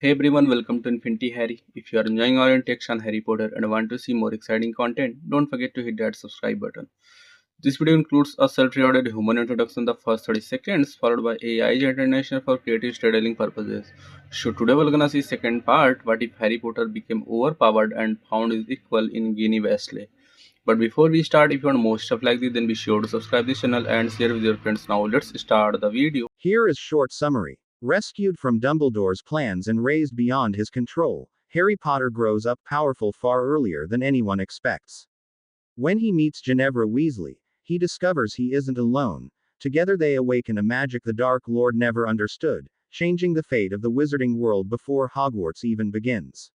Hey everyone, welcome to Infinity Harry. If you are enjoying our takes on Harry Potter and want to see more exciting content, don't forget to hit that subscribe button. This video includes a self-recorded human introduction the first 30 seconds, followed by AI generation for creative storytelling purposes. So today we're gonna see second part, what if Harry Potter became overpowered and found his equal in Ginny Weasley. But before we start, if you want more stuff like this, then be sure to subscribe this channel and share with your friends. Now let's start the video. Here is short summary. Rescued from Dumbledore's plans and raised beyond his control, Harry Potter grows up powerful far earlier than anyone expects. When he meets Ginevra Weasley, he discovers he isn't alone. Together they awaken a magic the Dark Lord never understood, changing the fate of the wizarding world before Hogwarts even begins.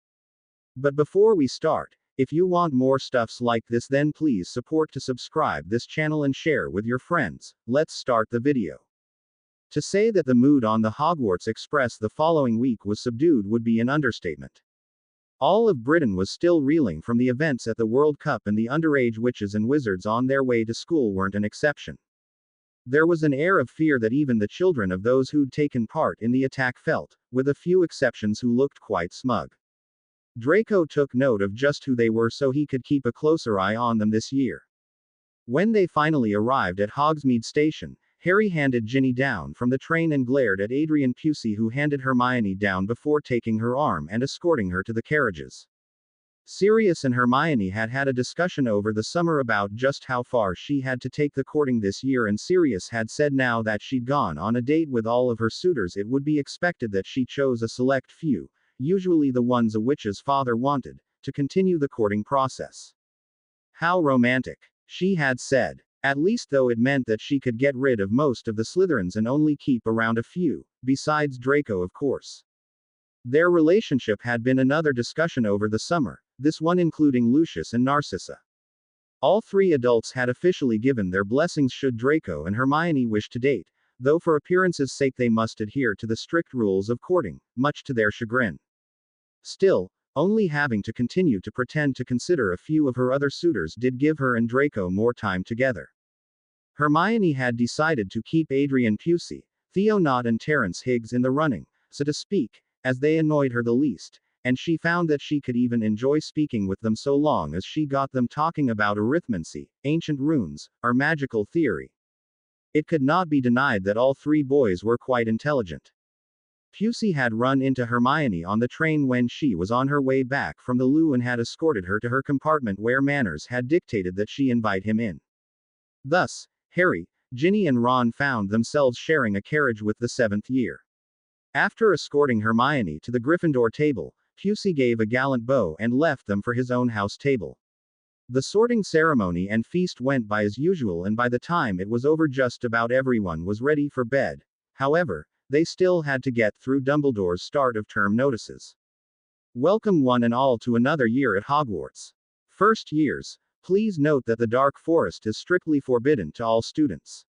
But before we start, if you want more stuffs like this, then please support to subscribe this channel and share with your friends. Let's start the video. To say that the mood on the Hogwarts Express the following week was subdued would be an understatement. All of Britain was still reeling from the events at the World Cup, and the underage witches and wizards on their way to school weren't an exception. There was an air of fear that even the children of those who'd taken part in the attack felt, with a few exceptions who looked quite smug. Draco took note of just who they were so he could keep a closer eye on them this year. When they finally arrived at Hogsmeade Station, Harry handed Ginny down from the train and glared at Adrian Pusey, who handed Hermione down before taking her arm and escorting her to the carriages. Sirius and Hermione had had a discussion over the summer about just how far she had to take the courting this year, and Sirius had said now that she'd gone on a date with all of her suitors, it would be expected that she chose a select few, usually the ones a witch's father wanted, to continue the courting process. How romantic, she had said. At least though it meant that she could get rid of most of the Slytherins and only keep around a few, besides Draco of course. Their relationship had been another discussion over the summer, this one including Lucius and Narcissa. All three adults had officially given their blessings should Draco and Hermione wish to date, though for appearance's sake they must adhere to the strict rules of courting, much to their chagrin. Still, only having to continue to pretend to consider a few of her other suitors did give her and Draco more time together. Hermione had decided to keep Adrian Pusey, Theo Knott and Terence Higgs in the running, so to speak, as they annoyed her the least, and she found that she could even enjoy speaking with them so long as she got them talking about arithmancy, ancient runes, or magical theory. It could not be denied that all three boys were quite intelligent. Pusey had run into Hermione on the train when she was on her way back from the loo and had escorted her to her compartment where manners had dictated that she invite him in. Thus, Harry, Ginny and Ron found themselves sharing a carriage with the seventh year. After escorting Hermione to the Gryffindor table, Pusey gave a gallant bow and left them for his own house table. The sorting ceremony and feast went by as usual, and by the time it was over just about everyone was ready for bed. However, they still had to get through Dumbledore's start of term notices. Welcome one and all to another year at Hogwarts. First years, please note that the Dark Forest is strictly forbidden to all students.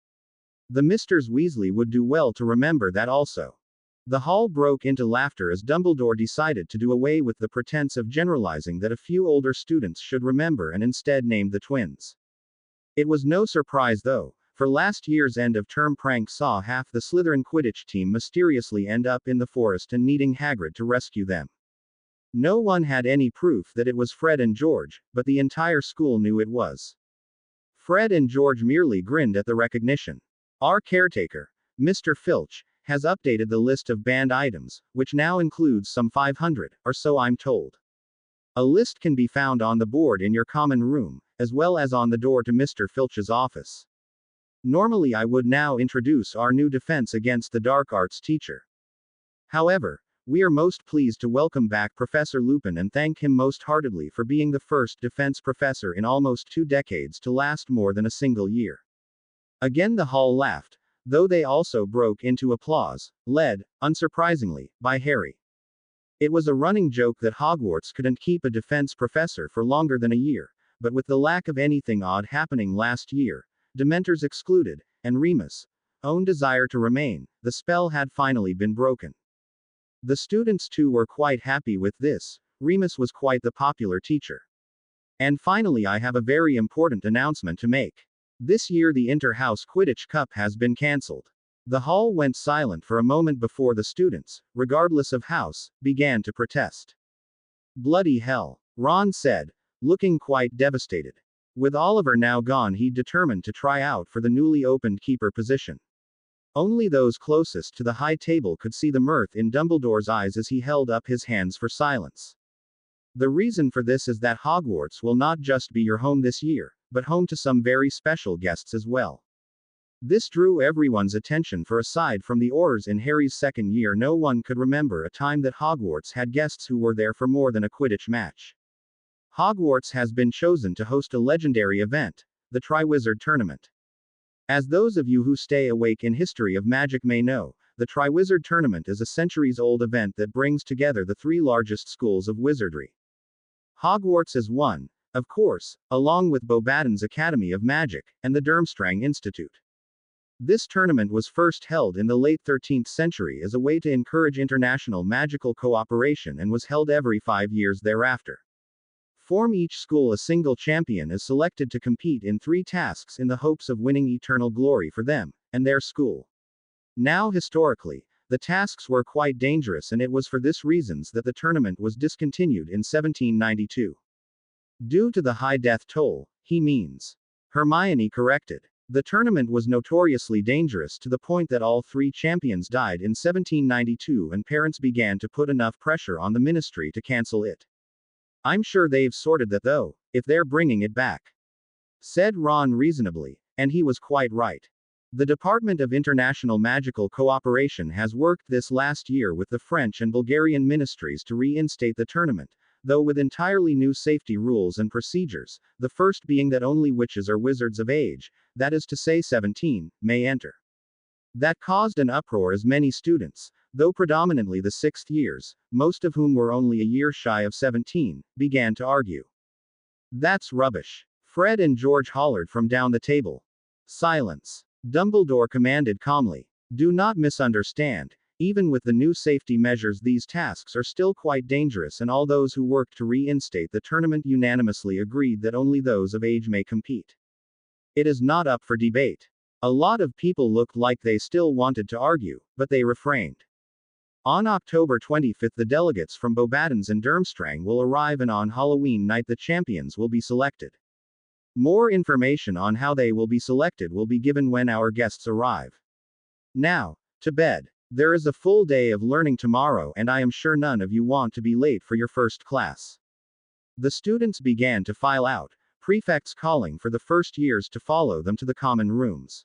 The Misters Weasley would do well to remember that also. The hall broke into laughter as Dumbledore decided to do away with the pretense of generalizing that a few older students should remember and instead named the twins. It was no surprise though, for last year's end-of-term prank saw half the Slytherin Quidditch team mysteriously end up in the forest and needing Hagrid to rescue them. No one had any proof that it was Fred and George, but the entire school knew it was. Fred and George merely grinned at the recognition. Our caretaker, Mr. Filch, has updated the list of banned items, which now includes some 500, or so I'm told. A list can be found on the board in your common room, as well as on the door to Mr. Filch's office. Normally I would now introduce our new defense against the dark arts teacher. However, we are most pleased to welcome back Professor Lupin and thank him most heartedly for being the first defense professor in almost 2 decades to last more than a single year. Again the hall laughed, though they also broke into applause, led, unsurprisingly, by Harry. It was a running joke that Hogwarts couldn't keep a defense professor for longer than a year, but with the lack of anything odd happening last year, Dementors excluded, and Remus' own desire to remain, the spell had finally been broken. The students too were quite happy with this. Remus was quite the popular teacher. And finally I have a very important announcement to make. This year the Inter-House Quidditch Cup has been cancelled. The hall went silent for a moment before the students, regardless of house, began to protest. Bloody hell, Ron said, looking quite devastated. With Oliver now gone, he determined to try out for the newly opened keeper position. Only those closest to the high table could see the mirth in Dumbledore's eyes as he held up his hands for silence. The reason for this is that Hogwarts will not just be your home this year, but home to some very special guests as well. This drew everyone's attention, for aside from the Aurors in Harry's second year, no one could remember a time that Hogwarts had guests who were there for more than a Quidditch match. Hogwarts has been chosen to host a legendary event, the Triwizard Tournament. As those of you who stay awake in history of magic may know, the Triwizard Tournament is a centuries-old event that brings together the three largest schools of wizardry. Hogwarts is one, of course, along with Beauxbaton's Academy of Magic, and the Durmstrang Institute. This tournament was first held in the late 13th century as a way to encourage international magical cooperation and was held every 5 years thereafter. From each school a single champion is selected to compete in 3 tasks in the hopes of winning eternal glory for them and their school. Now historically, the tasks were quite dangerous, and it was for this reasons that the tournament was discontinued in 1792. Due to the high death toll, he means. Hermione corrected. The tournament was notoriously dangerous to the point that all 3 champions died in 1792, and parents began to put enough pressure on the ministry to cancel it. I'm sure they've sorted that though, if they're bringing it back, said Ron reasonably, and he was quite right. The Department of International Magical Cooperation has worked this last year with the French and Bulgarian ministries to reinstate the tournament, though with entirely new safety rules and procedures, the first being that only witches or wizards of age, that is to say 17, may enter. That caused an uproar as many students, though predominantly the 6th years, most of whom were only a year shy of 17, began to argue. That's rubbish. Fred and George hollered from down the table. Silence. Dumbledore commanded calmly. Do not misunderstand. Even with the new safety measures, these tasks are still quite dangerous, and all those who worked to reinstate the tournament unanimously agreed that only those of age may compete. It is not up for debate. A lot of people looked like they still wanted to argue, but they refrained. On October 25th, the delegates from Beauxbaton's and Durmstrang will arrive, and on Halloween night the champions will be selected. More information on how they will be selected will be given when our guests arrive. Now, to bed. There is a full day of learning tomorrow, and I am sure none of you want to be late for your first class. The students began to file out, prefects calling for the first years to follow them to the common rooms.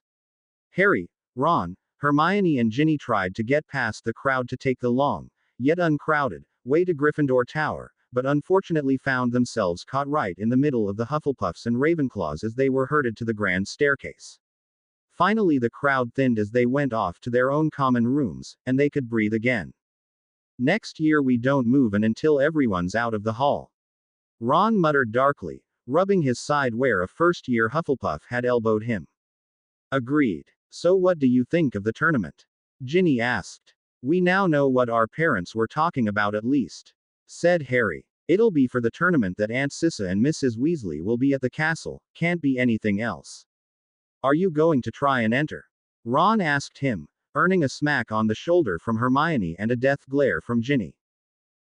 Harry, Ron, Hermione and Ginny tried to get past the crowd to take the long, yet uncrowded, way to Gryffindor Tower, but unfortunately found themselves caught right in the middle of the Hufflepuffs and Ravenclaws as they were herded to the grand staircase. Finally the crowd thinned as they went off to their own common rooms, and they could breathe again. Next year we don't move until everyone's out of the hall. Ron muttered darkly, rubbing his side where a first-year Hufflepuff had elbowed him. Agreed. So what do you think of the tournament? Ginny asked. We now know what our parents were talking about at least, said Harry. It'll be for the tournament that Aunt Cissa and Mrs. Weasley will be at the castle, can't be anything else. Are you going to try and enter? Ron asked him, earning a smack on the shoulder from Hermione and a death glare from Ginny.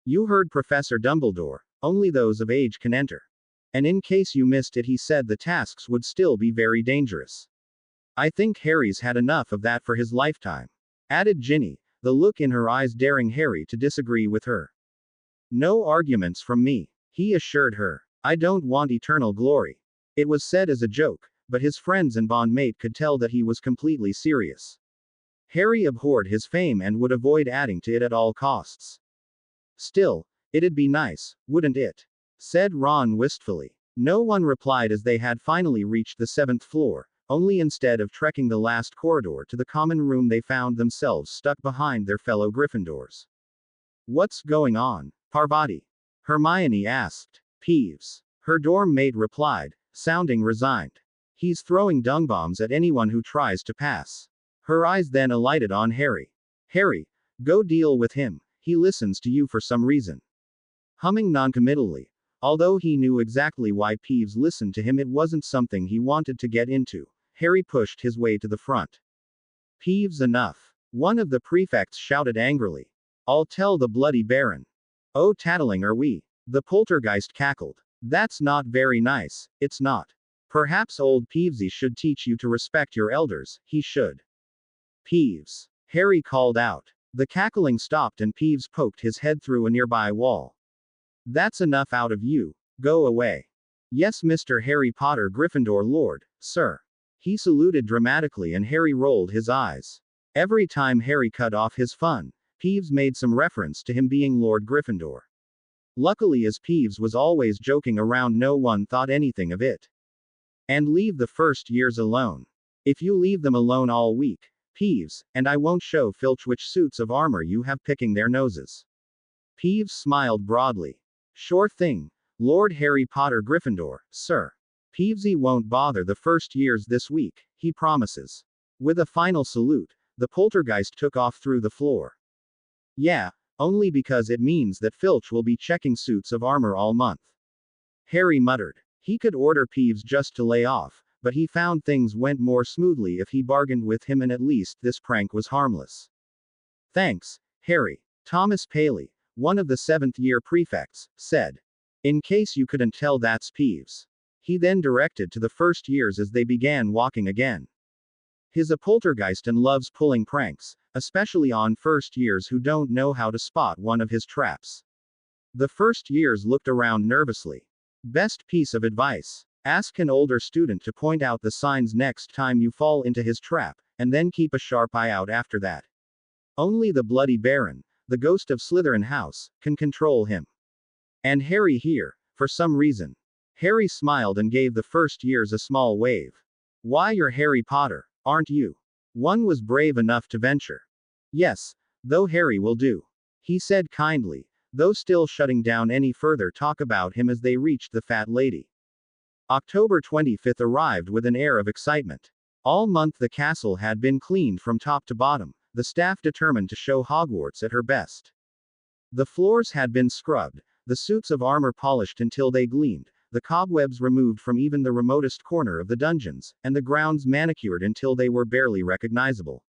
You heard Professor Dumbledore, only those of age can enter. And in case you missed it, he said the tasks would still be very dangerous. I think Harry's had enough of that for his lifetime, added Ginny, the look in her eyes daring Harry to disagree with her. No arguments from me, he assured her. I don't want eternal glory. It was said as a joke, but his friends and bondmate could tell that he was completely serious. Harry abhorred his fame and would avoid adding to it at all costs. Still, it'd be nice, wouldn't it? Said Ron wistfully. No one replied as they had finally reached the 7th floor, only instead of trekking the last corridor to the common room they found themselves stuck behind their fellow Gryffindors. What's going on, Parvati? Hermione asked. Peeves. Her dorm mate replied, sounding resigned. He's throwing dung bombs at anyone who tries to pass. Her eyes then alighted on Harry. Harry, go deal with him, he listens to you for some reason. Humming noncommittally. Although he knew exactly why Peeves listened to him, it wasn't something he wanted to get into. Harry pushed his way to the front. Peeves enough. One of the prefects shouted angrily. I'll tell the bloody baron. Oh, tattling are we. The poltergeist cackled. That's not very nice, it's not. Perhaps old Peevesy should teach you to respect your elders, he should. Peeves. Harry called out. The cackling stopped and Peeves poked his head through a nearby wall. That's enough out of you. Go away. Yes, Mr. Harry Potter, Gryffindor Lord, sir. He saluted dramatically and Harry rolled his eyes. Every time Harry cut off his fun, Peeves made some reference to him being Lord Gryffindor. Luckily, as Peeves was always joking around, no one thought anything of it. And leave the first years alone. If you leave them alone all week, Peeves, and I won't show Filch which suits of armor you have picking their noses. Peeves smiled broadly. Sure thing, Lord Harry Potter Gryffindor, sir. Peevesy won't bother the first years this week, he promises. With a final salute, the poltergeist took off through the floor. Yeah, only because it means that Filch will be checking suits of armor all month. Harry muttered. He could order Peeves just to lay off, but he found things went more smoothly if he bargained with him, and at least this prank was harmless. Thanks, Harry. Thomas Paley, one of the 7th-year prefects, said. In case you couldn't tell, that's Peeves. He then directed to the first years as they began walking again. He's a poltergeist and loves pulling pranks, especially on first years who don't know how to spot one of his traps. The first years looked around nervously. Best piece of advice. Ask an older student to point out the signs next time you fall into his trap, and then keep a sharp eye out after that. Only the Bloody Baron, the ghost of Slytherin House, can control him. And Harry here, for some reason. Harry smiled and gave the first years a small wave. Why, you're Harry Potter, aren't you? One was brave enough to venture. Yes, though Harry will do. He said kindly, though still shutting down any further talk about him as they reached the Fat Lady. October 25th arrived with an air of excitement. All month the castle had been cleaned from top to bottom, the staff determined to show Hogwarts at her best. The floors had been scrubbed, the suits of armor polished until they gleamed, the cobwebs removed from even the remotest corner of the dungeons, and the grounds manicured until they were barely recognizable.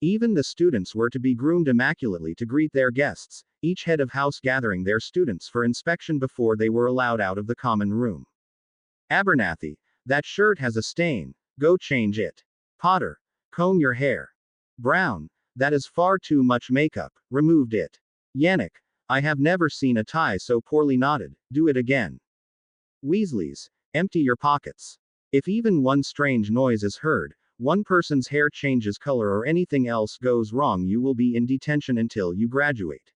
Even the students were to be groomed immaculately to greet their guests, each head of house gathering their students for inspection before they were allowed out of the common room. Abernathy, that shirt has a stain, go change it. Potter, comb your hair. Brown, that is far too much makeup, removed it. Yannick, I have never seen a tie so poorly knotted, do it again. Weasleys, empty your pockets. If even one strange noise is heard, one person's hair changes color or anything else goes wrong, you will be in detention until you graduate.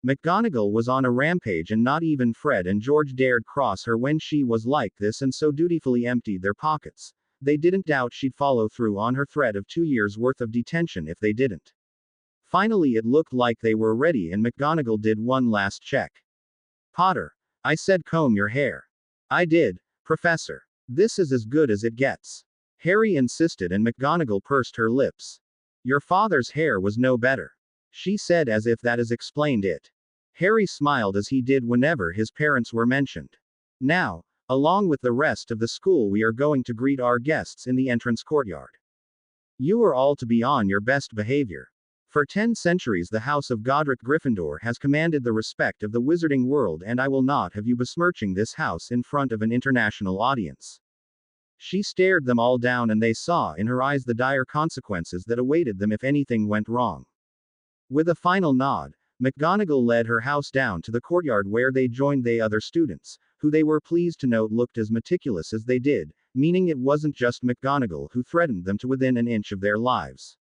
McGonagall was on a rampage and not even Fred and George dared cross her when she was like this, and so dutifully emptied their pockets. They didn't doubt she'd follow through on her threat of 2 years' worth of detention if they didn't. Finally it looked like they were ready and McGonagall did one last check. Potter, I said comb your hair. I did, Professor. This is as good as it gets. Harry insisted and McGonagall pursed her lips. Your father's hair was no better, she said, as if that has explained it. Harry smiled as he did whenever his parents were mentioned. Now, along with the rest of the school, we are going to greet our guests in the entrance courtyard. You are all to be on your best behavior. For 10 centuries the House of Godric Gryffindor has commanded the respect of the wizarding world, and I will not have you besmirching this house in front of an international audience. She stared them all down and they saw in her eyes the dire consequences that awaited them if anything went wrong. With a final nod, McGonagall led her house down to the courtyard where they joined the other students, who they were pleased to note looked as meticulous as they did, meaning it wasn't just McGonagall who threatened them to within an inch of their lives.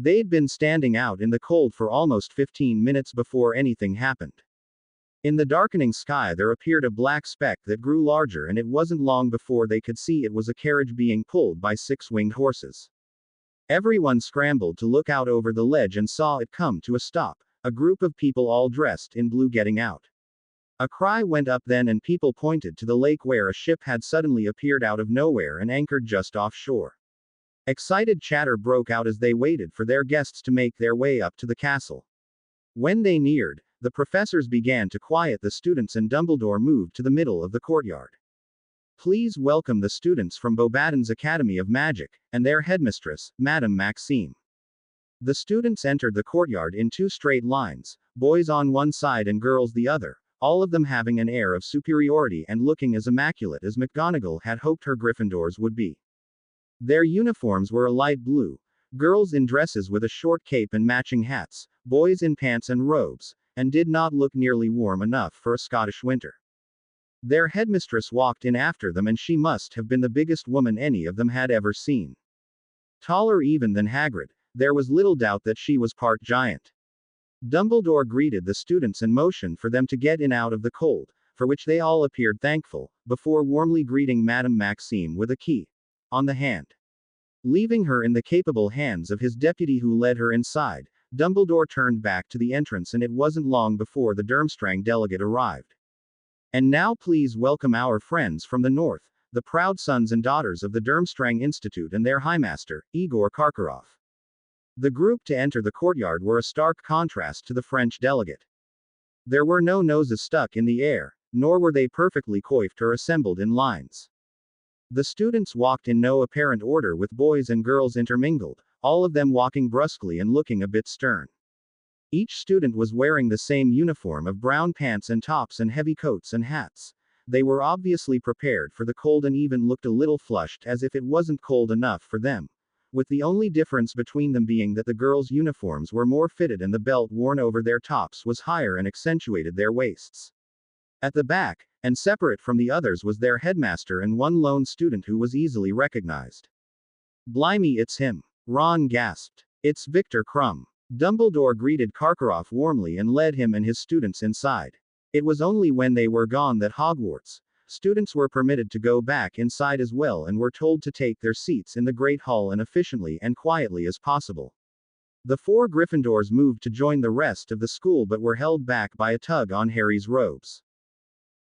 They'd been standing out in the cold for almost 15 minutes before anything happened. In the darkening sky there appeared a black speck that grew larger, and it wasn't long before they could see it was a carriage being pulled by 6 winged horses. Everyone scrambled to look out over the ledge and saw it come to a stop, a group of people all dressed in blue getting out. A cry went up then and people pointed to the lake where a ship had suddenly appeared out of nowhere and anchored just offshore. Excited chatter broke out as they waited for their guests to make their way up to the castle. When they neared, the professors began to quiet the students and Dumbledore moved to the middle of the courtyard. Please welcome the students from Bobaton's Academy of Magic, and their headmistress, Madame Maxime. The students entered the courtyard in two straight lines, boys on one side and girls the other, all of them having an air of superiority and looking as immaculate as McGonagall had hoped her Gryffindors would be. Their uniforms were a light blue, girls in dresses with a short cape and matching hats, boys in pants and robes, and did not look nearly warm enough for a Scottish winter. Their headmistress walked in after them, and she must have been the biggest woman any of them had ever seen. Taller even than Hagrid, there was little doubt that she was part giant. Dumbledore greeted the students and motioned for them to get in out of the cold, for which they all appeared thankful, before warmly greeting Madame Maxime with a key on the hand. Leaving her in the capable hands of his deputy who led her inside, Dumbledore turned back to the entrance, and it wasn't long before the Durmstrang delegate arrived. And now please welcome our friends from the north, the proud sons and daughters of the Durmstrang Institute and their highmaster, Igor Karkaroff. The group to enter the courtyard were a stark contrast to the French delegate. There were no noses stuck in the air, nor were they perfectly coiffed or assembled in lines. The students walked in no apparent order, with boys and girls intermingled, all of them walking brusquely and looking a bit stern. Each student was wearing the same uniform of brown pants and tops and heavy coats and hats. They were obviously prepared for the cold and even looked a little flushed, as if it wasn't cold enough for them, with the only difference between them being that the girls' uniforms were more fitted and the belt worn over their tops was higher and accentuated their waists. At the back, and separate from the others, was their headmaster and one lone student who was easily recognized. "Blimey, it's him!" Ron gasped. "It's Victor Crumb." Dumbledore greeted Karkaroff warmly and led him and his students inside. It was only when they were gone that Hogwarts students were permitted to go back inside as well, and were told to take their seats in the Great Hall and efficiently and quietly as possible. The four Gryffindors moved to join the rest of the school, but were held back by a tug on Harry's robes.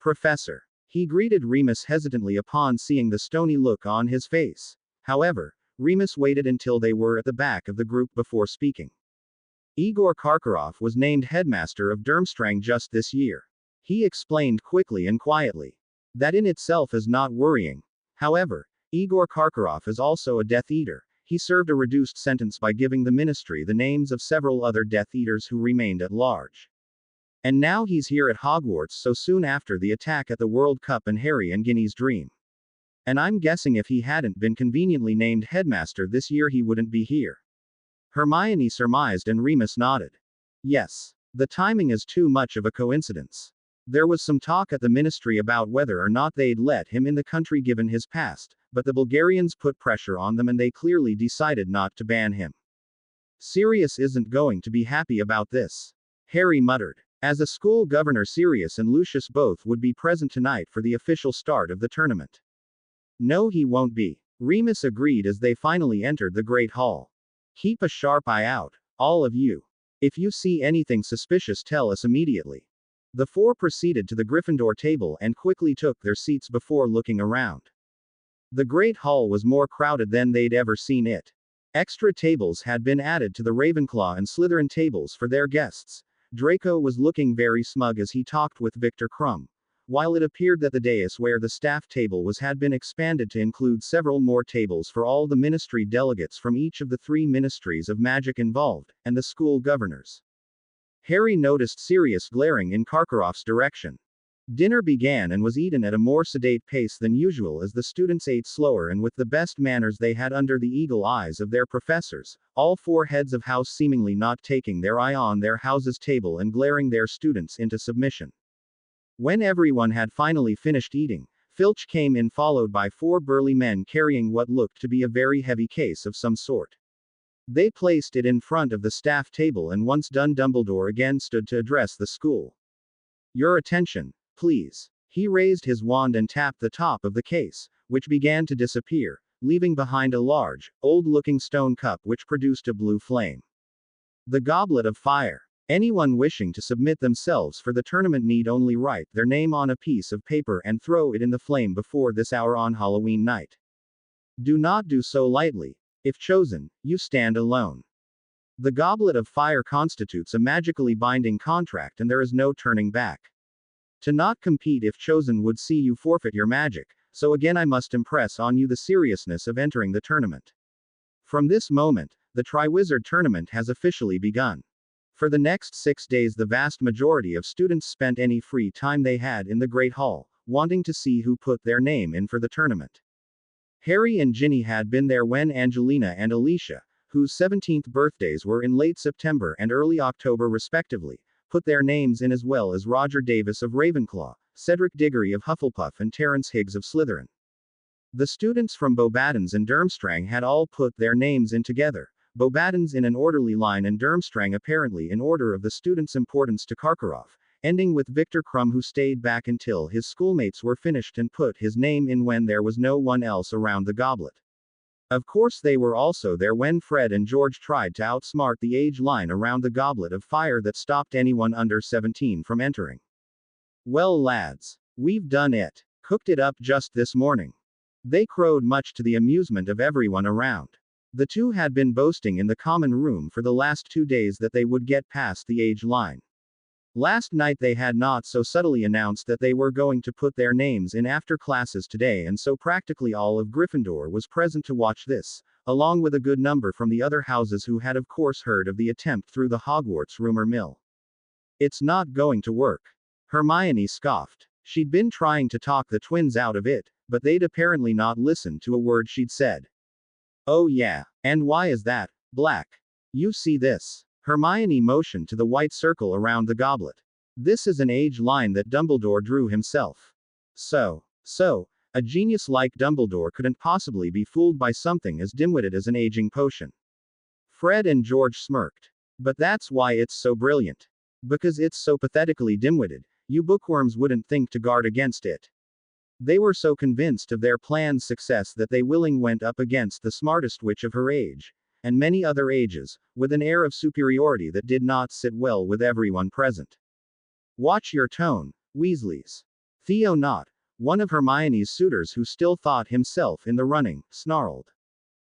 "Professor," he greeted Remus hesitantly upon seeing the stony look on his face. However, Remus waited until they were at the back of the group before speaking. "Igor Karkaroff was named headmaster of Durmstrang just this year," he explained quickly and quietly. "That in itself is not worrying. However, Igor Karkaroff is also a Death Eater. He served a reduced sentence by giving the Ministry the names of several other Death Eaters who remained at large. And now he's here at Hogwarts so soon after the attack at the World Cup and Harry and Ginny's dream. And I'm guessing if he hadn't been conveniently named headmaster this year he wouldn't be here." Hermione surmised, and Remus nodded. "Yes. The timing is too much of a coincidence. There was some talk at the Ministry about whether or not they'd let him in the country given his past, but the Bulgarians put pressure on them and they clearly decided not to ban him. Sirius isn't going to be happy about this," Harry muttered. As a school governor, Sirius and Lucius both would be present tonight for the official start of the tournament. "No, he won't be," Remus agreed as they finally entered the Great Hall. "Keep a sharp eye out, all of you. If you see anything suspicious, tell us immediately." The four proceeded to the Gryffindor table and quickly took their seats before looking around. The Great Hall was more crowded than they'd ever seen it. Extra tables had been added to the Ravenclaw and Slytherin tables for their guests. Draco was looking very smug as he talked with Victor Crumb, while it appeared that the dais where the staff table was had been expanded to include several more tables for all the ministry delegates from each of the three ministries of magic involved, and the school governors. Harry noticed Sirius glaring in Karkaroff's direction. Dinner began and was eaten at a more sedate pace than usual as the students ate slower and with the best manners they had under the eagle eyes of their professors, all four heads of house seemingly not taking their eye on their house's table and glaring their students into submission. When everyone had finally finished eating, Filch came in followed by four burly men carrying what looked to be a very heavy case of some sort. They placed it in front of the staff table, and once done Dumbledore again stood to address the school. "Your attention, please." He raised his wand and tapped the top of the case, which began to disappear, leaving behind a large, old-looking stone cup which produced a blue flame. "The Goblet of Fire. Anyone wishing to submit themselves for the tournament need only write their name on a piece of paper and throw it in the flame before this hour on Halloween night. Do not do so lightly. If chosen, you stand alone. The Goblet of Fire constitutes a magically binding contract and there is no turning back. To not compete if chosen would see you forfeit your magic, so again I must impress on you the seriousness of entering the tournament. From this moment, the Triwizard Tournament has officially begun. For the next 6 days, the vast majority of students spent any free time they had in the Great Hall, wanting to see who put their name in for the tournament. Harry and Ginny had been there when Angelina and Alicia, whose 17th birthdays were in late September and early October respectively, put their names in, as well as Roger Davis of Ravenclaw, Cedric Diggory of Hufflepuff, and Terence Higgs of Slytherin. The students from Beauxbatons and Durmstrang had all put their names in together, Beauxbatons in an orderly line and Durmstrang apparently in order of the students' importance to Karkaroff, ending with Victor Krum, who stayed back until his schoolmates were finished and put his name in when there was no one else around the goblet. Of course they were also there when Fred and George tried to outsmart the age line around the goblet of fire that stopped anyone under 17 from entering. "Well lads, we've done it. Cooked it up just this morning." They crowed, much to the amusement of everyone around. The two had been boasting in the common room for the last 2 days that they would get past the age line. Last night they had not so subtly announced that they were going to put their names in after classes today, and so practically all of Gryffindor was present to watch this, along with a good number from the other houses who had of course heard of the attempt through the Hogwarts rumor mill. "It's not going to work," Hermione scoffed. She'd been trying to talk the twins out of it, but they'd apparently not listened to a word she'd said. "Oh yeah, and why is that, Black? You see this?" Hermione motioned to the white circle around the goblet. "This is an age line that Dumbledore drew himself. So, a genius like Dumbledore couldn't possibly be fooled by something as dim-witted as an aging potion." Fred and George smirked. "But that's why it's so brilliant. Because it's so pathetically dim-witted, you bookworms wouldn't think to guard against it." They were so convinced of their plan's success that they willingly went up against the smartest witch of her age, and many other ages, with an air of superiority that did not sit well with everyone present. "Watch your tone, Weasleys." Theo Knott, one of Hermione's suitors who still thought himself in the running, snarled.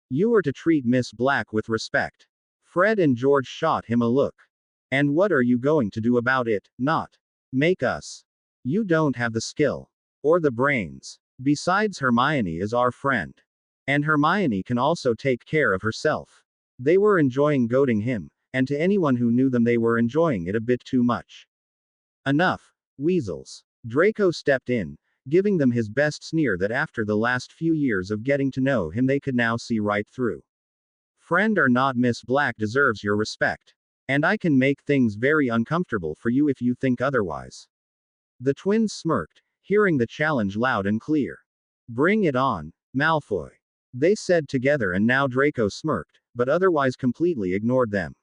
"You are to treat Miss Black with respect." Fred and George shot him a look. "And what are you going to do about it, Knott? Make us? You don't have the skill. Or the brains. Besides, Hermione is our friend. And Hermione can also take care of herself." They were enjoying goading him, and to anyone who knew them they were enjoying it a bit too much. "Enough, weasels." Draco stepped in, giving them his best sneer that after the last few years of getting to know him they could now see right through. "Friend or not, Miss Black deserves your respect. And I can make things very uncomfortable for you if you think otherwise." The twins smirked, hearing the challenge loud and clear. "Bring it on, Malfoy," they said together, and now Draco smirked, but otherwise completely ignored them.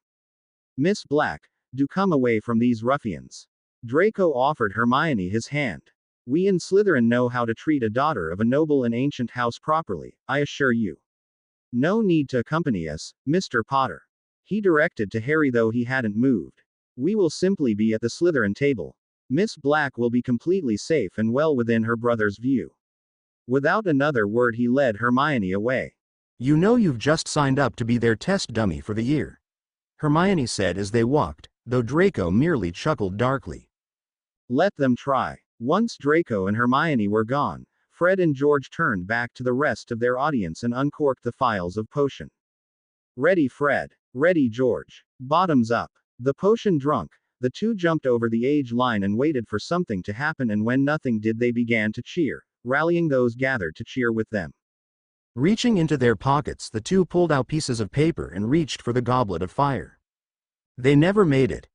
"Miss Black, do come away from these ruffians." Draco offered Hermione his hand. "We in Slytherin know how to treat a daughter of a noble and ancient house properly, I assure you. No need to accompany us, Mr. Potter." He directed to Harry, though he hadn't moved. "We will simply be at the Slytherin table. Miss Black will be completely safe and well within her brother's view." Without another word he led Hermione away. "You know you've just signed up to be their test dummy for the year," Hermione said as they walked, though Draco merely chuckled darkly. "Let them try." Once Draco and Hermione were gone, Fred and George turned back to the rest of their audience and uncorked the phials of potion. "Ready, Fred. Ready, George. Bottoms up." The potion drunk, the two jumped over the age line and waited for something to happen, and when nothing did they began to cheer, rallying those gathered to cheer with them. Reaching into their pockets, the two pulled out pieces of paper and reached for the goblet of fire. They never made it.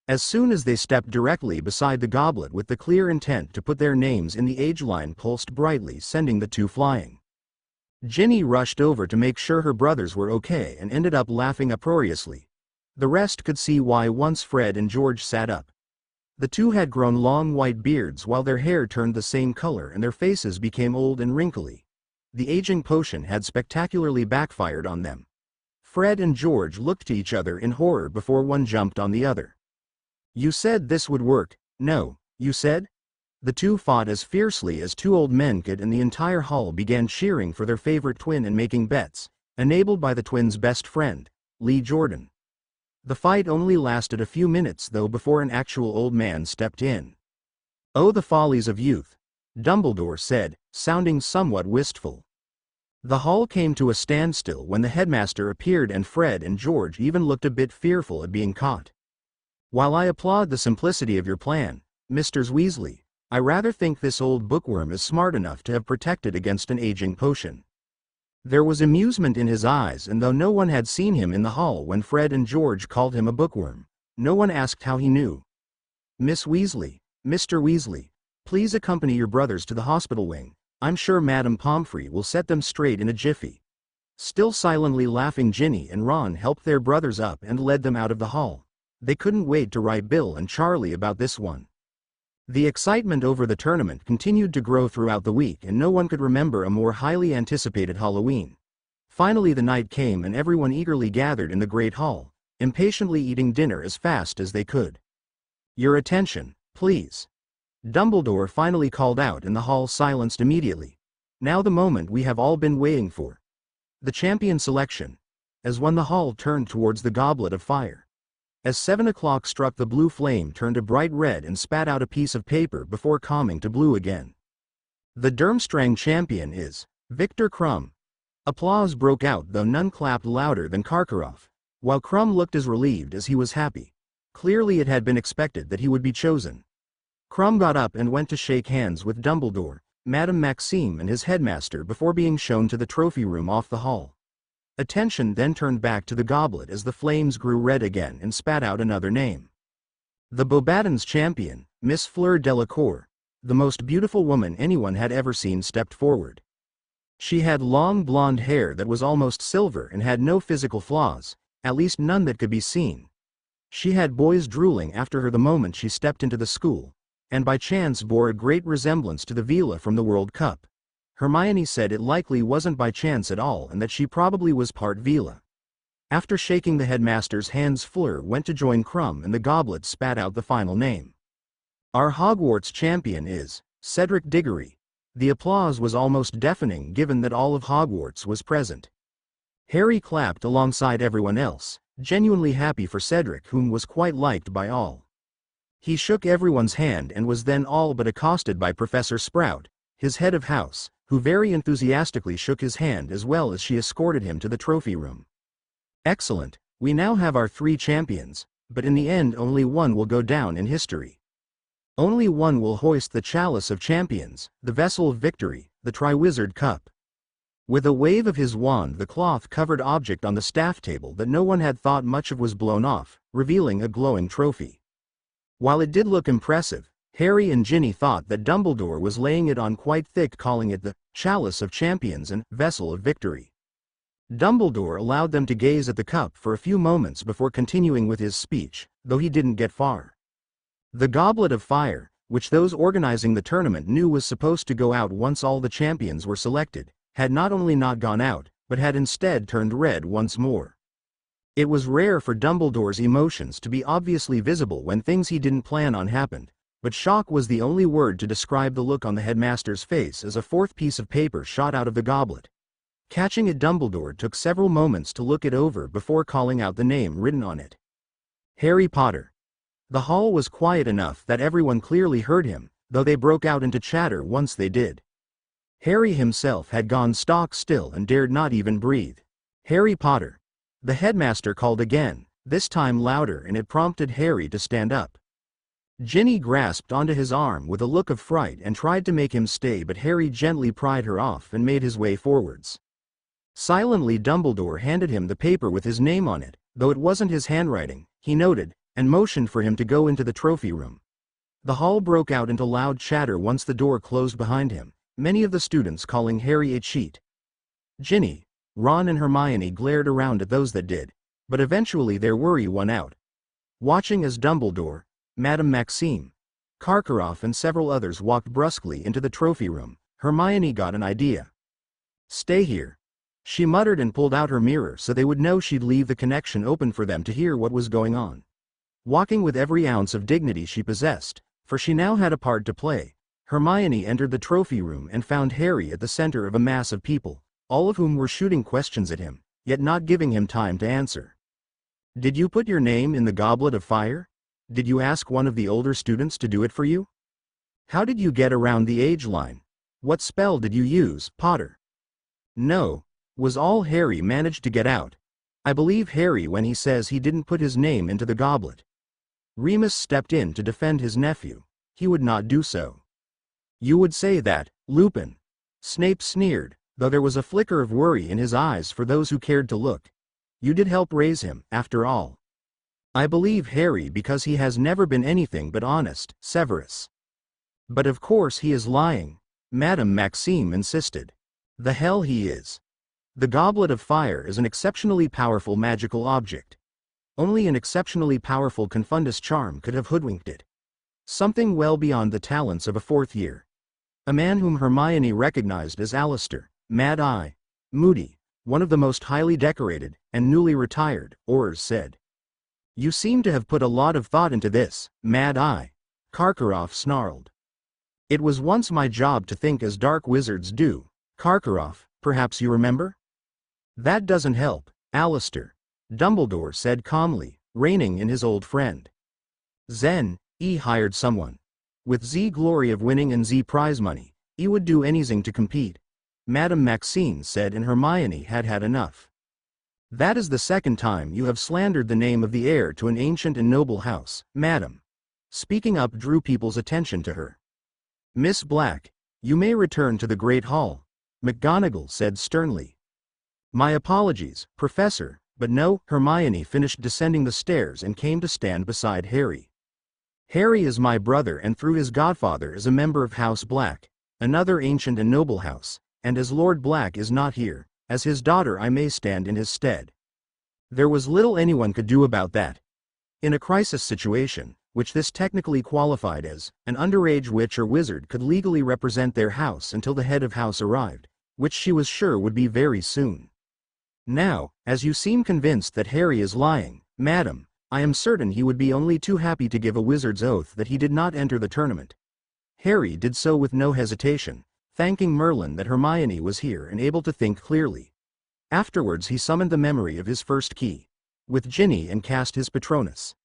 As soon as they stepped directly beside the goblet with the clear intent to put their names in, the age line pulsed brightly, sending the two flying. Ginny rushed over to make sure her brothers were okay and ended up laughing uproariously. The rest could see why once Fred and George sat up. The two had grown long white beards while their hair turned the same color and their faces became old and wrinkly. The aging potion had spectacularly backfired on them. Fred and George looked to each other in horror before one jumped on the other. "You said this would work." "No, you said?" The two fought as fiercely as two old men could, and the entire hall began cheering for their favorite twin and making bets, enabled by the twins' best friend, Lee Jordan. The fight only lasted a few minutes though before an actual old man stepped in. "Oh, the follies of youth," Dumbledore said, sounding somewhat wistful. The hall came to a standstill when the headmaster appeared, and Fred and George even looked a bit fearful at being caught. "While I applaud the simplicity of your plan, Mr. Weasley, I rather think this old bookworm is smart enough to have protected against an aging potion." There was amusement in his eyes, and though no one had seen him in the hall when Fred and George called him a bookworm, no one asked how he knew. "Miss Weasley, Mr. Weasley, please accompany your brothers to the hospital wing. I'm sure Madame Pomfrey will set them straight in a jiffy." Still silently laughing, Ginny and Ron helped their brothers up and led them out of the hall. They couldn't wait to write Bill and Charlie about this one. The excitement over the tournament continued to grow throughout the week, and no one could remember a more highly anticipated Halloween. Finally the night came, and everyone eagerly gathered in the Great Hall, impatiently eating dinner as fast as they could. "Your attention, please." Dumbledore finally called out, and the hall silenced immediately. "Now the moment we have all been waiting for. The champion selection." As when the hall turned towards the Goblet of Fire. As 7 o'clock struck, the blue flame turned a bright red and spat out a piece of paper before calming to blue again. "The Durmstrang champion is Victor Krum." Applause broke out, though none clapped louder than Karkaroff, while Krum looked as relieved as he was happy. Clearly it had been expected that he would be chosen. Krum got up and went to shake hands with Dumbledore, Madame Maxime and his headmaster before being shown to the trophy room off the hall. Attention then turned back to the goblet as the flames grew red again and spat out another name. The Beauxbatons champion, Miss Fleur Delacour, the most beautiful woman anyone had ever seen, stepped forward. She had long blonde hair that was almost silver and had no physical flaws, at least none that could be seen. She had boys drooling after her the moment she stepped into the school, and by chance bore a great resemblance to the Vila from the World Cup. Hermione said it likely wasn't by chance at all, and that she probably was part Vila. After shaking the headmaster's hands, Fleur went to join Krum, and the goblet spat out the final name. "Our Hogwarts champion is Cedric Diggory." The applause was almost deafening, given that all of Hogwarts was present. Harry clapped alongside everyone else, genuinely happy for Cedric, whom was quite liked by all. He shook everyone's hand and was then all but accosted by Professor Sprout, his head of house, who very enthusiastically shook his hand as well as she escorted him to the trophy room. "Excellent, we now have our 3 champions, but in the end only one will go down in history. Only one will hoist the Chalice of Champions, the vessel of victory, the Triwizard Cup." With a wave of his wand, the cloth-covered object on the staff table that no one had thought much of was blown off, revealing a glowing trophy. While it did look impressive, Harry and Ginny thought that Dumbledore was laying it on quite thick, calling it the Chalice of Champions and Vessel of Victory. Dumbledore allowed them to gaze at the cup for a few moments before continuing with his speech, though he didn't get far. The Goblet of Fire, which those organizing the tournament knew was supposed to go out once all the champions were selected, had not only not gone out, but had instead turned red once more. It was rare for Dumbledore's emotions to be obviously visible when things he didn't plan on happened, but shock was the only word to describe the look on the headmaster's face as a 4th piece of paper shot out of the goblet. Catching it, Dumbledore took several moments to look it over before calling out the name written on it. "Harry Potter." The hall was quiet enough that everyone clearly heard him, though they broke out into chatter once they did. Harry himself had gone stock still and dared not even breathe. "Harry Potter." The headmaster called again, this time louder, and it prompted Harry to stand up. Ginny grasped onto his arm with a look of fright and tried to make him stay, but Harry gently pried her off and made his way forwards. Silently, Dumbledore handed him the paper with his name on it, though it wasn't his handwriting, he noted, and motioned for him to go into the trophy room. The hall broke out into loud chatter once the door closed behind him, many of the students calling Harry a cheat. Ginny, Ron and Hermione glared around at those that did, but eventually their worry won out. Watching as Dumbledore, Madame Maxime, Karkaroff and several others walked brusquely into the trophy room, Hermione got an idea. "Stay here," she muttered, and pulled out her mirror so they would know she'd leave the connection open for them to hear what was going on. Walking with every ounce of dignity she possessed, for she now had a part to play, Hermione entered the trophy room and found Harry at the center of a mass of people, all of whom were shooting questions at him, yet not giving him time to answer. "Did you put your name in the Goblet of Fire? Did you ask one of the older students to do it for you? How did you get around the age line? What spell did you use, Potter? No, was all Harry managed to get out. I believe Harry when he says he didn't put his name into the goblet. Remus stepped in to defend his nephew. He would not do so. You would say that, Lupin. Snape sneered, though there was a flicker of worry in his eyes for those who cared to look. You did help raise him, after all. I believe Harry because he has never been anything but honest, Severus. But of course he is lying, Madame Maxime insisted. The hell he is. The Goblet of Fire is an exceptionally powerful magical object. Only an exceptionally powerful Confundus charm could have hoodwinked it. Something well beyond the talents of a fourth year. A man whom Hermione recognized as Alistair, Mad-Eye Moody, one of the most highly decorated, and newly retired, Aurors said. You seem to have put a lot of thought into this, Mad-Eye, Karkaroff snarled. It was once my job to think as dark wizards do, Karkaroff, perhaps you remember? That doesn't help, Alistair, Dumbledore said calmly, reining in his old friend. Zen, he hired someone. With Z glory of winning and Z prize money, he would do anything to compete, Madame Maxime said, and Hermione had had enough. That is the second time you have slandered the name of the heir to an ancient and noble house, madam. Speaking up drew people's attention to her. Miss Black, you may return to the Great Hall, McGonagall said sternly. My apologies, Professor, but no. Hermione finished descending the stairs and came to stand beside Harry. Harry is my brother and through his godfather is a member of House Black, another ancient and noble house, and as Lord Black is not here, as his daughter I may stand in his stead. There was little anyone could do about that. In a crisis situation, which this technically qualified as, an underage witch or wizard could legally represent their house until the head of house arrived, which she was sure would be very soon. Now, as you seem convinced that Harry is lying, madam, I am certain he would be only too happy to give a wizard's oath that he did not enter the tournament. Harry did so with no hesitation, thanking Merlin that Hermione was here and able to think clearly. Afterwards he summoned the memory of his first key, with Ginny, and cast his Patronus.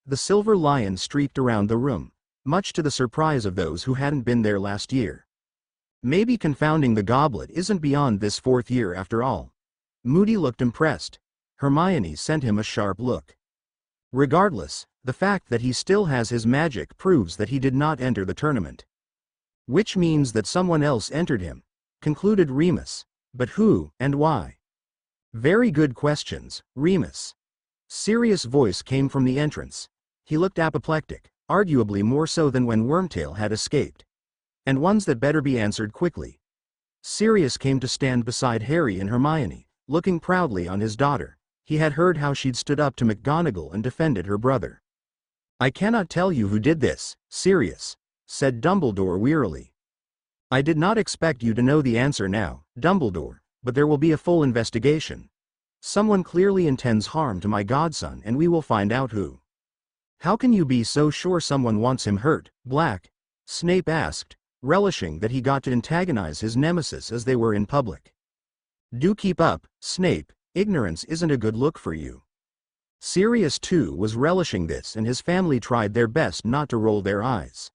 The silver lion streaked around the room, much to the surprise of those who hadn't been there last year. Maybe confounding the goblet isn't beyond this fourth year after all. Moody looked impressed. Hermione sent him a sharp look. Regardless, the fact that he still has his magic proves that he did not enter the tournament. Which means that someone else entered him, concluded Remus. But who, and why? Very good questions, Remus. Sirius' voice came from the entrance. He looked apoplectic, arguably more so than when Wormtail had escaped. And ones that better be answered quickly. Sirius came to stand beside Harry and Hermione, looking proudly on his daughter. He had heard how she'd stood up to McGonagall and defended her brother. I cannot tell you who did this, Sirius, said Dumbledore wearily. I did not expect you to know the answer now, Dumbledore, but there will be a full investigation. Someone clearly intends harm to my godson and we will find out who. How can you be so sure someone wants him hurt, Black? Snape asked, relishing that he got to antagonize his nemesis as they were in public. Do keep up, Snape, ignorance isn't a good look for you. Sirius too was relishing this and his family tried their best not to roll their eyes.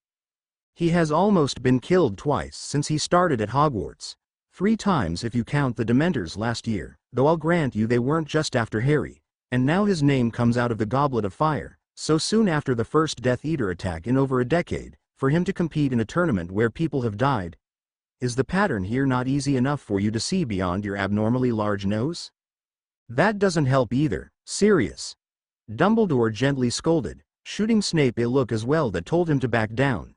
He has almost been killed twice since he started at Hogwarts. 3 times if you count the Dementors last year, though I'll grant you they weren't just after Harry, and now his name comes out of the Goblet of Fire, so soon after the first Death Eater attack in over a decade, for him to compete in a tournament where people have died. Is the pattern here not easy enough for you to see beyond your abnormally large nose? That doesn't help either, Sirius. Dumbledore gently scolded, shooting Snape a look as well that told him to back down.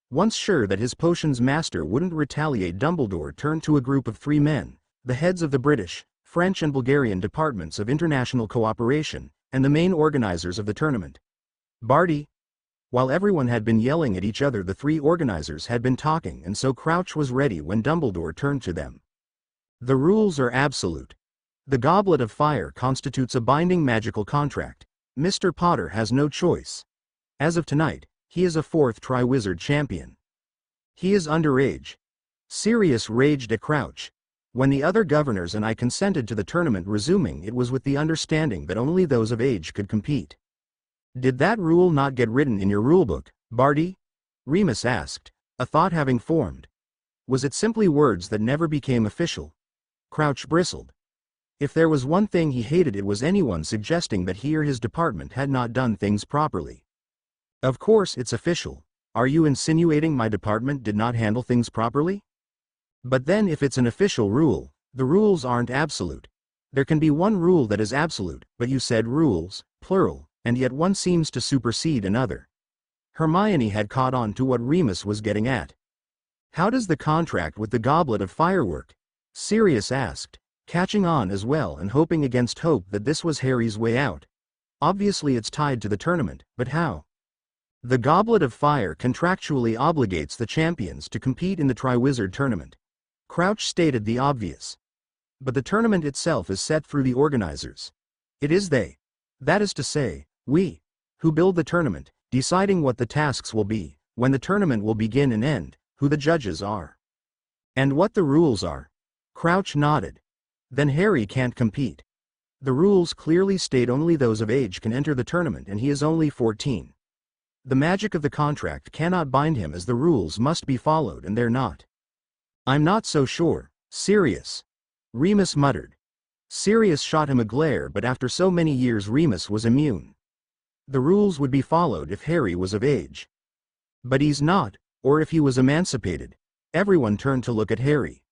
Once sure that his potions master wouldn't retaliate, Dumbledore turned to a group of 3 men, the heads of the British, French and Bulgarian departments of international cooperation, and the main organizers of the tournament. Barty. While everyone had been yelling at each other, the 3 organizers had been talking, and so Crouch was ready when Dumbledore turned to them. The rules are absolute. The Goblet of Fire constitutes a binding magical contract. Mr. Potter has no choice. As of tonight, he is a 4th Triwizard champion. He is underage. Sirius raged at Crouch. When the other governors and I consented to the tournament resuming, it was with the understanding that only those of age could compete. Did that rule not get written in your rulebook, Barty? Remus asked, a thought having formed. Was it simply words that never became official? Crouch bristled. If there was one thing he hated, it was anyone suggesting that he or his department had not done things properly. Of course it's official. Are you insinuating my department did not handle things properly? But then if it's an official rule, the rules aren't absolute. There can be one rule that is absolute, but you said rules, plural, and yet one seems to supersede another. Hermione had caught on to what Remus was getting at. How does the contract with the Goblet of Fire work? Sirius asked, catching on as well and hoping against hope that this was Harry's way out. Obviously it's tied to the tournament, but how? The Goblet of Fire contractually obligates the champions to compete in the Triwizard Tournament. Crouch stated the obvious. But the tournament itself is set through the organizers. It is they. That is to say, we, who build the tournament, deciding what the tasks will be, when the tournament will begin and end, who the judges are, and what the rules are. Crouch nodded. Then Harry can't compete. The rules clearly state only those of age can enter the tournament and he is only 14. The magic of the contract cannot bind him as the rules must be followed and they're not. I'm not so sure, Sirius. Remus muttered. Sirius shot him a glare, but after so many years Remus was immune. The rules would be followed if Harry was of age. But he's not, or if he was emancipated. Everyone turned to look at Harry.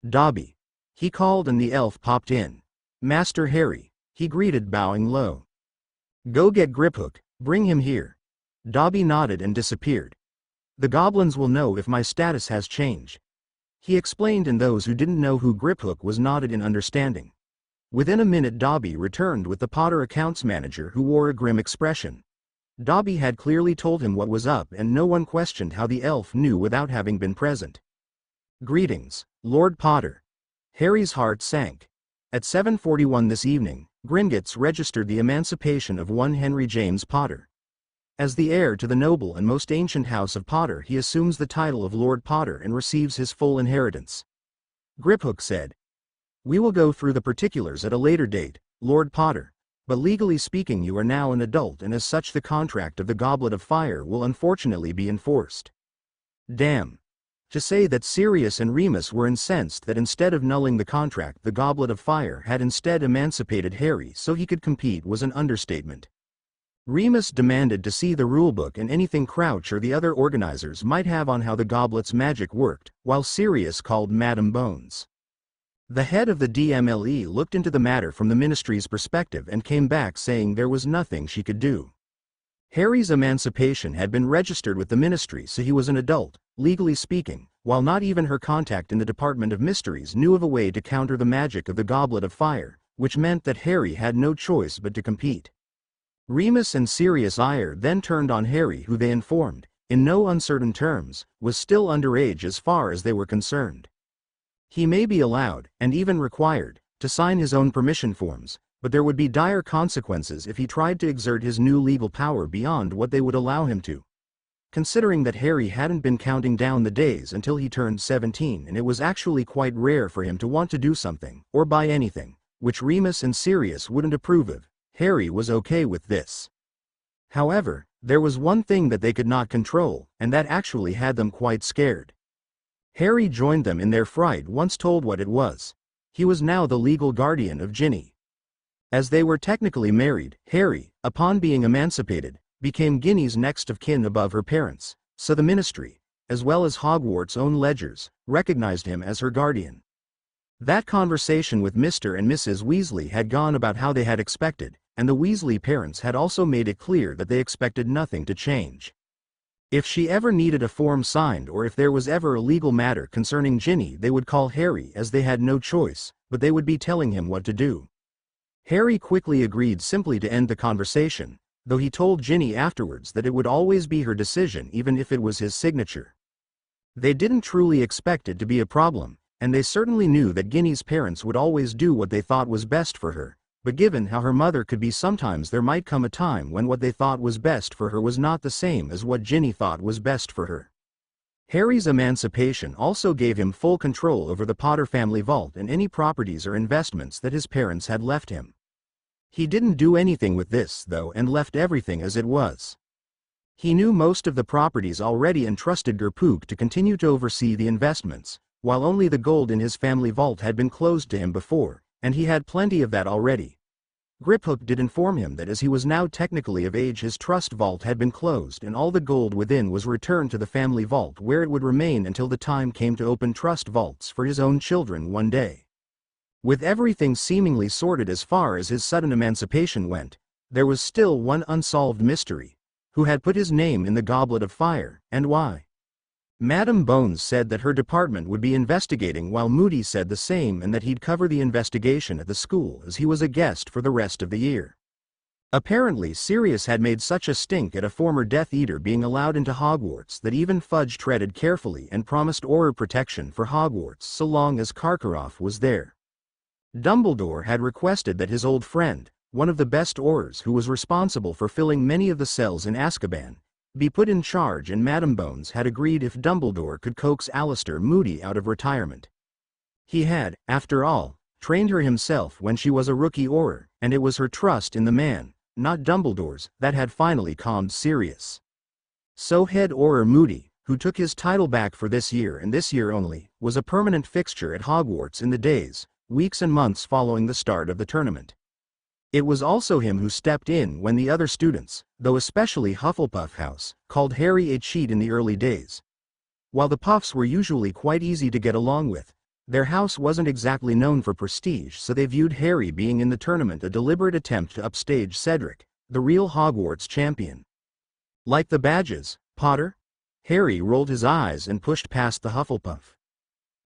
Dobby, he called and the elf popped in. Master Harry, he greeted bowing low. Go get Griphook, bring him here. Dobby nodded and disappeared. The goblins will know if my status has changed. He explained, and those who didn't know who Griphook was nodded in understanding. Within a minute Dobby returned with the Potter accounts manager, who wore a grim expression. Dobby had clearly told him what was up and no one questioned how the elf knew without having been present. Greetings, Lord Potter. Harry's heart sank. At 7:41 this evening, Gringotts registered the emancipation of one Henry James Potter. As the heir to the noble and most ancient house of Potter, he assumes the title of Lord Potter and receives his full inheritance. Griphook said, We will go through the particulars at a later date, Lord Potter, but legally speaking you are now an adult and as such the contract of the Goblet of Fire will unfortunately be enforced. Damn. To say that Sirius and Remus were incensed that instead of nulling the contract the Goblet of Fire had instead emancipated Harry so he could compete was an understatement. Remus demanded to see the rulebook and anything Crouch or the other organizers might have on how the goblet's magic worked, while Sirius called Madam Bones. The head of the DMLE looked into the matter from the Ministry's perspective and came back saying there was nothing she could do. Harry's emancipation had been registered with the Ministry, so he was an adult, legally speaking, while not even her contact in the Department of Mysteries knew of a way to counter the magic of the Goblet of Fire, which meant that Harry had no choice but to compete. Remus and Sirius Ire then turned on Harry, who they informed, in no uncertain terms, was still underage as far as they were concerned. He may be allowed, and even required, to sign his own permission forms, but there would be dire consequences if he tried to exert his new legal power beyond what they would allow him to. Considering that Harry hadn't been counting down the days until he turned 17 and it was actually quite rare for him to want to do something, or buy anything, which Remus and Sirius wouldn't approve of, Harry was okay with this. However, there was one thing that they could not control, and that actually had them quite scared. Harry joined them in their fright once told what it was. He was now the legal guardian of Ginny. As they were technically married, Harry, upon being emancipated, became Ginny's next of kin above her parents, so the Ministry, as well as Hogwarts' own ledgers, recognized him as her guardian. That conversation with Mr. and Mrs. Weasley had gone about how they had expected, and the Weasley parents had also made it clear that they expected nothing to change. If she ever needed a form signed or if there was ever a legal matter concerning Ginny, they would call Harry, as they had no choice, but they would be telling him what to do. Harry quickly agreed simply to end the conversation, though he told Ginny afterwards that it would always be her decision even if it was his signature. They didn't truly expect it to be a problem, and they certainly knew that Ginny's parents would always do what they thought was best for her, but given how her mother could be sometimes there might come a time when what they thought was best for her was not the same as what Ginny thought was best for her. Harry's emancipation also gave him full control over the Potter family vault and any properties or investments that his parents had left him. He didn't do anything with this, though, and left everything as it was. He knew most of the properties already and trusted Gerpook to continue to oversee the investments, while only the gold in his family vault had been closed to him before, and he had plenty of that already. Griphook did inform him that as he was now technically of age, his trust vault had been closed and all the gold within was returned to the family vault, where it would remain until the time came to open trust vaults for his own children one day. With everything seemingly sorted as far as his sudden emancipation went, there was still one unsolved mystery: who had put his name in the Goblet of Fire, and why? Madam Bones said that her department would be investigating, while Moody said the same and that he'd cover the investigation at the school as he was a guest for the rest of the year. Apparently Sirius had made such a stink at a former Death Eater being allowed into Hogwarts that even Fudge treaded carefully and promised Auror protection for Hogwarts so long as Karkaroff was there. Dumbledore had requested that his old friend, one of the best Aurors who was responsible for filling many of the cells in Azkaban, be put in charge, and Madam Bones had agreed if Dumbledore could coax Alistair Moody out of retirement. He had, after all, trained her himself when she was a rookie Auror, and it was her trust in the man, not Dumbledore's, that had finally calmed Sirius. So head Auror Moody, who took his title back for this year and this year only, was a permanent fixture at Hogwarts in the days, weeks and months following the start of the tournament. It was also him who stepped in when the other students, though especially Hufflepuff House, called Harry a cheat in the early days. While the Puffs were usually quite easy to get along with, their house wasn't exactly known for prestige, so they viewed Harry being in the tournament a deliberate attempt to upstage Cedric, the real Hogwarts champion. Like the badges, Potter? Harry rolled his eyes and pushed past the Hufflepuff.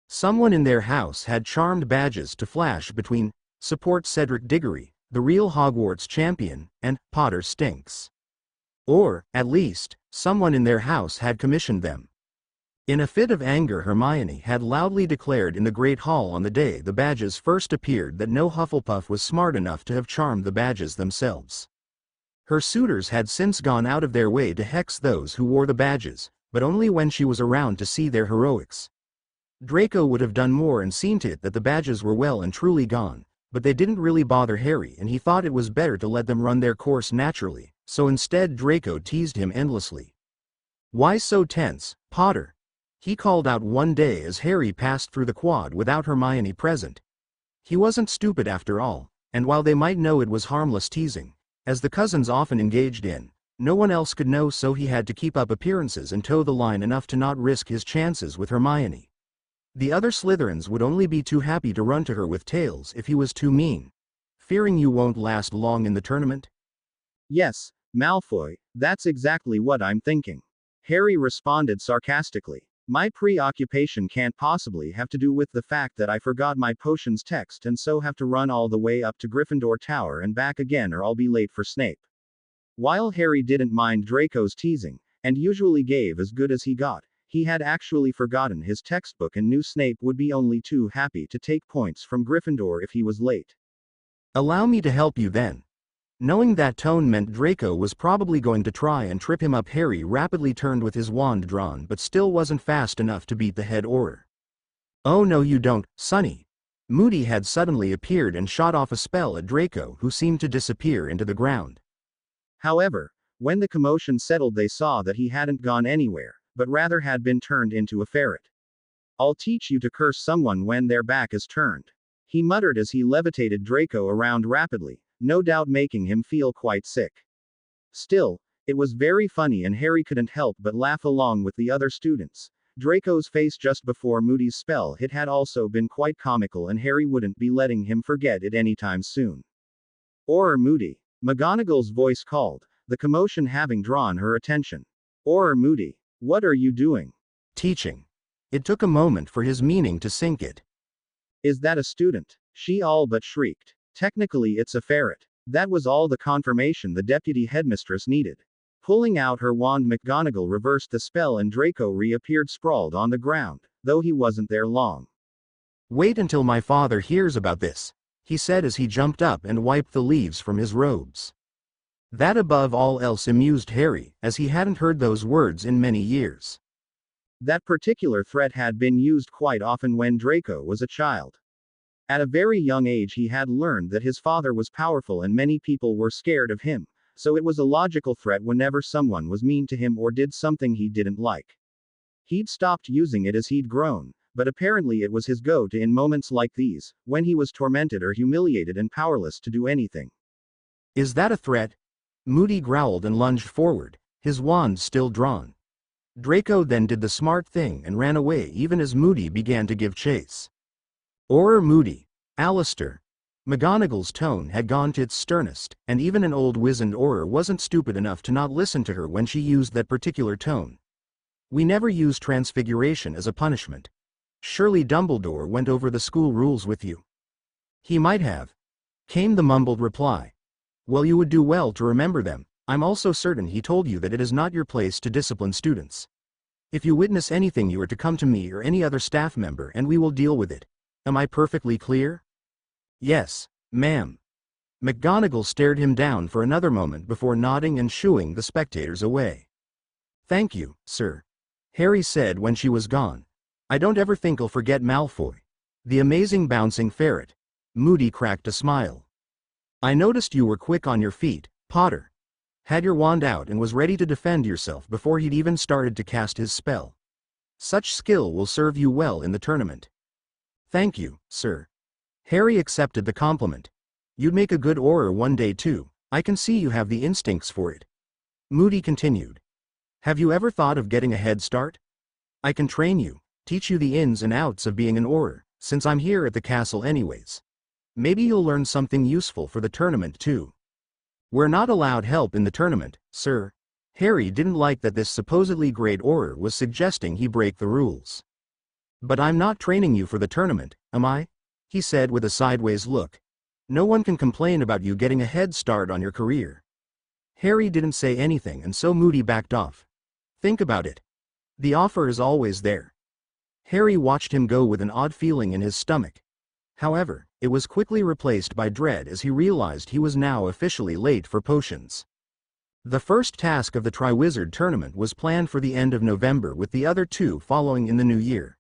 Someone in their house had charmed badges to flash between "Support Cedric Diggory, the real Hogwarts champion," and "Potter stinks." Or, at least, someone in their house had commissioned them. In a fit of anger, Hermione had loudly declared in the Great Hall on the day the badges first appeared that no Hufflepuff was smart enough to have charmed the badges themselves. Her suitors had since gone out of their way to hex those who wore the badges, but only when she was around to see their heroics. Draco would have done more and seen to it that the badges were well and truly gone, but they didn't really bother Harry, and he thought it was better to let them run their course naturally, so instead Draco teased him endlessly. "Why so tense, Potter?" he called out one day as Harry passed through the quad without Hermione present. He wasn't stupid after all, and while they might know it was harmless teasing, as the cousins often engaged in, no one else could know, so he had to keep up appearances and toe the line enough to not risk his chances with Hermione. The other Slytherins would only be too happy to run to her with tales if he was too mean. "Fearing you won't last long in the tournament?" Yes, Malfoy, that's exactly what I'm thinking. Harry responded sarcastically. My preoccupation can't possibly have to do with the fact that I forgot my potions text and so have to run all the way up to Gryffindor Tower and back again, or I'll be late for Snape. While Harry didn't mind Draco's teasing, and usually gave as good as he got, he had actually forgotten his textbook and knew Snape would be only too happy to take points from Gryffindor if he was late. "Allow me to help you then." Knowing that tone meant Draco was probably going to try and trip him up, Harry rapidly turned with his wand drawn but still wasn't fast enough to beat the head Auror. "Oh no you don't, Sonny." Moody had suddenly appeared and shot off a spell at Draco, who seemed to disappear into the ground. However, when the commotion settled, they saw that he hadn't gone anywhere, but rather had been turned into a ferret. "I'll teach you to curse someone when their back is turned," he muttered as he levitated Draco around rapidly, no doubt making him feel quite sick. Still, it was very funny and Harry couldn't help but laugh along with the other students. Draco's face just before Moody's spell hit had also been quite comical, and Harry wouldn't be letting him forget it anytime soon. "Auror Moody," McGonagall's voice called, the commotion having drawn her attention. "Auror Moody, what are you doing?" "Teaching." It took a moment for his meaning to sink it. "Is that a student?" she all but shrieked. "Technically it's a ferret." That was all the confirmation the deputy headmistress needed. Pulling out her wand, McGonagall reversed the spell and Draco reappeared sprawled on the ground, though he wasn't there long. "Wait until my father hears about this," he said as he jumped up and wiped the leaves from his robes. That above all else amused Harry, as he hadn't heard those words in many years. That particular threat had been used quite often when Draco was a child. At a very young age he had learned that his father was powerful and many people were scared of him, so it was a logical threat whenever someone was mean to him or did something he didn't like. He'd stopped using it as he'd grown, but apparently it was his go-to in moments like these, when he was tormented or humiliated and powerless to do anything. Is that a threat? Moody growled and lunged forward, his wand still drawn. Draco then did the smart thing and ran away even as Moody began to give chase. Or Moody. Alistair. McGonagall's tone had gone to its sternest, and even an old wizened Auror wasn't stupid enough to not listen to her when she used that particular tone. We never use transfiguration as a punishment. Surely Dumbledore went over the school rules with you. He might have. Came the mumbled reply. Well, you would do well to remember them. I'm also certain he told you that it is not your place to discipline students. If you witness anything, you are to come to me or any other staff member and we will deal with it. Am I perfectly clear? Yes, ma'am. McGonagall stared him down for another moment before nodding and shooing the spectators away. Thank you, sir. Harry said when she was gone. I don't ever think I'll forget Malfoy. The amazing bouncing ferret. Moody cracked a smile. I noticed you were quick on your feet, Potter. Had your wand out and was ready to defend yourself before he'd even started to cast his spell. Such skill will serve you well in the tournament. Thank you, sir. Harry accepted the compliment. You'd make a good Auror one day too. I can see you have the instincts for it. Moody continued. Have you ever thought of getting a head start? I can train you, teach you the ins and outs of being an Auror, since I'm here at the castle anyways. Maybe you'll learn something useful for the tournament too. We're not allowed help in the tournament, sir. Harry didn't like that this supposedly great Auror was suggesting he break the rules. But I'm not training you for the tournament, am I? He said with a sideways look. No one can complain about you getting a head start on your career. Harry didn't say anything and so Moody backed off. Think about it. The offer is always there. Harry watched him go with an odd feeling in his stomach. However, it was quickly replaced by dread as he realized he was now officially late for potions. The first task of the Triwizard Tournament was planned for the end of November, with the other two following in the new year.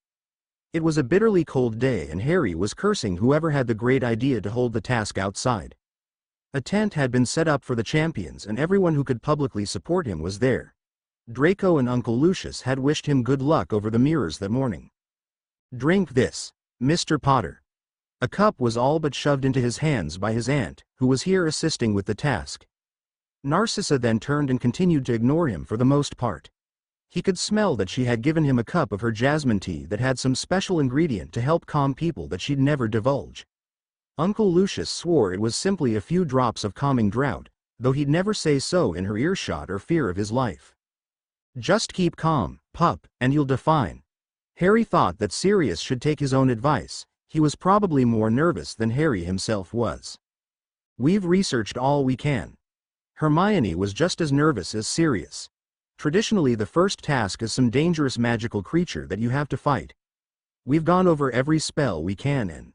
It was a bitterly cold day and Harry was cursing whoever had the great idea to hold the task outside. A tent had been set up for the champions and everyone who could publicly support him was there. Draco and Uncle Lucius had wished him good luck over the mirrors that morning. Drink this, Mr. Potter. A cup was all but shoved into his hands by his aunt, who was here assisting with the task. Narcissa then turned and continued to ignore him for the most part. He could smell that she had given him a cup of her jasmine tea that had some special ingredient to help calm people that she'd never divulge. Uncle Lucius swore it was simply a few drops of calming draught, though he'd never say so in her earshot or fear of his life. Just keep calm, pup, and you'll define. Harry thought that Sirius should take his own advice. He was probably more nervous than Harry himself was. We've researched all we can. Hermione was just as nervous as Sirius. Traditionally, the first task is some dangerous magical creature that you have to fight. We've gone over every spell we can and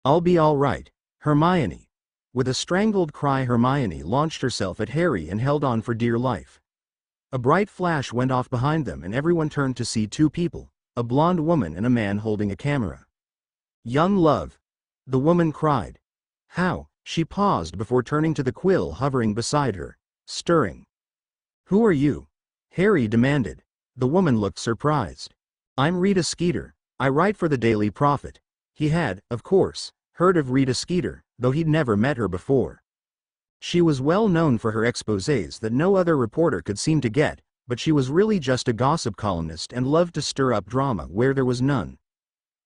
I'll be all right, Hermione. With a strangled cry, Hermione launched herself at Harry and held on for dear life. A bright flash went off behind them and everyone turned to see two people, a blonde woman and a man holding a camera. Young love. The woman cried. How? She paused before turning to the quill hovering beside her, stirring. Who are you? Harry demanded. The woman looked surprised. I'm Rita Skeeter. I write for the Daily Prophet. He had, of course, heard of Rita Skeeter, though he'd never met her before. She was well known for her exposés that no other reporter could seem to get, but she was really just a gossip columnist and loved to stir up drama where there was none.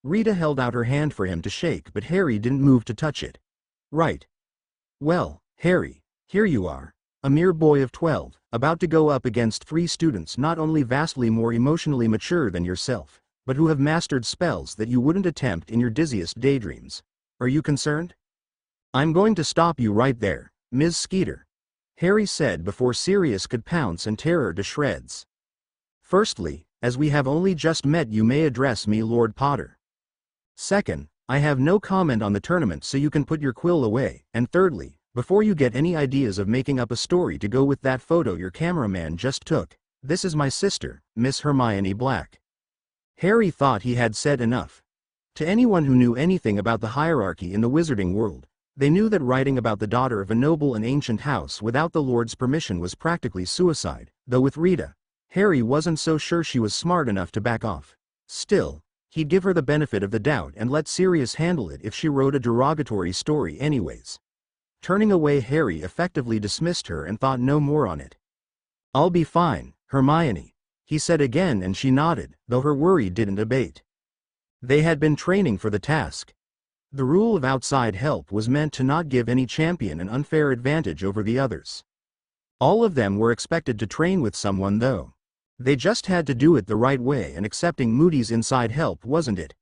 Rita held out her hand for him to shake, but Harry didn't move to touch it. Right. Well, Harry, here you are. A mere boy of 12, about to go up against 3 students not only vastly more emotionally mature than yourself, but who have mastered spells that you wouldn't attempt in your dizziest daydreams. Are you concerned? I'm going to stop you right there, Ms. Skeeter, Harry said before Sirius could pounce and tear her to shreds. Firstly, as we have only just met, you may address me Lord Potter. Second, I have no comment on the tournament, so you can put your quill away, and thirdly, before you get any ideas of making up a story to go with that photo your cameraman just took, this is my sister, Miss Hermione Black. Harry thought he had said enough. To anyone who knew anything about the hierarchy in the wizarding world, They knew that writing about the daughter of a noble and ancient house without the Lord's permission was practically suicide, though with Rita, Harry wasn't so sure she was smart enough to back off. Still, he'd give her the benefit of the doubt and let Sirius handle it if she wrote a derogatory story anyways. Turning away, Harry effectively dismissed her and thought no more on it. "I'll be fine, Hermione," he said again, and she nodded, though her worry didn't abate. They had been training for the task. The rule of outside help was meant to not give any champion an unfair advantage over the others. All of them were expected to train with someone though. They just had to do it the right way, and accepting Moody's inside help wasn't it.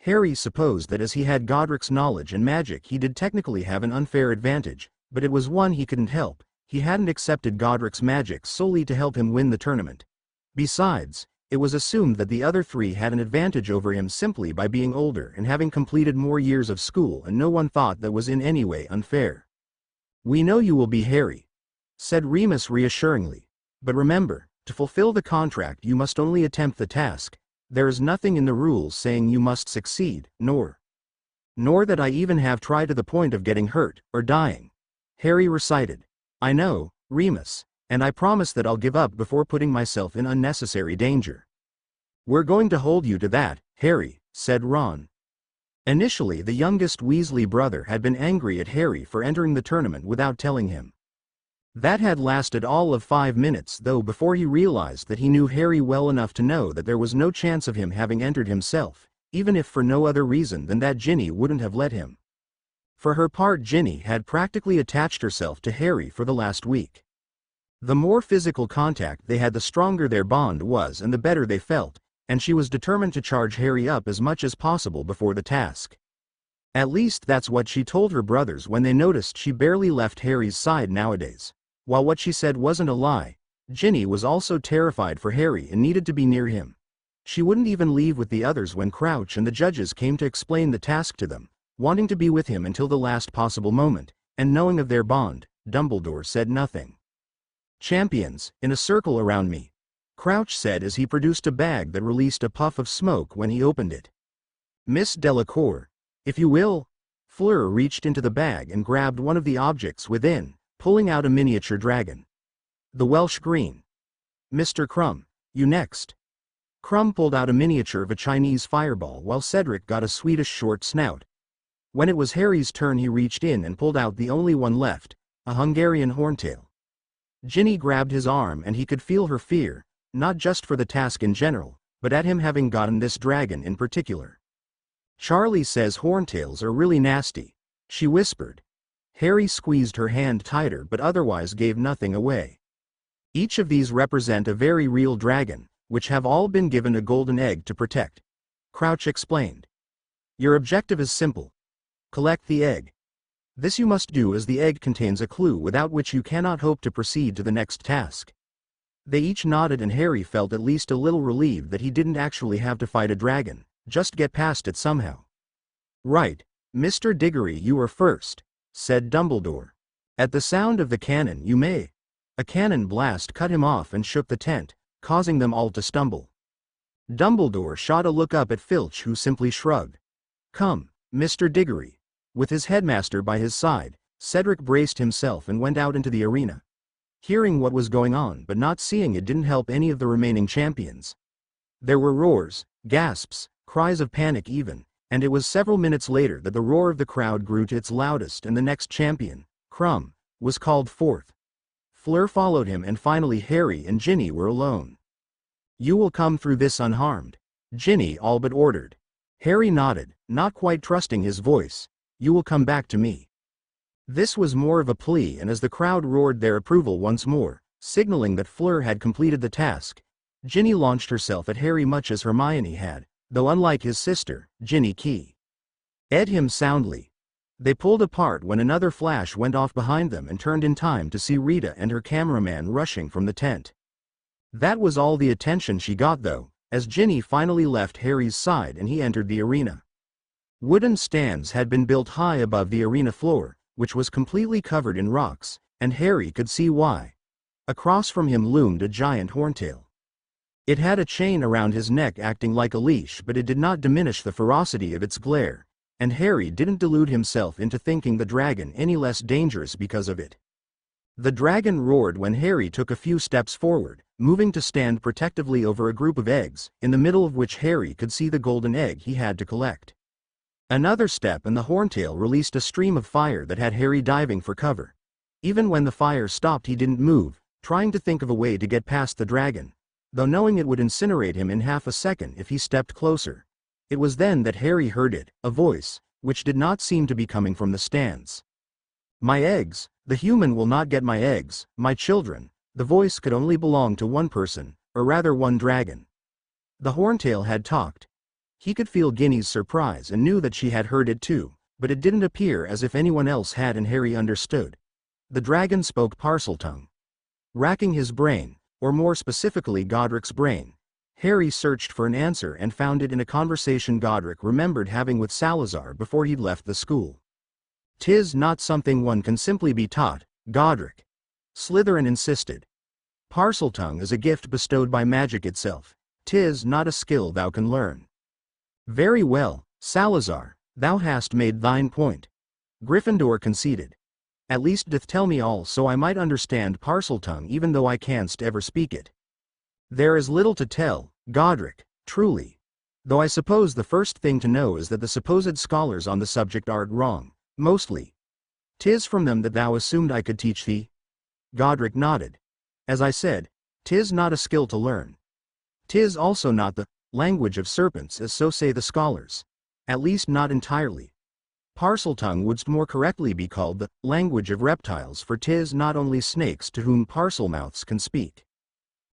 Harry supposed that as he had Godric's knowledge and magic he did technically have an unfair advantage, but it was one he couldn't help. He hadn't accepted Godric's magic solely to help him win the tournament. Besides, it was assumed that the other three had an advantage over him simply by being older and having completed more years of school, and no one thought that was in any way unfair. "We know you will be Harry," said Remus reassuringly. "But remember, to fulfill the contract you must only attempt the task. There is nothing in the rules saying you must succeed, nor that I even have tried to the point of getting hurt or dying," Harry recited. "I know, Remus, and I promise that I'll give up before putting myself in unnecessary danger." "We're going to hold you to that, Harry," said Ron. Initially, the youngest Weasley brother had been angry at Harry for entering the tournament without telling him. That had lasted all of 5 minutes though before he realized that he knew Harry well enough to know that there was no chance of him having entered himself, even if for no other reason than that Ginny wouldn't have let him. For her part, Ginny had practically attached herself to Harry for the last week. The more physical contact they had, the stronger their bond was and the better they felt, and she was determined to charge Harry up as much as possible before the task. At least that's what she told her brothers when they noticed she barely left Harry's side nowadays. While what she said wasn't a lie, Ginny was also terrified for Harry and needed to be near him. She wouldn't even leave with the others when Crouch and the judges came to explain the task to them, wanting to be with him until the last possible moment, and knowing of their bond, Dumbledore said nothing. "Champions, in a circle around me," Crouch said as he produced a bag that released a puff of smoke when he opened it. "Miss Delacour, if you will." Fleur reached into the bag and grabbed one of the objects within, pulling out a miniature dragon. "The Welsh Green." "Mr. Crumb, you next." Crumb pulled out a miniature of a Chinese fireball while Cedric got a Swedish short snout. When it was Harry's turn, he reached in and pulled out the only one left, a Hungarian horntail. Ginny grabbed his arm and he could feel her fear, not just for the task in general, but at him having gotten this dragon in particular. "Charlie says horntails are really nasty," she whispered. Harry squeezed her hand tighter but otherwise gave nothing away. "Each of these represent a very real dragon, which have all been given a golden egg to protect," Crouch explained. "Your objective is simple. Collect the egg. This you must do as the egg contains a clue without which you cannot hope to proceed to the next task." They each nodded and Harry felt at least a little relieved that he didn't actually have to fight a dragon, just get past it somehow. "Right, Mr. Diggory, you are first," said Dumbledore. "At the sound of the cannon you may." A cannon blast cut him off and shook the tent, causing them all to stumble. Dumbledore shot a look up at Filch, who simply shrugged. "Come, Mr. Diggory." With his headmaster by his side, Cedric braced himself and went out into the arena. Hearing what was going on but not seeing it didn't help any of the remaining champions. There were roars, gasps, cries of panic even, and it was several minutes later that the roar of the crowd grew to its loudest and the next champion, Crumb, was called forth. Fleur followed him and finally Harry and Ginny were alone. "You will come through this unharmed," Ginny all but ordered. Harry nodded, not quite trusting his voice. "You will come back to me." This was more of a plea, and as the crowd roared their approval once more, signaling that Fleur had completed the task, Ginny launched herself at Harry much as Hermione had, though unlike his sister, Ginny Ed him soundly. They pulled apart when another flash went off behind them and turned in time to see Rita and her cameraman rushing from the tent. That was all the attention she got though, as Ginny finally left Harry's side and he entered the arena. Wooden stands had been built high above the arena floor, which was completely covered in rocks, and Harry could see why. Across from him loomed a giant horntail. It had a chain around his neck acting like a leash, but it did not diminish the ferocity of its glare. and Harry didn't delude himself into thinking the dragon any less dangerous because of it. The dragon roared when Harry took a few steps forward, moving to stand protectively over a group of eggs, in the middle of which Harry could see the golden egg he had to collect. Another step and the horntail released a stream of fire that had Harry diving for cover. Even when the fire stopped, he didn't move, trying to think of a way to get past the dragon, though knowing it would incinerate him in half a second if he stepped closer. It was then that Harry heard it, a voice, which did not seem to be coming from the stands. "My eggs, the human will not get my eggs, my children." The voice could only belong to one person, or rather one dragon. The horntail had talked. He could feel Ginny's surprise and knew that she had heard it too, but it didn't appear as if anyone else had, and Harry understood. The dragon spoke Parseltongue. Racking his brain, or more specifically Godric's brain, Harry searched for an answer and found it in a conversation Godric remembered having with Salazar before he'd left the school. "'Tis not something one can simply be taught, Godric," Slytherin insisted. "Parseltongue is a gift bestowed by magic itself. 'Tis not a skill thou can learn." "Very well, Salazar, thou hast made thine point," Gryffindor conceded. "At least doth tell me all so I might understand Parseltongue even though I canst ever speak it." "There is little to tell, Godric, truly. Though I suppose the first thing to know is that the supposed scholars on the subject are wrong, mostly. 'Tis from them that thou assumed I could teach thee?" Godric nodded. "As I said, 'tis not a skill to learn. 'Tis also not the language of serpents as so say the scholars. At least not entirely. Parseltongue would more correctly be called the language of reptiles, for 'tis not only snakes to whom parselmouths can speak."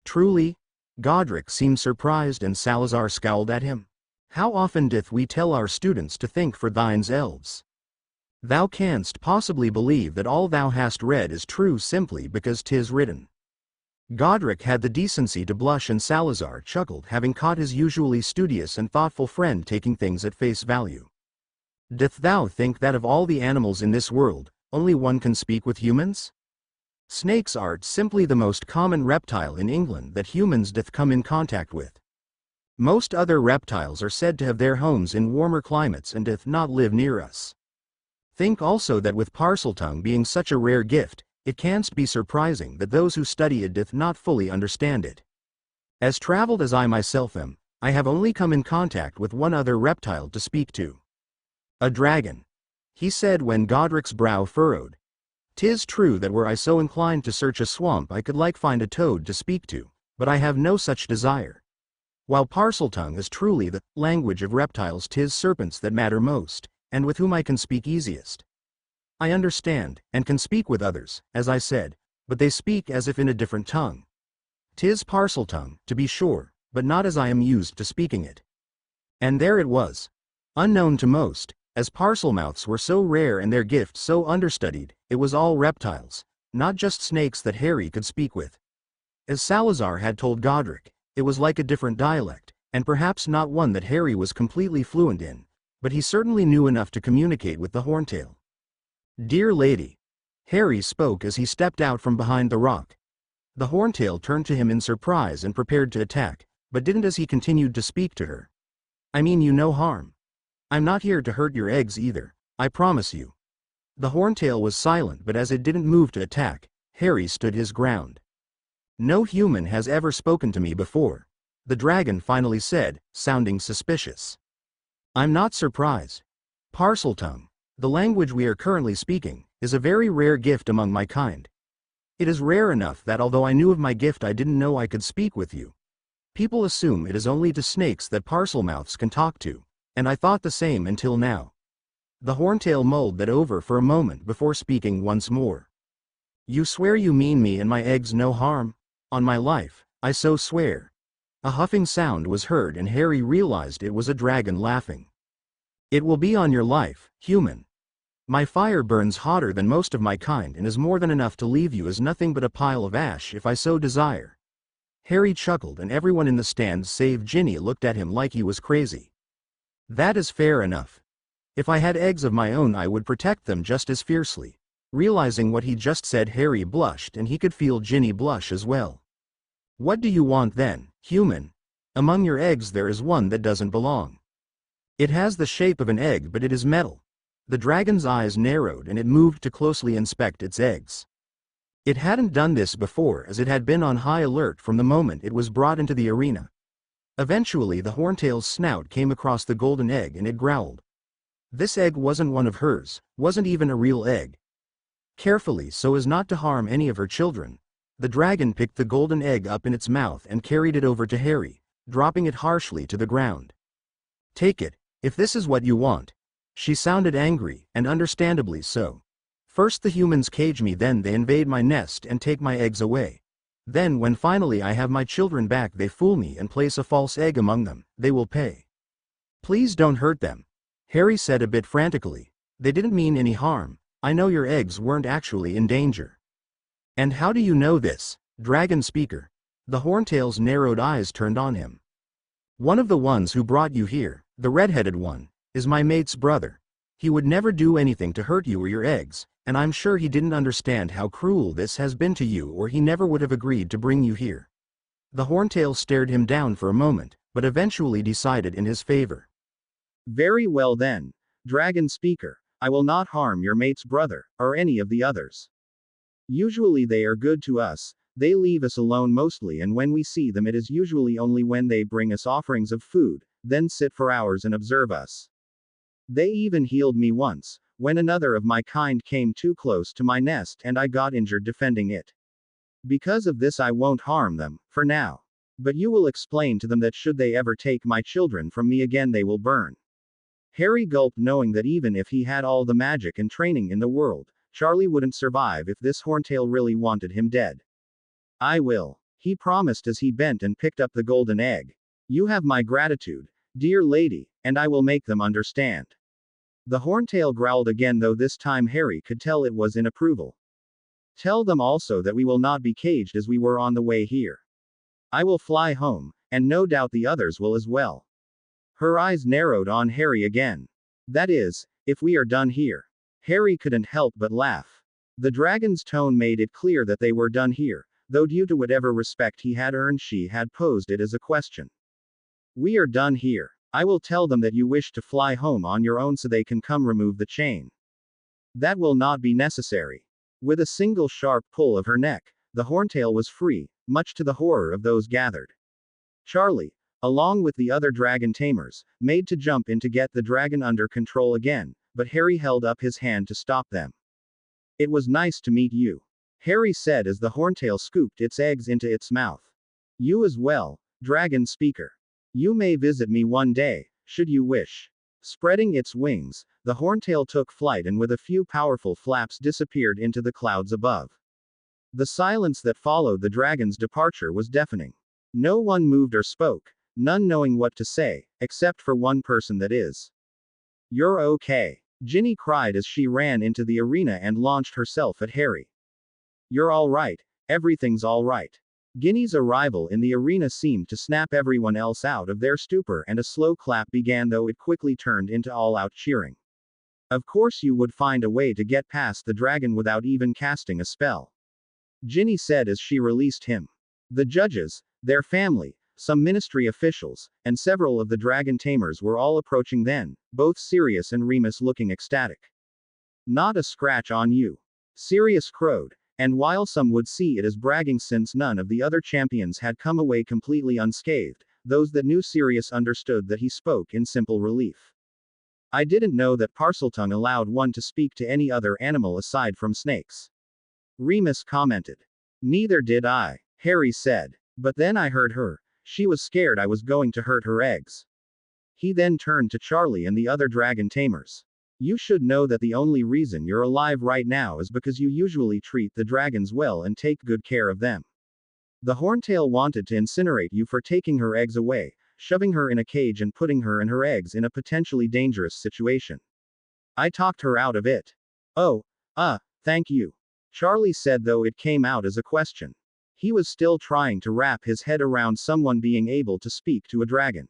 "Truly?" Godric seemed surprised and Salazar scowled at him. "How often doth we tell our students to think for thines elves? Thou canst possibly believe that all thou hast read is true simply because 'tis written." Godric had the decency to blush and Salazar chuckled, having caught his usually studious and thoughtful friend taking things at face value. "Doth thou think that of all the animals in this world, only one can speak with humans? Snakes are simply the most common reptile in England that humans doth come in contact with. Most other reptiles are said to have their homes in warmer climates and doth not live near us. Think also that with Parseltongue being such a rare gift, it canst be surprising that those who study it doth not fully understand it. As travelled as I myself am, I have only come in contact with one other reptile to speak to. A dragon," he said when Godric's brow furrowed. "'Tis true that were I so inclined to search a swamp I could like find a toad to speak to, but I have no such desire. While Parseltongue is truly the language of reptiles, 'tis serpents that matter most, and with whom I can speak easiest. I understand, and can speak with others, as I said, but they speak as if in a different tongue. 'Tis Parseltongue, to be sure, but not as I am used to speaking it." And there it was. Unknown to most, as parselmouths were so rare and their gift so understudied, it was all reptiles, not just snakes that Harry could speak with. As Salazar had told Godric, it was like a different dialect, and perhaps not one that Harry was completely fluent in, but he certainly knew enough to communicate with the horntail. "Dear lady," Harry spoke as he stepped out from behind the rock. The horntail turned to him in surprise and prepared to attack, but didn't as he continued to speak to her. "I mean you no harm. I'm not here to hurt your eggs either, I promise you." The horntail was silent, but as it didn't move to attack, Harry stood his ground. "No human has ever spoken to me before," the dragon finally said, sounding suspicious. "I'm not surprised. Parseltongue, the language we are currently speaking, is a very rare gift among my kind. It is rare enough that although I knew of my gift I didn't know I could speak with you. People assume it is only to snakes that parselmouths can talk to, and I thought the same until now." The horntail mulled that over for a moment before speaking once more. "You swear you mean me and my eggs no harm? On my life, I so swear." A huffing sound was heard and Harry realized it was a dragon laughing. "It will be on your life, human. My fire burns hotter than most of my kind and is more than enough to leave you as nothing but a pile of ash if I so desire." Harry chuckled and everyone in the stands save Ginny looked at him like he was crazy. "That is fair enough. If I had eggs of my own I would protect them just as fiercely." Realizing what he just said, Harry blushed and he could feel Ginny blush as well. "What do you want then, human? Among your eggs there is one that doesn't belong." It has the shape of an egg, but it is metal. The dragon's eyes narrowed and it moved to closely inspect its eggs. It hadn't done this before, as it had been on high alert from the moment it was brought into the arena. Eventually the horntail's snout came across the golden egg and it growled. This egg wasn't one of hers, wasn't even a real egg. Carefully, so as not to harm any of her children, the dragon picked the golden egg up in its mouth and carried it over to Harry, dropping it harshly to the ground. Take it, if this is what you want. She sounded angry, and understandably so. First the humans cage me, then they invade my nest and take my eggs away. Then when finally I have my children back, they fool me and place a false egg among them. They will pay. Please don't hurt them, Harry said a bit frantically. They didn't mean any harm. I know your eggs weren't actually in danger. And how do you know this, dragon speaker? The horntail's narrowed eyes turned on him. One of the ones who brought you here, the red-headed one, is my mate's brother. He would never do anything to hurt you or your eggs, and I'm sure he didn't understand how cruel this has been to you, or he never would have agreed to bring you here. The horntail stared him down for a moment, but eventually decided in his favor. Very well then, dragon speaker. I will not harm your mate's brother, or any of the others. Usually they are good to us, they leave us alone mostly, and when we see them it is usually only when they bring us offerings of food, then sit for hours and observe us. They even healed me once, when another of my kind came too close to my nest and I got injured defending it. Because of this I won't harm them, for now. But you will explain to them that should they ever take my children from me again they will burn. Harry gulped, knowing that even if he had all the magic and training in the world, Charlie wouldn't survive if this horntail really wanted him dead. I will, he promised as he bent and picked up the golden egg. You have my gratitude, dear lady, and I will make them understand. The horntail growled again, though this time Harry could tell it was in approval. Tell them also that we will not be caged as we were on the way here. I will fly home, and no doubt the others will as well. Her eyes narrowed on Harry again. That is, if we are done here. Harry couldn't help but laugh. The dragon's tone made it clear that they were done here, though due to whatever respect he had earned she had posed it as a question. We are done here. I will tell them that you wish to fly home on your own so they can come remove the chain. That will not be necessary. With a single sharp pull of her neck, the horntail was free, much to the horror of those gathered. Charlie, along with the other dragon tamers, made to jump in to get the dragon under control again, but Harry held up his hand to stop them. It was nice to meet you, Harry said as the horntail scooped its eggs into its mouth. You as well, dragon speaker. You may visit me one day, should you wish. Spreading its wings, the horntail took flight and with a few powerful flaps disappeared into the clouds above. The silence that followed the dragon's departure was deafening. No one moved or spoke, none knowing what to say, except for one person, that is. You're okay, Ginny cried as she ran into the arena and launched herself at Harry. You're all right, everything's all right. Ginny's arrival in the arena seemed to snap everyone else out of their stupor, and a slow clap began, though it quickly turned into all-out cheering. Of course you would find a way to get past the dragon without even casting a spell, Ginny said as she released him. The judges, their family, some ministry officials, and several of the dragon tamers were all approaching then, both Sirius and Remus looking ecstatic. Not a scratch on you, Sirius crowed. And while some would see it as bragging since none of the other champions had come away completely unscathed, those that knew Sirius understood that he spoke in simple relief. I didn't know that Parseltongue allowed one to speak to any other animal aside from snakes, Remus commented. Neither did I, Harry said. But then I heard her. She was scared I was going to hurt her eggs. He then turned to Charlie and the other dragon tamers. You should know that the only reason you're alive right now is because you usually treat the dragons well and take good care of them. The horntail wanted to incinerate you for taking her eggs away, shoving her in a cage and putting her and her eggs in a potentially dangerous situation. I talked her out of it. Oh, thank you, Charlie said, though it came out as a question. He was still trying to wrap his head around someone being able to speak to a dragon.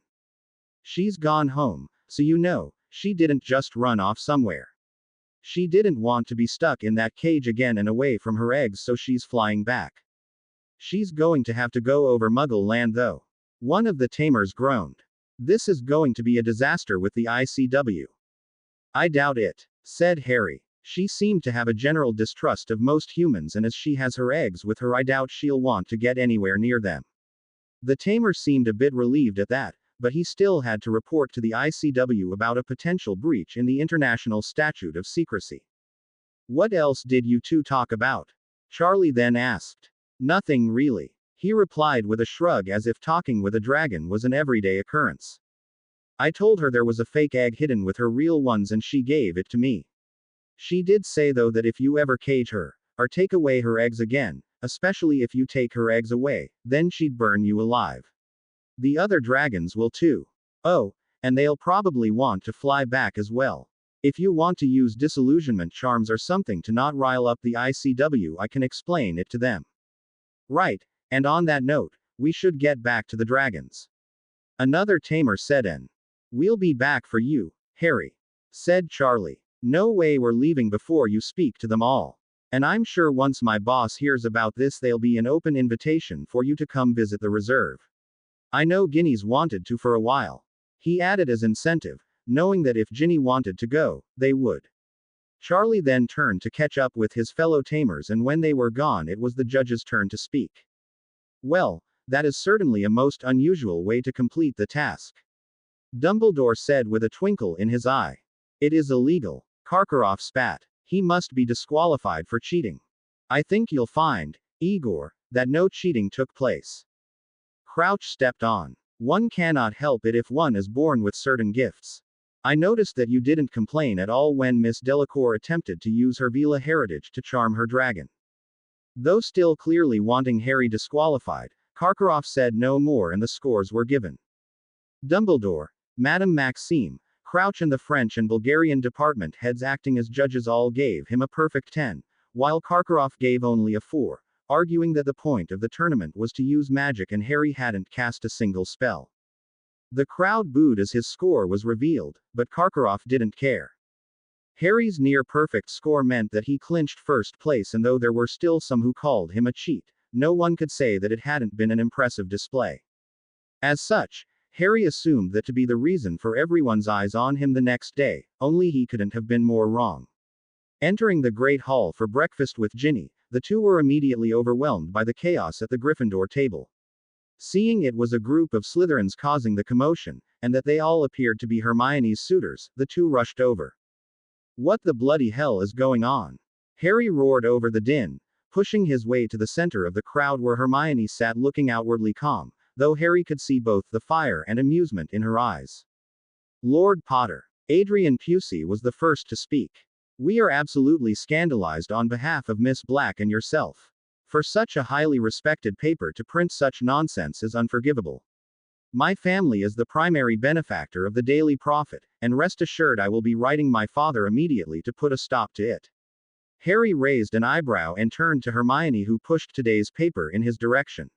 She's gone home, so you know. She didn't just run off somewhere. She didn't want to be stuck in that cage again and away from her eggs, so she's flying back. She's going to have to go over Muggle land though. One of the tamers groaned. This is going to be a disaster with the ICW. I doubt it, said Harry. She seemed to have a general distrust of most humans, and as she has her eggs with her, I doubt she'll want to get anywhere near them. The tamer seemed a bit relieved at that, but he still had to report to the ICW about a potential breach in the International Statute of Secrecy. What else did you two talk about? Charlie then asked. Nothing really, he replied with a shrug, as if talking with a dragon was an everyday occurrence. I told her there was a fake egg hidden with her real ones and she gave it to me. She did say though that if you ever cage her, or take away her eggs again, especially if you take her eggs away, then she'd burn you alive. The other dragons will too. Oh, and they'll probably want to fly back as well. If you want to use disillusionment charms or something to not rile up the ICW, I can explain it to them. Right, and on that note, we should get back to the dragons. Another tamer said, and we'll be back for you, Harry, said Charlie. No way we're leaving before you speak to them all. And I'm sure once my boss hears about this, there'll be an open invitation for you to come visit the reserve. I know Ginny's wanted to for a while. He added as incentive, knowing that if Ginny wanted to go, they would. Charlie then turned to catch up with his fellow tamers, and when they were gone, it was the judge's turn to speak. Well, that is certainly a most unusual way to complete the task. Dumbledore said with a twinkle in his eye. It is illegal. Karkaroff spat. He must be disqualified for cheating. I think you'll find, Igor, that no cheating took place. Crouch stepped on. One cannot help it if one is born with certain gifts. I noticed that you didn't complain at all when Miss Delacour attempted to use her Vila heritage to charm her dragon. Though still clearly wanting Harry disqualified, Karkaroff said no more and the scores were given. Dumbledore, Madame Maxime, Crouch and the French and Bulgarian department heads acting as judges all gave him a perfect 10, while Karkaroff gave only a 4, arguing that the point of the tournament was to use magic and Harry hadn't cast a single spell. The crowd booed as his score was revealed, but Karkaroff didn't care. Harry's near-perfect score meant that he clinched first place, and though there were still some who called him a cheat, no one could say that it hadn't been an impressive display. As such, Harry assumed that to be the reason for everyone's eyes on him the next day, only he couldn't have been more wrong. Entering the Great Hall for breakfast with Ginny, the two were immediately overwhelmed by the chaos at the Gryffindor table. Seeing it was a group of Slytherins causing the commotion, and that they all appeared to be Hermione's suitors, the two rushed over. What the bloody hell is going on? Harry roared over the din, pushing his way to the center of the crowd where Hermione sat looking outwardly calm, though Harry could see both the fire and amusement in her eyes. Lord Potter. Adrian Pusey was the first to speak. We are absolutely scandalized on behalf of Miss Black and yourself. For such a highly respected paper to print such nonsense is unforgivable. My family is the primary benefactor of the Daily Prophet, and rest assured I will be writing my father immediately to put a stop to it. Harry raised an eyebrow and turned to Hermione, who pushed today's paper in his direction.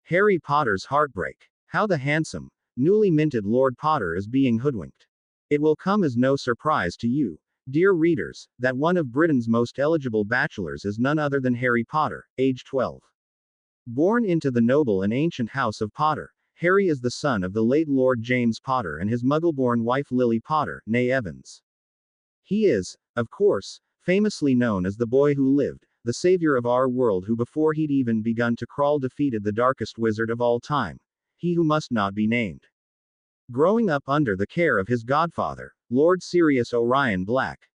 Harry Potter's heartbreak. How the handsome, newly minted Lord Potter is being hoodwinked. It will come as no surprise to you, dear readers, that one of Britain's most eligible bachelors is none other than Harry Potter, age 12. Born into the noble and ancient house of Potter, Harry is the son of the late Lord James Potter and his muggle-born wife Lily Potter, née Evans. He is, of course, famously known as the boy who lived, the savior of our world, who before he'd even begun to crawl defeated the darkest wizard of all time, he who must not be named. Growing up under the care of his godfather, Lord Sirius Orion Black,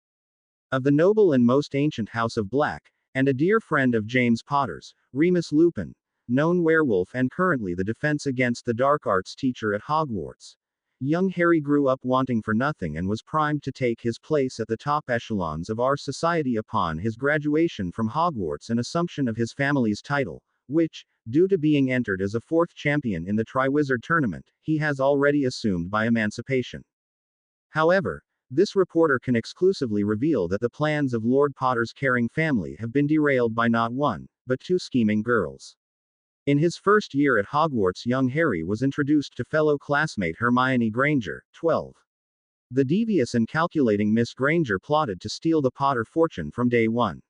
of the noble and most ancient house of Black, and a dear friend of James Potter's, Remus Lupin, known werewolf and currently the Defense Against the Dark Arts teacher at Hogwarts, young Harry grew up wanting for nothing and was primed to take his place at the top echelons of our society upon his graduation from Hogwarts and assumption of his family's title, which, due to being entered as a fourth champion in the Triwizard Tournament, he has already assumed by emancipation. However, this reporter can exclusively reveal that the plans of Lord Potter's caring family have been derailed by not one, but two scheming girls. In his first year at Hogwarts, young Harry was introduced to fellow classmate Hermione Granger, 12. The devious and calculating Miss Granger plotted to steal the Potter fortune from day one.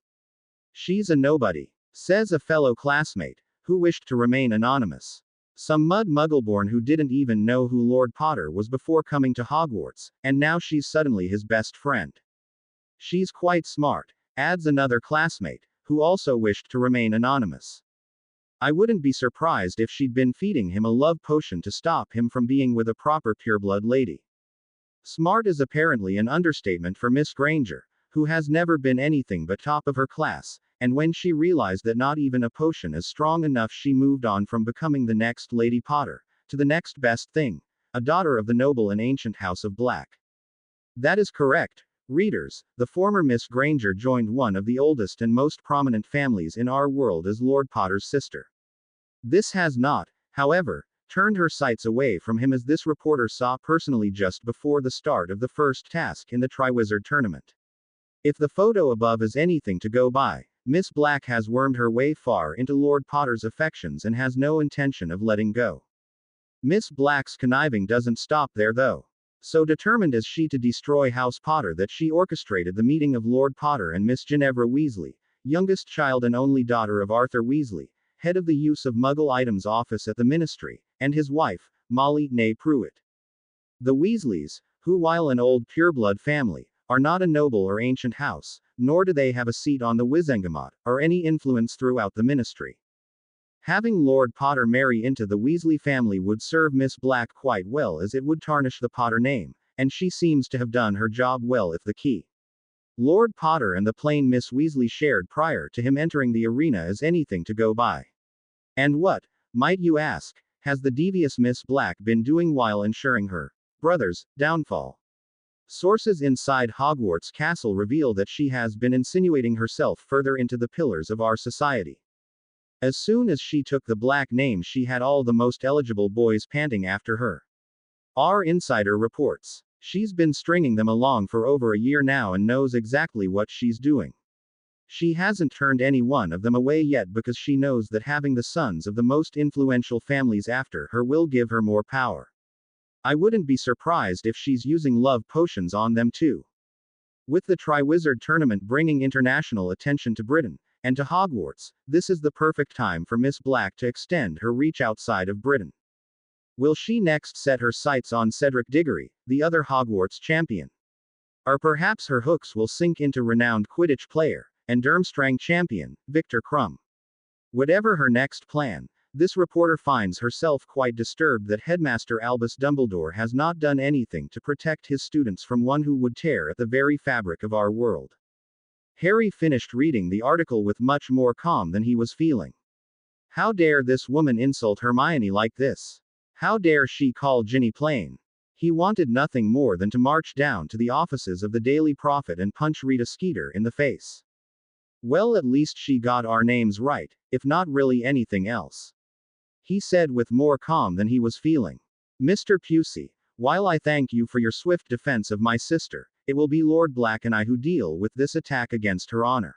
She's a nobody, says a fellow classmate, who wished to remain anonymous. Some muggleborn who didn't even know who Lord Potter was before coming to Hogwarts, and now she's suddenly his best friend. She's quite smart, adds another classmate, who also wished to remain anonymous. I wouldn't be surprised if she'd been feeding him a love potion to stop him from being with a proper pureblood lady. Smart is apparently an understatement for Miss Granger, who has never been anything but top of her class, and when she realized that not even a potion is strong enough, she moved on from becoming the next Lady Potter, to the next best thing, a daughter of the noble and ancient House of Black. That is correct, readers, the former Miss Granger joined one of the oldest and most prominent families in our world as Lord Potter's sister. This has not, however, turned her sights away from him, as this reporter saw personally just before the start of the first task in the Triwizard Tournament. If the photo above is anything to go by, Miss Black has wormed her way far into Lord Potter's affections and has no intention of letting go. Miss Black's conniving doesn't stop there though. So determined is she to destroy House Potter that she orchestrated the meeting of Lord Potter and Miss Ginevra Weasley, youngest child and only daughter of Arthur Weasley, head of the Use of Muggle Items Office at the Ministry, and his wife, Molly née Pruitt. The Weasleys, who while an old pureblood family, are not a noble or ancient house, nor do they have a seat on the Wizengamot, or any influence throughout the Ministry. Having Lord Potter marry into the Weasley family would serve Miss Black quite well, as it would tarnish the Potter name, and she seems to have done her job well if the key Lord Potter and the plain Miss Weasley shared prior to him entering the arena is anything to go by. And what, might you ask, has the devious Miss Black been doing while ensuring her brother's downfall? Sources inside Hogwarts Castle reveal that she has been insinuating herself further into the pillars of our society. As soon as she took the Black name, she had all the most eligible boys panting after her. Our insider reports. She's been stringing them along for over a year now and knows exactly what she's doing. She hasn't turned any one of them away yet because she knows that having the sons of the most influential families after her will give her more power. I wouldn't be surprised if she's using love potions on them too. With the Triwizard Tournament bringing international attention to Britain, and to Hogwarts, this is the perfect time for Miss Black to extend her reach outside of Britain. Will she next set her sights on Cedric Diggory, the other Hogwarts champion? Or perhaps her hooks will sink into renowned Quidditch player, and Durmstrang champion, Victor Crumb. Whatever her next plan, this reporter finds herself quite disturbed that Headmaster Albus Dumbledore has not done anything to protect his students from one who would tear at the very fabric of our world. Harry finished reading the article with much more calm than he was feeling. How dare this woman insult Hermione like this? How dare she call Ginny plain? He wanted nothing more than to march down to the offices of the Daily Prophet and punch Rita Skeeter in the face. Well, at least she got our names right, if not really anything else. He said with more calm than he was feeling. Mr. Pusey, while I thank you for your swift defense of my sister, it will be Lord Black and I who deal with this attack against her honor.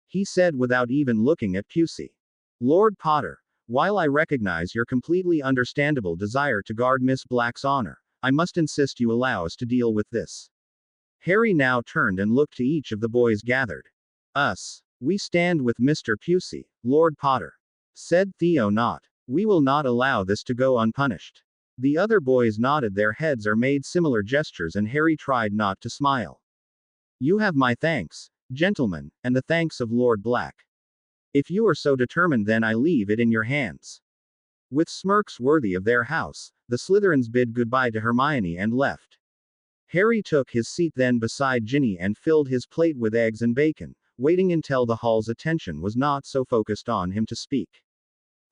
He said without even looking at Pusey. Lord Potter, while I recognize your completely understandable desire to guard Miss Black's honor, I must insist you allow us to deal with this. Harry now turned and looked to each of the boys gathered. Us. We stand with Mr. Pusey, Lord Potter. Said Theo not. We will not allow this to go unpunished. The other boys nodded their heads or made similar gestures, and Harry tried not to smile. You have my thanks, gentlemen, and the thanks of Lord Black. If you are so determined, then I leave it in your hands. With smirks worthy of their house, the Slytherins bid goodbye to Hermione and left. Harry took his seat then beside Ginny and filled his plate with eggs and bacon, waiting until the hall's attention was not so focused on him to speak.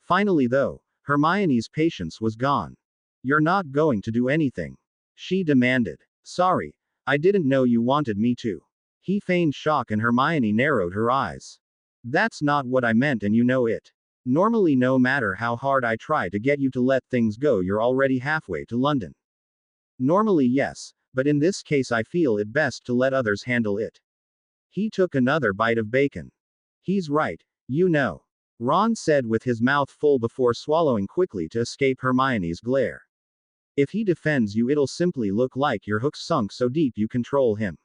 Finally though, Hermione's patience was gone. You're not going to do anything? She demanded. Sorry, I didn't know you wanted me to. He feigned shock and Hermione narrowed her eyes. That's not what I meant and you know it. Normally no matter how hard I try to get you to let things go, you're already halfway to London. Normally yes, but in this case I feel it best to let others handle it. He took another bite of bacon. He's right, you know. Ron said with his mouth full before swallowing quickly to escape Hermione's glare. If he defends you, it'll simply look like your hook's sunk so deep you control him.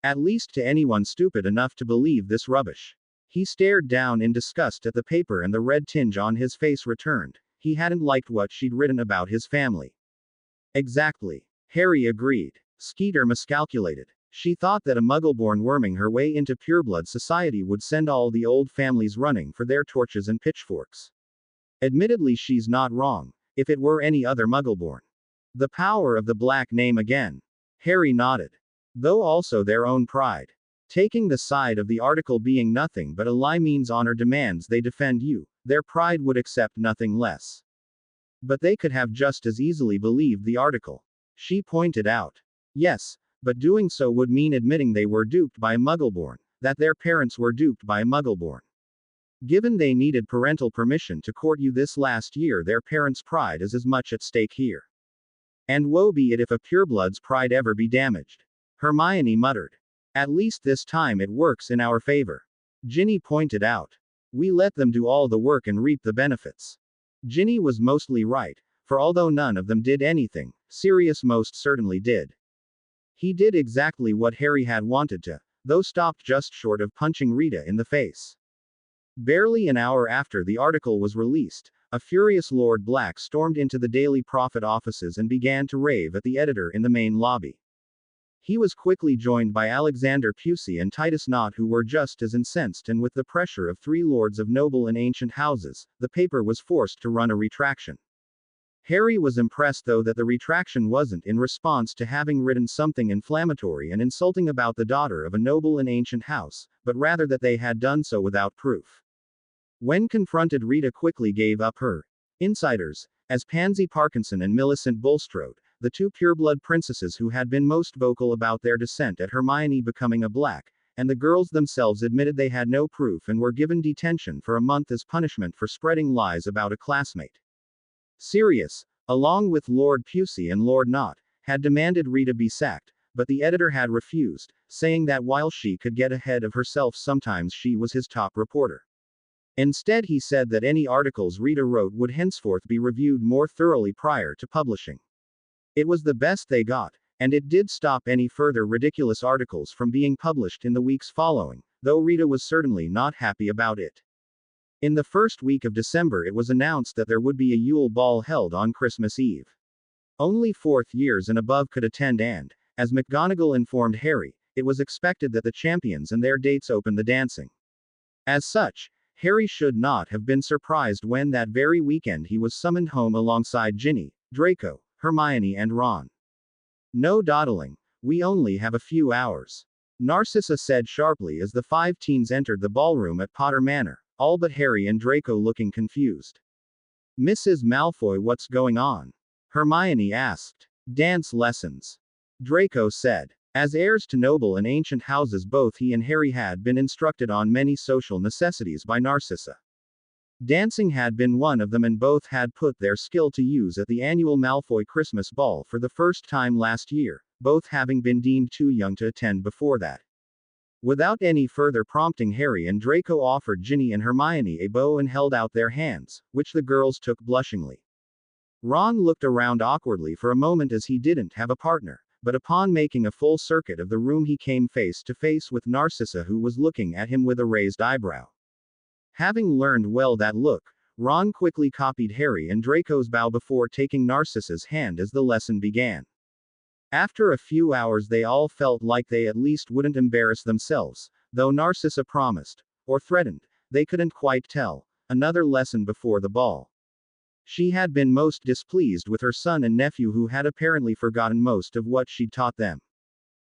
At least to anyone stupid enough to believe this rubbish. He stared down in disgust at the paper and the red tinge on his face returned. he hadn't liked what she'd written about his family. Exactly. Harry agreed. Skeeter miscalculated. She thought that a muggle-born worming her way into pureblood society would send all the old families running for their torches and pitchforks. Admittedly, she's not wrong. If it were any other muggle-born. The power of the black name again. Harry nodded. Though also their own pride. Taking the side of the article being nothing but a lie means honor demands they defend you, their pride would accept nothing less. But they could have just as easily believed the article. She pointed out. Yes, but doing so would mean admitting they were duped by a Muggleborn, that their parents were duped by a Muggleborn. Given they needed parental permission to court you this last year, their parents' pride is as much at stake here. And woe be it if a pureblood's pride ever be damaged. Hermione muttered. At least this time it works in our favor. Ginny pointed out. We let them do all the work and reap the benefits. Ginny was mostly right, for although none of them did anything, Sirius most certainly did. He did exactly what Harry had wanted to, though stopped just short of punching Rita in the face. Barely an hour after the article was released, a furious Lord Black stormed into the Daily Prophet offices and began to rave at the editor in the main lobby. He was quickly joined by Alexander Pusey and Titus Knott, who were just as incensed, and with the pressure of 3 lords of noble and ancient houses, the paper was forced to run a retraction. Harry was impressed, though, that the retraction wasn't in response to having written something inflammatory and insulting about the daughter of a noble and ancient house, but rather that they had done so without proof. When confronted, Rita quickly gave up her insiders, as Pansy Parkinson and Millicent Bulstrode, the 2 pureblood princesses who had been most vocal about their dissent at Hermione becoming a black, and the girls themselves admitted they had no proof and were given detention for a month as punishment for spreading lies about a classmate. Sirius, along with Lord Pusey and Lord Knott, had demanded Rita be sacked, but the editor had refused, saying that while she could get ahead of herself sometimes, she was his top reporter. Instead, he said that any articles Rita wrote would henceforth be reviewed more thoroughly prior to publishing. It was the best they got, and it did stop any further ridiculous articles from being published in the weeks following, though Rita was certainly not happy about it. In the first week of December, it was announced that there would be a Yule Ball held on Christmas Eve. Only 4th years and above could attend, and, as McGonagall informed Harry, it was expected that the champions and their dates open the dancing. As such, Harry should not have been surprised when that very weekend he was summoned home alongside Ginny, Draco, Hermione and Ron. No dawdling. We only have a few hours. Narcissa said sharply as the 5 teens entered the ballroom at Potter Manor, all but Harry and Draco looking confused. Mrs. Malfoy, what's going on? Hermione asked. Dance lessons. Draco said. As heirs to noble and ancient houses, both he and Harry had been instructed on many social necessities by Narcissa. Dancing had been one of them, and both had put their skill to use at the annual Malfoy Christmas ball for the first time last year, both having been deemed too young to attend before that. Without any further prompting, Harry and Draco offered Ginny and Hermione a bow and held out their hands, which the girls took blushingly. Ron looked around awkwardly for a moment as he didn't have a partner, but upon making a full circuit of the room he came face to face with Narcissa, who was looking at him with a raised eyebrow. Having learned well that look, Ron quickly copied Harry and Draco's bow before taking Narcissa's hand as the lesson began. After a few hours they all felt like they at least wouldn't embarrass themselves, though Narcissa promised, or threatened, they couldn't quite tell, another lesson before the ball. She had been most displeased with her son and nephew, who had apparently forgotten most of what she'd taught them.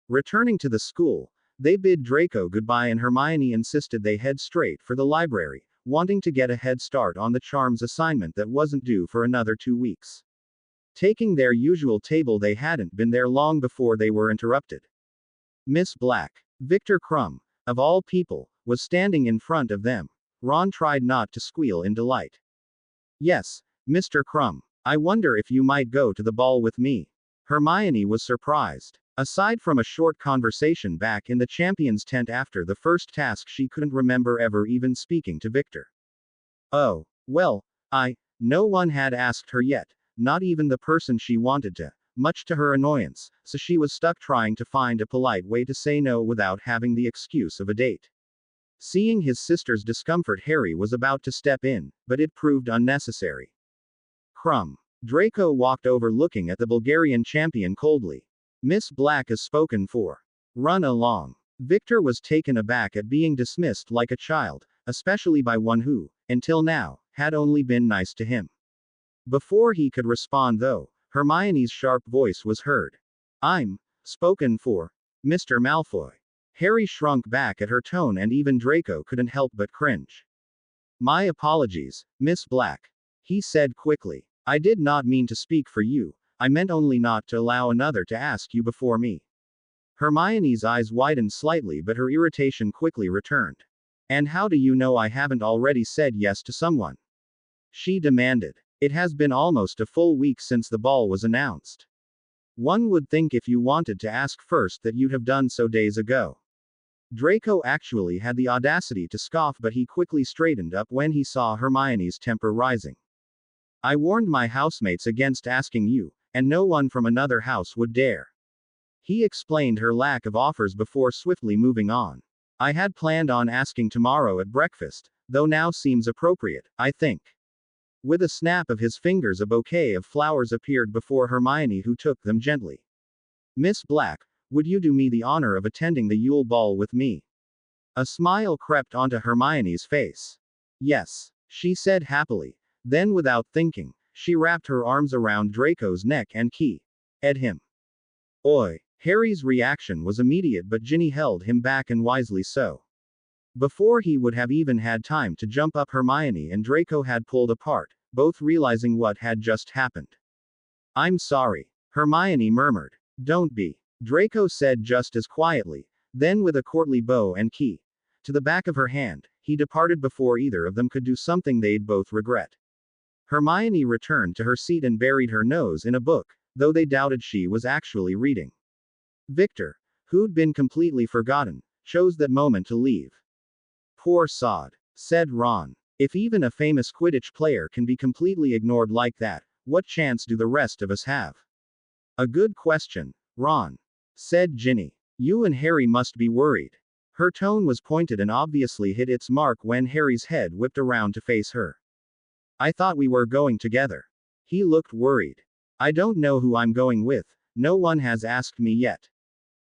Returning to the school, they bid Draco goodbye and Hermione insisted they head straight for the library, wanting to get a head start on the charms assignment that wasn't due for another 2 weeks. Taking their usual table, they hadn't been there long before they were interrupted. Miss Black. Victor Crumb, of all people, was standing in front of them. Ron tried not to squeal in delight. Yes, Mr. Crumb. I wonder if you might go to the ball with me. Hermione was surprised. Aside from a short conversation back in the champion's tent after the first task, she couldn't remember ever even speaking to Victor. Oh, well, no one had asked her yet, not even the person she wanted to, much to her annoyance, so she was stuck trying to find a polite way to say no without having the excuse of a date. Seeing his sister's discomfort, Harry was about to step in, but it proved unnecessary. Crumb. Draco walked over looking at the Bulgarian champion coldly. Miss Black is spoken for. Run along. Victor was taken aback at being dismissed like a child, especially by one who, until now, had only been nice to him. Before he could respond though, Hermione's sharp voice was heard. I'm spoken for, Mr. Malfoy. Harry shrunk back at her tone and even Draco couldn't help but cringe. My apologies, Miss Black. He said quickly. I did not mean to speak for you, I meant only not to allow another to ask you before me. Hermione's eyes widened slightly but her irritation quickly returned. And how do you know I haven't already said yes to someone? She demanded. It has been almost a full week since the ball was announced. One would think if you wanted to ask first that you'd have done so days ago. Draco actually had the audacity to scoff, but he quickly straightened up when he saw Hermione's temper rising. I warned my housemates against asking you, and no one from another house would dare. He explained her lack of offers before swiftly moving on. I had planned on asking tomorrow at breakfast, though now seems appropriate, I think. With a snap of his fingers, a bouquet of flowers appeared before Hermione, who took them gently. Miss Black, would you do me the honor of attending the Yule Ball with me? A smile crept onto Hermione's face. Yes, she said happily. Then, without thinking, she wrapped her arms around Draco's neck and keyed him. Oi! Harry's reaction was immediate, but Ginny held him back, and wisely so. Before he would have even had time to jump up, Hermione and Draco had pulled apart, both realizing what had just happened. I'm sorry, Hermione murmured. Don't be, Draco said just as quietly. Then, with a courtly bow and key to the back of her hand, he departed before either of them could do something they'd both regret. Hermione returned to her seat and buried her nose in a book, though they doubted she was actually reading. Victor, who'd been completely forgotten, chose that moment to leave. Poor sod, said Ron. If even a famous Quidditch player can be completely ignored like that, what chance do the rest of us have? A good question, Ron, said Ginny. You and Harry must be worried. Her tone was pointed and obviously hit its mark when Harry's head whipped around to face her. I thought we were going together. He looked worried. I don't know who I'm going with, no one has asked me yet.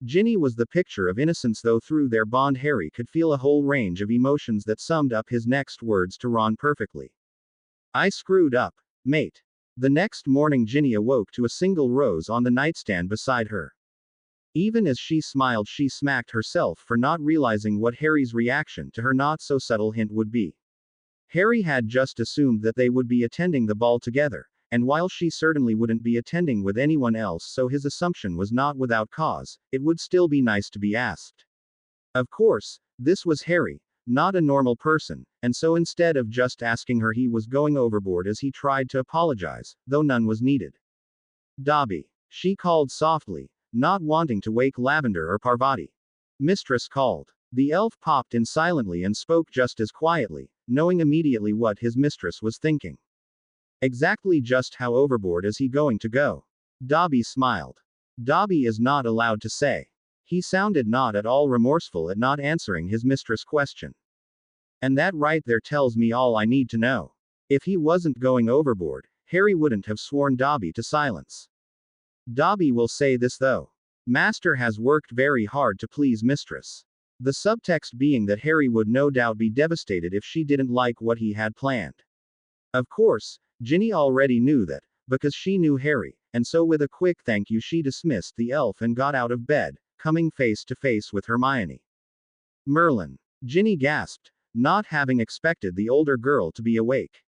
Ginny was the picture of innocence, though through their bond Harry could feel a whole range of emotions that summed up his next words to Ron perfectly. I screwed up, mate. The next morning Ginny awoke to a single rose on the nightstand beside her. Even as she smiled, she smacked herself for not realizing what Harry's reaction to her not-so-subtle hint would be. Harry had just assumed that they would be attending the ball together, and while she certainly wouldn't be attending with anyone else, so his assumption was not without cause, it would still be nice to be asked. Of course, this was Harry, not a normal person, and so instead of just asking her, he was going overboard as he tried to apologize, though none was needed. Dobby, she called softly, not wanting to wake Lavender or Parvati. Mistress called. The elf popped in silently and spoke just as quietly, knowing immediately what his mistress was thinking. Exactly just how overboard is he going to go? Dobby smiled. Dobby is not allowed to say. He sounded not at all remorseful at not answering his mistress' question. And that right there tells me all I need to know. If he wasn't going overboard, Harry wouldn't have sworn Dobby to silence. Dobby will say this though. Master has worked very hard to please mistress. The subtext being that Harry would no doubt be devastated if she didn't like what he had planned. Of course, Ginny already knew that, because she knew Harry, and so with a quick thank you she dismissed the elf and got out of bed, coming face to face with Hermione. Merlin. Ginny gasped, not having expected the older girl to be awake.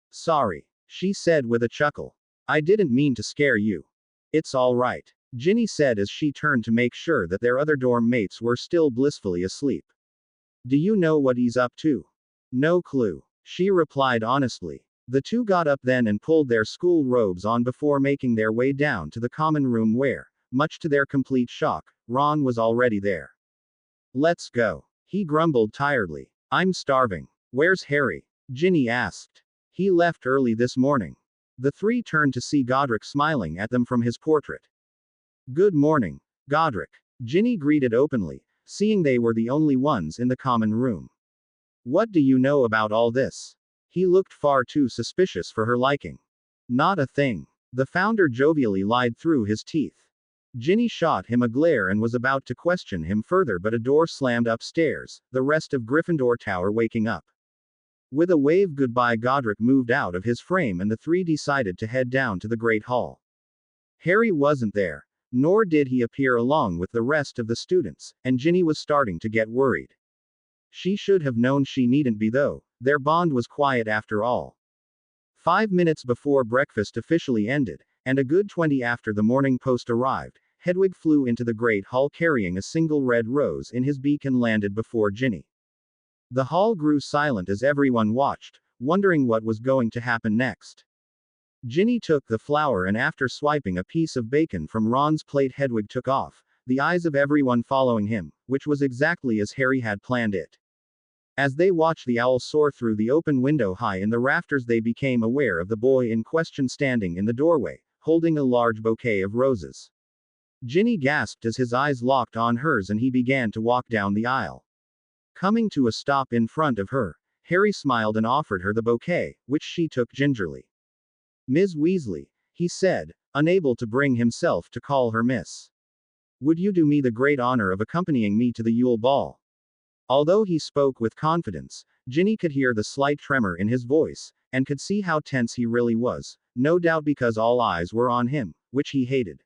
Sorry, she said with a chuckle. I didn't mean to scare you. It's all right, Ginny said as she turned to make sure that their other dorm mates were still blissfully asleep. Do you know what he's up to? No clue, she replied honestly. The two got up then and pulled their school robes on before making their way down to the common room where, much to their complete shock, Ron was already there. Let's go, he grumbled tiredly. I'm starving. Where's Harry? Ginny asked. He left early this morning. The three turned to see Godric smiling at them from his portrait. Good morning, Godric, Ginny greeted openly, seeing they were the only ones in the common room. What do you know about all this? He looked far too suspicious for her liking. Not a thing. The founder jovially lied through his teeth. Ginny shot him a glare and was about to question him further, but a door slammed upstairs, the rest of Gryffindor Tower waking up. With a wave goodbye, Godric moved out of his frame and the three decided to head down to the Great Hall. Harry wasn't there, nor did he appear along with the rest of the students, and Ginny was starting to get worried. She should have known she needn't be though, their bond was quiet after all. 5 minutes before breakfast officially ended, and a good 20 after the morning post arrived, Hedwig flew into the Great Hall carrying a single red rose in his beak and landed before Ginny. The hall grew silent as everyone watched, wondering what was going to happen next. Ginny took the flower and after swiping a piece of bacon from Ron's plate, Hedwig took off, the eyes of everyone following him, which was exactly as Harry had planned it. As they watched the owl soar through the open window high in the rafters, they became aware of the boy in question standing in the doorway, holding a large bouquet of roses. Ginny gasped as his eyes locked on hers and he began to walk down the aisle. Coming to a stop in front of her, Harry smiled and offered her the bouquet, which she took gingerly. "Ms. Weasley," he said, unable to bring himself to call her Miss. "Would you do me the great honor of accompanying me to the Yule Ball?" Although he spoke with confidence, Ginny could hear the slight tremor in his voice, and could see how tense he really was, no doubt because all eyes were on him, which he hated.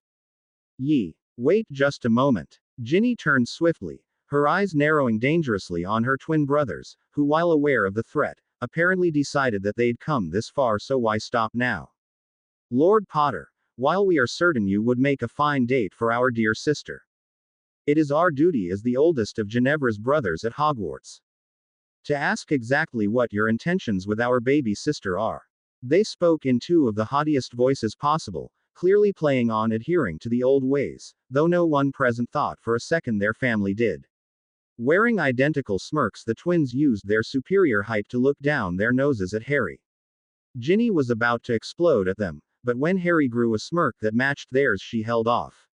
Wait just a moment. Ginny turned swiftly, her eyes narrowing dangerously on her twin brothers, who, while aware of the threat, apparently decided that they'd come this far, so why stop now? "Lord Potter, while we are certain you would make a fine date for our dear sister, it is our duty as the oldest of Ginevra's brothers at Hogwarts to ask exactly what your intentions with our baby sister are." They spoke in two of the haughtiest voices possible, clearly playing on adhering to the old ways, though no one present thought for a second their family did. Wearing identical smirks, the twins used their superior height to look down their noses at Harry. Ginny was about to explode at them, but when Harry grew a smirk that matched theirs, she held off.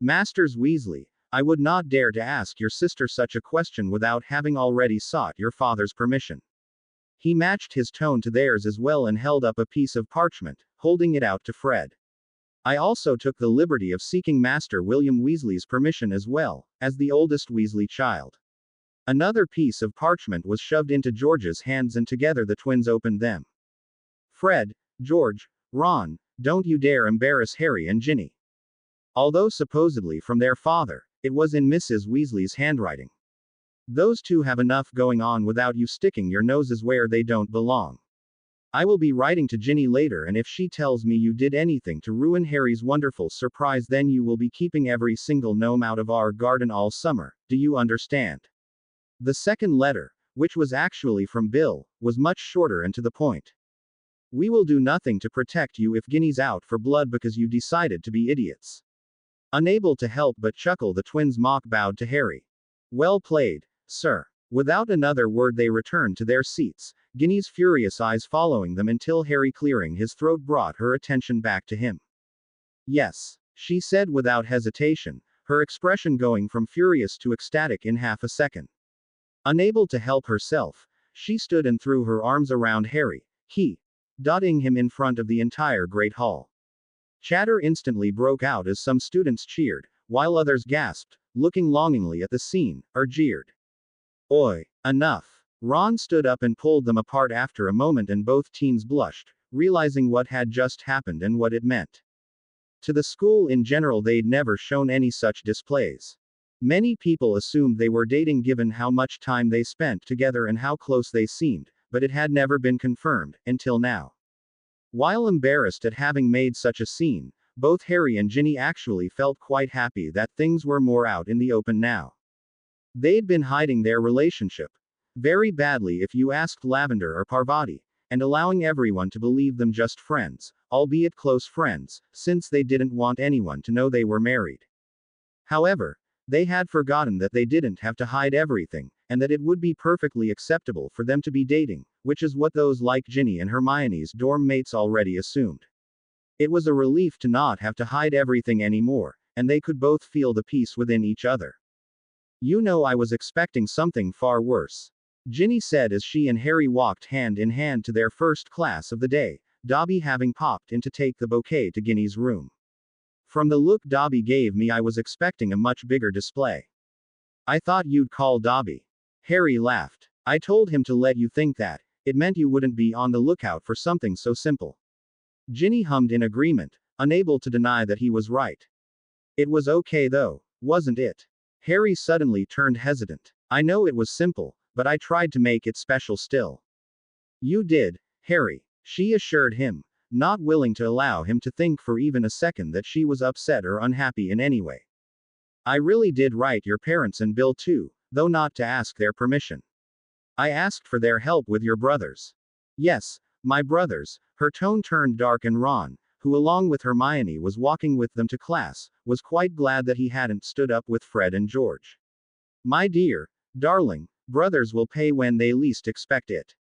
"Masters Weasley, I would not dare to ask your sister such a question without having already sought your father's permission." He matched his tone to theirs as well and held up a piece of parchment, holding it out to Fred. "I also took the liberty of seeking Master William Weasley's permission as well, as the oldest Weasley child." Another piece of parchment was shoved into George's hands and together the twins opened them. "Fred, George, Ron, don't you dare embarrass Harry and Ginny." Although supposedly from their father, it was in Mrs. Weasley's handwriting. "Those two have enough going on without you sticking your noses where they don't belong. I will be writing to Ginny later, and if she tells me you did anything to ruin Harry's wonderful surprise, then you will be keeping every single gnome out of our garden all summer, do you understand?" The second letter, which was actually from Bill, was much shorter and to the point. "We will do nothing to protect you if Ginny's out for blood because you decided to be idiots." Unable to help but chuckle, the twins mock bowed to Harry. "Well played, sir." Without another word they returned to their seats, Ginny's furious eyes following them until Harry, clearing his throat, brought her attention back to him. "Yes," she said without hesitation, her expression going from furious to ecstatic in half a second. Unable to help herself, she stood and threw her arms around Harry, dotting him in front of the entire Great Hall. Chatter instantly broke out as some students cheered, while others gasped, looking longingly at the scene, or jeered. "Oi, enough." Ron stood up and pulled them apart after a moment, and both teens blushed, realizing what had just happened and what it meant. To the school in general, they'd never shown any such displays. Many people assumed they were dating given how much time they spent together and how close they seemed, but it had never been confirmed, until now. While embarrassed at having made such a scene, both Harry and Ginny actually felt quite happy that things were more out in the open now. They'd been hiding their relationship very badly, if you asked Lavender or Parvati, and allowing everyone to believe them just friends, albeit close friends, since they didn't want anyone to know they were married. However, they had forgotten that they didn't have to hide everything, and that it would be perfectly acceptable for them to be dating, which is what those like Ginny and Hermione's dorm mates already assumed. It was a relief to not have to hide everything anymore, and they could both feel the peace within each other. "You know, I was expecting something far worse," Ginny said as she and Harry walked hand in hand to their first class of the day, Dobby having popped in to take the bouquet to Ginny's room. From the look Dobby gave me, I was expecting a much bigger display. I thought you'd call Dobby. Harry laughed. I told him to let you think that. It meant you wouldn't be on the lookout for something so simple. Ginny hummed in agreement, unable to deny that he was right. It was okay though, wasn't it? Harry suddenly turned hesitant. I know it was simple, but I tried to make it special still. You did, Harry, she assured him, not willing to allow him to think for even a second that she was upset or unhappy in any way. I really did write your parents and Bill too, though not to ask their permission. I asked for their help with your brothers. Yes, my brothers. Her tone turned dark, and Ron, who along with Hermione was walking with them to class, was quite glad that he hadn't stood up with Fred and George. My dear, darling, brothers will pay when they least expect it.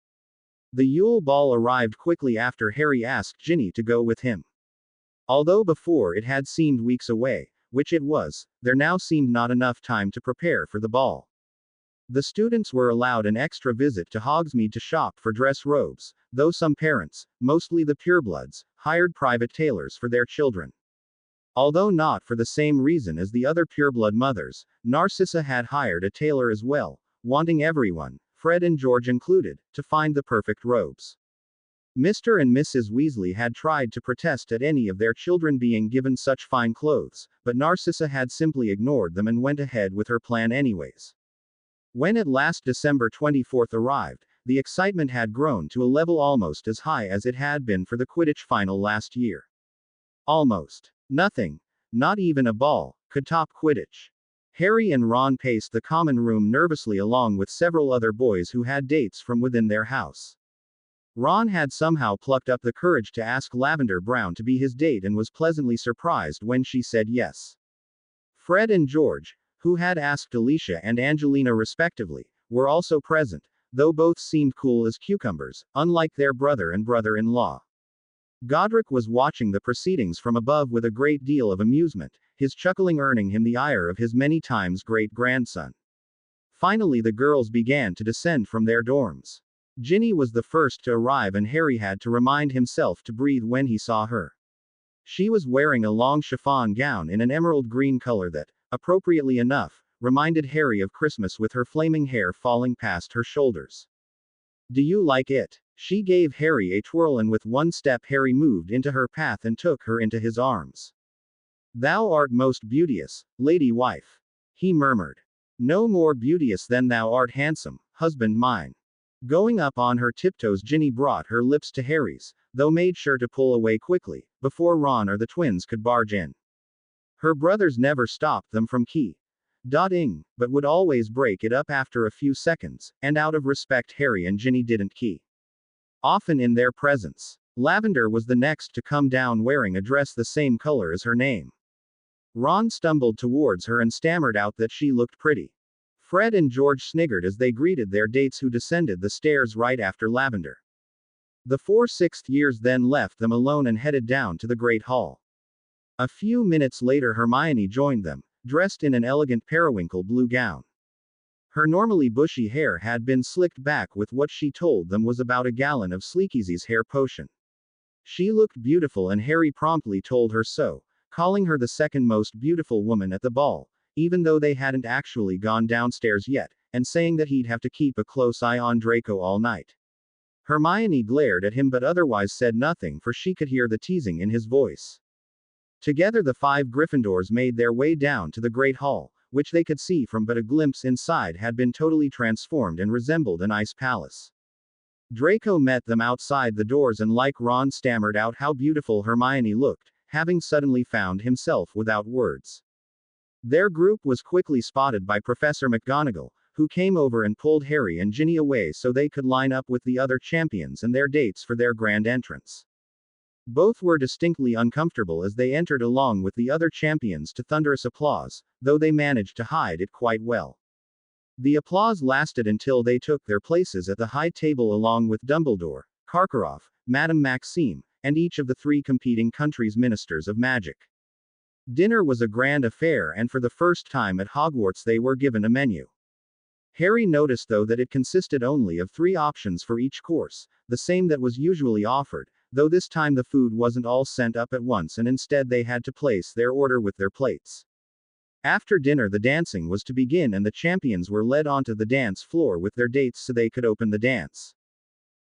The Yule Ball arrived quickly after Harry asked Ginny to go with him. Although before it had seemed weeks away, which it was, there now seemed not enough time to prepare for the ball. The students were allowed an extra visit to Hogsmeade to shop for dress robes, though some parents, mostly the purebloods, hired private tailors for their children. Although not for the same reason as the other pureblood mothers, Narcissa had hired a tailor as well, wanting everyone, Fred and George included, to find the perfect robes. Mr. and Mrs. Weasley had tried to protest at any of their children being given such fine clothes, but Narcissa had simply ignored them and went ahead with her plan anyways. When at last December 24th arrived, the excitement had grown to a level almost as high as it had been for the Quidditch final last year. Almost. Nothing, not even a ball, could top Quidditch. Harry and Ron paced the common room nervously along with several other boys who had dates from within their house. Ron had somehow plucked up the courage to ask Lavender Brown to be his date and was pleasantly surprised when she said yes. Fred and George, who had asked Alicia and Angelina respectively, were also present, though both seemed cool as cucumbers, unlike their brother and brother-in-law. Godric was watching the proceedings from above with a great deal of amusement, his chuckling earning him the ire of his many times great-grandson. Finally the girls began to descend from their dorms. Ginny was the first to arrive, and Harry had to remind himself to breathe when he saw her. She was wearing a long chiffon gown in an emerald green color that, appropriately enough, reminded Harry of Christmas, with her flaming hair falling past her shoulders. Do you like it? She gave Harry a twirl, and with one step Harry moved into her path and took her into his arms. Thou art most beauteous, lady wife. He murmured. No more beauteous than thou art handsome, husband mine. Going up on her tiptoes, Ginny brought her lips to Harry's, though made sure to pull away quickly, before Ron or the twins could barge in. Her brothers never stopped them from key-ing, but would always break it up after a few seconds, and out of respect Harry and Ginny didn't key often in their presence. Lavender was the next to come down, wearing a dress the same color as her name. Ron stumbled towards her and stammered out that she looked pretty. Fred and George sniggered as they greeted their dates, who descended the stairs right after Lavender. The 4 sixth years then left them alone and headed down to the Great Hall. A few minutes later Hermione joined them, dressed in an elegant periwinkle blue gown. Her normally bushy hair had been slicked back with what she told them was about a gallon of Sleekeazy's hair potion. She looked beautiful, and Harry promptly told her so, calling her the second most beautiful woman at the ball, even though they hadn't actually gone downstairs yet, and saying that he'd have to keep a close eye on Draco all night. Hermione glared at him but otherwise said nothing, for she could hear the teasing in his voice. Together the 5 Gryffindors made their way down to the Great Hall, which they could see from but a glimpse inside had been totally transformed and resembled an ice palace. Draco met them outside the doors and, like Ron, stammered out how beautiful Hermione looked, having suddenly found himself without words. Their group was quickly spotted by Professor McGonagall, who came over and pulled Harry and Ginny away so they could line up with the other champions and their dates for their grand entrance. Both were distinctly uncomfortable as they entered along with the other champions to thunderous applause, though they managed to hide it quite well. The applause lasted until they took their places at the high table along with Dumbledore, Karkaroff, Madame Maxime, and each of the 3 competing countries' ministers of magic. Dinner was a grand affair, and for the first time at Hogwarts they were given a menu. Harry noticed though that it consisted only of 3 options for each course, the same that was usually offered, though this time the food wasn't all sent up at once and instead they had to place their order with their plates. After dinner the dancing was to begin and the champions were led onto the dance floor with their dates so they could open the dance.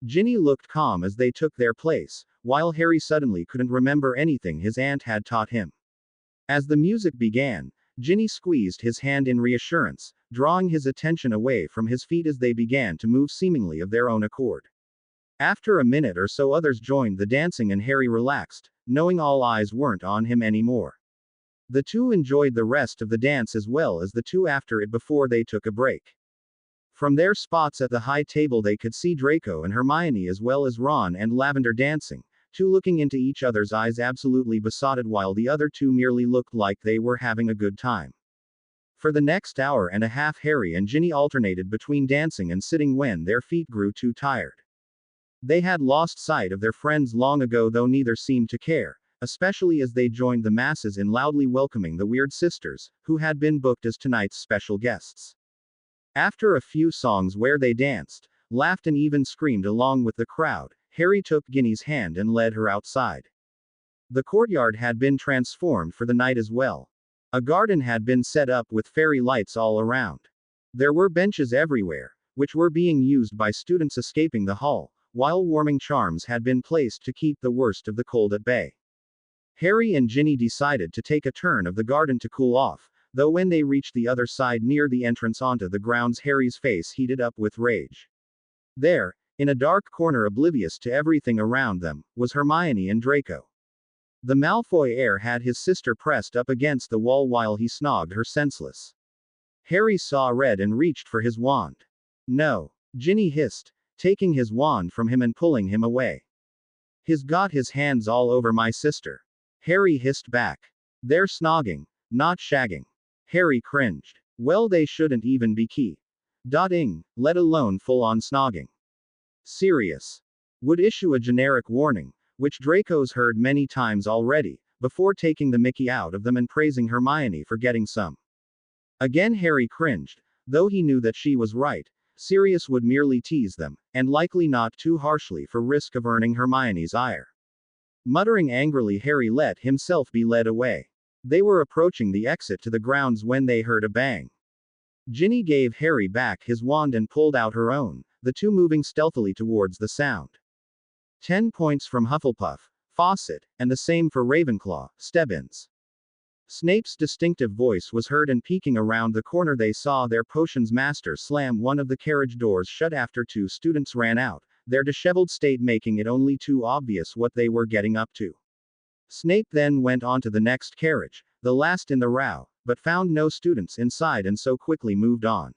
Ginny looked calm as they took their place, while Harry suddenly couldn't remember anything his aunt had taught him. As the music began, Ginny squeezed his hand in reassurance, drawing his attention away from his feet as they began to move seemingly of their own accord. After a minute or so others joined the dancing and Harry relaxed, knowing all eyes weren't on him anymore. The two enjoyed the rest of the dance as well as the two after it before they took a break. From their spots at the high table they could see Draco and Hermione as well as Ron and Lavender dancing, two looking into each other's eyes absolutely besotted while the other two merely looked like they were having a good time. For the next hour and a half Harry and Ginny alternated between dancing and sitting when their feet grew too tired. They had lost sight of their friends long ago though neither seemed to care, especially as they joined the masses in loudly welcoming the Weird Sisters, who had been booked as tonight's special guests. After a few songs where they danced, laughed and even screamed along with the crowd, Harry took Ginny's hand and led her outside. The courtyard had been transformed for the night as well. A garden had been set up with fairy lights all around. There were benches everywhere, which were being used by students escaping the hall, while warming charms had been placed to keep the worst of the cold at bay. Harry and Ginny decided to take a turn of the garden to cool off, though when they reached the other side near the entrance onto the grounds Harry's face heated up with rage. There, in a dark corner oblivious to everything around them, was Hermione and Draco. The Malfoy heir had his sister pressed up against the wall while he snogged her senseless. Harry saw red and reached for his wand. No, Ginny hissed, taking his wand from him and pulling him away. He's got his hands all over my sister. Harry hissed back. They're snogging, not shagging. Harry cringed. Well, they shouldn't even be key-ing, let alone full-on snogging. Serious. Would issue a generic warning, which Draco's heard many times already, before taking the mickey out of them and praising Hermione for getting some. Again Harry cringed, though he knew that she was right. Sirius would merely tease them, and likely not too harshly for risk of earning Hermione's ire. Muttering angrily Harry let himself be led away. They were approaching the exit to the grounds when they heard a bang. Ginny gave Harry back his wand and pulled out her own, the two moving stealthily towards the sound. 10 points from Hufflepuff, Fawcett, and the same for Ravenclaw, Stebbins. Snape's distinctive voice was heard and peeking around the corner they saw their potions master slam one of the carriage doors shut after two students ran out, their disheveled state making it only too obvious what they were getting up to. Snape then went on to the next carriage, the last in the row, but found no students inside and so quickly moved on.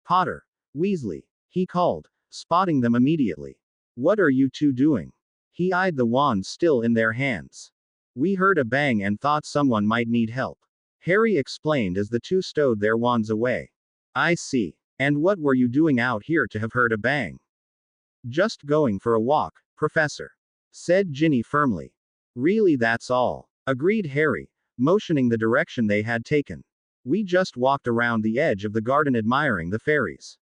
Potter, Weasley, he called, spotting them immediately. What are you two doing? He eyed the wands still in their hands. We heard a bang and thought someone might need help. Harry explained as the two stowed their wands away. I see. And what were you doing out here to have heard a bang? Just going for a walk, Professor, said Ginny firmly. Really, that's all, agreed Harry, motioning the direction they had taken. We just walked around the edge of the garden admiring the fairies.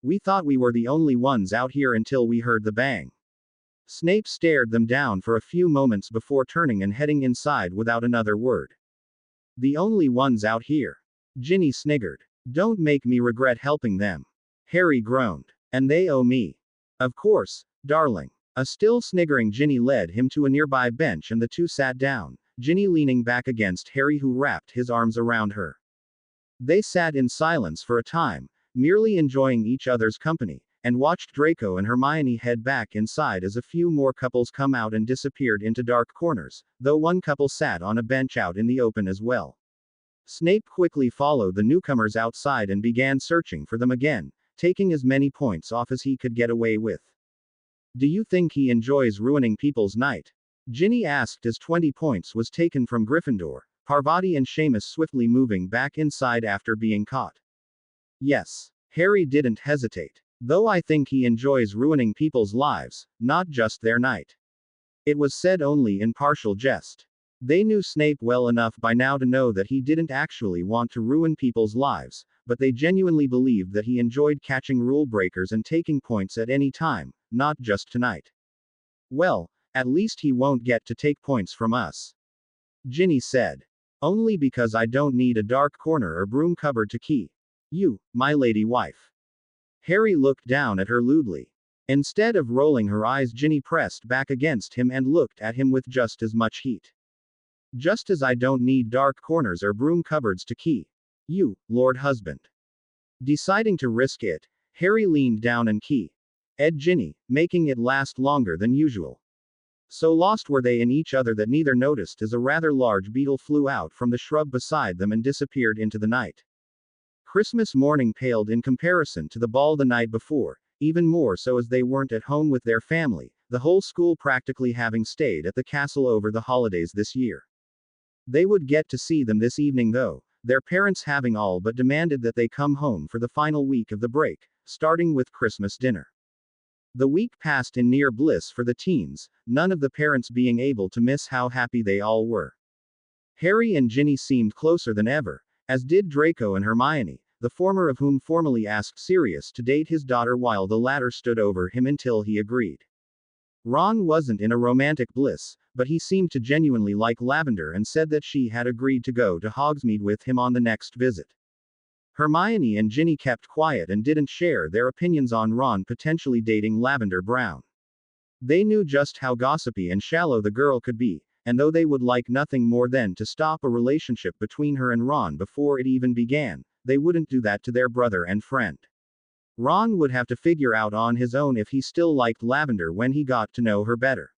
We thought we were the only ones out here until we heard the bang. Snape stared them down for a few moments before turning and heading inside without another word. The only ones out here. Ginny sniggered. Don't make me regret helping them. Harry groaned. And they owe me. Of course, darling. A still sniggering Ginny led him to a nearby bench and the two sat down, Ginny leaning back against Harry who wrapped his arms around her. They sat in silence for a time, merely enjoying each other's company, and watched Draco and Hermione head back inside as a few more couples come out and disappeared into dark corners, though one couple sat on a bench out in the open as well. Snape quickly followed the newcomers outside and began searching for them again, taking as many points off as he could get away with. Do you think he enjoys ruining people's night? Ginny asked as 20 points was taken from Gryffindor, Parvati and Seamus swiftly moving back inside after being caught. Yes. Harry didn't hesitate. Though I think he enjoys ruining people's lives, not just their night. It was said only in partial jest. They knew Snape well enough by now to know that he didn't actually want to ruin people's lives, but they genuinely believed that he enjoyed catching rule breakers and taking points at any time, not just tonight. Well, At least he won't get to take points from us. Ginny said. Only because I don't need a dark corner or broom cupboard to key you, my lady wife. Harry looked down at her lewdly. Instead of rolling her eyes, Ginny pressed back against him and looked at him with just as much heat. Just as I don't need dark corners or broom cupboards to key you, Lord Husband. Deciding to risk it, Harry leaned down and keyed Ginny, making it last longer than usual. So lost were they in each other that neither noticed as a rather large beetle flew out from the shrub beside them and disappeared into the night. Christmas morning paled in comparison to the ball the night before, even more so as they weren't at home with their family, the whole school practically having stayed at the castle over the holidays this year. They would get to see them this evening though, their parents having all but demanded that they come home for the final week of the break, starting with Christmas dinner. The week passed in near bliss for the teens, none of the parents being able to miss how happy they all were. Harry and Ginny seemed closer than ever, as did Draco and Hermione, the former of whom formally asked Sirius to date his daughter while the latter stood over him until he agreed. Ron wasn't in a romantic bliss, but he seemed to genuinely like Lavender and said that she had agreed to go to Hogsmeade with him on the next visit. Hermione and Ginny kept quiet and didn't share their opinions on Ron potentially dating Lavender Brown. They knew just how gossipy and shallow the girl could be, and though they would like nothing more than to stop a relationship between her and Ron before it even began, they wouldn't do that to their brother and friend. Ron would have to figure out on his own if he still liked Lavender when he got to know her better.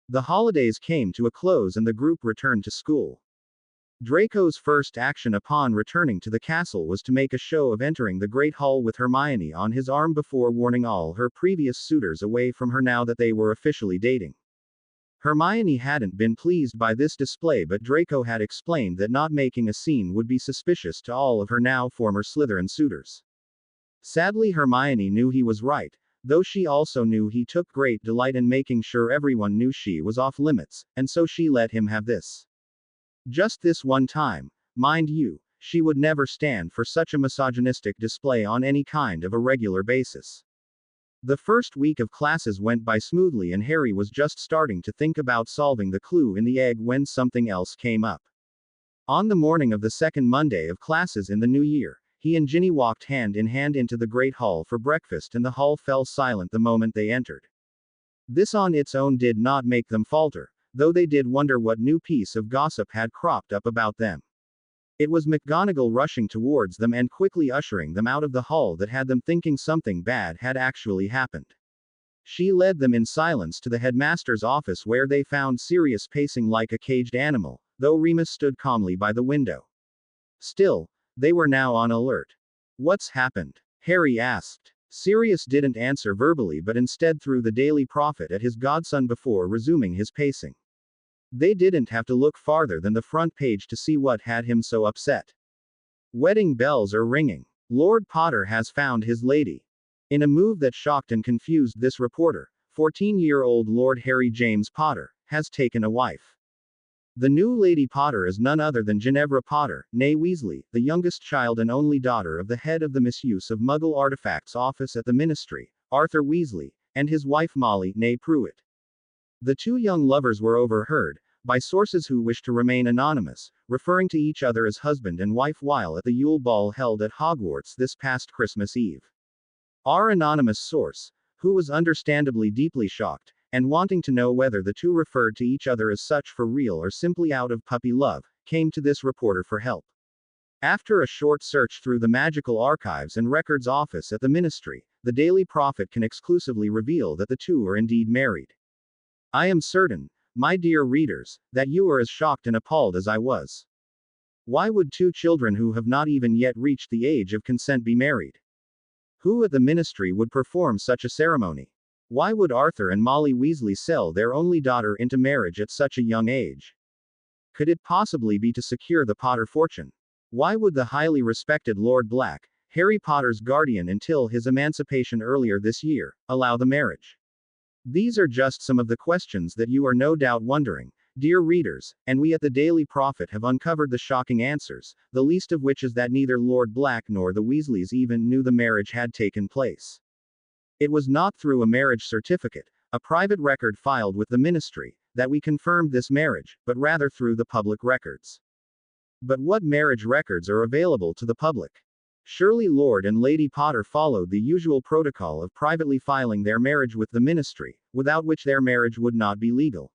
The holidays came to a close and the group returned to school. Draco's first action upon returning to the castle was to make a show of entering the Great Hall with Hermione on his arm before warning all her previous suitors away from her now that they were officially dating. Hermione hadn't been pleased by this display, but Draco had explained that not making a scene would be suspicious to all of her now former Slytherin suitors. Sadly, Hermione knew he was right, though she also knew he took great delight in making sure everyone knew she was off limits, and so she let him have this. Just this one time, mind you, she would never stand for such a misogynistic display on any kind of a regular basis. The first week of classes went by smoothly and Harry was just starting to think about solving the clue in the egg when something else came up. On the morning of the second Monday of classes in the new year, he and Ginny walked hand in hand into the Great Hall for breakfast and the hall fell silent the moment they entered. This on its own did not make them falter, though they did wonder what new piece of gossip had cropped up about them. It was McGonagall rushing towards them and quickly ushering them out of the hall that had them thinking something bad had actually happened. She led them in silence to the headmaster's office where they found Sirius pacing like a caged animal, though Remus stood calmly by the window. Still, they were now on alert. "What's happened?" Harry asked. Sirius didn't answer verbally but instead threw the Daily Prophet at his godson before resuming his pacing. They didn't have to look farther than the front page to see what had him so upset. Wedding bells are ringing. Lord Potter has found his lady. In a move that shocked and confused this reporter, 14-year-old Lord Harry James Potter has taken a wife. The new Lady Potter is none other than Ginevra Potter, née Weasley, the youngest child and only daughter of the head of the Misuse of Muggle Artifacts Office at the Ministry, Arthur Weasley, and his wife Molly, née Pruitt. The two young lovers were overheard, by sources who wish to remain anonymous, referring to each other as husband and wife while at the Yule Ball held at Hogwarts this past Christmas Eve. Our anonymous source, who was understandably deeply shocked, and wanting to know whether the two referred to each other as such for real or simply out of puppy love, came to this reporter for help. After a short search through the Magical Archives and Records Office at the Ministry, the Daily Prophet can exclusively reveal that the two are indeed married. I am certain, my dear readers, that you are as shocked and appalled as I was. Why would two children who have not even yet reached the age of consent be married? Who at the Ministry would perform such a ceremony? Why would Arthur and Molly Weasley sell their only daughter into marriage at such a young age? Could it possibly be to secure the Potter fortune? Why would the highly respected Lord Black, Harry Potter's guardian until his emancipation earlier this year, allow the marriage? These are just some of the questions that you are no doubt wondering, dear readers, and we at the Daily Prophet have uncovered the shocking answers, the least of which is that neither Lord Black nor the Weasleys even knew the marriage had taken place. It was not through a marriage certificate, a private record filed with the ministry, that we confirmed this marriage, but rather through the public records. But what marriage records are available to the public? Surely Lord and Lady Potter followed the usual protocol of privately filing their marriage with the ministry, without which their marriage would not be legal.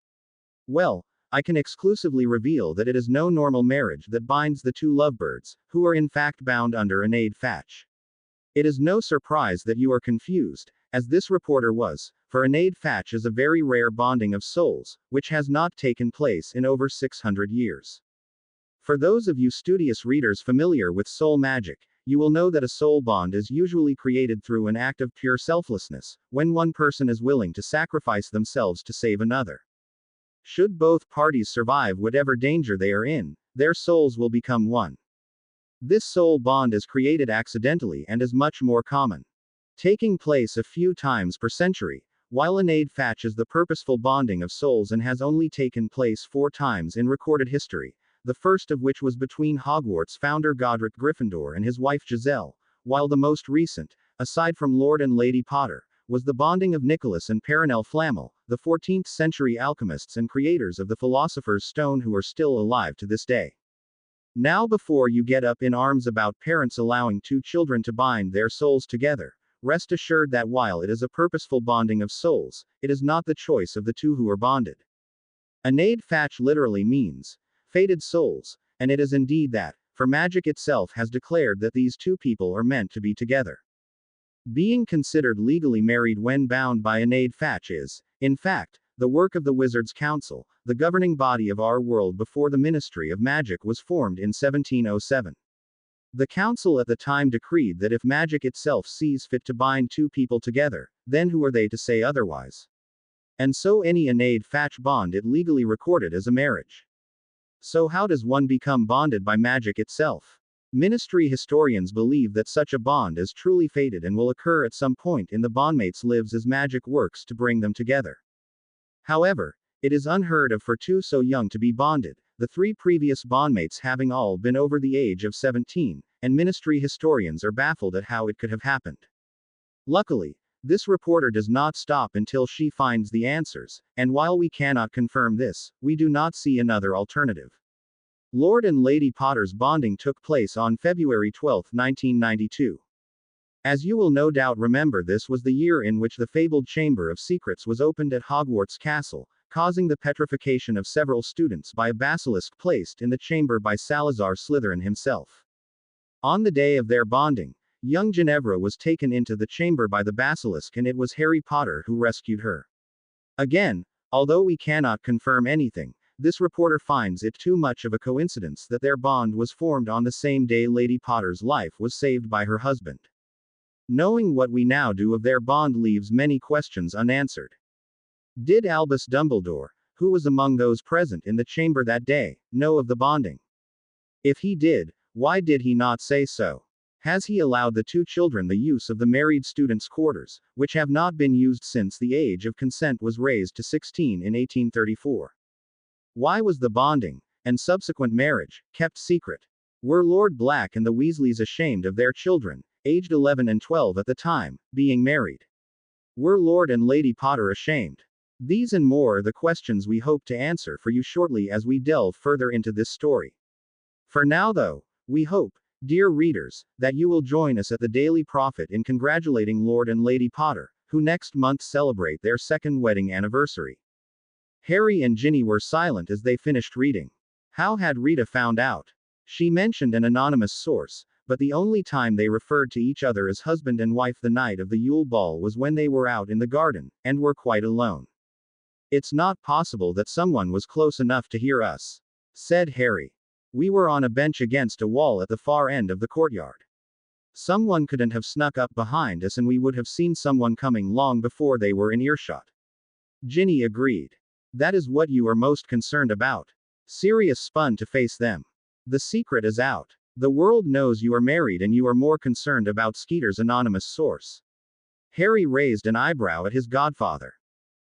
Well, I can exclusively reveal that it is no normal marriage that binds the two lovebirds, who are in fact bound under an aid fatch. It is no surprise that you are confused, as this reporter was, for an aid fatch is a very rare bonding of souls, which has not taken place in over 600 years. For those of you studious readers familiar with soul magic, you will know that a soul bond is usually created through an act of pure selflessness, when one person is willing to sacrifice themselves to save another. Should both parties survive whatever danger they are in, their souls will become one. This soul bond is created accidentally and is much more common, taking place a few times per century, while an aid fatch is the purposeful bonding of souls and has only taken place 4 times in recorded history, the first of which was between Hogwarts founder Godric Gryffindor and his wife Giselle, while the most recent, aside from Lord and Lady Potter, was the bonding of Nicholas and Perenelle Flammel, the 14th century alchemists and creators of the Philosopher's Stone who are still alive to this day. Now, before you get up in arms about parents allowing 2 children to bind their souls together, rest assured that while it is a purposeful bonding of souls, it is not the choice of the two who are bonded. An aid fatch literally means fated souls, and it is indeed that, for magic itself has declared that these two people are meant to be together. Being considered legally married when bound by an aid fatch is, in fact, the work of the Wizards' Council, the governing body of our world before the Ministry of Magic was formed in 1707. The council at the time decreed that if magic itself sees fit to bind 2 people together, then who are they to say otherwise? And so any an aid fatch bond it legally recorded as a marriage. So how does one become bonded by magic itself? Ministry historians believe that such a bond is truly fated and will occur at some point in the bondmates' lives as magic works to bring them together. However, it is unheard of for 2 so young to be bonded, the 3 previous bondmates having all been over the age of 17, and ministry historians are baffled at how it could have happened. Luckily, this reporter does not stop until she finds the answers, and while we cannot confirm this, we do not see another alternative. Lord and Lady Potter's bonding took place on February 12, 1992. As you will no doubt remember, this was the year in which the fabled Chamber of Secrets was opened at Hogwarts Castle, causing the petrification of several students by a basilisk placed in the chamber by Salazar Slytherin himself. On the day of their bonding, young Ginevra was taken into the chamber by the basilisk, and it was Harry Potter who rescued her. Again, although we cannot confirm anything, this reporter finds it too much of a coincidence that their bond was formed on the same day Lady Potter's life was saved by her husband. Knowing what we now do of their bond leaves many questions unanswered. Did Albus Dumbledore, who was among those present in the chamber that day, know of the bonding? If he did, why did he not say so? Has he allowed the 2 children the use of the married students' quarters, which have not been used since the age of consent was raised to 16 in 1834? Why was the bonding, and subsequent marriage, kept secret? Were Lord Black and the Weasleys ashamed of their children, aged 11 and 12 at the time, being married? Were Lord and Lady Potter ashamed? These and more are the questions we hope to answer for you shortly as we delve further into this story. For now, though, we hope, dear readers, that you will join us at the Daily Prophet in congratulating Lord and Lady Potter, who next month celebrate their 2nd wedding anniversary. Harry and Ginny were silent as they finished reading. How had Rita found out? She mentioned an anonymous source, but the only time they referred to each other as husband and wife the night of the Yule Ball was when they were out in the garden, and were quite alone. It's not possible that someone was close enough to hear us, said Harry. We were on a bench against a wall at the far end of the courtyard. Someone couldn't have snuck up behind us, and we would have seen someone coming long before they were in earshot. Ginny agreed. That is what you are most concerned about. Sirius spun to face them. The secret is out. The world knows you are married, and you are more concerned about Skeeter's anonymous source. Harry raised an eyebrow at his godfather.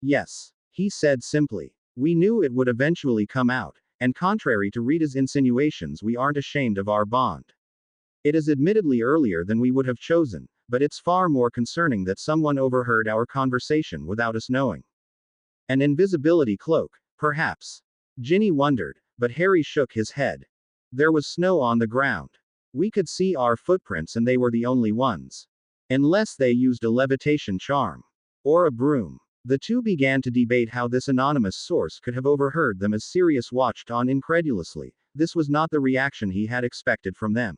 Yes, he said simply. We knew it would eventually come out, and contrary to Rita's insinuations, we aren't ashamed of our bond. It is admittedly earlier than we would have chosen, but it's far more concerning that someone overheard our conversation without us knowing. An invisibility cloak, perhaps. Ginny wondered, but Harry shook his head. There was snow on the ground. We could see our footprints and they were the only ones. Unless they used a levitation charm. Or a broom. The two began to debate how this anonymous source could have overheard them as Sirius watched on incredulously. This was not the reaction he had expected from them.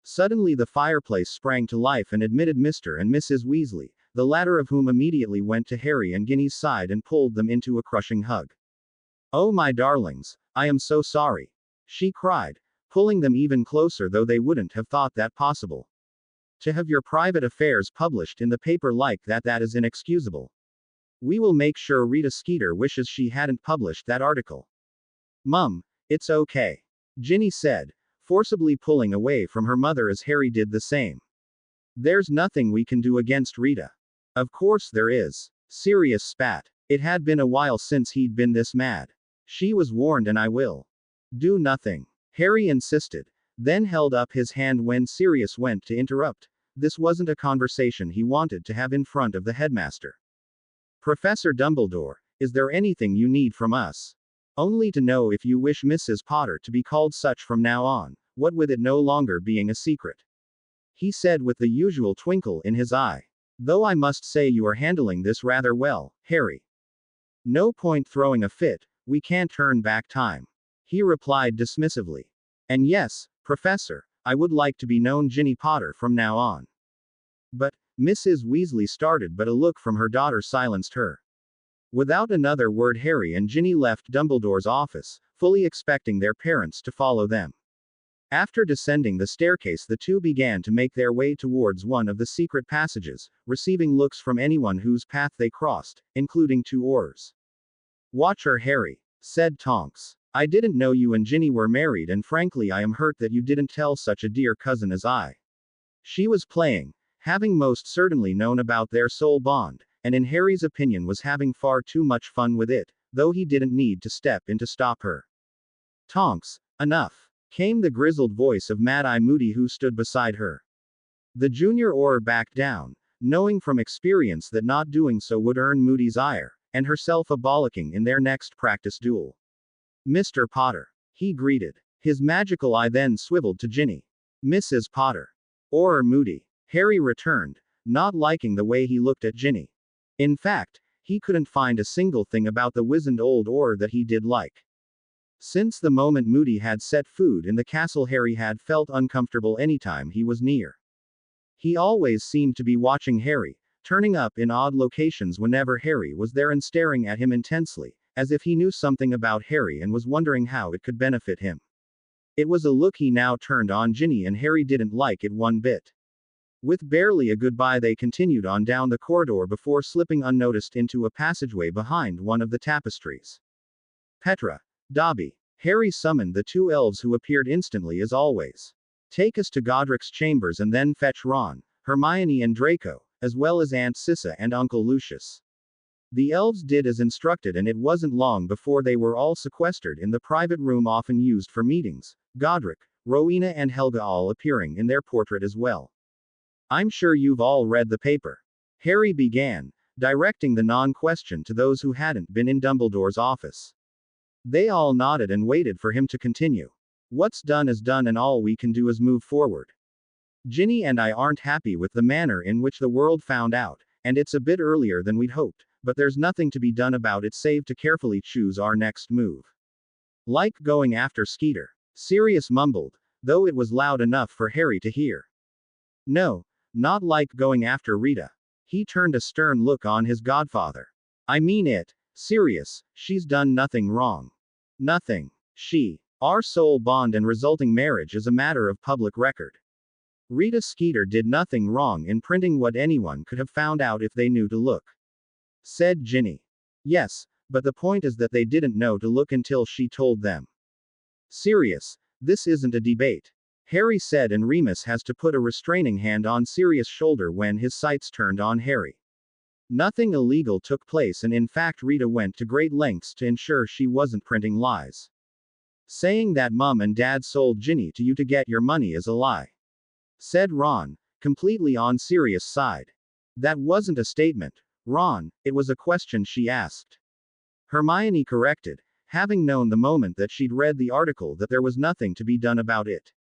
Suddenly the fireplace sprang to life and admitted Mr. and Mrs. Weasley, the latter of whom immediately went to Harry and Ginny's side and pulled them into a crushing hug. "Oh my darlings, I am so sorry," she cried, pulling them even closer, though they wouldn't have thought that possible. "To have your private affairs published in the paper like that is inexcusable. We will make sure Rita Skeeter wishes she hadn't published that article." "Mum, it's okay," Ginny said, forcibly pulling away from her mother as Harry did the same. "There's nothing we can do against Rita." "Of course there is," Sirius spat. It had been a while since he'd been this mad. "She was warned and I will do nothing," Harry insisted, then held up his hand when Sirius went to interrupt. This wasn't a conversation he wanted to have in front of the headmaster. "Professor Dumbledore, is there anything you need from us?" "Only to know if you wish Mrs. Potter to be called such from now on, what with it no longer being a secret," he said with the usual twinkle in his eye. "Though I must say you are handling this rather well, Harry." "No point throwing a fit, we can't turn back time," he replied dismissively. "And yes, Professor, I would like to be known Ginny Potter from now on." "But," Mrs. Weasley started, but a look from her daughter silenced her. Without another word, Harry and Ginny left Dumbledore's office, fully expecting their parents to follow them. After descending the staircase, the two began to make their way towards one of the secret passages, receiving looks from anyone whose path they crossed, including two Aurors. "Watch her, Harry," said Tonks. "I didn't know you and Ginny were married, and frankly I am hurt that you didn't tell such a dear cousin as I." She was playing, having most certainly known about their soul bond, and in Harry's opinion was having far too much fun with it, though he didn't need to step in to stop her. "Tonks, enough," came the grizzled voice of Mad-Eye Moody, who stood beside her. The junior Auror backed down, knowing from experience that not doing so would earn Moody's ire, and herself a bollocking in their next practice duel. "Mr. Potter," he greeted. His magical eye then swiveled to Ginny. "Mrs. Potter." "Auror Moody," Harry returned, not liking the way he looked at Ginny. In fact, he couldn't find a single thing about the wizened old Auror that he did like. Since the moment Moody had set foot in the castle, Harry had felt uncomfortable anytime he was near. He always seemed to be watching Harry, turning up in odd locations whenever Harry was there and staring at him intensely, as if he knew something about Harry and was wondering how it could benefit him. It was a look he now turned on Ginny, and Harry didn't like it one bit. With barely a goodbye, they continued on down the corridor before slipping unnoticed into a passageway behind one of the tapestries. "Petra, Dobby," Harry summoned the two elves, who appeared instantly as always. "Take us to Godric's chambers and then fetch Ron, Hermione and Draco, as well as Aunt Cissa and Uncle Lucius." The elves did as instructed, and it wasn't long before they were all sequestered in the private room often used for meetings, Godric, Rowena and Helga all appearing in their portrait as well. "I'm sure you've all read the paper," Harry began, directing the non-question to those who hadn't been in Dumbledore's office. They all nodded and waited for him to continue. "What's done is done, and all we can do is move forward. Ginny and I aren't happy with the manner in which the world found out, and it's a bit earlier than we'd hoped, but there's nothing to be done about it save to carefully choose our next move." "Like going after Skeeter," Sirius mumbled, though it was loud enough for Harry to hear. "No, not like going after Rita." He turned a stern look on his godfather. "I mean it, Sirius, she's done nothing wrong. Nothing. Our soul bond and resulting marriage is a matter of public record. Rita Skeeter did nothing wrong in printing what anyone could have found out if they knew to look," said Ginny. "Yes, but the point is that they didn't know to look until she told them." "Sirius, this isn't a debate," Harry said, and Remus has to put a restraining hand on Sirius' shoulder when his sights turned on Harry. "Nothing illegal took place, and in fact Rita went to great lengths to ensure she wasn't printing lies. Saying that Mum and Dad sold Ginny to you to get your money is a lie," said Ron, completely on Sirius' side. "That wasn't a statement, Ron, it was a question she asked." Hermione corrected, having known the moment that she'd read the article that there was nothing to be done about it.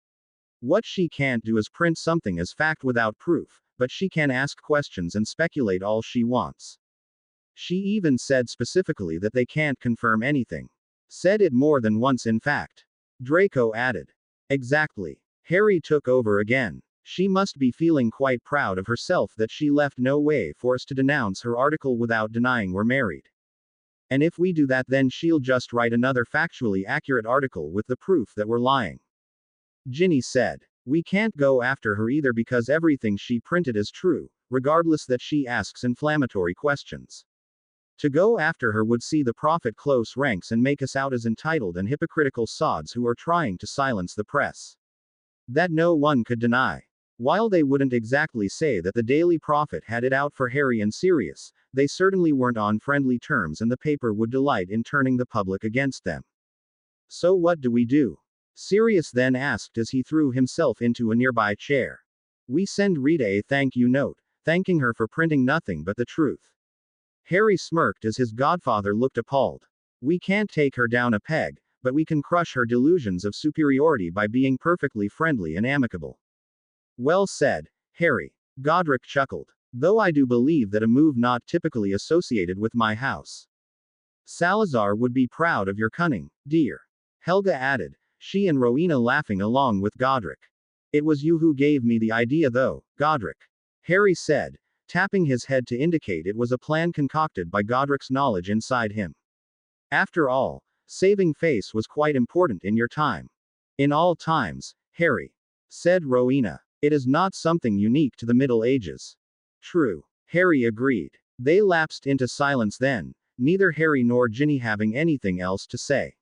What she can't do is print something as fact without proof, but she can ask questions and speculate all she wants. She even said specifically that they can't confirm anything. Said it more than once in fact. Draco added. Exactly. Harry took over again. She must be feeling quite proud of herself that she left no way for us to denounce her article without denying we're married. And if we do that, then she'll just write another factually accurate article with the proof that we're lying. Ginny said. We can't go after her either because everything she printed is true, regardless that she asks inflammatory questions. To go after her would see the prophet close ranks and make us out as entitled and hypocritical sods who are trying to silence the press. That no one could deny. While they wouldn't exactly say that the Daily Prophet had it out for Harry and Sirius, they certainly weren't on friendly terms and the paper would delight in turning the public against them. So what do we do? Sirius then asked as he threw himself into a nearby chair. We send Rita a thank you note, thanking her for printing nothing but the truth. Harry smirked as his godfather looked appalled. We can't take her down a peg, but we can crush her delusions of superiority by being perfectly friendly and amicable. Well said, Harry. Godric chuckled. Though I do believe that a move not typically associated with my house. Salazar would be proud of your cunning, dear. Helga added, she and Rowena laughing along with Godric. It was you who gave me the idea though, Godric. Harry said, tapping his head to indicate it was a plan concocted by Godric's knowledge inside him. After all, saving face was quite important in your time. In all times, Harry. Said Rowena. It is not something unique to the Middle Ages. True. Harry agreed. They lapsed into silence then, neither Harry nor Ginny having anything else to say.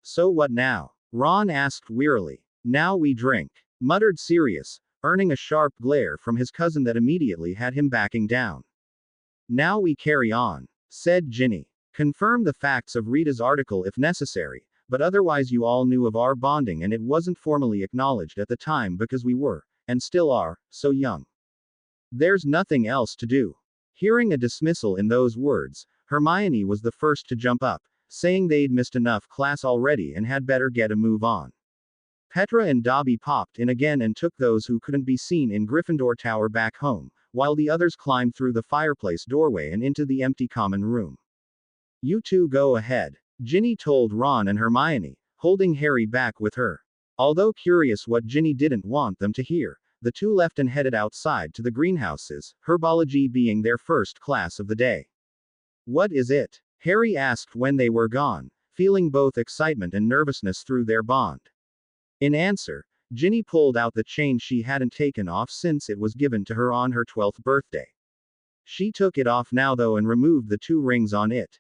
So what now? Ron asked wearily. Now we drink, muttered Sirius, earning a sharp glare from his cousin that immediately had him backing down. Now we carry on, said Ginny. Confirm the facts of Rita's article if necessary, but otherwise you all knew of our bonding and it wasn't formally acknowledged at the time because we were, and still are, so young. There's nothing else to do. Hearing a dismissal in those words, Hermione was the first to jump up, saying they'd missed enough class already and had better get a move on. Petra and Dobby popped in again and took those who couldn't be seen in Gryffindor Tower back home, while the others climbed through the fireplace doorway and into the empty common room. You two go ahead, Ginny told Ron and Hermione, holding Harry back with her. Although curious what Ginny didn't want them to hear, the two left and headed outside to the greenhouses, herbology being their first class of the day. What is it? Harry asked when they were gone, feeling both excitement and nervousness through their bond. In answer, Ginny pulled out the chain she hadn't taken off since it was given to her on her 12th birthday. She took it off now though and removed the 2 rings on it.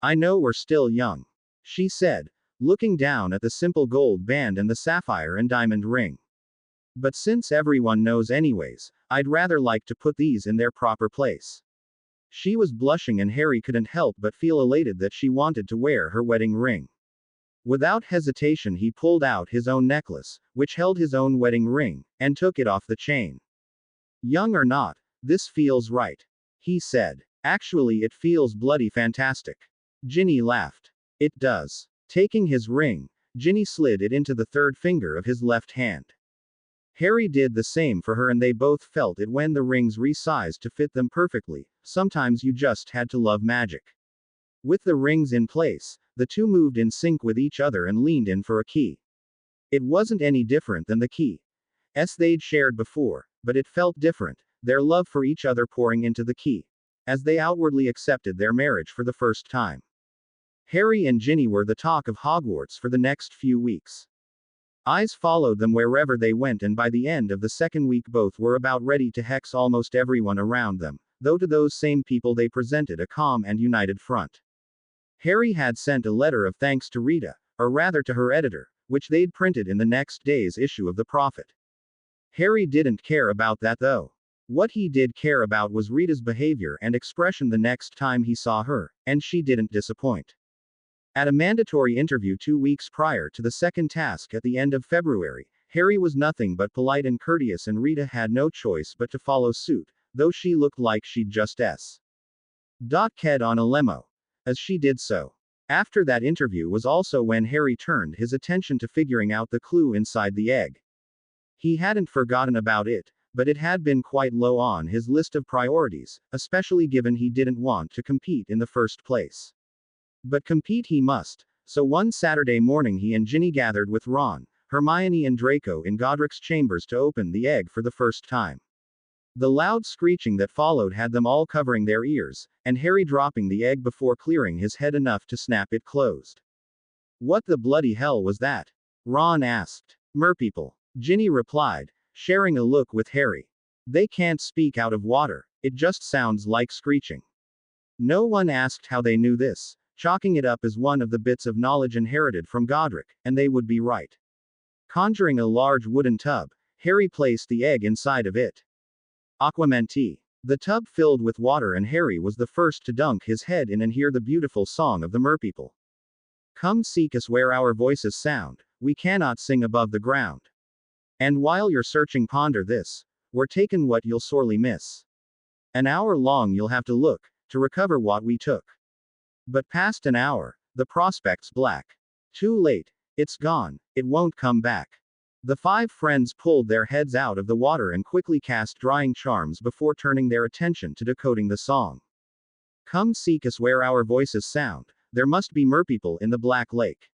I know we're still young, she said, looking down at the simple gold band and the sapphire and diamond ring. But since everyone knows anyways, I'd rather like to put these in their proper place. She was blushing and Harry couldn't help but feel elated that she wanted to wear her wedding ring. Without hesitation he pulled out his own necklace, which held his own wedding ring, and took it off the chain. Young or not, this feels right, he said. Actually it feels bloody fantastic. Ginny laughed. It does. Taking his ring, Ginny slid it into the 3rd finger of his left hand. Harry did the same for her and they both felt it when the rings resized to fit them perfectly. Sometimes you just had to love magic. With the rings in place, the two moved in sync with each other and leaned in for a key. It wasn't any different than the key they'd shared before, but it felt different, their love for each other pouring into the key, as they outwardly accepted their marriage for the first time. Harry and Ginny were the talk of Hogwarts for the next few weeks. Eyes followed them wherever they went and by the end of the 2nd week both were about ready to hex almost everyone around them, though to those same people they presented a calm and united front. Harry had sent a letter of thanks to Rita, or rather to her editor, which they'd printed in the next day's issue of the Prophet. Harry didn't care about that though. What he did care about was Rita's behavior and expression the next time he saw her, and she didn't disappoint. At a mandatory interview 2 weeks prior to the 2nd task at the end of February, Harry was nothing but polite and courteous and Rita had no choice but to follow suit, though she looked like she'd just ked on a lemo. as she did so. After that interview was also when Harry turned his attention to figuring out the clue inside the egg. He hadn't forgotten about it, but it had been quite low on his list of priorities, especially given he didn't want to compete in the first place. But compete he must, so one Saturday morning he and Ginny gathered with Ron, Hermione and Draco in Godric's chambers to open the egg for the first time. The loud screeching that followed had them all covering their ears, and Harry dropping the egg before clearing his head enough to snap it closed. What the bloody hell was that? Ron asked. Merpeople. Ginny replied, sharing a look with Harry. They can't speak out of water, it just sounds like screeching. No one asked how they knew this, chalking it up as one of the bits of knowledge inherited from Godric, and they would be right. Conjuring a large wooden tub, Harry placed the egg inside of it. Aquamenti. The tub filled with water and Harry was the first to dunk his head in and hear the beautiful song of the merpeople. Come seek us where our voices sound, we cannot sing above the ground. And while you're searching ponder this, we're taken what you'll sorely miss. An hour long you'll have to look, to recover what we took. But past an hour, the prospect's black. Too late, it's gone, it won't come back. The five friends pulled their heads out of the water and quickly cast drying charms before turning their attention to decoding the song. Come seek us where our voices sound, there must be merpeople in the Black Lake.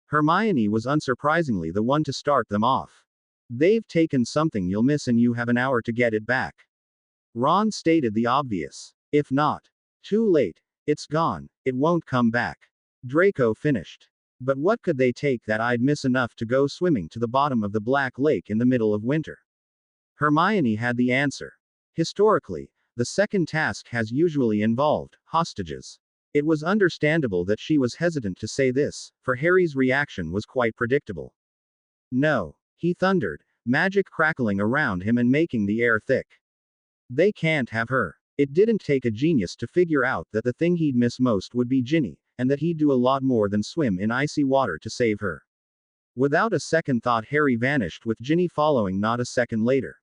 Hermione was unsurprisingly the one to start them off. They've taken something you'll miss and you have an hour to get it back. Ron stated the obvious. If not, too late, it's gone, it won't come back. Draco finished. But what could they take that I'd miss enough to go swimming to the bottom of the Black Lake in the middle of winter? Hermione had the answer. Historically, the second task has usually involved hostages. It was understandable that she was hesitant to say this, for Harry's reaction was quite predictable. No, he thundered, magic crackling around him and making the air thick. They can't have her. It didn't take a genius to figure out that the thing he'd miss most would be Ginny, and that he'd do a lot more than swim in icy water to save her. Without a second thought, Harry vanished with Ginny following not a second later.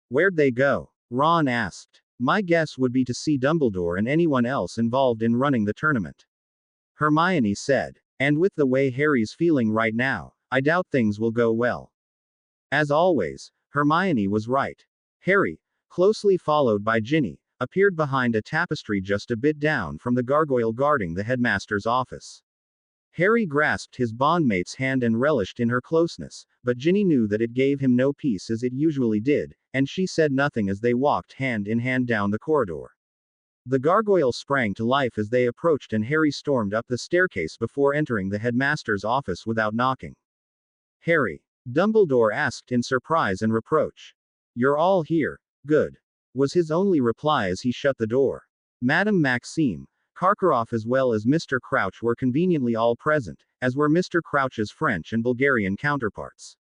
Where'd they go? Ron asked. My guess would be to see Dumbledore and anyone else involved in running the tournament. Hermione said. And with the way Harry's feeling right now, I doubt things will go well. As always, Hermione was right. Harry, closely followed by Ginny, appeared behind a tapestry just a bit down from the gargoyle guarding the headmaster's office. Harry grasped his bondmate's hand and relished in her closeness, but Ginny knew that it gave him no peace as it usually did, and she said nothing as they walked hand in hand down the corridor. The gargoyle sprang to life as they approached and Harry stormed up the staircase before entering the headmaster's office without knocking. Harry, Dumbledore asked in surprise and reproach. You're all here, good, was his only reply as he shut the door. Madame Maxime, Karkaroff as well as Mr. Crouch were conveniently all present, as were Mr. Crouch's French and Bulgarian counterparts.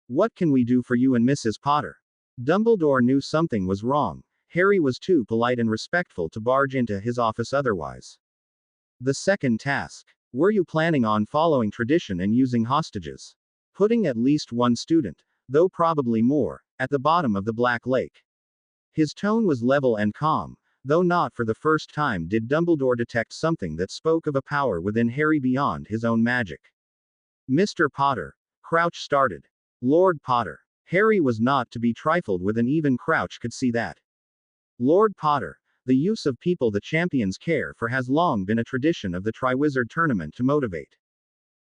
What can we do for you and Mrs. Potter? Dumbledore knew something was wrong. Harry was too polite and respectful to barge into his office otherwise. The second task. Were you planning on following tradition and using hostages? Putting at least one student, though probably more, at the bottom of the Black Lake. His tone was level and calm, though not for the first time did Dumbledore detect something that spoke of a power within Harry beyond his own magic. Mr. Potter, Crouch started. Lord Potter. Harry was not to be trifled with and even Crouch could see that. Lord Potter, the use of people the champions care for has long been a tradition of the Triwizard Tournament to motivate.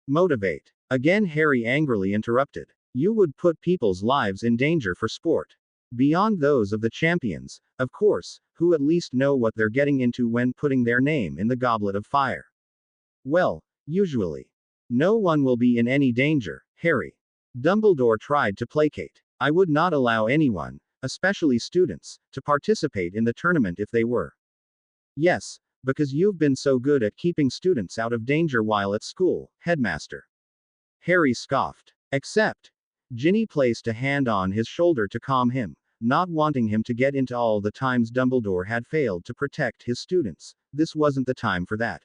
Motivate. Again Harry angrily interrupted. You would put people's lives in danger for sport. Beyond those of the champions, of course, who at least know what they're getting into when putting their name in the goblet of fire. Well, usually. No one will be in any danger, Harry. Dumbledore tried to placate. I would not allow anyone, especially students, to participate in the tournament if they were. Yes, because you've been so good at keeping students out of danger while at school, headmaster. Harry scoffed. Except. Ginny placed a hand on his shoulder to calm him, not wanting him to get into all the times Dumbledore had failed to protect his students. This wasn't the time for that.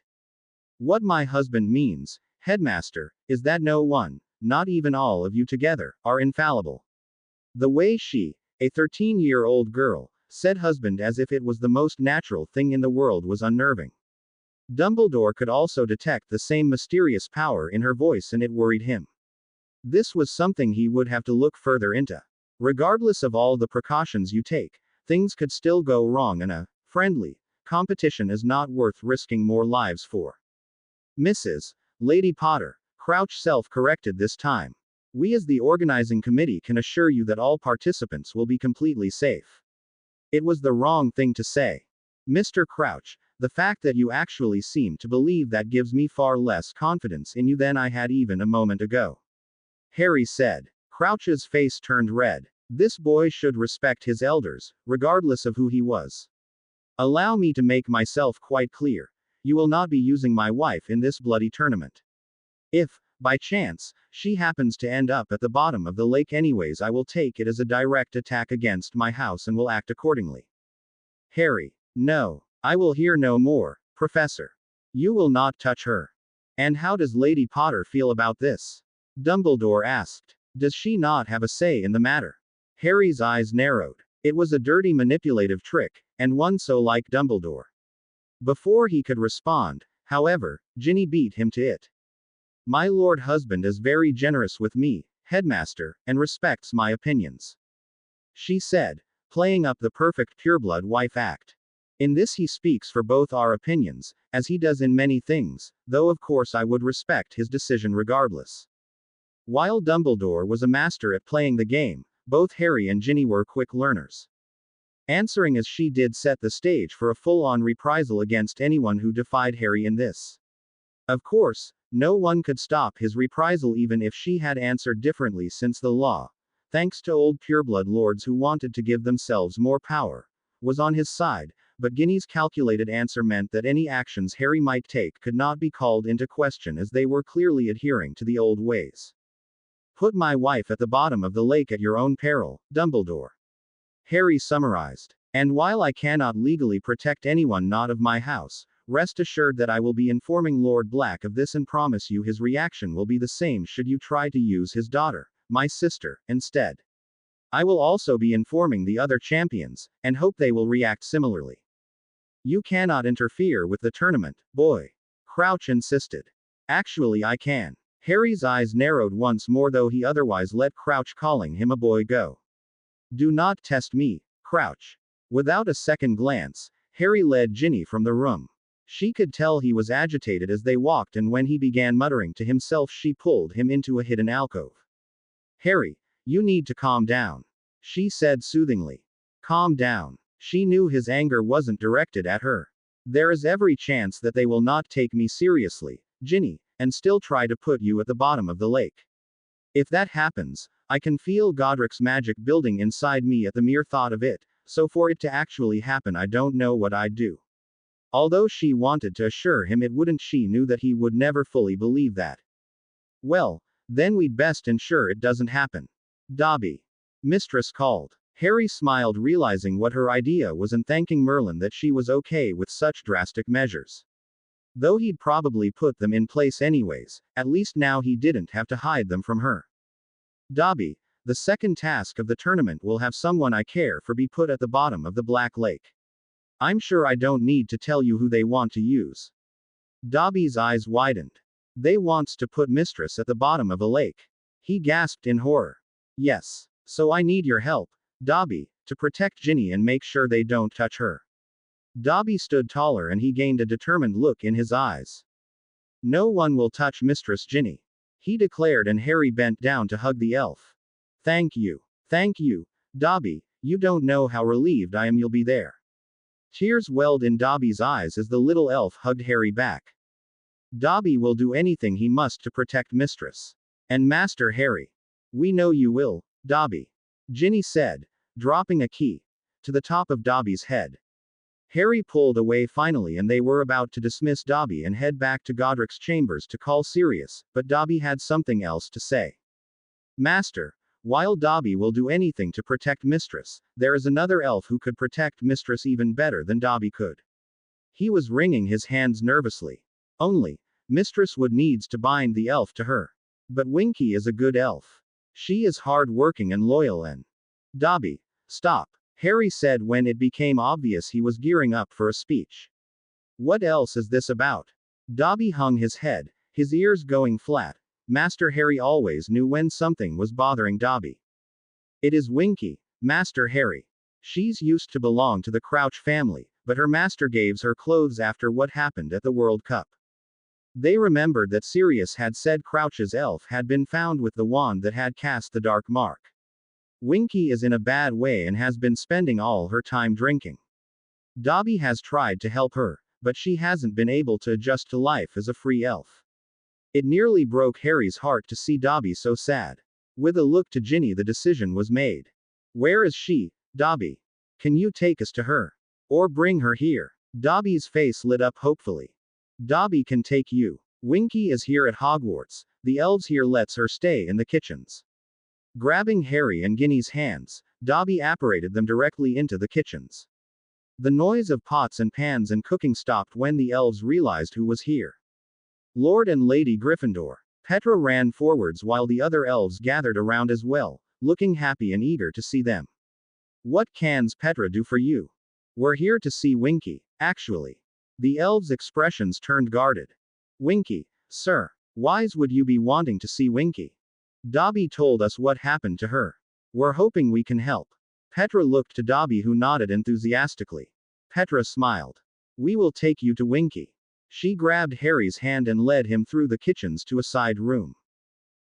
What my husband means, headmaster, is that no one, not even all of you together, are infallible. The way she, a 13-year-old girl, said husband as if it was the most natural thing in the world was unnerving. Dumbledore could also detect the same mysterious power in her voice, and it worried him. This was something he would have to look further into. Regardless of all the precautions you take, things could still go wrong, and a friendly competition is not worth risking more lives for. Mrs. Lady Potter, Crouch self-corrected this time. We as the organizing committee can assure you that all participants will be completely safe. It was the wrong thing to say. Mr. Crouch, the fact that you actually seem to believe that gives me far less confidence in you than I had even a moment ago. Harry said. Crouch's face turned red. This boy should respect his elders, regardless of who he was. Allow me to make myself quite clear. You will not be using my wife in this bloody tournament. If, by chance, she happens to end up at the bottom of the lake anyways, I will take it as a direct attack against my house and will act accordingly. Harry. No. I will hear no more, Professor. You will not touch her. And how does Lady Potter feel about this? Dumbledore asked. Does she not have a say in the matter? Harry's eyes narrowed. It was a dirty manipulative trick, and one so like Dumbledore. Before he could respond, however, Ginny beat him to it. My lord husband is very generous with me, headmaster, and respects my opinions. She said, playing up the perfect pureblood wife act. In this he speaks for both our opinions, as he does in many things, though of course I would respect his decision regardless. While Dumbledore was a master at playing the game, both Harry and Ginny were quick learners. Answering as she did set the stage for a full-on reprisal against anyone who defied Harry in this. Of course, no one could stop his reprisal even if she had answered differently, since the law, thanks to old pureblood lords who wanted to give themselves more power, was on his side, but Ginny's calculated answer meant that any actions Harry might take could not be called into question, as they were clearly adhering to the old ways. Put my wife at the bottom of the lake at your own peril, Dumbledore. Harry summarized. And while I cannot legally protect anyone not of my house, rest assured that I will be informing Lord Black of this and promise you his reaction will be the same should you try to use his daughter, my sister, instead. I will also be informing the other champions, and hope they will react similarly. You cannot interfere with the tournament, boy. Crouch insisted. Actually I can. Harry's eyes narrowed once more, though he otherwise let Crouch calling him a boy go. Do not test me, Crouch. Without a second glance, Harry led Ginny from the room. She could tell he was agitated as they walked, and when he began muttering to himself she pulled him into a hidden alcove. Harry, you need to calm down, she said soothingly. Calm down. She knew his anger wasn't directed at her. There is every chance that they will not take me seriously, Ginny, and still try to put you at the bottom of the lake. If that happens, I can feel Godric's magic building inside me at the mere thought of it, so for it to actually happen I don't know what I'd do. Although she wanted to assure him it wouldn't, she knew that he would never fully believe that. Well, then we'd best ensure it doesn't happen. Dobby. Mistress called. Harry smiled, realizing what her idea was and thanking Merlin that she was okay with such drastic measures. Though he'd probably put them in place anyways, at least now he didn't have to hide them from her. Dobby, the second task of the tournament will have someone I care for be put at the bottom of the Black Lake. I'm sure I don't need to tell you who they want to use. Dobby's eyes widened. They wants to put Mistress at the bottom of a lake. He gasped in horror. Yes. So I need your help, Dobby, to protect Ginny and make sure they don't touch her. Dobby stood taller and he gained a determined look in his eyes. No one will touch Mistress Ginny, he declared, and Harry bent down to hug the elf. Thank you. Thank you, Dobby, you don't know how relieved I am you'll be there. Tears welled in Dobby's eyes as the little elf hugged Harry back. Dobby will do anything he must to protect Mistress and Master Harry. We know you will, Dobby, Ginny said, dropping a key to the top of Dobby's head. Harry pulled away finally, and they were about to dismiss Dobby and head back to Godric's chambers to call Sirius, but Dobby had something else to say. Master, while Dobby will do anything to protect Mistress, there is another elf who could protect Mistress even better than Dobby could. He was wringing his hands nervously. Only, Mistress would needs to bind the elf to her. But Winky is a good elf. She is hard-working and loyal and... Dobby, stop, Harry said when it became obvious he was gearing up for a speech. What else is this about? Dobby hung his head, his ears going flat. Master Harry always knew when something was bothering Dobby. It is Winky, Master Harry. She's used to belong to the Crouch family, but her master gave her clothes after what happened at the World Cup. They remembered that Sirius had said Crouch's elf had been found with the wand that had cast the dark mark. Winky is in a bad way and has been spending all her time drinking. Dobby has tried to help her, but she hasn't been able to adjust to life as a free elf. It nearly broke Harry's heart to see Dobby so sad. With a look to Ginny, the decision was made. Where is she, Dobby? Can you take us to her? Or bring her here? Dobby's face lit up hopefully. Dobby can take you. Winky is here at Hogwarts. The elves here lets her stay in the kitchens. Grabbing Harry and Ginny's hands, Dobby apparated them directly into the kitchens. The noise of pots and pans and cooking stopped when the elves realized who was here. Lord and Lady Gryffindor. Petra ran forwards while the other elves gathered around as well, looking happy and eager to see them. What can's Petra do for you? We're here to see Winky, actually. The elves' expressions turned guarded. Winky, sir. Why's would you be wanting to see Winky? Dobby told us what happened to her. We're hoping we can help. Petra looked to Dobby, who nodded enthusiastically. Petra smiled. We will take you to Winky. She grabbed Harry's hand and led him through the kitchens to a side room.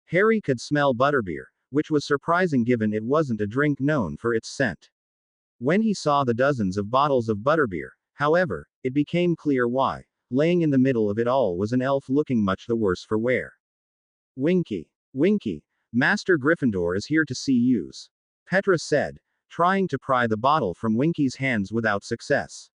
Harry could smell butterbeer, which was surprising given it wasn't a drink known for its scent. When he saw the dozens of bottles of butterbeer, however, it became clear why. Laying in the middle of it all was an elf looking much the worse for wear. Winky. Winky, Master Gryffindor is here to see yous. Petra said, trying to pry the bottle from Winky's hands without success.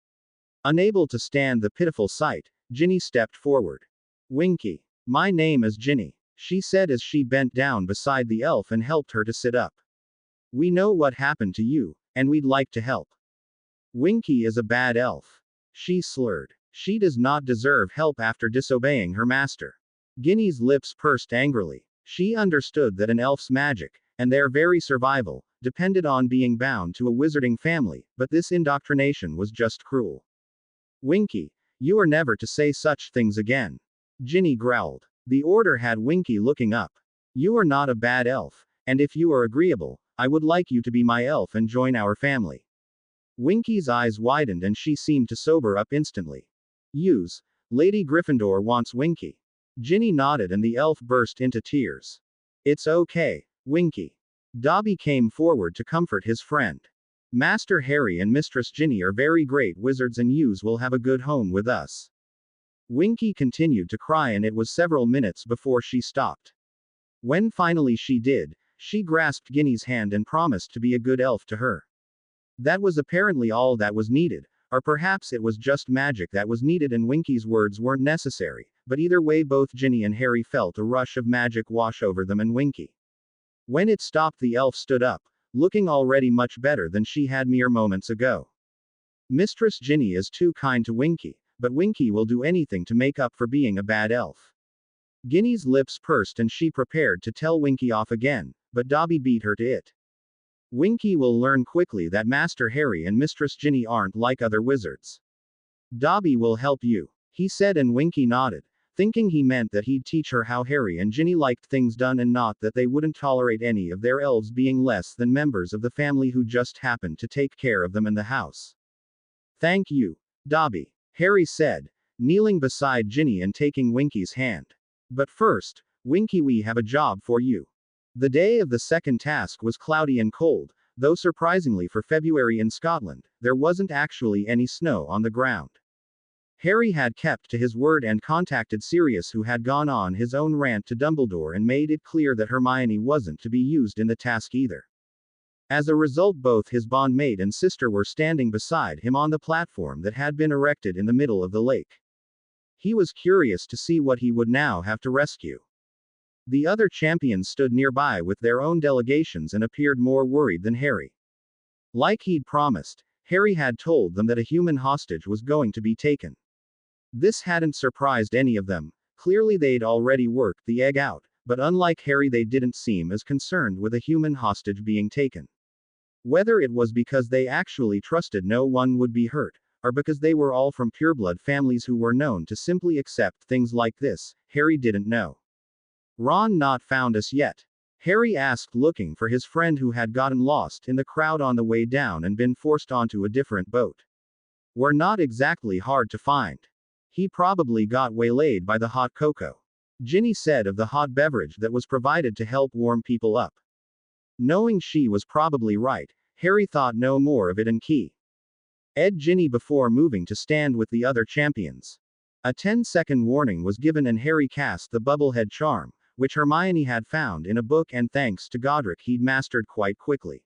Unable to stand the pitiful sight, Ginny stepped forward. Winky. My name is Ginny, she said as she bent down beside the elf and helped her to sit up. We know what happened to you, and we'd like to help. Winky is a bad elf. She slurred. She does not deserve help after disobeying her master. Ginny's lips pursed angrily. She understood that an elf's magic, and their very survival, depended on being bound to a wizarding family, but this indoctrination was just cruel. Winky, you are never to say such things again. Ginny growled. The order had Winky looking up. You are not a bad elf, and if you are agreeable, I would like you to be my elf and join our family. Winky's eyes widened and she seemed to sober up instantly. Use. Lady Gryffindor wants Winky. Ginny nodded and the elf burst into tears. It's okay, Winky. Dobby came forward to comfort his friend. Master Harry and Mistress Ginny are very great wizards and yous will have a good home with us. Winky continued to cry and it was several minutes before she stopped. When finally she did, she grasped Ginny's hand and promised to be a good elf to her. That was apparently all that was needed, or perhaps it was just magic that was needed and Winky's words weren't necessary, but either way both Ginny and Harry felt a rush of magic wash over them and Winky. When it stopped the elf stood up, looking already much better than she had mere moments ago. Mistress Ginny is too kind to Winky, but Winky will do anything to make up for being a bad elf. Ginny's lips pursed and she prepared to tell Winky off again, but Dobby beat her to it. Winky will learn quickly that Master Harry and Mistress Ginny aren't like other wizards. Dobby will help you, he said and Winky nodded, thinking he meant that he'd teach her how Harry and Ginny liked things done and not that they wouldn't tolerate any of their elves being less than members of the family who just happened to take care of them in the house. Thank you, Dobby, Harry said, kneeling beside Ginny and taking Winky's hand. But first, Winky, we have a job for you. The day of the second task was cloudy and cold, though surprisingly for February in Scotland, there wasn't actually any snow on the ground. Harry had kept to his word and contacted Sirius, who had gone on his own rant to Dumbledore and made it clear that Hermione wasn't to be used in the task either. As a result, both his bondmate and sister were standing beside him on the platform that had been erected in the middle of the lake. He was curious to see what he would now have to rescue. The other champions stood nearby with their own delegations and appeared more worried than Harry. Like he'd promised, Harry had told them that a human hostage was going to be taken. This hadn't surprised any of them. Clearly they'd already worked the egg out, but unlike Harry, they didn't seem as concerned with a human hostage being taken. Whether it was because they actually trusted no one would be hurt, or because they were all from pureblood families who were known to simply accept things like this, Harry didn't know. Ron not found us yet? Harry asked, looking for his friend who had gotten lost in the crowd on the way down and been forced onto a different boat. We're not exactly hard to find. He probably got waylaid by the hot cocoa. Ginny said of the hot beverage that was provided to help warm people up. Knowing she was probably right, Harry thought no more of it and Ginny before moving to stand with the other champions. A 10-second warning was given and Harry cast the bubblehead charm, which Hermione had found in a book and thanks to Godric he'd mastered quite quickly.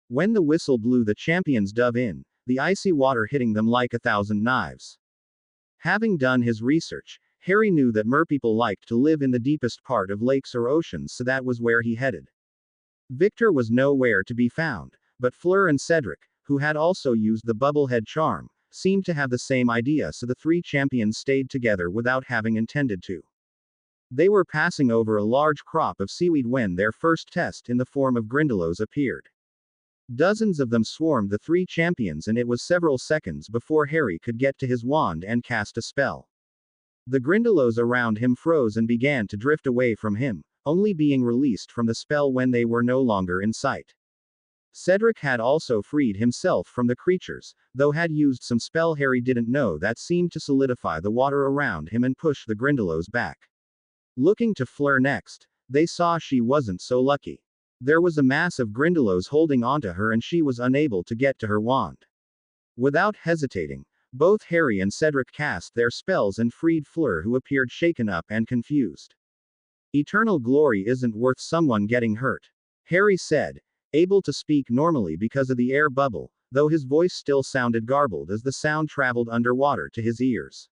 When the whistle blew, the champions dove in, the icy water hitting them like 1,000 knives. Having done his research, Harry knew that merpeople liked to live in the deepest part of lakes or oceans, so that was where he headed. Victor was nowhere to be found, but Fleur and Cedric, who had also used the bubblehead charm, seemed to have the same idea, so the three champions stayed together without having intended to. They were passing over a large crop of seaweed when their first test in the form of Grindylows appeared. Dozens of them swarmed the three champions and it was several seconds before Harry could get to his wand and cast a spell. The Grindylows around him froze and began to drift away from him, only being released from the spell when they were no longer in sight. Cedric had also freed himself from the creatures, though had used some spell Harry didn't know that seemed to solidify the water around him and push the Grindylows back. Looking to Fleur next, they saw she wasn't so lucky. There was a mass of Grindylows holding onto her and she was unable to get to her wand. Without hesitating, both Harry and Cedric cast their spells and freed Fleur, who appeared shaken up and confused. Eternal glory isn't worth someone getting hurt, Harry said, able to speak normally because of the air bubble, though his voice still sounded garbled as the sound traveled underwater to his ears.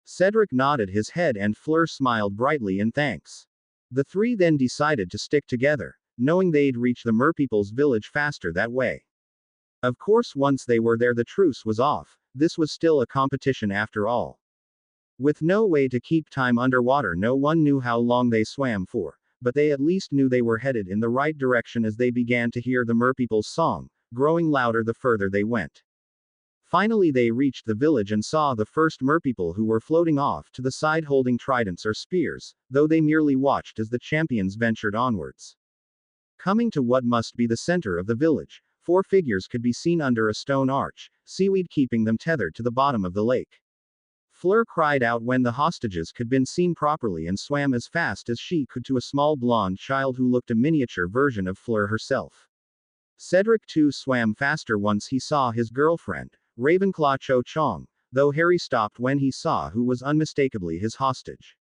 Cedric nodded his head and Fleur smiled brightly in thanks. The three then decided to stick together, knowing they'd reach the merpeople's village faster that way. Of course, once they were there, the truce was off. This was still a competition after all. With no way to keep time underwater, no one knew how long they swam for, but they at least knew they were headed in the right direction as they began to hear the merpeople's song, growing louder the further they went. Finally they reached the village and saw the first merpeople, who were floating off to the side holding tridents or spears, though they merely watched as the champions ventured onwards. Coming to what must be the center of the village, 4 figures could be seen under a stone arch, seaweed keeping them tethered to the bottom of the lake. Fleur cried out when the hostages could be seen properly and swam as fast as she could to a small blonde child who looked a miniature version of Fleur herself. Cedric too swam faster once he saw his girlfriend, Ravenclaw Cho Chong, though Harry stopped when he saw who was unmistakably his hostage.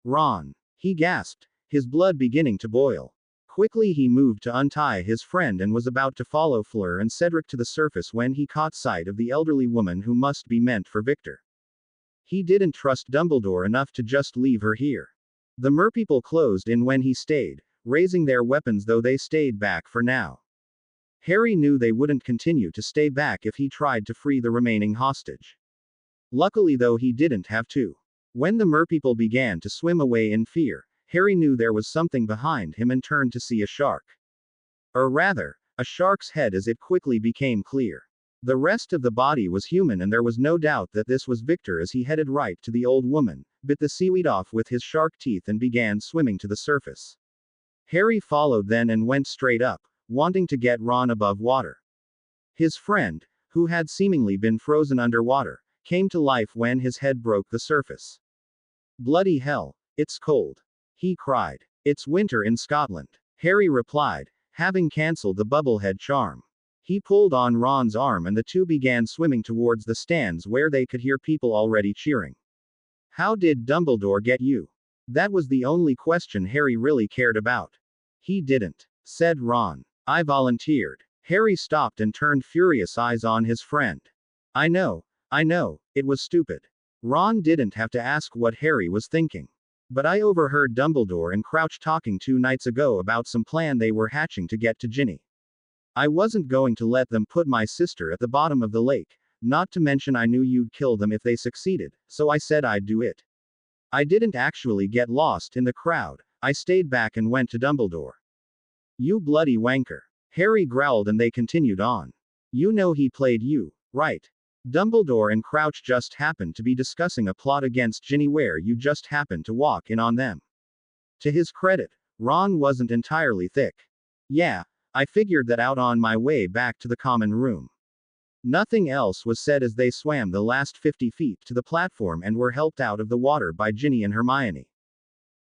Ron! He gasped, his blood beginning to boil. Quickly he moved to untie his friend and was about to follow Fleur and Cedric to the surface when he caught sight of the elderly woman who must be meant for Victor. He didn't trust Dumbledore enough to just leave her here. The merpeople closed in when he stayed, raising their weapons, though they stayed back for now. Harry knew they wouldn't continue to stay back if he tried to free the remaining hostage. Luckily though, he didn't have to. When the merpeople began to swim away in fear, Harry knew there was something behind him and turned to see a shark. Or rather, a shark's head, as it quickly became clear. The rest of the body was human and there was no doubt that this was Victor as he headed right to the old woman, bit the seaweed off with his shark teeth and began swimming to the surface. Harry followed then and went straight up, wanting to get Ron above water. His friend, who had seemingly been frozen underwater, came to life when his head broke the surface. Bloody hell, it's cold, he cried. It's winter in Scotland, Harry replied, having cancelled the bubblehead charm. He pulled on Ron's arm and the two began swimming towards the stands where they could hear people already cheering. How did Dumbledore get you? That was the only question Harry really cared about. He didn't, said Ron. I volunteered. Harry stopped and turned furious eyes on his friend. I know, it was stupid. Ron didn't have to ask what Harry was thinking. But I overheard Dumbledore and Crouch talking 2 nights ago about some plan they were hatching to get to Ginny. I wasn't going to let them put my sister at the bottom of the lake, not to mention I knew you'd kill them if they succeeded, so I said I'd do it. I didn't actually get lost in the crowd, I stayed back and went to Dumbledore. You bloody wanker. Harry growled and they continued on. You know he played you, right? Dumbledore and Crouch just happened to be discussing a plot against Ginny where you just happened to walk in on them. To his credit, Ron wasn't entirely thick. Yeah, I figured that out on my way back to the common room. Nothing else was said as they swam the last 50 feet to the platform and were helped out of the water by Ginny and Hermione.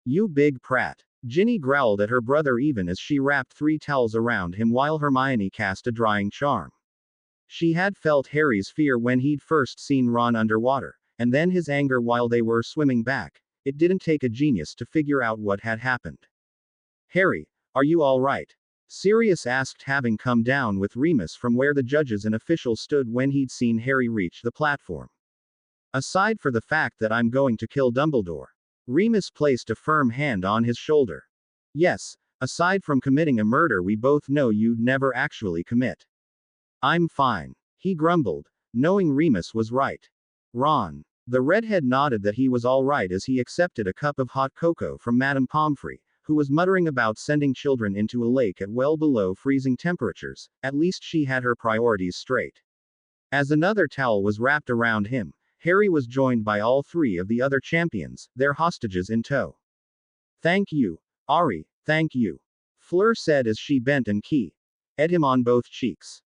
You big prat. Ginny growled at her brother even as she wrapped 3 towels around him while Hermione cast a drying charm. She had felt Harry's fear when he'd first seen Ron underwater, and then his anger while they were swimming back. It didn't take a genius to figure out what had happened. Harry, are you all right? Sirius asked, having come down with Remus from where the judges and officials stood when he'd seen Harry reach the platform. Aside for the fact that I'm going to kill Dumbledore. Remus placed a firm hand on his shoulder. Yes, aside from committing a murder we both know you'd never actually commit. I'm fine, he grumbled, knowing Remus was right. Ron. The redhead nodded that he was all right as he accepted a cup of hot cocoa from Madame Pomfrey, who was muttering about sending children into a lake at well below freezing temperatures. At least she had her priorities straight. As another towel was wrapped around him, Harry was joined by all 3 of the other champions, their hostages in tow. Thank you, Ari, thank you, Fleur said as she bent and kissed him on both cheeks.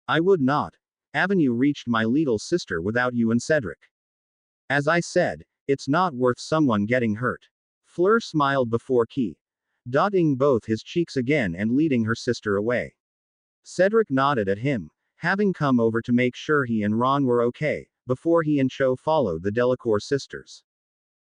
I would not. Avenue reached my little sister without you and Cedric. As I said, it's not worth someone getting hurt. Fleur smiled before dotting both his cheeks again and leading her sister away. Cedric nodded at him, having come over to make sure he and Ron were okay, before he and Cho followed the Delacour sisters.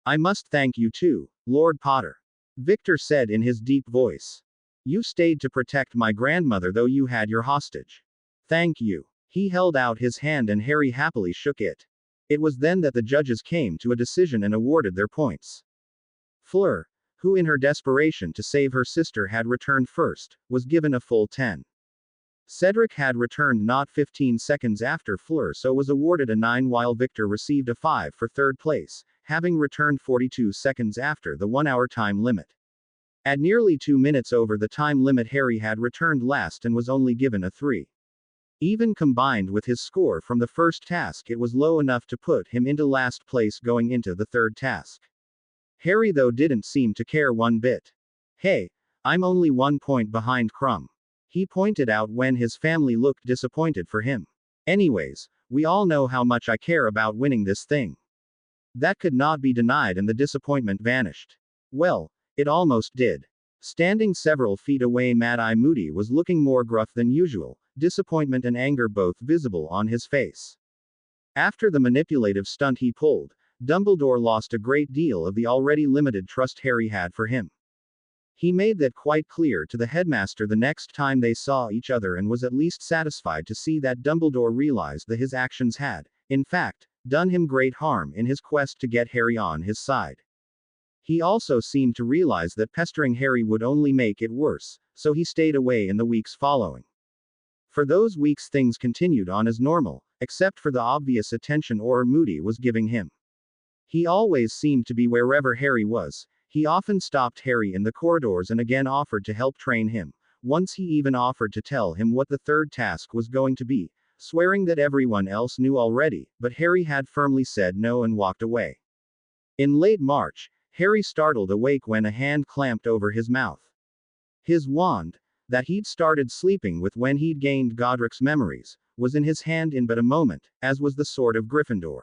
I must thank you too, Lord Potter. Victor said in his deep voice. You stayed to protect my grandmother though you had your hostage. Thank you. He held out his hand and Harry happily shook it. It was then that the judges came to a decision and awarded their points. Fleur, who in her desperation to save her sister had returned first, was given a full 10. Cedric had returned not 15 seconds after Fleur so was awarded a 9 while Victor received a 5 for third place, having returned 42 seconds after the 1-hour time limit. At nearly 2 minutes over the time limit Harry had returned last and was only given a 3. Even combined with his score from the first task it was low enough to put him into last place going into the third task. Harry though didn't seem to care one bit. Hey, I'm only 1 point behind Crumb. He pointed out when his family looked disappointed for him. Anyways, we all know how much I care about winning this thing. That could not be denied and the disappointment vanished. Well, it almost did. Standing several feet away Mad-Eye Moody was looking more gruff than usual, disappointment and anger both visible on his face. After the manipulative stunt he pulled, Dumbledore lost a great deal of the already limited trust Harry had for him. He made that quite clear to the headmaster the next time they saw each other and was at least satisfied to see that Dumbledore realized that his actions had, in fact, done him great harm in his quest to get Harry on his side. He also seemed to realize that pestering Harry would only make it worse, so he stayed away in the weeks following. For those weeks things continued on as normal, except for the obvious attention Moody was giving him. He always seemed to be wherever Harry was. He often stopped Harry in the corridors and again offered to help train him. Once he even offered to tell him what the third task was going to be, swearing that everyone else knew already, but Harry had firmly said no and walked away. In late March, Harry startled awake when a hand clamped over his mouth. His wand, that he'd started sleeping with when he'd gained Godric's memories, was in his hand in but a moment, as was the sword of Gryffindor.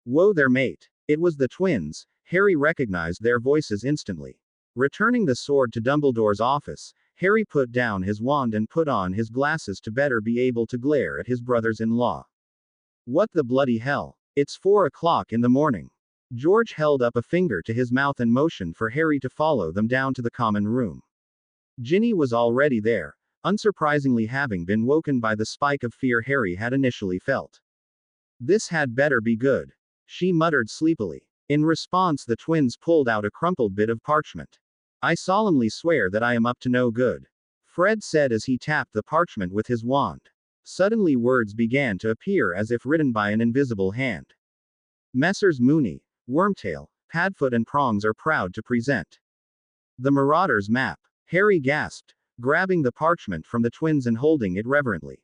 Whoa there, mate. It was the twins. Harry recognized their voices instantly. Returning the sword to Dumbledore's office, Harry put down his wand and put on his glasses to better be able to glare at his brothers-in-law. What the bloody hell? It's 4 o'clock in the morning. George held up a finger to his mouth and motioned for Harry to follow them down to the common room. Ginny was already there, unsurprisingly having been woken by the spike of fear Harry had initially felt. This had better be good, she muttered sleepily. In response the twins pulled out a crumpled bit of parchment. I solemnly swear that I am up to no good, Fred said as he tapped the parchment with his wand. Suddenly words began to appear as if written by an invisible hand. Messrs. Mooney, Wormtail, Padfoot and Prongs are proud to present the Marauder's Map. Harry gasped, grabbing the parchment from the twins and holding it reverently.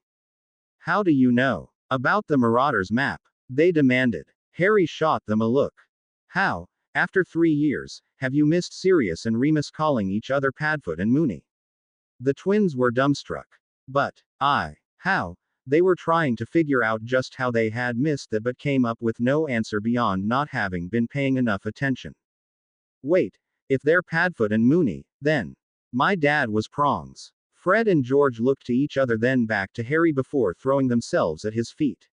How do you know? About the Marauders map, they demanded. Harry shot them a look. How, after 3 years, have you missed Sirius and Remus calling each other Padfoot and Moony? The twins were dumbstruck. But, how? They were trying to figure out just how they had missed that but came up with no answer beyond not having been paying enough attention. Wait, if they're Padfoot and Moony, then. My dad was Prongs. Fred and George looked to each other then back to Harry before throwing themselves at his feet.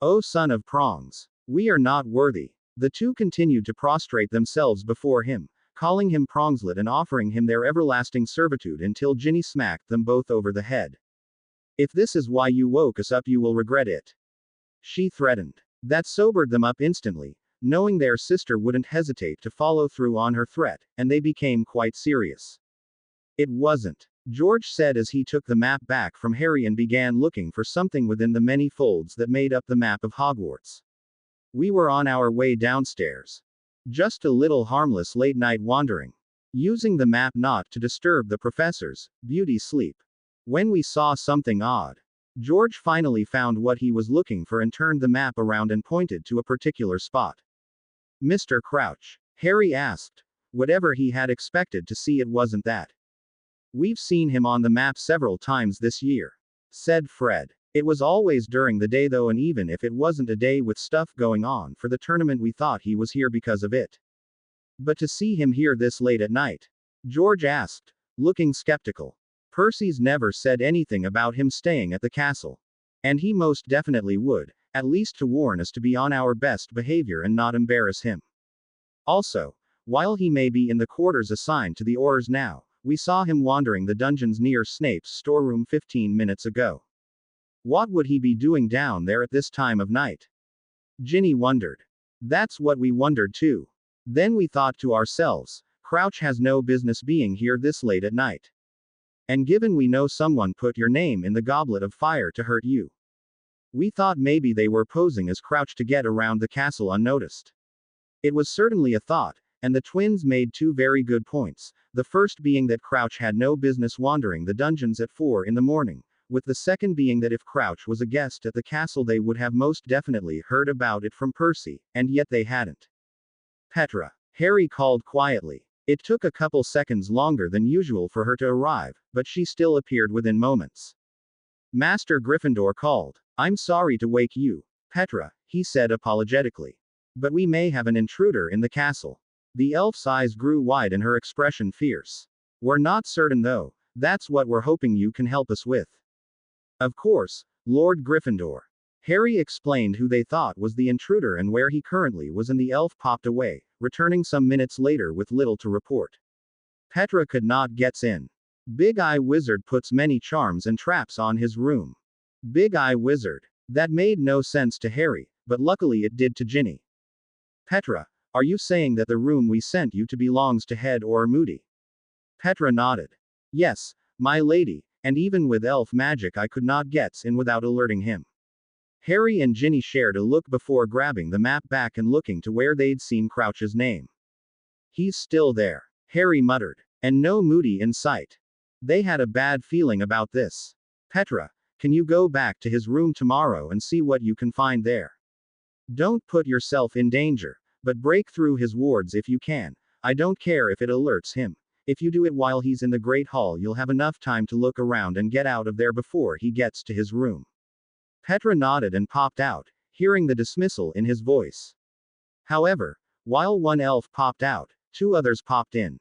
Oh son of Prongs. We are not worthy. The two continued to prostrate themselves before him, calling him Prongslet and offering him their everlasting servitude until Ginny smacked them both over the head. If this is why you woke us up, you will regret it. She threatened. That sobered them up instantly, knowing their sister wouldn't hesitate to follow through on her threat, and they became quite serious. It wasn't, George said as he took the map back from Harry and began looking for something within the many folds that made up the map of Hogwarts. We were on our way downstairs. Just a little harmless late-night wandering. Using the map not to disturb the professor's beauty sleep. When we saw something odd. George finally found what he was looking for and turned the map around and pointed to a particular spot. Mr. Crouch? Harry asked. Whatever he had expected to see, it wasn't that. We've seen him on the map several times this year, said Fred. It was always during the day though, and even if it wasn't a day with stuff going on for the tournament, we thought he was here because of it. But to see him here this late at night? George asked, looking skeptical. Percy's never said anything about him staying at the castle. And he most definitely would, at least to warn us to be on our best behavior and not embarrass him. Also, while he may be in the quarters assigned to the Aurors now, we saw him wandering the dungeons near Snape's storeroom 15 minutes ago. What would he be doing down there at this time of night? Ginny wondered. That's what we wondered too. Then we thought to ourselves, Crouch has no business being here this late at night. And given we know someone put your name in the goblet of fire to hurt you, we thought maybe they were posing as Crouch to get around the castle unnoticed. It was certainly a thought, and the twins made two very good points, the first being that Crouch had no business wandering the dungeons at 4 in the morning, with the second being that if Crouch was a guest at the castle they would have most definitely heard about it from Percy, and yet they hadn't. Petra, Harry called quietly. It took a couple seconds longer than usual for her to arrive, but she still appeared within moments. Master Gryffindor called. I'm sorry to wake you, Petra, he said apologetically. But we may have an intruder in the castle. The elf's eyes grew wide and her expression fierce. We're not certain though, that's what we're hoping you can help us with. Of course, Lord Gryffindor. Harry explained who they thought was the intruder and where he currently was, and the elf popped away, returning some minutes later with little to report. Petra could not gets in. Big Eye Wizard puts many charms and traps on his room. Big Eye Wizard. That made no sense to Harry, but luckily it did to Ginny. Petra, are you saying that the room we sent you to belongs to Head or Moody? Petra nodded. Yes, my lady, and even with elf magic I could not get in without alerting him. Harry and Ginny shared a look before grabbing the map back and looking to where they'd seen Crouch's name. He's still there, Harry muttered, and no Moody in sight. They had a bad feeling about this. Petra, can you go back to his room tomorrow and see what you can find there? Don't put yourself in danger, but break through his wards if you can. I don't care if it alerts him. If you do it while he's in the Great Hall, you'll have enough time to look around and get out of there before he gets to his room. Petra nodded and popped out, hearing the dismissal in his voice. However, while one elf popped out, two others popped in.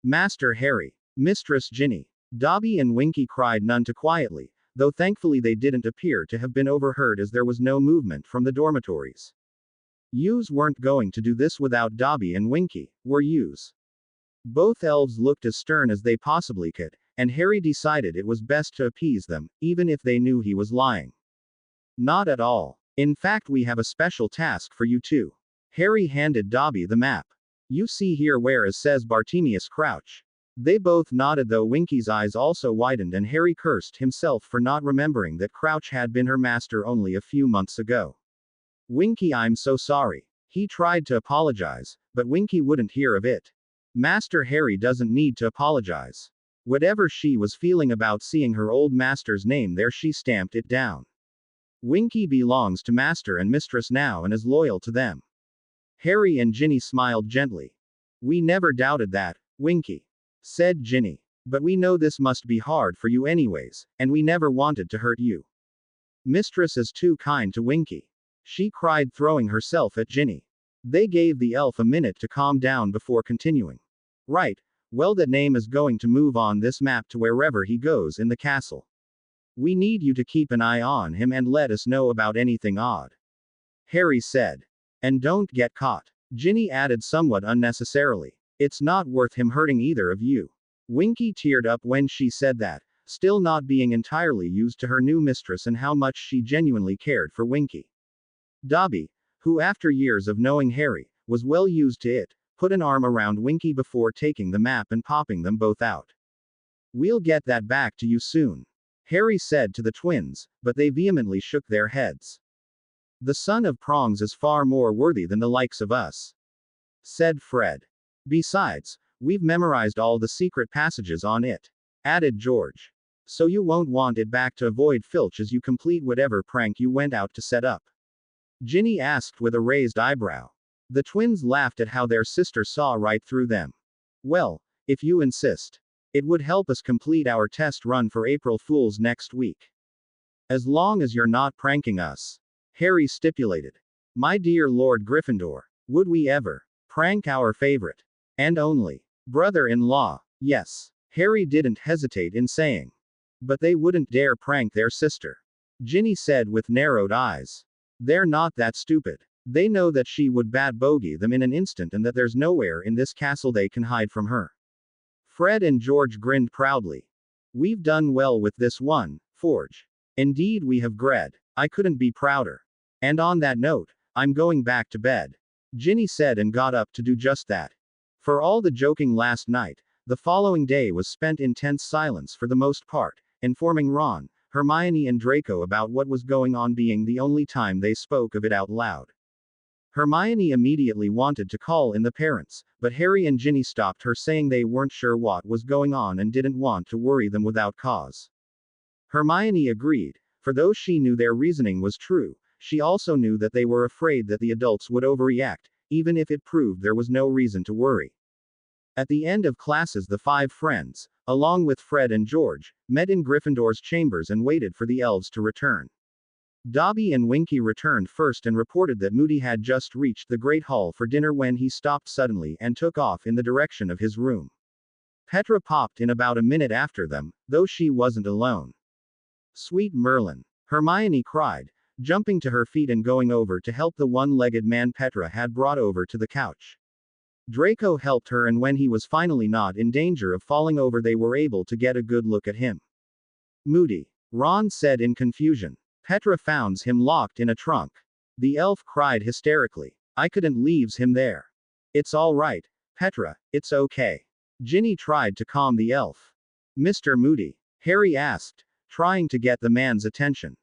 Master Harry, Mistress Ginny, Dobby and Winky cried none too quietly, though thankfully they didn't appear to have been overheard as there was no movement from the dormitories. Yous weren't going to do this without Dobby and Winky, were yous? Both elves looked as stern as they possibly could, and Harry decided it was best to appease them, even if they knew he was lying. Not at all. In fact, we have a special task for you too. Harry handed Dobby the map. You see here where it says Bartemius Crouch. They both nodded, though Winky's eyes also widened, and Harry cursed himself for not remembering that Crouch had been her master only a few months ago. Winky, I'm so sorry. He tried to apologize, but Winky wouldn't hear of it. Master Harry doesn't need to apologize. Whatever she was feeling about seeing her old master's name there, she stamped it down. Winky belongs to Master and Mistress now and is loyal to them. Harry and Ginny smiled gently. We never doubted that, Winky, said Ginny. But we know this must be hard for you anyways, and we never wanted to hurt you. Mistress is too kind to Winky, she cried, throwing herself at Ginny. They gave the elf a minute to calm down before continuing. Right, well, that name is going to move on this map to wherever he goes in the castle. We need you to keep an eye on him and let us know about anything odd, Harry said. And don't get caught, Ginny added somewhat unnecessarily. It's not worth him hurting either of you. Winky teared up when she said that, still not being entirely used to her new mistress and how much she genuinely cared for Winky. Dobby, who after years of knowing Harry, was well used to it, put an arm around Winky before taking the map and popping them both out. We'll get that back to you soon, Harry said to the twins, but they vehemently shook their heads. The son of Prongs is far more worthy than the likes of us, said Fred. Besides, we've memorized all the secret passages on it, added George. So you won't want it back to avoid Filch as you complete whatever prank you went out to set up, Ginny asked with a raised eyebrow. The twins laughed at how their sister saw right through them. Well, if you insist. It would help us complete our test run for April Fools next week. As long as you're not pranking us, Harry stipulated. My dear Lord Gryffindor, would we ever prank our favorite and only brother-in-law? Yes, Harry didn't hesitate in saying. But they wouldn't dare prank their sister, Ginny said with narrowed eyes. They're not that stupid. They know that she would bat bogey them in an instant and that there's nowhere in this castle they can hide from her. Fred and George grinned proudly. We've done well with this one, Forge. Indeed we have, Gred. I couldn't be prouder. And on that note, I'm going back to bed, Ginny said and got up to do just that. For all the joking last night, the following day was spent in tense silence for the most part, informing Ron, Hermione and Draco about what was going on being the only time they spoke of it out loud. Hermione immediately wanted to call in the parents, but Harry and Ginny stopped her, saying they weren't sure what was going on and didn't want to worry them without cause. Hermione agreed, for though she knew their reasoning was true, she also knew that they were afraid that the adults would overreact, even if it proved there was no reason to worry. At the end of classes, the five friends, along with Fred and George, met in Gryffindor's chambers and waited for the elves to return. Dobby and Winky returned first and reported that Moody had just reached the Great Hall for dinner when he stopped suddenly and took off in the direction of his room. Petra popped in about a minute after them, though she wasn't alone. Sweet Merlin, Hermione cried, jumping to her feet and going over to help the one-legged man Petra had brought over to the couch. Draco helped her, and when he was finally not in danger of falling over, they were able to get a good look at him. Moody, Ron said in confusion. Petra founds him locked in a trunk. The elf cried hysterically. I couldn't leaves him there. It's all right, Petra, it's okay. Ginny tried to calm the elf. Mr. Moody, Harry asked, trying to get the man's attention.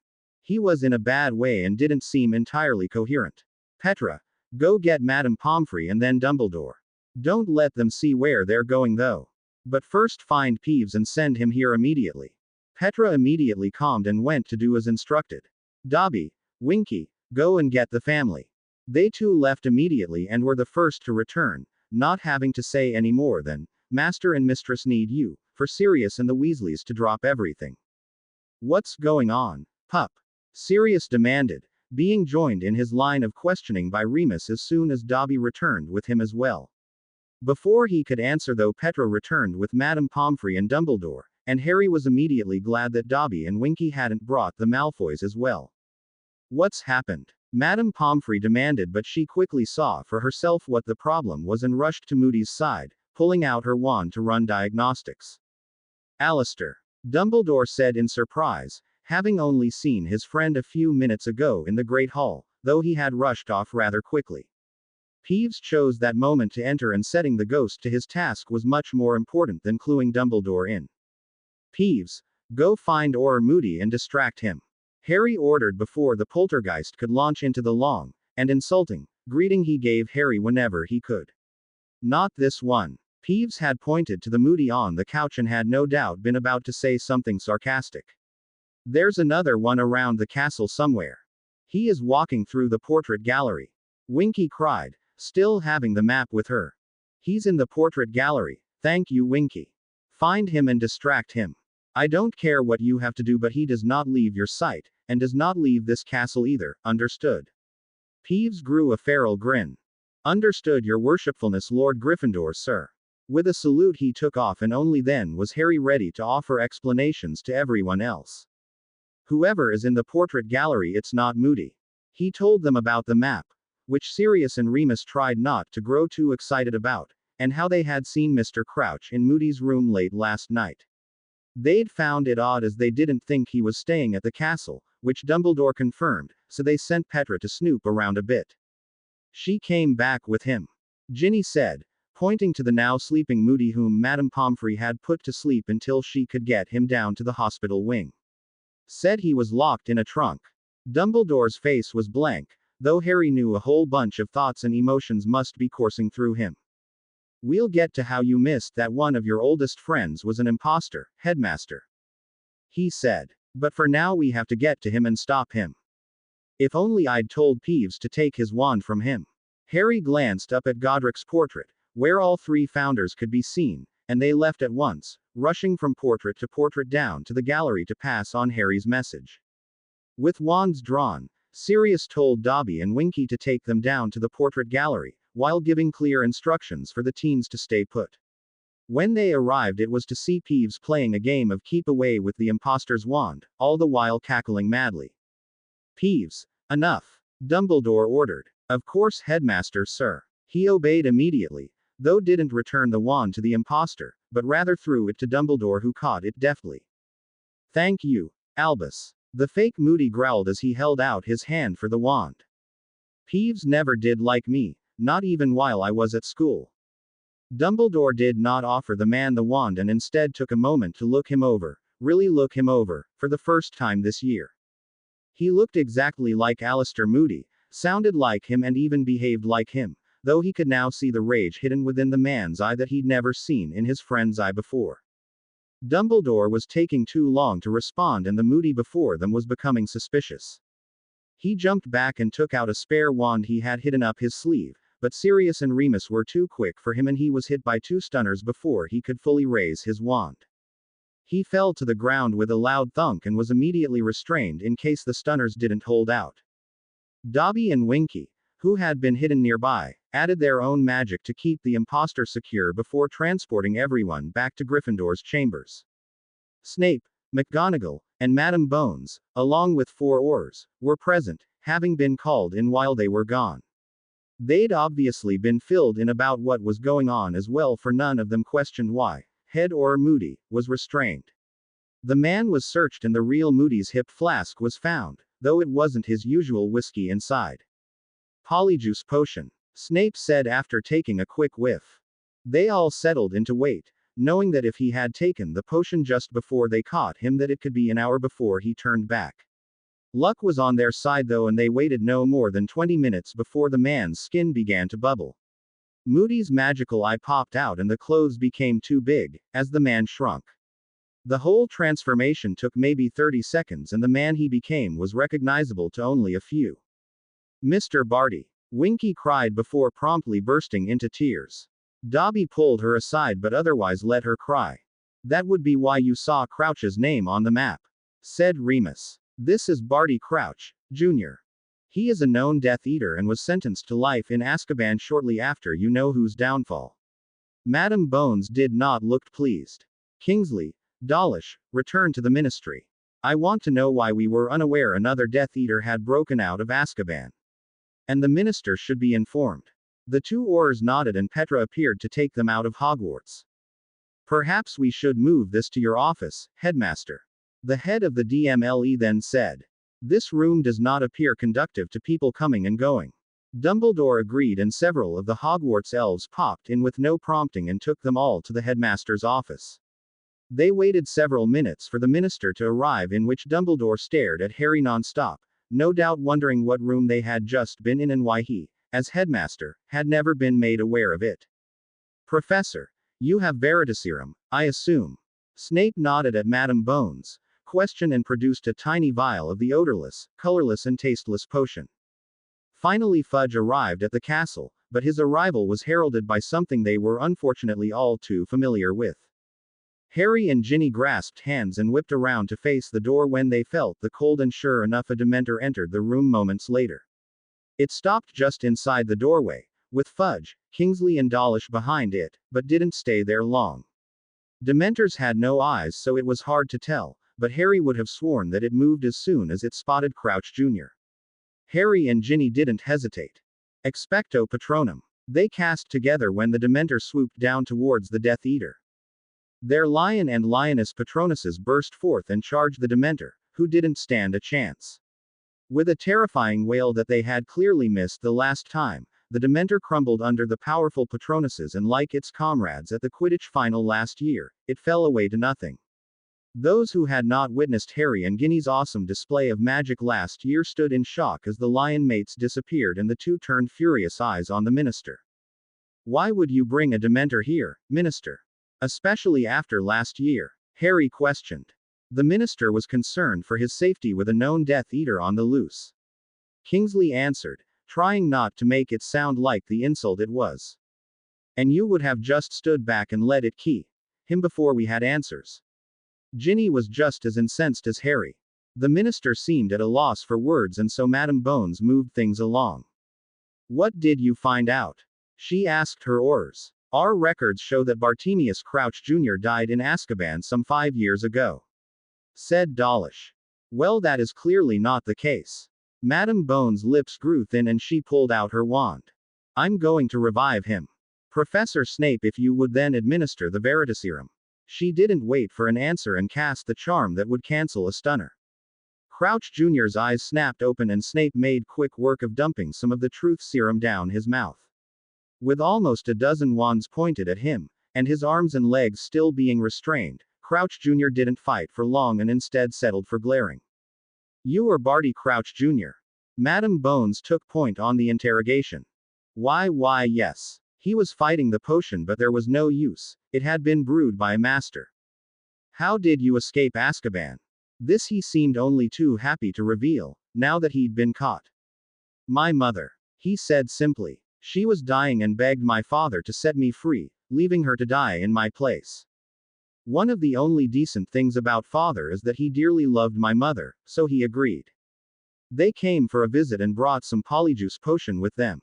He was in a bad way and didn't seem entirely coherent. Petra, go get Madame Pomfrey and then Dumbledore. Don't let them see where they're going though. But first find Peeves and send him here immediately. Petra immediately calmed and went to do as instructed. Dobby, Winky, go and get the family. They too left immediately and were the first to return, not having to say any more than, Master and Mistress need you, for Sirius and the Weasleys to drop everything. What's going on, pup? Sirius demanded, being joined in his line of questioning by Remus as soon as Dobby returned with him as well. Before he could answer though, Petra returned with Madame Pomfrey and Dumbledore, and Harry was immediately glad that Dobby and Winky hadn't brought the Malfoys as well. What's happened? Madame Pomfrey demanded, but she quickly saw for herself what the problem was and rushed to Moody's side, pulling out her wand to run diagnostics. Alistair, Dumbledore said in surprise, having only seen his friend a few minutes ago in the Great Hall, though he had rushed off rather quickly. Peeves chose that moment to enter, and setting the ghost to his task was much more important than cluing Dumbledore in. Peeves, go find Moody and distract him, Harry ordered before the poltergeist could launch into the long, and insulting, greeting he gave Harry whenever he could. Not this one. Peeves had pointed to the Moody on the couch and had no doubt been about to say something sarcastic. There's another one around the castle somewhere. He is walking through the portrait gallery. Winky cried, still having the map with her. He's in the portrait gallery. Thank you, Winky. Find him and distract him. I don't care what you have to do, but he does not leave your sight, and does not leave this castle either, understood? Peeves grew a feral grin. Understood, your worshipfulness, Lord Gryffindor, sir. With a salute he took off, and only then was Harry ready to offer explanations to everyone else. Whoever is in the portrait gallery, it's not Moody. He told them about the map, which Sirius and Remus tried not to grow too excited about, and how they had seen Mr. Crouch in Moody's room late last night. They'd found it odd as they didn't think he was staying at the castle, which Dumbledore confirmed, so they sent Petra to snoop around a bit. She came back with him, Ginny said, pointing to the now sleeping Moody, whom Madame Pomfrey had put to sleep until she could get him down to the hospital wing. Said he was locked in a trunk. Dumbledore's face was blank, though Harry knew a whole bunch of thoughts and emotions must be coursing through him. We'll get to how you missed that one of your oldest friends was an imposter, Headmaster, he said. But for now we have to get to him and stop him. If only I'd told Peeves to take his wand from him. Harry glanced up at Godric's portrait, where all three founders could be seen, and they left at once, rushing from portrait to portrait down to the gallery to pass on Harry's message. With wands drawn, Sirius told Dobby and Winky to take them down to the portrait gallery, while giving clear instructions for the teens to stay put. When they arrived, it was to see Peeves playing a game of keep away with the imposter's wand, all the while cackling madly. Peeves, enough, Dumbledore ordered. Of course, Headmaster, sir. He obeyed immediately, though didn't return the wand to the imposter, but rather threw it to Dumbledore, who caught it deftly. Thank you, Albus. The fake Moody growled as he held out his hand for the wand. Peeves never did like me, not even while I was at school. Dumbledore did not offer the man the wand and instead took a moment to look him over, really look him over, for the first time this year. He looked exactly like Alistair Moody, sounded like him, and even behaved like him, though he could now see the rage hidden within the man's eye that he'd never seen in his friend's eye before. Dumbledore was taking too long to respond, and the Moody before them was becoming suspicious. He jumped back and took out a spare wand he had hidden up his sleeve, but Sirius and Remus were too quick for him, and he was hit by two stunners before he could fully raise his wand. He fell to the ground with a loud thunk and was immediately restrained in case the stunners didn't hold out. Dobby and Winky, who had been hidden nearby, added their own magic to keep the imposter secure before transporting everyone back to Gryffindor's chambers. Snape, McGonagall, and Madame Bones, along with 4 Aurors, were present, having been called in while they were gone. They'd obviously been filled in about what was going on as well, for none of them questioned why Head or Moody was restrained. The man was searched and the real Moody's hip flask was found, though it wasn't his usual whiskey inside. Polyjuice potion, Snape said after taking a quick whiff. They all settled into wait, knowing that if he had taken the potion just before they caught him, that it could be an hour before he turned back. Luck was on their side though, and they waited no more than 20 minutes before the man's skin began to bubble. Moody's magical eye popped out and the clothes became too big, as the man shrunk. The whole transformation took maybe 30 seconds, and the man he became was recognizable to only a few. Mr. Barty, Winky cried before promptly bursting into tears. Dobby pulled her aside but otherwise let her cry. That would be why you saw Crouch's name on the map, said Remus. This is Barty Crouch, Jr. He is a known Death Eater and was sentenced to life in Azkaban shortly after you know whose downfall. Madame Bones did not look pleased. Kingsley, Dawlish, returned to the ministry. I want to know why we were unaware another Death Eater had broken out of Azkaban. And the minister should be informed. The 2 Aurors nodded and Petra appeared to take them out of Hogwarts. Perhaps we should move this to your office, Headmaster. The head of the DMLE then said. This room does not appear conducive to people coming and going. Dumbledore agreed, and several of the Hogwarts elves popped in with no prompting and took them all to the headmaster's office. They waited several minutes for the minister to arrive, in which Dumbledore stared at Harry nonstop, no doubt wondering what room they had just been in and why he, as headmaster, had never been made aware of it. Professor, you have Veritaserum, I assume. Snape nodded at Madame Bones, questioned and produced a tiny vial of the odorless, colorless and tasteless potion. Finally Fudge arrived at the castle, but his arrival was heralded by something they were unfortunately all too familiar with. Harry and Ginny grasped hands and whipped around to face the door when they felt the cold, and sure enough a Dementor entered the room moments later. It stopped just inside the doorway, with Fudge, Kingsley and Dawlish behind it, but didn't stay there long. Dementors had no eyes, so it was hard to tell, but Harry would have sworn that it moved as soon as it spotted Crouch Jr. Harry and Ginny didn't hesitate. Expecto Patronum. They cast together when the Dementor swooped down towards the Death Eater. Their Lion and Lioness Patronuses burst forth and charged the Dementor, who didn't stand a chance. With a terrifying wail that they had clearly missed the last time, the Dementor crumbled under the powerful Patronuses, and like its comrades at the Quidditch final last year, it fell away to nothing. Those who had not witnessed Harry and Ginny's awesome display of magic last year stood in shock as the lion mates disappeared and the two turned furious eyes on the minister. "Why would you bring a Dementor here, minister? Especially after last year?" Harry questioned. The minister was concerned for his safety with a known Death Eater on the loose. Kingsley answered, trying not to make it sound like the insult it was. "And you would have just stood back and let it key him before we had answers." Ginny was just as incensed as Harry. The minister seemed at a loss for words, and so Madame Bones moved things along. "What did you find out?" she asked her Aurors. "Our records show that Bartemius Crouch Jr. died in Azkaban some 5 years ago," said Dawlish. "Well, that is clearly not the case." Madame Bones' lips grew thin and she pulled out her wand. "I'm going to revive him. Professor Snape, if you would then administer the Veritaserum." She didn't wait for an answer and cast the charm that would cancel a stunner. Crouch Jr.'s eyes snapped open and Snape made quick work of dumping some of the truth serum down his mouth. With almost a dozen wands pointed at him, and his arms and legs still being restrained, Crouch Jr. didn't fight for long and instead settled for glaring. "You are Barty Crouch Jr. Madame Bones took point on the interrogation. Why yes. He was fighting the potion, but there was no use. It had been brewed by a master." "How did you escape Azkaban?" This he seemed only too happy to reveal, now that he'd been caught. "My mother," he said simply. "She was dying and begged my father to set me free, leaving her to die in my place. One of the only decent things about father is that he dearly loved my mother, so he agreed. They came for a visit and brought some polyjuice potion with them.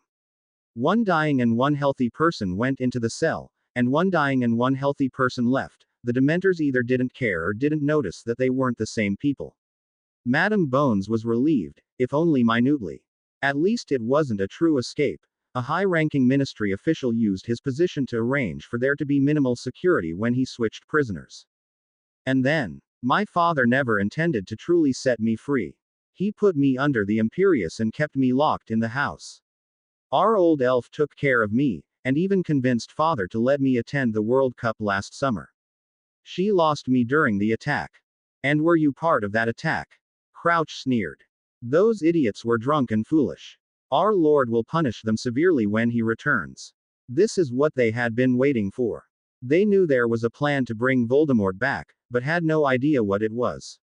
One dying and one healthy person went into the cell, and one dying and one healthy person left. The Dementors either didn't care or didn't notice that they weren't the same people." Madame Bones was relieved, if only minutely. At least it wasn't a true escape. A high-ranking ministry official used his position to arrange for there to be minimal security when he switched prisoners. "And then, my father never intended to truly set me free. He put me under the Imperius and kept me locked in the house. Our old elf took care of me, and even convinced father to let me attend the World Cup last summer. She lost me during the attack." "And were you part of that attack?" Crouch sneered. "Those idiots were drunk and foolish. Our Lord will punish them severely when he returns." This is what they had been waiting for. They knew there was a plan to bring Voldemort back, but had no idea what it was.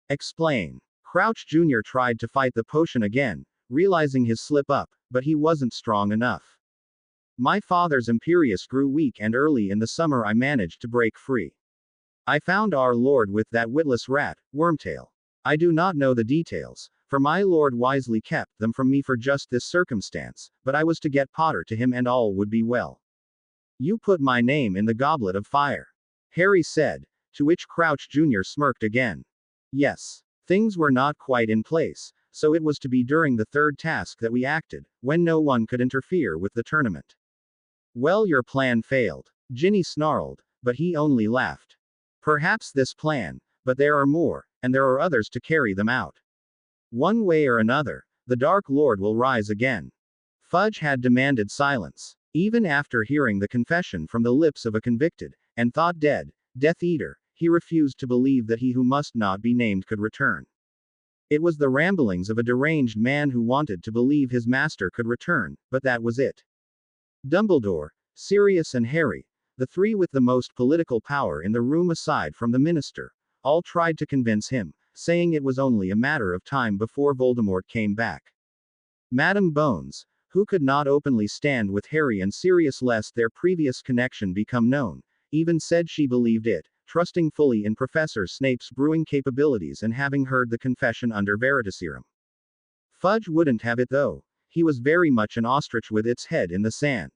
"Explain." Crouch Jr. tried to fight the potion again, realizing his slip up, but he wasn't strong enough. "My father's Imperius grew weak, and early in the summer I managed to break free. I found our Lord with that witless rat, Wormtail. I do not know the details, for my Lord wisely kept them from me for just this circumstance, but I was to get Potter to him and all would be well. You put my name in the Goblet of Fire," Harry said, to which Crouch Jr. smirked again. "Yes. Things were not quite in place, so it was to be during the third task that we acted, when no one could interfere with the tournament." "Well, your plan failed," Ginny snarled, but he only laughed. "Perhaps this plan, but there are more, and there are others to carry them out. One way or another, the Dark Lord will rise again." Fudge had demanded silence. Even after hearing the confession from the lips of a convicted, and thought dead, Death Eater, he refused to believe that he who must not be named could return. It was the ramblings of a deranged man who wanted to believe his master could return, but that was it. Dumbledore, Sirius and Harry, the three with the most political power in the room aside from the minister, all tried to convince him, saying it was only a matter of time before Voldemort came back. Madame Bones, who could not openly stand with Harry and Sirius lest their previous connection become known, even said she believed it, trusting fully in Professor Snape's brewing capabilities and having heard the confession under Veritaserum. Fudge wouldn't have it though. He was very much an ostrich with its head in the sand.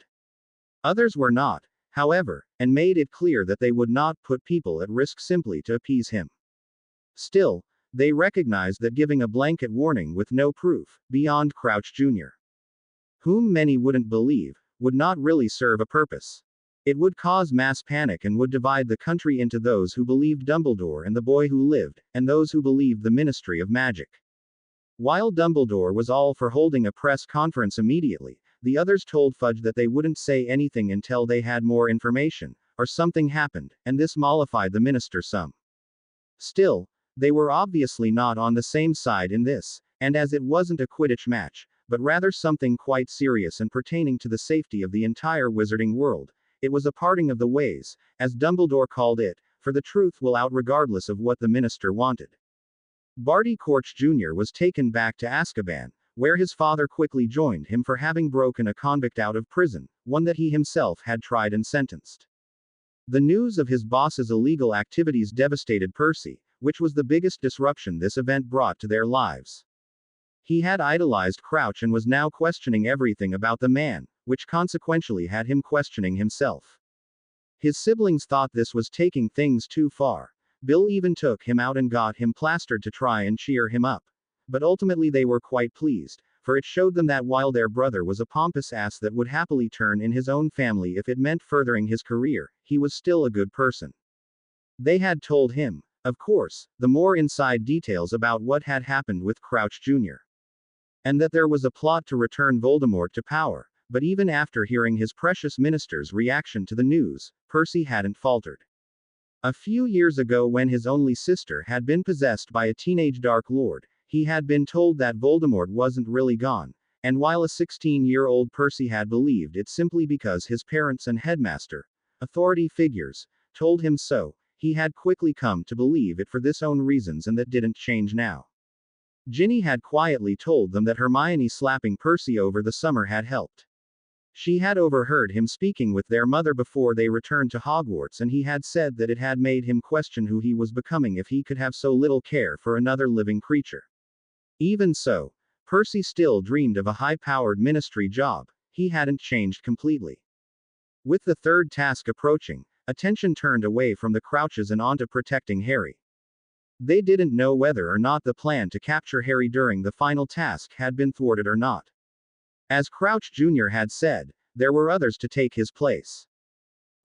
Others were not, however, and made it clear that they would not put people at risk simply to appease him. Still, they recognized that giving a blanket warning with no proof, beyond Crouch Jr., whom many wouldn't believe, would not really serve a purpose. It would cause mass panic and would divide the country into those who believed Dumbledore and the boy who lived, and those who believed the Ministry of Magic. While Dumbledore was all for holding a press conference immediately, the others told Fudge that they wouldn't say anything until they had more information, or something happened, and this mollified the minister some. Still, they were obviously not on the same side in this, and as it wasn't a Quidditch match, but rather something quite serious and pertaining to the safety of the entire wizarding world, it was a parting of the ways, as Dumbledore called it, for the truth will out regardless of what the minister wanted. Barty Crouch Jr. was taken back to Azkaban, where his father quickly joined him for having broken a convict out of prison, one that he himself had tried and sentenced. The news of his boss's illegal activities devastated Percy, which was the biggest disruption this event brought to their lives. He had idolized Crouch and was now questioning everything about the man, which consequentially had him questioning himself. His siblings thought this was taking things too far. Bill even took him out and got him plastered to try and cheer him up. But ultimately they were quite pleased, for it showed them that while their brother was a pompous ass that would happily turn in his own family if it meant furthering his career, he was still a good person. They had told him, of course, the more inside details about what had happened with Crouch Jr. and that there was a plot to return Voldemort to power, but even after hearing his precious minister's reaction to the news, Percy hadn't faltered. A few years ago when his only sister had been possessed by a teenage Dark Lord, he had been told that Voldemort wasn't really gone, and while a 16-year-old Percy had believed it simply because his parents and headmaster, authority figures, told him so, he had quickly come to believe it for this own reasons, and that didn't change now. Ginny had quietly told them that Hermione slapping Percy over the summer had helped. She had overheard him speaking with their mother before they returned to Hogwarts, and he had said that it had made him question who he was becoming if he could have so little care for another living creature. Even so, Percy still dreamed of a high-powered ministry job. He hadn't changed completely. With the third task approaching, attention turned away from the Crouches and onto protecting Harry. They didn't know whether or not the plan to capture Harry during the final task had been thwarted or not. As Crouch Jr. had said, there were others to take his place.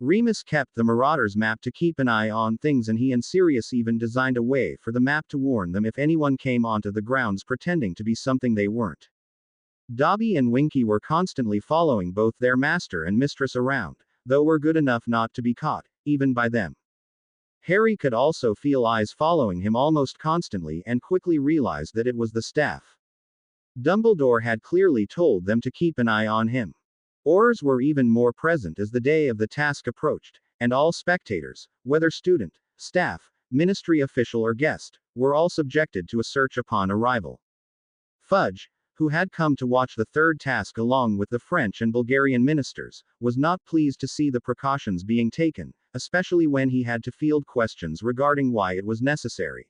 Remus kept the Marauders map to keep an eye on things, and he and Sirius even designed a way for the map to warn them if anyone came onto the grounds pretending to be something they weren't. Dobby and Winky were constantly following both their master and mistress around, though were good enough not to be caught, even by them. Harry could also feel eyes following him almost constantly and quickly realized that it was the staff. Dumbledore had clearly told them to keep an eye on him. Aurors were even more present as the day of the task approached, and all spectators, whether student, staff, ministry official or guest, were all subjected to a search upon arrival. Fudge, who had come to watch the third task along with the French and Bulgarian ministers, was not pleased to see the precautions being taken, especially when he had to field questions regarding why it was necessary.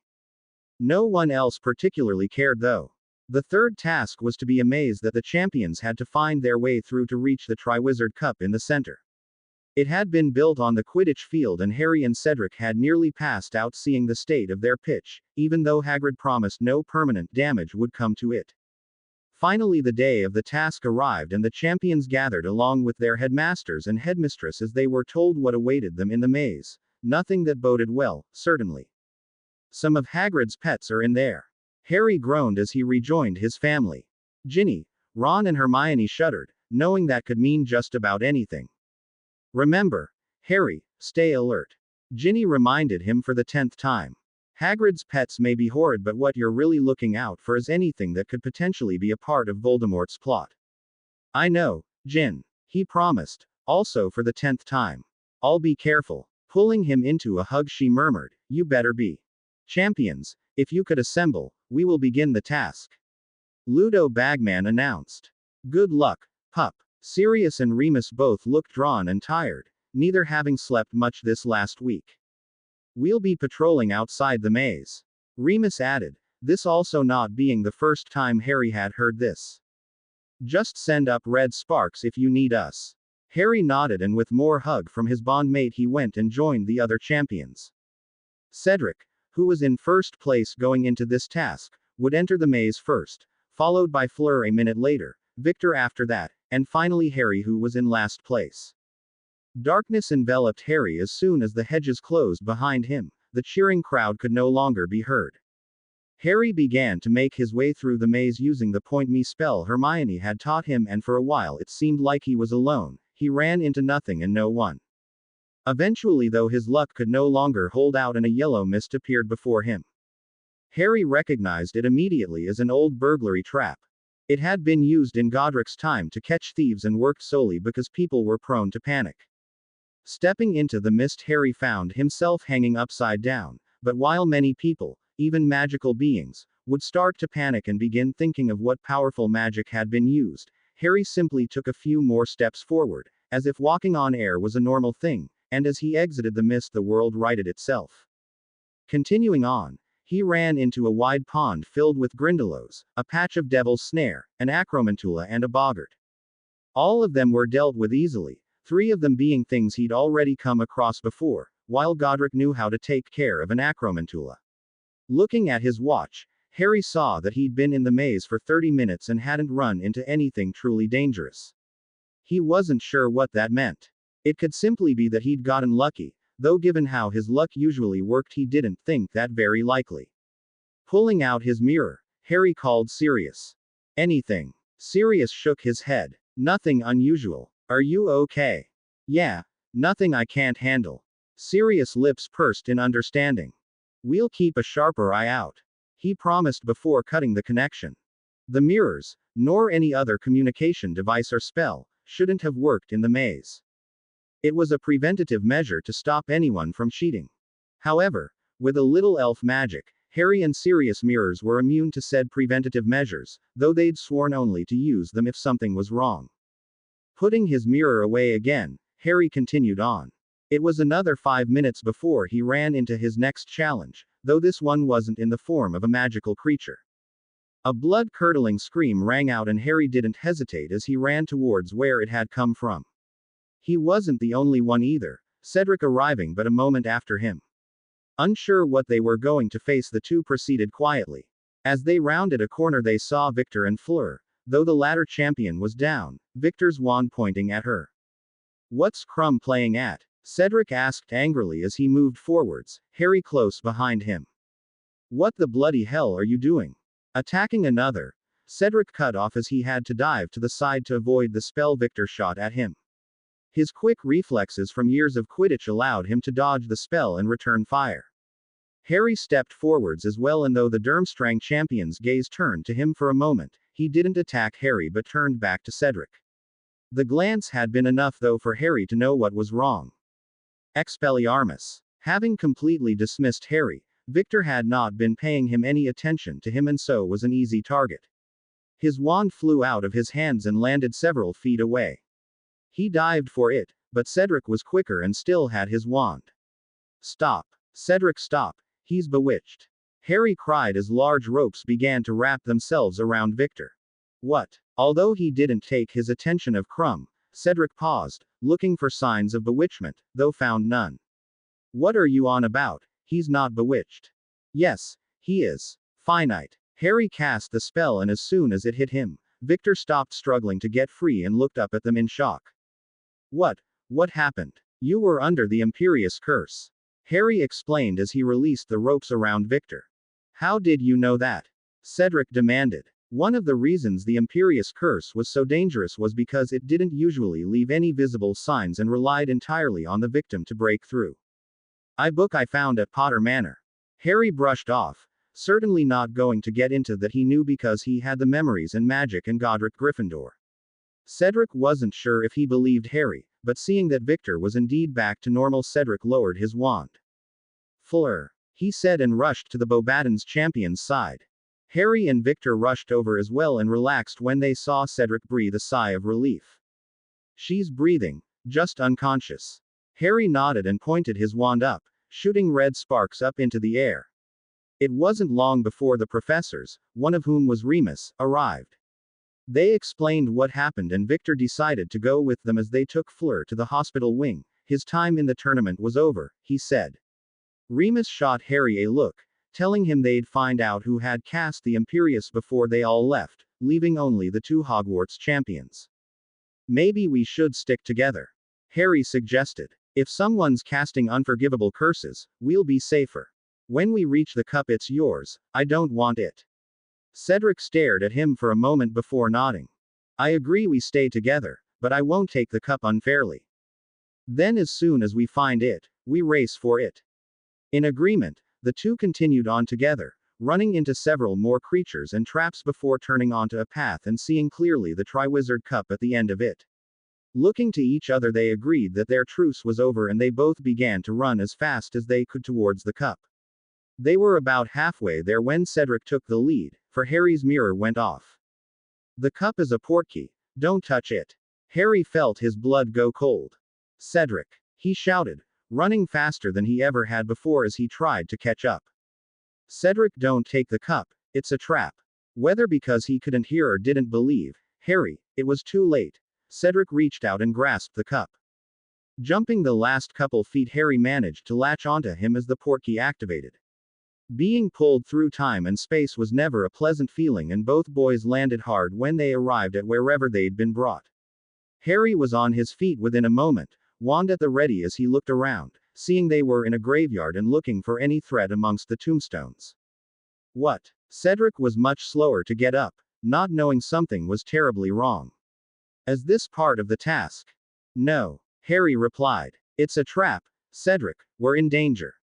No one else particularly cared though. The third task was to be amazed that the champions had to find their way through to reach the Triwizard Cup in the center. It had been built on the Quidditch field, and Harry and Cedric had nearly passed out seeing the state of their pitch, even though Hagrid promised no permanent damage would come to it. Finally the day of the task arrived, and the champions gathered along with their headmasters and headmistress as they were told what awaited them in the maze. Nothing that boded well, certainly. Some of Hagrid's pets are in there. Harry groaned as he rejoined his family. Ginny, Ron and Hermione shuddered, knowing that could mean just about anything. Remember, Harry, stay alert. Ginny reminded him for the 10th time. Hagrid's pets may be horrid, but what you're really looking out for is anything that could potentially be a part of Voldemort's plot. I know, Gin. He promised, also for the 10th time. I'll be careful. Pulling him into a hug she murmured, you better be. Champions, if you could assemble, we will begin the task. Ludo Bagman announced. Good luck, pup. Sirius and Remus both looked drawn and tired, neither having slept much this last week. We'll be patrolling outside the maze. Remus added, this also not being the first time Harry had heard this. Just send up red sparks if you need us. Harry nodded, and with more hug from his bondmate he went and joined the other champions. Cedric, who was in first place going into this task, would enter the maze first, followed by Fleur a minute later, Victor after that, and finally Harry, who was in last place. Darkness enveloped Harry as soon as the hedges closed behind him. The cheering crowd could no longer be heard. Harry began to make his way through the maze using the Point Me spell Hermione had taught him, and for a while it seemed like he was alone. He ran into nothing and no one. Eventually, though, his luck could no longer hold out and a yellow mist appeared before him. Harry recognized it immediately as an old burglary trap. It had been used in Godric's time to catch thieves and worked solely because people were prone to panic. Stepping into the mist, Harry found himself hanging upside down, but while many people, even magical beings, would start to panic and begin thinking of what powerful magic had been used, Harry simply took a few more steps forward, as if walking on air was a normal thing, and as he exited the mist the world righted itself. Continuing on, he ran into a wide pond filled with grindylows, a patch of devil's snare, an acromantula and a boggart. All of them were dealt with easily, 3 of them being things he'd already come across before, while Godric knew how to take care of an acromantula. Looking at his watch, Harry saw that he'd been in the maze for 30 minutes and hadn't run into anything truly dangerous. He wasn't sure what that meant. It could simply be that he'd gotten lucky, though given how his luck usually worked he didn't think that very likely. Pulling out his mirror, Harry called Sirius. Anything? Sirius shook his head. Nothing unusual. Are you okay? Yeah. Nothing I can't handle. Sirius' lips pursed in understanding. We'll keep a sharper eye out. He promised before cutting the connection. The mirrors, nor any other communication device or spell, shouldn't have worked in the maze. It was a preventative measure to stop anyone from cheating. However, with a little elf magic, Harry and Sirius mirrors were immune to said preventative measures, though they'd sworn only to use them if something was wrong. Putting his mirror away again, Harry continued on. It was another 5 minutes before he ran into his next challenge, though this one wasn't in the form of a magical creature. A blood-curdling scream rang out and Harry didn't hesitate as he ran towards where it had come from. He wasn't the only one either, Cedric arriving but a moment after him. Unsure what they were going to face, the two proceeded quietly. As they rounded a corner they saw Victor and Fleur, though the latter champion was down, Victor's wand pointing at her. What's Crumb playing at? Cedric asked angrily as he moved forwards, Harry close behind him. What the bloody hell are you doing? Attacking another? Cedric cut off as he had to dive to the side to avoid the spell Victor shot at him. His quick reflexes from years of Quidditch allowed him to dodge the spell and return fire. Harry stepped forwards as well, and though the Durmstrang champion's gaze turned to him for a moment, he didn't attack Harry but turned back to Cedric. The glance had been enough though for Harry to know what was wrong. Expelliarmus. Having completely dismissed Harry, Victor had not been paying him any attention to him and so was an easy target. His wand flew out of his hands and landed several feet away. He dived for it, but Cedric was quicker and still had his wand. Stop. Cedric, stop. He's bewitched. Harry cried as large ropes began to wrap themselves around Victor. What? Although he didn't take his attention of Crumb, Cedric paused, looking for signs of bewitchment, though found none. What are you on about? He's not bewitched. Yes, he is. Finite. Harry cast the spell and as soon as it hit him, Victor stopped struggling to get free and looked up at them in shock. What happened? You were under the Imperious Curse. Harry explained as he released the ropes around Victor. How did you know that? Cedric demanded. One of the reasons the Imperious Curse was so dangerous was because it didn't usually leave any visible signs and relied entirely on the victim to break through. A book I found at Potter Manor. Harry brushed off, certainly not going to get into that. He knew because he had the memories and magic and Godric Gryffindor. Cedric wasn't sure if he believed Harry, but seeing that Victor was indeed back to normal, Cedric lowered his wand. Fleur. he said and rushed to the Beauxbatons champion's side. Harry and Victor rushed over as well and relaxed when they saw Cedric breathe a sigh of relief. She's breathing, just unconscious. Harry nodded and pointed his wand up, shooting red sparks up into the air. It wasn't long before the professors, one of whom was Remus, arrived. They explained what happened and Victor decided to go with them as they took Fleur to the hospital wing. His time in the tournament was over, he said. Remus shot Harry a look, telling him they'd find out who had cast the Imperius before they all left, leaving only the two Hogwarts champions. Maybe we should stick together, Harry suggested. If someone's casting unforgivable curses, we'll be safer. When we reach the cup, it's yours. I don't want it. Cedric stared at him for a moment before nodding. I agree we stay together, but I won't take the cup unfairly. Then as soon as we find it, we race for it. In agreement, the two continued on together, running into several more creatures and traps before turning onto a path and seeing clearly the Triwizard Cup at the end of it. Looking to each other, they agreed that their truce was over and they both began to run as fast as they could towards the cup. They were about halfway there when Cedric took the lead, for Harry's mirror went off. The cup is a portkey, don't touch it. Harry felt his blood go cold. Cedric, he shouted, running faster than he ever had before as he tried to catch up. Cedric, don't take the cup, it's a trap. Whether because he couldn't hear or didn't believe, Harry, it was too late. Cedric reached out and grasped the cup. Jumping the last couple feet, Harry managed to latch onto him as the portkey activated. Being pulled through time and space was never a pleasant feeling, and both boys landed hard when they arrived at wherever they'd been brought. Harry was on his feet within a moment, wand at the ready as he looked around, seeing they were in a graveyard and looking for any threat amongst the tombstones. What? Cedric was much slower to get up, not knowing something was terribly wrong. Is this part of the task? No, Harry replied. It's a trap, Cedric, we're in danger.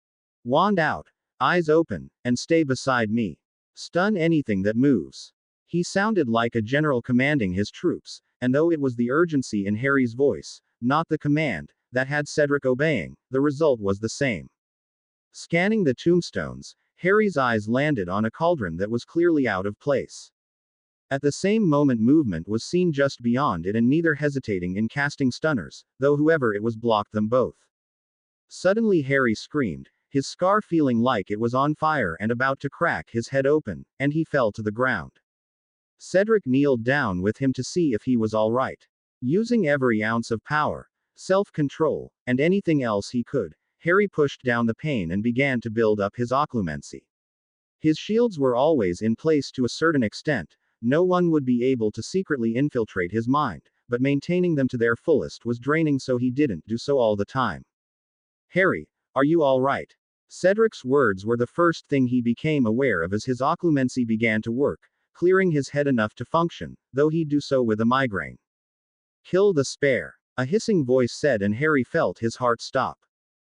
Wand out, eyes open, and stay beside me. Stun anything that moves. He sounded like a general commanding his troops, and though it was the urgency in Harry's voice, not the command, that had Cedric obeying, the result was the same. Scanning the tombstones, Harry's eyes landed on a cauldron that was clearly out of place. At the same moment, movement was seen just beyond it, and neither hesitating in casting stunners, though whoever it was blocked them both. Suddenly Harry screamed, his scar feeling like it was on fire and about to crack his head open, and he fell to the ground. Cedric kneeled down with him to see if he was all right. Using every ounce of power, self-control, and anything else he could, Harry pushed down the pain and began to build up his occlumency. His shields were always in place to a certain extent. No one would be able to secretly infiltrate his mind, but maintaining them to their fullest was draining, so he didn't do so all the time. Harry, are you all right? Cedric's words were the first thing he became aware of as his occlumency began to work, clearing his head enough to function, though he'd do so with a migraine. Kill the spare, a hissing voice said, and Harry felt his heart stop.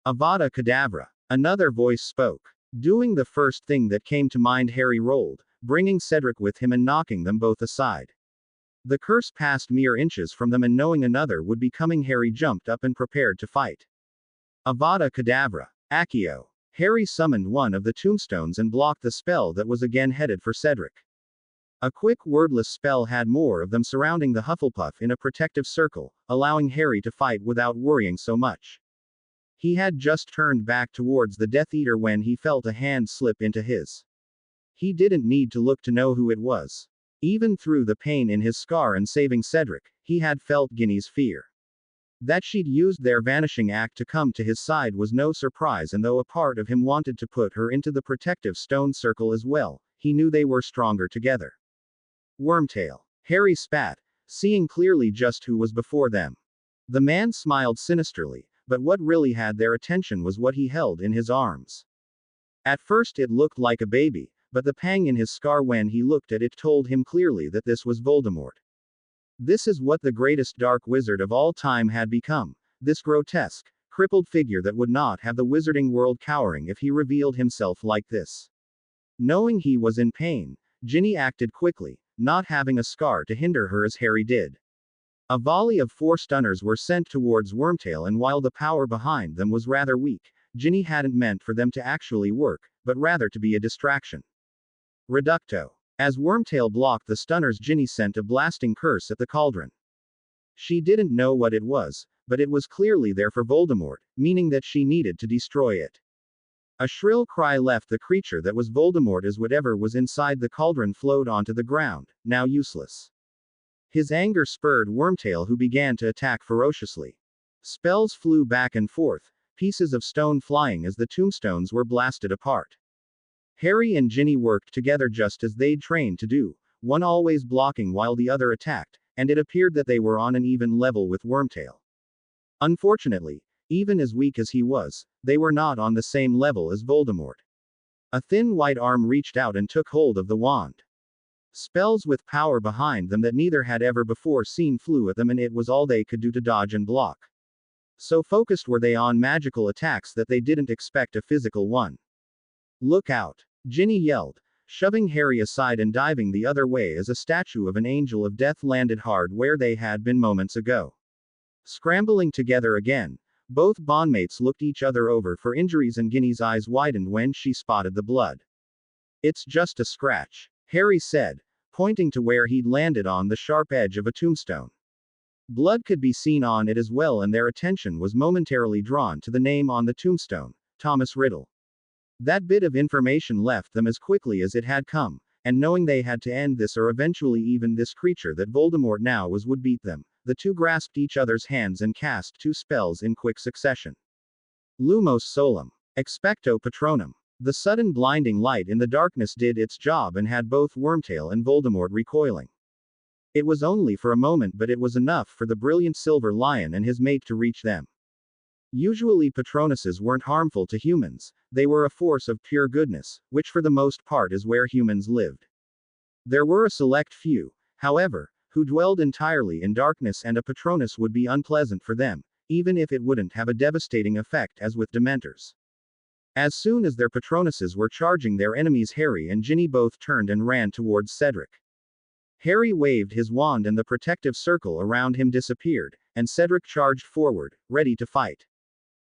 Avada Kedavra, another voice spoke. Doing the first thing that came to mind, Harry rolled, bringing Cedric with him and knocking them both aside. The curse passed mere inches from them, and knowing another would be coming, Harry jumped up and prepared to fight. Avada Kedavra, Accio. Harry summoned one of the tombstones and blocked the spell that was again headed for Cedric. A quick wordless spell had more of them surrounding the Hufflepuff in a protective circle, allowing Harry to fight without worrying so much. He had just turned back towards the Death Eater when he felt a hand slip into his. He didn't need to look to know who it was. Even through the pain in his scar and saving Cedric, he had felt Ginny's fear. That she'd used their vanishing act to come to his side was no surprise, and though a part of him wanted to put her into the protective stone circle as well, he knew they were stronger together. Wormtail. Harry spat, seeing clearly just who was before them. The man smiled sinisterly, but what really had their attention was what he held in his arms. At first it looked like a baby, but the pang in his scar when he looked at it told him clearly that this was Voldemort. This is what the greatest dark wizard of all time had become, this grotesque, crippled figure that would not have the wizarding world cowering if he revealed himself like this. Knowing he was in pain, Ginny acted quickly, not having a scar to hinder her as Harry did. A volley of 4 stunners were sent towards Wormtail, and while the power behind them was rather weak, Ginny hadn't meant for them to actually work, but rather to be a distraction. Reducto. As Wormtail blocked the stunners, Ginny sent a blasting curse at the cauldron. She didn't know what it was, but it was clearly there for Voldemort, meaning that she needed to destroy it. A shrill cry left the creature that was Voldemort as whatever was inside the cauldron flowed onto the ground, now useless. His anger spurred Wormtail, who began to attack ferociously. Spells flew back and forth, pieces of stone flying as the tombstones were blasted apart. Harry and Ginny worked together just as they'd trained to do, one always blocking while the other attacked, and it appeared that they were on an even level with Wormtail. Unfortunately, even as weak as he was, they were not on the same level as Voldemort. A thin white arm reached out and took hold of the wand. Spells with power behind them that neither had ever before seen flew at them, and it was all they could do to dodge and block. So focused were they on magical attacks that they didn't expect a physical one. "Look out!" Ginny yelled, shoving Harry aside and diving the other way as a statue of an angel of death landed hard where they had been moments ago. Scrambling together again, both bondmates looked each other over for injuries, and Ginny's eyes widened when she spotted the blood. "It's just a scratch," Harry said, pointing to where he'd landed on the sharp edge of a tombstone. Blood could be seen on it as well, and their attention was momentarily drawn to the name on the tombstone, Thomas Riddle. That bit of information left them as quickly as it had come, and knowing they had to end this or eventually even this creature that Voldemort now was would beat them, the two grasped each other's hands and cast two spells in quick succession. Lumos Solum. Expecto Patronum. The sudden blinding light in the darkness did its job and had both Wormtail and Voldemort recoiling. It was only for a moment, but it was enough for the brilliant Silver Lion and his mate to reach them. Usually Patronuses weren't harmful to humans, they were a force of pure goodness, which for the most part is where humans lived. There were a select few, however, who dwelled entirely in darkness, and a Patronus would be unpleasant for them, even if it wouldn't have a devastating effect as with Dementors. As soon as their Patronuses were charging their enemies, Harry and Ginny both turned and ran towards Cedric. Harry waved his wand and the protective circle around him disappeared, and Cedric charged forward, ready to fight.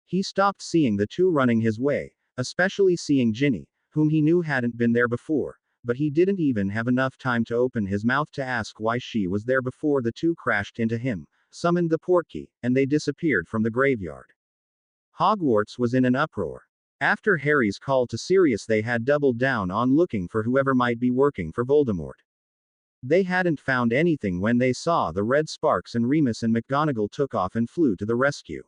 He stopped seeing the two running his way, especially seeing Ginny, whom he knew hadn't been there before, but he didn't even have enough time to open his mouth to ask why she was there before the two crashed into him, summoned the portkey, and they disappeared from the graveyard. Hogwarts was in an uproar. After Harry's call to Sirius, they had doubled down on looking for whoever might be working for Voldemort. They hadn't found anything when they saw the red sparks, and Remus and McGonagall took off and flew to the rescue.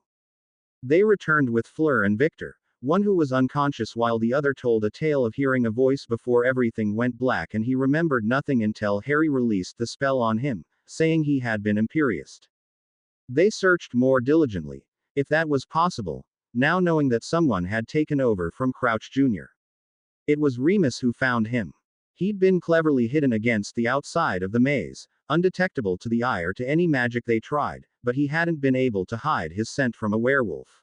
They returned with Fleur and Victor, one who was unconscious while the other told a tale of hearing a voice before everything went black, and he remembered nothing until Harry released the spell on him, saying he had been Imperiused. They searched more diligently, if that was possible, now knowing that someone had taken over from Crouch Jr. It was Remus who found him. He'd been cleverly hidden against the outside of the maze, undetectable to the eye or to any magic they tried, but he hadn't been able to hide his scent from a werewolf.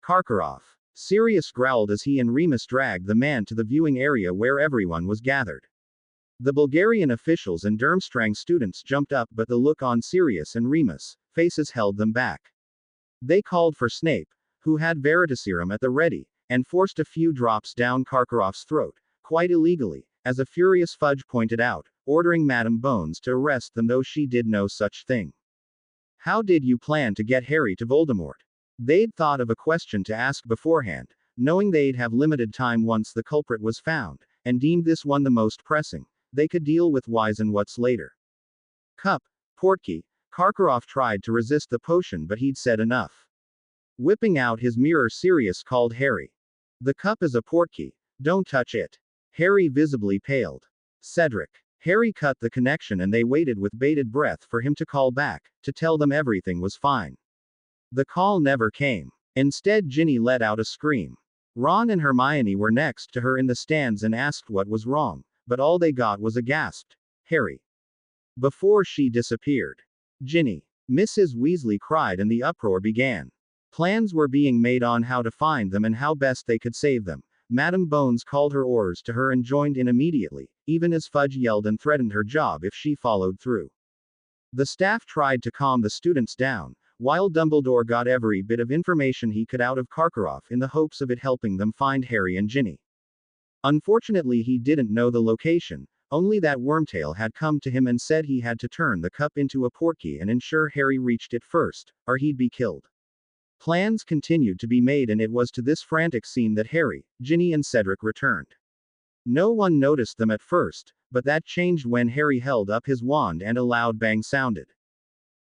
Karkaroff. Sirius growled as he and Remus dragged the man to the viewing area where everyone was gathered. The Bulgarian officials and Durmstrang students jumped up, but the look on Sirius and Remus' faces held them back. They called for Snape, who had Veritaserum at the ready, and forced a few drops down Karkaroff's throat, quite illegally, as a furious Fudge pointed out, ordering Madame Bones to arrest them, though she did no such thing. How did you plan to get Harry to Voldemort? They'd thought of a question to ask beforehand, knowing they'd have limited time once the culprit was found, and deemed this one the most pressing. They could deal with whys and whats later. Cup, portkey. Karkaroff tried to resist the potion, but he'd said enough. Whipping out his mirror, Sirius called Harry. The cup is a portkey. Don't touch it. Harry visibly paled. Cedric. Harry cut the connection, and they waited with bated breath for him to call back, to tell them everything was fine. The call never came. Instead, Ginny let out a scream. Ron and Hermione were next to her in the stands and asked what was wrong, but all they got was a gasped, "Harry." Before she disappeared. Ginny. Mrs. Weasley cried, and the uproar began. Plans were being made on how to find them and how best they could save them. Madame Bones called her Aurors to her and joined in immediately, even as Fudge yelled and threatened her job if she followed through. The staff tried to calm the students down, while Dumbledore got every bit of information he could out of Karkaroff in the hopes of it helping them find Harry and Ginny. Unfortunately, he didn't know the location, only that Wormtail had come to him and said he had to turn the cup into a portkey and ensure Harry reached it first, or he'd be killed. Plans continued to be made, and it was to this frantic scene that Harry, Ginny and Cedric returned. No one noticed them at first, but that changed when Harry held up his wand and a loud bang sounded.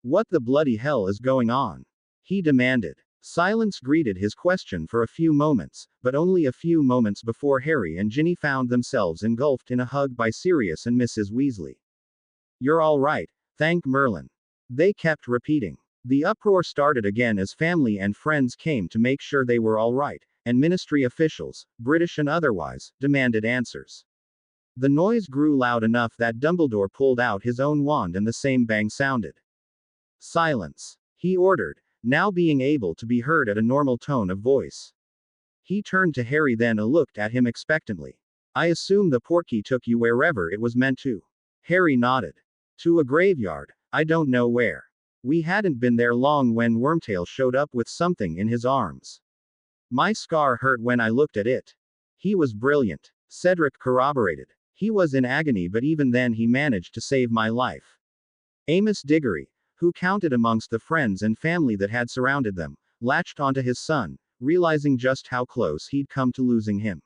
"What the bloody hell is going on?" he demanded. Silence greeted his question for a few moments, but only a few moments before Harry and Ginny found themselves engulfed in a hug by Sirius and Mrs. Weasley. "You're all right, thank Merlin," they kept repeating. The uproar started again as family and friends came to make sure they were all right, and ministry officials, British and otherwise, demanded answers. The noise grew loud enough that Dumbledore pulled out his own wand and the same bang sounded. "Silence," he ordered, now being able to be heard at a normal tone of voice. He turned to Harry then and looked at him expectantly. "I assume the portkey took you wherever it was meant to." Harry nodded. "To a graveyard, I don't know where. We hadn't been there long when Wormtail showed up with something in his arms. My scar hurt when I looked at it." "He was brilliant," Cedric corroborated. "He was in agony, but even then he managed to save my life." Amos Diggory, who counted amongst the friends and family that had surrounded them, latched onto his son, realizing just how close he'd come to losing him.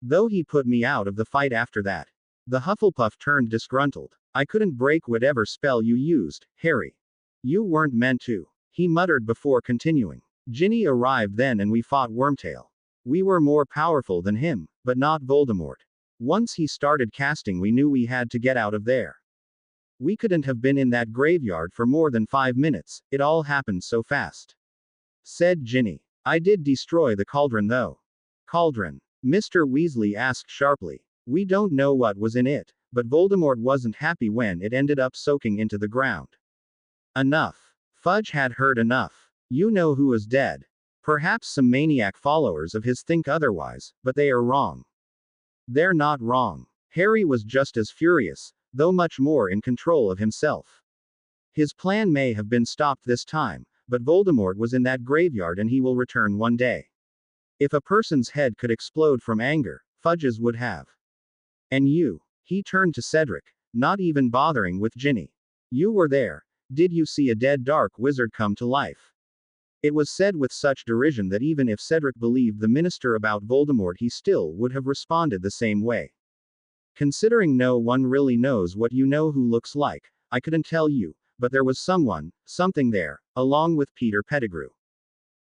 "Though he put me out of the fight after that." The Hufflepuff turned disgruntled. "I couldn't break whatever spell you used, Harry. You weren't meant to," he muttered before continuing. "Ginny arrived then and we fought Wormtail. We were more powerful than him, but not Voldemort. Once he started casting, we knew we had to get out of there. We couldn't have been in that graveyard for more than 5 minutes, it all happened so fast," said Ginny. "I did destroy the cauldron though." "Cauldron?" Mr. Weasley asked sharply. "We don't know what was in it, but Voldemort wasn't happy when it ended up soaking into the ground." "Enough." Fudge had heard enough. "You know who is dead. Perhaps some maniac followers of his think otherwise, but they are wrong." "They're not wrong." Harry was just as furious, though much more in control of himself. His plan may have been stopped this time, but Voldemort was in that graveyard and he will return one day. If a person's head could explode from anger, Fudge's would have. "And you?" He turned to Cedric, not even bothering with Ginny. "You were there. Did you see a dead dark wizard come to life?" It was said with such derision that even if Cedric believed the minister about Voldemort, he still would have responded the same way. "Considering no one really knows what you know who looks like, I couldn't tell you, but there was someone, something there, along with Peter Pettigrew.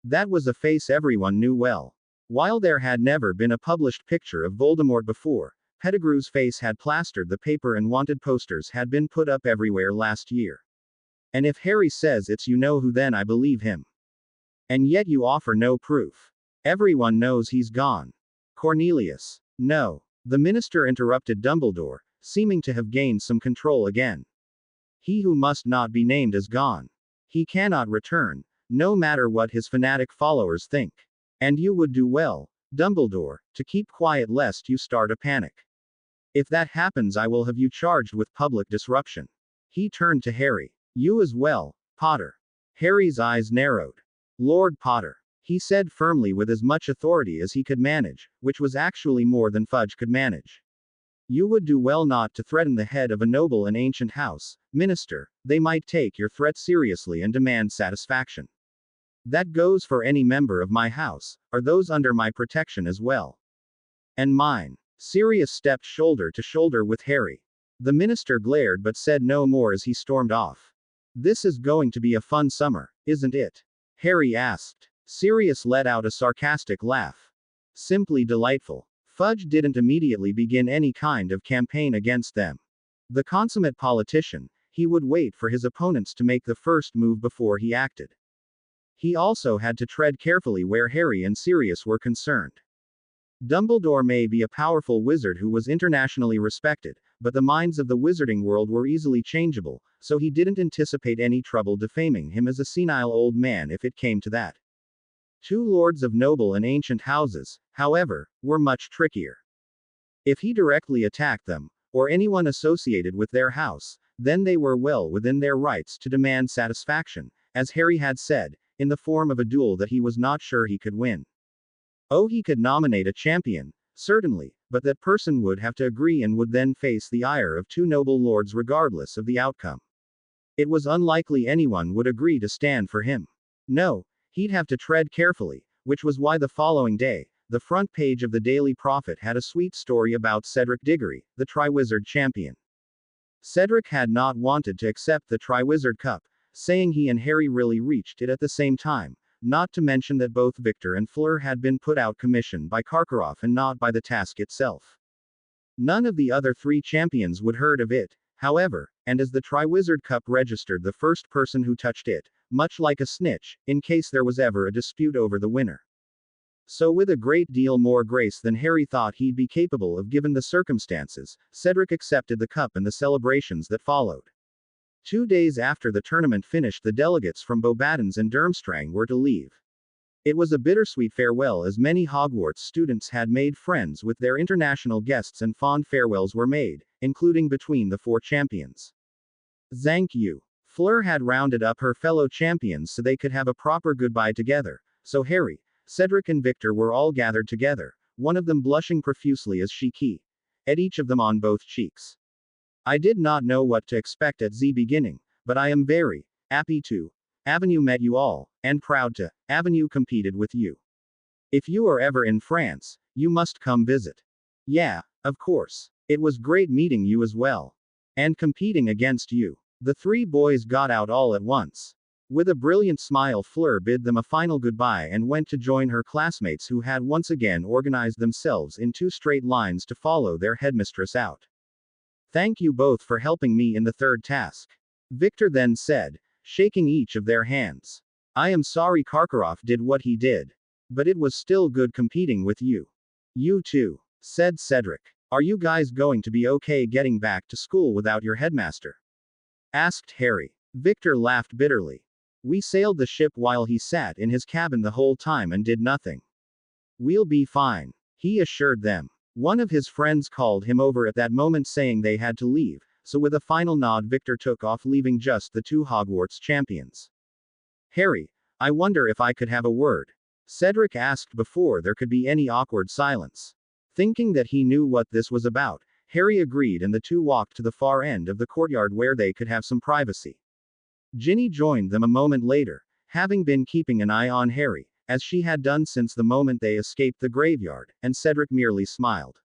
That was a face everyone knew well. While there had never been a published picture of Voldemort before, Pettigrew's face had plastered the paper and wanted posters had been put up everywhere last year. And if Harry says it's you know who, then I believe him. And yet you offer no proof. Everyone knows he's gone." "Cornelius." "No." The minister interrupted Dumbledore, seeming to have gained some control again. "He who must not be named is gone. He cannot return, no matter what his fanatic followers think. And you would do well, Dumbledore, to keep quiet lest you start a panic. If that happens, I will have you charged with public disruption." He turned to Harry. "You as well, Potter." Harry's eyes narrowed. "Lord Potter," he said firmly with as much authority as he could manage, which was actually more than Fudge could manage. "You would do well not to threaten the head of a noble and ancient house, Minister. They might take your threat seriously and demand satisfaction. That goes for any member of my house, or those under my protection as well. And mine." Sirius stepped shoulder to shoulder with Harry. The minister glared but said no more as he stormed off. "This is going to be a fun summer, isn't it?" Harry asked. Sirius let out a sarcastic laugh. "Simply delightful." Fudge didn't immediately begin any kind of campaign against them. The consummate politician, he would wait for his opponents to make the first move before he acted. He also had to tread carefully where Harry and Sirius were concerned. Dumbledore may be a powerful wizard who was internationally respected, but the minds of the wizarding world were easily changeable, so he didn't anticipate any trouble defaming him as a senile old man if it came to that. Two lords of noble and ancient houses, however, were much trickier. If he directly attacked them, or anyone associated with their house, then they were well within their rights to demand satisfaction, as Harry had said, in the form of a duel that he was not sure he could win. Oh, he could nominate a champion, certainly, but that person would have to agree and would then face the ire of two noble lords regardless of the outcome. It was unlikely anyone would agree to stand for him. No, he'd have to tread carefully, which was why the following day, the front page of the Daily Prophet had a sweet story about Cedric Diggory, the Triwizard champion. Cedric had not wanted to accept the Triwizard Cup, saying he and Harry really reached it at the same time, not to mention that both Victor and Fleur had been put out commission by Karkaroff and not by the task itself. None of the other three champions would heard of it, however, and as the Triwizard Cup registered the first person who touched it, much like a snitch, in case there was ever a dispute over the winner. So with a great deal more grace than Harry thought he'd be capable of given the circumstances, Cedric accepted the cup and the celebrations that followed. 2 days after the tournament finished, the delegates from Beauxbatons and Durmstrang were to leave. It was a bittersweet farewell as many Hogwarts students had made friends with their international guests and fond farewells were made, including between the 4 champions. Thank you. Fleur had rounded up her fellow champions so they could have a proper goodbye together, so Harry, Cedric and Victor were all gathered together, one of them blushing profusely as she kissed at each of them on both cheeks. I did not know what to expect at the beginning, but I am very happy to Avenue met you all, and proud to Avenue competed with you. If you are ever in France, you must come visit. Yeah, of course. It was great meeting you as well. And competing against you. The 3 boys got out all at once. With a brilliant smile, Fleur bid them a final goodbye and went to join her classmates who had once again organized themselves in 2 straight lines to follow their headmistress out. Thank you both for helping me in the 3rd task. Victor then said, shaking each of their hands. I am sorry Karkaroff did what he did. But it was still good competing with you. You too, said Cedric. Are you guys going to be okay getting back to school without your headmaster? Asked Harry. Victor laughed bitterly. We sailed the ship while he sat in his cabin the whole time and did nothing. We'll be fine, he assured them. One of his friends called him over at that moment saying they had to leave, so with a final nod Victor took off, leaving just the 2 Hogwarts champions. Harry, I wonder if I could have a word? Cedric asked before there could be any awkward silence. Thinking that he knew what this was about, Harry agreed and the 2 walked to the far end of the courtyard where they could have some privacy. Ginny joined them a moment later, having been keeping an eye on Harry, as she had done since the moment they escaped the graveyard, and Cedric merely smiled.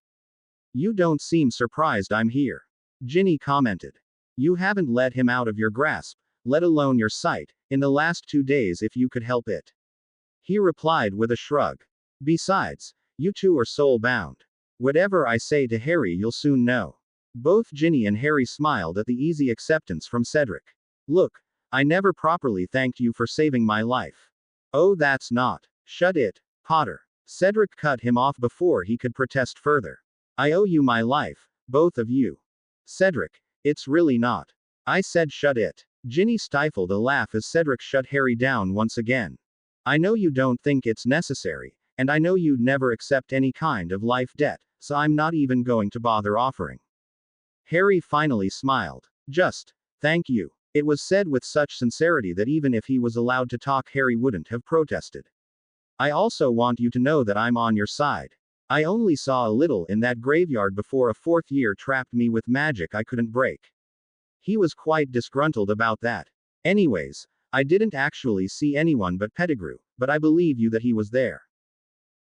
You don't seem surprised I'm here. Ginny commented. You haven't let him out of your grasp, let alone your sight, in the last 2 days if you could help it. He replied with a shrug. Besides, you 2 are soul-bound. Whatever I say to Harry you'll soon know. Both Ginny and Harry smiled at the easy acceptance from Cedric. Look, I never properly thanked you for saving my life. Oh, that's not. Shut it, Potter. Cedric cut him off before he could protest further. I owe you my life, both of you. Cedric, it's really not. I said shut it. Ginny stifled a laugh as Cedric shut Harry down once again. I know you don't think it's necessary, and I know you'd never accept any kind of life debt, so I'm not even going to bother offering. Harry finally smiled. Just, thank you. It was said with such sincerity that even if he was allowed to talk, Harry wouldn't have protested. I also want you to know that I'm on your side. I only saw a little in that graveyard before a 4th year trapped me with magic I couldn't break. He was quite disgruntled about that. Anyways, I didn't actually see anyone but Pettigrew, but I believe you that he was there.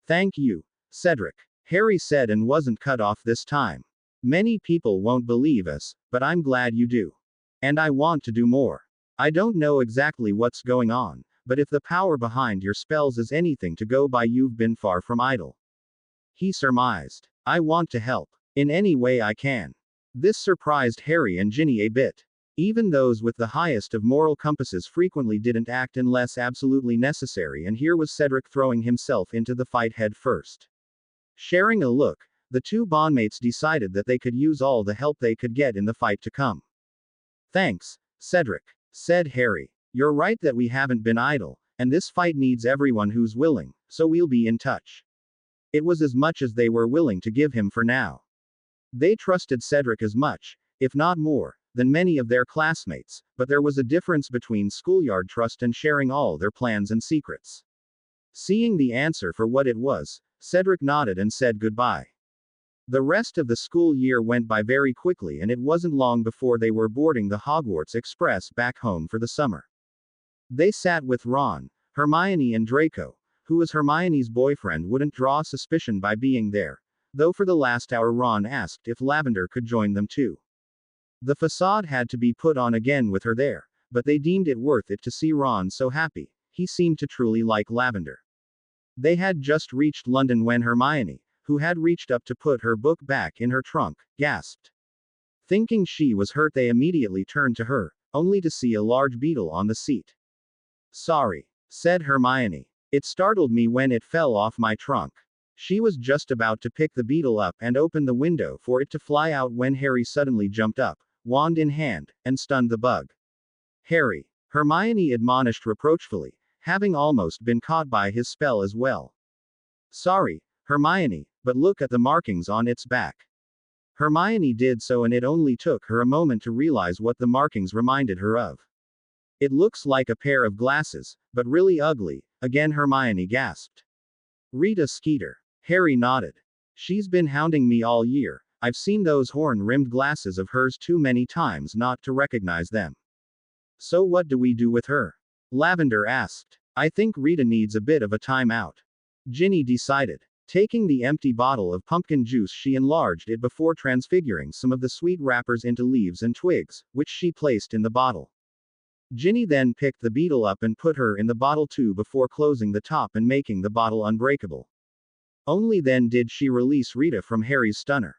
Thank you, Cedric. Harry said and wasn't cut off this time. Many people won't believe us, but I'm glad you do. And I want to do more. I don't know exactly what's going on, but if the power behind your spells is anything to go by, you've been far from idle. He surmised. I want to help. In any way I can. This surprised Harry and Ginny a bit. Even those with the highest of moral compasses frequently didn't act unless absolutely necessary, and here was Cedric throwing himself into the fight head first. Sharing a look, the 2 bondmates decided that they could use all the help they could get in the fight to come. Thanks, Cedric, said Harry. You're right that we haven't been idle, and this fight needs everyone who's willing, so we'll be in touch. It was as much as they were willing to give him for now. They trusted Cedric as much, if not more, than many of their classmates, but there was a difference between schoolyard trust and sharing all their plans and secrets. Seeing the answer for what it was, Cedric nodded and said goodbye. The rest of the school year went by very quickly, and it wasn't long before they were boarding the Hogwarts Express back home for the summer. They sat with Ron, Hermione and Draco, who as Hermione's boyfriend wouldn't draw suspicion by being there, though for the last hour Ron asked if Lavender could join them too. The facade had to be put on again with her there, but they deemed it worth it to see Ron so happy. He seemed to truly like Lavender. They had just reached London when Hermione, who had reached up to put her book back in her trunk, gasped. Thinking she was hurt, they immediately turned to her, only to see a large beetle on the seat. Sorry, said Hermione. It startled me when it fell off my trunk. She was just about to pick the beetle up and open the window for it to fly out when Harry suddenly jumped up, wand in hand, and stunned the bug. Harry, Hermione admonished reproachfully, having almost been caught by his spell as well. Sorry, Hermione, but look at the markings on its back. Hermione did so, and it only took her a moment to realize what the markings reminded her of. It looks like a pair of glasses, but really ugly, again Hermione gasped. Rita Skeeter. Harry nodded. She's been hounding me all year. I've seen those horn-rimmed glasses of hers too many times not to recognize them. So what do we do with her? Lavender asked. I think Rita needs a bit of a time-out. Ginny decided. Taking the empty bottle of pumpkin juice, she enlarged it before transfiguring some of the sweet wrappers into leaves and twigs, which she placed in the bottle. Ginny then picked the beetle up and put her in the bottle too before closing the top and making the bottle unbreakable. Only then did she release Rita from Harry's stunner.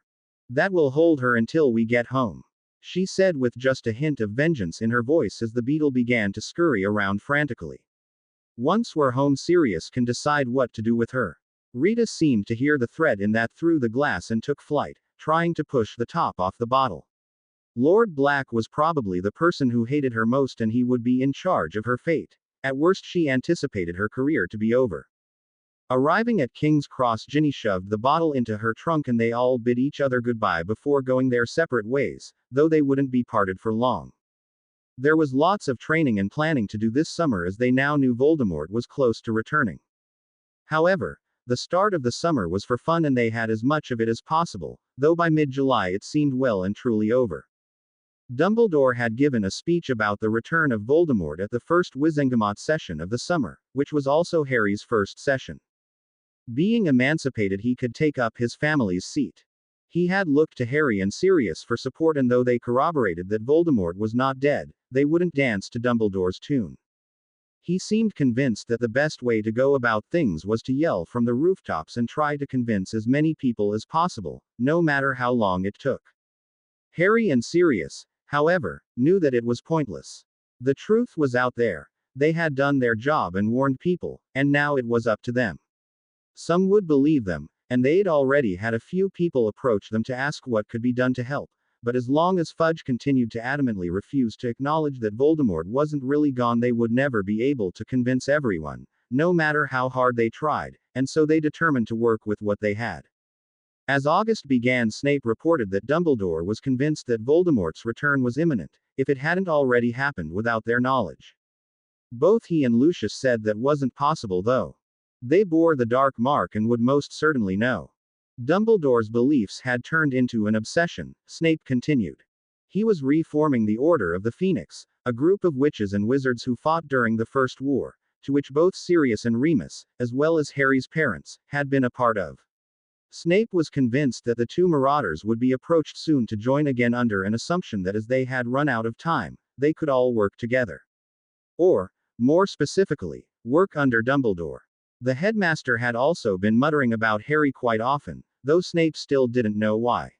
That will hold her until we get home, she said with just a hint of vengeance in her voice as the beetle began to scurry around frantically. Once we're home, Sirius can decide what to do with her. Rita seemed to hear the threat in that through the glass and took flight, trying to push the top off the bottle. Lord Black was probably the person who hated her most, and he would be in charge of her fate. At worst, she anticipated her career to be over. Arriving at King's Cross, Ginny shoved the bottle into her trunk and they all bid each other goodbye before going their separate ways, though they wouldn't be parted for long. There was lots of training and planning to do this summer, as they now knew Voldemort was close to returning. However, the start of the summer was for fun and they had as much of it as possible, though by mid-July it seemed well and truly over. Dumbledore had given a speech about the return of Voldemort at the first Wizengamot session of the summer, which was also Harry's first session. Being emancipated, he could take up his family's seat. He had looked to Harry and Sirius for support, and though they corroborated that Voldemort was not dead, they wouldn't dance to Dumbledore's tune. He seemed convinced that the best way to go about things was to yell from the rooftops and try to convince as many people as possible, no matter how long it took. Harry and Sirius, however, knew that it was pointless. The truth was out there. They had done their job and warned people, and now it was up to them. Some would believe them, and they'd already had a few people approach them to ask what could be done to help, but as long as Fudge continued to adamantly refuse to acknowledge that Voldemort wasn't really gone, they would never be able to convince everyone, no matter how hard they tried, and so they determined to work with what they had. As August began, Snape reported that Dumbledore was convinced that Voldemort's return was imminent, if it hadn't already happened without their knowledge. Both he and Lucius said that wasn't possible, though. They bore the dark mark and would most certainly know. Dumbledore's beliefs had turned into an obsession, Snape continued. He was reforming the Order of the Phoenix, a group of witches and wizards who fought during the First War, to which both Sirius and Remus, as well as Harry's parents, had been a part of. Snape was convinced that the two marauders would be approached soon to join again, under an assumption that as they had run out of time, they could all work together. Or, more specifically, work under Dumbledore. The headmaster had also been muttering about Harry quite often, though Snape still didn't know why.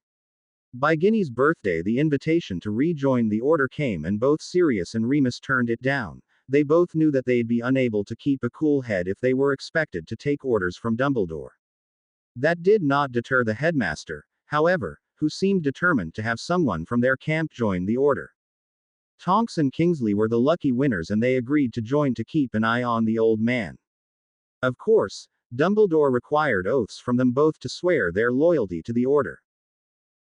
By Ginny's birthday, the invitation to rejoin the Order came, and both Sirius and Remus turned it down. They both knew that they'd be unable to keep a cool head if they were expected to take orders from Dumbledore. That did not deter the headmaster, however, who seemed determined to have someone from their camp join the Order. Tonks and Kingsley were the lucky winners, and they agreed to join to keep an eye on the old man. Of course, Dumbledore required oaths from them both to swear their loyalty to the Order.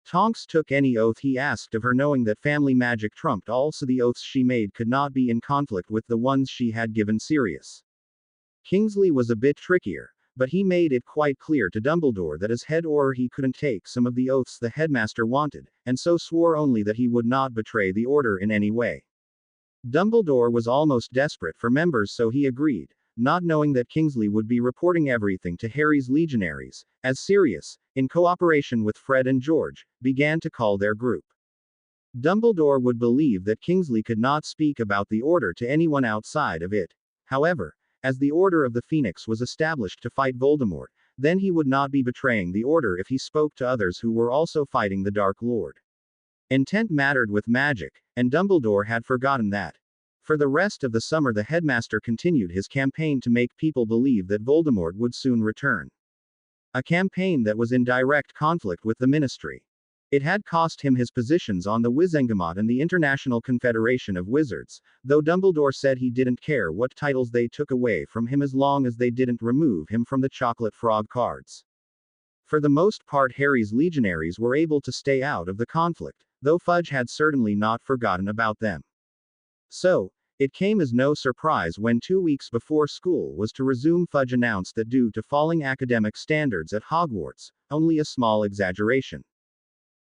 Tonks took any oath he asked of her, knowing that family magic trumped all, so the oaths she made could not be in conflict with the ones she had given Sirius. Kingsley was a bit trickier, but he made it quite clear to Dumbledore that as head Auror he couldn't take some of the oaths the headmaster wanted, and so swore only that he would not betray the order in any way. Dumbledore was almost desperate for members, so he agreed, not knowing that Kingsley would be reporting everything to Harry's Legionaries, as Sirius, in cooperation with Fred and George, began to call their group. Dumbledore would believe that Kingsley could not speak about the Order to anyone outside of it. However, as the Order of the Phoenix was established to fight Voldemort, then he would not be betraying the Order if he spoke to others who were also fighting the Dark Lord. Intent mattered with magic, and Dumbledore had forgotten that. For the rest of the summer, the headmaster continued his campaign to make people believe that Voldemort would soon return. A campaign that was in direct conflict with the Ministry. It had cost him his positions on the Wizengamot and the International Confederation of Wizards, though Dumbledore said he didn't care what titles they took away from him as long as they didn't remove him from the Chocolate Frog cards. For the most part, Harry's Legionaries were able to stay out of the conflict, though Fudge had certainly not forgotten about them. So, it came as no surprise when 2 weeks before school was to resume, Fudge announced that due to falling academic standards at Hogwarts, only a small exaggeration,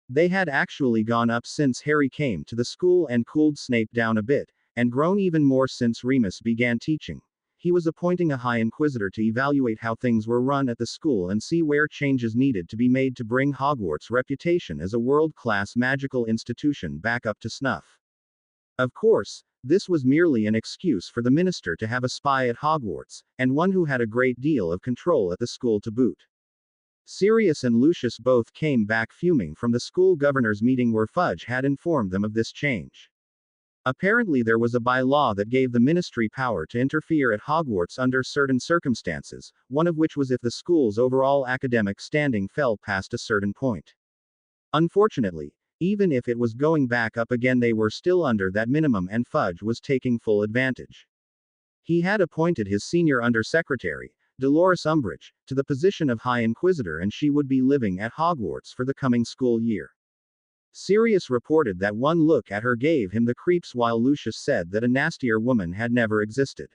they had actually gone up since Harry came to the school and cooled Snape down a bit, and grown even more since Remus began teaching. He was appointing a High Inquisitor to evaluate how things were run at the school and see where changes needed to be made to bring Hogwarts' reputation as a world-class magical institution back up to snuff. Of course, this was merely an excuse for the minister to have a spy at Hogwarts, and one who had a great deal of control at the school to boot. Sirius and Lucius both came back fuming from the school governor's meeting where Fudge had informed them of this change. Apparently there was a bylaw that gave the ministry power to interfere at Hogwarts under certain circumstances, one of which was if the school's overall academic standing fell past a certain point. Unfortunately, even if it was going back up again, they were still under that minimum, and Fudge was taking full advantage. He had appointed his senior undersecretary, Dolores Umbridge, to the position of High Inquisitor, and she would be living at Hogwarts for the coming school year. Sirius reported that one look at her gave him the creeps, while Lucius said that a nastier woman had never existed.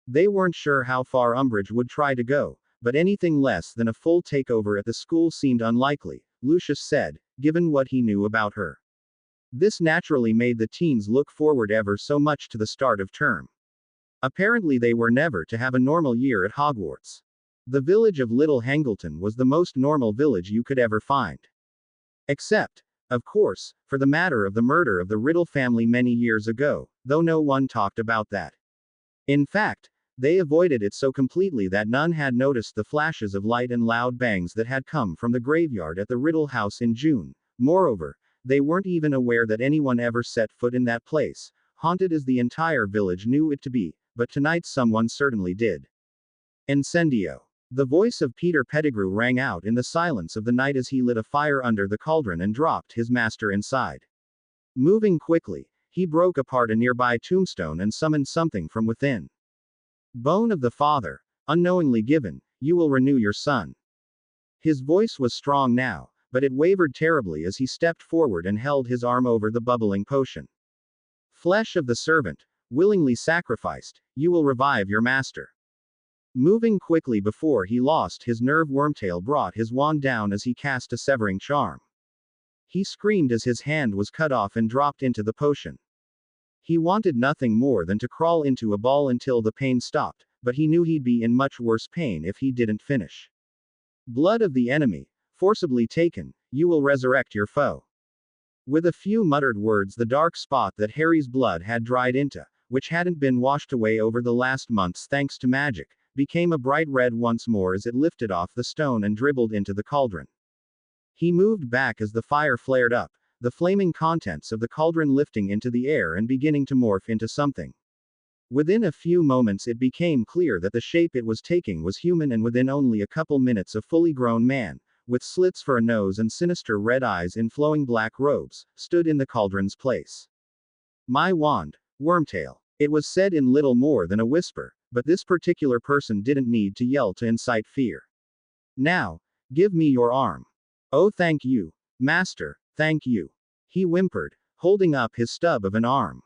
They weren't sure how far Umbridge would try to go, but anything less than a full takeover at the school seemed unlikely, Lucius said, given what he knew about her. This naturally made the teens look forward ever so much to the start of term. Apparently they were never to have a normal year at Hogwarts. The village of Little Hangleton was the most normal village you could ever find. Except, of course, for the matter of the murder of the Riddle family many years ago, though no one talked about that. In fact, they avoided it so completely that none had noticed the flashes of light and loud bangs that had come from the graveyard at the Riddle house in June. Moreover, they weren't even aware that anyone ever set foot in that place, haunted as the entire village knew it to be, but tonight someone certainly did. Incendio. The voice of Peter Pettigrew rang out in the silence of the night as he lit a fire under the cauldron and dropped his master inside. Moving quickly, he broke apart a nearby tombstone and summoned something from within. Bone of the father, unknowingly given, you will renew your son. His voice was strong now, but it wavered terribly as he stepped forward and held his arm over the bubbling potion. Flesh of the servant, willingly sacrificed, you will revive your master. Moving quickly before he lost his nerve, Wormtail brought his wand down as he cast a severing charm. He screamed as his hand was cut off and dropped into the potion. He wanted nothing more than to crawl into a ball until the pain stopped, but he knew he'd be in much worse pain if he didn't finish. Blood of the enemy, forcibly taken, you will resurrect your foe. With a few muttered words, the dark spot that Harry's blood had dried into, which hadn't been washed away over the last months thanks to magic, became a bright red once more as it lifted off the stone and dribbled into the cauldron. He moved back as the fire flared up, the flaming contents of the cauldron lifting into the air and beginning to morph into something. Within a few moments it became clear that the shape it was taking was human, and within only a couple minutes a fully grown man, with slits for a nose and sinister red eyes in flowing black robes, stood in the cauldron's place. My wand, Wormtail. It was said in little more than a whisper, but this particular person didn't need to yell to incite fear. Now, give me your arm. Oh, thank you. Master, thank you. He whimpered, holding up his stub of an arm.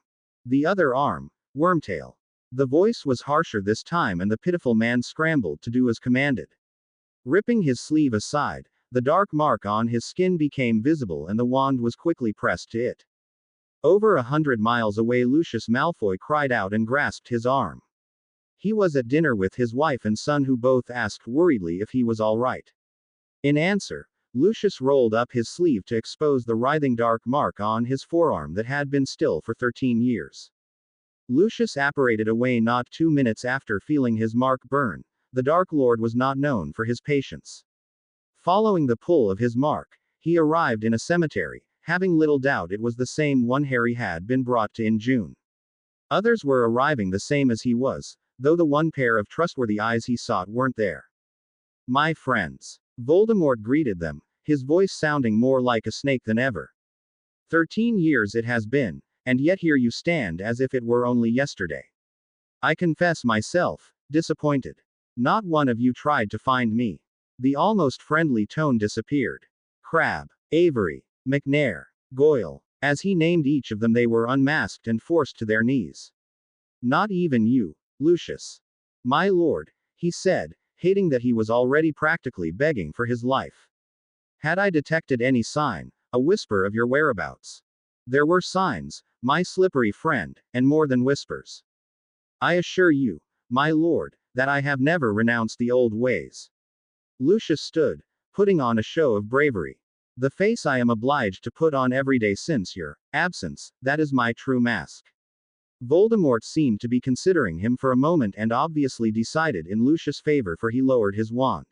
The other arm, Wormtail. The voice was harsher this time and the pitiful man scrambled to do as commanded. Ripping his sleeve aside, the dark mark on his skin became visible and the wand was quickly pressed to it. Over 100 miles away, Lucius Malfoy cried out and grasped his arm. He was at dinner with his wife and son, who both asked worriedly if he was all right. In answer, Lucius rolled up his sleeve to expose the writhing dark mark on his forearm that had been still for 13 years. Lucius apparated away not 2 minutes after feeling his mark burn. The Dark Lord was not known for his patience. Following the pull of his mark, he arrived in a cemetery, having little doubt it was the same one Harry had been brought to in June. Others were arriving the same as he was, though the one pair of trustworthy eyes he sought weren't there. My friends. Voldemort greeted them, his voice sounding more like a snake than ever. 13 years it has been, and yet here you stand as if it were only yesterday. I confess myself disappointed. Not one of you tried to find me. The almost friendly tone disappeared. Crabbe, Avery, McNair, Goyle. As he named each of them, they were unmasked and forced to their knees. Not even you, Lucius. My lord, he said, hating that he was already practically begging for his life. Had I detected any sign, a whisper of your whereabouts? There were signs, my slippery friend, and more than whispers. I assure you, my lord, that I have never renounced the old ways. Lucius stood, putting on a show of bravery. The face I am obliged to put on every day since your absence, that is my true mask. Voldemort seemed to be considering him for a moment and obviously decided in Lucius' favor, for he lowered his wand.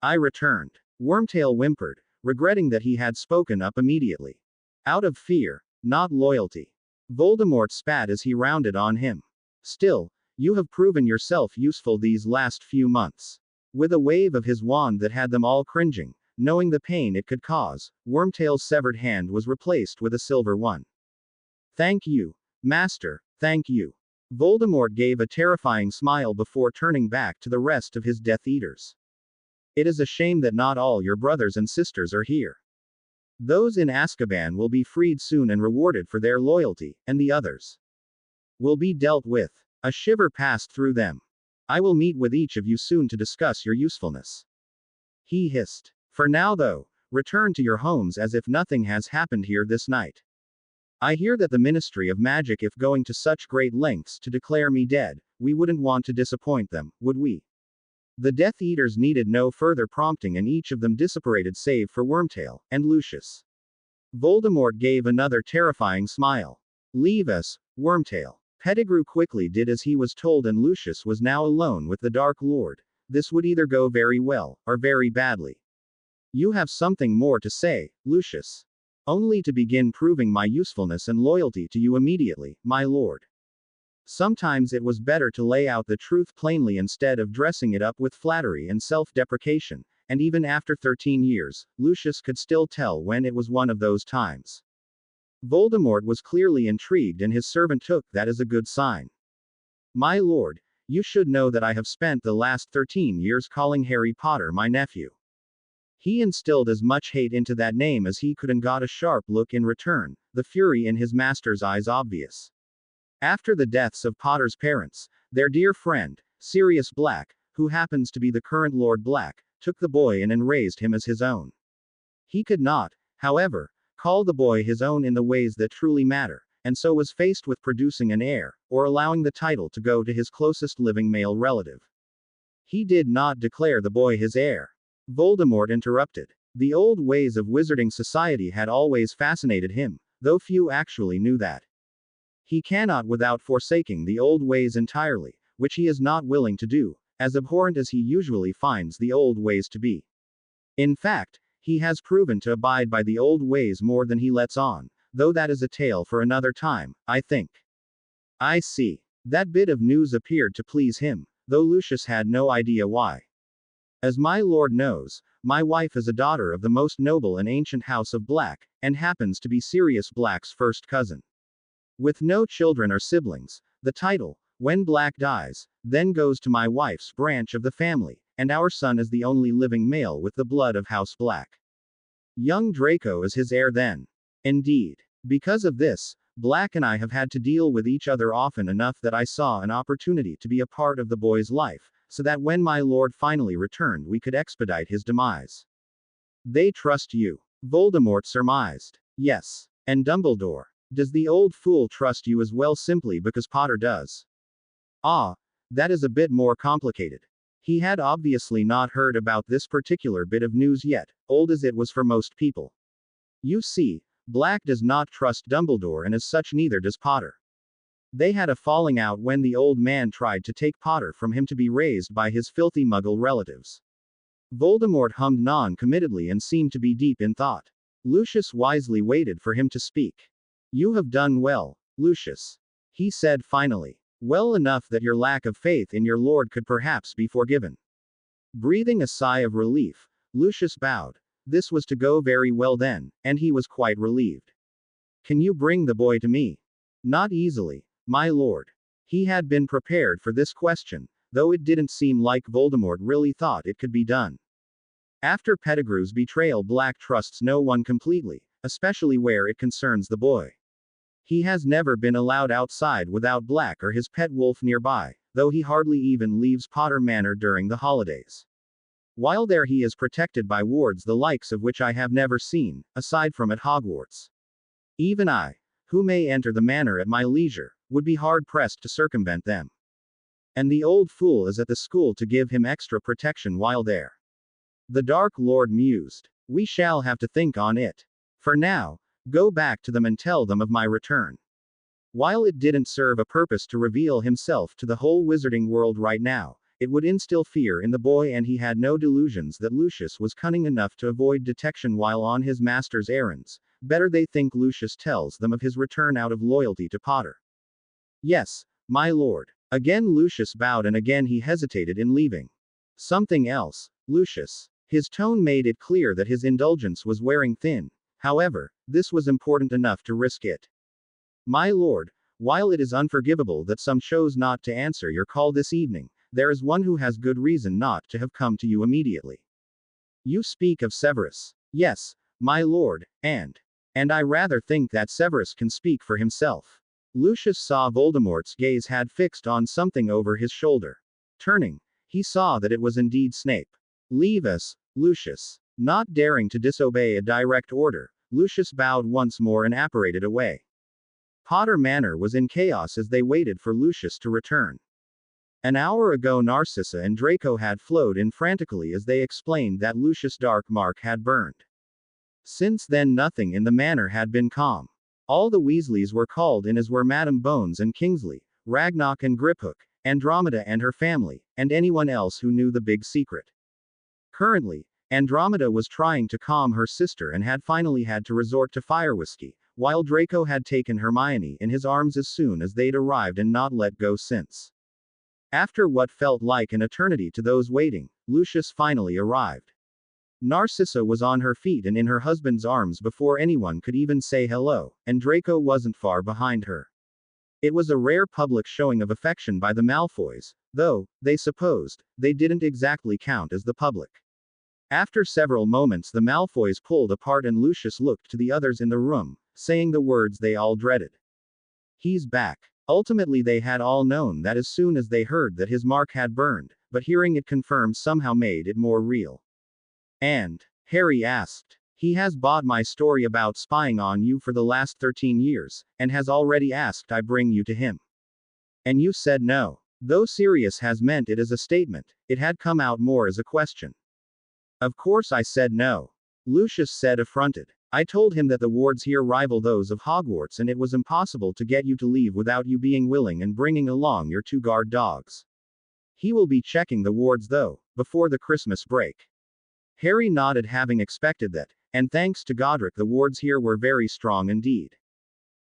I returned. Wormtail whimpered, regretting that he had spoken up immediately. Out of fear, not loyalty. Voldemort spat as he rounded on him. Still, you have proven yourself useful these last few months. With a wave of his wand that had them all cringing, knowing the pain it could cause, Wormtail's severed hand was replaced with a silver one. Thank you, Master, thank you. Voldemort gave a terrifying smile before turning back to the rest of his Death Eaters. It is a shame that not all your brothers and sisters are here. Those in Azkaban will be freed soon and rewarded for their loyalty, and the others will be dealt with. A shiver passed through them. I will meet with each of you soon to discuss your usefulness. He hissed. For now though, return to your homes as if nothing has happened here this night. I hear that the Ministry of Magic, if going to such great lengths to declare me dead, we wouldn't want to disappoint them, would we? The Death Eaters needed no further prompting and each of them disapparated save for Wormtail, and Lucius. Voldemort gave another terrifying smile. Leave us, Wormtail. Pettigrew quickly did as he was told and Lucius was now alone with the Dark Lord. This would either go very well, or very badly. You have something more to say, Lucius. Only to begin proving my usefulness and loyalty to you immediately, my lord. Sometimes it was better to lay out the truth plainly instead of dressing it up with flattery and self-deprecation, and even after 13 years, Lucius could still tell when it was one of those times. Voldemort was clearly intrigued and his servant took that as a good sign. My lord, you should know that I have spent the last 13 years calling Harry Potter my nephew. He instilled as much hate into that name as he could and got a sharp look in return, the fury in his master's eyes obvious. After the deaths of Potter's parents, their dear friend, Sirius Black, who happens to be the current Lord Black, took the boy in and raised him as his own. He could not, however, call the boy his own in the ways that truly matter, and so was faced with producing an heir, or allowing the title to go to his closest living male relative. He did not declare the boy his heir. Voldemort interrupted. The old ways of wizarding society had always fascinated him, though few actually knew that. He cannot without forsaking the old ways entirely, which he is not willing to do, as abhorrent as he usually finds the old ways to be. In fact, he has proven to abide by the old ways more than he lets on, though that is a tale for another time, I think. I see. That bit of news appeared to please him, though Lucius had no idea why. As my lord knows, my wife is a daughter of the most noble and ancient house of Black, and happens to be Sirius Black's first cousin. With no children or siblings, the title, when Black dies, then goes to my wife's branch of the family, and our son is the only living male with the blood of House Black. Young Draco is his heir then. Indeed. Because of this, Black and I have had to deal with each other often enough that I saw an opportunity to be a part of the boy's life, so that when my lord finally returned we could expedite his demise. They trust you. Voldemort surmised. Yes. And Dumbledore. Does the old fool trust you as well simply because Potter does? Ah, that is a bit more complicated. He had obviously not heard about this particular bit of news yet, old as it was for most people. You see, Black does not trust Dumbledore and as such neither does Potter. They had a falling out when the old man tried to take Potter from him to be raised by his filthy Muggle relatives. Voldemort hummed non-committedly and seemed to be deep in thought. Lucius wisely waited for him to speak. You have done well, Lucius. He said finally. Well enough that your lack of faith in your lord could perhaps be forgiven. Breathing a sigh of relief, Lucius bowed. This was to go very well then, and he was quite relieved. Can you bring the boy to me? Not easily, my lord. He had been prepared for this question, though it didn't seem like Voldemort really thought it could be done. After Pettigrew's betrayal, Black trusts no one completely, especially where it concerns the boy. He has never been allowed outside without Black or his pet wolf nearby, though he hardly even leaves Potter Manor during the holidays. While there he is protected by wards the likes of which I have never seen, aside from at Hogwarts. Even I, who may enter the manor at my leisure, would be hard-pressed to circumvent them. And the old fool is at the school to give him extra protection while there. The Dark Lord mused. We shall have to think on it. For now, go back to them and tell them of my return. While it didn't serve a purpose to reveal himself to the whole wizarding world right now, it would instill fear in the boy, and he had no delusions that Lucius was cunning enough to avoid detection while on his master's errands. Better they think Lucius tells them of his return out of loyalty to Potter. Yes, my lord. Again Lucius bowed and again he hesitated in leaving. Something else, Lucius. His tone made it clear that his indulgence was wearing thin. However, this was important enough to risk it. My lord, while it is unforgivable that some chose not to answer your call this evening, there is one who has good reason not to have come to you immediately. You speak of Severus. Yes, my lord, and I rather think that Severus can speak for himself. Lucius saw Voldemort's gaze had fixed on something over his shoulder. Turning, he saw that it was indeed Snape. Leave us, Lucius. Not daring to disobey a direct order, Lucius bowed once more and apparated away. Potter Manor was in chaos as they waited for Lucius to return. An hour ago Narcissa and Draco had flowed in frantically as they explained that Lucius' dark mark had burned. Since then nothing in the manor had been calm. All the Weasleys were called in, as were Madame Bones and Kingsley, Ragnarok and Griphook, Andromeda and her family, and anyone else who knew the big secret. Currently, Andromeda was trying to calm her sister and had finally had to resort to fire whiskey, while Draco had taken Hermione in his arms as soon as they'd arrived and not let go since. After what felt like an eternity to those waiting, Lucius finally arrived. Narcissa was on her feet and in her husband's arms before anyone could even say hello, and Draco wasn't far behind her. It was a rare public showing of affection by the Malfoys, though, they supposed, they didn't exactly count as the public. After several moments the Malfoys pulled apart and Lucius looked to the others in the room, saying the words they all dreaded. He's back. Ultimately they had all known that as soon as they heard that his mark had burned, but hearing it confirmed somehow made it more real. And Harry asked. He has bought my story about spying on you for the last 13 years, and has already asked I bring you to him. And you said no. Though Sirius has meant it as a statement, it had come out more as a question. Of course I said no. Lucius said affronted. I told him that the wards here rival those of Hogwarts and it was impossible to get you to leave without you being willing and bringing along your 2 guard dogs. He will be checking the wards though, before the Christmas break. Harry nodded, having expected that, and thanks to Godric the wards here were very strong indeed.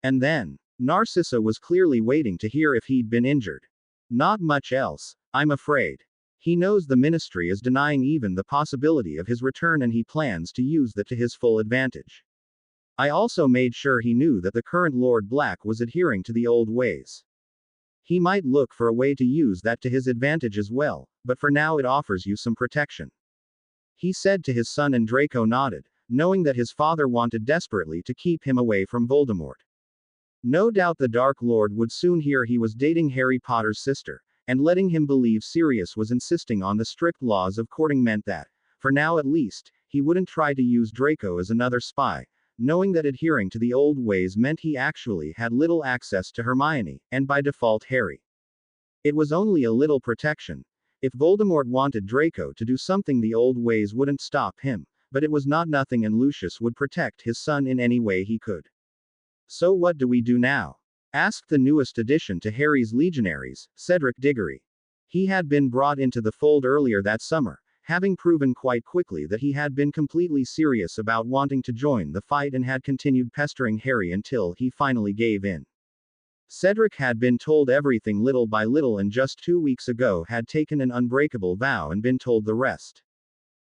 And then, Narcissa was clearly waiting to hear if he'd been injured. Not much else, I'm afraid. He knows the Ministry is denying even the possibility of his return and he plans to use that to his full advantage. I also made sure he knew that the current Lord Black was adhering to the old ways. He might look for a way to use that to his advantage as well, but for now it offers you some protection. He said to his son, and Draco nodded, knowing that his father wanted desperately to keep him away from Voldemort. No doubt the Dark Lord would soon hear he was dating Harry Potter's sister, and letting him believe Sirius was insisting on the strict laws of courting meant that, for now at least, he wouldn't try to use Draco as another spy, knowing that adhering to the old ways meant he actually had little access to Hermione, and by default Harry. It was only a little protection. If Voldemort wanted Draco to do something, the old ways wouldn't stop him, but it was not nothing, and Lucius would protect his son in any way he could. So what do we do now? Asked the newest addition to Harry's Legionaries, Cedric Diggory. He had been brought into the fold earlier that summer, having proven quite quickly that he had been completely serious about wanting to join the fight and had continued pestering Harry until he finally gave in. Cedric had been told everything little by little, and just 2 weeks ago had taken an unbreakable vow and been told the rest.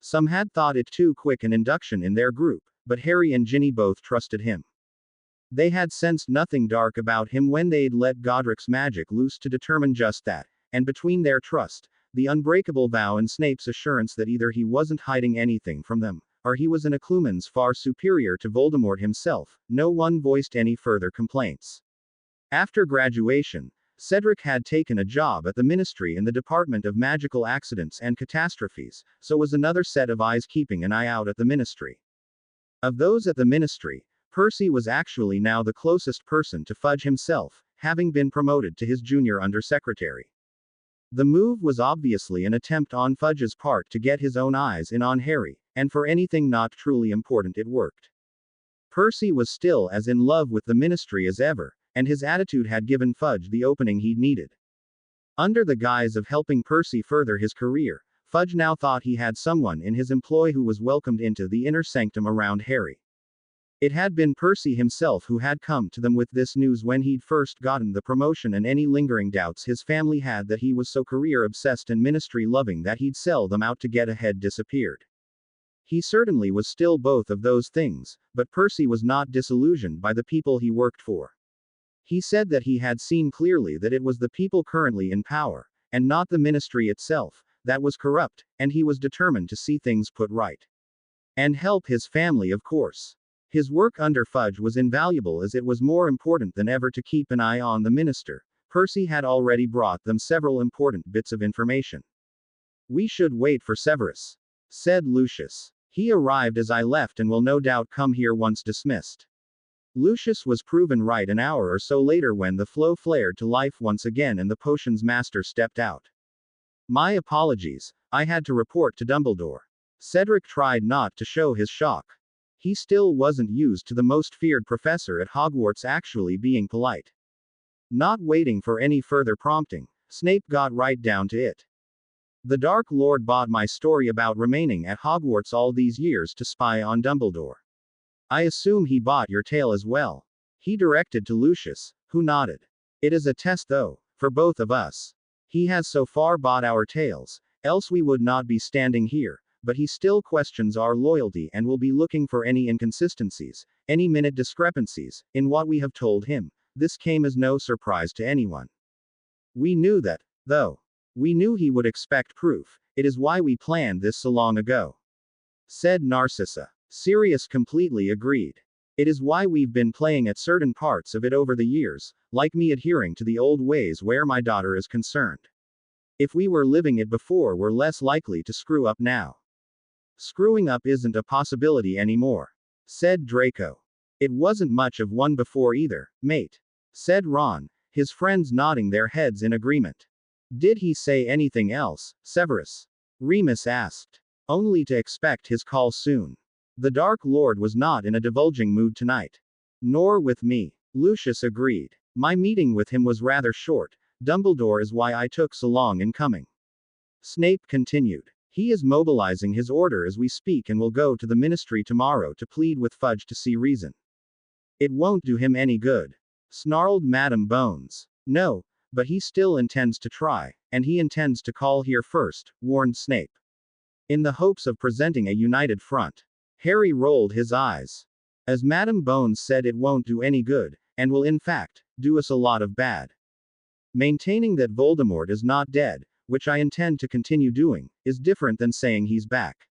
Some had thought it too quick an induction in their group, but Harry and Ginny both trusted him. They had sensed nothing dark about him when they'd let Godric's magic loose to determine just that, and between their trust, the unbreakable vow, and Snape's assurance that either he wasn't hiding anything from them, or he was an Occlumens far superior to Voldemort himself, no one voiced any further complaints. After graduation, Cedric had taken a job at the Ministry in the Department of Magical Accidents and Catastrophes, so was another set of eyes keeping an eye out at the Ministry. Of those at the Ministry, Percy was actually now the closest person to Fudge himself, having been promoted to his junior undersecretary. The move was obviously an attempt on Fudge's part to get his own eyes in on Harry, and for anything not truly important it worked. Percy was still as in love with the Ministry as ever, and his attitude had given Fudge the opening he'd needed. Under the guise of helping Percy further his career, Fudge now thought he had someone in his employ who was welcomed into the inner sanctum around Harry. It had been Percy himself who had come to them with this news when he'd first gotten the promotion, and any lingering doubts his family had that he was so career-obsessed and ministry-loving that he'd sell them out to get ahead disappeared. He certainly was still both of those things, but Percy was not disillusioned by the people he worked for. He said that he had seen clearly that it was the people currently in power, and not the Ministry itself, that was corrupt, and he was determined to see things put right. And help his family, of course. His work under Fudge was invaluable, as it was more important than ever to keep an eye on the minister. Percy had already brought them several important bits of information. "We should wait for Severus," said Lucius. "He arrived as I left and will no doubt come here once dismissed." Lucius was proven right an hour or so later when the flow flared to life once again and the potions master stepped out. "My apologies, I had to report to Dumbledore." Cedric tried not to show his shock. He still wasn't used to the most feared professor at Hogwarts actually being polite. Not waiting for any further prompting, Snape got right down to it. "The Dark Lord bought my story about remaining at Hogwarts all these years to spy on Dumbledore. I assume he bought your tale as well." He directed to Lucius, who nodded. "It is a test though, for both of us. He has so far bought our tales, else we would not be standing here, but he still questions our loyalty and will be looking for any inconsistencies, any minute discrepancies, in what we have told him. This came as no surprise to anyone. We knew that, though. We knew he would expect proof. It is why we planned this so long ago," said Narcissa. Sirius completely agreed. "It is why we've been playing at certain parts of it over the years, like me adhering to the old ways where my daughter is concerned. If we were living it before, we're less likely to screw up now." "Screwing up isn't a possibility anymore," said Draco. "It wasn't much of one before either, mate," said Ron, his friends nodding their heads in agreement. "Did he say anything else, Severus?" Remus asked. "Only to expect his call soon. The Dark Lord was not in a divulging mood tonight." "Nor with me," Lucius agreed. "My meeting with him was rather short. Dumbledore is why I took so long in coming." Snape continued. "He is mobilizing his order as we speak and will go to the Ministry tomorrow to plead with Fudge to see reason." "It won't do him any good," snarled Madam Bones. "No, but he still intends to try, and he intends to call here first," warned Snape. "In the hopes of presenting a united front." Harry rolled his eyes. "As Madam Bones said, it won't do any good, and will in fact, do us a lot of bad. Maintaining that Voldemort is not dead, which I intend to continue doing, is different than saying he's back.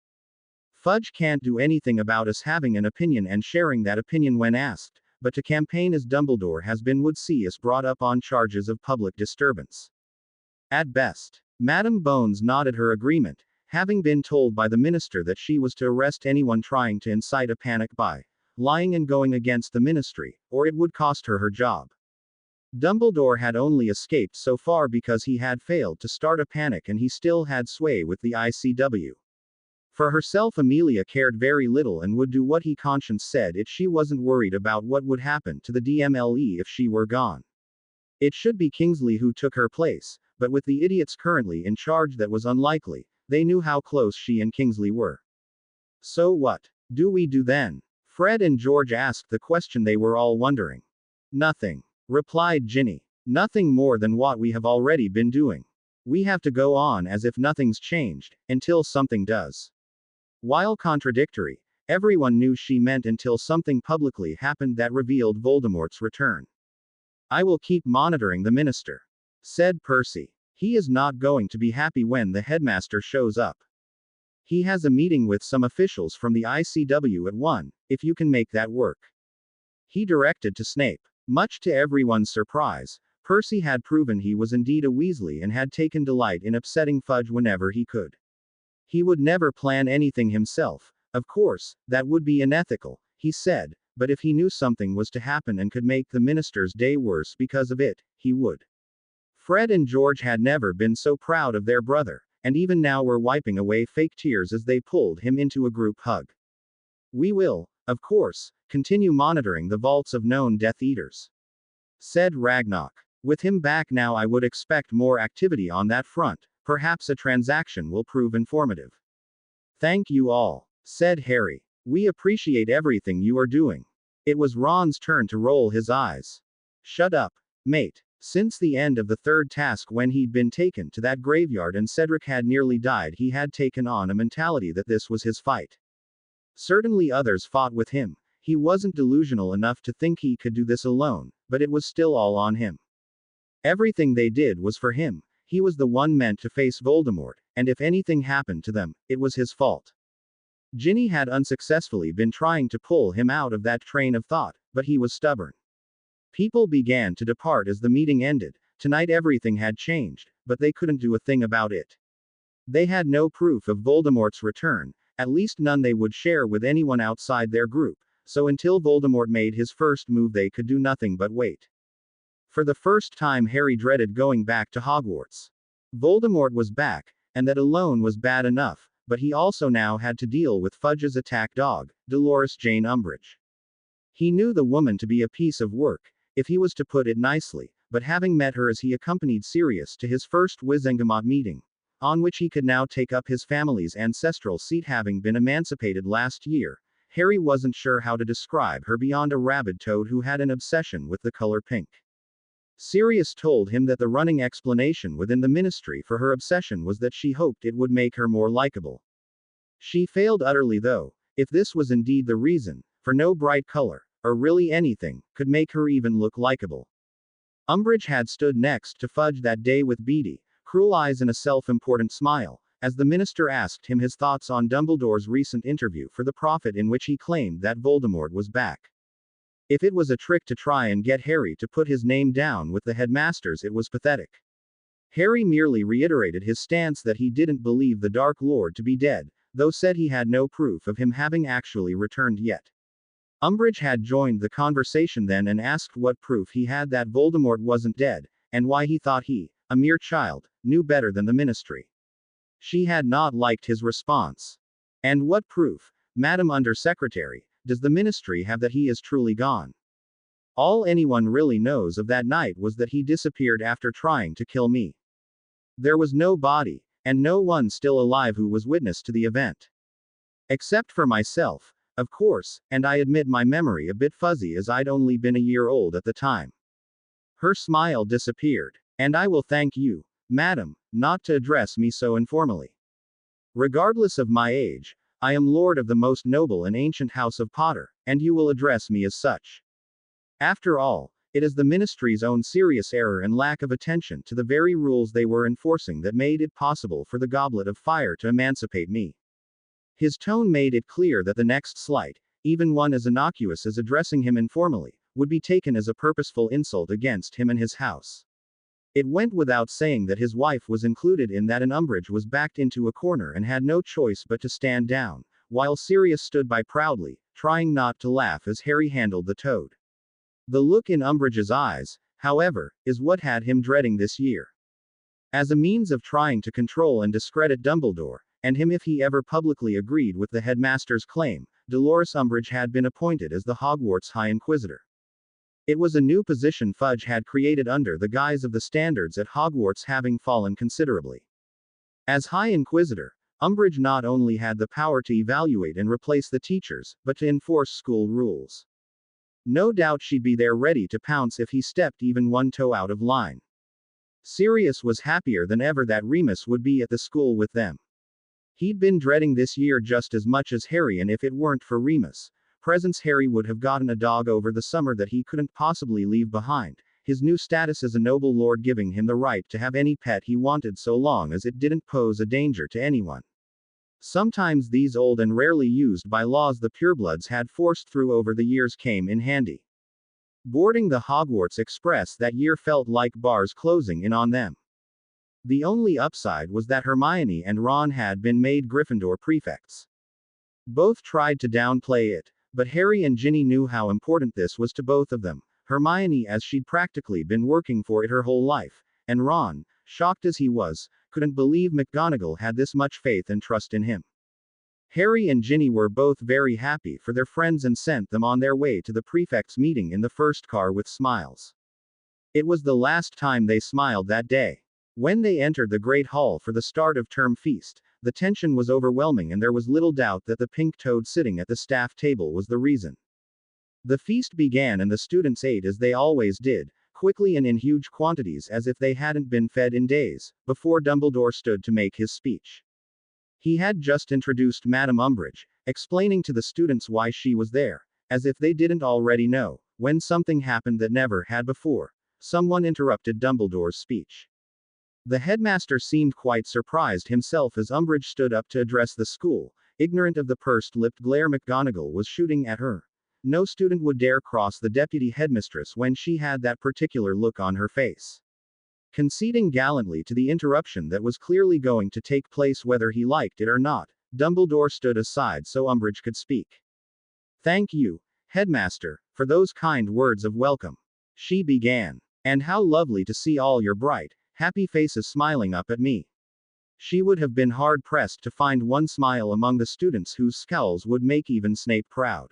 Fudge can't do anything about us having an opinion and sharing that opinion when asked, but to campaign as Dumbledore has been would see us brought up on charges of public disturbance. At best. Madame Bones nodded her agreement, having been told by the minister that she was to arrest anyone trying to incite a panic by lying and going against the ministry, or it would cost her her job. Dumbledore had only escaped so far because he had failed to start a panic and he still had sway with the ICW. For herself, Amelia cared very little and would do what he conscience said she wasn't worried about what would happen to the DMLE if she were gone. It should be Kingsley who took her place, but with the idiots currently in charge that was unlikely. They knew how close she and Kingsley were. So what do we do then? Fred and George asked the question they were all wondering. Nothing, replied Ginny. Nothing more than what we have already been doing. We have to go on as if nothing's changed, until something does. While contradictory, everyone knew she meant until something publicly happened that revealed Voldemort's return. I will keep monitoring the minister, said Percy. He is not going to be happy when the headmaster shows up. He has a meeting with some officials from the ICW at 1, if you can make that work. He directed to Snape. Much to everyone's surprise, Percy had proven he was indeed a Weasley and had taken delight in upsetting Fudge whenever he could. He would never plan anything himself. Of course, that would be unethical, he said, but if he knew something was to happen and could make the minister's day worse because of it, he would. Fred and George had never been so proud of their brother, and even now were wiping away fake tears as they pulled him into a group hug. We will, of course, continue monitoring the vaults of known Death Eaters, said Ragnarok. With him back now, I would expect more activity on that front. Perhaps a transaction will prove informative. Thank you all, said Harry. We appreciate everything you are doing. It was Ron's turn to roll his eyes. Shut up, mate. Since the end of the third task, when he'd been taken to that graveyard and Cedric had nearly died, he had taken on a mentality that this was his fight. Certainly others fought with him. He wasn't delusional enough to think he could do this alone, but it was still all on him. Everything they did was for him. He was the one meant to face Voldemort, and if anything happened to them, it was his fault. Ginny had unsuccessfully been trying to pull him out of that train of thought, but he was stubborn. People began to depart as the meeting ended. Tonight everything had changed, but they couldn't do a thing about it. They had no proof of Voldemort's return, at least none they would share with anyone outside their group, so until Voldemort made his first move they could do nothing but wait. For the first time Harry dreaded going back to Hogwarts. Voldemort was back, and that alone was bad enough, but he also now had to deal with Fudge's attack dog, Dolores Jane Umbridge. He knew the woman to be a piece of work, if he was to put it nicely, but having met her as he accompanied Sirius to his first Wizengamot meeting, on which he could now take up his family's ancestral seat having been emancipated last year, Harry wasn't sure how to describe her beyond a rabid toad who had an obsession with the color pink. Sirius told him that the running explanation within the ministry for her obsession was that she hoped it would make her more likable. She failed utterly though, if this was indeed the reason, for no bright color, or really anything, could make her even look likable. Umbridge had stood next to Fudge that day with beady, cruel eyes and a self-important smile, as the minister asked him his thoughts on Dumbledore's recent interview for the Prophet in which he claimed that Voldemort was back. If it was a trick to try and get Harry to put his name down with the headmasters, it was pathetic. Harry merely reiterated his stance that he didn't believe the Dark Lord to be dead, though said he had no proof of him having actually returned yet. Umbridge had joined the conversation then and asked what proof he had that Voldemort wasn't dead, and why he thought he, a mere child, knew better than the ministry. She had not liked his response. And what proof, Madam Undersecretary, does the ministry have that he is truly gone? All anyone really knows of that night was that he disappeared after trying to kill me. There was no body, and no one still alive who was witness to the event. Except for myself, of course, and I admit my memory a bit fuzzy as I'd only been a year old at the time. Her smile disappeared. And I will thank you, madam, not to address me so informally. Regardless of my age, I am lord of the most noble and ancient house of Potter, and you will address me as such. After all, it is the ministry's own serious error and lack of attention to the very rules they were enforcing that made it possible for the Goblet of Fire to emancipate me. His tone made it clear that the next slight, even one as innocuous as addressing him informally, would be taken as a purposeful insult against him and his house. It went without saying that his wife was included in that, and Umbridge was backed into a corner and had no choice but to stand down, while Sirius stood by proudly, trying not to laugh as Harry handled the toad. The look in Umbridge's eyes, however, is what had him dreading this year. As a means of trying to control and discredit Dumbledore, and him if he ever publicly agreed with the headmaster's claim, Dolores Umbridge had been appointed as the Hogwarts High Inquisitor. It was a new position Fudge had created under the guise of the standards at Hogwarts having fallen considerably. As High Inquisitor, Umbridge not only had the power to evaluate and replace the teachers, but to enforce school rules. No doubt she'd be there ready to pounce if he stepped even one toe out of line. Sirius was happier than ever that Remus would be at the school with them. He'd been dreading this year just as much as Harry, and if it weren't for Remus' presence, Harry would have gotten a dog over the summer that he couldn't possibly leave behind, his new status as a noble lord giving him the right to have any pet he wanted so long as it didn't pose a danger to anyone. Sometimes these old and rarely used bylaws the purebloods had forced through over the years came in handy. Boarding the Hogwarts Express that year felt like bars closing in on them. The only upside was that Hermione and Ron had been made Gryffindor prefects. Both tried to downplay it, but Harry and Ginny knew how important this was to both of them, Hermione as she'd practically been working for it her whole life, and Ron, shocked as he was, couldn't believe McGonagall had this much faith and trust in him. Harry and Ginny were both very happy for their friends and sent them on their way to the prefects' meeting in the first car with smiles. It was the last time they smiled that day. When they entered the Great Hall for the start of term feast, the tension was overwhelming and there was little doubt that the pink toad sitting at the staff table was the reason. The feast began and the students ate as they always did, quickly and in huge quantities as if they hadn't been fed in days, before Dumbledore stood to make his speech. He had just introduced Madame Umbridge, explaining to the students why she was there, as if they didn't already know, when something happened that never had before. Someone interrupted Dumbledore's speech. The headmaster seemed quite surprised himself as Umbridge stood up to address the school, ignorant of the pursed-lipped glare McGonagall was shooting at her. No student would dare cross the deputy headmistress when she had that particular look on her face. Conceding gallantly to the interruption that was clearly going to take place whether he liked it or not, Dumbledore stood aside so Umbridge could speak. "Thank you, Headmaster, for those kind words of welcome," she began. "And how lovely to see all your bright, happy faces smiling up at me." She would have been hard-pressed to find one smile among the students whose scowls would make even Snape proud.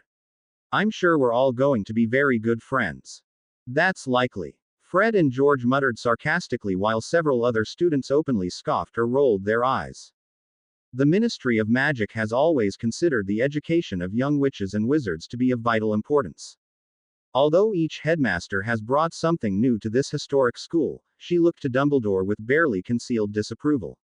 "I'm sure we're all going to be very good friends." "That's likely," Fred and George muttered sarcastically while several other students openly scoffed or rolled their eyes. The Ministry of Magic has always considered the education of young witches and wizards to be of vital importance. Although each headmaster has brought something new to this historic school, she looked to Dumbledore with barely concealed disapproval.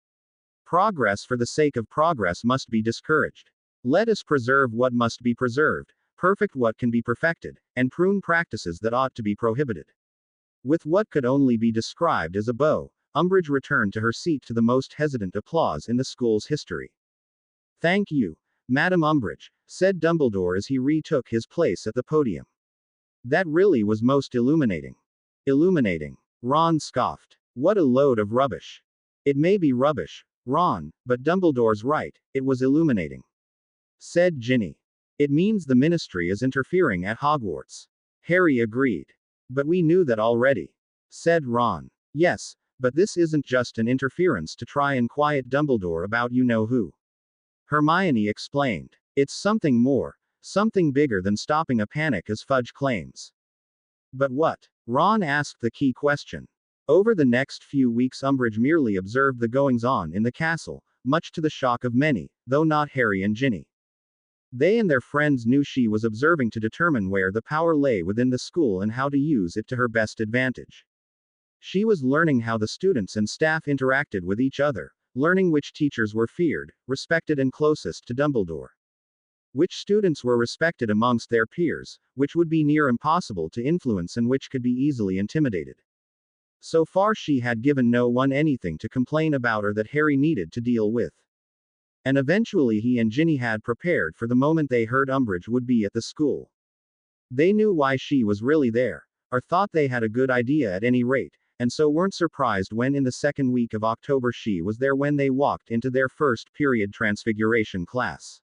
"Progress for the sake of progress must be discouraged. Let us preserve what must be preserved, perfect what can be perfected, and prune practices that ought to be prohibited." With what could only be described as a bow, Umbridge returned to her seat to the most hesitant applause in the school's history. "Thank you, Madame Umbridge," said Dumbledore as he retook his place at the podium. "That really was most illuminating." "Illuminating?" Ron scoffed. "What a load of rubbish." "It may be rubbish, Ron, but Dumbledore's right, it was illuminating," said Ginny. "It means the Ministry is interfering at Hogwarts." Harry agreed. "But we knew that already," said Ron. "Yes, but this isn't just an interference to try and quiet Dumbledore about you-know-who," Hermione explained. "It's something more, something bigger than stopping a panic as Fudge claims." "But what?" Ron asked the key question. Over the next few weeks Umbridge merely observed the goings-on in the castle, much to the shock of many, though not Harry and Ginny. They and their friends knew she was observing to determine where the power lay within the school and how to use it to her best advantage. She was learning how the students and staff interacted with each other, learning which teachers were feared, respected and closest to Dumbledore. Which students were respected amongst their peers, which would be near impossible to influence and which could be easily intimidated. So far she had given no one anything to complain about or that Harry needed to deal with. And eventually he and Ginny had prepared for the moment they heard Umbridge would be at the school. They knew why she was really there, or thought they had a good idea at any rate, and so weren't surprised when in the second week of October she was there when they walked into their first period Transfiguration class.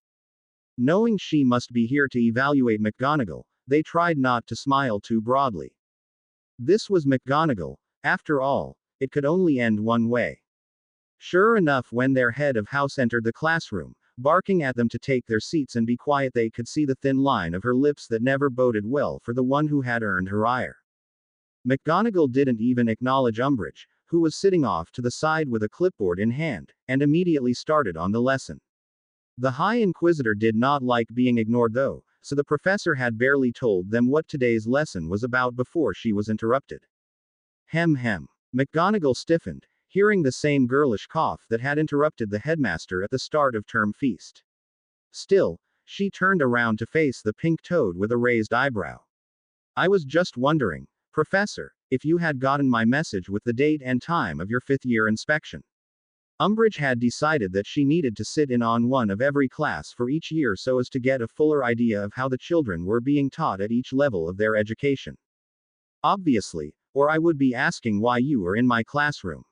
Knowing she must be here to evaluate McGonagall, they tried not to smile too broadly. This was McGonagall, after all, it could only end one way. Sure enough, when their head of house entered the classroom, barking at them to take their seats and be quiet, they could see the thin line of her lips that never boded well for the one who had earned her ire. McGonagall didn't even acknowledge Umbridge, who was sitting off to the side with a clipboard in hand, and immediately started on the lesson. The High Inquisitor did not like being ignored though, so the professor had barely told them what today's lesson was about before she was interrupted. Hem. McGonagall stiffened, hearing the same girlish cough that had interrupted the headmaster at the start of term feast. Still, she turned around to face the pink toad with a raised eyebrow. I was just wondering, Professor, if you had gotten my message with the date and time of your fifth-year inspection. Umbridge had decided that she needed to sit in on one of every class for each year so as to get a fuller idea of how the children were being taught at each level of their education. Obviously, or I would be asking why you were in my classroom.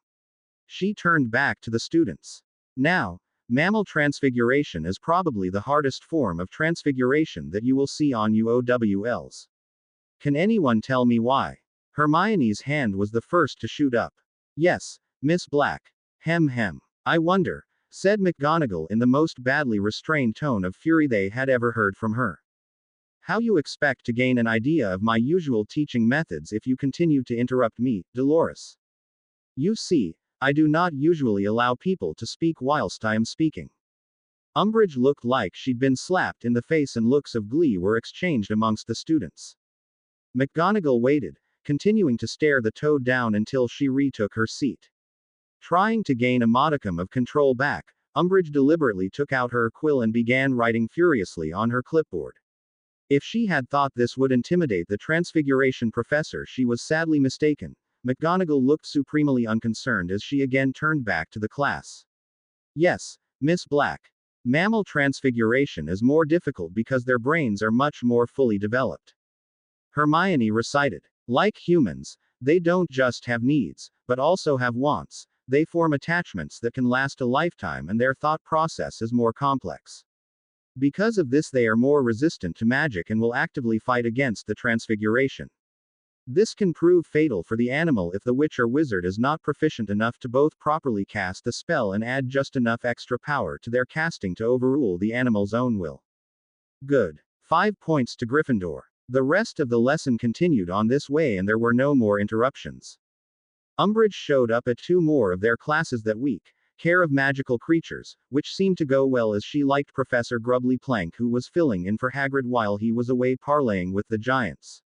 She turned back to the students. Now, mammal transfiguration is probably the hardest form of transfiguration that you will see on UOWLs. Can anyone tell me why? Hermione's hand was the first to shoot up. Yes, Miss Black. Hem. I wonder, said McGonagall in the most badly restrained tone of fury they had ever heard from her. How you expect to gain an idea of my usual teaching methods if you continue to interrupt me, Dolores? You see, I do not usually allow people to speak whilst I am speaking. Umbridge looked like she'd been slapped in the face and looks of glee were exchanged amongst the students. McGonagall waited, continuing to stare the toad down until she retook her seat. Trying to gain a modicum of control back, Umbridge deliberately took out her quill and began writing furiously on her clipboard. If she had thought this would intimidate the Transfiguration professor, she was sadly mistaken. McGonagall looked supremely unconcerned as she again turned back to the class. Yes, Miss Black. Mammal transfiguration is more difficult because their brains are much more fully developed. Hermione recited. Like humans, they don't just have needs, but also have wants. They form attachments that can last a lifetime and their thought process is more complex. Because of this, they are more resistant to magic and will actively fight against the transfiguration. This can prove fatal for the animal if the witch or wizard is not proficient enough to both properly cast the spell and add just enough extra power to their casting to overrule the animal's own will. Good. 5 points to Gryffindor. The rest of the lesson continued on this way and there were no more interruptions. Umbridge showed up at 2 more of their classes that week, care of magical creatures, which seemed to go well as she liked Professor Grubbly Plank, who was filling in for Hagrid while he was away parlaying with the giants.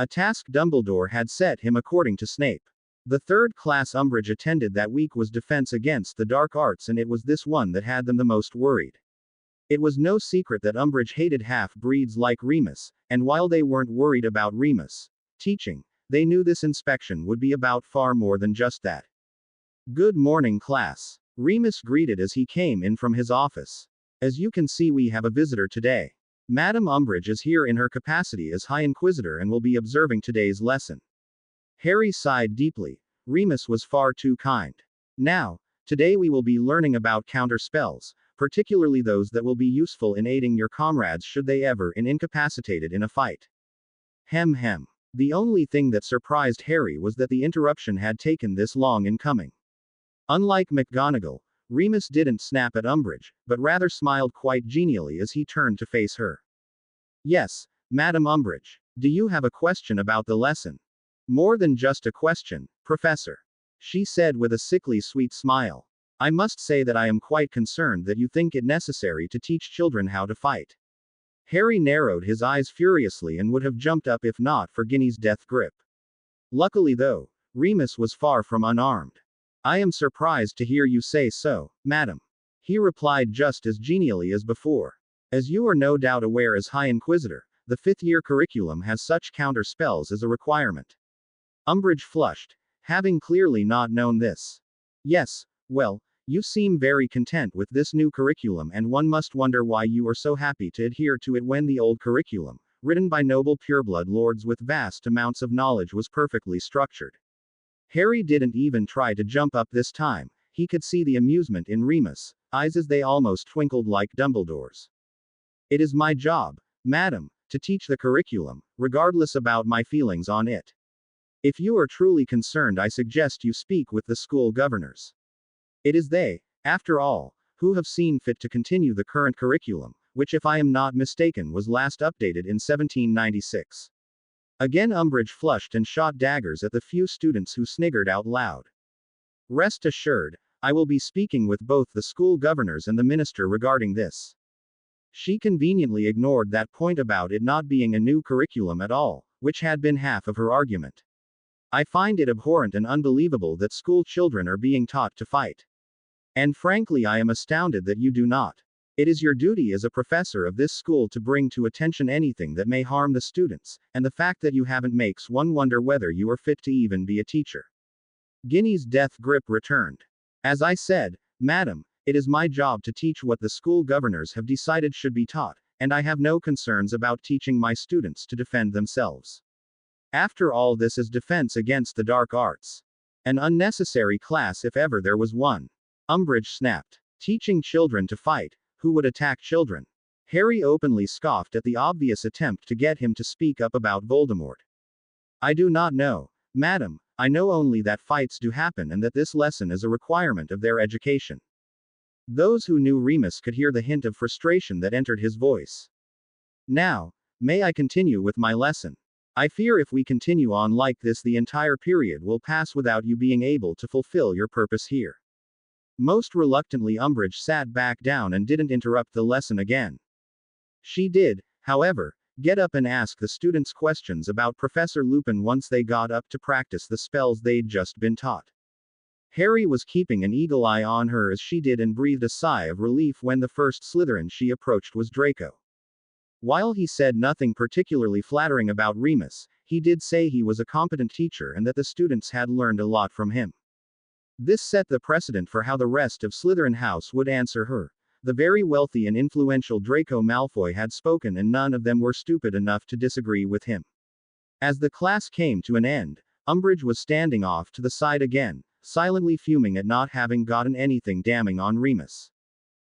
A task Dumbledore had set him according to Snape. The 3rd class Umbridge attended that week was Defense Against the Dark Arts, and it was this one that had them the most worried. It was no secret that Umbridge hated half-breeds like Remus, and while they weren't worried about Remus teaching, they knew this inspection would be about far more than just that. Good morning, class. Remus greeted as he came in from his office. As you can see, we have a visitor today. Madam Umbridge is here in her capacity as High Inquisitor and will be observing today's lesson. Harry sighed deeply. Remus was far too kind. Now, today we will be learning about counter spells, particularly those that will be useful in aiding your comrades should they ever be incapacitated in a fight. Hem. The only thing that surprised Harry was that the interruption had taken this long in coming. Unlike McGonagall, Remus didn't snap at Umbridge, but rather smiled quite genially as he turned to face her. Yes, Madam Umbridge. Do you have a question about the lesson? More than just a question, Professor. She said with a sickly sweet smile. I must say that I am quite concerned that you think it necessary to teach children how to fight. Harry narrowed his eyes furiously and would have jumped up if not for Ginny's death grip. Luckily though, Remus was far from unarmed. I am surprised to hear you say so, madam. He replied just as genially as before. As you are no doubt aware as High Inquisitor, the 5th-year curriculum has such counter spells as a requirement. Umbridge flushed, having clearly not known this. Yes, well, You seem very content with this new curriculum, and one must wonder why you are so happy to adhere to it when the old curriculum, written by noble pureblood lords with vast amounts of knowledge, was perfectly structured. Harry didn't even try to jump up this time. He could see the amusement in Remus' eyes as they almost twinkled like Dumbledore's. It is my job, madam, to teach the curriculum, regardless about my feelings on it. If you are truly concerned, I suggest you speak with the school governors. It is they, after all, who have seen fit to continue the current curriculum, which, if I am not mistaken, was last updated in 1796. Again Umbridge flushed and shot daggers at the few students who sniggered out loud. Rest assured, I will be speaking with both the school governors and the minister regarding this. She conveniently ignored that point about it not being a new curriculum at all, which had been half of her argument. I find it abhorrent and unbelievable that school children are being taught to fight. And frankly, I am astounded that you do not. It is your duty as a professor of this school to bring to attention anything that may harm the students, and the fact that you haven't makes one wonder whether you are fit to even be a teacher. Ginny's death grip returned. As I said, madam, it is my job to teach what the school governors have decided should be taught, and I have no concerns about teaching my students to defend themselves. After all, this is defense against the dark arts. An unnecessary class if ever there was one. Umbridge snapped. Teaching children to fight? Who would attack children? Harry openly scoffed at the obvious attempt to get him to speak up about Voldemort. I do not know, madam. I know only that fights do happen and that this lesson is a requirement of their education. Those who knew Remus could hear the hint of frustration that entered his voice. Now, may I continue with my lesson? I fear if we continue on like this, the entire period will pass without you being able to fulfill your purpose here. Most reluctantly, Umbridge sat back down and didn't interrupt the lesson again. She did, however, get up and ask the students questions about Professor Lupin once they got up to practice the spells they'd just been taught. Harry was keeping an eagle eye on her as she did, and breathed a sigh of relief when the first Slytherin she approached was Draco. While he said nothing particularly flattering about Remus, he did say he was a competent teacher and that the students had learned a lot from him. This set the precedent for how the rest of Slytherin House would answer her. The very wealthy and influential Draco Malfoy had spoken, and none of them were stupid enough to disagree with him. As the class came to an end, Umbridge was standing off to the side again, silently fuming at not having gotten anything damning on Remus.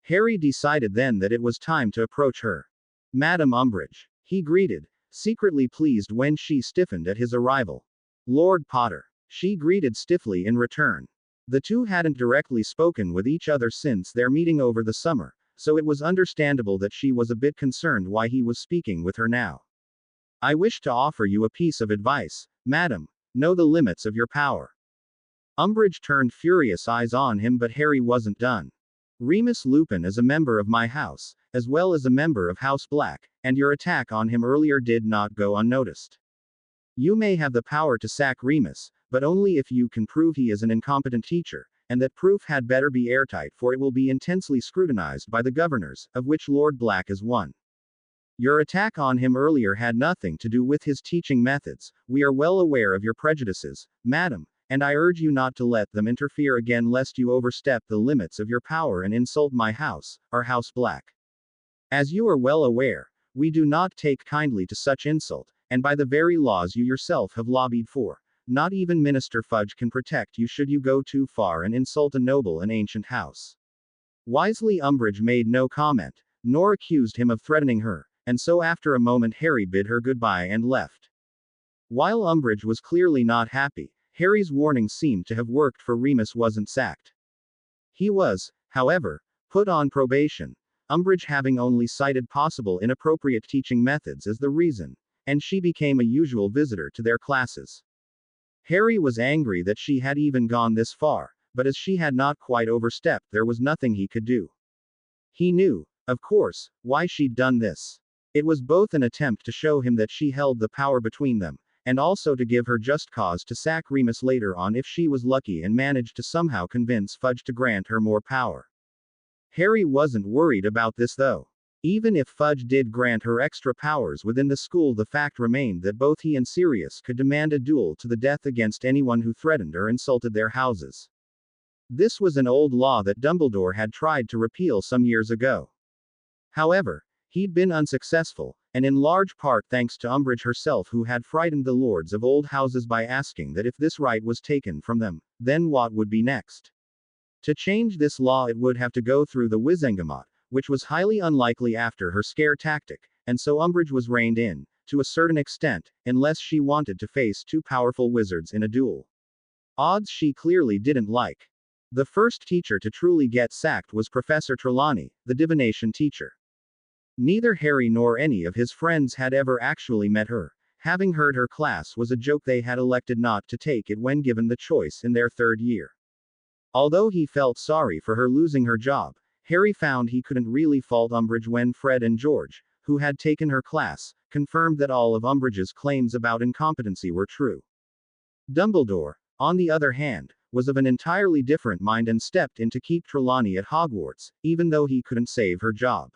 Harry decided then that it was time to approach her. Madam Umbridge, he greeted, secretly pleased when she stiffened at his arrival. Lord Potter, she greeted stiffly in return. The two hadn't directly spoken with each other since their meeting over the summer, so it was understandable that she was a bit concerned why he was speaking with her now. I wish to offer you a piece of advice, madam. Know the limits of your power. Umbridge turned furious eyes on him, but Harry wasn't done. Remus Lupin is a member of my house, as well as a member of House Black, and your attack on him earlier did not go unnoticed. You may have the power to sack Remus, but only if you can prove he is an incompetent teacher, and that proof had better be airtight, for it will be intensely scrutinized by the governors, of which Lord Black is one. Your attack on him earlier had nothing to do with his teaching methods. We are well aware of your prejudices, madam, and I urge you not to let them interfere again, lest you overstep the limits of your power and insult my house, our House Black. As you are well aware, we do not take kindly to such insult, and by the very laws you yourself have lobbied for, not even Minister Fudge can protect you should you go too far and insult a noble and ancient house. Wisely, Umbridge made no comment, nor accused him of threatening her, and so after a moment Harry bid her goodbye and left. While Umbridge was clearly not happy, Harry's warning seemed to have worked, for Remus wasn't sacked. He was, however, put on probation, Umbridge having only cited possible inappropriate teaching methods as the reason, and she became a usual visitor to their classes. Harry was angry that she had even gone this far, but as she had not quite overstepped, there was nothing he could do. He knew, of course, why she'd done this. It was both an attempt to show him that she held the power between them, and also to give her just cause to sack Remus later on if she was lucky and managed to somehow convince Fudge to grant her more power. Harry wasn't worried about this though. Even if Fudge did grant her extra powers within the school, the fact remained that both he and Sirius could demand a duel to the death against anyone who threatened or insulted their houses. This was an old law that Dumbledore had tried to repeal some years ago. However, he'd been unsuccessful, and in large part thanks to Umbridge herself, who had frightened the lords of old houses by asking that if this right was taken from them, then what would be next? To change this law, it would have to go through the Wizengamot, which was highly unlikely after her scare tactic, and so Umbridge was reined in, to a certain extent, unless she wanted to face two powerful wizards in a duel. Odds she clearly didn't like. The first teacher to truly get sacked was Professor Trelawney, the divination teacher. Neither Harry nor any of his friends had ever actually met her. Having heard her class was a joke they had elected not to take it when given the choice in their third year. Although he felt sorry for her losing her job, Harry found he couldn't really fault Umbridge when Fred and George, who had taken her class, confirmed that all of Umbridge's claims about incompetency were true. Dumbledore, on the other hand, was of an entirely different mind and stepped in to keep Trelawney at Hogwarts, even though he couldn't save her job.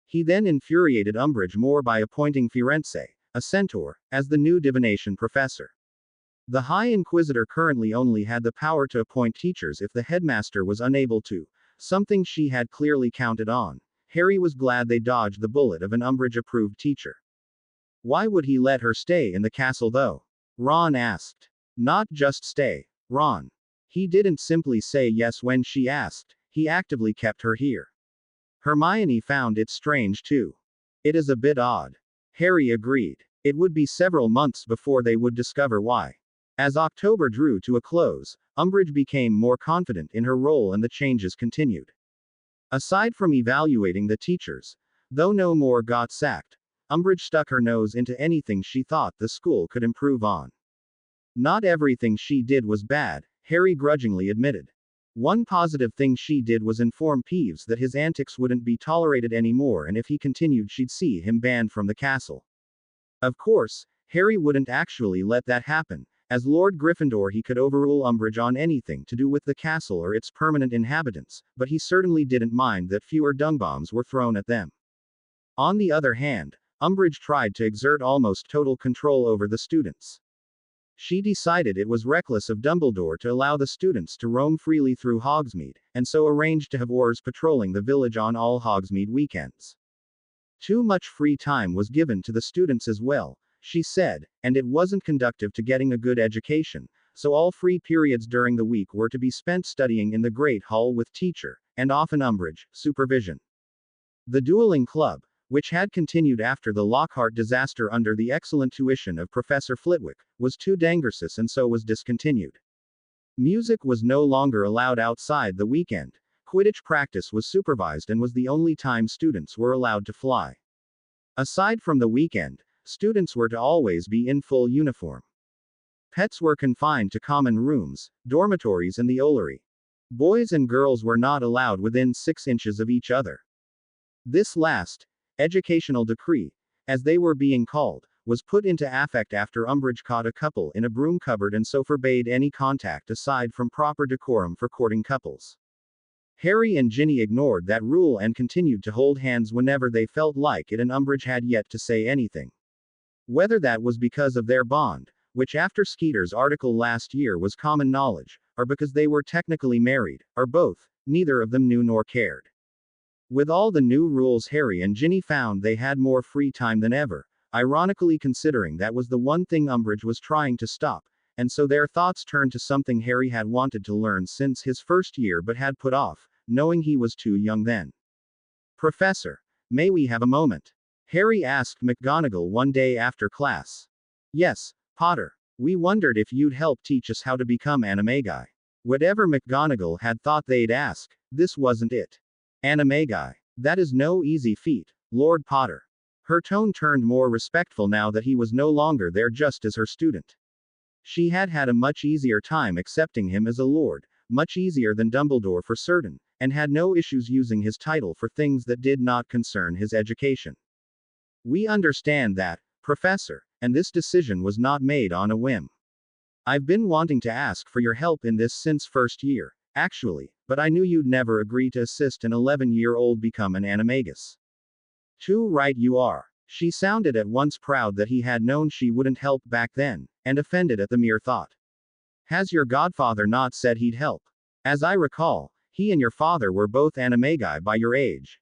He then infuriated Umbridge more by appointing Firenze, a centaur, as the new divination professor. The High Inquisitor currently only had the power to appoint teachers if the headmaster was unable to, something she had clearly counted on. Harry was glad they dodged the bullet of an Umbridge-approved teacher. Why would he let her stay in the castle though? Ron asked. Not just stay, Ron. He didn't simply say yes when she asked, he actively kept her here. Hermione found it strange too. It is a bit odd. Harry agreed. It would be several months before they would discover why. As October drew to a close, Umbridge became more confident in her role and the changes continued. Aside from evaluating the teachers, though no more got sacked, Umbridge stuck her nose into anything she thought the school could improve on. Not everything she did was bad, Harry grudgingly admitted. One positive thing she did was inform Peeves that his antics wouldn't be tolerated anymore, and if he continued she'd see him banned from the castle. Of course, Harry wouldn't actually let that happen. As Lord Gryffindor, he could overrule Umbridge on anything to do with the castle or its permanent inhabitants, but he certainly didn't mind that fewer dung-bombs were thrown at them. On the other hand, Umbridge tried to exert almost total control over the students. She decided it was reckless of Dumbledore to allow the students to roam freely through Hogsmeade, and so arranged to have Aurors patrolling the village on all Hogsmeade weekends. Too much free time was given to the students as well, she said, and it wasn't conducive to getting a good education, so all free periods during the week were to be spent studying in the Great Hall with teacher, and often Umbridge, supervision. The dueling club, which had continued after the Lockhart disaster under the excellent tuition of Professor Flitwick, was too dangerous and so was discontinued. Music was no longer allowed outside the weekend. Quidditch practice was supervised and was the only time students were allowed to fly. Aside from the weekend, students were to always be in full uniform. Pets were confined to common rooms, dormitories and the Ollery. Boys and girls were not allowed within 6 inches of each other. This last, educational decree, as they were being called, was put into effect after Umbridge caught a couple in a broom cupboard and so forbade any contact aside from proper decorum for courting couples. Harry and Ginny ignored that rule and continued to hold hands whenever they felt like it, and Umbridge had yet to say anything. Whether that was because of their bond, which after Skeeter's article last year was common knowledge, or because they were technically married, or both, neither of them knew nor cared. With all the new rules, Harry and Ginny found they had more free time than ever, ironically considering that was the one thing Umbridge was trying to stop, and so their thoughts turned to something Harry had wanted to learn since his first year but had put off, knowing he was too young then. "Professor, may we have a moment?" Harry asked McGonagall one day after class. "Yes, Potter. We wondered if you'd help teach us how to become animagi." Whatever McGonagall had thought they'd ask, this wasn't it. Animagi. That is no easy feat, Lord Potter. Her tone turned more respectful now that he was no longer there just as her student. She had had a much easier time accepting him as a lord, much easier than Dumbledore for certain, and had no issues using his title for things that did not concern his education. "We understand that, Professor, and this decision was not made on a whim. I've been wanting to ask for your help in this since first year, actually, but I knew you'd never agree to assist an 11-year-old become an animagus." "Too right you are." She sounded at once proud that he had known she wouldn't help back then, and offended at the mere thought. "Has your godfather not said he'd help?" As I recall, he and your father were both animagi by your age.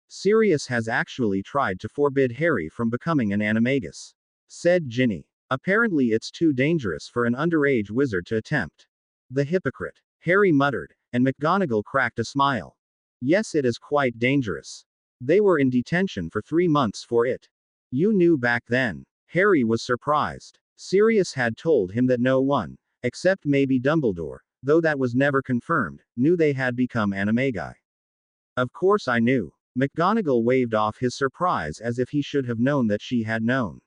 Sirius has actually tried to forbid Harry from becoming an animagus," said Ginny. "Apparently it's too dangerous for an underage wizard to attempt." "The hypocrite," Harry muttered, and McGonagall cracked a smile. "Yes, it is quite dangerous. They were in detention for 3 months for it." "You knew back then?" Harry was surprised. Sirius had told him that no one, except maybe Dumbledore, though that was never confirmed, knew they had become animagi. "Of course I knew." McGonagall waved off his surprise as if he should have known that she had known.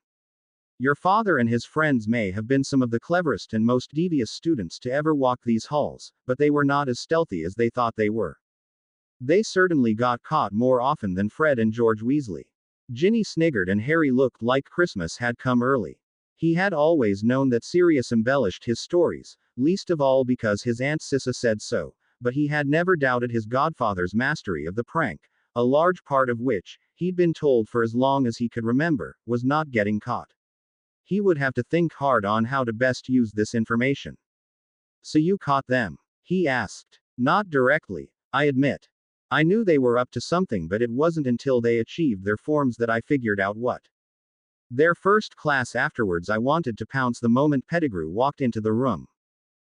"Your father and his friends may have been some of the cleverest and most devious students to ever walk these halls, but they were not as stealthy as they thought they were. They certainly got caught more often than Fred and George Weasley." Ginny sniggered and Harry looked like Christmas had come early. He had always known that Sirius embellished his stories, least of all because his Aunt Cissa said so, but he had never doubted his godfather's mastery of the prank, a large part of which, he'd been told for as long as he could remember, was not getting caught. He would have to think hard on how to best use this information. "So you caught them?" he asked. "Not directly, I admit. I knew they were up to something, but it wasn't until they achieved their forms that I figured out what. Their first class afterwards I wanted to pounce the moment Pettigrew walked into the room.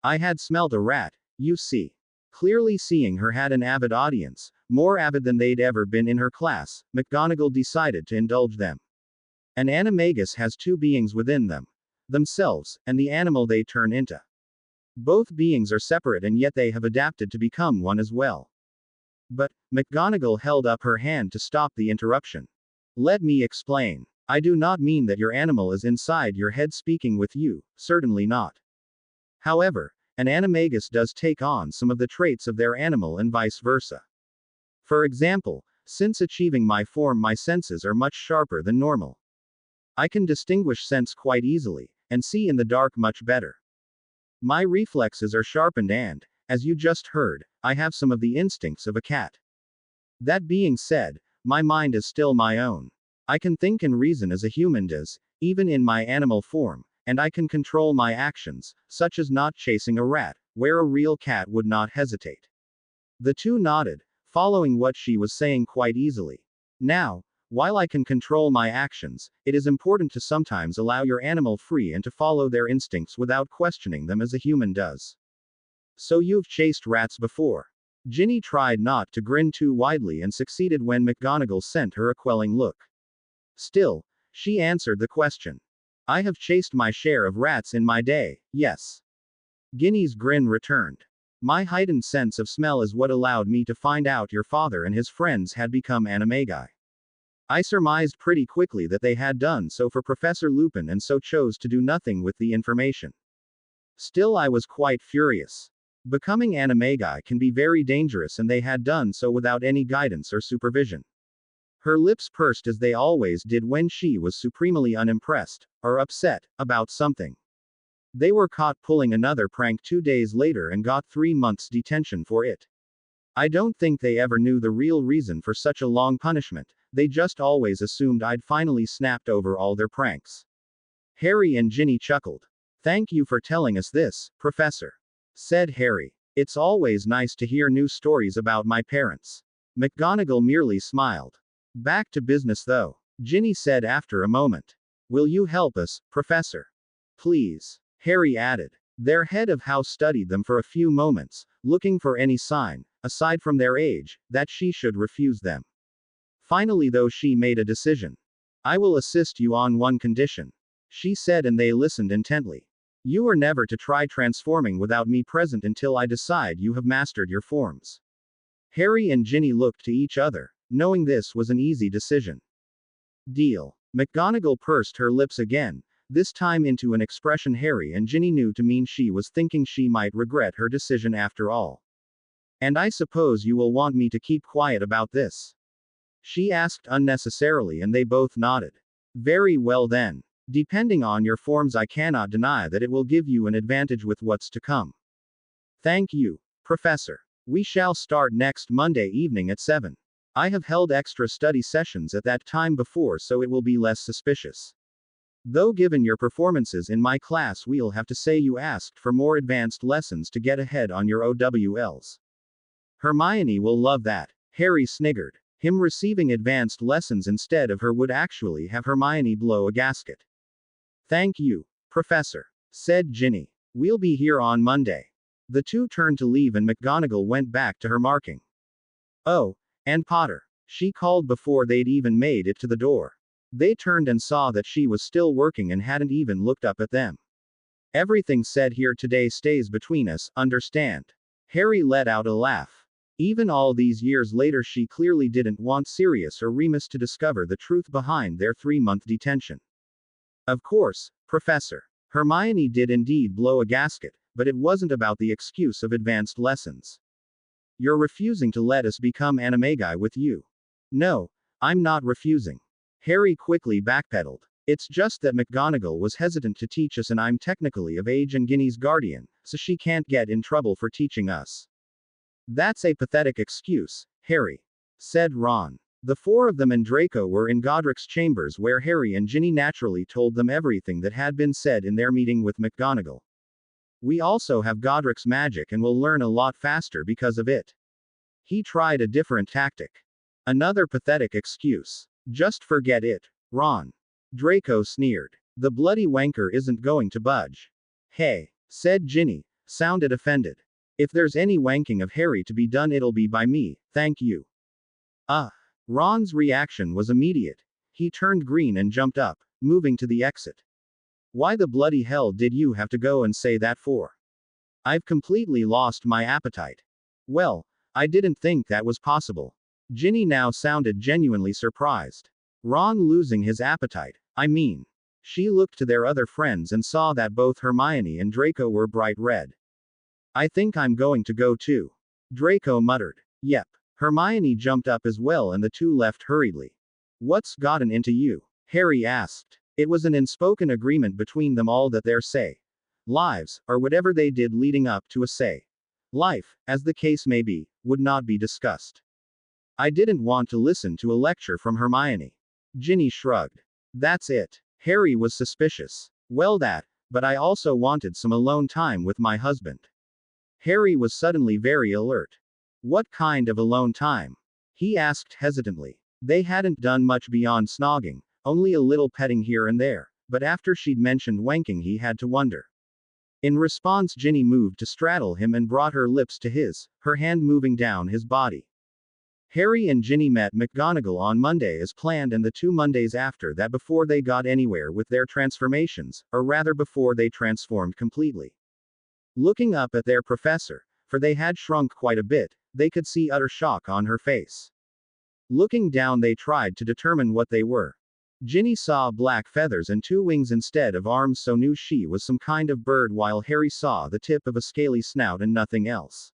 I had smelt a rat, you see." Clearly seeing her had an avid audience, more avid than they'd ever been in her class, McGonagall decided to indulge them. "An animagus has 2 beings within them. Themselves, and the animal they turn into. Both beings are separate and yet they have adapted to become one as well." "But," McGonagall held up her hand to stop the interruption. "Let me explain. I do not mean that your animal is inside your head speaking with you, certainly not. However, an animagus does take on some of the traits of their animal and vice versa. For example, since achieving my form, my senses are much sharper than normal. I can distinguish scents quite easily, and see in the dark much better. My reflexes are sharpened and, as you just heard, I have some of the instincts of a cat. That being said, my mind is still my own. I can think and reason as a human does, even in my animal form, and I can control my actions, such as not chasing a rat, where a real cat would not hesitate." The two nodded, following what she was saying quite easily. "Now, while I can control my actions, it is important to sometimes allow your animal free and to follow their instincts without questioning them as a human does." "So you've chased rats before?" Ginny tried not to grin too widely and succeeded when McGonagall sent her a quelling look. Still, she answered the question. "I have chased my share of rats in my day, yes." Ginny's grin returned. "My heightened sense of smell is what allowed me to find out your father and his friends had become animagi. I surmised pretty quickly that they had done so for Professor Lupin and so chose to do nothing with the information. Still, I was quite furious. Becoming animagi can be very dangerous and they had done so without any guidance or supervision." Her lips pursed as they always did when she was supremely unimpressed, or upset, about something. "They were caught pulling another prank 2 days later and got 3 months detention for it. I don't think they ever knew the real reason for such a long punishment, they just always assumed I'd finally snapped over all their pranks." Harry and Ginny chuckled. "Thank you for telling us this, Professor," said Harry. "It's always nice to hear new stories about my parents." McGonagall merely smiled. "Back to business though," Ginny said after a moment. "Will you help us, Professor?" "Please," Harry added. Their head of house studied them for a few moments, looking for any sign, aside from their age, that she should refuse them. Finally, though, she made a decision. "I will assist you on one condition," she said, and they listened intently. "You are never to try transforming without me present until I decide you have mastered your forms." Harry and Ginny looked to each other, knowing this was an easy decision. "Deal." McGonagall pursed her lips again, this time into an expression Harry and Ginny knew to mean she was thinking she might regret her decision after all. "And I suppose you will want me to keep quiet about this?" she asked unnecessarily, and they both nodded. "Very well then. Depending on your forms, I cannot deny that it will give you an advantage with what's to come." "Thank you, Professor. We shall start next Monday evening at 7. I have held extra study sessions at that time before, so it will be less suspicious." Though given your performances in my class, we'll have to say you asked for more advanced lessons to get ahead on your OWLs. Hermione will love that. Harry sniggered. Him receiving advanced lessons instead of her would actually have Hermione blow a gasket. Thank you, Professor, said Ginny. We'll be here on Monday. The two turned to leave and McGonagall went back to her marking. Oh, and Potter, she called before they'd even made it to the door. They turned and saw that she was still working and hadn't even looked up at them. Everything said here today stays between us, understand? Harry let out a laugh. Even all these years later, she clearly didn't want Sirius or Remus to discover the truth behind their 3-month detention. Of course, Professor. Hermione did indeed blow a gasket, but it wasn't about the excuse of advanced lessons. You're refusing to let us become animagi with you. No, I'm not refusing. Harry quickly backpedaled. It's just that McGonagall was hesitant to teach us and I'm technically of age and Ginny's guardian, so she can't get in trouble for teaching us. That's a pathetic excuse, Harry, said Ron. The four of them and Draco were in Godric's chambers where Harry and Ginny naturally told them everything that had been said in their meeting with McGonagall. We also have Godric's magic and will learn a lot faster because of it. He tried a different tactic. Another pathetic excuse. Just forget it, Ron. Draco sneered. The bloody wanker isn't going to budge. Hey, said Ginny, sounded offended. If there's any wanking of Harry to be done, it'll be by me, thank you. Ron's reaction was immediate. He turned green and jumped up, moving to the exit. Why the bloody hell did you have to go and say that for? I've completely lost my appetite. Well, I didn't think that was possible. Ginny now sounded genuinely surprised. Ron losing his appetite, I mean. She looked to their other friends and saw that both Hermione and Draco were bright red. I think I'm going to go too. Draco muttered. Yep. Hermione jumped up as well and the two left hurriedly. What's gotten into you? Harry asked. It was an unspoken agreement between them all that their lives, or whatever they did leading up to a life, as the case may be, would not be discussed. I didn't want to listen to a lecture from Hermione. Ginny shrugged. That's it. Harry was suspicious. Well, but I also wanted some alone time with my husband. Harry was suddenly very alert. What kind of alone time? He asked hesitantly. They hadn't done much beyond snogging, only a little petting here and there, but after she'd mentioned wanking he had to wonder. In response, Ginny moved to straddle him and brought her lips to his, her hand moving down his body. Harry and Ginny met McGonagall on Monday as planned and the 2 Mondays after that before they got anywhere with their transformations, or rather before they transformed completely. Looking up at their professor, for they had shrunk quite a bit, they could see utter shock on her face. Looking down, they tried to determine what they were. Ginny saw black feathers and 2 wings instead of arms, so knew she was some kind of bird, while Harry saw the tip of a scaly snout and nothing else.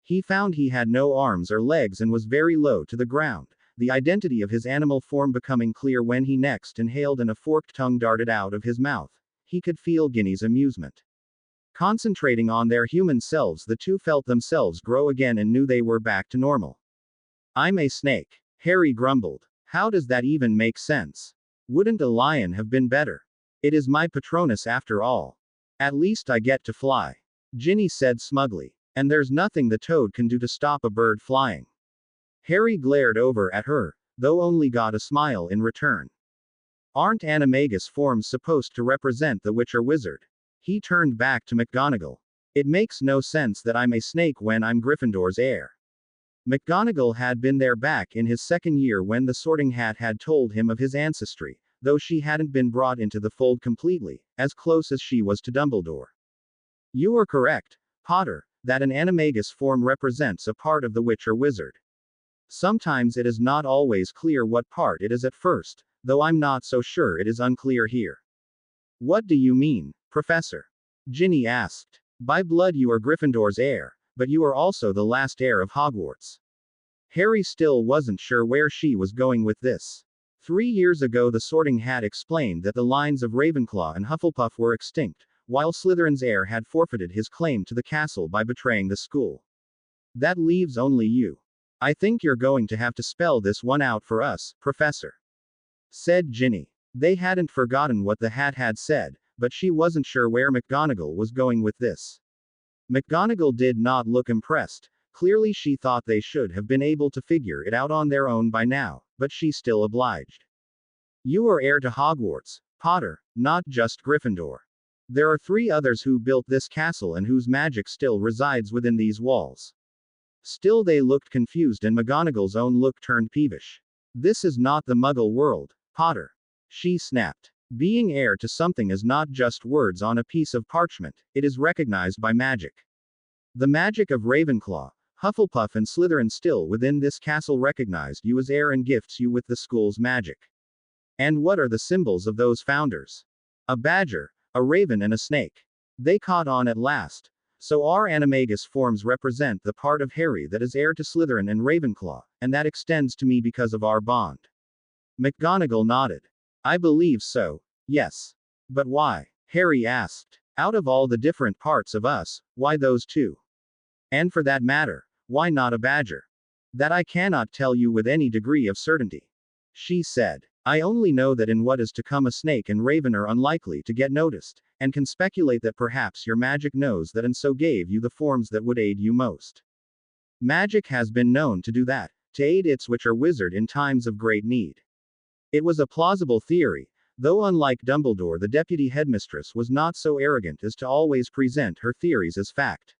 He found he had no arms or legs and was very low to the ground, the identity of his animal form becoming clear when he next inhaled and a forked tongue darted out of his mouth. He could feel Ginny's amusement. Concentrating on their human selves, the two felt themselves grow again and knew they were back to normal. I'm a snake, Harry grumbled. How does that even make sense? Wouldn't a lion have been better? It is my Patronus after all. At least I get to fly, Ginny said smugly. And there's nothing the toad can do to stop a bird flying. Harry glared over at her, though only got a smile in return. Aren't animagus forms supposed to represent the witch or wizard? He turned back to McGonagall. It makes no sense that I'm a snake when I'm Gryffindor's heir. McGonagall had been there back in his 2nd year when the Sorting Hat had told him of his ancestry, though she hadn't been brought into the fold completely, as close as she was to Dumbledore. You are correct, Potter, that an animagus form represents a part of the witch or wizard. Sometimes it is not always clear what part it is at first, though I'm not so sure it is unclear here. What do you mean, Professor? Ginny asked. By blood you are Gryffindor's heir, but you are also the last heir of Hogwarts. Harry still wasn't sure where she was going with this. 3 years ago the Sorting Hat explained that the lines of Ravenclaw and Hufflepuff were extinct, while Slytherin's heir had forfeited his claim to the castle by betraying the school. That leaves only you. I think you're going to have to spell this one out for us, Professor, said Ginny. They hadn't forgotten what the hat had said, but she wasn't sure where McGonagall was going with this. McGonagall did not look impressed. Clearly she thought they should have been able to figure it out on their own by now, but she still obliged. You are heir to Hogwarts, Potter, not just Gryffindor. There are 3 others who built this castle and whose magic still resides within these walls. Still they looked confused and McGonagall's own look turned peevish. This is not the Muggle world, Potter. She snapped. Being heir to something is not just words on a piece of parchment, it is recognized by magic. The magic of Ravenclaw, Hufflepuff and Slytherin still within this castle recognized you as heir and gifts you with the school's magic. And what are the symbols of those founders? A badger, a raven and a snake. They caught on at last. So our animagus forms represent the part of Harry that is heir to Slytherin and Ravenclaw, and that extends to me because of our bond. McGonagall nodded. I believe so, yes. But why? Harry asked. Out of all the different parts of us, why those 2? And for that matter, why not a badger? That I cannot tell you with any degree of certainty. She said. I only know that in what is to come a snake and raven are unlikely to get noticed, and can speculate that perhaps your magic knows that and so gave you the forms that would aid you most. Magic has been known to do that, to aid its witch or wizard in times of great need. It was a plausible theory, though unlike Dumbledore the deputy headmistress was not so arrogant as to always present her theories as fact.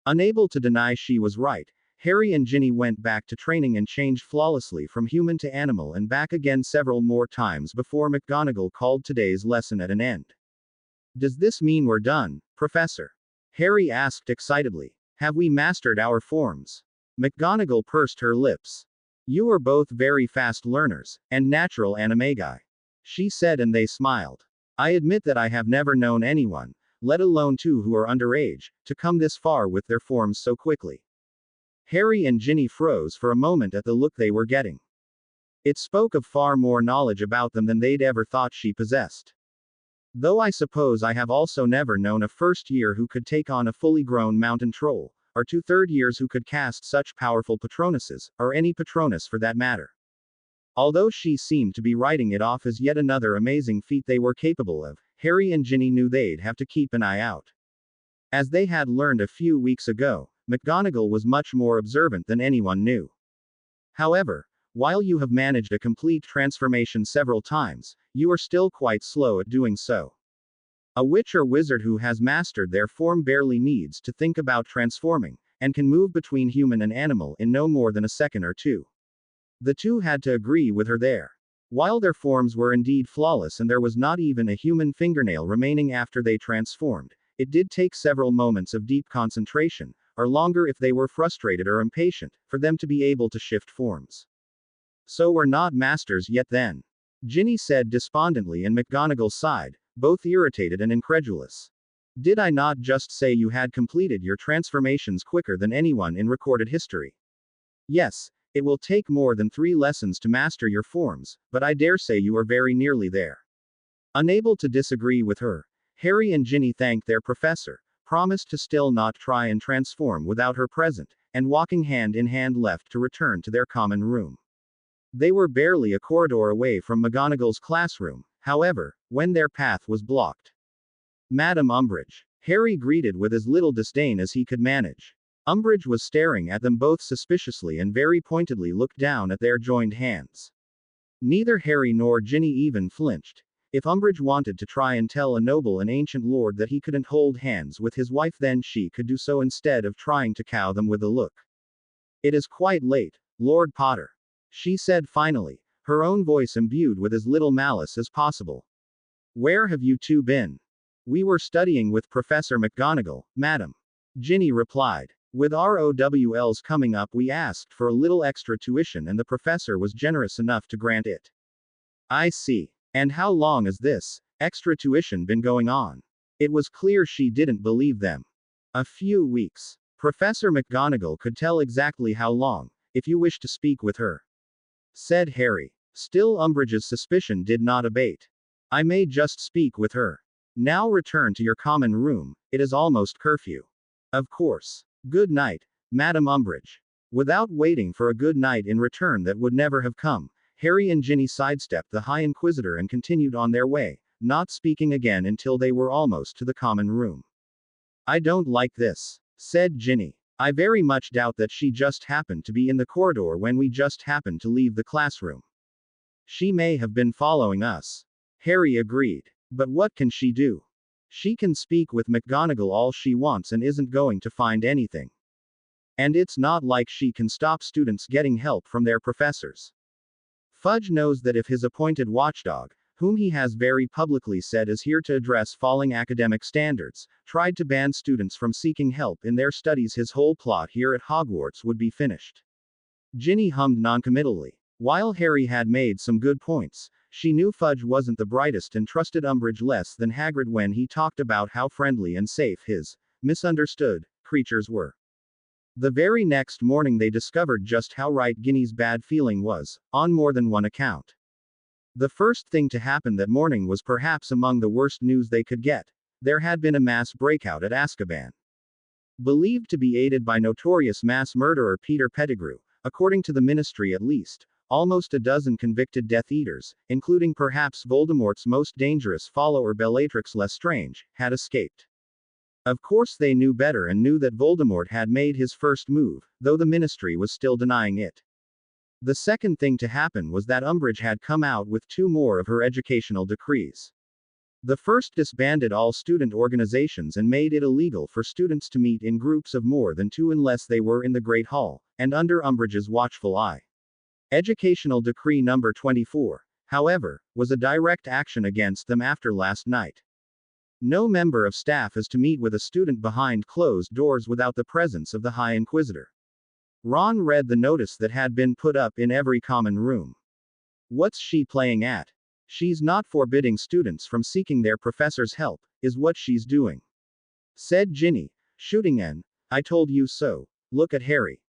Unable to deny she was right, Harry and Ginny went back to training and changed flawlessly from human to animal and back again several more times before McGonagall called today's lesson at an end. Does this mean we're done, Professor? Harry asked excitedly. Have we mastered our forms? McGonagall pursed her lips. You are both very fast learners, and natural animagi. She said and they smiled. I admit that I have never known anyone, let alone 2 who are underage, to come this far with their forms so quickly. Harry and Ginny froze for a moment at the look they were getting. It spoke of far more knowledge about them than they'd ever thought she possessed. Though I suppose I have also never known a first year who could take on a fully grown mountain troll, or 2 third years who could cast such powerful patronuses, or any patronus for that matter. Although she seemed to be writing it off as yet another amazing feat they were capable of, Harry and Ginny knew they'd have to keep an eye out. As they had learned a few weeks ago, McGonagall was much more observant than anyone knew. However, while you have managed a complete transformation several times, you are still quite slow at doing so. A witch or wizard who has mastered their form barely needs to think about transforming, and can move between human and animal in no more than a second or 2. The 2 had to agree with her there. While their forms were indeed flawless and there was not even a human fingernail remaining after they transformed, it did take several moments of deep concentration, or longer if they were frustrated or impatient, for them to be able to shift forms. So we're not masters yet then? Ginny said despondently and McGonagall sighed, both irritated and incredulous. Did I not just say you had completed your transformations quicker than anyone in recorded history? Yes, it will take more than 3 lessons to master your forms, but I dare say you are very nearly there. Unable to disagree with her, Harry and Ginny thanked their professor, promised to still not try and transform without her present, and walking hand in hand left to return to their common room. They were barely a corridor away from McGonagall's classroom, however, when their path was blocked. Madam Umbridge. Harry greeted with as little disdain as he could manage. Umbridge was staring at them both suspiciously and very pointedly looked down at their joined hands. Neither Harry nor Ginny even flinched. If Umbridge wanted to try and tell a noble and ancient lord that he couldn't hold hands with his wife, then she could do so instead of trying to cow them with a look. It is quite late, Lord Potter, she said finally, her own voice imbued with as little malice as possible. Where have you 2 been? We were studying with Professor McGonagall, madam. Ginny replied. With our OWLs coming up, we asked for a little extra tuition and the professor was generous enough to grant it. I see. And how long has this extra tuition been going on? It was clear she didn't believe them. A few weeks. Professor McGonagall could tell exactly how long, if you wish to speak with her, said Harry. Still Umbridge's suspicion did not abate. I may just speak with her. Now return to your common room, it is almost curfew. Of course. Good night, Madam Umbridge. Without waiting for a good night in return that would never have come, Harry and Ginny sidestepped the High Inquisitor and continued on their way, not speaking again until they were almost to the common room. "I don't like this," said Ginny. "I very much doubt that she just happened to be in the corridor when we just happened to leave the classroom. She may have been following us." Harry agreed. "But what can she do? She can speak with McGonagall all she wants and isn't going to find anything. And it's not like she can stop students getting help from their professors. Fudge knows that if his appointed watchdog, whom he has very publicly said is here to address falling academic standards, tried to ban students from seeking help in their studies, his whole plot here at Hogwarts would be finished." Ginny hummed noncommittally. While Harry had made some good points, she knew Fudge wasn't the brightest and trusted Umbridge less than Hagrid when he talked about how friendly and safe his misunderstood creatures were. The very next morning they discovered just how right Ginny's bad feeling was, on more than one account. The first thing to happen that morning was perhaps among the worst news they could get. There had been a mass breakout at Azkaban. Believed to be aided by notorious mass murderer Peter Pettigrew, according to the Ministry at least, almost a dozen convicted Death Eaters, including perhaps Voldemort's most dangerous follower Bellatrix Lestrange, had escaped. Of course they knew better and knew that Voldemort had made his first move, though the Ministry was still denying it. The second thing to happen was that Umbridge had come out with 2 more of her educational decrees. The first disbanded all student organizations and made it illegal for students to meet in groups of more than 2 unless they were in the Great Hall, and under Umbridge's watchful eye. Educational Decree number 24, however, was a direct action against them after last night. No member of staff is to meet with a student behind closed doors without the presence of the High Inquisitor. Ron read the notice that had been put up in every common room. "What's she playing at? She's not forbidding students from seeking their professor's help, is what she's doing," said Ginny, shooting an "I told you so" look at Harry.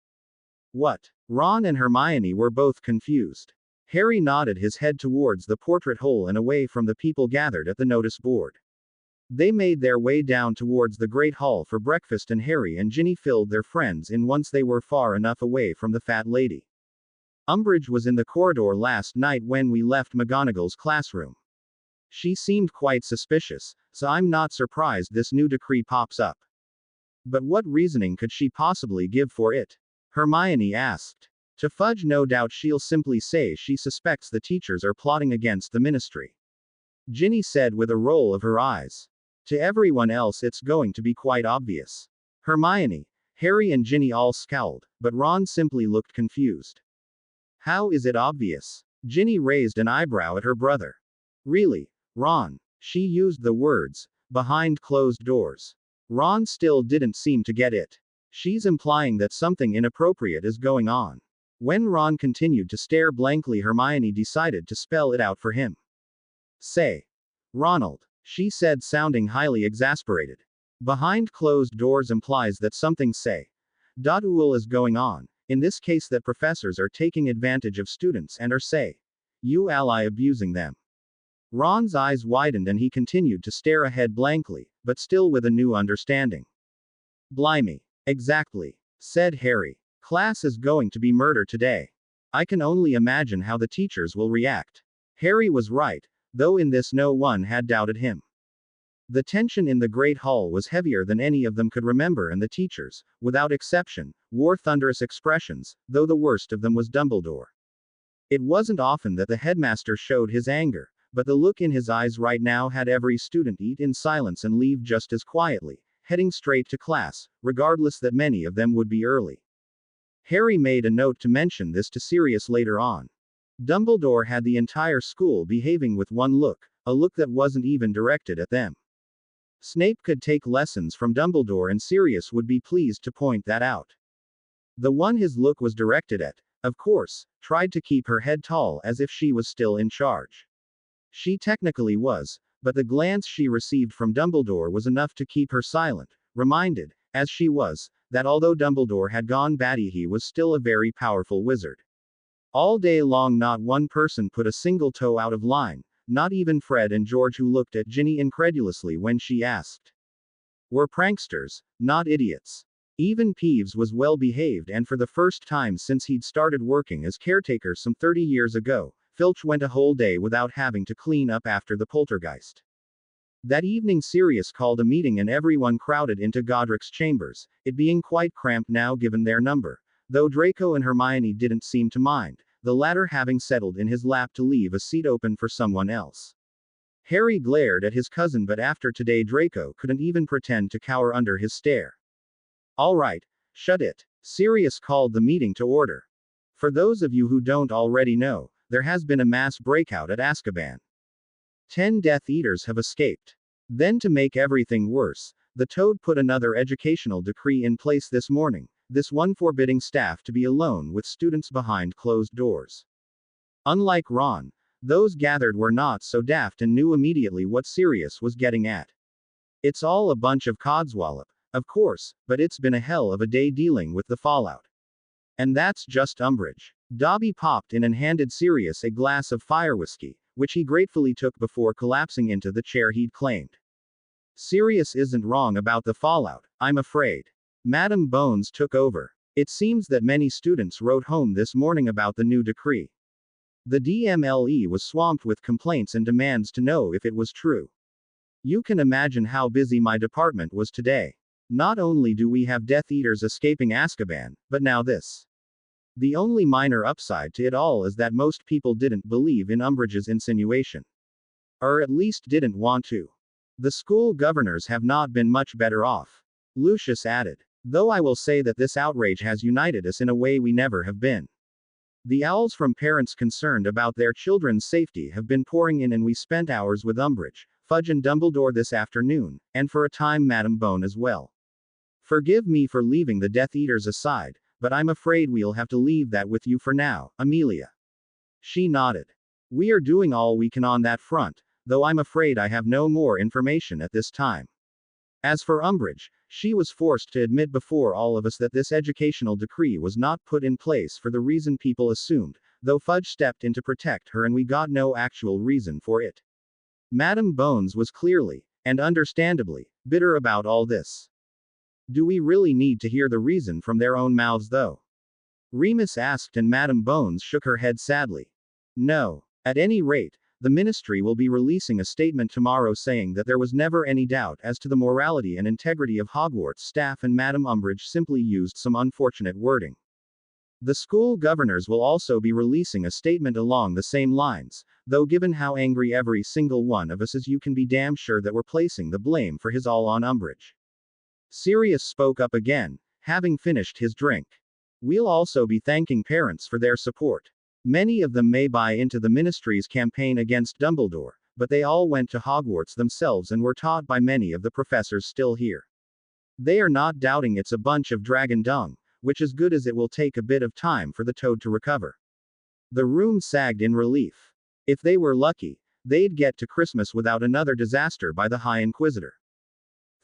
"What?" Ron and Hermione were both confused. Harry nodded his head towards the portrait hole and away from the people gathered at the notice board. They made their way down towards the Great Hall for breakfast and Harry and Ginny filled their friends in once they were far enough away from the fat lady. "Umbridge was in the corridor last night when we left McGonagall's classroom. She seemed quite suspicious, so I'm not surprised this new decree pops up." "But what reasoning could she possibly give for it?" Hermione asked. "To Fudge no doubt she'll simply say she suspects the teachers are plotting against the Ministry," Ginny said with a roll of her eyes. "To everyone else it's going to be quite obvious." Hermione, Harry and Ginny all scowled, but Ron simply looked confused. "How is it obvious?" Ginny raised an eyebrow at her brother. "Really, Ron?" She used the words, "behind closed doors." Ron still didn't seem to get it. "She's implying that something inappropriate is going on." When Ron continued to stare blankly, Hermione decided to spell it out for him. "Say, Ronald," she said, sounding highly exasperated. "Behind closed doors implies that something is going on, in this case that professors are taking advantage of students and are you ally abusing them." Ron's eyes widened and he continued to stare ahead blankly, but still with a new understanding. "Blimey. Exactly," said Harry. "Class is going to be murder today. I can only imagine how the teachers will react." Harry was right, though in this no one had doubted him. The tension in the Great Hall was heavier than any of them could remember, and the teachers, without exception, wore thunderous expressions, though the worst of them was Dumbledore. It wasn't often that the headmaster showed his anger, but the look in his eyes right now had every student eat in silence and leave just as quietly, heading straight to class, regardless that many of them would be early. Harry made a note to mention this to Sirius later on. Dumbledore had the entire school behaving with one look, a look that wasn't even directed at them. Snape could take lessons from Dumbledore and Sirius would be pleased to point that out. The one his look was directed at, of course, tried to keep her head tall as if she was still in charge. She technically was, but the glance she received from Dumbledore was enough to keep her silent, reminded, as she was, that although Dumbledore had gone batty, he was still a very powerful wizard. All day long not one person put a single toe out of line, not even Fred and George, who looked at Ginny incredulously when she asked. We're pranksters, not idiots. Even Peeves was well behaved, and for the first time since he'd started working as caretaker some 30 years ago, Filch went a whole day without having to clean up after the poltergeist. That evening Sirius called a meeting and everyone crowded into Godric's chambers, it being quite cramped now given their number, though Draco and Hermione didn't seem to mind, the latter having settled in his lap to leave a seat open for someone else. Harry glared at his cousin, but after today Draco couldn't even pretend to cower under his stare. All right, shut it. Sirius called the meeting to order. For those of you who don't already know, there has been a mass breakout at Azkaban. 10 Death Eaters have escaped. Then to make everything worse, the Toad put another educational decree in place this morning, this one forbidding staff to be alone with students behind closed doors. Unlike Ron, those gathered were not so daft and knew immediately what Sirius was getting at. It's all a bunch of codswallop, of course, but it's been a hell of a day dealing with the fallout. And that's just Umbridge. Dobby popped in and handed Sirius a glass of fire whiskey, which he gratefully took before collapsing into the chair he'd claimed. Sirius isn't wrong about the fallout, I'm afraid. Madam Bones took over. It seems that many students wrote home this morning about the new decree. The DMLE was swamped with complaints and demands to know if it was true. You can imagine how busy my department was today. Not only do we have Death Eaters escaping Azkaban, but now this. The only minor upside to it all is that most people didn't believe in Umbridge's insinuation. Or at least didn't want to. The school governors have not been much better off. Lucius added. Though I will say that this outrage has united us in a way we never have been. The owls from parents concerned about their children's safety have been pouring in, and we spent hours with Umbridge, Fudge and Dumbledore this afternoon, and for a time Madam Bone as well. Forgive me for leaving the Death Eaters aside, but I'm afraid we'll have to leave that with you for now, Amelia. She nodded. We are doing all we can on that front, though I'm afraid I have no more information at this time. As for Umbridge, she was forced to admit before all of us that this educational decree was not put in place for the reason people assumed, though Fudge stepped in to protect her and we got no actual reason for it. Madam Bones was clearly, and understandably, bitter about all this. Do we really need to hear the reason from their own mouths though? Remus asked, and Madam Bones shook her head sadly. No. At any rate, the ministry will be releasing a statement tomorrow saying that there was never any doubt as to the morality and integrity of Hogwarts staff, and Madam Umbridge simply used some unfortunate wording. The school governors will also be releasing a statement along the same lines, though given how angry every single one of us is, you can be damn sure that we're placing the blame for his all on Umbridge. Sirius spoke up again, having finished his drink. We'll also be thanking parents for their support. Many of them may buy into the ministry's campaign against Dumbledore, but they all went to Hogwarts themselves and were taught by many of the professors still here. They are not doubting it's a bunch of dragon dung, which is good, as it will take a bit of time for the Toad to recover. The room sagged in relief. If they were lucky, they'd get to Christmas without another disaster by the High Inquisitor.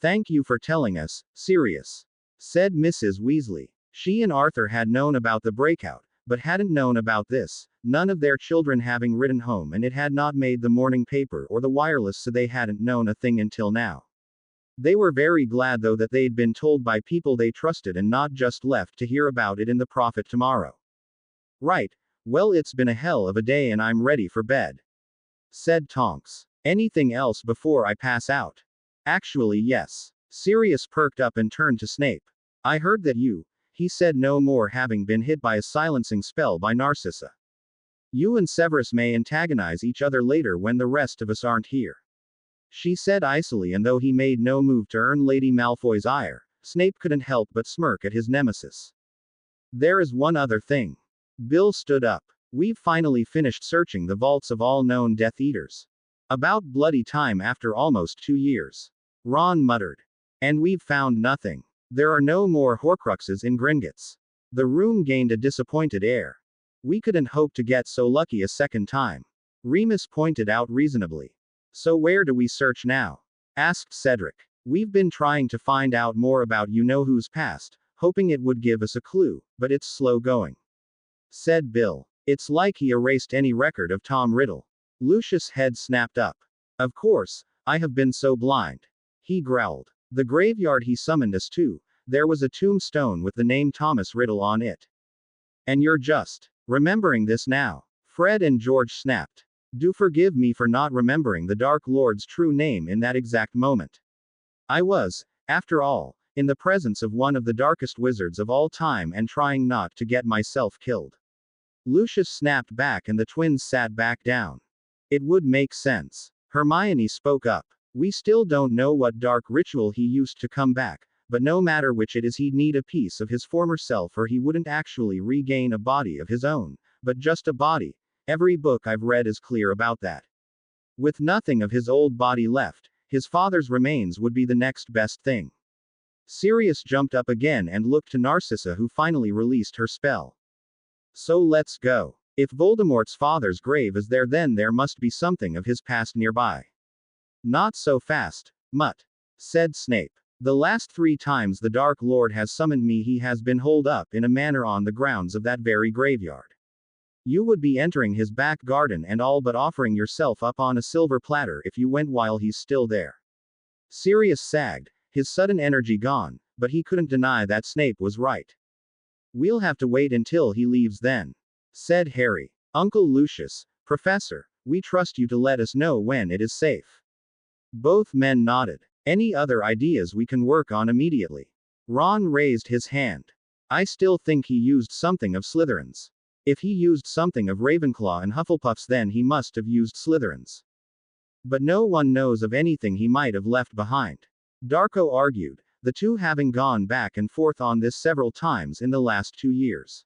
Thank you for telling us, Sirius, said Mrs. Weasley. She and Arthur had known about the breakout, but hadn't known about this, none of their children having written home, and it had not made the morning paper or the wireless, so they hadn't known a thing until now. They were very glad though that they'd been told by people they trusted and not just left to hear about it in the Prophet tomorrow. Right, well, it's been a hell of a day and I'm ready for bed, said Tonks. Anything else before I pass out? Actually yes. Sirius perked up and turned to Snape. I heard that you, he said, no more, having been hit by a silencing spell by Narcissa. You and Severus may antagonize each other later when the rest of us aren't here, she said icily, and though he made no move to earn Lady Malfoy's ire, Snape couldn't help but smirk at his nemesis. There is one other thing. Bill stood up. We've finally finished searching the vaults of all known Death Eaters. About bloody time after almost 2 years. Ron muttered. And we've found nothing. There are no more Horcruxes in Gringotts. The room gained a disappointed air. We couldn't hope to get so lucky a second time, Remus pointed out reasonably. So where do we search now? Asked Cedric. We've been trying to find out more about you-know-who's past, hoping it would give us a clue, but it's slow going, said Bill. It's like he erased any record of Tom Riddle. Lucius' head snapped up. Of course, I have been so blind, he growled. The graveyard he summoned us to, there was a tombstone with the name Thomas Riddle on it. And you're just remembering this now? Fred and George snapped. Do forgive me for not remembering the Dark Lord's true name in that exact moment. I was, after all, in the presence of one of the darkest wizards of all time and trying not to get myself killed. Lucius snapped back and the twins sat back down. It would make sense. Hermione spoke up. We still don't know what dark ritual he used to come back, but no matter which it is, he'd need a piece of his former self or he wouldn't actually regain a body of his own, but just a body. Every book I've read is clear about that. With nothing of his old body left, his father's remains would be the next best thing. Sirius jumped up again and looked to Narcissa, who finally released her spell. So let's go. If Voldemort's father's grave is there, then there must be something of his past nearby. Not so fast, Mutt, said Snape. The last 3 times the Dark Lord has summoned me, he has been holed up in a manner on the grounds of that very graveyard. You would be entering his back garden and all but offering yourself up on a silver platter if you went while he's still there. Sirius sagged, his sudden energy gone, but he couldn't deny that Snape was right. We'll have to wait until he leaves then, said Harry. Uncle Lucius, Professor, we trust you to let us know when it is safe. Both men nodded. Any other ideas we can work on immediately? Ron raised his hand. I still think he used something of Slytherin's. If he used something of Ravenclaw and Hufflepuff's, then he must have used Slytherin's. But no one knows of anything he might have left behind. Darko argued, the two having gone back and forth on this several times in the last 2 years.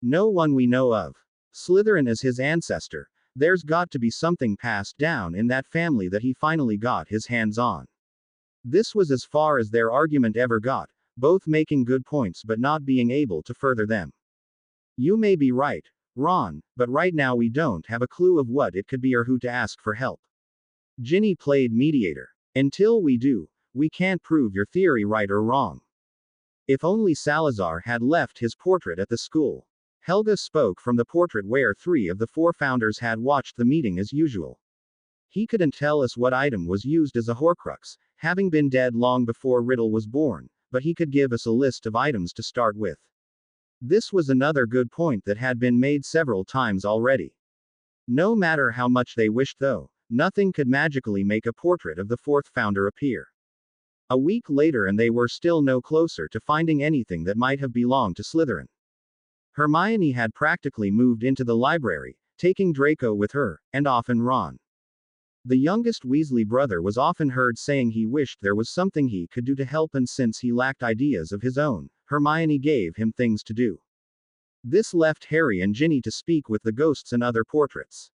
No one we know of. Slytherin is his ancestor. There's got to be something passed down in that family that he finally got his hands on. This was as far as their argument ever got, both making good points but not being able to further them. You may be right, Ron, but right now we don't have a clue of what it could be or who to ask for help. Ginny played mediator. Until we do, we can't prove your theory right or wrong. If only Salazar had left his portrait at the school. Helga spoke from the portrait where 3 of the 4 founders had watched the meeting as usual. He couldn't tell us what item was used as a Horcrux, having been dead long before Riddle was born, but he could give us a list of items to start with. This was another good point that had been made several times already. No matter how much they wished, though, nothing could magically make a portrait of the 4th founder appear. A week later and they were still no closer to finding anything that might have belonged to Slytherin. Hermione had practically moved into the library, taking Draco with her, and often Ron. The youngest Weasley brother was often heard saying he wished there was something he could do to help, and since he lacked ideas of his own, Hermione gave him things to do. This left Harry and Ginny to speak with the ghosts and other portraits.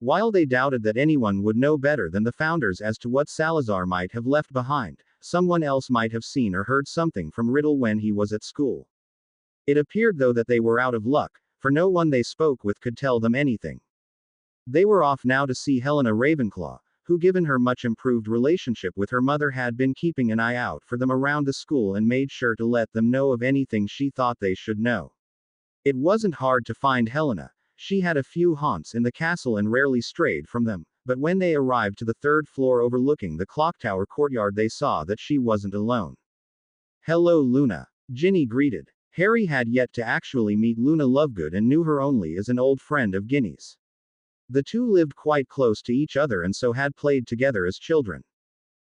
While they doubted that anyone would know better than the founders as to what Salazar might have left behind, someone else might have seen or heard something from Riddle when he was at school. It appeared though that they were out of luck, for no one they spoke with could tell them anything. They were off now to see Helena Ravenclaw, who, given her much improved relationship with her mother, had been keeping an eye out for them around the school and made sure to let them know of anything she thought they should know. It wasn't hard to find Helena. She had a few haunts in the castle and rarely strayed from them, but when they arrived to the 3rd floor overlooking the clock tower courtyard, they saw that she wasn't alone. Hello, Luna, Ginny greeted. Harry had yet to actually meet Luna Lovegood and knew her only as an old friend of Ginny's. The two lived quite close to each other and so had played together as children.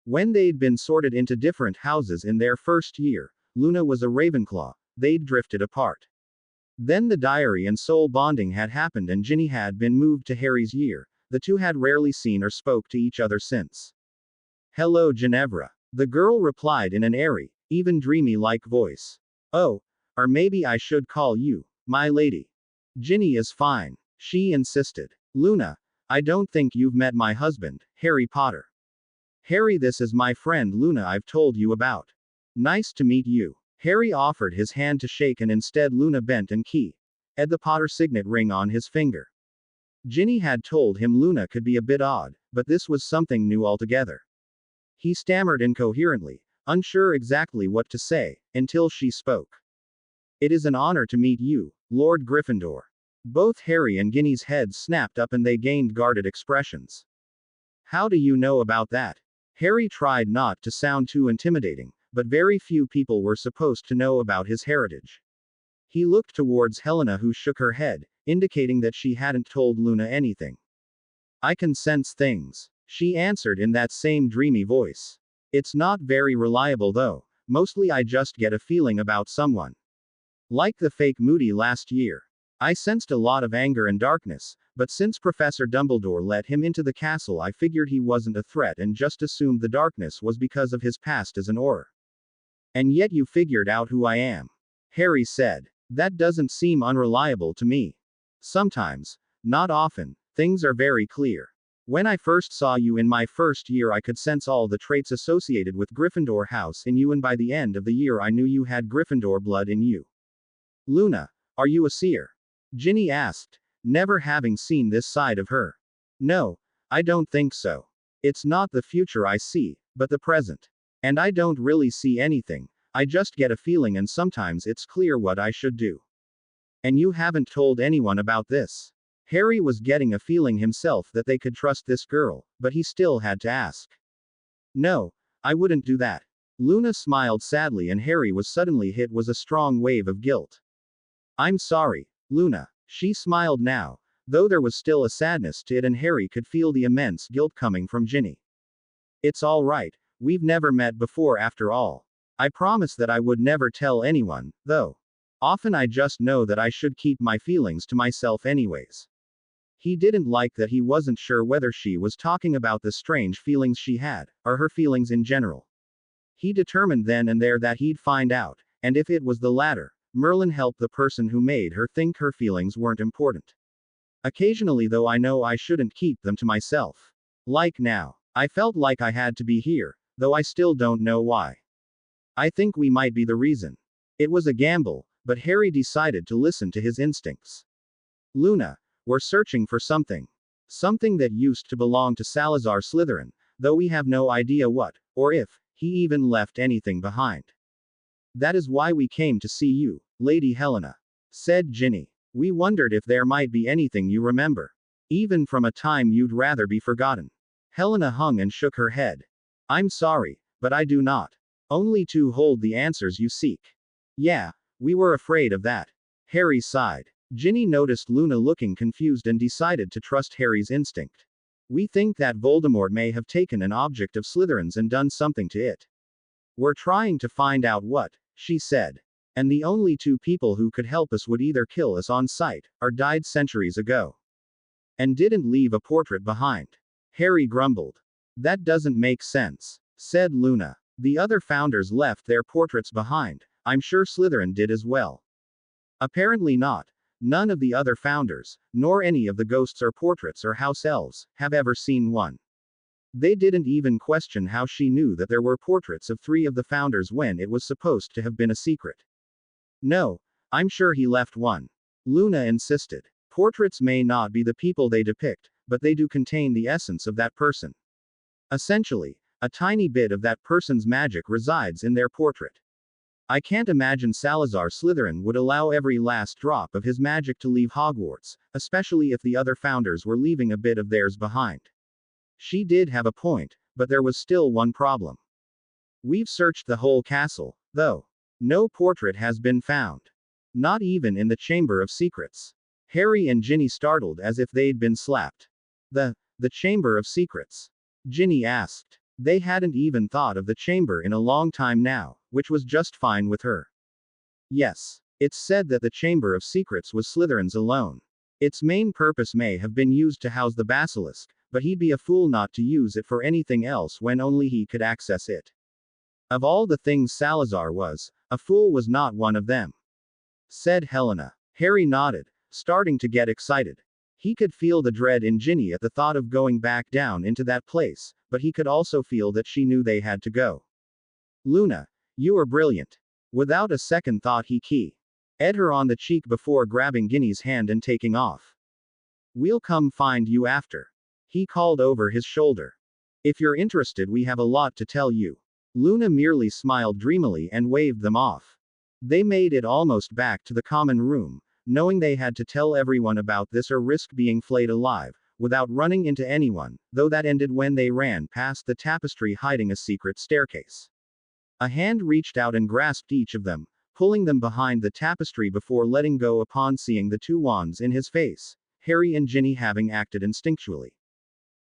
When they'd been sorted into different houses in their first year, Luna was a Ravenclaw, they'd drifted apart. Then the diary and soul bonding had happened and Ginny had been moved to Harry's year. The two had rarely seen or spoke to each other since. Hello, Ginevra. The girl replied in an airy, even dreamy-like voice. Oh, or maybe I should call you, my lady. Ginny is fine, she insisted. Luna, I don't think you've met my husband, Harry Potter. Harry, this is my friend Luna I've told you about. Nice to meet you. Harry offered his hand to shake and instead Luna bent and keyed the Potter signet ring on his finger. Ginny had told him Luna could be a bit odd, but this was something new altogether. He stammered incoherently, unsure exactly what to say, until she spoke. It is an honor to meet you, Lord Gryffindor. Both Harry and Ginny's heads snapped up and they gained guarded expressions. How do you know about that? Harry tried not to sound too intimidating, but very few people were supposed to know about his heritage. He looked towards Helena, who shook her head, indicating that she hadn't told Luna anything. I can sense things, she answered in that same dreamy voice. It's not very reliable though, mostly I just get a feeling about someone. Like the fake Moody last year. I sensed a lot of anger and darkness, but since Professor Dumbledore let him into the castle, I figured he wasn't a threat and just assumed the darkness was because of his past as an Auror. And yet you figured out who I am, Harry said. That doesn't seem unreliable to me. Sometimes, not often, things are very clear. When I first saw you in my first year, I could sense all the traits associated with Gryffindor House in you, and by the end of the year I knew you had Gryffindor blood in you. Luna, are you a seer? Ginny asked, never having seen this side of her. No, I don't think so. It's not the future I see, but the present. And I don't really see anything, I just get a feeling, and sometimes it's clear what I should do. And you haven't told anyone about this? Harry was getting a feeling himself that they could trust this girl, but he still had to ask. No, I wouldn't do that. Luna smiled sadly, and Harry was suddenly hit with a strong wave of guilt. I'm sorry, Luna. She smiled now, though there was still a sadness to it, and Harry could feel the immense guilt coming from Ginny. It's all right, we've never met before after all. I promise that I would never tell anyone, though. Often I just know that I should keep my feelings to myself anyways. He didn't like that he wasn't sure whether she was talking about the strange feelings she had, or her feelings in general. He determined then and there that he'd find out, and if it was the latter, Merlin helped the person who made her think her feelings weren't important. Occasionally though, I know I shouldn't keep them to myself. Like now. I felt like I had to be here, though I still don't know why. I think we might be the reason. It was a gamble, but Harry decided to listen to his instincts. Luna, we're searching for something. Something that used to belong to Salazar Slytherin, though we have no idea what, or if, he even left anything behind. That is why we came to see you, Lady Helena, said Ginny. We wondered if there might be anything you remember. Even from a time you'd rather be forgotten. Helena hung and shook her head. I'm sorry, but I do not. Only to hold the answers you seek. Yeah, we were afraid of that. Harry sighed. Ginny noticed Luna looking confused and decided to trust Harry's instinct. We think that Voldemort may have taken an object of Slytherin's and done something to it. We're trying to find out what, she said. And the only two people who could help us would either kill us on sight, or died centuries ago. And didn't leave a portrait behind. Harry grumbled. That doesn't make sense, said Luna. The other founders left their portraits behind. I'm sure Slytherin did as well. Apparently not. None of the other founders, nor any of the ghosts or portraits or house elves, have ever seen one. They didn't even question how she knew that there were portraits of 3 of the founders when it was supposed to have been a secret. No, I'm sure he left one. Luna insisted. Portraits may not be the people they depict, but they do contain the essence of that person. Essentially, a tiny bit of that person's magic resides in their portrait. I can't imagine Salazar Slytherin would allow every last drop of his magic to leave Hogwarts, especially if the other founders were leaving a bit of theirs behind. She did have a point, but there was still one problem. We've searched the whole castle, though. No portrait has been found. Not even in the Chamber of Secrets. Harry and Ginny startled as if they'd been slapped. The Chamber of Secrets? Ginny asked. They hadn't even thought of the chamber in a long time now, which was just fine with her. Yes. It's said that the Chamber of Secrets was Slytherin's alone. Its main purpose may have been used to house the basilisk, but he'd be a fool not to use it for anything else when only he could access it. Of all the things Salazar was, a fool was not one of them, said Helena. Harry nodded, starting to get excited. He could feel the dread in Ginny at the thought of going back down into that place, but he could also feel that she knew they had to go. Luna, you are brilliant. Without a second thought he kissed her on the cheek before grabbing Ginny's hand and taking off. We'll come find you after. He called over his shoulder. If you're interested, we have a lot to tell you. Luna merely smiled dreamily and waved them off. They made it almost back to the common room, knowing they had to tell everyone about this or risk being flayed alive, without running into anyone, though that ended when they ran past the tapestry hiding a secret staircase. A hand reached out and grasped each of them, pulling them behind the tapestry before letting go upon seeing the two wands in his face, Harry and Ginny having acted instinctually.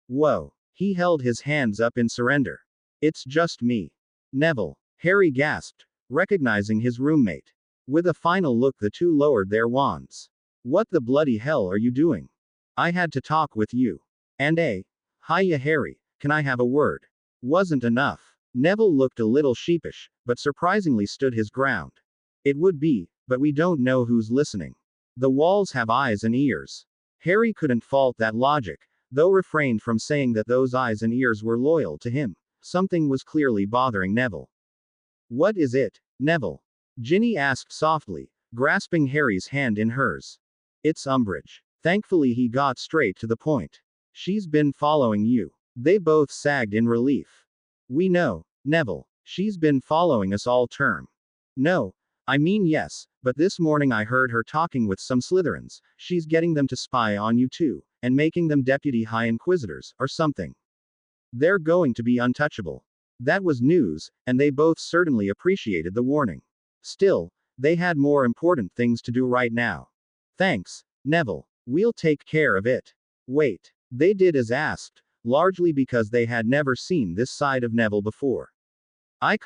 Whoa. He held his hands up in surrender. It's just me. Neville. Harry gasped, recognizing his roommate. With a final look, the two lowered their wands. What the bloody hell are you doing? I had to talk with you. And hiya Harry, can I have a word? Wasn't enough. Neville looked a little sheepish, but surprisingly stood his ground. It would be, but we don't know who's listening. The walls have eyes and ears. Harry couldn't fault that logic, though refrained from saying that those eyes and ears were loyal to him. Something was clearly bothering Neville. What is it, Neville? Ginny asked softly, grasping Harry's hand in hers. It's Umbridge. Thankfully he got straight to the point. She's been following you. They both sagged in relief. We know, Neville. She's been following us all term. No. I mean yes, but this morning I heard her talking with some Slytherins. She's getting them to spy on you too, and making them Deputy High Inquisitors, or something. They're going to be untouchable. That was news, and they both certainly appreciated the warning. Still, they had more important things to do right now. Thanks, Neville. We'll take care of it. Wait. They did as asked, largely because they had never seen this side of Neville before. I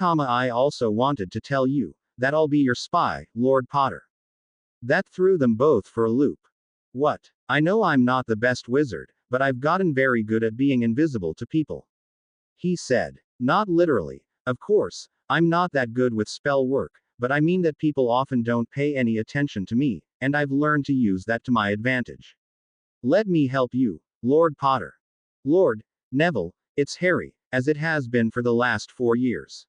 also wanted to tell you that I'll be your spy, Lord Potter. That threw them both for a loop. What? I know I'm not the best wizard, but I've gotten very good at being invisible to people. He said. Not literally. Of course, I'm not that good with spell work, but I mean that people often don't pay any attention to me, and I've learned to use that to my advantage. Let me help you, Lord Potter. Lord Neville, it's Harry, as it has been for the last 4 years.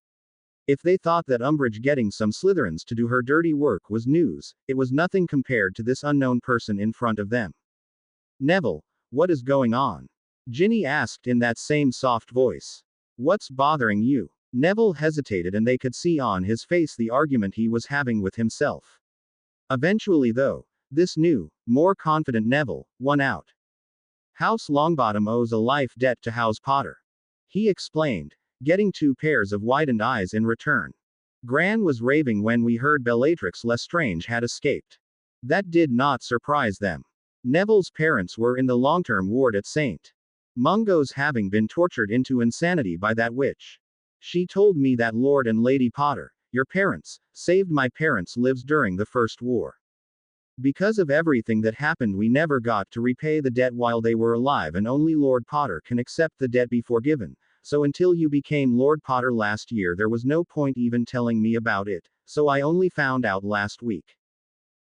If they thought that Umbridge getting some Slytherins to do her dirty work was news, it was nothing compared to this unknown person in front of them. Neville, what is going on? Ginny asked in that same soft voice. What's bothering you? Neville hesitated, and they could see on his face the argument he was having with himself. Eventually though, this new, more confident Neville won out. House Longbottom owes a life debt to House Potter. He explained, getting 2 pairs of widened eyes in return. Gran was raving when we heard Bellatrix Lestrange had escaped. That did not surprise them. Neville's parents were in the long-term ward at St. Mungo's, having been tortured into insanity by that witch. She told me that Lord and Lady Potter, your parents, saved my parents' lives during the First War. Because of everything that happened, we never got to repay the debt while they were alive, and only Lord Potter can accept the debt be forgiven. So until you became Lord Potter last year, there was no point even telling me about it, so I only found out last week.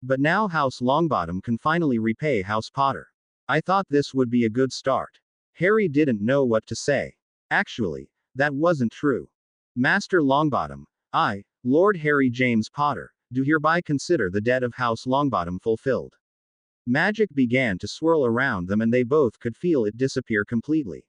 But now House Longbottom can finally repay House Potter. I thought this would be a good start. Harry didn't know what to say. Actually, that wasn't true. Master Longbottom, I, Lord Harry James Potter, do hereby consider the debt of House Longbottom fulfilled. Magic began to swirl around them, and they both could feel it disappear completely.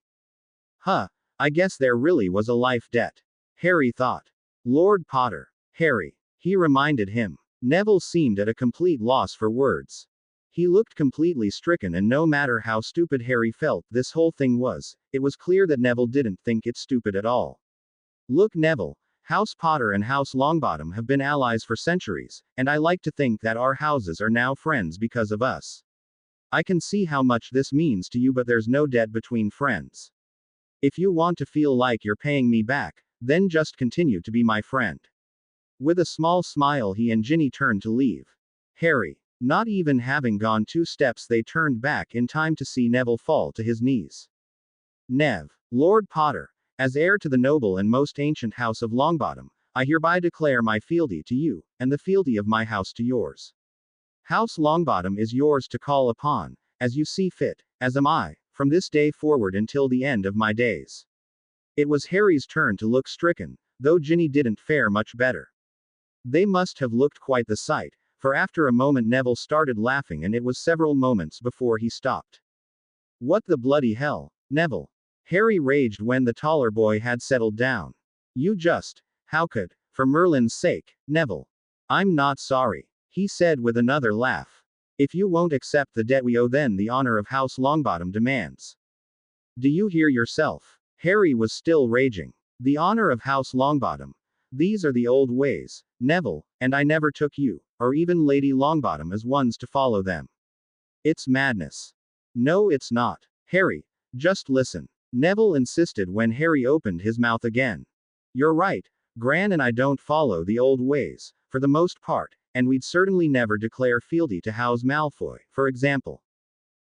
I guess there really was a life debt. Harry thought. Lord Potter. Harry. He reminded him. Neville seemed at a complete loss for words. He looked completely stricken, and no matter how stupid Harry felt this whole thing was, it was clear that Neville didn't think it stupid at all. Look, Neville, House Potter and House Longbottom have been allies for centuries, and I like to think that our houses are now friends because of us. I can see how much this means to you, but there's no debt between friends. If you want to feel like you're paying me back, then just continue to be my friend. With a small smile, he and Ginny turned to leave. Harry, not even having gone 2 steps, they turned back in time to see Neville fall to his knees. Nev, Lord Potter, as heir to the noble and most ancient house of Longbottom, I hereby declare my fealty to you, and the fealty of my house to yours. House Longbottom is yours to call upon, as you see fit, as am I, from this day forward until the end of my days. It was Harry's turn to look stricken, though Ginny didn't fare much better. They must have looked quite the sight, for after a moment Neville started laughing, and it was several moments before he stopped. What the bloody hell, Neville? Harry raged when the taller boy had settled down. You just, how could, for Merlin's sake, Neville? I'm not sorry, he said with another laugh. If you won't accept the debt we owe, then the honor of House Longbottom demands. Do you hear yourself? Harry was still raging. The honor of House Longbottom. These are the old ways, Neville, and I never took you, or even Lady Longbottom as ones to follow them. It's madness. No, it's not. Harry, just listen. Neville insisted when Harry opened his mouth again. You're right, Gran and I don't follow the old ways, for the most part, and we'd certainly never declare fealty to House Malfoy, for example.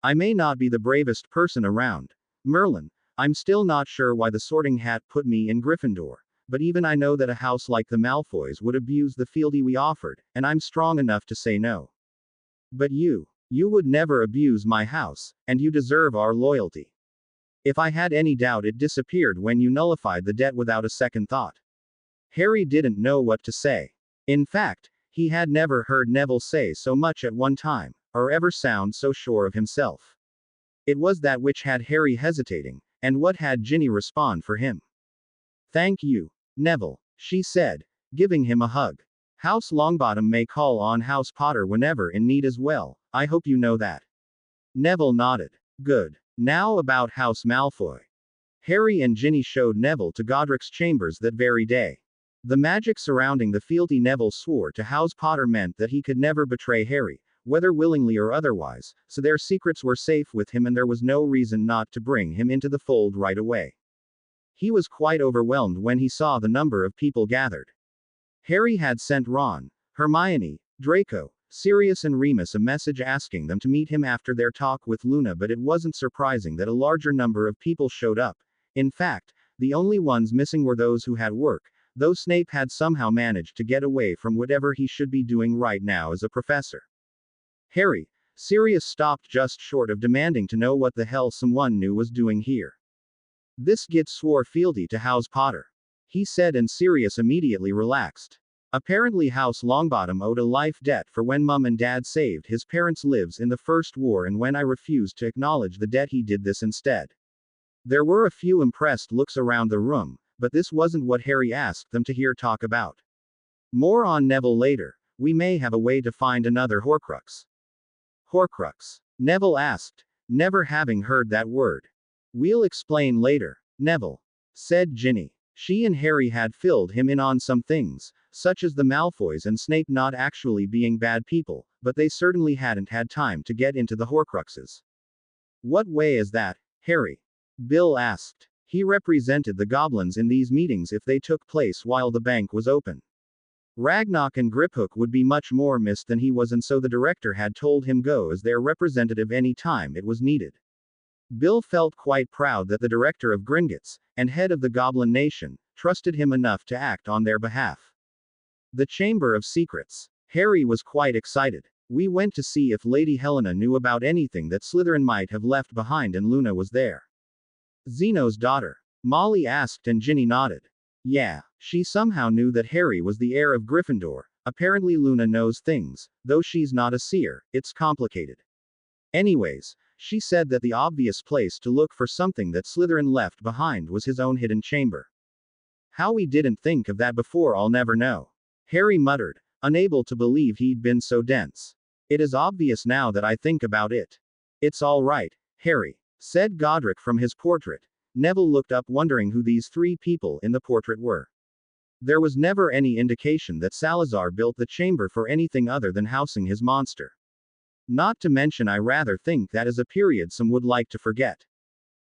I may not be the bravest person around, Merlin, I'm still not sure why the Sorting Hat put me in Gryffindor, but even I know that a house like the Malfoys would abuse the fealty we offered, and I'm strong enough to say no. But you would never abuse my house, and you deserve our loyalty. If I had any doubt, it disappeared when you nullified the debt without a second thought. Harry didn't know what to say. In fact, he had never heard Neville say so much at one time, or ever sound so sure of himself. It was that which had Harry hesitating, and what had Ginny respond for him. Thank you, Neville, she said, giving him a hug. House Longbottom may call on House Potter whenever in need as well, I hope you know that. Neville nodded. Good. Now about House Malfoy. Harry and Ginny showed Neville to Godric's chambers that very day. The magic surrounding the fealty Neville swore to House Potter meant that he could never betray Harry, whether willingly or otherwise, so their secrets were safe with him and there was no reason not to bring him into the fold right away. He was quite overwhelmed when he saw the number of people gathered. Harry had sent Ron, Hermione, Draco, Sirius and Remus a message asking them to meet him after their talk with Luna, but it wasn't surprising that a larger number of people showed up. In fact, the only ones missing were those who had work, though Snape had somehow managed to get away from whatever he should be doing right now as a professor. Harry, Sirius stopped just short of demanding to know what the hell someone new was doing here. This git swore fealty to House Potter, he said, and Sirius immediately relaxed. Apparently House Longbottom owed a life debt for when Mum and Dad saved his parents' lives in the First War, and when I refused to acknowledge the debt he did this instead. There were a few impressed looks around the room, but this wasn't what Harry asked them to hear talk about. More on Neville later. We may have a way to find another Horcrux. Horcrux? Neville asked, never having heard that word. We'll explain later, Neville, said Ginny. She and Harry had filled him in on some things, such as the Malfoys and Snape not actually being bad people, but they certainly hadn't had time to get into the Horcruxes. What way is that, Harry? Bill asked. He represented the goblins in these meetings if they took place while the bank was open. Ragnarok and Griphook would be much more missed than he was, and so the director had told him go as their representative any time it was needed. Bill felt quite proud that the director of Gringotts, and head of the Goblin Nation, trusted him enough to act on their behalf. The Chamber of Secrets. Harry was quite excited. We went to see if Lady Helena knew about anything that Slytherin might have left behind, and Luna was there. Zeno's daughter. Molly asked, and Ginny nodded. Yeah, she somehow knew that Harry was the heir of Gryffindor. Apparently Luna knows things, though she's not a seer, it's complicated. Anyways, she said that the obvious place to look for something that Slytherin left behind was his own hidden chamber. How we didn't think of that before, I'll never know. Harry muttered, unable to believe he'd been so dense. It is obvious now that I think about it. It's all right, Harry, said Godric from his portrait. Neville looked up, wondering who these three people in the portrait were. There was never any indication that Salazar built the chamber for anything other than housing his monster. Not to mention, I rather think that is a period some would like to forget.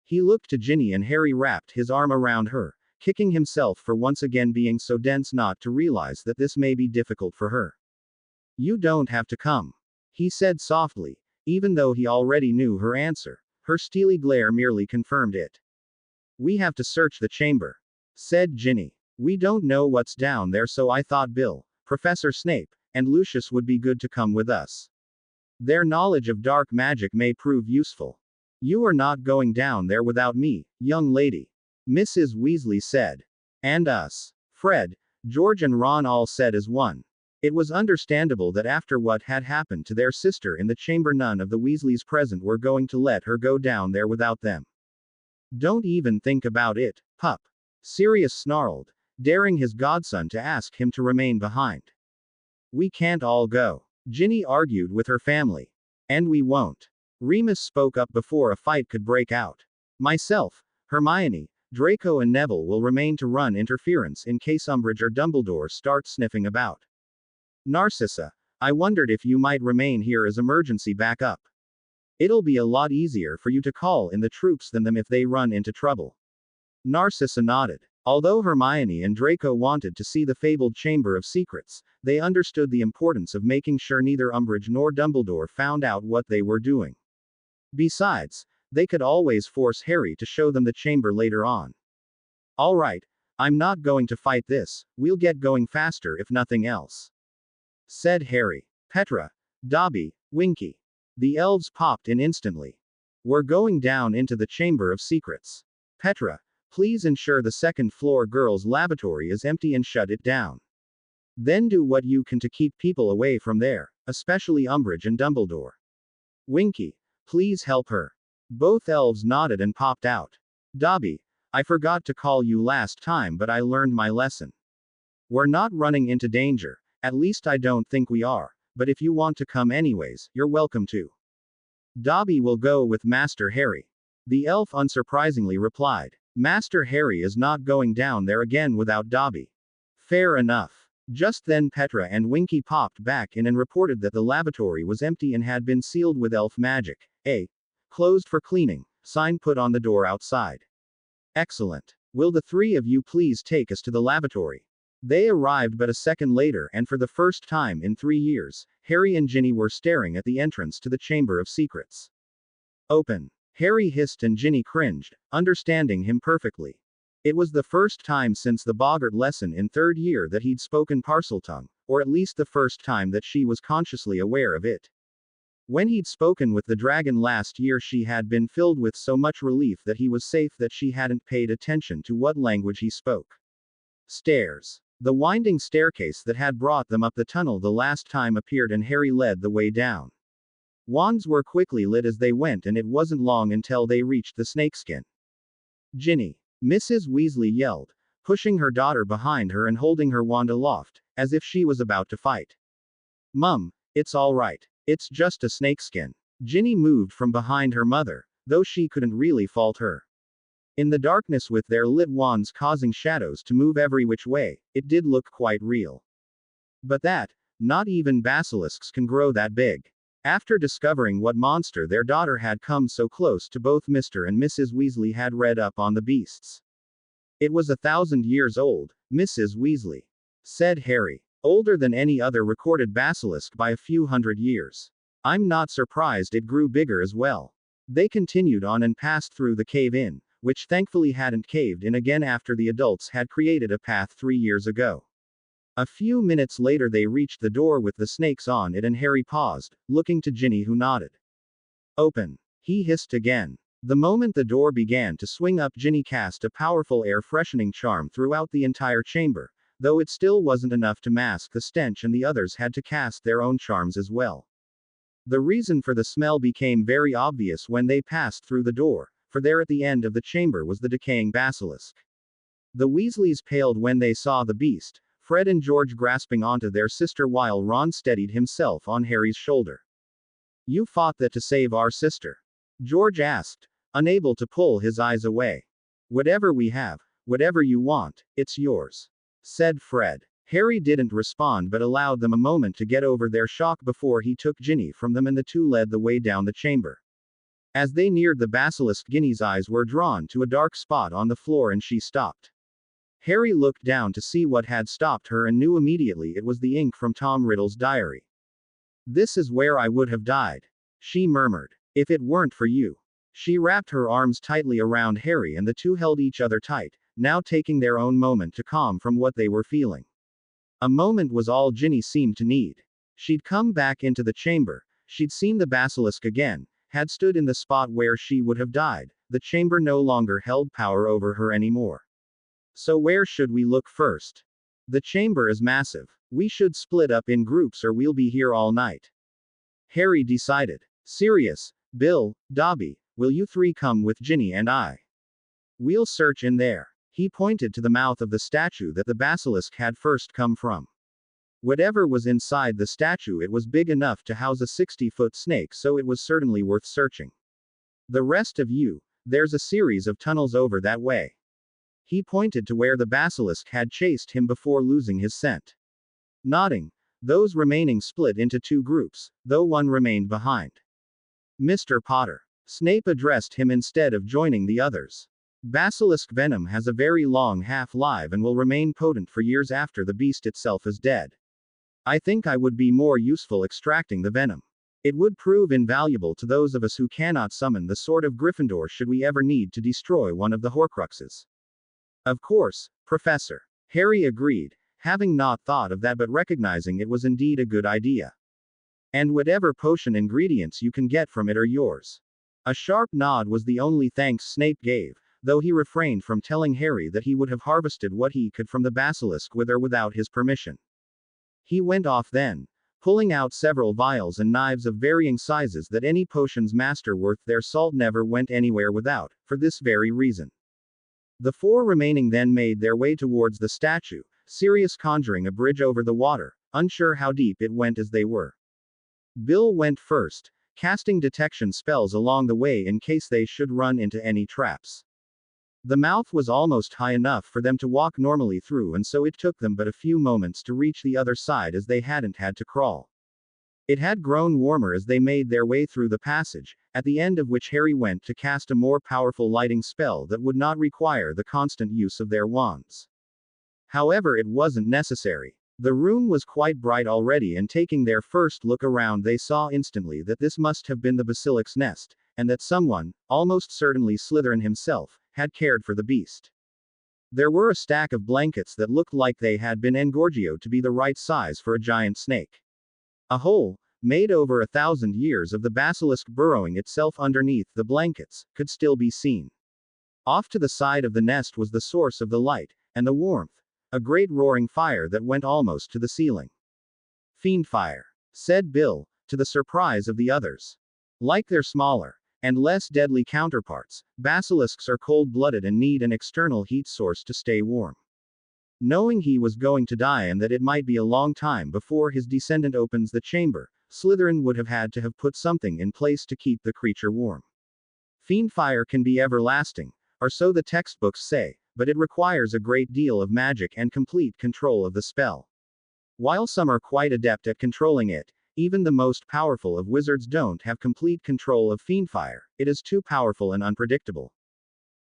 He looked to Ginny, and Harry wrapped his arm around her, kicking himself for once again being so dense not to realize that this may be difficult for her. You don't have to come, he said softly, even though he already knew her answer. Her steely glare merely confirmed it. We have to search the chamber, said Ginny. We don't know what's down there, so I thought Bill, Professor Snape, and Lucius would be good to come with us. Their knowledge of dark magic may prove useful. You are not going down there without me, young lady, Mrs. Weasley said. And us. Fred, George and Ron all said as one. It was understandable that after what had happened to their sister in the chamber, none of the Weasleys present were going to let her go down there without them. Don't even think about it, pup, Sirius snarled, daring his godson to ask him to remain behind. We can't all go, Ginny argued with her family. And we won't. Remus spoke up before a fight could break out. Myself, Hermione, Draco and Neville will remain to run interference in case Umbridge or Dumbledore start sniffing about. Narcissa, I wondered if you might remain here as emergency backup. It'll be a lot easier for you to call in the troops than them if they run into trouble. Narcissa nodded. Although Hermione and Draco wanted to see the fabled Chamber of Secrets, they understood the importance of making sure neither Umbridge nor Dumbledore found out what they were doing. Besides, they could always force Harry to show them the chamber later on. All right, I'm not going to fight this, we'll get going faster if nothing else, said Harry. Petra, Dobby, Winky. The elves popped in instantly. We're going down into the Chamber of Secrets. Petra, please ensure the second-floor girls' lavatory is empty and shut it down. Then do what you can to keep people away from there, especially Umbridge and Dumbledore. Winky, please help her. Both elves nodded and popped out. Dobby, I forgot to call you last time, but I learned my lesson. We're not running into danger, at least I don't think we are, but if you want to come anyways, you're welcome to. Dobby will go with Master Harry. The elf unsurprisingly replied. Master Harry is not going down there again without Dobby. Fair enough. Just then Petra and Winky popped back in and reported that the lavatory was empty and had been sealed with elf magic. Closed for cleaning, sign put on the door outside. Excellent. Will the three of you please take us to the lavatory? They arrived but a second later, and for the first time in 3 years, Harry and Ginny were staring at the entrance to the Chamber of Secrets. Open. Harry hissed and Ginny cringed, understanding him perfectly. It was the first time since the Boggart lesson in 3rd year that he'd spoken Parseltongue, or at least the first time that she was consciously aware of it. When he'd spoken with the dragon last year, she had been filled with so much relief that he was safe that she hadn't paid attention to what language he spoke. Stairs. The winding staircase that had brought them up the tunnel the last time appeared and Harry led the way down. Wands were quickly lit as they went, and it wasn't long until they reached the snakeskin. Ginny. Mrs. Weasley yelled, pushing her daughter behind her and holding her wand aloft, as if she was about to fight. Mum, it's all right. It's just a snakeskin. Ginny moved from behind her mother, though she couldn't really fault her. In the darkness, with their lit wands causing shadows to move every which way, it did look quite real. But not even basilisks can grow that big. After discovering what monster their daughter had come so close to, both Mr. and Mrs. Weasley had read up on the beasts. It was 1,000 years old, Mrs. Weasley, said Harry. Older than any other recorded basilisk by a few hundred years. I'm not surprised it grew bigger as well. They continued on and passed through the cave-in, which thankfully hadn't caved in again after the adults had created a path 3 years ago. A few minutes later they reached the door with the snakes on it, and Harry paused, looking to Ginny, who nodded. Open. He hissed again. The moment the door began to swing up, Ginny cast a powerful air-freshening charm throughout the entire chamber, though it still wasn't enough to mask the stench, and the others had to cast their own charms as well. The reason for the smell became very obvious when they passed through the door, for there at the end of the chamber was the decaying basilisk. The Weasleys paled when they saw the beast, Fred and George grasping onto their sister while Ron steadied himself on Harry's shoulder. You fought that to save our sister? George asked, unable to pull his eyes away. Whatever we have, whatever you want, it's yours, said Fred. Harry didn't respond but allowed them a moment to get over their shock before he took Ginny from them, and the two led the way down the chamber. As they neared the basilisk, Ginny's eyes were drawn to a dark spot on the floor and she stopped. Harry looked down to see what had stopped her and knew immediately it was the ink from Tom Riddle's diary. This is where I would have died, she murmured, if it weren't for you. She wrapped her arms tightly around Harry and the two held each other tight, now taking their own moment to calm from what they were feeling. A moment was all Ginny seemed to need. She'd come back into the chamber, she'd seen the basilisk again, had stood in the spot where she would have died. The chamber no longer held power over her anymore. So where should we look first? The chamber is massive. We should split up in groups or we'll be here all night, Harry decided. Sirius, Bill, Dobby, will you three come with Ginny and I? We'll search in there. He pointed to the mouth of the statue that the basilisk had first come from. Whatever was inside the statue, it was big enough to house a 60-foot snake, so it was certainly worth searching. The rest of you, there's a series of tunnels over that way. He pointed to where the basilisk had chased him before losing his scent. Nodding, those remaining split into two groups, though one remained behind. Mr. Potter. Snape addressed him instead of joining the others. Basilisk venom has a very long half-life and will remain potent for years after the beast itself is dead. I think I would be more useful extracting the venom. It would prove invaluable to those of us who cannot summon the Sword of Gryffindor should we ever need to destroy one of the Horcruxes. Of course, Professor. Harry agreed, having not thought of that but recognizing it was indeed a good idea. And whatever potion ingredients you can get from it are yours. A sharp nod was the only thanks Snape gave, though he refrained from telling Harry that he would have harvested what he could from the basilisk with or without his permission. He went off then, pulling out several vials and knives of varying sizes that any potion's master worth their salt never went anywhere without, for this very reason. The four remaining then made their way towards the statue, Sirius conjuring a bridge over the water, unsure how deep it went as they were. Bill went first, casting detection spells along the way in case they should run into any traps. The mouth was almost high enough for them to walk normally through, and so it took them but a few moments to reach the other side as they hadn't had to crawl. It had grown warmer as they made their way through the passage, at the end of which Harry went to cast a more powerful lighting spell that would not require the constant use of their wands. However, it wasn't necessary. The room was quite bright already, and taking their first look around they saw instantly that this must have been the basilic's nest, and that someone, almost certainly Slytherin himself, had cared for the beast. There were a stack of blankets that looked like they had been engorgioed to be the right size for a giant snake. A hole, made over 1,000 years of the basilisk burrowing itself underneath the blankets, could still be seen. Off to the side of the nest was the source of the light, and the warmth, a great roaring fire that went almost to the ceiling. "Fiend fire," said Bill, to the surprise of the others. Like their smaller, and less deadly counterparts, basilisks are cold-blooded and need an external heat source to stay warm. Knowing he was going to die and that it might be a long time before his descendant opens the chamber, Slytherin would have had to have put something in place to keep the creature warm. Fiend fire can be everlasting, or so the textbooks say, but it requires a great deal of magic and complete control of the spell. While some are quite adept at controlling it, even the most powerful of wizards don't have complete control of fiendfire. It is too powerful and unpredictable.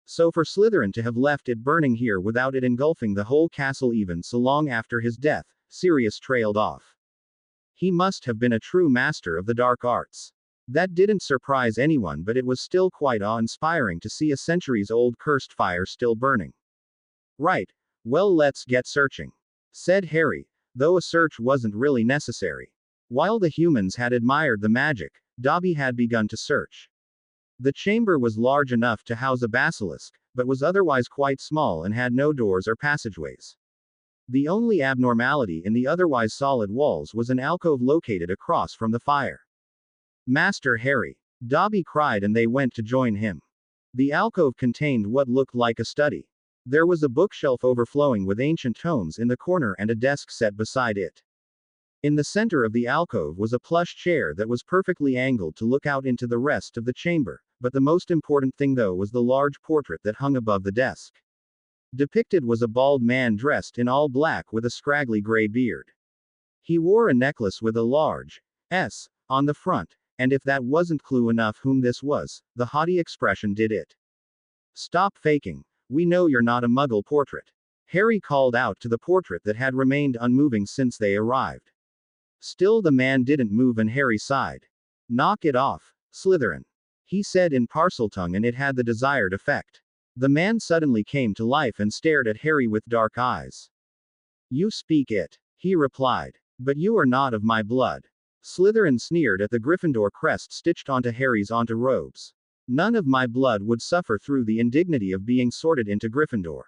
So for Slytherin to have left it burning here without it engulfing the whole castle even so long after his death, Sirius trailed off. He must have been a true master of the dark arts. That didn't surprise anyone, but it was still quite awe-inspiring to see a centuries-old cursed fire still burning. "Right, well, let's get searching," said Harry, though a search wasn't really necessary. While the humans had admired the magic, Dobby had begun to search. The chamber was large enough to house a basilisk, but was otherwise quite small and had no doors or passageways. The only abnormality in the otherwise solid walls was an alcove located across from the fire. "Master Harry!" Dobby cried, and they went to join him. The alcove contained what looked like a study. There was a bookshelf overflowing with ancient tomes in the corner and a desk set beside it. In the center of the alcove was a plush chair that was perfectly angled to look out into the rest of the chamber, but the most important thing though was the large portrait that hung above the desk. Depicted was a bald man dressed in all black with a scraggly gray beard. He wore a necklace with a large S on the front, and if that wasn't clue enough whom this was, the haughty expression did it. "Stop faking. We know you're not a Muggle portrait," Harry called out to the portrait that had remained unmoving since they arrived. Still the man didn't move, and Harry sighed. "Knock it off, Slytherin," he said in Parseltongue, and it had the desired effect. The man suddenly came to life and stared at Harry with dark eyes. "You speak it," he replied. "But you are not of my blood." Slytherin sneered at the Gryffindor crest stitched onto Harry's robes. "None of my blood would suffer through the indignity of being sorted into Gryffindor."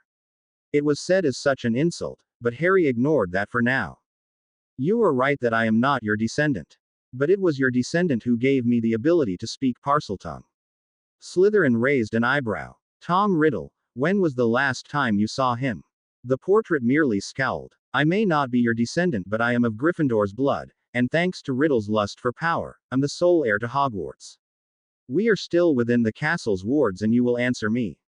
It was said as such an insult, but Harry ignored that for now. "You are right that I am not your descendant. But it was your descendant who gave me the ability to speak Parseltongue." Slytherin raised an eyebrow. "Tom Riddle, when was the last time you saw him?" The portrait merely scowled. "I may not be your descendant, but I am of Gryffindor's blood, and thanks to Riddle's lust for power, I'm the sole heir to Hogwarts. We are still within the castle's wards, and you will answer me."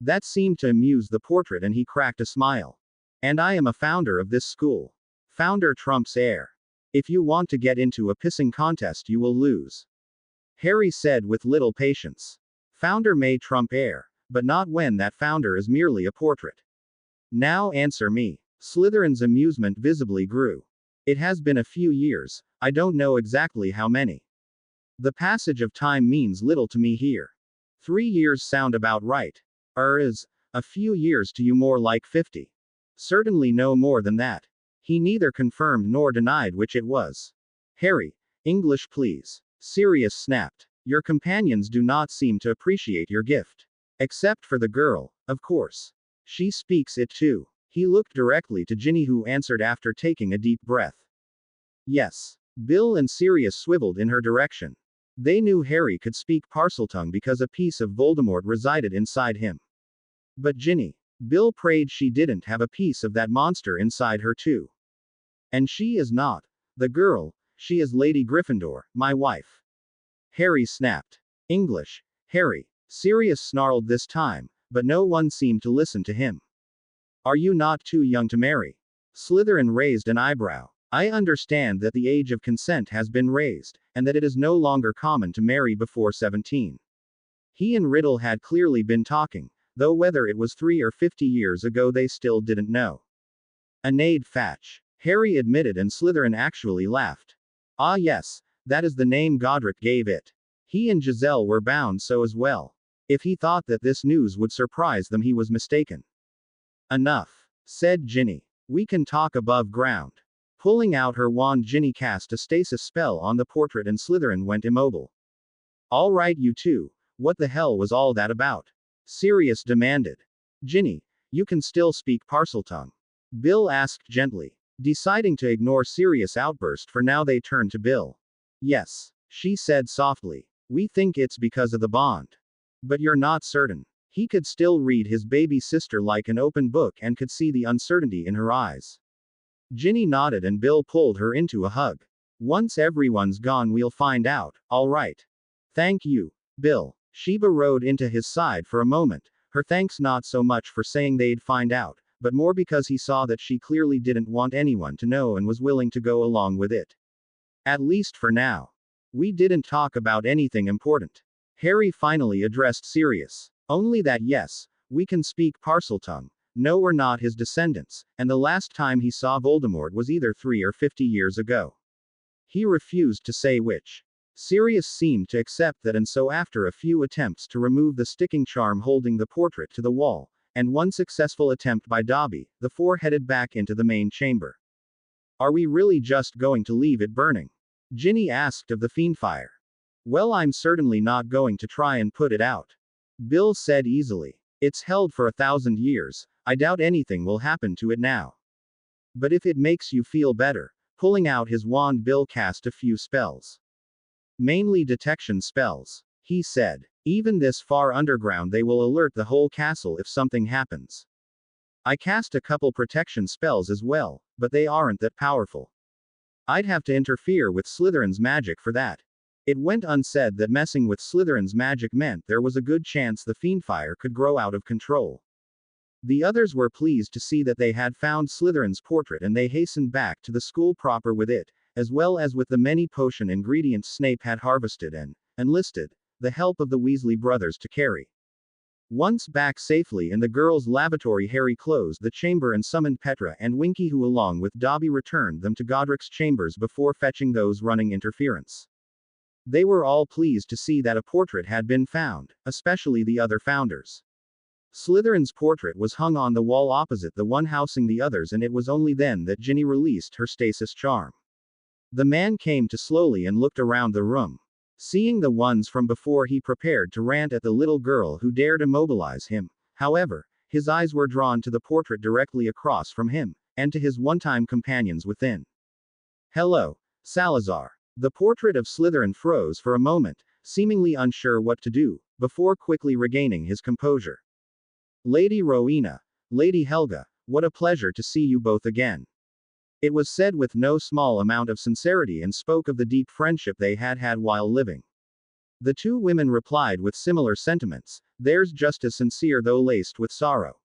That seemed to amuse the portrait and he cracked a smile. And I am a founder of this school. Founder trumps heir. If you want to get into a pissing contest, you will lose. Harry said with little patience. Founder may trump heir, but not when that founder is merely a portrait. Now answer me. Slytherin's amusement visibly grew. It has been a few years, I don't know exactly how many. The passage of time means little to me here. 3 years sound about right. Is a few years to you more like 50? Certainly no more than that. He neither confirmed nor denied which it was. Harry, English please. Sirius snapped. Your companions do not seem to appreciate your gift. Except for the girl, of course. She speaks it too. He looked directly to Ginny, who answered after taking a deep breath. Yes. Bill and Sirius swiveled in her direction. They knew Harry could speak Parseltongue because a piece of Voldemort resided inside him. But Ginny. Bill prayed she didn't have a piece of that monster inside her too. And she is not the girl, she is Lady Gryffindor, my wife. Harry snapped. English, Harry. Sirius snarled this time, but no one seemed to listen to him. Are you not too young to marry? Slytherin raised an eyebrow. I understand that the age of consent has been raised, and that it is no longer common to marry before 17. He and Riddle had clearly been talking, though whether it was 3 or 50 years ago they still didn't know. Anade Fatch. Harry admitted, and Slytherin actually laughed. Ah yes, that is the name Godric gave it. He and Giselle were bound so as well. If he thought that this news would surprise them, he was mistaken. Enough, said Ginny. We can talk above ground. Pulling out her wand, Ginny cast a stasis spell on the portrait and Slytherin went immobile. All right, you two, what the hell was all that about? Sirius demanded. Ginny, you can still speak Parseltongue? Bill asked gently. Deciding to ignore Sirius' outburst for now, they turned to Bill. Yes, she said softly. We think it's because of the bond. But you're not certain. He could still read his baby sister like an open book and could see the uncertainty in her eyes. Ginny nodded and Bill pulled her into a hug. Once everyone's gone, we'll find out, all right. Thank you, Bill. Sheba rode into his side for a moment, her thanks not so much for saying they'd find out, but more because he saw that she clearly didn't want anyone to know and was willing to go along with it. At least for now. We didn't talk about anything important. Harry finally addressed Sirius. Only that yes, we can speak Parseltongue. No, we're not his descendants, and the last time he saw Voldemort was either 3 or 50 years ago. He refused to say which. Sirius seemed to accept that, and so after a few attempts to remove the sticking charm holding the portrait to the wall, and one successful attempt by Dobby, the four headed back into the main chamber. Are we really just going to leave it burning? Ginny asked of the Fiendfire. Well, I'm certainly not going to try and put it out. Bill said easily. It's held for 1,000 years, I doubt anything will happen to it now. But if it makes you feel better. Pulling out his wand, Bill cast a few spells. Mainly detection spells. He said. Even this far underground they will alert the whole castle if something happens. I cast a couple protection spells as well, but they aren't that powerful. I'd have to interfere with Slytherin's magic for that. It went unsaid that messing with Slytherin's magic meant there was a good chance the Fiendfire could grow out of control. The others were pleased to see that they had found Slytherin's portrait, and they hastened back to the school proper with it, as well as with the many potion ingredients Snape had harvested and enlisted the help of the Weasley brothers to carry. Once back safely in the girls' lavatory, Harry closed the chamber and summoned Petra and Winky, who along with Dobby returned them to Godric's chambers before fetching those running interference. They were all pleased to see that a portrait had been found, especially the other founders. Slytherin's portrait was hung on the wall opposite the one housing the others, and it was only then that Ginny released her stasis charm. The man came to slowly and looked around the room. Seeing the ones from before, he prepared to rant at the little girl who dared immobilize him. However, his eyes were drawn to the portrait directly across from him, and to his one-time companions within. Hello, Salazar. The portrait of Slytherin froze for a moment, seemingly unsure what to do, before quickly regaining his composure. Lady Rowena, Lady Helga, what a pleasure to see you both again. It was said with no small amount of sincerity and spoke of the deep friendship they had had while living. The two women replied with similar sentiments, theirs just as sincere though laced with sorrow.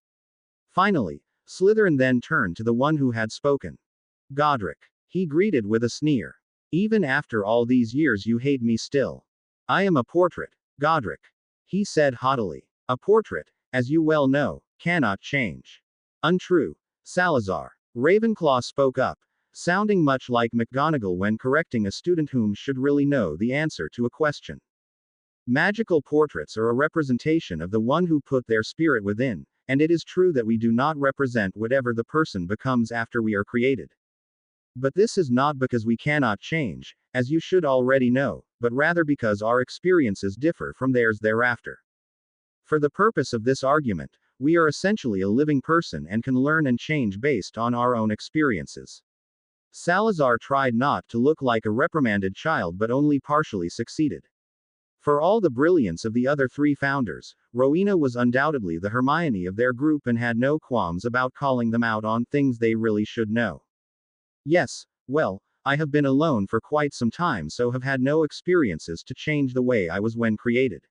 Finally, Slytherin then turned to the one who had spoken. Godric. He greeted with a sneer. Even after all these years you hate me still. I am a portrait, Godric. He said haughtily. A portrait, as you well know, cannot change. Untrue, Salazar. Ravenclaw spoke up, sounding much like McGonagall when correcting a student whom should really know the answer to a question. Magical portraits are a representation of the one who put their spirit within, and it is true that we do not represent whatever the person becomes after we are created. But this is not because we cannot change, as you should already know, but rather because our experiences differ from theirs thereafter. For the purpose of this argument, we are essentially a living person and can learn and change based on our own experiences. Salazar tried not to look like a reprimanded child but only partially succeeded. For all the brilliance of the other three founders, Rowena was undoubtedly the Hermione of their group and had no qualms about calling them out on things they really should know. Yes, well, I have been alone for quite some time so have had no experiences to change the way I was when created.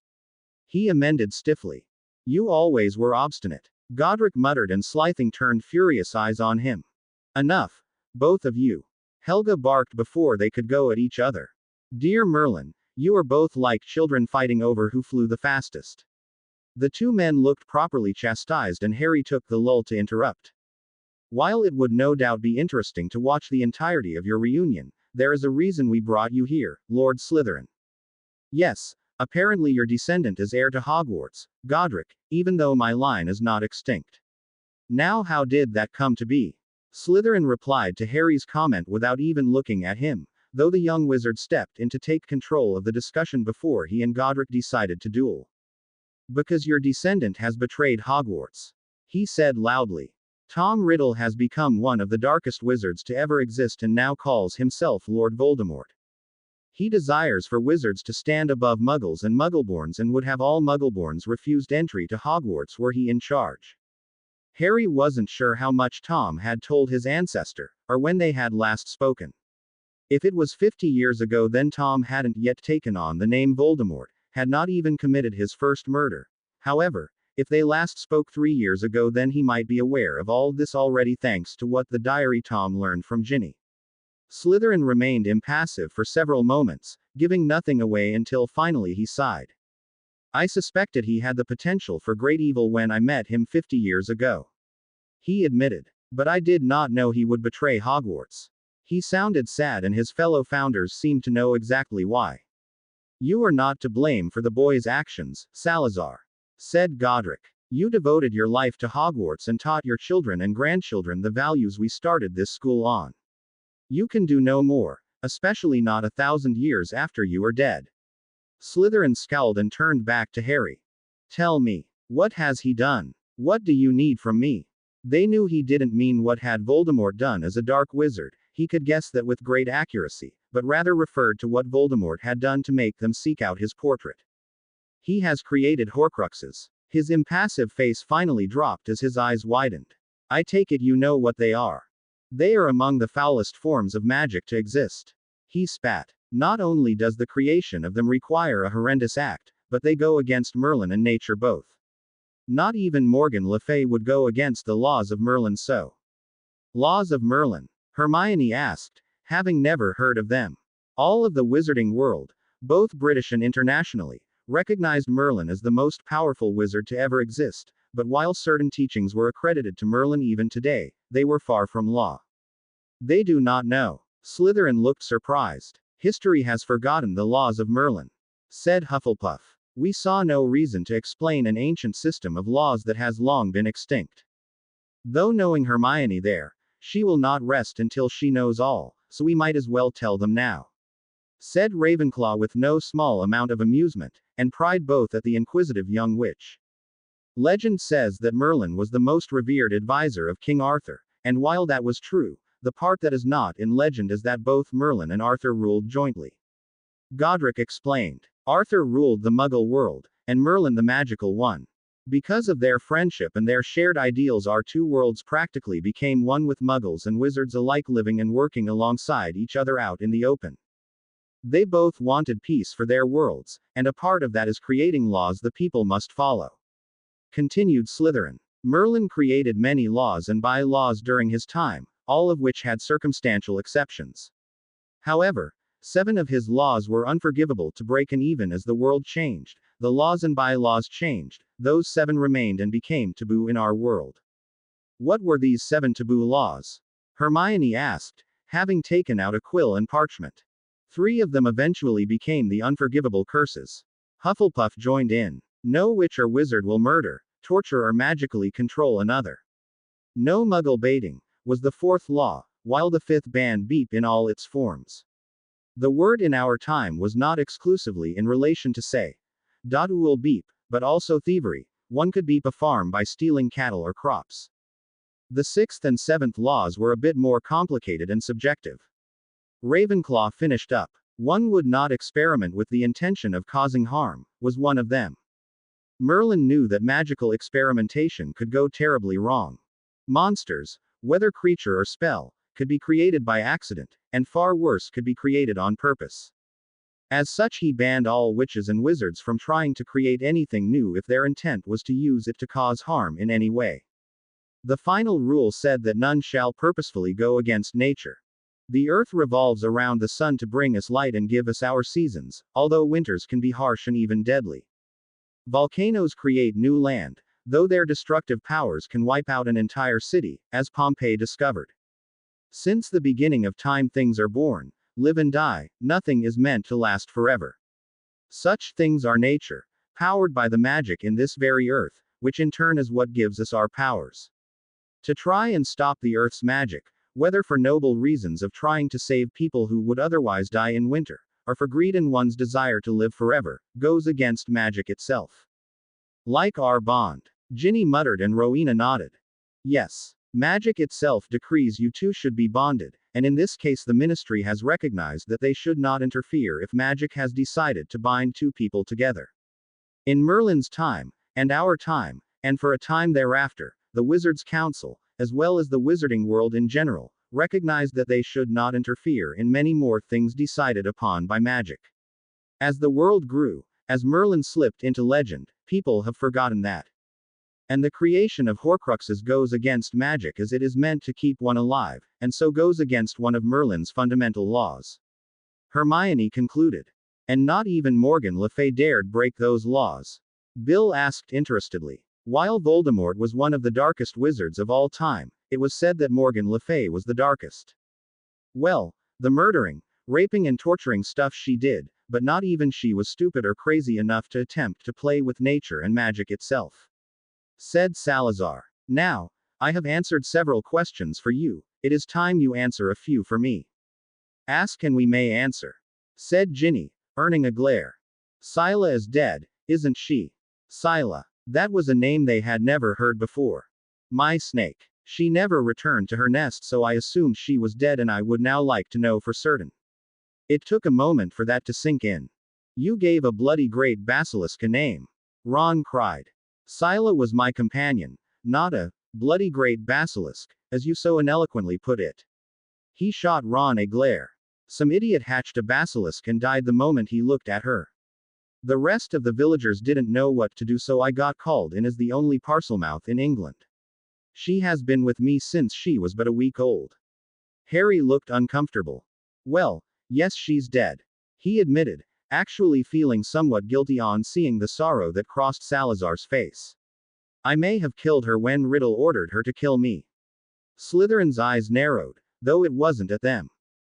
He amended stiffly. You always were obstinate. Godric muttered and Slithing turned furious eyes on him. Enough. Both of you. Helga barked before they could go at each other. Dear Merlin, you are both like children fighting over who flew the fastest. The two men looked properly chastised and Harry took the lull to interrupt. While it would no doubt be interesting to watch the entirety of your reunion, there is a reason we brought you here, Lord Slytherin. Yes, apparently your descendant is heir to Hogwarts, Godric, even though my line is not extinct. Now how did that come to be? Slytherin replied to Harry's comment without even looking at him, though the young wizard stepped in to take control of the discussion before he and Godric decided to duel. Because your descendant has betrayed Hogwarts. He said loudly. Tom Riddle has become one of the darkest wizards to ever exist and now calls himself Lord Voldemort. He desires for wizards to stand above Muggles and Muggleborns and would have all Muggleborns refused entry to Hogwarts were he in charge. Harry wasn't sure how much Tom had told his ancestor, or when they had last spoken. If it was 50 years ago then Tom hadn't yet taken on the name Voldemort, had not even committed his first murder. However, if they last spoke 3 years ago then he might be aware of all this already thanks to what the diary Tom learned from Ginny. Slytherin remained impassive for several moments, giving nothing away until finally he sighed. I suspected he had the potential for great evil when I met him 50 years ago. He admitted. But I did not know he would betray Hogwarts. He sounded sad and his fellow founders seemed to know exactly why. You are not to blame for the boy's actions, Salazar, said Godric. You devoted your life to Hogwarts and taught your children and grandchildren the values we started this school on. You can do no more, especially not 1,000 years after you are dead. Slytherin scowled and turned back to Harry. Tell me, what has he done? What do you need from me? They knew he didn't mean what had Voldemort done as a dark wizard, he could guess that with great accuracy, but rather referred to what Voldemort had done to make them seek out his portrait. He has created Horcruxes. His impassive face finally dropped as his eyes widened. I take it you know what they are. They are among the foulest forms of magic to exist. He spat. Not only does the creation of them require a horrendous act, but they go against Merlin and nature both. Not even Morgan Le Fay would go against the laws of Merlin so. Laws of Merlin? Hermione asked, having never heard of them. All of the wizarding world, both British and internationally, recognized Merlin as the most powerful wizard to ever exist, but while certain teachings were accredited to Merlin even today, they were far from law. They do not know. Slytherin looked surprised. History has forgotten the laws of Merlin, said Hufflepuff. We saw no reason to explain an ancient system of laws that has long been extinct. Though knowing Hermione there, she will not rest until she knows all, so we might as well tell them now, said Ravenclaw with no small amount of amusement, and pride both at the inquisitive young witch. Legend says that Merlin was the most revered advisor of King Arthur, and while that was true, the part that is not in legend is that both Merlin and Arthur ruled jointly. Godric explained. Arthur ruled the Muggle world, and Merlin the magical one. Because of their friendship and their shared ideals our two worlds practically became one with Muggles and wizards alike living and working alongside each other out in the open. They both wanted peace for their worlds, and a part of that is creating laws the people must follow. Continued Slytherin. Merlin created many laws and bylaws during his time, all of which had circumstantial exceptions. However, 7 of his laws were unforgivable to break, and even as the world changed, the laws and bylaws changed, those 7 remained and became taboo in our world. What were these 7 taboo laws? Hermione asked, having taken out a quill and parchment. 3 of them eventually became the unforgivable curses. Hufflepuff joined in. No witch or wizard will murder, torture or magically control another. No muggle baiting was the 4th law, while the 5th banned beep in all its forms. The word in our time was not exclusively in relation to say, "Dot-ool beep," but also thievery. One could beep a farm by stealing cattle or crops. The 6th and 7th laws were a bit more complicated and subjective. Ravenclaw finished up. One would not experiment with the intention of causing harm, was one of them. Merlin knew that magical experimentation could go terribly wrong. Monsters, whether creature or spell, could be created by accident, and far worse could be created on purpose. As such, he banned all witches and wizards from trying to create anything new if their intent was to use it to cause harm in any way. The final rule said that none shall purposefully go against nature. The earth revolves around the sun to bring us light and give us our seasons, although winters can be harsh and even deadly. Volcanoes create new land, though their destructive powers can wipe out an entire city, as Pompeii discovered. Since the beginning of time, things are born, live and die, nothing is meant to last forever. Such things are nature, powered by the magic in this very earth, which in turn is what gives us our powers. To try and stop the earth's magic, whether for noble reasons of trying to save people who would otherwise die in winter, or for greed and one's desire to live forever, goes against magic itself. Like our bond. Ginny muttered and Rowena nodded. Yes. Magic itself decrees you two should be bonded, and in this case the Ministry has recognized that they should not interfere if magic has decided to bind 2 people together. In Merlin's time, and our time, and for a time thereafter, the Wizards' Council, as well as the wizarding world in general, recognized that they should not interfere in many more things decided upon by magic. As the world grew, as Merlin slipped into legend, people have forgotten that. And the creation of Horcruxes goes against magic as it is meant to keep one alive, and so goes against one of Merlin's fundamental laws. Hermione concluded. And not even Morgan Le Fay dared break those laws. Bill asked interestedly. While Voldemort was one of the darkest wizards of all time, it was said that Morgan Le Fay was the darkest. Well, the murdering, raping and torturing stuff she did, but not even she was stupid or crazy enough to attempt to play with nature and magic itself. Said Salazar. Now, I have answered several questions for you, it is time you answer a few for me. Ask and we may answer. Said Ginny, earning a glare. Scylla is dead, isn't she? Scylla. That was a name they had never heard before. My snake. She never returned to her nest, so I assumed she was dead, and I would now like to know for certain. It took a moment for that to sink in. You gave a bloody great basilisk a name. Ron cried. Scylla was my companion, not a bloody great basilisk, as you so ineloquently put it. He shot Ron a glare. Some idiot hatched a basilisk and died the moment he looked at her. The rest of the villagers didn't know what to do, so I got called in as the only Parselmouth in England. She has been with me since she was but a week old. Harry looked uncomfortable. Well, yes, she's dead. He admitted, actually feeling somewhat guilty on seeing the sorrow that crossed Salazar's face. I may have killed her when Riddle ordered her to kill me. Slytherin's eyes narrowed, though it wasn't at them.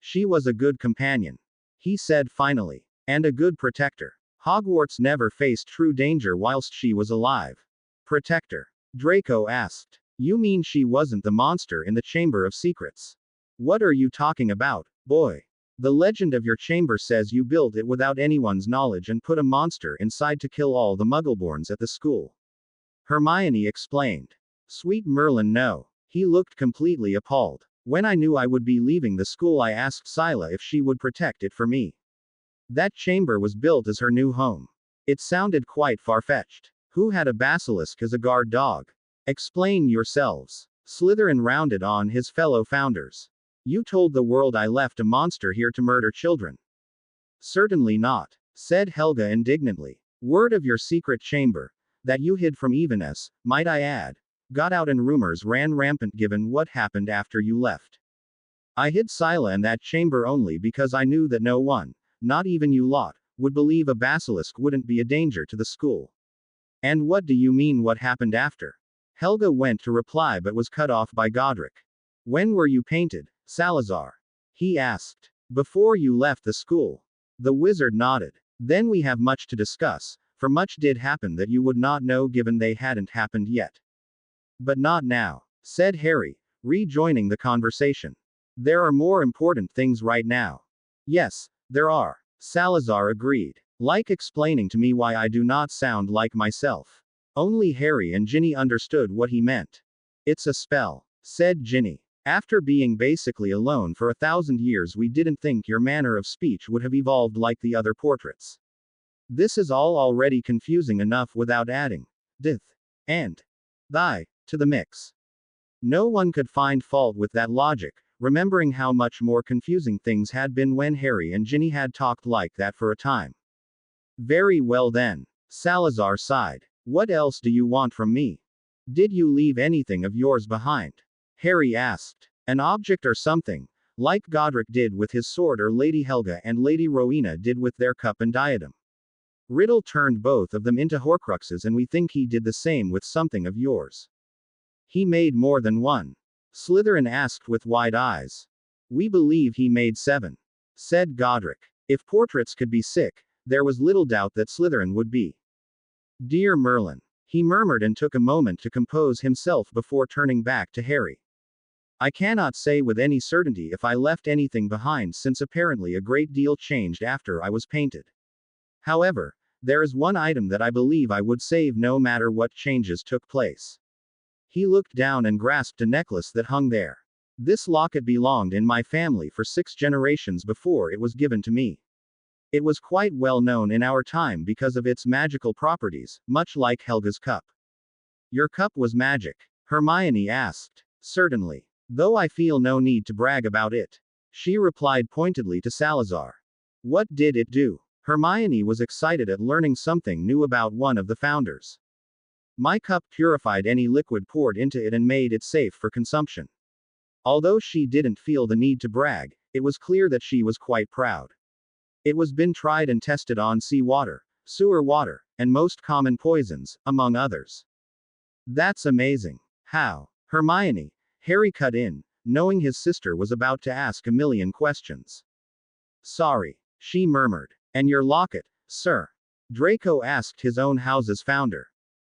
She was a good companion. He said finally. And a good protector. Hogwarts never faced true danger whilst she was alive. Protector? Draco asked. You mean she wasn't the monster in the Chamber of Secrets? What are you talking about, boy? The legend of your chamber says you built it without anyone's knowledge and put a monster inside to kill all the Muggleborns at the school. Hermione explained. Sweet Merlin, no. He looked completely appalled. When I knew I would be leaving the school, I asked Scylla if she would protect it for me. That chamber was built as her new home. It sounded quite far-fetched. Who had a basilisk as a guard dog? Explain yourselves. Slytherin rounded on his fellow founders. You told the world I left a monster here to murder children. Certainly not, said Helga indignantly. Word of your secret chamber, that you hid from Evanes, might I add, got out and rumors ran rampant given what happened after you left. I hid Scylla in that chamber only because I knew that no one, not even you lot, would believe a basilisk wouldn't be a danger to the school. And what do you mean what happened after? Helga went to reply but was cut off by Godric. When were you painted, Salazar? He asked. Before you left the school. The wizard nodded. Then we have much to discuss, for much did happen that you would not know given they hadn't happened yet. But not now, said Harry, rejoining the conversation. There are more important things right now. Yes, there are, Salazar agreed. Like explaining to me why I do not sound like myself. Only Harry and Ginny understood what he meant. It's a spell, said Ginny. After being basically alone for 1,000 years, we didn't think your manner of speech would have evolved like the other portraits. This is all already confusing enough without adding dith and thy to the mix. No one could find fault with that logic, remembering how much more confusing things had been when Harry and Ginny had talked like that for a time. Very well then, Salazar sighed. What else do you want from me? Did you leave anything of yours behind? Harry asked. An object or something, like Godric did with his sword or Lady Helga and Lady Rowena did with their cup and diadem. Riddle turned both of them into Horcruxes and we think he did the same with something of yours. He made more than one. Slytherin asked with wide eyes. We believe he made 7. Said Godric. If portraits could be sick, there was little doubt that Slytherin would be. Dear Merlin. He murmured and took a moment to compose himself before turning back to Harry. I cannot say with any certainty if I left anything behind since apparently a great deal changed after I was painted. However, there is one item that I believe I would save no matter what changes took place. He looked down and grasped a necklace that hung there. This locket belonged in my family for 6 generations before it was given to me. It was quite well known in our time because of its magical properties, much like Helga's cup. Your cup was magic? Hermione asked. Certainly. Though I feel no need to brag about it. She replied pointedly to Salazar. What did it do? Hermione was excited at learning something new about one of the founders. My cup purified any liquid poured into it and made it safe for consumption. Although she didn't feel the need to brag, it was clear that she was quite proud. It was been tried and tested on seawater, sewer water, and most common poisons, among others. That's amazing. How? Hermione, Harry cut in, knowing his sister was about to ask a million questions. Sorry, she murmured. And your locket, sir? Draco asked his own house's founder.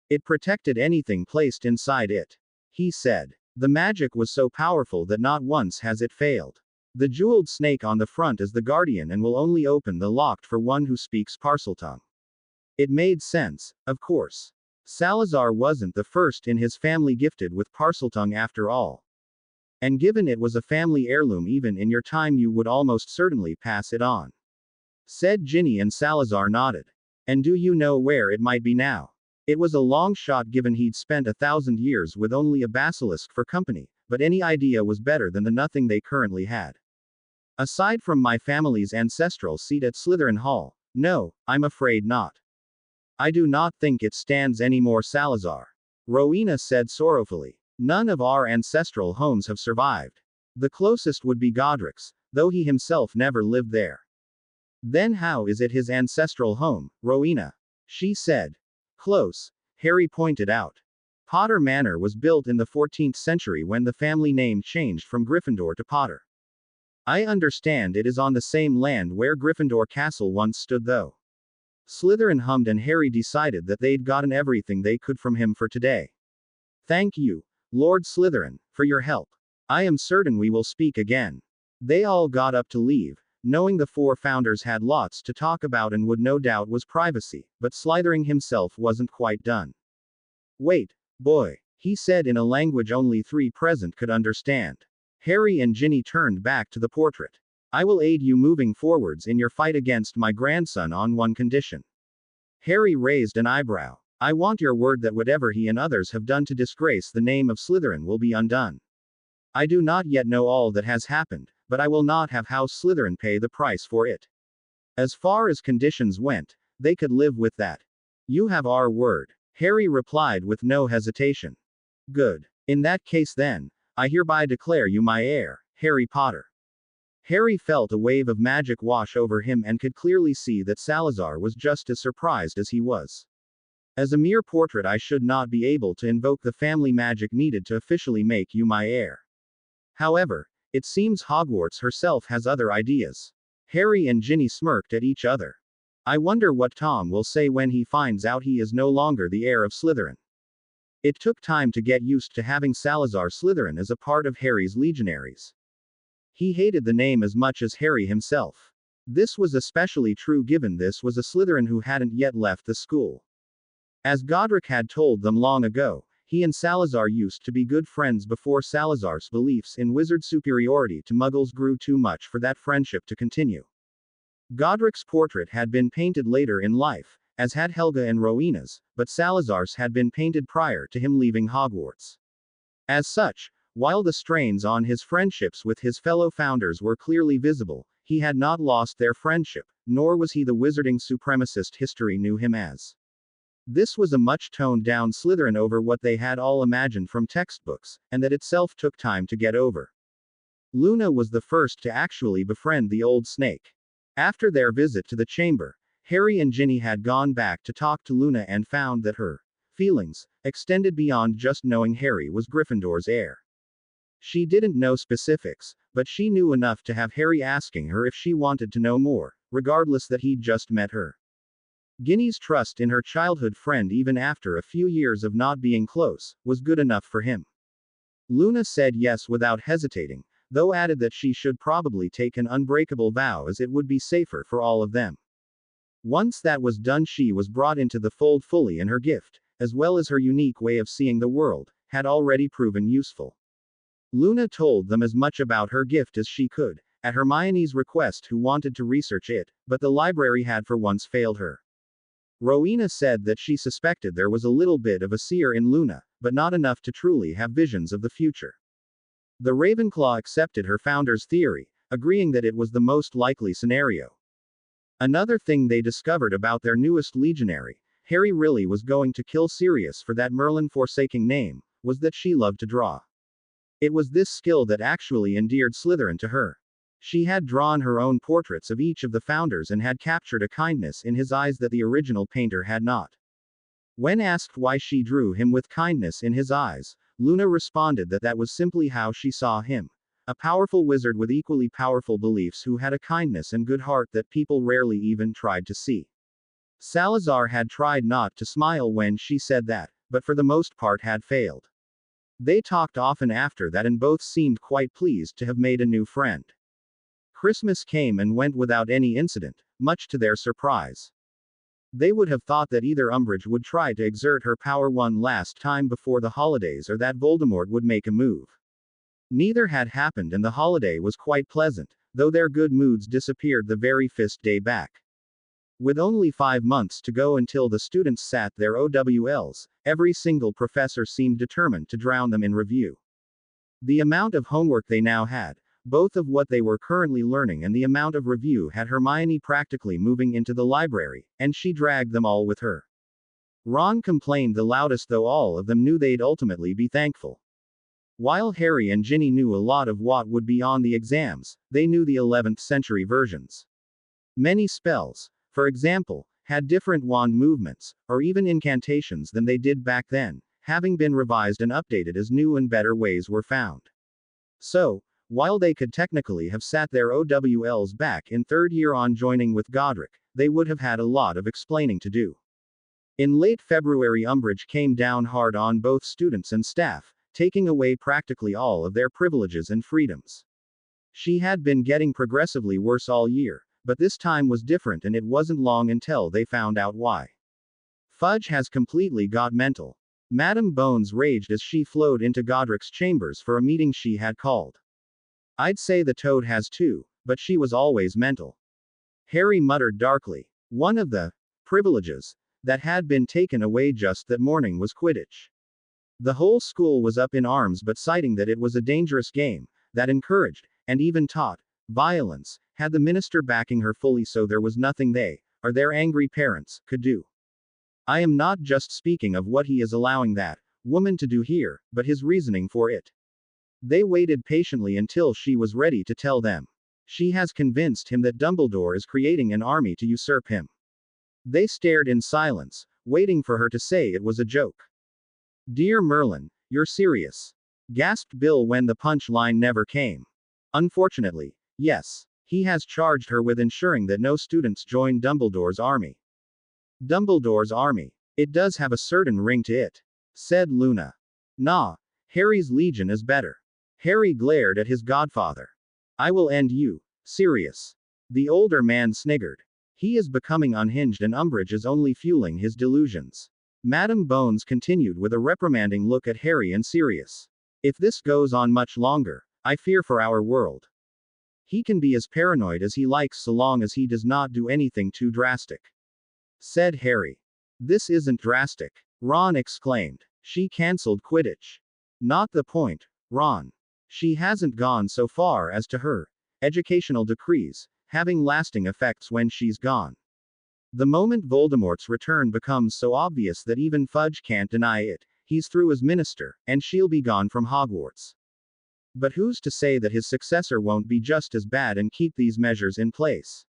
It protected anything placed inside it. He said. The magic was so powerful that not once has it failed. The jeweled snake on the front is the guardian and will only open the locked for one who speaks Parseltongue. It made sense, of course. Salazar wasn't the first in his family gifted with Parseltongue after all. And given it was a family heirloom, even in your time you would almost certainly pass it on. Said Ginny, and Salazar nodded. And do you know where it might be now? It was a long shot given he'd spent 1,000 years with only a basilisk for company, but any idea was better than the nothing they currently had. Aside from my family's ancestral seat at Slytherin Hall, no, I'm afraid not. I do not think it stands anymore, Salazar. Rowena said sorrowfully. None of our ancestral homes have survived. The closest would be Godric's, though he himself never lived there. Then how is it his ancestral home, Rowena? She said. Close, Harry pointed out. Potter Manor was built in the 14th century when the family name changed from Gryffindor to Potter. I understand it is on the same land where Gryffindor Castle once stood though. Slytherin hummed and Harry decided that they'd gotten everything they could from him for today. Thank you, Lord Slytherin, for your help. I am certain we will speak again. They all got up to leave, knowing the 4 founders had lots to talk about and would no doubt was privacy, but Slytherin himself wasn't quite done. Wait, boy, he said in a language only 3 present could understand. Harry and Ginny turned back to the portrait. I will aid you moving forwards in your fight against my grandson on one condition. Harry raised an eyebrow. I want your word that whatever he and others have done to disgrace the name of Slytherin will be undone. I do not yet know all that has happened, but I will not have House Slytherin pay the price for it. As far as conditions went, they could live with that. You have our word, Harry replied with no hesitation. Good. In that case then, I hereby declare you my heir, Harry Potter. Harry felt a wave of magic wash over him and could clearly see that Salazar was just as surprised as he was. As a mere portrait, I should not be able to invoke the family magic needed to officially make you my heir. However, it seems Hogwarts herself has other ideas. Harry and Ginny smirked at each other. I wonder what Tom will say when he finds out he is no longer the heir of Slytherin. It took time to get used to having Salazar Slytherin as a part of Harry's legionaries. He hated the name as much as Harry himself. This was especially true given this was a Slytherin who hadn't yet left the school. As Godric had told them long ago, he and Salazar used to be good friends before Salazar's beliefs in wizard superiority to Muggles grew too much for that friendship to continue. Godric's portrait had been painted later in life, as had Helga and Rowena's, but Salazar's had been painted prior to him leaving Hogwarts. As such, while the strains on his friendships with his fellow founders were clearly visible, he had not lost their friendship, nor was he the wizarding supremacist history knew him as. This was a much toned down Slytherin over what they had all imagined from textbooks, and that itself took time to get over. Luna was the first to actually befriend the old snake. After their visit to the chamber, Harry and Ginny had gone back to talk to Luna and found that her feelings extended beyond just knowing Harry was Gryffindor's heir. She didn't know specifics, but she knew enough to have Harry asking her if she wanted to know more, regardless that he'd just met her. Ginny's trust in her childhood friend even after a few years of not being close, was good enough for him. Luna said yes without hesitating, though added that she should probably take an unbreakable vow as it would be safer for all of them. Once that was done, she was brought into the fold fully, and her gift, as well as her unique way of seeing the world, had already proven useful. Luna told them as much about her gift as she could, at Hermione's request, who wanted to research it, but the library had for once failed her. Rowena said that she suspected there was a little bit of a seer in Luna, but not enough to truly have visions of the future. The Ravenclaw accepted her founder's theory, agreeing that it was the most likely scenario. Another thing they discovered about their newest legionary, Harry really was going to kill Sirius for that Merlin-forsaking name, was that she loved to draw. It was this skill that actually endeared Slytherin to her. She had drawn her own portraits of each of the founders and had captured a kindness in his eyes that the original painter had not. When asked why she drew him with kindness in his eyes, Luna responded that that was simply how she saw him. A powerful wizard with equally powerful beliefs who had a kindness and good heart that people rarely even tried to see. Salazar had tried not to smile when she said that, but for the most part had failed. They talked often after that and both seemed quite pleased to have made a new friend. Christmas came and went without any incident, much to their surprise. They would have thought that either Umbridge would try to exert her power one last time before the holidays or that Voldemort would make a move. Neither had happened, and the holiday was quite pleasant, though their good moods disappeared the very first day back. With only 5 months to go until the students sat their OWLs, every single professor seemed determined to drown them in review. The amount of homework they now had, both of what they were currently learning and the amount of review, had Hermione practically moving into the library, and she dragged them all with her. Ron complained the loudest, though all of them knew they'd ultimately be thankful. While Harry and Ginny knew a lot of what would be on the exams, they knew the 11th century versions. Many spells, for example, had different wand movements, or even incantations than they did back then, having been revised and updated as new and better ways were found. So, while they could technically have sat their OWLs back in third year on joining with Godric, they would have had a lot of explaining to do. In late February, Umbridge came down hard on both students and staff, taking away practically all of their privileges and freedoms. She had been getting progressively worse all year, but this time was different, and it wasn't long until they found out why. Fudge has completely got mental. Madame Bones raged as she flowed into Godric's chambers for a meeting she had called. I'd say the Toad has too, but she was always mental. Harry muttered darkly. One of the privileges that had been taken away just that morning was Quidditch. The whole school was up in arms, but citing that it was a dangerous game that encouraged, and even taught, Violence, had the minister backing her fully, so there was nothing they, or their angry parents, could do. I am not just speaking of what he is allowing that woman to do here, but his reasoning for it. They waited patiently until she was ready to tell them. She has convinced him that Dumbledore is creating an army to usurp him. They stared in silence, waiting for her to say it was a joke. Dear Merlin, you're serious? Gasped Bill when the punch line never came. Unfortunately, yes. He has charged her with ensuring that no students join Dumbledore's army. Dumbledore's army. It does have a certain ring to it, said Luna. Nah, Harry's Legion is better. Harry glared at his godfather. I will end you, Sirius. The older man sniggered. He is becoming unhinged and Umbridge is only fueling his delusions. Madam Bones continued with a reprimanding look at Harry and Sirius. If this goes on much longer, I fear for our world. He can be as paranoid as he likes so long as he does not do anything too drastic, said Harry. This isn't drastic, Ron exclaimed. She cancelled Quidditch. Not the point, Ron. She hasn't gone so far as to her educational decrees having lasting effects when she's gone. The moment Voldemort's return becomes so obvious that even Fudge can't deny it, he's through as minister, and she'll be gone from Hogwarts. But who's to say that his successor won't be just as bad and keep these measures in place?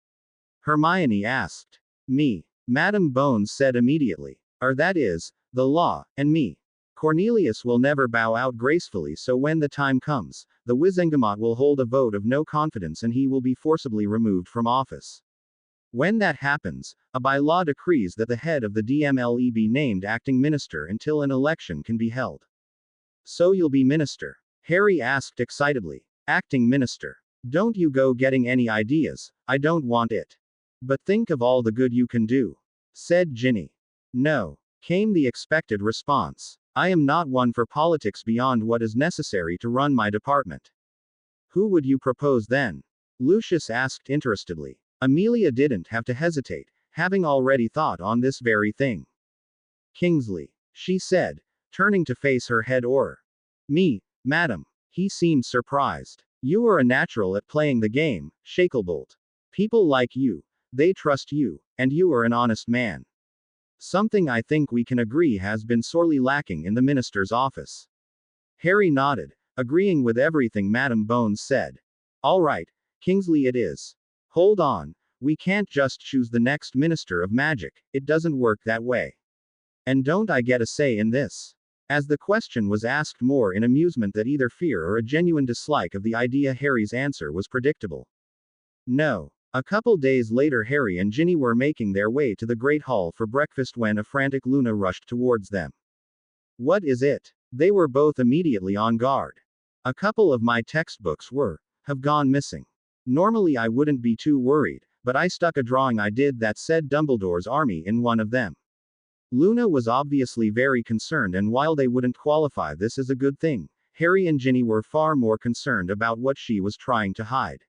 Hermione asked. Me, Madam Bones said immediately. Or that is, the law, and me. Cornelius will never bow out gracefully, so when the time comes, the Wizengamot will hold a vote of no confidence and he will be forcibly removed from office. When that happens, a by-law decrees that the head of the DMLE be named acting minister until an election can be held. So you'll be minister? Harry asked excitedly. Acting minister. Don't you go getting any ideas, I don't want it. But think of all the good you can do, said Ginny. No, came the expected response. I am not one for politics beyond what is necessary to run my department. Who would you propose then? Lucius asked interestedly. Amelia didn't have to hesitate, having already thought on this very thing. Kingsley, she said, turning to face her head Auror. Me, madam. He seemed surprised. You are a natural at playing the game, Shacklebolt. People like you, they trust you, and you are an honest man. Something I think we can agree has been sorely lacking in the minister's office. Harry nodded, agreeing with everything Madam Bones said. All right, Kingsley it is. Hold on, we can't just choose the next minister of magic, it doesn't work that way. And don't I get a say in this? As the question was asked more in amusement than either fear or a genuine dislike of the idea, Harry's answer was predictable. No. A couple days later, Harry and Ginny were making their way to the Great Hall for breakfast when a frantic Luna rushed towards them. What is it? They were both immediately on guard. A couple of my textbooks have gone missing. Normally I wouldn't be too worried, but I stuck a drawing I did that said Dumbledore's army in one of them. Luna was obviously very concerned, and while they wouldn't qualify this as a good thing, Harry and Ginny were far more concerned about what she was trying to hide.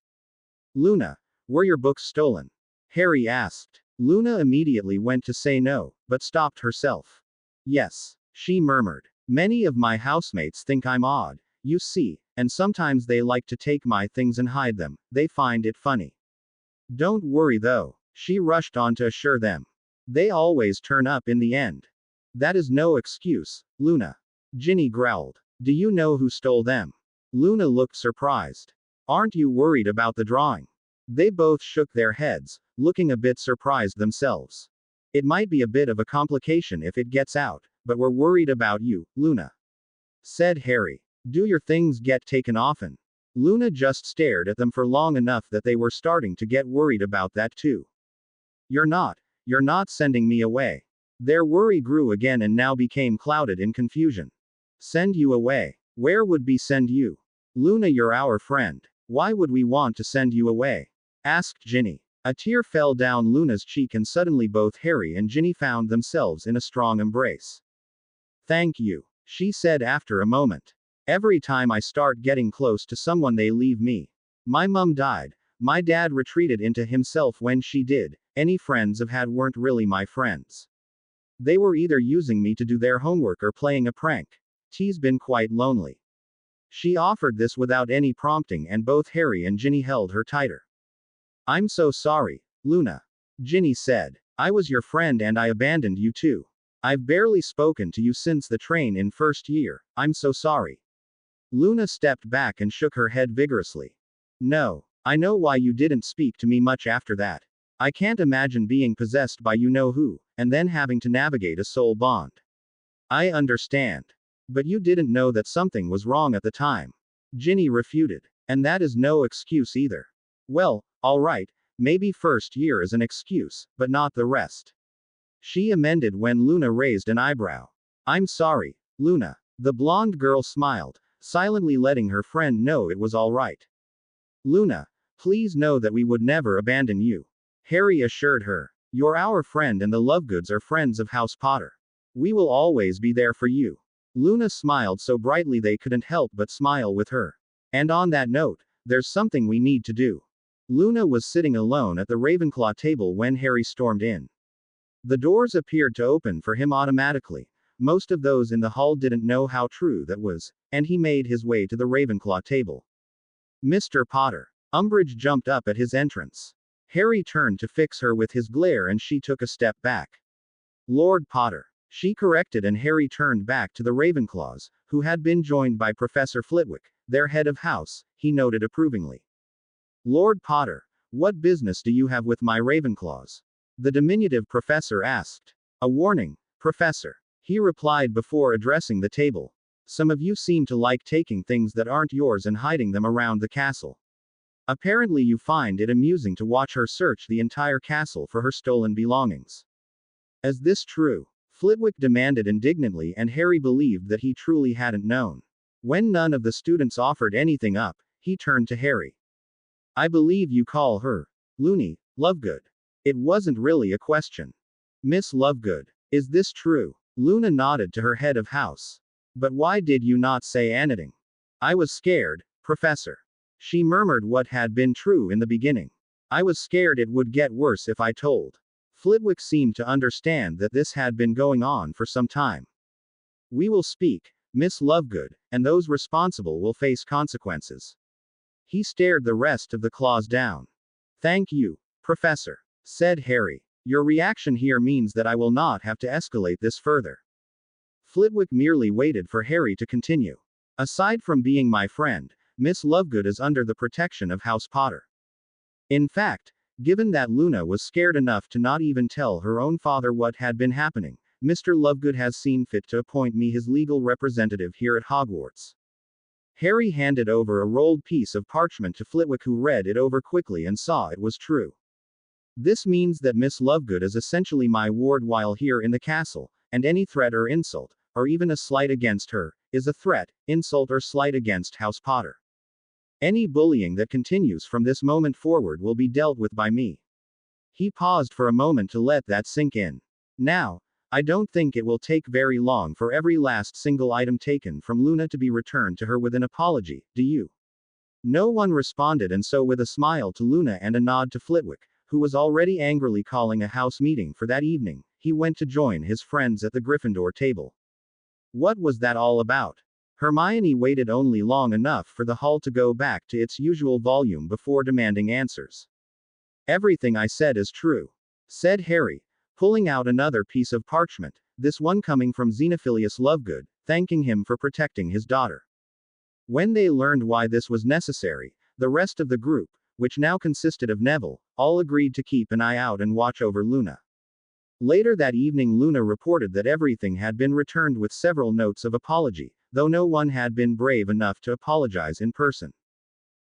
Luna, were your books stolen? Harry asked. Luna immediately went to say no, but stopped herself. Yes, she murmured. Many of my housemates think I'm odd, you see, and sometimes they like to take my things and hide them, they find it funny. Don't worry though, she rushed on to assure them. They always turn up in the end. That is no excuse, Luna. Ginny growled. Do you know who stole them? Luna looked surprised. Aren't you worried about the drawing? They both shook their heads, looking a bit surprised themselves. It might be a bit of a complication if it gets out, but we're worried about you, Luna, said Harry. Do your things get taken often? Luna just stared at them for long enough that they were starting to get worried about that too. You're not sending me away. Their worry grew again and now became clouded in confusion. Send you away? Where would we send you? Luna, you're our friend. Why would we want to send you away? Asked Ginny. A tear fell down Luna's cheek and suddenly both Harry and Ginny found themselves in a strong embrace. Thank you, she said after a moment. Every time I start getting close to someone they leave me. My mum died. My dad retreated into himself when she did. Any friends I've had weren't really my friends. They were either using me to do their homework or playing a prank. T's been quite lonely. She offered this without any prompting, and both Harry and Ginny held her tighter. I'm so sorry, Luna. Ginny said. I was your friend and I abandoned you too. I've barely spoken to you since the train in first year. I'm so sorry. Luna stepped back and shook her head vigorously. No, I know why you didn't speak to me much after that. I can't imagine being possessed by you know who, and then having to navigate a soul bond. I understand. But you didn't know that something was wrong at the time. Ginny refuted. And that is no excuse either. Well, alright, maybe first year is an excuse, but not the rest. She amended when Luna raised an eyebrow. I'm sorry, Luna. The blonde girl smiled, silently letting her friend know it was alright. Luna, please know that we would never abandon you. Harry assured her. You're our friend and the Lovegoods are friends of House Potter. We will always be there for you. Luna smiled so brightly they couldn't help but smile with her. And on that note, there's something we need to do. Luna was sitting alone at the Ravenclaw table when Harry stormed in. The doors appeared to open for him automatically. Most of those in the hall didn't know how true that was, and he made his way to the Ravenclaw table. Mr. Potter. Umbridge jumped up at his entrance. Harry turned to fix her with his glare and she took a step back. Lord Potter. She corrected and Harry turned back to the Ravenclaws, who had been joined by Professor Flitwick, their head of house, he noted approvingly. Lord Potter, what business do you have with my Ravenclaws? The diminutive professor asked. A warning, Professor. He replied before addressing the table. Some of you seem to like taking things that aren't yours and hiding them around the castle. Apparently you find it amusing to watch her search the entire castle for her stolen belongings. Is this true? Flitwick demanded indignantly, and Harry believed that he truly hadn't known. When none of the students offered anything up, he turned to Harry. I believe you call her Loony Lovegood. It wasn't really a question. Miss Lovegood, is this true? Luna nodded to her head of house. But why did you not say anything? I was scared, Professor. She murmured what had been true in the beginning. I was scared it would get worse if I told. Flitwick seemed to understand that this had been going on for some time. We will speak, Miss Lovegood, and those responsible will face consequences. He stared the rest of the claws down. Thank you, Professor, said Harry. Your reaction here means that I will not have to escalate this further. Flitwick merely waited for Harry to continue. Aside from being my friend, Miss Lovegood is under the protection of House Potter. In fact, given that Luna was scared enough to not even tell her own father what had been happening, Mr. Lovegood has seen fit to appoint me his legal representative here at Hogwarts. Harry handed over a rolled piece of parchment to Flitwick, who read it over quickly and saw it was true. This means that Miss Lovegood is essentially my ward while here in the castle, and any threat or insult, or even a slight against her, is a threat, insult or slight against House Potter. Any bullying that continues from this moment forward will be dealt with by me. He paused for a moment to let that sink in. Now, I don't think it will take very long for every last single item taken from Luna to be returned to her with an apology, do you? No one responded, and so with a smile to Luna and a nod to Flitwick, who was already angrily calling a house meeting for that evening, he went to join his friends at the Gryffindor table. What was that all about? Hermione waited only long enough for the hall to go back to its usual volume before demanding answers. Everything I said is true, said Harry, pulling out another piece of parchment, this one coming from Xenophilius Lovegood, thanking him for protecting his daughter. When they learned why this was necessary, the rest of the group, which now consisted of Neville, all agreed to keep an eye out and watch over Luna. Later that evening, Luna reported that everything had been returned with several notes of apology, though no one had been brave enough to apologize in person.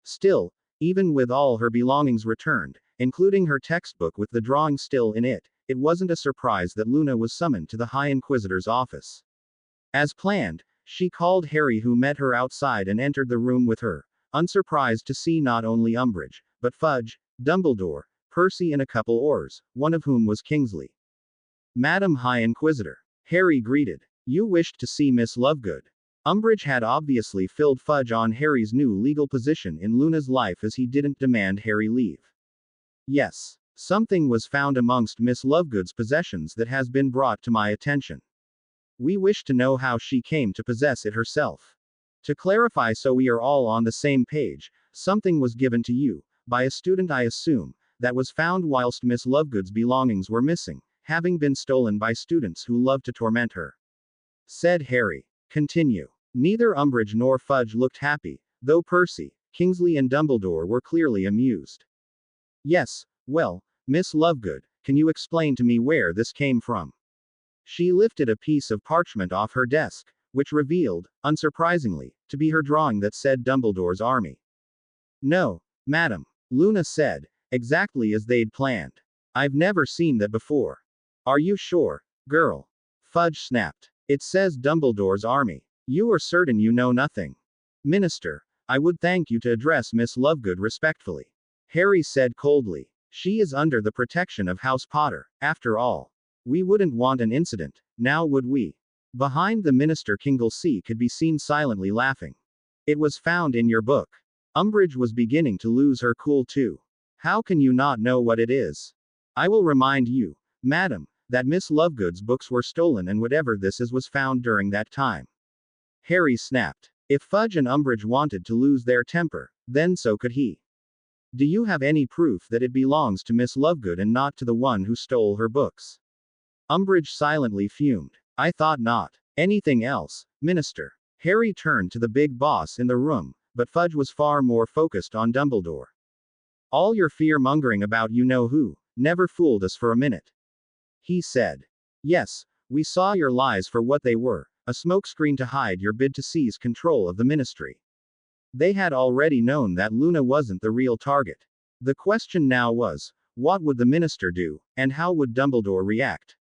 Still, even with all her belongings returned, including her textbook with the drawing still in it, it wasn't a surprise that Luna was summoned to the High Inquisitor's office. As planned, she called Harry, who met her outside and entered the room with her, unsurprised to see not only Umbridge, but Fudge, Dumbledore, Percy and a couple oars, one of whom was Kingsley. Madam High Inquisitor. Harry greeted. You wished to see Miss Lovegood. Umbridge had obviously filled Fudge on Harry's new legal position in Luna's life, as he didn't demand Harry leave. Yes. Something was found amongst Miss Lovegood's possessions that has been brought to my attention. We wish to know how she came to possess it herself. To clarify so we are all on the same page, something was given to you, by a student I assume, that was found whilst Miss Lovegood's belongings were missing, having been stolen by students who love to torment her. Said Harry. Continue. Neither Umbridge nor Fudge looked happy, though Percy, Kingsley and Dumbledore were clearly amused. Yes, well, Miss Lovegood, can you explain to me where this came from? She lifted a piece of parchment off her desk, which revealed, unsurprisingly, to be her drawing that said Dumbledore's army. No, madam, Luna said, exactly as they'd planned. I've never seen that before. Are you sure, girl? Fudge snapped. It says Dumbledore's army. You are certain you know nothing? Minister, I would thank you to address Miss Lovegood respectfully. Harry said coldly. She is under the protection of House Potter, after all. We wouldn't want an incident, now would we? Behind the minister Kingsley could be seen silently laughing. It was found in your book. Umbridge was beginning to lose her cool too. How can you not know what it is? I will remind you, madam, that Miss Lovegood's books were stolen and whatever this is was found during that time. Harry snapped. If Fudge and Umbridge wanted to lose their temper, then so could he. Do you have any proof that it belongs to Miss Lovegood and not to the one who stole her books? Umbridge silently fumed. I thought not. Anything else, Minister? Harry turned to the big boss in the room, but Fudge was far more focused on Dumbledore. All your fear-mongering about you-know-who never fooled us for a minute. He said. Yes, we saw your lies for what they were, a smokescreen to hide your bid to seize control of the ministry. They had already known that Luna wasn't the real target. The question now was, what would the minister do, and how would Dumbledore react?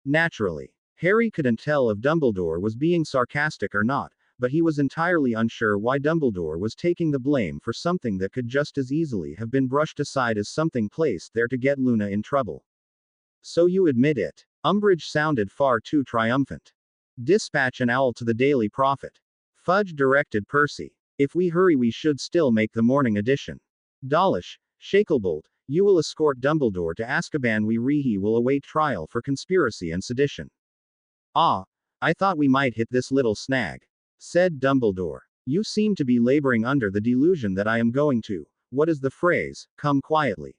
Naturally, Harry couldn't tell if Dumbledore was being sarcastic or not, but he was entirely unsure why Dumbledore was taking the blame for something that could just as easily have been brushed aside as something placed there to get Luna in trouble. So you admit it? Umbridge sounded far too triumphant. Dispatch an owl to the Daily Prophet. Fudge directed Percy. If we hurry we should still make the morning edition. Dawlish, Shacklebolt, you will escort Dumbledore to Azkaban. He will await trial for conspiracy and sedition. Ah, I thought we might hit this little snag. Said Dumbledore. You seem to be laboring under the delusion that I am going to, what is the phrase, come quietly.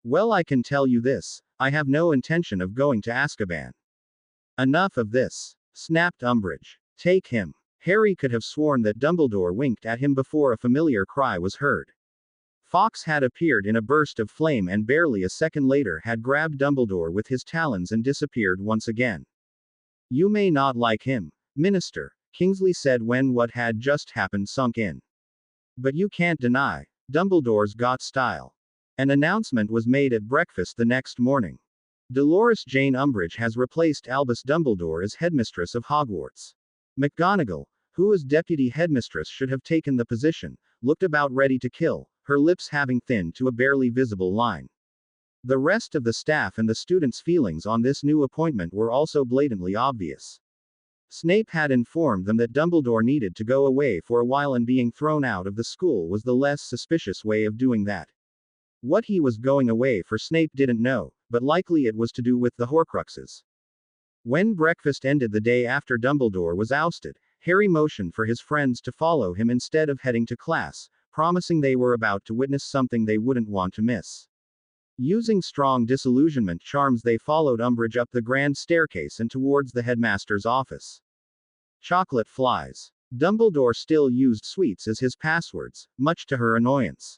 Well, I can tell you this, I have no intention of going to Azkaban. Enough of this, snapped Umbridge. Take him. Harry could have sworn that Dumbledore winked at him before a familiar cry was heard. Fawkes had appeared in a burst of flame and barely a second later had grabbed Dumbledore with his talons and disappeared once again. You may not like him, Minister, Kingsley said when what had just happened sunk in. But you can't deny, Dumbledore's got style. An announcement was made at breakfast the next morning. Dolores Jane Umbridge has replaced Albus Dumbledore as headmistress of Hogwarts. McGonagall, who as deputy headmistress should have taken the position, looked about ready to kill, her lips having thinned to a barely visible line. The rest of the staff and the students' feelings on this new appointment were also blatantly obvious. Snape had informed them that Dumbledore needed to go away for a while and being thrown out of the school was the less suspicious way of doing that. What he was going away for Snape didn't know, but likely it was to do with the Horcruxes. When breakfast ended the day after Dumbledore was ousted, Harry motioned for his friends to follow him instead of heading to class, promising they were about to witness something they wouldn't want to miss. Using strong disillusionment charms they followed Umbridge up the grand staircase and towards the headmaster's office. Chocolate flies. Dumbledore still used sweets as his passwords, much to her annoyance.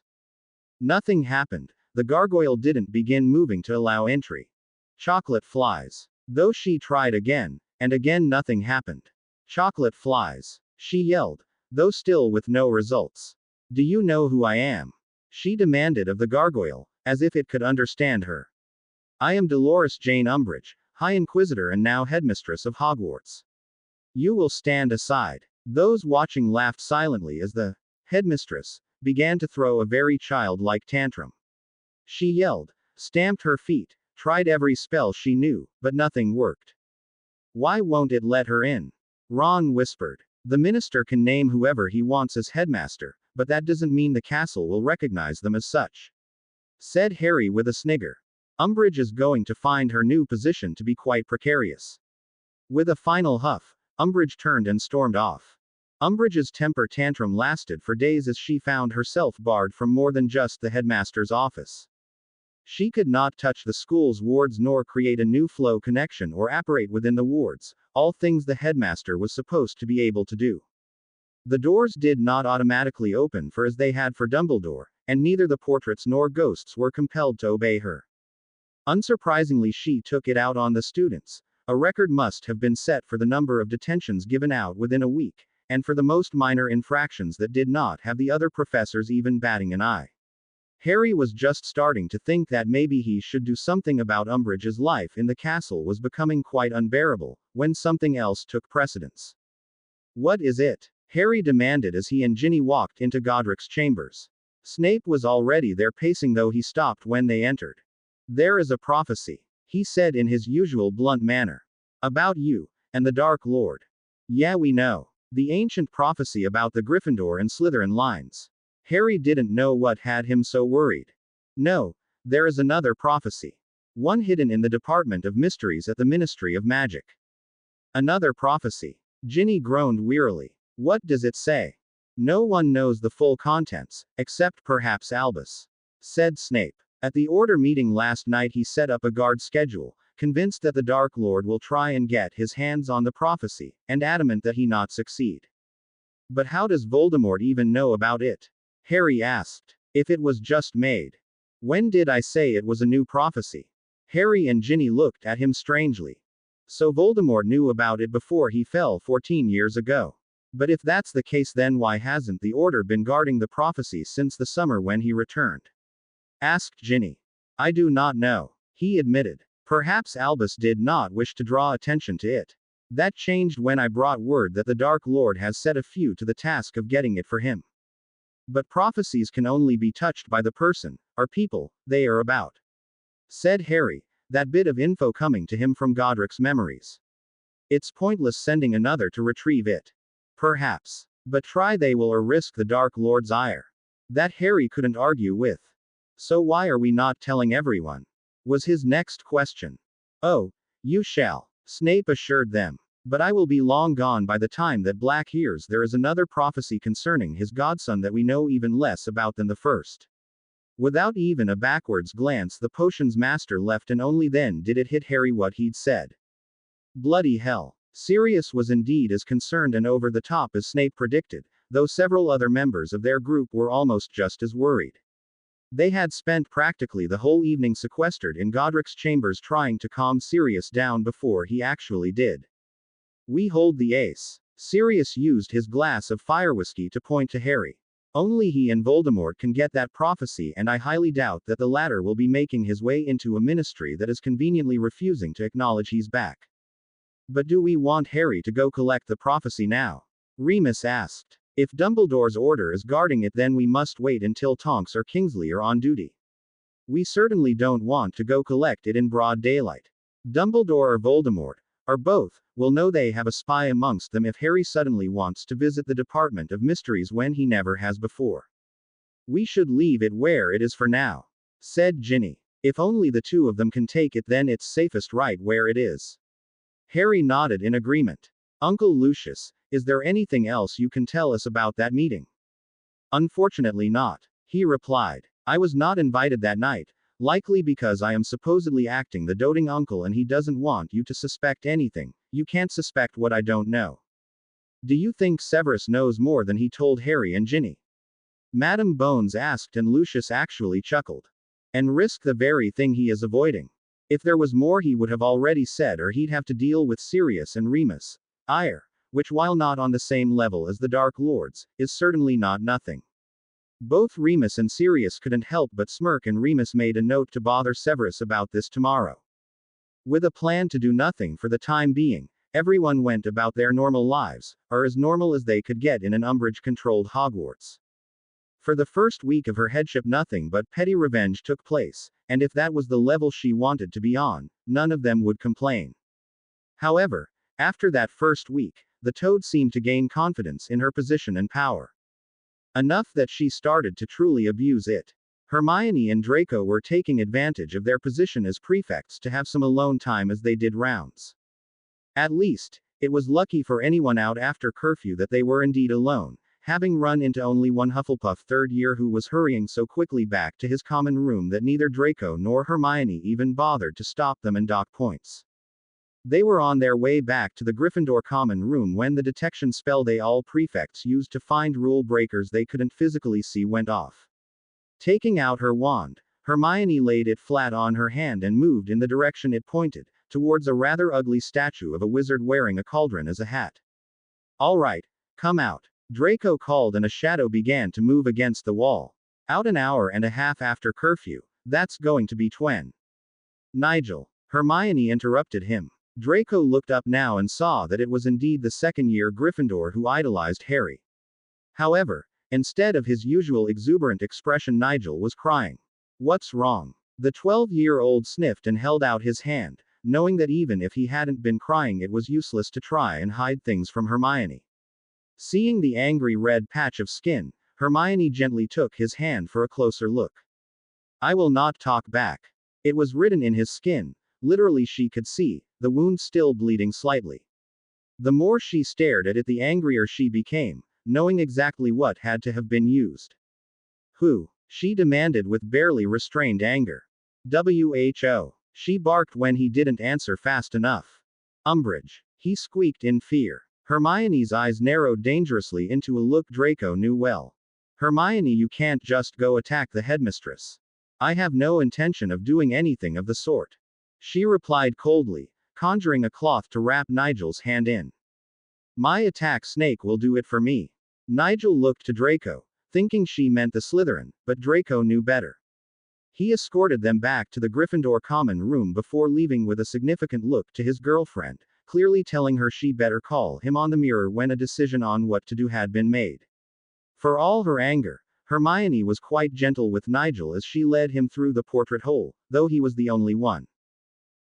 Nothing happened. The gargoyle didn't begin moving to allow entry. Chocolate flies. Though she tried again, and again nothing happened. Chocolate flies. She yelled, though still with no results. Do you know who I am? She demanded of the gargoyle, as if it could understand her. I am Dolores Jane Umbridge, High Inquisitor and now headmistress of Hogwarts. You will stand aside. Those watching laughed silently as the headmistress began to throw a very childlike tantrum. She yelled, stamped her feet, tried every spell she knew, but nothing worked. Why won't it let her in? Ron whispered. The minister can name whoever he wants as headmaster, but that doesn't mean the castle will recognize them as such. Said Harry with a snigger. Umbridge is going to find her new position to be quite precarious. With a final huff, Umbridge turned and stormed off. Umbridge's temper tantrum lasted for days as she found herself barred from more than just the headmaster's office. She could not touch the school's wards nor create a new flow connection or apparate within the wards, all things the headmaster was supposed to be able to do. The doors did not automatically open for as they had for Dumbledore, and neither the portraits nor ghosts were compelled to obey her. Unsurprisingly, she took it out on the students. A record must have been set for the number of detentions given out within a week, and for the most minor infractions that did not have the other professors even batting an eye. Harry was just starting to think that maybe he should do something about Umbridge's life in the castle was becoming quite unbearable, when something else took precedence. What is it? Harry demanded as he and Ginny walked into Godric's chambers. Snape was already there pacing, though he stopped when they entered. There is a prophecy, he said in his usual blunt manner. About you, and the Dark Lord. Yeah, we know. The ancient prophecy about the Gryffindor and Slytherin lines. Harry didn't know what had him so worried. No, there is another prophecy. One hidden in the Department of Mysteries at the Ministry of Magic. Another prophecy. Ginny groaned wearily. What does it say? No one knows the full contents, except perhaps Albus, said Snape. At the Order meeting last night he set up a guard schedule, convinced that the Dark Lord will try and get his hands on the prophecy, and adamant that he not succeed. But how does Voldemort even know about it? Harry asked. If it was just made. When did I say it was a new prophecy? Harry and Ginny looked at him strangely. So Voldemort knew about it before he fell 14 years ago. But if that's the case, then why hasn't the Order been guarding the prophecy since the summer when he returned? Asked Ginny. I do not know, he admitted. Perhaps Albus did not wish to draw attention to it. That changed when I brought word that the Dark Lord has set a few to the task of getting it for him. But prophecies can only be touched by the person, or people, they are about. Said Harry, that bit of info coming to him from Godric's memories. It's pointless sending another to retrieve it. Perhaps. But try they will or risk the Dark Lord's ire. That Harry couldn't argue with. So why are we not telling everyone? Was his next question. Oh, you shall, Snape assured them. But I will be long gone by the time that Black hears there is another prophecy concerning his godson that we know even less about than the first. Without even a backwards glance the potion's master left, and only then did it hit Harry what he'd said. Bloody hell. Sirius was indeed as concerned and over the top as Snape predicted, though several other members of their group were almost just as worried. They had spent practically the whole evening sequestered in Godric's chambers trying to calm Sirius down before he actually did. We hold the ace. Sirius used his glass of fire whiskey to point to Harry. Only he and Voldemort can get that prophecy, and I highly doubt that the latter will be making his way into a ministry that is conveniently refusing to acknowledge he's back. But do we want Harry to go collect the prophecy now? Remus asked. If Dumbledore's order is guarding it, then we must wait until Tonks or Kingsley are on duty. We certainly don't want to go collect it in broad daylight. Dumbledore or Voldemort, or both, will know they have a spy amongst them if Harry suddenly wants to visit the Department of Mysteries when he never has before. We should leave it where it is for now, said Ginny. If only the two of them can take it, then it's safest right where it is. Harry nodded in agreement. Uncle Lucius, is there anything else you can tell us about that meeting? Unfortunately not, he replied. I was not invited that night, likely because I am supposedly acting the doting uncle and he doesn't want you to suspect anything. You can't suspect what I don't know. Do you think Severus knows more than he told Harry and Ginny? Madame Bones asked, and Lucius actually chuckled. And risk the very thing he is avoiding. If there was more he would have already said, or he'd have to deal with Sirius and Remus. Ire, which while not on the same level as the Dark Lords, is certainly not nothing. Both Remus and Sirius couldn't help but smirk, and Remus made a note to bother Severus about this tomorrow. With a plan to do nothing for the time being, everyone went about their normal lives, or as normal as they could get in an Umbridge-controlled Hogwarts. For the first week of her headship nothing but petty revenge took place, and if that was the level she wanted to be on, none of them would complain. However, after that first week, the Toad seemed to gain confidence in her position and power. Enough that she started to truly abuse it. Hermione and Draco were taking advantage of their position as prefects to have some alone time as they did rounds. At least, It was lucky for anyone out after curfew that they were indeed alone, having run into only one Hufflepuff third year who was hurrying so quickly back to his common room that neither Draco nor Hermione even bothered to stop them and dock points. They were on their way back to the Gryffindor common room when the detection spell they all prefects used to find rule breakers they couldn't physically see went off. Taking out her wand, Hermione laid it flat on her hand and moved in the direction it pointed, towards a rather ugly statue of a wizard wearing a cauldron as a hat. All right, come out, Draco called, and a shadow began to move against the wall. Out an hour and a half after curfew, that's going to be twen. Nigel, Hermione interrupted him. Draco looked up now and saw that it was indeed the second-year Gryffindor who idolized Harry. However, instead of his usual exuberant expression, Nigel was crying. What's wrong? The 12-year-old sniffed and held out his hand, knowing that even if he hadn't been crying it was useless to try and hide things from Hermione. Seeing the angry red patch of skin, Hermione gently took his hand for a closer look. I will not talk back. It was written in his skin. Literally, she could see, the wound still bleeding slightly. The more she stared at it, the angrier she became, knowing exactly what had to have been used. Who? She demanded with barely restrained anger. Who? She barked when he didn't answer fast enough. Umbridge. He squeaked in fear. Hermione's eyes narrowed dangerously into a look Draco knew well. Hermione, you can't just go attack the headmistress. I have no intention of doing anything of the sort. She replied coldly, conjuring a cloth to wrap Nigel's hand in. My attack snake will do it for me. Nigel looked to Draco, thinking she meant the Slytherin, but Draco knew better. He escorted them back to the Gryffindor common room before leaving with a significant look to his girlfriend, clearly telling her she better call him on the mirror when a decision on what to do had been made. For all her anger, Hermione was quite gentle with Nigel as she led him through the portrait hole, though he was the only one.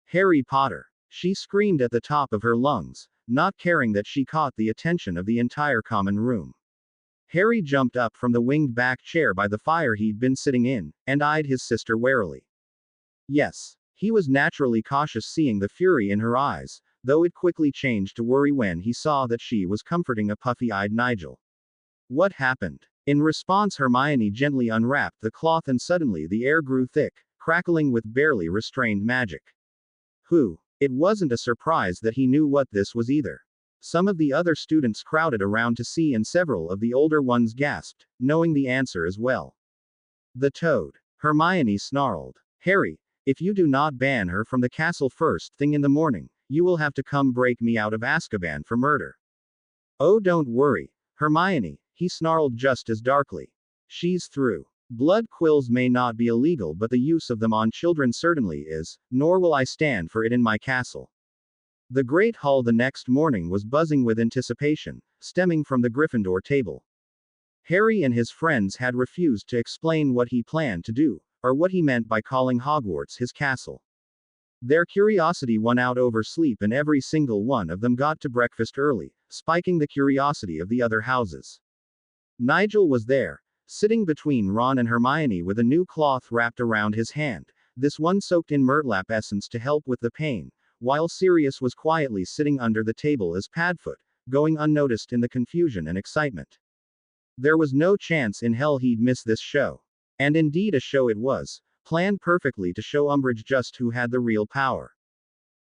Harry Potter! She screamed at the top of her lungs, not caring that she caught the attention of the entire common room. Harry jumped up from the winged back chair by the fire he'd been sitting in, and eyed his sister warily. Yes, he was naturally cautious, seeing the fury in her eyes, though it quickly changed to worry when he saw that she was comforting a puffy-eyed Nigel. What happened? In response, Hermione gently unwrapped the cloth and suddenly the air grew thick, crackling with barely restrained magic. Who? It wasn't a surprise that he knew what this was either. Some of the other students crowded around to see, and several of the older ones gasped, knowing the answer as well. The Toad. Hermione snarled. Harry, if you do not ban her from the castle first thing in the morning, you will have to come break me out of Azkaban for murder. Oh, don't worry, Hermione, he snarled just as darkly. She's through. Blood quills may not be illegal, but the use of them on children certainly is, nor will I stand for it in my castle. The Great Hall the next morning was buzzing with anticipation, stemming from the Gryffindor table. Harry and his friends had refused to explain what he planned to do, or what he meant by calling Hogwarts his castle. Their curiosity won out over sleep, and every single one of them got to breakfast early, spiking the curiosity of the other houses. Nigel was there, sitting between Ron and Hermione with a new cloth wrapped around his hand, this one soaked in myrtlap essence to help with the pain, while Sirius was quietly sitting under the table as Padfoot, going unnoticed in the confusion and excitement. There was no chance in hell he'd miss this show. And indeed a show it was, planned perfectly to show Umbridge just who had the real power.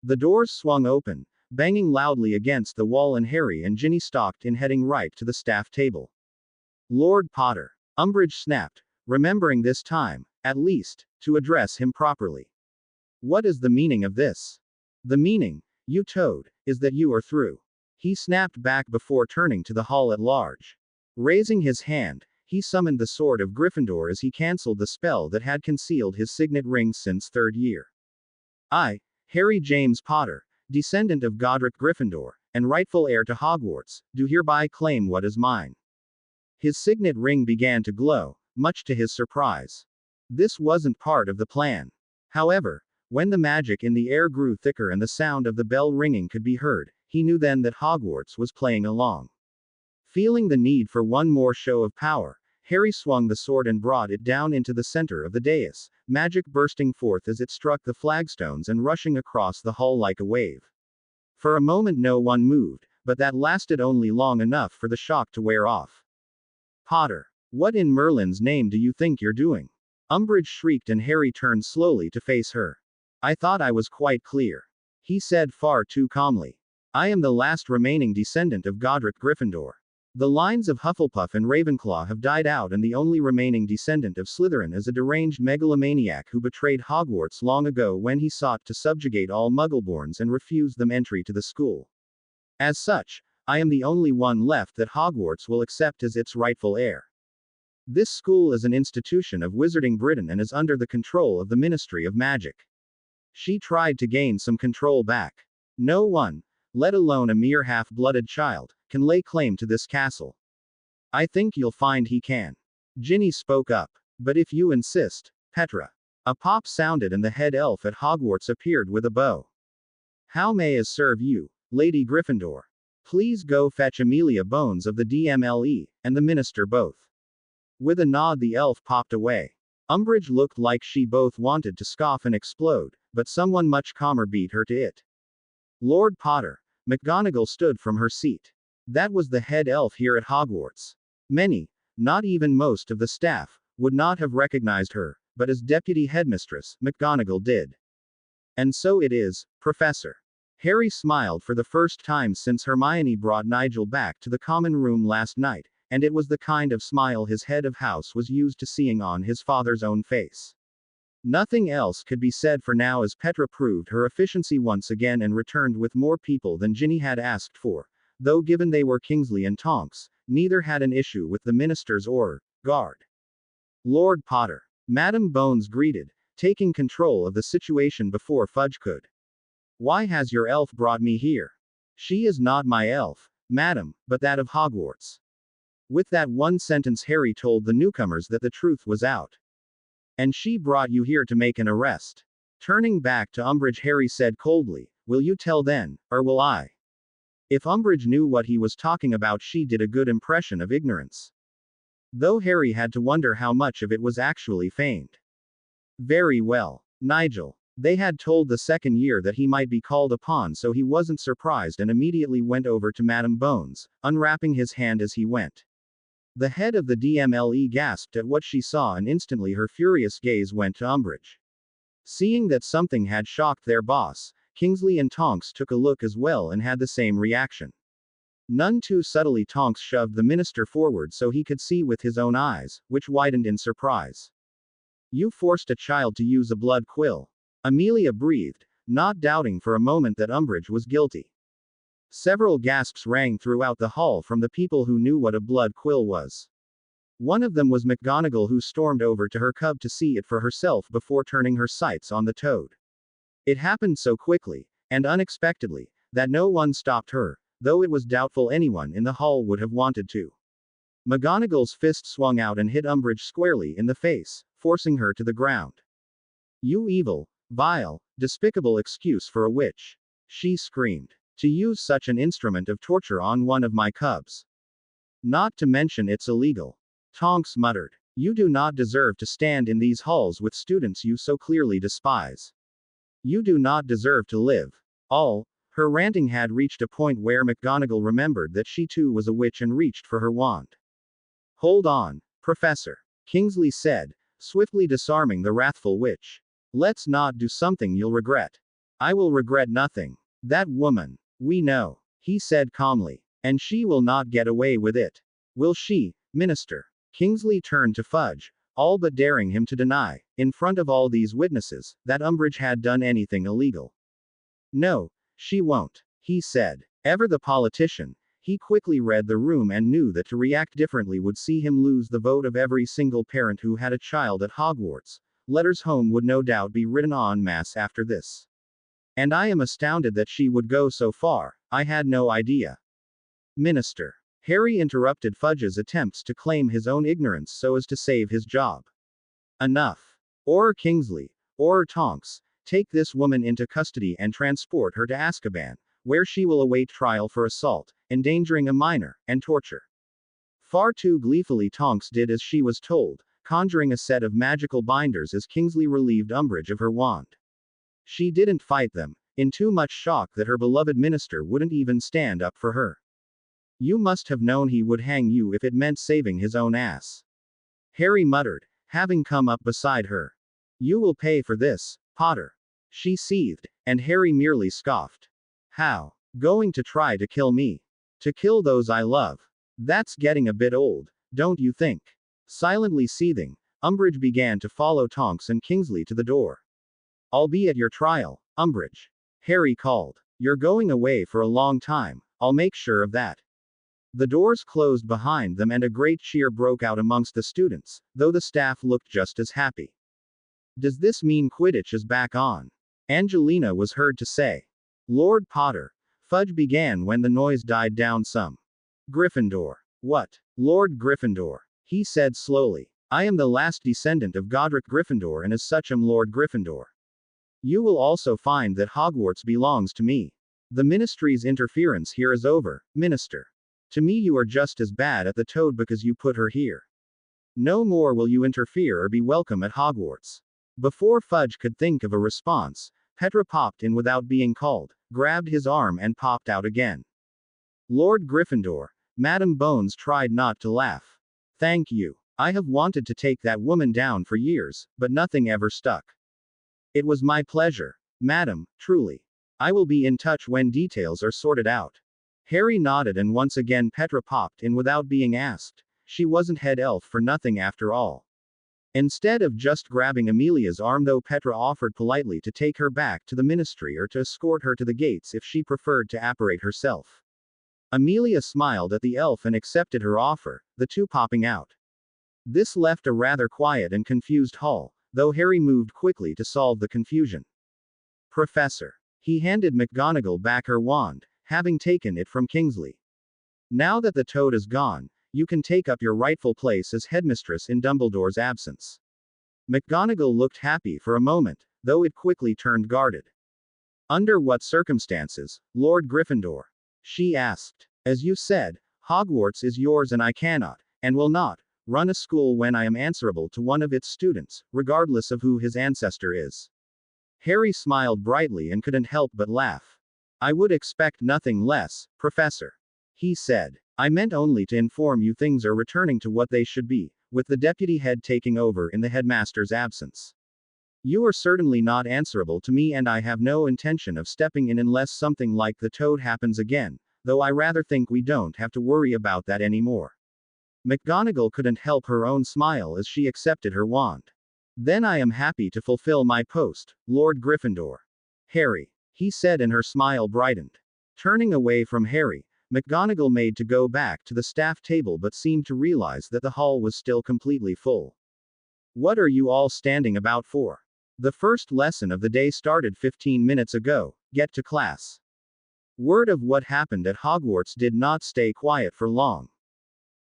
The doors swung open, banging loudly against the wall, and Harry and Ginny stalked in, heading right to the staff table. Lord Potter, Umbridge snapped, remembering this time, at least, to address him properly. What is the meaning of this? The meaning, you toad, is that you are through. He snapped back before turning to the hall at large. Raising his hand, he summoned the Sword of Gryffindor as he cancelled the spell that had concealed his signet ring since third year. I, Harry James Potter, descendant of Godric Gryffindor, and rightful heir to Hogwarts, do hereby claim what is mine. His signet ring began to glow, much to his surprise. This wasn't part of the plan. However, when the magic in the air grew thicker and the sound of the bell ringing could be heard, he knew then that Hogwarts was playing along. Feeling the need for one more show of power, Harry swung the sword and brought it down into the center of the dais, magic bursting forth as it struck the flagstones and rushing across the hall like a wave. For a moment no one moved, but that lasted only long enough for the shock to wear off. Potter, what in Merlin's name do you think you're doing? Umbridge shrieked and Harry turned slowly to face her. I thought I was quite clear. He said far too calmly. I am the last remaining descendant of Godric Gryffindor. The lines of Hufflepuff and Ravenclaw have died out and the only remaining descendant of Slytherin is a deranged megalomaniac who betrayed Hogwarts long ago when he sought to subjugate all Muggleborns and refuse them entry to the school. As such, I am the only one left that Hogwarts will accept as its rightful heir. This school is an institution of Wizarding Britain and is under the control of the Ministry of Magic. She tried to gain some control back. No one, let alone a mere half-blooded child, can lay claim to this castle. I think you'll find he can. Ginny spoke up. But if you insist, Petra. A pop sounded and the head elf at Hogwarts appeared with a bow. How may I serve you, Lady Gryffindor? Please go fetch Amelia Bones of the DMLE, and the minister both. With a nod the elf popped away. Umbridge looked like she both wanted to scoff and explode, but someone much calmer beat her to it. Lord Potter. McGonagall stood from her seat. That was the head elf here at Hogwarts. Many, not even most of the staff, would not have recognized her, but as deputy headmistress, McGonagall did. And so it is, Professor. Harry smiled for the first time since Hermione brought Nigel back to the common room last night, and it was the kind of smile his head of house was used to seeing on his father's own face. Nothing else could be said for now as Petra proved her efficiency once again and returned with more people than Ginny had asked for, though given they were Kingsley and Tonks, neither had an issue with the ministers or guard. Lord Potter. Madam Bones greeted, taking control of the situation before Fudge could. Why has your elf brought me here? She is not my elf, madam, but that of Hogwarts. With that one sentence Harry told the newcomers that the truth was out. And she brought you here to make an arrest. Turning back to Umbridge Harry said coldly, will you tell then, or will I? If Umbridge knew what he was talking about she did a good impression of ignorance. Though Harry had to wonder how much of it was actually feigned. Very well, Nigel. They had told the second year that he might be called upon so he wasn't surprised and immediately went over to Madam Bones, unwrapping his hand as he went. The head of the DMLE gasped at what she saw and instantly her furious gaze went to Umbridge. Seeing that something had shocked their boss, Kingsley and Tonks took a look as well and had the same reaction. None too subtly Tonks shoved the minister forward so he could see with his own eyes, which widened in surprise. You forced a child to use a blood quill. Amelia breathed, not doubting for a moment that Umbridge was guilty. Several gasps rang throughout the hall from the people who knew what a blood quill was. One of them was McGonagall, who stormed over to her cub to see it for herself before turning her sights on the toad. It happened so quickly, and unexpectedly, that no one stopped her, though it was doubtful anyone in the hall would have wanted to. McGonagall's fist swung out and hit Umbridge squarely in the face, forcing her to the ground. You evil, vile, despicable excuse for a witch! She screamed. To use such an instrument of torture on one of my cubs. Not to mention it's illegal. Tonks muttered. You do not deserve to stand in these halls with students you so clearly despise. You do not deserve to live. Her ranting had reached a point where McGonagall remembered that she too was a witch and reached for her wand. Hold on, Professor. Kingsley said, swiftly disarming the wrathful witch. Let's not do something you'll regret. I will regret nothing. That woman. We know, he said calmly. And she will not get away with it. Will she, Minister? Kingsley turned to Fudge, all but daring him to deny, in front of all these witnesses, that Umbridge had done anything illegal. No, she won't, he said. Ever the politician, he quickly read the room and knew that to react differently would see him lose the vote of every single parent who had a child at Hogwarts. Letters home would no doubt be written en masse after this. And I am astounded that she would go so far. I had no idea. Minister. Harry interrupted Fudge's attempts to claim his own ignorance so as to save his job. Enough. Or Kingsley, or Tonks, take this woman into custody and transport her to Azkaban, where she will await trial for assault, endangering a minor, and torture. Far too gleefully Tonks did as she was told, conjuring a set of magical binders as Kingsley relieved Umbridge of her wand. She didn't fight them. in too much shock that her beloved minister wouldn't even stand up for her. You must have known he would hang you if it meant saving his own ass. Harry muttered, having come up beside her. You will pay for this, Potter. She seethed, and Harry merely scoffed. How? Going to try to kill me? To kill those I love? That's getting a bit old, don't you think? Silently seething, Umbridge began to follow Tonks and Kingsley to the door. I'll be at your trial, Umbridge. Harry called. You're going away for a long time, I'll make sure of that. The doors closed behind them and a great cheer broke out amongst the students, though the staff looked just as happy. Does this mean Quidditch is back on? Angelina was heard to say. Lord Potter. Fudge began when the noise died down some. Gryffindor. What? Lord Gryffindor. He said slowly. I am the last descendant of Godric Gryffindor and as such am Lord Gryffindor. You will also find that Hogwarts belongs to me. The Ministry's interference here is over, Minister. To me you are just as bad at the Toad because you put her here. No more will you interfere or be welcome at Hogwarts. Before Fudge could think of a response, Petra popped in without being called, grabbed his arm and popped out again. Lord Gryffindor. Madam Bones tried not to laugh. Thank you. I have wanted to take that woman down for years, but nothing ever stuck. It was my pleasure, madam, truly. I will be in touch when details are sorted out. Harry nodded and once again Petra popped in without being asked. She wasn't head elf for nothing after all. Instead of just grabbing Amelia's arm though Petra offered politely to take her back to the ministry or to escort her to the gates if she preferred to apparate herself. Amelia smiled at the elf and accepted her offer, the two popping out. This left a rather quiet and confused hall, though Harry moved quickly to solve the confusion. Professor. He handed McGonagall back her wand, having taken it from Kingsley. Now that the Toad is gone, you can take up your rightful place as headmistress in Dumbledore's absence. McGonagall looked happy for a moment, though it quickly turned guarded. Under what circumstances, Lord Gryffindor? She asked. As you said, Hogwarts is yours and I cannot, and will not, run a school when I am answerable to one of its students, regardless of who his ancestor is. Harry smiled brightly and couldn't help but laugh. I would expect nothing less, Professor. He said. I meant only to inform you things are returning to what they should be, with the deputy head taking over in the headmaster's absence. You are certainly not answerable to me and I have no intention of stepping in unless something like the Toad happens again, though I rather think we don't have to worry about that anymore. McGonagall couldn't help her own smile as she accepted her wand. Then I am happy to fulfill my post, Lord Gryffindor. Harry. He said and her smile brightened. Turning away from Harry, McGonagall made to go back to the staff table but seemed to realize that the hall was still completely full. What are you all standing about for? The first lesson of the day started 15 minutes ago, get to class. Word of what happened at Hogwarts did not stay quiet for long.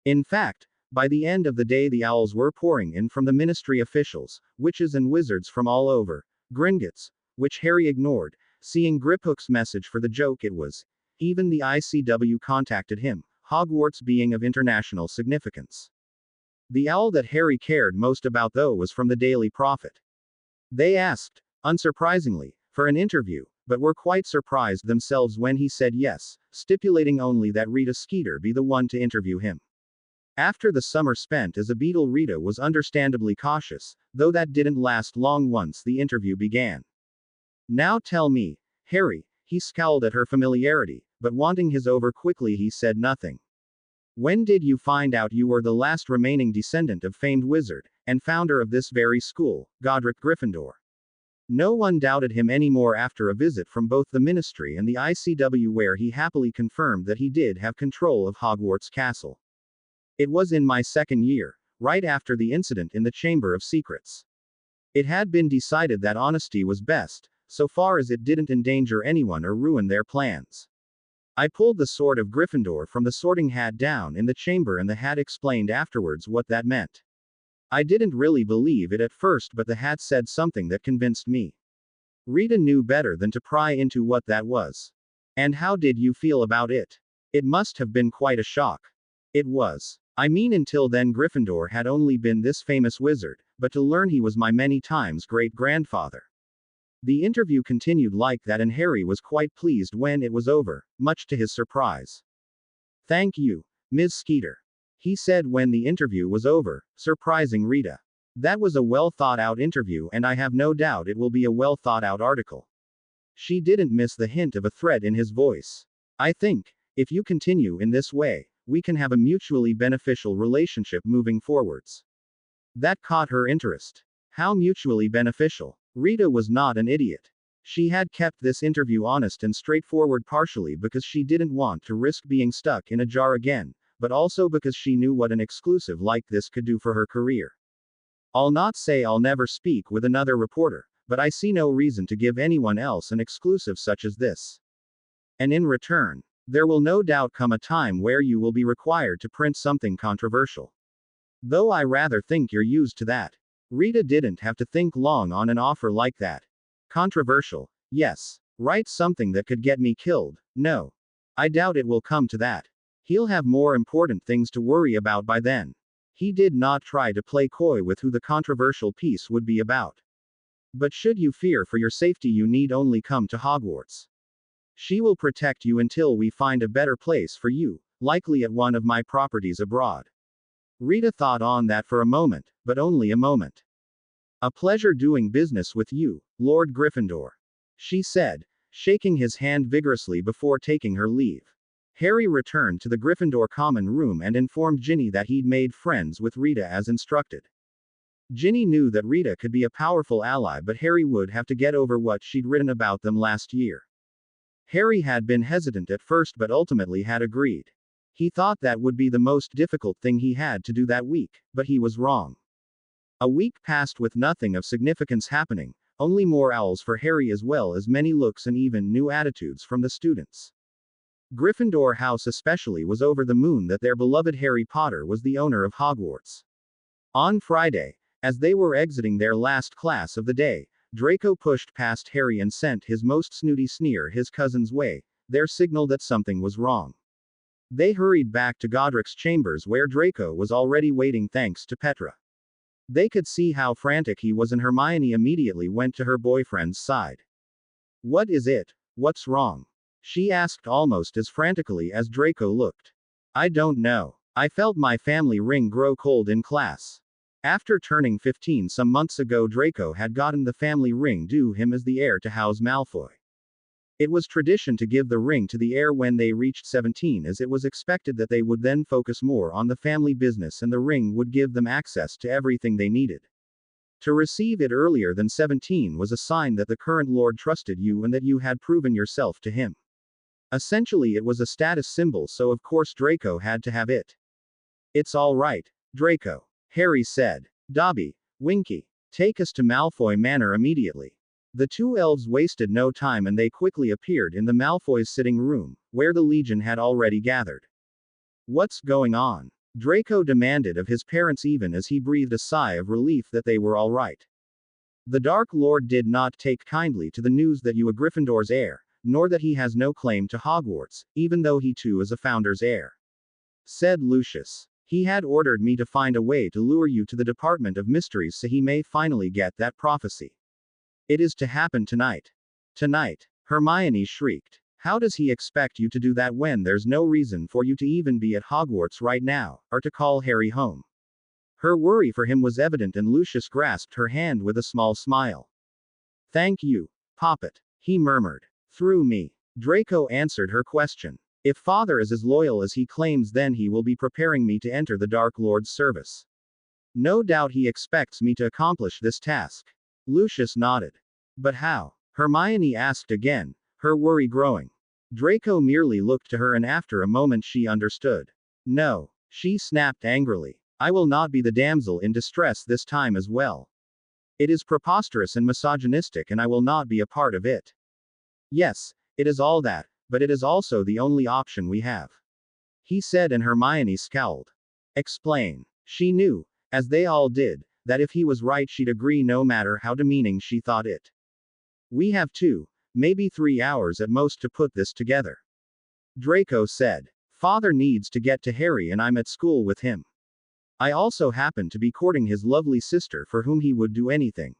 In fact, by the end of the day the owls were pouring in from the ministry officials, witches and wizards from all over, Gringotts, which Harry ignored, seeing Griphook's message for the joke it was. Even the ICW contacted him, Hogwarts being of international significance. The owl that Harry cared most about though was from the Daily Prophet. They asked, unsurprisingly, for an interview, but were quite surprised themselves when he said yes, stipulating only that Rita Skeeter be the one to interview him. After the summer spent as a beetle, Rita was understandably cautious, though that didn't last long once the interview began. Now tell me, Harry, he scowled at her familiarity, but wanting his over quickly he said nothing. When did you find out you were the last remaining descendant of famed wizard, and founder of this very school, Godric Gryffindor? No one doubted him anymore after a visit from both the Ministry and the ICW where he happily confirmed that he did have control of Hogwarts Castle. It was in my second year, right after the incident in the Chamber of Secrets. It had been decided that honesty was best, so far as it didn't endanger anyone or ruin their plans. I pulled the sword of Gryffindor from the sorting hat down in the chamber and the hat explained afterwards what that meant. I didn't really believe it at first but the hat said something that convinced me. Rita knew better than to pry into what that was. And how did you feel about it? It must have been quite a shock. It was. I mean until then Gryffindor had only been this famous wizard, but to learn he was my many times great-grandfather. The interview continued like that, and Harry was quite pleased when it was over, much to his surprise. "Thank you, Ms. Skeeter," he said when the interview was over, surprising Rita. "That was a well thought out interview, and I have no doubt it will be a well thought out article." She didn't miss the hint of a threat in his voice. "I think, if you continue in this way, we can have a mutually beneficial relationship moving forwards." That caught her interest. How mutually beneficial? Rita was not an idiot. She had kept this interview honest and straightforward partially because she didn't want to risk being stuck in a jar again, but also because she knew what an exclusive like this could do for her career. "I'll not say I'll never speak with another reporter, but I see no reason to give anyone else an exclusive such as this. And in return, there will no doubt come a time where you will be required to print something controversial. Though I rather think you're used to that." Rita didn't have to think long on an offer like that. Controversial? Yes. Write something that could get me killed? No. I doubt it will come to that. He'll have more important things to worry about by then. He did not try to play coy with who the controversial piece would be about. "But should you fear for your safety, you need only come to Hogwarts. She will protect you until we find a better place for you, likely at one of my properties abroad." Rita thought on that for a moment, but only a moment. "A pleasure doing business with you, Lord Gryffindor," she said, shaking his hand vigorously before taking her leave. Harry returned to the Gryffindor common room and informed Ginny that he'd made friends with Rita as instructed. Ginny knew that Rita could be a powerful ally, but Harry would have to get over what she'd written about them last year. Harry had been hesitant at first but ultimately had agreed. He thought that would be the most difficult thing he had to do that week, but he was wrong. A week passed with nothing of significance happening, only more owls for Harry as well as many looks and even new attitudes from the students. Gryffindor House especially was over the moon that their beloved Harry Potter was the owner of Hogwarts. On Friday, as they were exiting their last class of the day, Draco pushed past Harry and sent his most snooty sneer his cousin's way, their signal that something was wrong. They hurried back to Godric's chambers where Draco was already waiting thanks to Petra. They could see how frantic he was and Hermione immediately went to her boyfriend's side. "What is it? What's wrong?" she asked almost as frantically as Draco looked. "I don't know. I felt my family ring grow cold in class." After turning 15 some months ago, Draco had gotten the family ring due him as the heir to House Malfoy. It was tradition to give the ring to the heir when they reached 17, as it was expected that they would then focus more on the family business and the ring would give them access to everything they needed. To receive it earlier than 17 was a sign that the current lord trusted you and that you had proven yourself to him. Essentially, it was a status symbol, so of course Draco had to have it. "It's all right, Draco," Harry said. "Dobby, Winky, take us to Malfoy Manor immediately." The two elves wasted no time and they quickly appeared in the Malfoys' sitting room, where the Legion had already gathered. "What's going on?" Draco demanded of his parents even as he breathed a sigh of relief that they were all right. "The Dark Lord did not take kindly to the news that you are Gryffindor's heir, nor that he has no claim to Hogwarts, even though he too is a founder's heir," said Lucius. "He had ordered me to find a way to lure you to the Department of Mysteries so he may finally get that prophecy. It is to happen tonight." "Tonight?" Hermione shrieked. "How does he expect you to do that when there's no reason for you to even be at Hogwarts right now, or to call Harry home?" Her worry for him was evident and Lucius grasped her hand with a small smile. "Thank you, Poppet," he murmured. "Through me." Draco answered her question. "If Father is as loyal as he claims, then he will be preparing me to enter the Dark Lord's service. No doubt he expects me to accomplish this task." Lucius nodded. "But how?" Hermione asked again, her worry growing. Draco merely looked to her and after a moment she understood. "No," she snapped angrily. "I will not be the damsel in distress this time as well. It is preposterous and misogynistic and I will not be a part of it." "Yes, it is all that, but it is also the only option we have," he said, and Hermione scowled. "Explain." She knew, as they all did, that if he was right she'd agree no matter how demeaning she thought it. "We have 2, maybe 3 hours at most to put this together," Draco said. "Father needs to get to Harry and I'm at school with him. I also happen to be courting his lovely sister for whom he would do anything."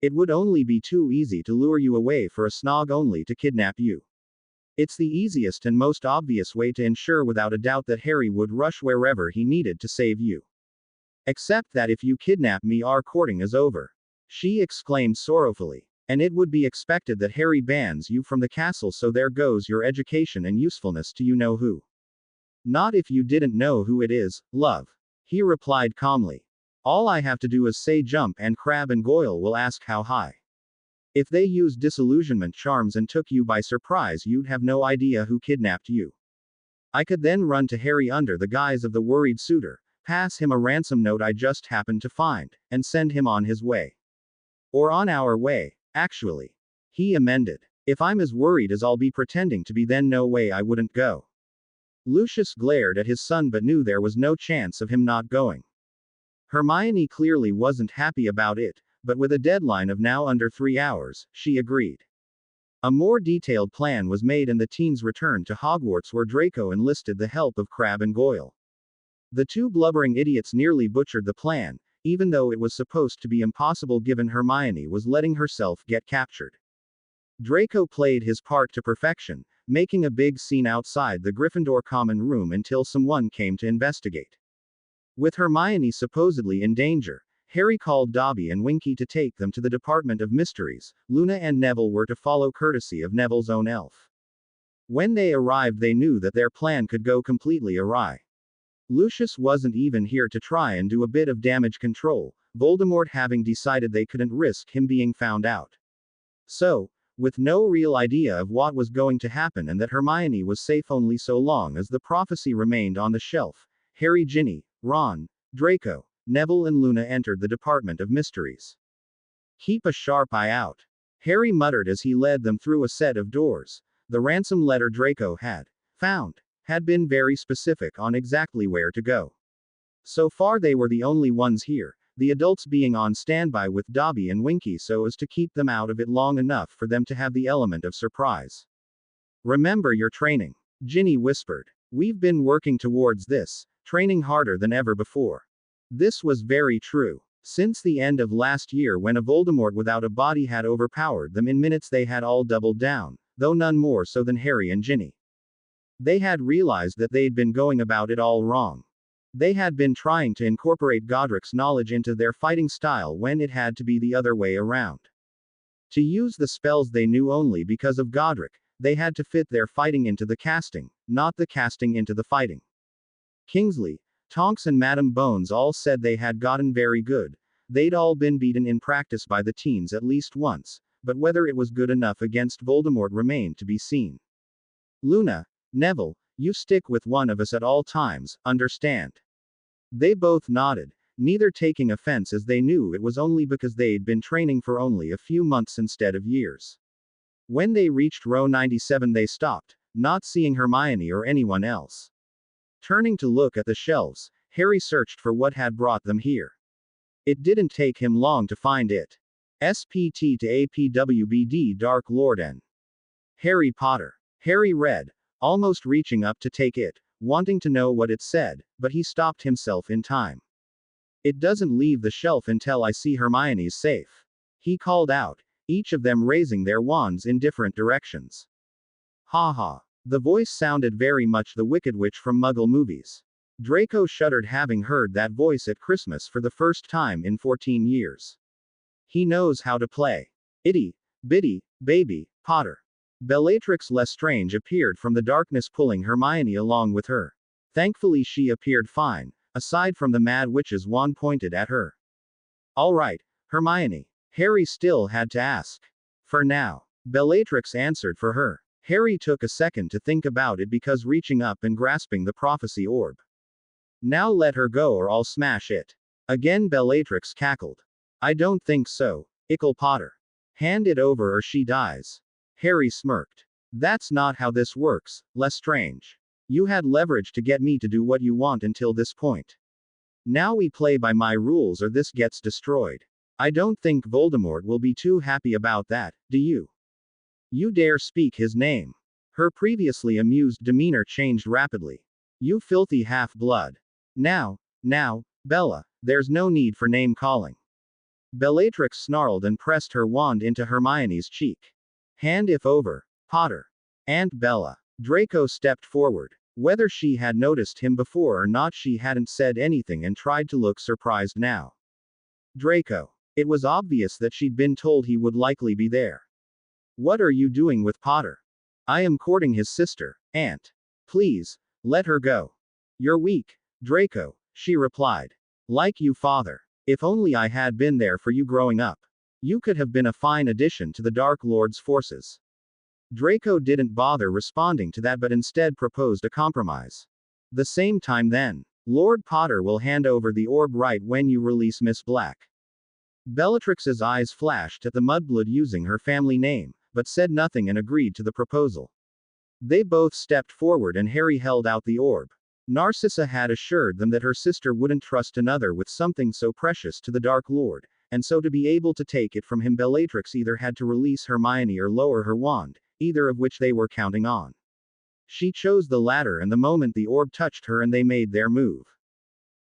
It would only be too easy to lure you away for a snog only to kidnap you. It's the easiest and most obvious way to ensure without a doubt that Harry would rush wherever he needed to save you. Except that if you kidnap me, our courting is over. She exclaimed sorrowfully. And it would be expected that Harry bans you from the castle, so there goes your education and usefulness to you know who. Not if you didn't know who it is, love. He replied calmly. All I have to do is say jump and Crabbe and Goyle will ask how high. If they used disillusionment charms and took you by surprise, you'd have no idea who kidnapped you. I could then run to Harry under the guise of the worried suitor, pass him a ransom note I just happened to find, and send him on his way. Or on our way, actually. He amended. If I'm as worried as I'll be pretending to be, then no way I wouldn't go. Lucius glared at his son but knew there was no chance of him not going. Hermione clearly wasn't happy about it, but with a deadline of now under 3 hours, she agreed. A more detailed plan was made and the teens returned to Hogwarts, where Draco enlisted the help of Crabbe and Goyle. The two blubbering idiots nearly butchered the plan, even though it was supposed to be impossible given Hermione was letting herself get captured. Draco played his part to perfection, making a big scene outside the Gryffindor common room until someone came to investigate. With Hermione supposedly in danger, Harry called Dobby and Winky to take them to the Department of Mysteries. Luna and Neville were to follow, courtesy of Neville's own elf. When they arrived, they knew that their plan could go completely awry. Lucius wasn't even here to try and do a bit of damage control, Voldemort having decided they couldn't risk him being found out. So, with no real idea of what was going to happen and that Hermione was safe only so long as the prophecy remained on the shelf, Harry, Ginny, Ron, Draco, Neville and Luna entered the Department of Mysteries. Keep a sharp eye out, Harry muttered as he led them through a set of doors. The ransom letter Draco had found had been very specific on exactly where to go. So far they were the only ones here, the adults being on standby with Dobby and Winky so as to keep them out of it long enough for them to have the element of surprise. Remember your training, Ginny whispered. We've been working towards this, training harder than ever before. This was very true. Since the end of last year, when a Voldemort without a body had overpowered them in minutes, they had all doubled down, though none more so than Harry and Ginny. They had realized that they'd been going about it all wrong. They had been trying to incorporate Godric's knowledge into their fighting style when it had to be the other way around. To use the spells they knew only because of Godric, they had to fit their fighting into the casting, not the casting into the fighting. Kingsley, Tonks and Madame Bones all said they had gotten very good. They'd all been beaten in practice by the teens at least once, but whether it was good enough against Voldemort remained to be seen. Luna, Neville, you stick with one of us at all times, understand? They both nodded, neither taking offense as they knew it was only because they'd been training for only a few months instead of years. When they reached row 97 they stopped, not seeing Hermione or anyone else. Turning to look at the shelves, Harry searched for what had brought them here. It didn't take him long to find it. SPT to APWBD Dark Lord N. Harry Potter. Harry read, almost reaching up to take it, wanting to know what it said, but he stopped himself in time. It doesn't leave the shelf until I see Hermione's safe. He called out, each of them raising their wands in different directions. Ha ha. The voice sounded very much the Wicked Witch from Muggle movies. Draco shuddered, having heard that voice at Christmas for the first time in 14 years. He knows how to play. Itty bitty baby Potter. Bellatrix Lestrange appeared from the darkness, pulling Hermione along with her. Thankfully she appeared fine, aside from the Mad Witch's wand pointed at her. All right, Hermione. Harry still had to ask. For now. Bellatrix answered for her. Harry took a second to think about it because reaching up and grasping the prophecy orb. Now let her go or I'll smash it. Again Bellatrix cackled. I don't think so, Ickle Potter. Hand it over or she dies. Harry smirked. That's not how this works, Lestrange. You had leverage to get me to do what you want until this point. Now we play by my rules or this gets destroyed. I don't think Voldemort will be too happy about that, do you? You dare speak his name. Her previously amused demeanor changed rapidly. You filthy half-blood. Now, Bella, there's no need for name calling. Bellatrix snarled and pressed her wand into Hermione's cheek. Hand if over, Potter. Aunt Bella. Draco stepped forward. Whether she had noticed him before or not, she hadn't said anything and tried to look surprised now. Draco. It was obvious that she'd been told he would likely be there. What are you doing with Potter? I am courting his sister, Aunt. Please, let her go. You're weak, Draco, she replied. Like you, father. If only I had been there for you growing up. You could have been a fine addition to the Dark Lord's forces. Draco didn't bother responding to that but instead proposed a compromise. The same time then. Lord Potter will hand over the orb right when you release Miss Black. Bellatrix's eyes flashed at the mudblood using her family name, but said nothing and agreed to the proposal. They both stepped forward and Harry held out the orb. Narcissa had assured them that her sister wouldn't trust another with something so precious to the Dark Lord, and so to be able to take it from him, Bellatrix either had to release Hermione or lower her wand, either of which they were counting on. She chose the latter, and the moment the orb touched her and they made their move.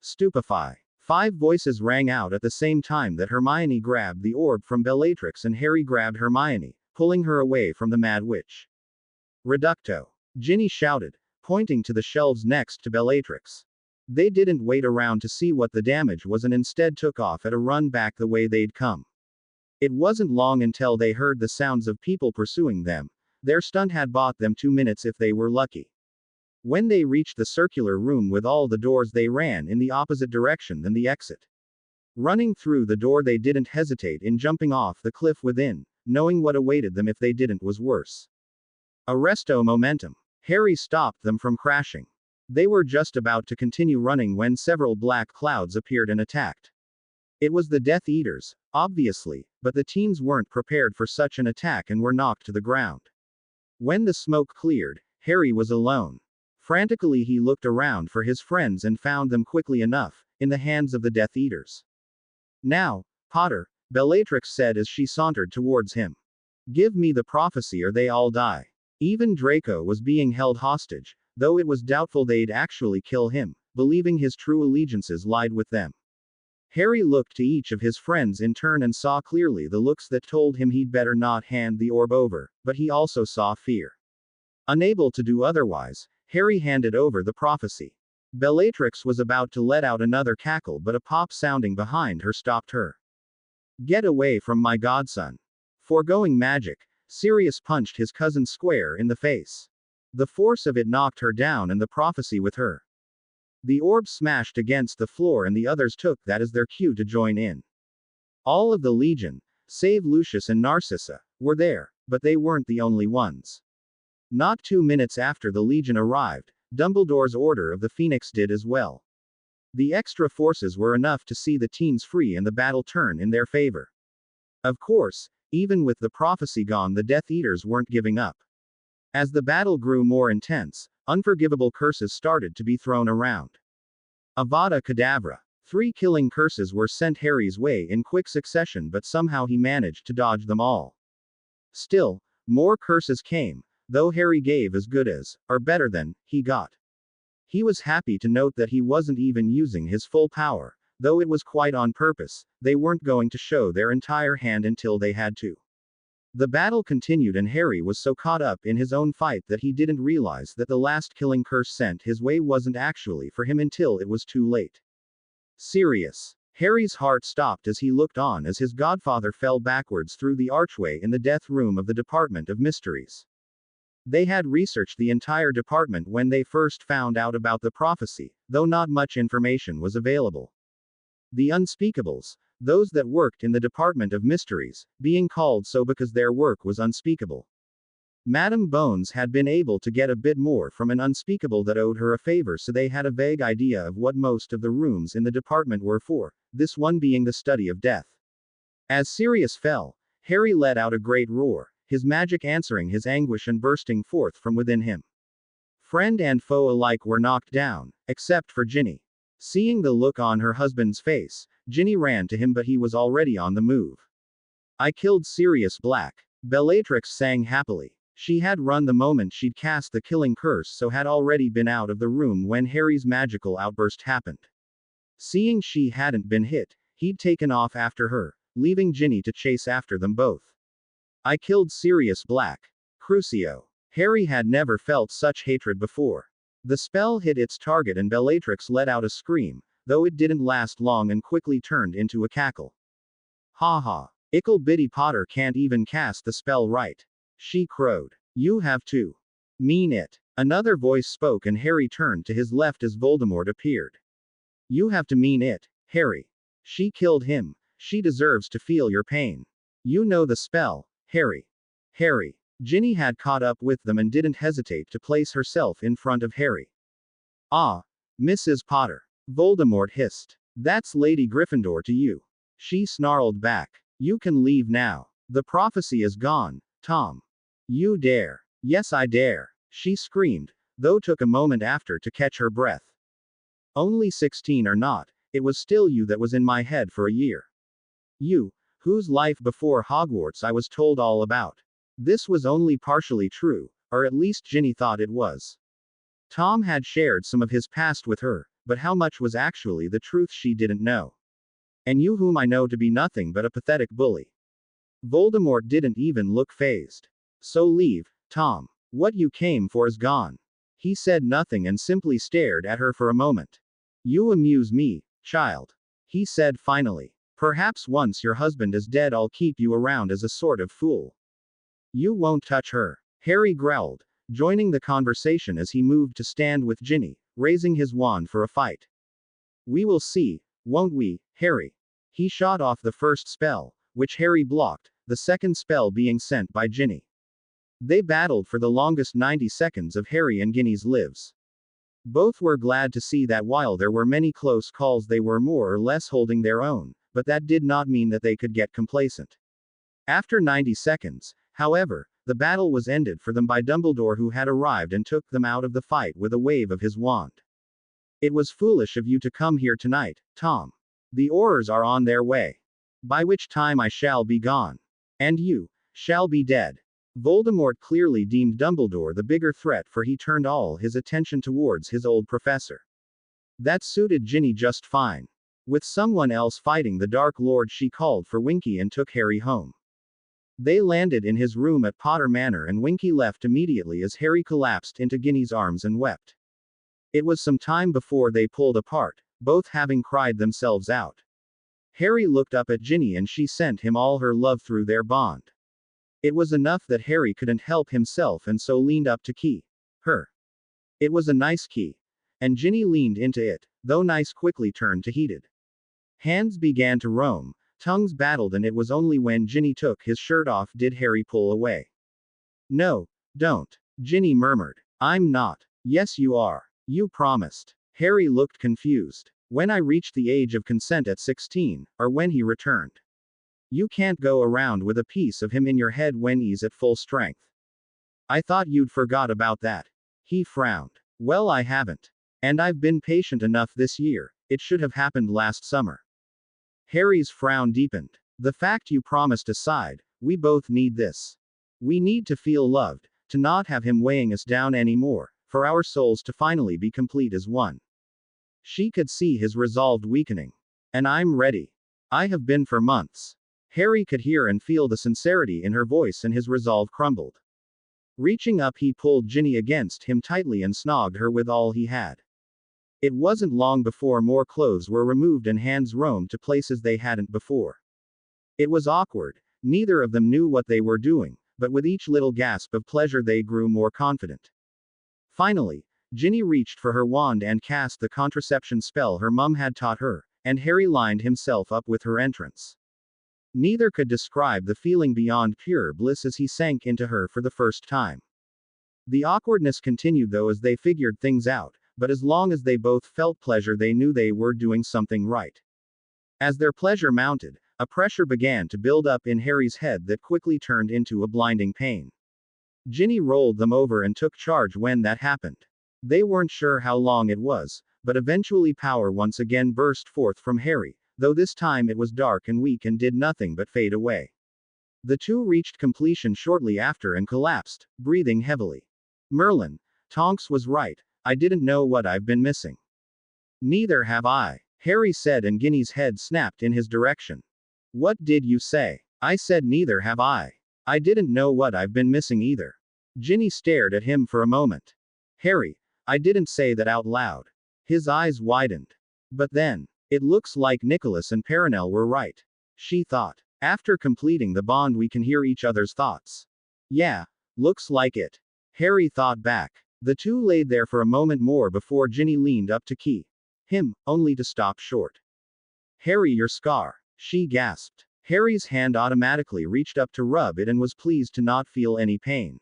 Stupefy. 5 voices rang out at the same time that Hermione grabbed the orb from Bellatrix and Harry grabbed Hermione, pulling her away from the Mad Witch. Reducto. Ginny shouted, pointing to the shelves next to Bellatrix. They didn't wait around to see what the damage was and instead took off at a run back the way they'd come. It wasn't long until they heard the sounds of people pursuing them. Their stunt had bought them 2 minutes if they were lucky. When they reached the circular room with all the doors, they ran in the opposite direction than the exit. Running through the door, they didn't hesitate in jumping off the cliff within, knowing what awaited them if they didn't was worse. Arresto momentum. Harry stopped them from crashing. They were just about to continue running when several black clouds appeared and attacked. It was the Death Eaters, obviously, but the teens weren't prepared for such an attack and were knocked to the ground. When the smoke cleared, Harry was alone. Frantically he looked around for his friends and found them quickly enough, in the hands of the Death Eaters. Now, Potter, Bellatrix said as she sauntered towards him. Give me the prophecy or they all die. Even Draco was being held hostage, though it was doubtful they'd actually kill him, believing his true allegiances lied with them. Harry looked to each of his friends in turn and saw clearly the looks that told him he'd better not hand the orb over, but he also saw fear. Unable to do otherwise, Harry handed over the prophecy. Bellatrix was about to let out another cackle, but a pop sounding behind her stopped her. Get away from my godson. Foregoing magic, Sirius punched his cousin square in the face. The force of it knocked her down and the prophecy with her. The orb smashed against the floor and the others took that as their cue to join in. All of the Legion, save Lucius and Narcissa, were there, but they weren't the only ones. Not 2 minutes after the Legion arrived, Dumbledore's Order of the Phoenix did as well. The extra forces were enough to see the teens free and the battle turn in their favor. Of course, even with the prophecy gone, the Death Eaters weren't giving up. As the battle grew more intense, unforgivable curses started to be thrown around. Avada Kedavra. 3 killing curses were sent Harry's way in quick succession, but somehow he managed to dodge them all. Still, more curses came, though Harry gave as good as, or better than, he got. He was happy to note that he wasn't even using his full power, though it was quite on purpose. They weren't going to show their entire hand until they had to. The battle continued and Harry was so caught up in his own fight that he didn't realize that the last killing curse sent his way wasn't actually for him until it was too late. Sirius. Harry's heart stopped as he looked on as his godfather fell backwards through the archway in the death room of the Department of Mysteries. They had researched the entire department when they first found out about the prophecy, though not much information was available. The Unspeakables, those that worked in the Department of Mysteries, being called so because their work was unspeakable. Madame Bones had been able to get a bit more from an unspeakable that owed her a favor, so they had a vague idea of what most of the rooms in the department were for, this one being the study of death. As Sirius fell, Harry let out a great roar, his magic answering his anguish and bursting forth from within him. Friend and foe alike were knocked down, except for Ginny. Seeing the look on her husband's face, Ginny ran to him, but he was already on the move. I killed Sirius Black, Bellatrix sang happily. She had run the moment she'd cast the killing curse, so had already been out of the room when Harry's magical outburst happened. Seeing she hadn't been hit, he'd taken off after her, leaving Ginny to chase after them both. I killed Sirius Black. Crucio. Harry had never felt such hatred before. The spell hit its target and Bellatrix let out a scream, though it didn't last long and quickly turned into a cackle. Ha ha. Ickle Bitty Potter can't even cast the spell right. She crowed. You have to mean it. Another voice spoke and Harry turned to his left as Voldemort appeared. You have to mean it, Harry. She killed him. She deserves to feel your pain. You know the spell, Harry. Harry. Ginny had caught up with them and didn't hesitate to place herself in front of Harry. Ah, Mrs. Potter. Voldemort hissed. That's Lady Gryffindor to you. She snarled back. You can leave now. The prophecy is gone, Tom. You dare. Yes, I dare. She screamed, though took a moment after to catch her breath. Only 16 or not, it was still you that was in my head for a year. You, whose life before Hogwarts I was told all about. This was only partially true, or at least Ginny thought it was. Tom had shared some of his past with her, but how much was actually the truth she didn't know. And you whom I know to be nothing but a pathetic bully. Voldemort didn't even look fazed. So leave, Tom. What you came for is gone. He said nothing and simply stared at her for a moment. You amuse me, child. He said finally. Perhaps once your husband is dead I'll keep you around as a sort of fool. You won't touch her. Harry growled, joining the conversation as he moved to stand with Ginny, raising his wand for a fight. We will see, won't we, Harry? He shot off the first spell, which Harry blocked, the second spell being sent by Ginny. They battled for the longest 90 seconds of Harry and Ginny's lives. Both were glad to see that while there were many close calls they were more or less holding their own, but that did not mean that they could get complacent. After 90 seconds, however, the battle was ended for them by Dumbledore, who had arrived and took them out of the fight with a wave of his wand. It was foolish of you to come here tonight, Tom. The Aurors are on their way. By which time I shall be gone. And you shall be dead. Voldemort clearly deemed Dumbledore the bigger threat, for he turned all his attention towards his old professor. That suited Ginny just fine. With someone else fighting the Dark Lord, she called for Winky and took Harry home. They landed in his room at Potter Manor and Winky left immediately as Harry collapsed into Ginny's arms and wept. It was some time before they pulled apart, both having cried themselves out. Harry looked up at Ginny and she sent him all her love through their bond. It was enough that Harry couldn't help himself and so leaned up to key her. It was a nice key. And Ginny leaned into it, though nice quickly turned to heated. Hands began to roam, tongues battled, and it was only when Ginny took his shirt off did Harry pull away. No, don't. Ginny murmured. I'm not. Yes you are. You promised. Harry looked confused. When I reached the age of consent at 16, or when he returned. You can't go around with a piece of him in your head when he's at full strength. I thought you'd forgot about that. He frowned. Well, I haven't. And I've been patient enough this year. It should have happened last summer. Harry's frown deepened. The fact you promised aside, we both need this. We need to feel loved, to not have him weighing us down anymore, for our souls to finally be complete as one. She could see his resolve weakening. And I'm ready. I have been for months. Harry could hear and feel the sincerity in her voice and his resolve crumbled. Reaching up, he pulled Ginny against him tightly and snogged her with all he had. It wasn't long before more clothes were removed and hands roamed to places they hadn't before. It was awkward, neither of them knew what they were doing, but with each little gasp of pleasure they grew more confident. Finally, Ginny reached for her wand and cast the contraception spell her mum had taught her, and Harry lined himself up with her entrance. Neither could describe the feeling beyond pure bliss as he sank into her for the first time. The awkwardness continued though as they figured things out, but as long as they both felt pleasure they knew they were doing something right. As their pleasure mounted, a pressure began to build up in Harry's head that quickly turned into a blinding pain. Ginny rolled them over and took charge when that happened. They weren't sure how long it was, but eventually power once again burst forth from Harry, though this time it was dark and weak and did nothing but fade away. The two reached completion shortly after and collapsed, breathing heavily. Merlin, Tonks was right, I didn't know what I've been missing. Neither have I, Harry said, and Ginny's head snapped in his direction. What did you say? I said neither have I. I didn't know what I've been missing either. Ginny stared at him for a moment. Harry, I didn't say that out loud. His eyes widened. But then, it looks like Nicholas and Perenelle were right. She thought. After completing the bond we can hear each other's thoughts. Yeah, looks like it. Harry thought back. The two laid there for a moment more before Ginny leaned up to key him, only to stop short. Harry, your scar. She gasped. Harry's hand automatically reached up to rub it and was pleased to not feel any pain.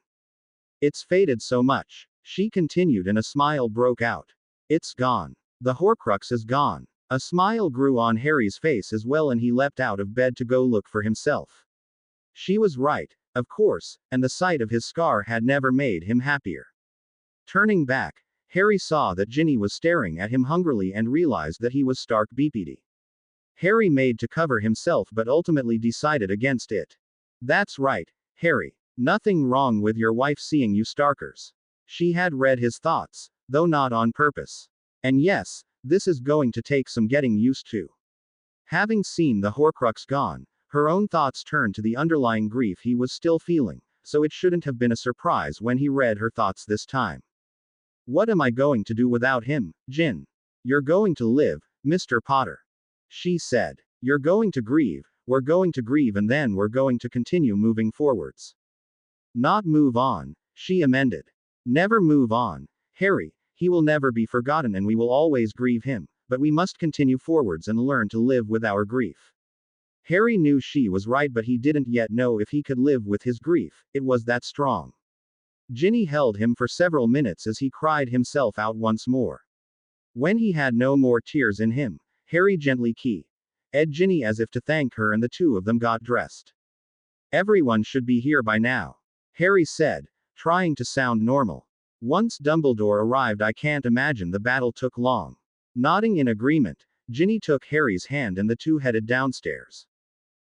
It's faded so much. She continued and a smile broke out. It's gone. The Horcrux is gone. A smile grew on Harry's face as well and he leapt out of bed to go look for himself. She was right, of course, and the sight of his scar had never made him happier. Turning back, Harry saw that Ginny was staring at him hungrily and realized that he was stark BPD. Harry made to cover himself but ultimately decided against it. That's right, Harry. Nothing wrong with your wife seeing you starkers. She had read his thoughts, though not on purpose. And yes, this is going to take some getting used to. Having seen the Horcrux gone, her own thoughts turned to the underlying grief he was still feeling, so it shouldn't have been a surprise when he read her thoughts this time. What am I going to do without him, Gin? You're going to live, Mr. Potter. She said. You're going to grieve, we're going to grieve and then we're going to continue moving forwards. Not move on, she amended. Never move on, Harry, he will never be forgotten and we will always grieve him, but we must continue forwards and learn to live with our grief. Harry knew she was right but he didn't yet know if he could live with his grief, it was that strong. Ginny held him for several minutes as he cried himself out once more. When he had no more tears in him, Harry gently keyed Ginny as if to thank her and the two of them got dressed. Everyone should be here by now, Harry said, trying to sound normal. Once Dumbledore arrived I can't imagine the battle took long. Nodding in agreement, Ginny took Harry's hand and the two headed downstairs.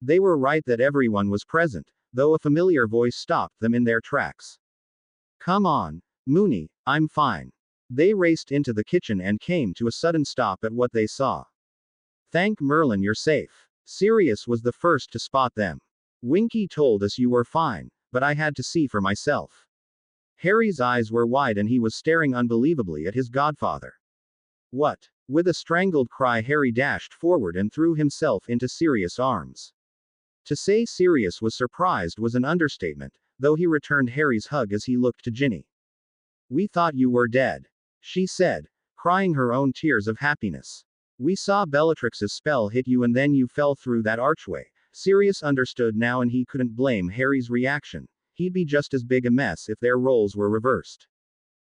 They were right that everyone was present, though a familiar voice stopped them in their tracks. Come on, Moony, I'm fine. They raced into the kitchen and came to a sudden stop at what they saw. Thank Merlin you're safe. Sirius was the first to spot them. Winky told us you were fine, but I had to see for myself. Harry's eyes were wide and he was staring unbelievably at his godfather. What? With a strangled cry Harry dashed forward and threw himself into Sirius' arms. To say Sirius was surprised was an understatement, though he returned Harry's hug as he looked to Ginny. We thought you were dead, she said, crying her own tears of happiness. We saw Bellatrix's spell hit you and then you fell through that archway. Sirius understood now and he couldn't blame Harry's reaction. He'd be just as big a mess if their roles were reversed.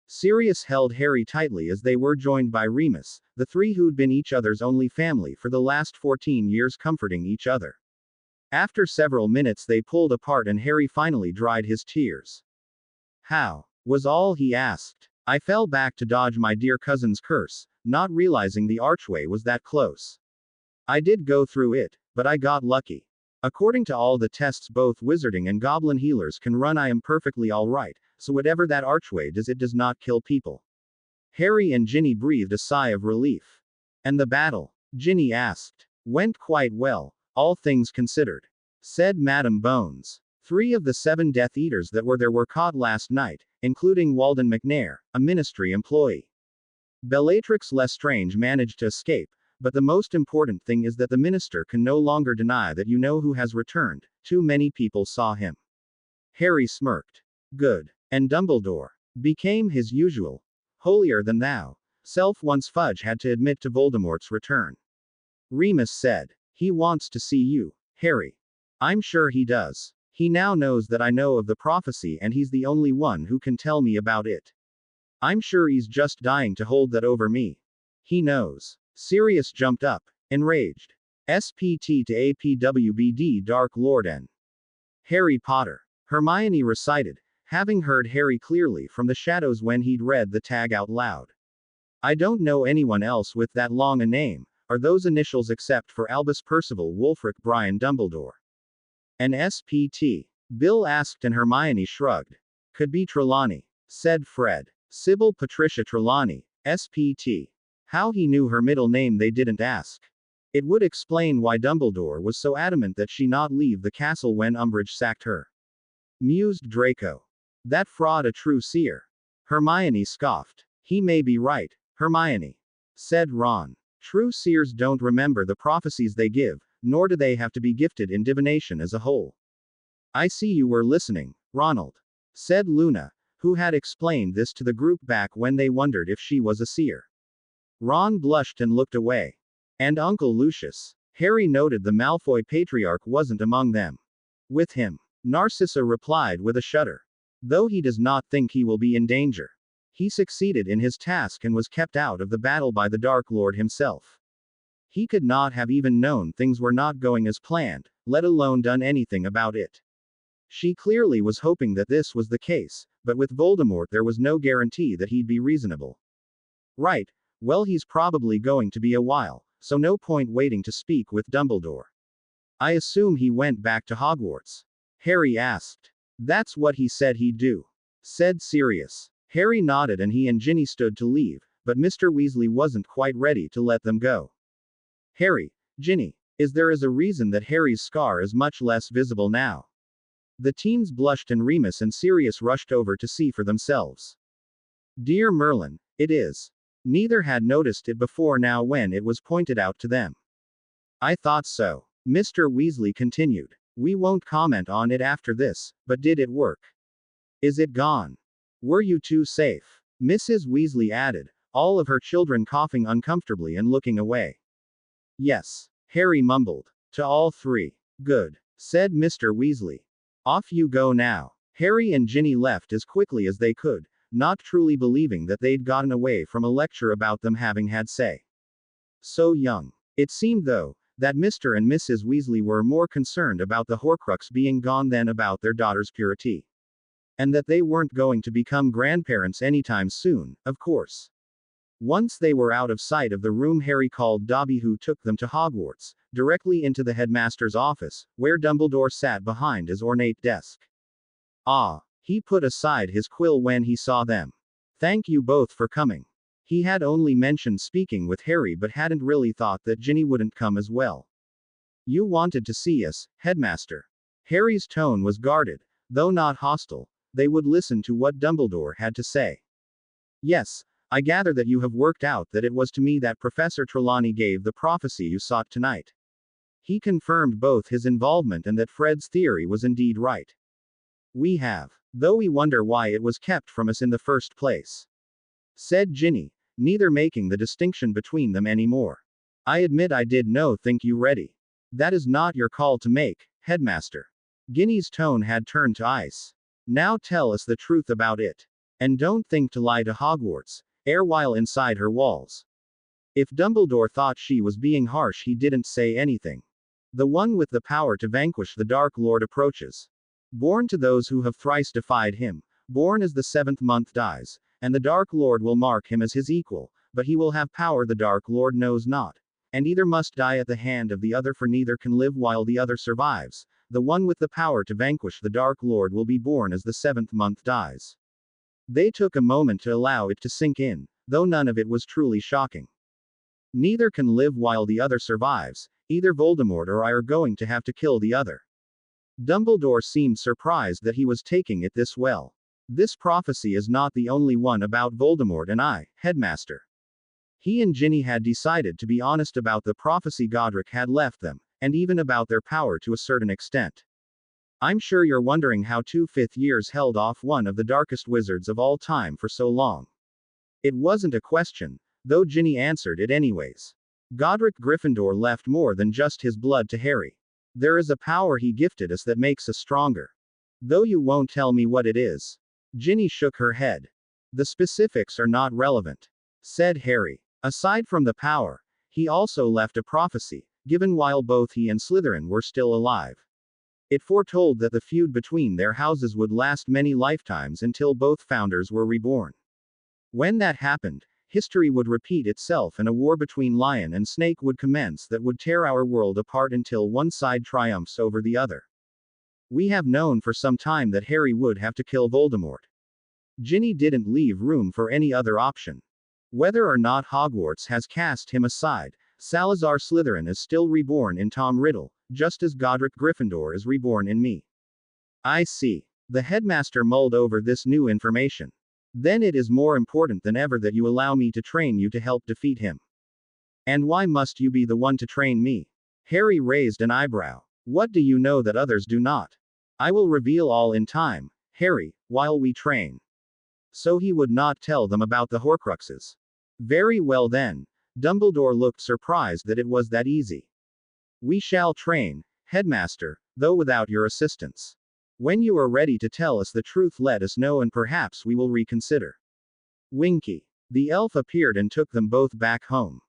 Sirius held Harry tightly as they were joined by Remus, the three who'd been each other's only family for the last 14 years comforting each other. After several minutes they pulled apart and Harry finally dried his tears. How? Was all he asked. I fell back to dodge my dear cousin's curse, not realizing the archway was that close. I did go through it, but I got lucky. According to all the tests both wizarding and goblin healers can run I am perfectly alright, so whatever that archway does it does not kill people. Harry and Ginny breathed a sigh of relief. And the battle? Ginny asked. Went quite well, all things considered, said Madame Bones. 3 of the 7 Death Eaters that were there were caught last night, including Walden McNair, a Ministry employee. Bellatrix Lestrange managed to escape, but the most important thing is that the Minister can no longer deny that you know who has returned. Too many people saw him. Harry smirked. Good. And Dumbledore became his usual holier than thou self once Fudge had to admit to Voldemort's return. Remus said. He wants to see you, Harry. I'm sure he does. He now knows that I know of the prophecy and he's the only one who can tell me about it. I'm sure he's just dying to hold that over me. He knows. Sirius jumped up, enraged. SPT to APWBD Dark Lord N. Harry Potter. Hermione recited, having heard Harry clearly from the shadows when he'd read the tag out loud. I don't know anyone else with that long a name, or those initials except for Albus Percival Wulfric Brian Dumbledore. An SPT? Bill asked and Hermione shrugged. Could be Trelawney, said Fred. Sybil Patricia Trelawney, SPT. How he knew her middle name they didn't ask. It would explain why Dumbledore was so adamant that she not leave the castle when Umbridge sacked her. Mused Draco. That fraud a true seer. Hermione scoffed. He may be right, Hermione, said Ron. True seers don't remember the prophecies they give, nor do they have to be gifted in divination as a whole. I see you were listening, Ronald, said Luna, who had explained this to the group back when they wondered if she was a seer. Ron blushed and looked away. And Uncle Lucius. Harry noted the Malfoy patriarch wasn't among them. With him, Narcissa replied with a shudder. Though he does not think he will be in danger. He succeeded in his task and was kept out of the battle by the Dark Lord himself. He could not have even known things were not going as planned, let alone done anything about it. She clearly was hoping that this was the case, but with Voldemort there was no guarantee that he'd be reasonable. Right, well he's probably going to be a while, so no point waiting to speak with Dumbledore. I assume he went back to Hogwarts? Harry asked. That's what he said he'd do, said Sirius. Harry nodded and he and Ginny stood to leave, but Mr. Weasley wasn't quite ready to let them go. Harry, Ginny, is there a reason that Harry's scar is much less visible now? The teens blushed and Remus and Sirius rushed over to see for themselves. Dear Merlin, it is. Neither had noticed it before now when it was pointed out to them. I thought so. Mr. Weasley continued. We won't comment on it after this, but did it work? Is it gone? Were you two safe? Mrs. Weasley added, all of her children coughing uncomfortably and looking away. Yes, Harry mumbled. To all three. Good, said Mr. Weasley. Off you go now. Harry and Ginny left as quickly as they could, not truly believing that they'd gotten away from a lecture about them having had say. So young. It seemed though, that Mr. and Mrs. Weasley were more concerned about the Horcrux being gone than about their daughter's purity. And that they weren't going to become grandparents anytime soon, of course. Once they were out of sight of the room, Harry called Dobby, who took them to Hogwarts, directly into the headmaster's office, where Dumbledore sat behind his ornate desk. Ah, he put aside his quill when he saw them. Thank you both for coming. He had only mentioned speaking with Harry but hadn't really thought that Ginny wouldn't come as well. You wanted to see us, headmaster. Harry's tone was guarded, though not hostile. They would listen to what Dumbledore had to say. Yes, I gather that you have worked out that it was to me that Professor Trelawney gave the prophecy you sought tonight. He confirmed both his involvement and that Fred's theory was indeed right. We have, though we wonder why it was kept from us in the first place, said Ginny, neither making the distinction between them anymore. I admit I did no think you ready. That is not your call to make, headmaster. Ginny's tone had turned to ice. Now tell us the truth about it. And don't think to lie to Hogwarts, erewhile inside her walls. If Dumbledore thought she was being harsh, he didn't say anything. The one with the power to vanquish the Dark Lord approaches. Born to those who have thrice defied him, born as the seventh month dies, and the Dark Lord will mark him as his equal, but he will have power the Dark Lord knows not, and either must die at the hand of the other, for neither can live while the other survives. The one with the power to vanquish the Dark Lord will be born as the seventh month dies. They took a moment to allow it to sink in, though none of it was truly shocking. Neither can live while the other survives. Either Voldemort or I are going to have to kill the other. Dumbledore seemed surprised that he was taking it this well. This prophecy is not the only one about Voldemort and I, headmaster. He and Ginny had decided to be honest about the prophecy Godric had left them, and even about their power to a certain extent. I'm sure you're wondering how 2 fifth years held off one of the darkest wizards of all time for so long. It wasn't a question, though Ginny answered it anyways. Godric Gryffindor left more than just his blood to Harry. There is a power he gifted us that makes us stronger. Though you won't tell me what it is. Ginny shook her head. The specifics are not relevant, said Harry. Aside from the power, he also left a prophecy, given while both he and Slytherin were still alive. It foretold that the feud between their houses would last many lifetimes until both founders were reborn. When that happened, history would repeat itself and a war between Lion and Snake would commence that would tear our world apart until one side triumphs over the other. We have known for some time that Harry would have to kill Voldemort. Ginny didn't leave room for any other option. Whether or not Hogwarts has cast him aside, Salazar Slytherin is still reborn in Tom Riddle, just as Godric Gryffindor is reborn in me. I see. The headmaster mulled over this new information. Then it is more important than ever that you allow me to train you to help defeat him. And why must you be the one to train me? Harry raised an eyebrow. What do you know that others do not? I will reveal all in time, Harry, while we train. So he would not tell them about the Horcruxes. Very well then. Dumbledore looked surprised that it was that easy. We shall train, headmaster, though without your assistance. When you are ready to tell us the truth, let us know and perhaps we will reconsider. Winky. The elf appeared and took them both back home.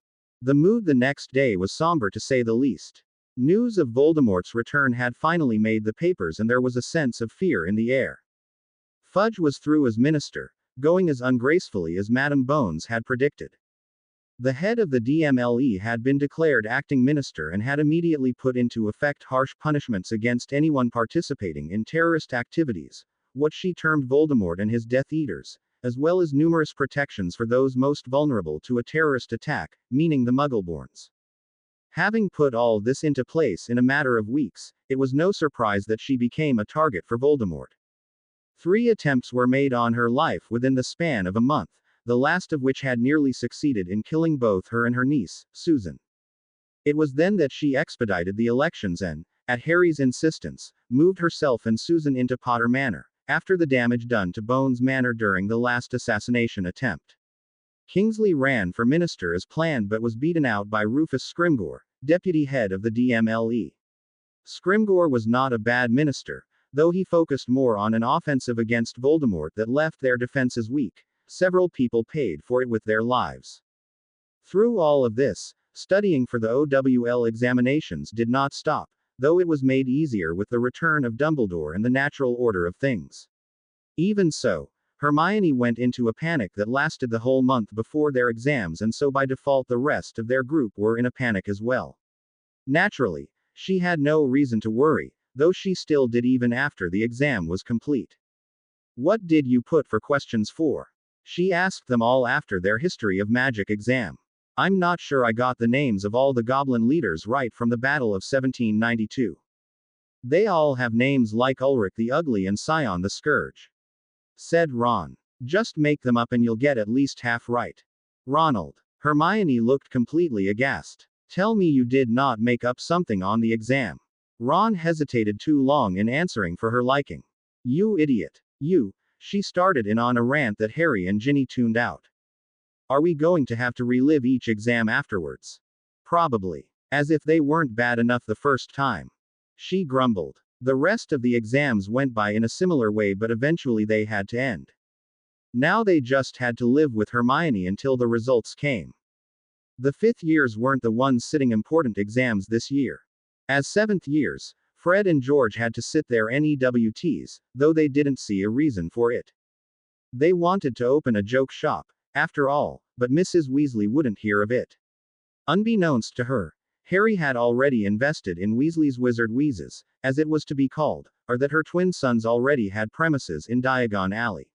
The mood the next day was somber to say the least. News of Voldemort's return had finally made the papers and there was a sense of fear in the air. Fudge was through as minister, going as ungracefully as Madame Bones had predicted. The head of the DMLE had been declared acting minister and had immediately put into effect harsh punishments against anyone participating in terrorist activities, what she termed Voldemort and his Death Eaters, as well as numerous protections for those most vulnerable to a terrorist attack, meaning the Muggleborns. Having put all this into place in a matter of weeks, it was no surprise that she became a target for Voldemort. 3 attempts were made on her life within the span of a month, the last of which had nearly succeeded in killing both her and her niece, Susan. It was then that she expedited the elections and, at Harry's insistence, moved herself and Susan into Potter Manor, after the damage done to Bones Manor during the last assassination attempt. Kingsley ran for minister as planned but was beaten out by Rufus Scrimgeour, deputy head of the DMLE. Scrimgeour was not a bad minister, though he focused more on an offensive against Voldemort that left their defenses weak. Several people paid for it with their lives. Through all of this, studying for the OWL examinations did not stop, though it was made easier with the return of Dumbledore and the natural order of things. Even so, Hermione went into a panic that lasted the whole month before their exams, and so by default the rest of their group were in a panic as well. Naturally, she had no reason to worry, though she still did even after the exam was complete. What did you put for questions 4? She asked them all after their history of magic exam. I'm not sure I got the names of all the goblin leaders right from the Battle of 1792. They all have names like Ulrich the Ugly and Scion the Scourge. Said Ron. Just make them up and you'll get at least half right. Ronald. Hermione looked completely aghast. Tell me you did not make up something on the exam. Ron hesitated too long in answering for her liking. You idiot. You. She started in on a rant that Harry and Ginny tuned out. Are we going to have to relive each exam afterwards? Probably. As if they weren't bad enough the first time. She grumbled. The rest of the exams went by in a similar way, but eventually they had to end. Now they just had to live with Hermione until the results came. The 5th years weren't the ones sitting important exams this year. As 7th years, Fred and George had to sit their NEWTs, though they didn't see a reason for it. They wanted to open a joke shop, after all, but Mrs. Weasley wouldn't hear of it. Unbeknownst to her, Harry had already invested in Weasley's Wizard Wheezes, as it was to be called, or that her twin sons already had premises in Diagon Alley.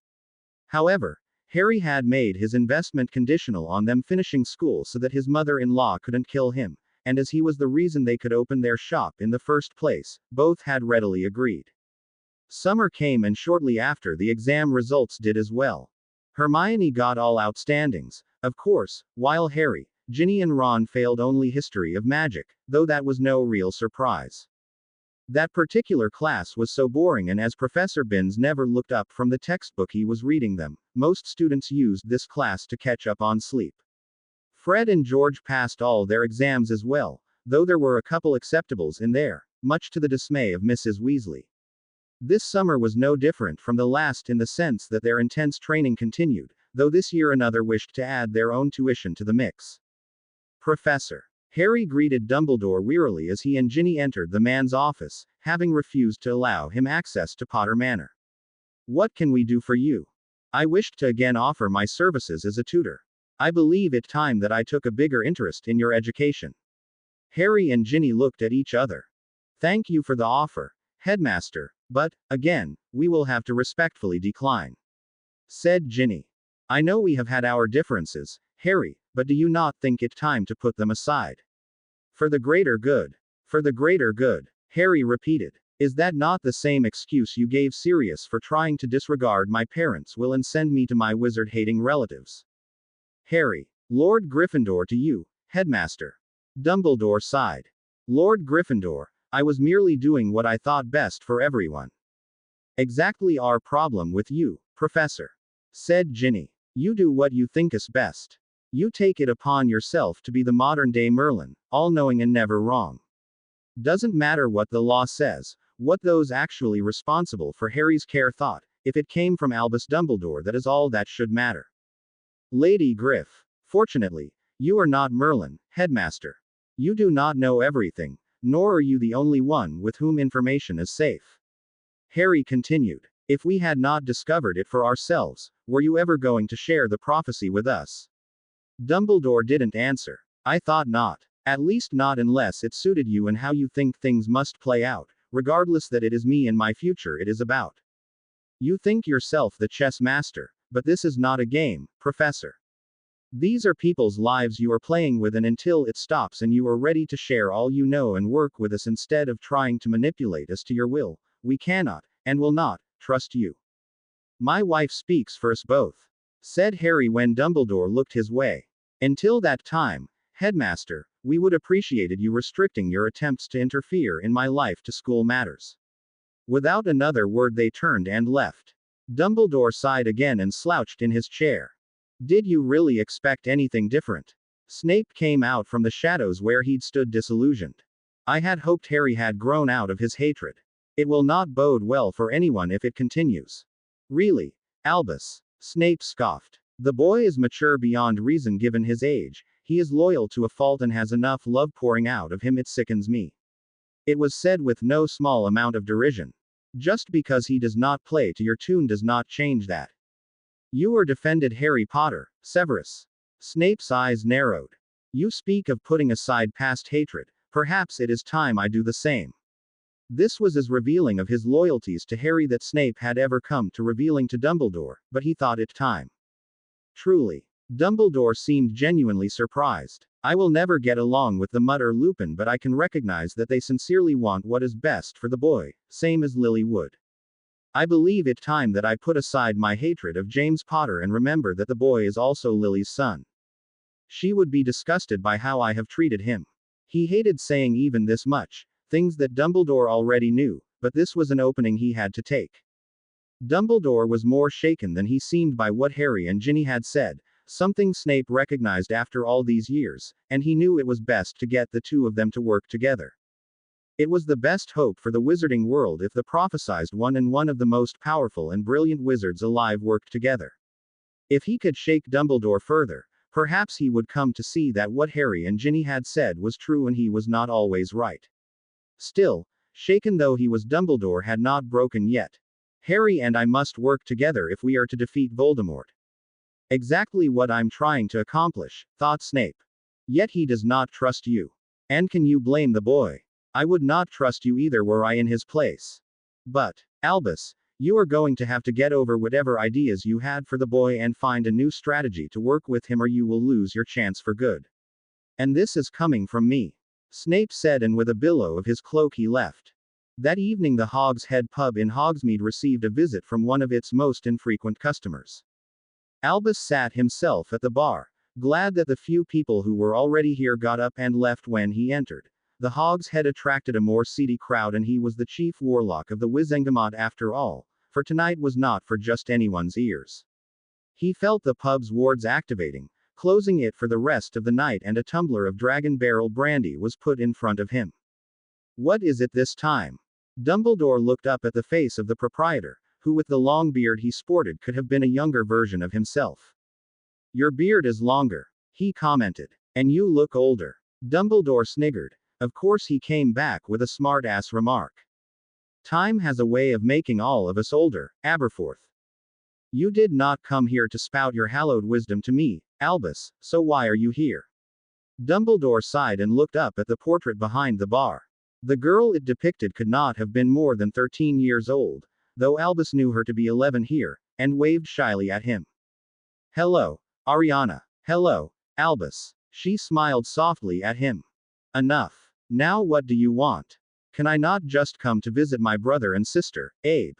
However, Harry had made his investment conditional on them finishing school so that his mother-in-law couldn't kill him, and as he was the reason they could open their shop in the first place, both had readily agreed. Summer came and shortly after the exam results did as well. Hermione got all outstandings, of course, while Harry, Ginny and Ron failed only history of magic, though that was no real surprise. That particular class was so boring, and as Professor Binns never looked up from the textbook he was reading them, most students used this class to catch up on sleep. Fred and George passed all their exams as well, though there were a couple acceptables in there, much to the dismay of Mrs. Weasley. This summer was no different from the last in the sense that their intense training continued, though this year another wished to add their own tuition to the mix. Professor. Harry greeted Dumbledore wearily as he and Ginny entered the man's office, having refused to allow him access to Potter Manor. What can we do for you? I wished to again offer my services as a tutor. I believe it time that I took a bigger interest in your education. Harry and Ginny looked at each other. Thank you for the offer, Headmaster, but, again, we will have to respectfully decline. Said Ginny. I know we have had our differences, Harry, but do you not think it time to put them aside? For the greater good. For the greater good. Harry repeated. Is that not the same excuse you gave Sirius for trying to disregard my parents' will and send me to my wizard-hating relatives? Harry. Lord Gryffindor to you, Headmaster. Dumbledore sighed. Lord Gryffindor, I was merely doing what I thought best for everyone. Exactly our problem with you, Professor. Said Ginny. You do what you think is best. You take it upon yourself to be the modern-day Merlin, all-knowing and never wrong. Doesn't matter what the law says, what those actually responsible for Harry's care thought, if it came from Albus Dumbledore, that is all that should matter. Lady Griff. Fortunately, you are not Merlin, Headmaster. You do not know everything, nor are you the only one with whom information is safe. Harry continued. If we had not discovered it for ourselves, were you ever going to share the prophecy with us? Dumbledore didn't answer. I thought not. At least not unless it suited you and how you think things must play out, regardless that it is me and my future it is about. You think yourself the chess master, but this is not a game, Professor. These are people's lives you are playing with, and until it stops and you are ready to share all you know and work with us instead of trying to manipulate us to your will, we cannot, and will not, trust you. My wife speaks for us both, said Harry when Dumbledore looked his way. Until that time, Headmaster, we would appreciated you restricting your attempts to interfere in my life to school matters. Without another word they turned and left. Dumbledore sighed again and slouched in his chair. Did you really expect anything different? Snape came out from the shadows where he'd stood disillusioned. I had hoped Harry had grown out of his hatred. It will not bode well for anyone if it continues. Really, Albus? Snape scoffed. The boy is mature beyond reason given his age, he is loyal to a fault and has enough love pouring out of him it sickens me. It was said with no small amount of derision. Just because he does not play to your tune does not change that. You are defended Harry Potter, Severus. Snape's eyes narrowed. You speak of putting aside past hatred, perhaps it is time I do the same. This was as revealing of his loyalties to Harry that Snape had ever come to revealing to Dumbledore, but he thought it time. Truly. Dumbledore seemed genuinely surprised. I will never get along with the Mutt or Lupin, but I can recognize that they sincerely want what is best for the boy, same as Lily would. I believe it time that I put aside my hatred of James Potter and remember that the boy is also Lily's son. She would be disgusted by how I have treated him. He hated saying even this much, things that Dumbledore already knew, but this was an opening he had to take. Dumbledore was more shaken than he seemed by what Harry and Ginny had said, something Snape recognized after all these years, and he knew it was best to get the two of them to work together. It was the best hope for the wizarding world if the prophesized one and one of the most powerful and brilliant wizards alive worked together. If he could shake Dumbledore further, perhaps he would come to see that what Harry and Ginny had said was true and he was not always right. Still, shaken though he was, Dumbledore had not broken yet. Harry and I must work together if we are to defeat Voldemort. Exactly what I'm trying to accomplish, thought Snape. Yet he does not trust you. And can you blame the boy? I would not trust you either were I in his place. But, Albus, you are going to have to get over whatever ideas you had for the boy and find a new strategy to work with him, or you will lose your chance for good. And this is coming from me. Snape said, and with a billow of his cloak he left. That evening the Hog's Head pub in Hogsmeade received a visit from one of its most infrequent customers. Albus sat himself at the bar, glad that the few people who were already here got up and left when he entered. The Hog's Head attracted a more seedy crowd, and he was the chief warlock of the Wizengamot after all, for tonight was not for just anyone's ears. He felt the pub's wards activating, closing it for the rest of the night, and a tumbler of Dragon Barrel brandy was put in front of him. What is it this time? Dumbledore looked up at the face of the proprietor, who with the long beard he sported could have been a younger version of himself. Your beard is longer, he commented. And you look older. Dumbledore sniggered. Of course he came back with a smart-ass remark. Time has a way of making all of us older, Aberforth. You did not come here to spout your hallowed wisdom to me, Albus, so why are you here? Dumbledore sighed and looked up at the portrait behind the bar. The girl it depicted could not have been more than 13 years old, though Albus knew her to be 11 here, and waved shyly at him. Hello, Ariana. Hello, Albus. She smiled softly at him. Enough. Now what do you want? Can I not just come to visit my brother and sister, Abe?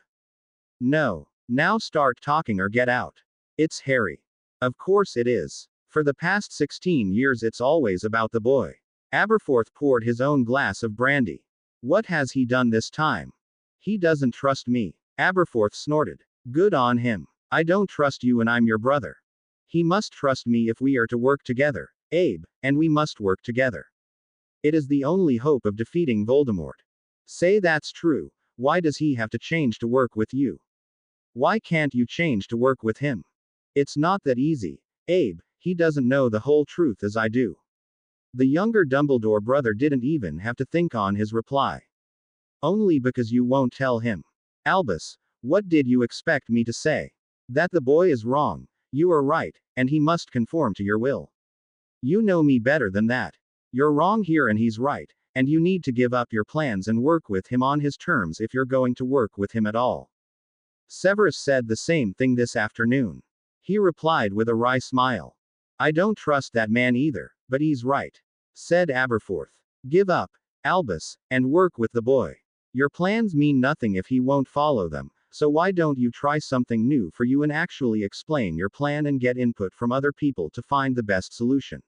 No. Now start talking or get out. It's Harry. Of course it is. For the past 16 years it's always about the boy. Aberforth poured his own glass of brandy. What has he done this time? He doesn't trust me. Aberforth snorted. Good on him. I don't trust you and I'm your brother. He must trust me if we are to work together, Abe, and we must work together. It is the only hope of defeating Voldemort. Say that's true. Why does he have to change to work with you? Why can't you change to work with him? It's not that easy, Abe. He doesn't know the whole truth as I do. The younger Dumbledore brother didn't even have to think on his reply. Only because you won't tell him. Albus, what did you expect me to say? That the boy is wrong. You are right, and he must conform to your will. You know me better than that. You're wrong here and he's right, and you need to give up your plans and work with him on his terms if you're going to work with him at all. Severus said the same thing this afternoon. He replied with a wry smile. I don't trust that man either, but he's right, said Aberforth. Give up, Albus, and work with the boy. Your plans mean nothing if he won't follow them, so why don't you try something new for you and actually explain your plan and get input from other people to find the best solution?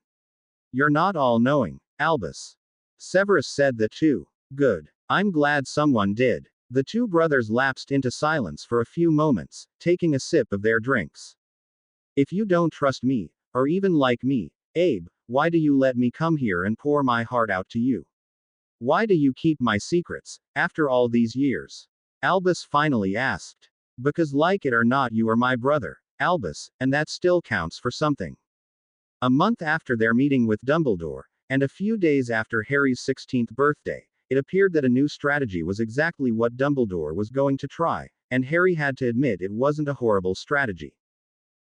You're not all-knowing, Albus. Severus said that too. Good. I'm glad someone did. The two brothers lapsed into silence for a few moments, taking a sip of their drinks. If you don't trust me, or even like me, Abe, why do you let me come here and pour my heart out to you? Why do you keep my secrets, after all these years? Albus finally asked. Because like it or not you are my brother, Albus, and that still counts for something. A month after their meeting with Dumbledore, and a few days after Harry's 16th birthday, it appeared that a new strategy was exactly what Dumbledore was going to try, and Harry had to admit it wasn't a horrible strategy.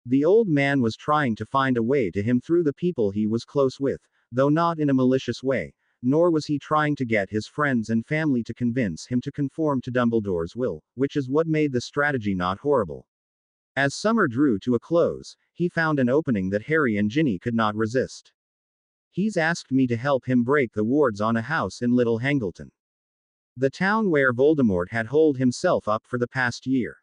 The old man was trying to find a way to him through the people he was close with, though not in a malicious way, nor was he trying to get his friends and family to convince him to conform to Dumbledore's will, which is what made the strategy not horrible. As summer drew to a close, he found an opening that Harry and Ginny could not resist. He's asked me to help him break the wards on a house in Little Hangleton, the town where Voldemort had holed himself up for the past year.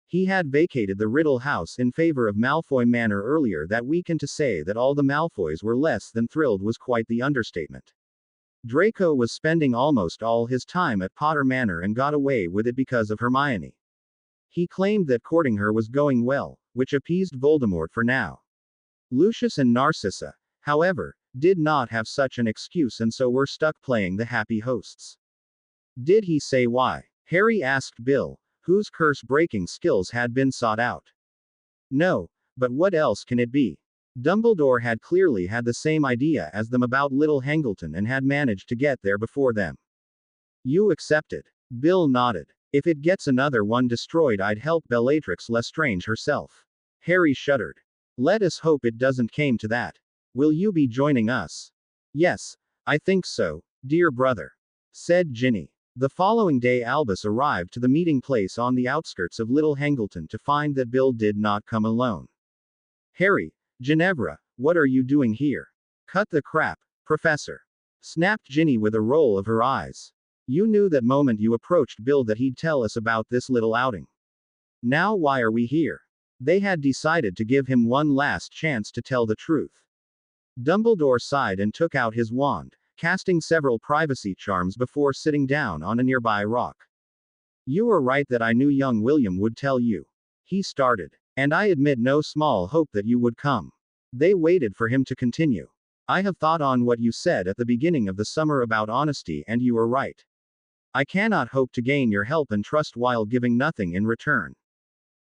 He had vacated the Riddle house in favor of Malfoy Manor earlier that week, and to say that all the Malfoys were less than thrilled was quite the understatement. Draco was spending almost all his time at Potter Manor and got away with it because of Hermione. He claimed that courting her was going well, which appeased Voldemort for now. Lucius and Narcissa, however, did not have such an excuse and so were stuck playing the happy hosts. Did he say why? Harry asked Bill, whose curse-breaking skills had been sought out. No, but what else can it be? Dumbledore had clearly had the same idea as them about Little Hangleton and had managed to get there before them. You accepted. Bill nodded. If it gets another one destroyed, I'd help Bellatrix Lestrange herself. Harry shuddered. Let us hope it doesn't came to that. Will you be joining us? Yes, I think so, dear brother, said Ginny. The following day Albus arrived to the meeting place on the outskirts of Little Hangleton to find that Bill did not come alone. Harry, Ginevra, what are you doing here? Cut the crap, Professor, snapped Ginny with a roll of her eyes. You knew that moment you approached Bill that he'd tell us about this little outing. Now why are we here? They had decided to give him one last chance to tell the truth. Dumbledore sighed and took out his wand, casting several privacy charms before sitting down on a nearby rock. You were right that I knew young William would tell you. He started. And I admit no small hope that you would come. They waited for him to continue. I have thought on what you said at the beginning of the summer about honesty, and you were right. I cannot hope to gain your help and trust while giving nothing in return.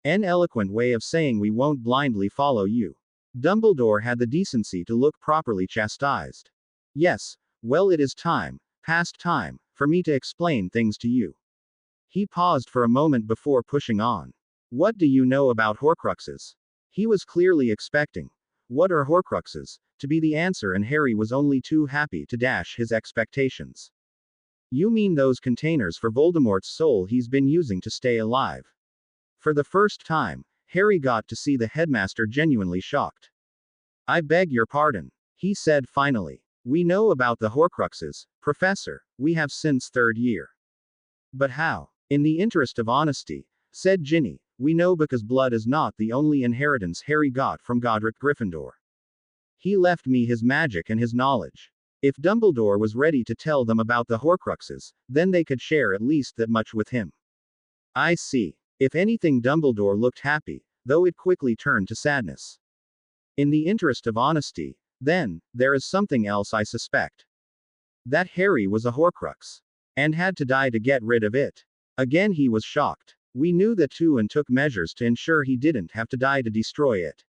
An eloquent way of saying we won't blindly follow you. Dumbledore had the decency to look properly chastised. Yes, well, it is time, past time, for me to explain things to you. He paused for a moment before pushing on. What do you know about Horcruxes? He was clearly expecting, what are Horcruxes, to be the answer, and Harry was only too happy to dash his expectations. You mean those containers for Voldemort's soul he's been using to stay alive? For the first time, Harry got to see the headmaster genuinely shocked. I beg your pardon, he said finally. We know about the Horcruxes, Professor, we have since third year. But how? In the interest of honesty, said Ginny, we know because blood is not the only inheritance Harry got from Godric Gryffindor. He left me his magic and his knowledge. If Dumbledore was ready to tell them about the Horcruxes, then they could share at least that much with him. I see. If anything, Dumbledore looked happy, though it quickly turned to sadness. In the interest of honesty, then, there is something else I suspect. That Harry was a Horcrux. And had to die to get rid of it. Again he was shocked. We knew that too and took measures to ensure he didn't have to die to destroy it.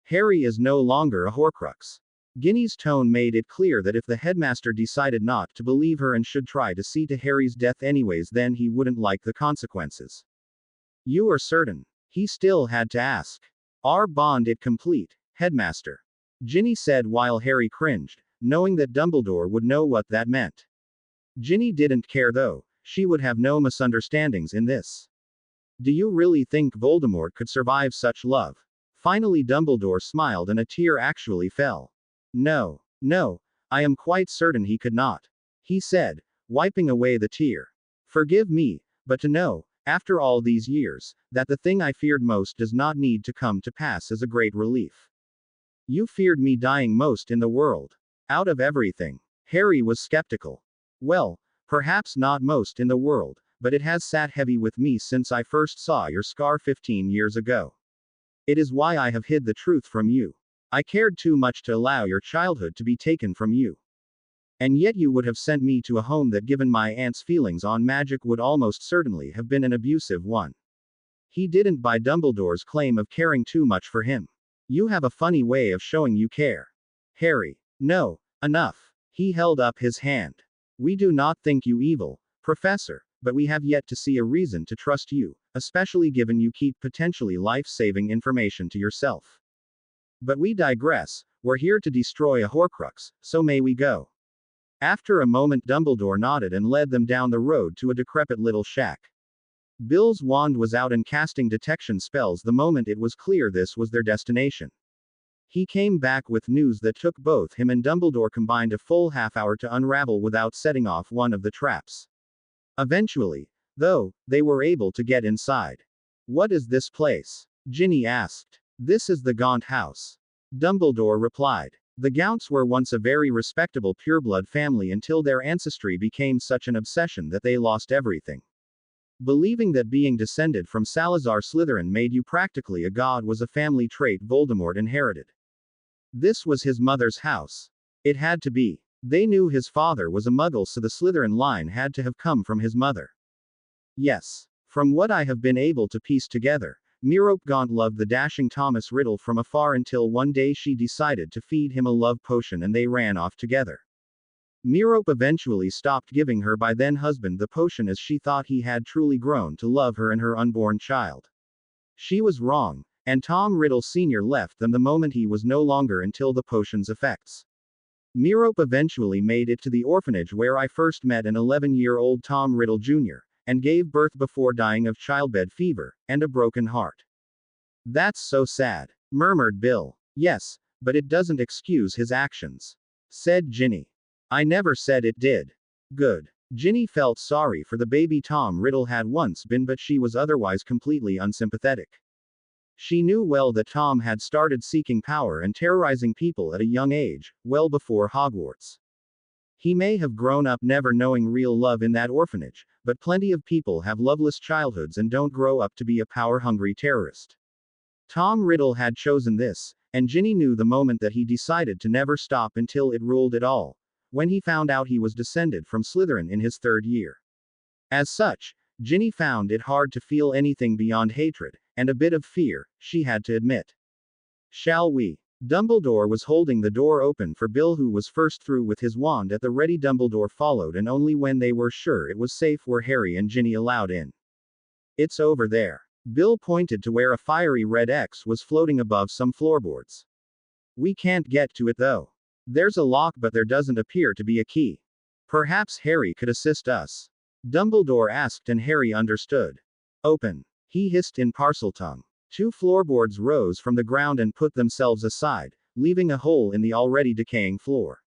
Harry is no longer a Horcrux. Ginny's tone made it clear that if the headmaster decided not to believe her and should try to see to Harry's death anyways, then he wouldn't like the consequences. You are certain? He still had to ask. Our bond it complete, headmaster. Ginny said while Harry cringed, knowing that Dumbledore would know what that meant. Ginny didn't care though, she would have no misunderstandings in this. Do you really think Voldemort could survive such love? Finally Dumbledore smiled and a tear actually fell. No, I am quite certain he could not. He said, wiping away the tear. Forgive me, but to know, after all these years, that the thing I feared most does not need to come to pass is a great relief. You feared me dying most in the world. Out of everything. Harry was skeptical. Well, perhaps not most in the world, but it has sat heavy with me since I first saw your scar 15 years ago. It is why I have hid the truth from you. I cared too much to allow your childhood to be taken from you. And yet you would have sent me to a home that, given my aunt's feelings on magic, would almost certainly have been an abusive one. He didn't buy Dumbledore's claim of caring too much for him. You have a funny way of showing you care. Harry. No, enough. He held up his hand. We do not think you evil, Professor, but we have yet to see a reason to trust you, especially given you keep potentially life-saving information to yourself. But we digress, we're here to destroy a Horcrux, so may we go. After a moment Dumbledore nodded and led them down the road to a decrepit little shack. Bill's wand was out and casting detection spells the moment it was clear this was their destination. He came back with news that took both him and Dumbledore combined a full half-hour to unravel without setting off one of the traps. Eventually, though, they were able to get inside. What is this place? Ginny asked. This is the Gaunt house. Dumbledore replied. The Gaunts were once a very respectable pureblood family until their ancestry became such an obsession that they lost everything. Believing that being descended from Salazar Slytherin made you practically a god was a family trait Voldemort inherited. This was his mother's house. It had to be. They knew his father was a Muggle, so the Slytherin line had to have come from his mother. Yes. From what I have been able to piece together, Merope Gaunt loved the dashing Thomas Riddle from afar until one day she decided to feed him a love potion and they ran off together. Merope eventually stopped giving her by then husband the potion as she thought he had truly grown to love her and her unborn child. She was wrong, and Tom Riddle Sr. left them the moment he was no longer until the potion's effects. Merope eventually made it to the orphanage where I first met an 11-year-old Tom Riddle Jr., and gave birth before dying of childbed fever, and a broken heart. That's so sad, murmured Bill. Yes, but it doesn't excuse his actions, said Ginny. I never said it did. Good. Ginny felt sorry for the baby Tom Riddle had once been, but she was otherwise completely unsympathetic. She knew well that Tom had started seeking power and terrorizing people at a young age, well before Hogwarts. He may have grown up never knowing real love in that orphanage, but plenty of people have loveless childhoods and don't grow up to be a power-hungry terrorist. Tom Riddle had chosen this, and Ginny knew the moment that he decided to never stop until it ruled it all, when he found out he was descended from Slytherin in his third year. As such, Ginny found it hard to feel anything beyond hatred, and a bit of fear, she had to admit. Shall we? Dumbledore was holding the door open for Bill, who was first through with his wand at the ready. Dumbledore followed, and only when they were sure it was safe were Harry and Ginny allowed in. It's over there. Bill pointed to where a fiery red X was floating above some floorboards. We can't get to it though. There's a lock, but there doesn't appear to be a key. Perhaps Harry could assist us. Dumbledore asked, and Harry understood. Open. He hissed in Parseltongue. 2 floorboards rose from the ground and put themselves aside, leaving a hole in the already decaying floor.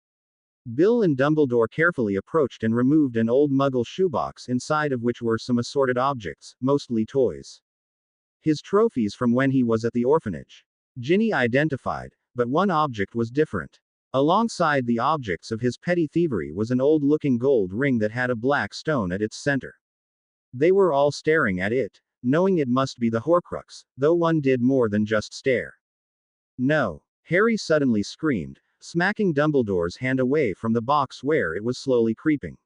Bill and Dumbledore carefully approached and removed an old Muggle shoebox inside of which were some assorted objects, mostly toys. His trophies from when he was at the orphanage. Ginny identified, but one object was different. Alongside the objects of his petty thievery was an old-looking gold ring that had a black stone at its center. They were all staring at it, knowing it must be the Horcrux, though one did more than just stare. No! Harry suddenly screamed, smacking Dumbledore's hand away from the box where it was slowly creeping.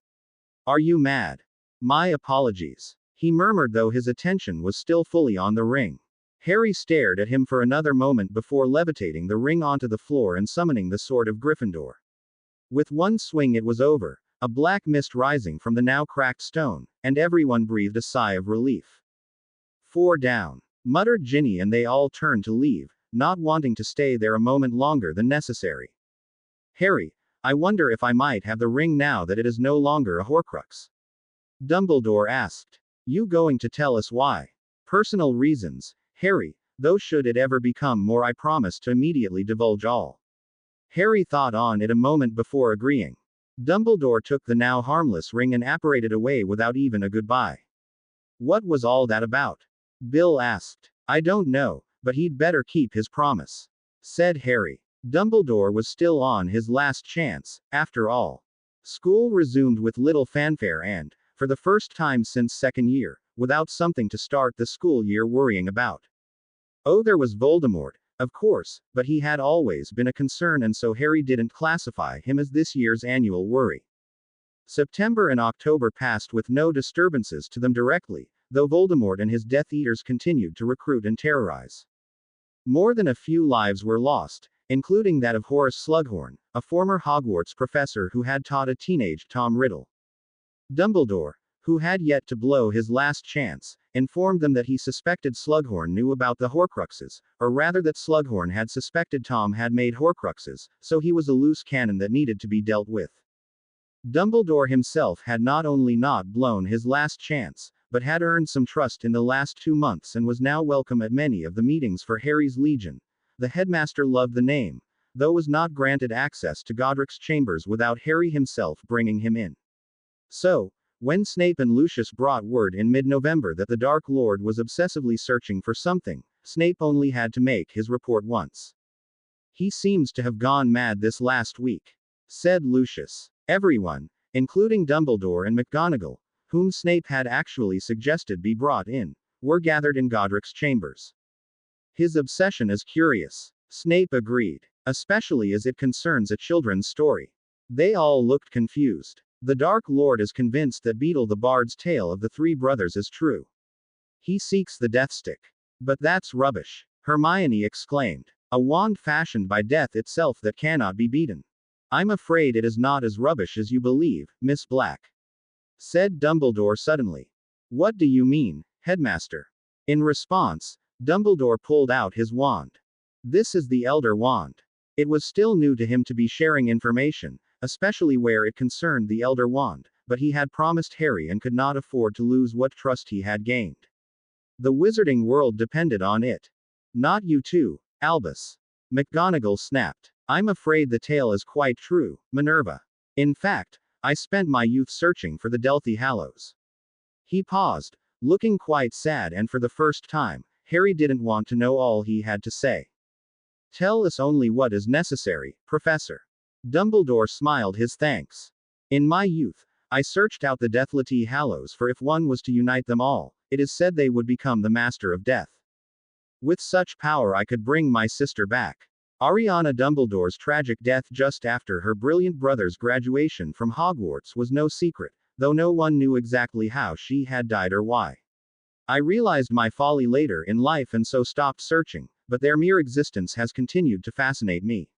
Are you mad? My apologies. He murmured, though his attention was still fully on the ring. Harry stared at him for another moment before levitating the ring onto the floor and summoning the Sword of Gryffindor. With one swing it was over, a black mist rising from the now cracked stone, and everyone breathed a sigh of relief. 4 down, muttered Ginny, and they all turned to leave, not wanting to stay there a moment longer than necessary. Harry, I wonder if I might have the ring now that it is no longer a Horcrux. Dumbledore asked. You going to tell us why? Personal reasons, Harry, though should it ever become more I promise to immediately divulge all. Harry thought on it a moment before agreeing. Dumbledore took the now harmless ring and apparated away without even a goodbye. What was all that about? Bill asked. I don't know, but he'd better keep his promise, said Harry. Dumbledore was still on his last chance, after all. School resumed with little fanfare and, for the first time since second year, without something to start the school year worrying about. Oh, there was Voldemort, of course, but he had always been a concern, and so Harry didn't classify him as this year's annual worry. September and October passed with no disturbances to them directly, though Voldemort and his Death Eaters continued to recruit and terrorize. More than a few lives were lost, including that of Horace Slughorn, a former Hogwarts professor who had taught a teenage Tom Riddle. Dumbledore, who had yet to blow his last chance, informed them that he suspected Slughorn knew about the Horcruxes, or rather that Slughorn had suspected Tom had made Horcruxes, so he was a loose cannon that needed to be dealt with. Dumbledore himself had not only not blown his last chance, but had earned some trust in the last 2 months and was now welcome at many of the meetings for Harry's Legion. The headmaster loved the name, though was not granted access to Godric's chambers without Harry himself bringing him in. So, when Snape and Lucius brought word in mid-November that the Dark Lord was obsessively searching for something, Snape only had to make his report once. He seems to have gone mad this last week, said Lucius. Everyone, including Dumbledore and McGonagall, whom Snape had actually suggested be brought in, were gathered in Godric's chambers. His obsession is curious, Snape agreed, especially as it concerns a children's story. They all looked confused. The Dark Lord is convinced that Beetle the Bard's tale of the 3 brothers is true. He seeks the Death Stick. But that's rubbish, Hermione exclaimed. A wand fashioned by death itself that cannot be beaten. I'm afraid it is not as rubbish as you believe, Miss Black, said Dumbledore suddenly. What do you mean, Headmaster? In response, Dumbledore pulled out his wand. This is the Elder Wand. It was still new to him to be sharing information, especially where it concerned the Elder Wand, but he had promised Harry and could not afford to lose what trust he had gained. The wizarding world depended on it. Not you too, Albus, McGonagall snapped. I'm afraid the tale is quite true, Minerva. In fact, I spent my youth searching for the Deathly Hallows. He paused, looking quite sad, and for the first time, Harry didn't want to know all he had to say. Tell us only what is necessary, Professor. Dumbledore smiled his thanks. In my youth, I searched out the Deathly Hallows, for if one was to unite them all, it is said they would become the Master of Death. With such power I could bring my sister back. Ariana Dumbledore's tragic death just after her brilliant brother's graduation from Hogwarts was no secret, though no one knew exactly how she had died or why. I realized my folly later in life and so stopped searching, but their mere existence has continued to fascinate me.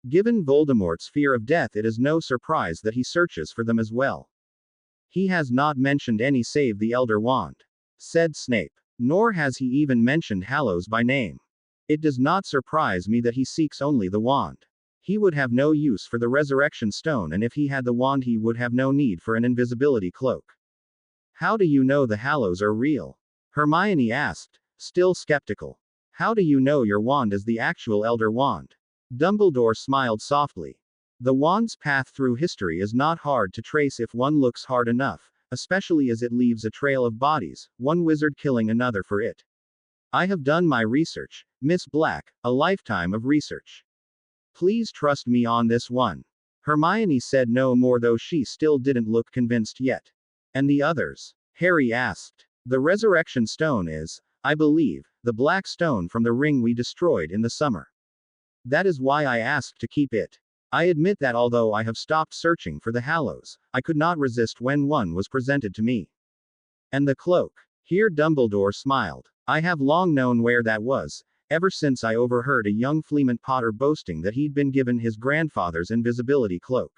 Given Voldemort's fear of death, it is no surprise that he searches for them as well. He has not mentioned any save the Elder Wand, said Snape. Nor has he even mentioned Hallows by name. It does not surprise me that he seeks only the wand. He would have no use for the Resurrection Stone, and if he had the wand he would have no need for an invisibility cloak. How do you know the Hallows are real? Hermione asked, still skeptical. How do you know your wand is the actual Elder Wand? Dumbledore smiled softly. The wand's path through history is not hard to trace if one looks hard enough, especially as it leaves a trail of bodies, one wizard killing another for it. I have done my research, Miss Black, a lifetime of research. Please trust me on this one. Hermione said no more, though she still didn't look convinced yet. And the others? Harry asked. The resurrection stone is, I believe, the black stone from the ring we destroyed in the summer. That is why I asked to keep it. I admit that although I have stopped searching for the Hallows, I could not resist when one was presented to me. And the cloak. Here Dumbledore smiled. I have long known where that was, ever since I overheard a young Fleemont Potter boasting that he'd been given his grandfather's invisibility cloak.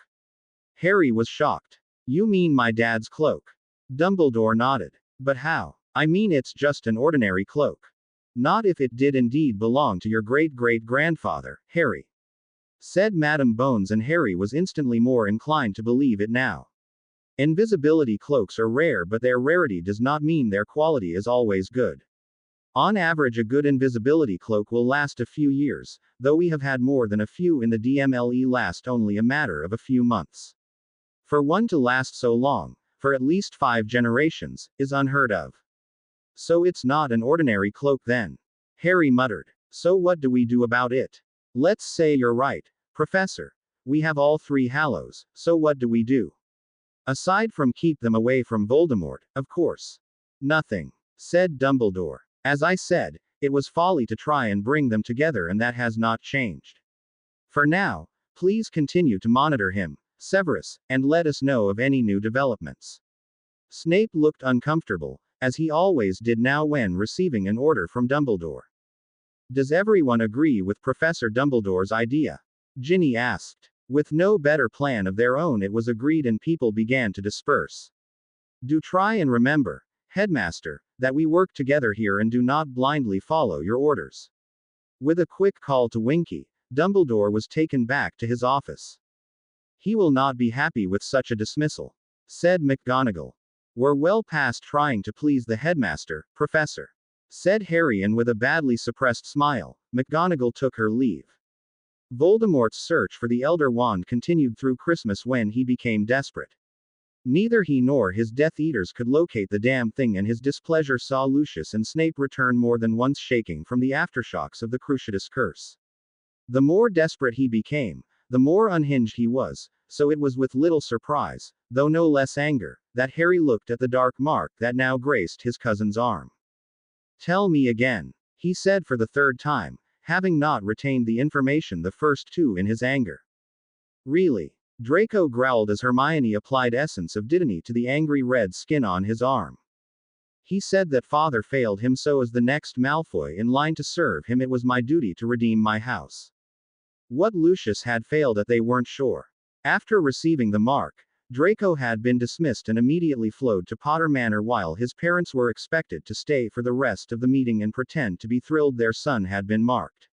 Harry was shocked. You mean my dad's cloak? Dumbledore nodded. But how? I mean, it's just an ordinary cloak. Not if it did indeed belong to your great-great-grandfather, Harry, said Madame Bones, and Harry was instantly more inclined to believe it now. Invisibility cloaks are rare, but their rarity does not mean their quality is always good. On average, a good invisibility cloak will last a few years, though we have had more than a few in the DMLE last only a matter of a few months. For one to last so long, for at least 5 generations, is unheard of. So it's not an ordinary cloak then? Harry muttered. So what do we do about it? Let's say you're right, Professor. We have all 3 Hallows, so what do we do? Aside from keep them away from Voldemort, of course. Nothing, said Dumbledore. As I said, it was folly to try and bring them together, and that has not changed. For now, please continue to monitor him, Severus, and let us know of any new developments. Snape looked uncomfortable, as he always did now when receiving an order from Dumbledore. Does everyone agree with Professor Dumbledore's idea? Ginny asked. With no better plan of their own, it was agreed, and people began to disperse. Do try and remember, Headmaster, that we work together here and do not blindly follow your orders. With a quick call to Winky, Dumbledore was taken back to his office. He will not be happy with such a dismissal, said McGonagall. We're well past trying to please the headmaster, Professor, said Harry, and with a badly suppressed smile, McGonagall took her leave. Voldemort's search for the Elder Wand continued through Christmas when he became desperate. Neither he nor his Death Eaters could locate the damn thing, and his displeasure saw Lucius and Snape return more than once, shaking from the aftershocks of the Cruciatus curse. The more desperate he became, the more unhinged he was, so it was with little surprise, though no less anger, that Harry looked at the dark mark that now graced his cousin's arm. Tell me again, he said for the 3rd time, having not retained the information the first 2 in his anger. Really? Draco growled as Hermione applied essence of Dittany to the angry red skin on his arm. He said that father failed him, so as the next Malfoy in line to serve him, it was my duty to redeem my house. What Lucius had failed at they weren't sure. After receiving the mark, Draco had been dismissed and immediately flowed to Potter Manor, while his parents were expected to stay for the rest of the meeting and pretend to be thrilled their son had been marked.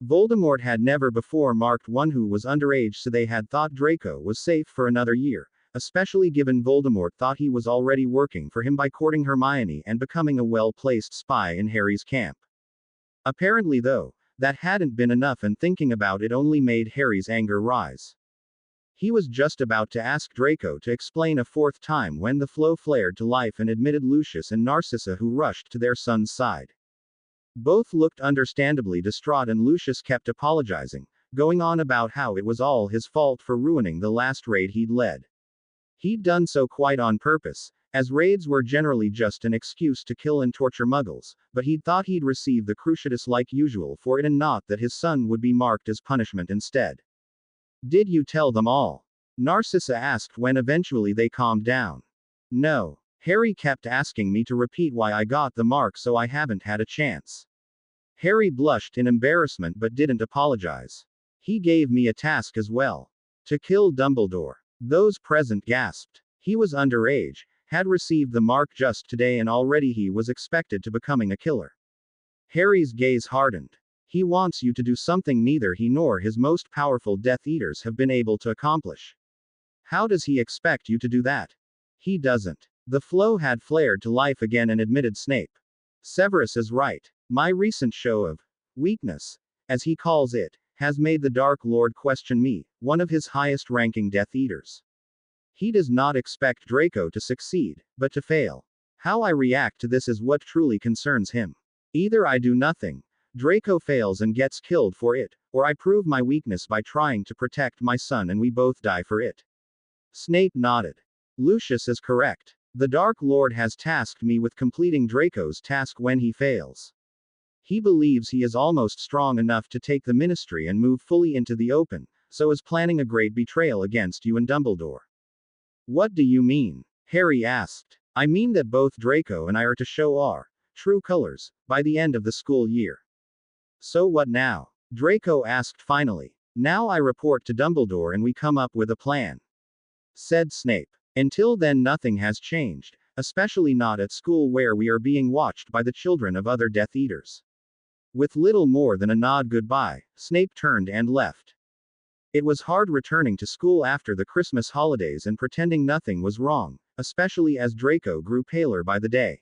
Voldemort had never before marked one who was underage, so they had thought Draco was safe for another year, especially given Voldemort thought he was already working for him by courting Hermione and becoming a well-placed spy in Harry's camp. Apparently, though, that hadn't been enough, and thinking about it only made Harry's anger rise. He was just about to ask Draco to explain a 4th time when the flow flared to life and admitted Lucius and Narcissa, who rushed to their son's side. Both looked understandably distraught, and Lucius kept apologizing, going on about how it was all his fault for ruining the last raid he'd led. He'd done so quite on purpose, as raids were generally just an excuse to kill and torture muggles, but he'd thought he'd receive the Cruciatus like usual for it, and not that his son would be marked as punishment instead. Did you tell them all? Narcissa asked when eventually they calmed down. No. Harry kept asking me to repeat why I got the mark, so I haven't had a chance. Harry blushed in embarrassment but didn't apologize. He gave me a task as well. To kill Dumbledore. Those present gasped. He was underage, had received the mark just today, and already he was expected to becoming a killer. Harry's gaze hardened. He wants you to do something neither he nor his most powerful Death Eaters have been able to accomplish. How does he expect you to do that? He doesn't. The flow had flared to life again and admitted Snape. Severus is right. My recent show of weakness, as he calls it, has made the Dark Lord question me, one of his highest-ranking Death Eaters. He does not expect Draco to succeed, but to fail. How I react to this is what truly concerns him. Either I do nothing, Draco fails and gets killed for it, or I prove my weakness by trying to protect my son and we both die for it. Snape nodded. Lucius is correct. The Dark Lord has tasked me with completing Draco's task when he fails. He believes he is almost strong enough to take the Ministry and move fully into the open, so is planning a great betrayal against you and Dumbledore. What do you mean? Harry asked. I mean that both Draco and I are to show our true colors by the end of the school year. So what now? Draco asked finally. Now I report to Dumbledore and we come up with a plan, said Snape. Until then nothing has changed, especially not at school where we are being watched by the children of other Death Eaters. With little more than a nod goodbye, Snape turned and left. It was hard returning to school after the Christmas holidays and pretending nothing was wrong, especially as Draco grew paler by the day.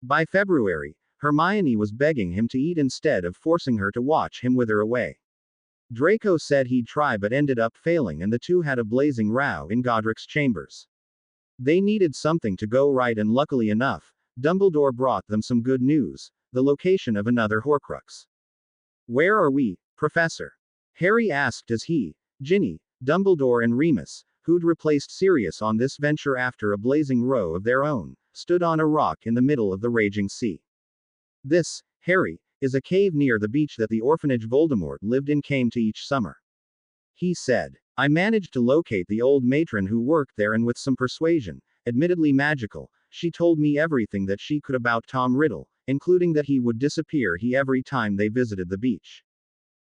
By February, Hermione was begging him to eat instead of forcing her to watch him wither away. Draco said he'd try but ended up failing and the two had a blazing row in Godric's chambers. They needed something to go right and luckily enough, Dumbledore brought them some good news, the location of another Horcrux. Where are we, Professor? Harry asked as he, Ginny, Dumbledore and Remus, who'd replaced Sirius on this venture after a blazing row of their own, stood on a rock in the middle of the raging sea. This, Harry, is a cave near the beach that the orphanage Voldemort lived in came to each summer. He said. I managed to locate the old matron who worked there and with some persuasion, admittedly magical, she told me everything that she could about Tom Riddle, including that he would disappear every time they visited the beach.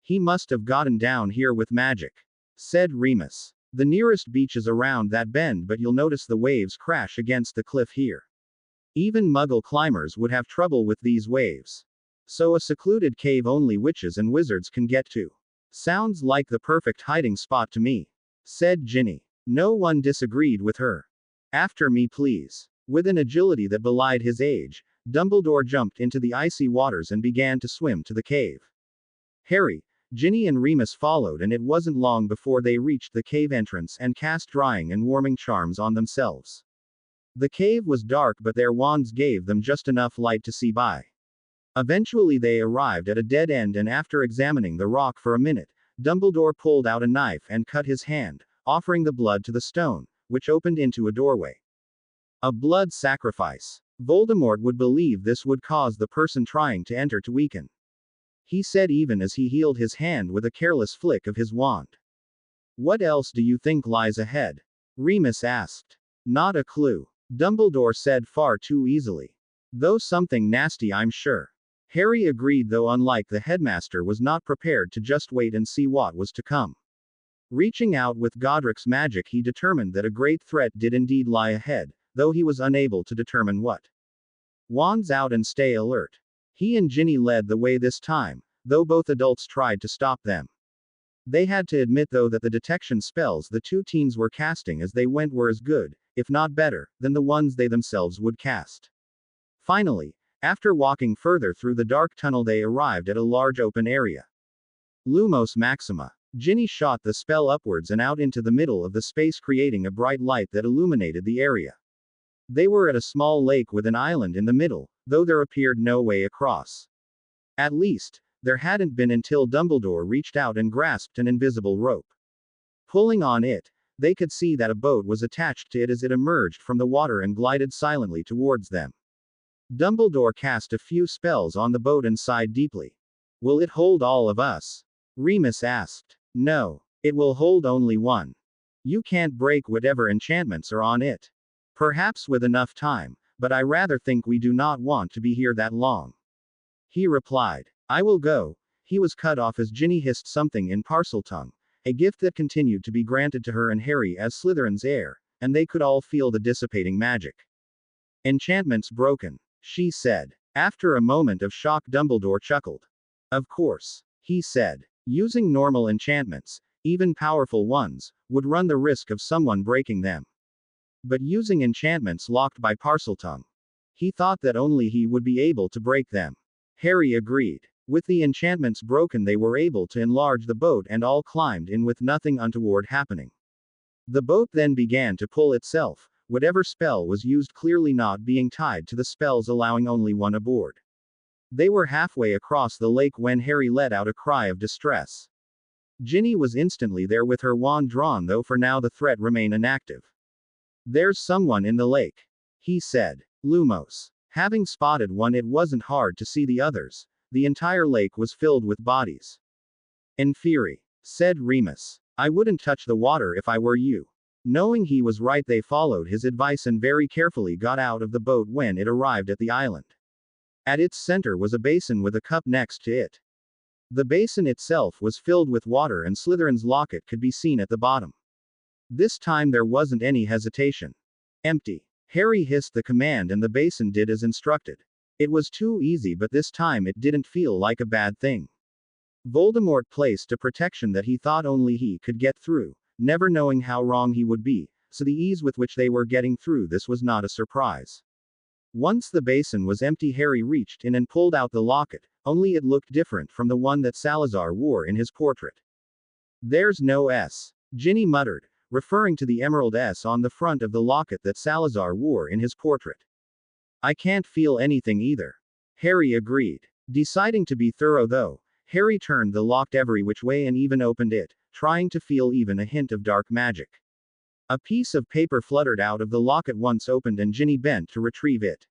He must have gotten down here with magic, said Remus. The nearest beach is around that bend but you'll notice the waves crash against the cliff here. Even Muggle climbers would have trouble with these waves. So a secluded cave only witches and wizards can get to. Sounds like the perfect hiding spot to me, said Ginny. No one disagreed with her. After me please. With an agility that belied his age, Dumbledore jumped into the icy waters and began to swim to the cave. Harry, Ginny and Remus followed and it wasn't long before they reached the cave entrance and cast drying and warming charms on themselves. The cave was dark but their wands gave them just enough light to see by. Eventually they arrived at a dead end and after examining the rock for a minute, Dumbledore pulled out a knife and cut his hand, offering the blood to the stone, which opened into a doorway. A blood sacrifice. Voldemort would believe this would cause the person trying to enter to weaken. He said even as he healed his hand with a careless flick of his wand. What else do you think lies ahead? Remus asked. Not a clue. Dumbledore said far too easily. Though something nasty I'm sure. Harry agreed though unlike the headmaster was not prepared to just wait and see what was to come. Reaching out with Godric's magic he determined that a great threat did indeed lie ahead, though he was unable to determine what. Wands out and stay alert. He and Ginny led the way this time, though both adults tried to stop them. They had to admit though that the detection spells the two teens were casting as they went were as good, if not better, than the ones they themselves would cast. Finally, after walking further through the dark tunnel they arrived at a large open area. Lumos Maxima. Ginny shot the spell upwards and out into the middle of the space creating a bright light that illuminated the area. They were at a small lake with an island in the middle, though there appeared no way across. At least, there hadn't been until Dumbledore reached out and grasped an invisible rope. Pulling on it, they could see that a boat was attached to it as it emerged from the water and glided silently towards them. Dumbledore cast a few spells on the boat and sighed deeply. Will it hold all of us? Remus asked. No, it will hold only one. You can't break whatever enchantments are on it. Perhaps with enough time, but I rather think we do not want to be here that long. He replied. I will go. He was cut off as Ginny hissed something in Parseltongue, a gift that continued to be granted to her and Harry as Slytherin's heir, and they could all feel the dissipating magic. Enchantments broken, she said. After a moment of shock Dumbledore chuckled. Of course, he said. Using normal enchantments, even powerful ones, would run the risk of someone breaking them. But using enchantments locked by Parseltongue, he thought that only he would be able to break them. Harry agreed. With the enchantments broken, they were able to enlarge the boat and all climbed in with nothing untoward happening. The boat then began to pull itself, whatever spell was used clearly not being tied to the spells, allowing only one aboard. They were halfway across the lake when Harry let out a cry of distress. Ginny was instantly there with her wand drawn, though for now the threat remained inactive. "There's someone in the lake," he said. Lumos. Having spotted one, it wasn't hard to see the others. The entire lake was filled with bodies. "In fury," said Remus, "I wouldn't touch the water if I were you." Knowing he was right, they followed his advice and very carefully got out of the boat when it arrived at the island. At its center was a basin with a cup next to it. The basin itself was filled with water and Slytherin's locket could be seen at the bottom. This time there wasn't any hesitation. "Empty." Harry hissed the command and the basin did as instructed. It was too easy, but this time it didn't feel like a bad thing. Voldemort placed a protection that he thought only he could get through, never knowing how wrong he would be, so the ease with which they were getting through this was not a surprise. Once the basin was empty, Harry reached in and pulled out the locket, only it looked different from the one that Salazar wore in his portrait. "There's no S," Ginny muttered, referring to the emerald S on the front of the locket that Salazar wore in his portrait. "I can't feel anything either," Harry agreed. Deciding to be thorough though, Harry turned the locket every which way and even opened it, trying to feel even a hint of dark magic. A piece of paper fluttered out of the locket once opened and Ginny bent to retrieve it.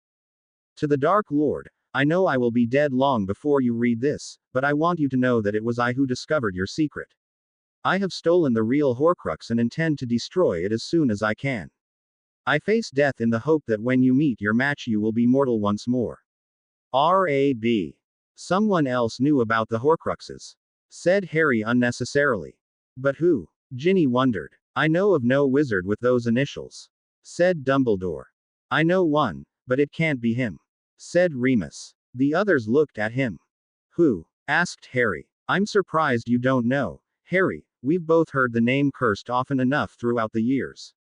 "To the Dark Lord, I know I will be dead long before you read this, but I want you to know that it was I who discovered your secret. I have stolen the real Horcrux and intend to destroy it as soon as I can. I face death in the hope that when you meet your match you will be mortal once more. R.A.B. Someone else knew about the Horcruxes," said Harry unnecessarily. "But who?" Ginny wondered. "I know of no wizard with those initials," said Dumbledore. "I know one, but it can't be him," said Remus. The others looked at him. "Who?" asked Harry. "I'm surprised you don't know, Harry. We've both heard the name cursed often enough throughout the years."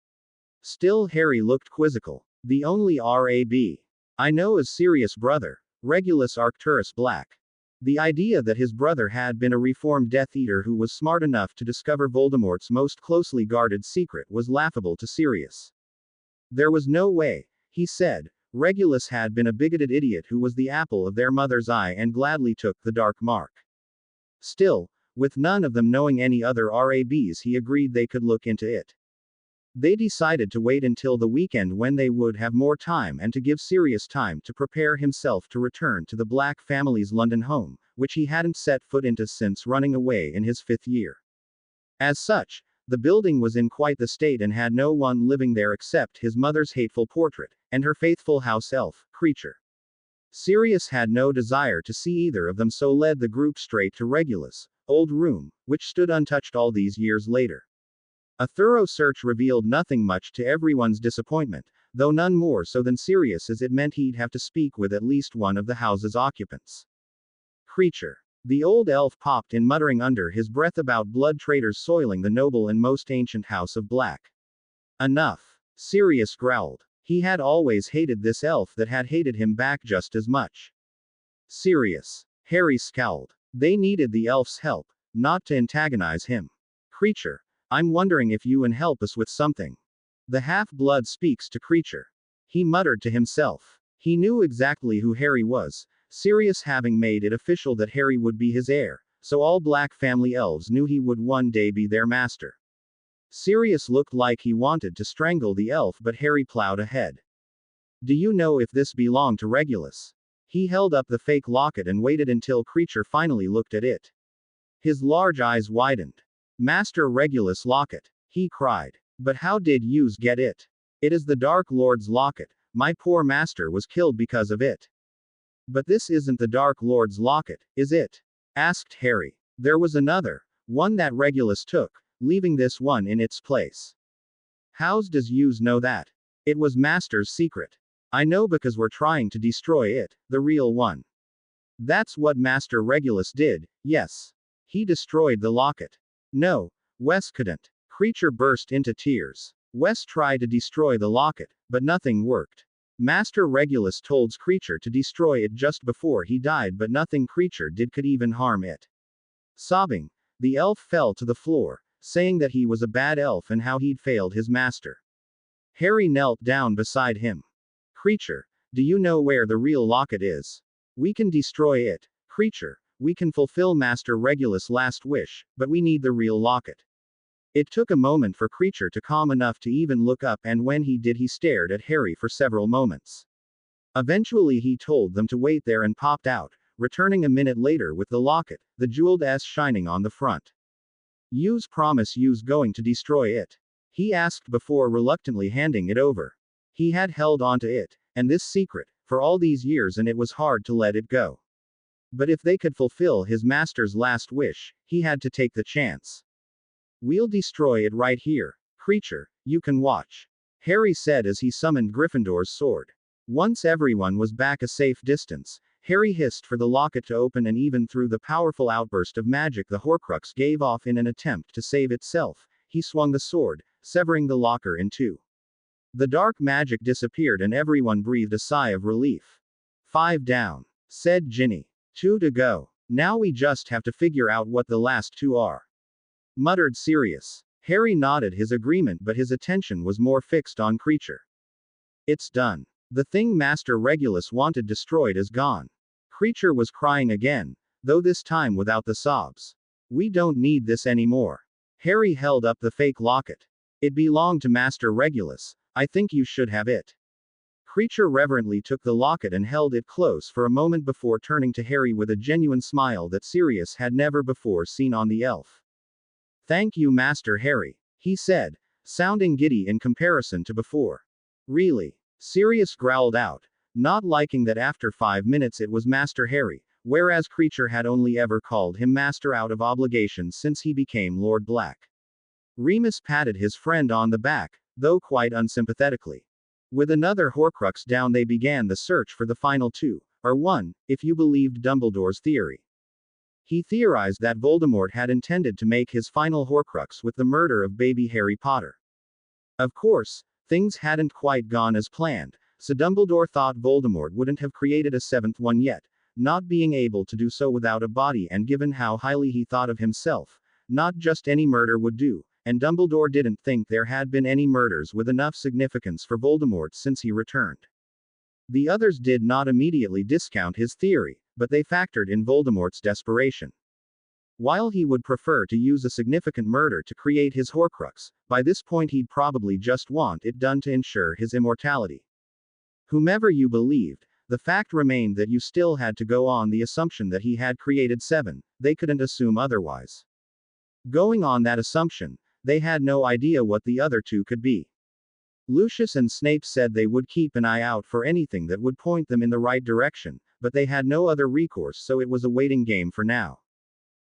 Still Harry looked quizzical. "The only R.A.B. I know is Sirius' brother, Regulus Arcturus Black." The idea that his brother had been a reformed Death Eater who was smart enough to discover Voldemort's most closely guarded secret was laughable to Sirius. "There was no way," he said. "Regulus had been a bigoted idiot who was the apple of their mother's eye and gladly took the dark mark." Still, with none of them knowing any other RABs, he agreed they could look into it. They decided to wait until the weekend when they would have more time and to give Sirius time to prepare himself to return to the Black family's London home, which he hadn't set foot into since running away in his 5th year. As such, the building was in quite the state and had no one living there except his mother's hateful portrait, and her faithful house elf, Creature. Sirius had no desire to see either of them, so led the group straight to Regulus' old room, which stood untouched all these years later. A thorough search revealed nothing, much to everyone's disappointment, though none more so than Sirius, as it meant he'd have to speak with at least one of the house's occupants. Creature. The old elf popped in, muttering under his breath about blood traitors soiling the noble and most ancient house of Black. "Enough," Sirius growled. He had always hated this elf that had hated him back just as much. "Sirius." Harry scowled. They needed the elf's help, not to antagonize him. "Creature. I'm wondering if you can help us with something." "The half-blood speaks to Creature," he muttered to himself. He knew exactly who Harry was, Sirius having made it official that Harry would be his heir, so all Black family elves knew he would one day be their master. Sirius looked like he wanted to strangle the elf, but Harry plowed ahead. "Do you know if this belonged to Regulus?" He held up the fake locket and waited until Creature finally looked at it. His large eyes widened. "Master Regulus' locket," he cried. "But how did yous get it?" "It is the Dark Lord's locket. My poor master was killed because of it." "But this isn't the Dark Lord's locket, is it?" asked Harry. "There was another, one that Regulus took, leaving this one in its place." "How's does yous know that?" "It was Master's secret." "I know because we're trying to destroy it, the real one." "That's what Master Regulus did, yes. He destroyed the locket." "No, Wes couldn't." Creature burst into tears. "Wes tried to destroy the locket, but nothing worked. Master Regulus told Creature to destroy it just before he died, but nothing Creature did could even harm it. Sobbing, the elf fell to the floor, saying that he was a bad elf and how he'd failed his master. Harry knelt down beside him. Creature, do you know where the real locket is? We can destroy it. Creature, we can fulfill Master Regulus' last wish, but we need the real locket. It took a moment for Creature to calm enough to even look up, and when he did, he stared at Harry for several moments. Eventually he told them to wait there and popped out, returning a minute later with the locket, the jeweled S shining on the front. You's promise you's going to destroy it? He asked before reluctantly handing it over. He had held onto it, and this secret, for all these years, and it was hard to let it go. But if they could fulfill his master's last wish, he had to take the chance. We'll destroy it right here. Creature, you can watch, Harry said as he summoned Gryffindor's sword. Once everyone was back a safe distance, Harry hissed for the locket to open, and even through the powerful outburst of magic the Horcrux gave off in an attempt to save itself, he swung the sword, severing the locker in two. The dark magic disappeared and everyone breathed a sigh of relief. 5 down, said Ginny. 2 to go. Now we just have to figure out what the last 2 are, muttered Sirius. Harry nodded his agreement, but his attention was more fixed on Creature. It's done. The thing Master Regulus wanted destroyed is gone. Creature was crying again, though this time without the sobs. We don't need this anymore. Harry held up the fake locket. It belonged to Master Regulus. I think you should have it. Creature reverently took the locket and held it close for a moment before turning to Harry with a genuine smile that Sirius had never before seen on the elf. Thank you, Master Harry, he said, sounding giddy in comparison to before. Really? Sirius growled out, not liking that after 5 minutes it was Master Harry, whereas Creature had only ever called him Master out of obligation since he became Lord Black. Remus patted his friend on the back, though quite unsympathetically. With another Horcrux down, they began the search for the final 2, or 1, if you believed Dumbledore's theory. He theorized that Voldemort had intended to make his final Horcrux with the murder of baby Harry Potter. Of course, things hadn't quite gone as planned, so Dumbledore thought Voldemort wouldn't have created a 7th one yet, not being able to do so without a body, and given how highly he thought of himself, not just any murder would do, and Dumbledore didn't think there had been any murders with enough significance for Voldemort since he returned. The others did not immediately discount his theory, but they factored in Voldemort's desperation. While he would prefer to use a significant murder to create his Horcrux, by this point he'd probably just want it done to ensure his immortality. Whomever you believed, the fact remained that you still had to go on the assumption that he had created 7, they couldn't assume otherwise. Going on that assumption, they had no idea what the other 2 could be. Lucius and Snape said they would keep an eye out for anything that would point them in the right direction, but they had no other recourse, so it was a waiting game for now.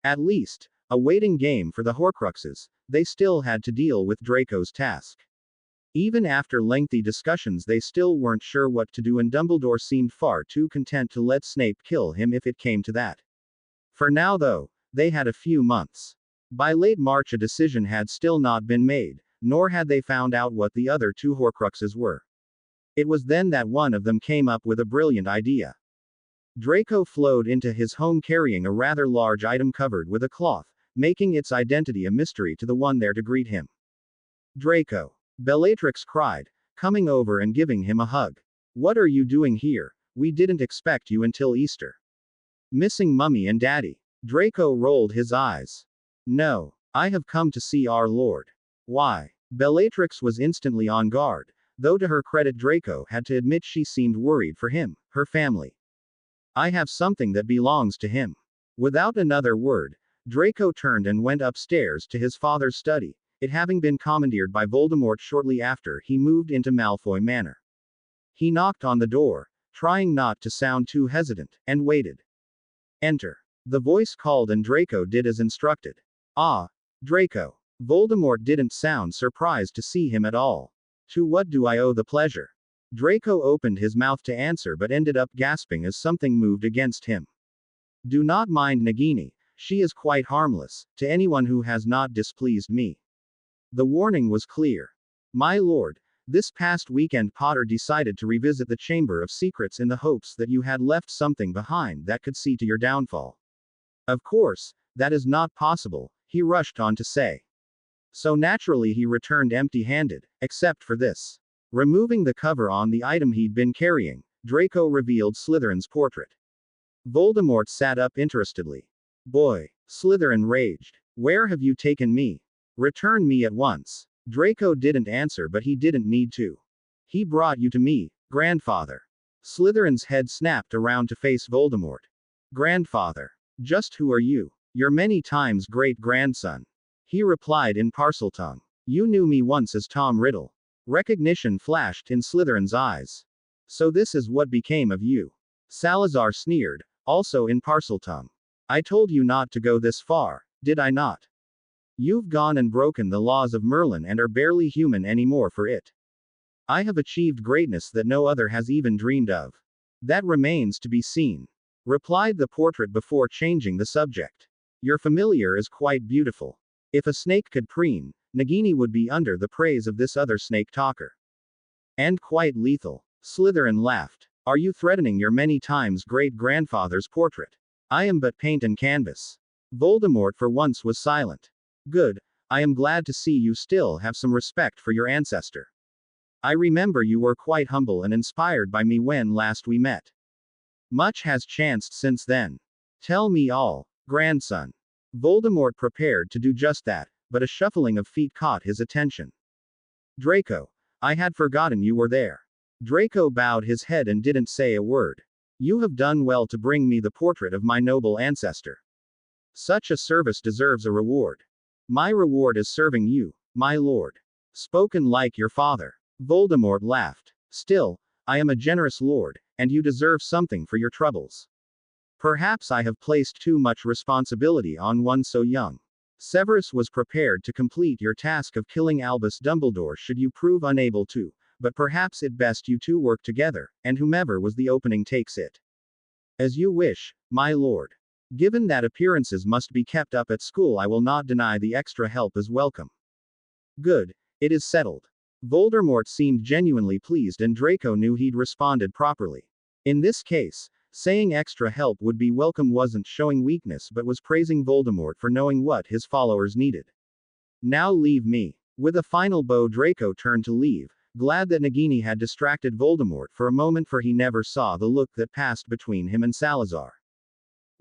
At least, a waiting game for the Horcruxes. They still had to deal with Draco's task. Even after lengthy discussions they still weren't sure what to do, and Dumbledore seemed far too content to let Snape kill him if it came to that. For now though, they had a few months. By late March a decision had still not been made, nor had they found out what the other 2 Horcruxes were. It was then that one of them came up with a brilliant idea. Draco flowed into his home carrying a rather large item covered with a cloth, making its identity a mystery to the one there to greet him. Draco! Bellatrix cried, coming over and giving him a hug. What are you doing here? We didn't expect you until Easter. Missing Mummy and Daddy? Draco rolled his eyes. No, I have come to see our Lord. Why? Bellatrix was instantly on guard, though to her credit Draco had to admit she seemed worried for him, her family. I have something that belongs to him. Without another word, Draco turned and went upstairs to his father's study, it having been commandeered by Voldemort shortly after he moved into Malfoy Manor. He knocked on the door, trying not to sound too hesitant, and waited. Enter. The voice called and Draco did as instructed. Ah, Draco. Voldemort didn't sound surprised to see him at all. To what do I owe the pleasure? Draco opened his mouth to answer but ended up gasping as something moved against him. Do not mind Nagini, she is quite harmless, to anyone who has not displeased me. The warning was clear. My lord, This past weekend Potter decided to revisit the Chamber of Secrets in the hopes that you had left something behind that could see to your downfall. Of course, that is not possible, he rushed on to say. So naturally he returned empty-handed, except for this. Removing the cover on the item he'd been carrying, Draco revealed Slytherin's portrait. Voldemort sat up interestedly. Boy, Slytherin raged. Where have you taken me? Return me at once. Draco didn't answer, but he didn't need to. He brought you to me, grandfather. Slytherin's head snapped around to face Voldemort. Grandfather. Just who are you? Your many times great-grandson. He replied in Parseltongue. You knew me once as Tom Riddle. Recognition flashed in Slytherin's eyes. So this is what became of you. Salazar sneered, also in Parseltongue. I told you not to go this far, did I not? You've gone and broken the laws of Merlin and are barely human anymore for it. I have achieved greatness that no other has even dreamed of. That remains to be seen. Replied the portrait before changing the subject. Your familiar is quite beautiful. If a snake could preen, Nagini would be under the praise of this other snake talker. And quite lethal. Slytherin laughed. Are you threatening your many times great-grandfather's portrait? I am but paint and canvas. Voldemort for once was silent. Good, I am glad to see you still have some respect for your ancestor. I remember you were quite humble and inspired by me when last we met. Much has chanced since then. Tell me all, grandson. Voldemort prepared to do just that, but a shuffling of feet caught his attention. Draco, I had forgotten you were there. Draco bowed his head and didn't say a word. You have done well to bring me the portrait of my noble ancestor. Such a service deserves a reward. My reward is serving you, my lord. Spoken like your father. Voldemort laughed. Still, I am a generous lord, and you deserve something for your troubles. Perhaps I have placed too much responsibility on one so young. Severus was prepared to complete your task of killing Albus Dumbledore should you prove unable to, but perhaps it best you two work together, and whomever was the opening takes it. As you wish, my lord. Given that appearances must be kept up at school, I will not deny the extra help is welcome. Good, it is settled. Voldemort seemed genuinely pleased and Draco knew he'd responded properly. In this case, saying extra help would be welcome wasn't showing weakness but was praising Voldemort for knowing what his followers needed. Now leave me. With a final bow Draco turned to leave, glad that Nagini had distracted Voldemort for a moment, for he never saw the look that passed between him and Salazar.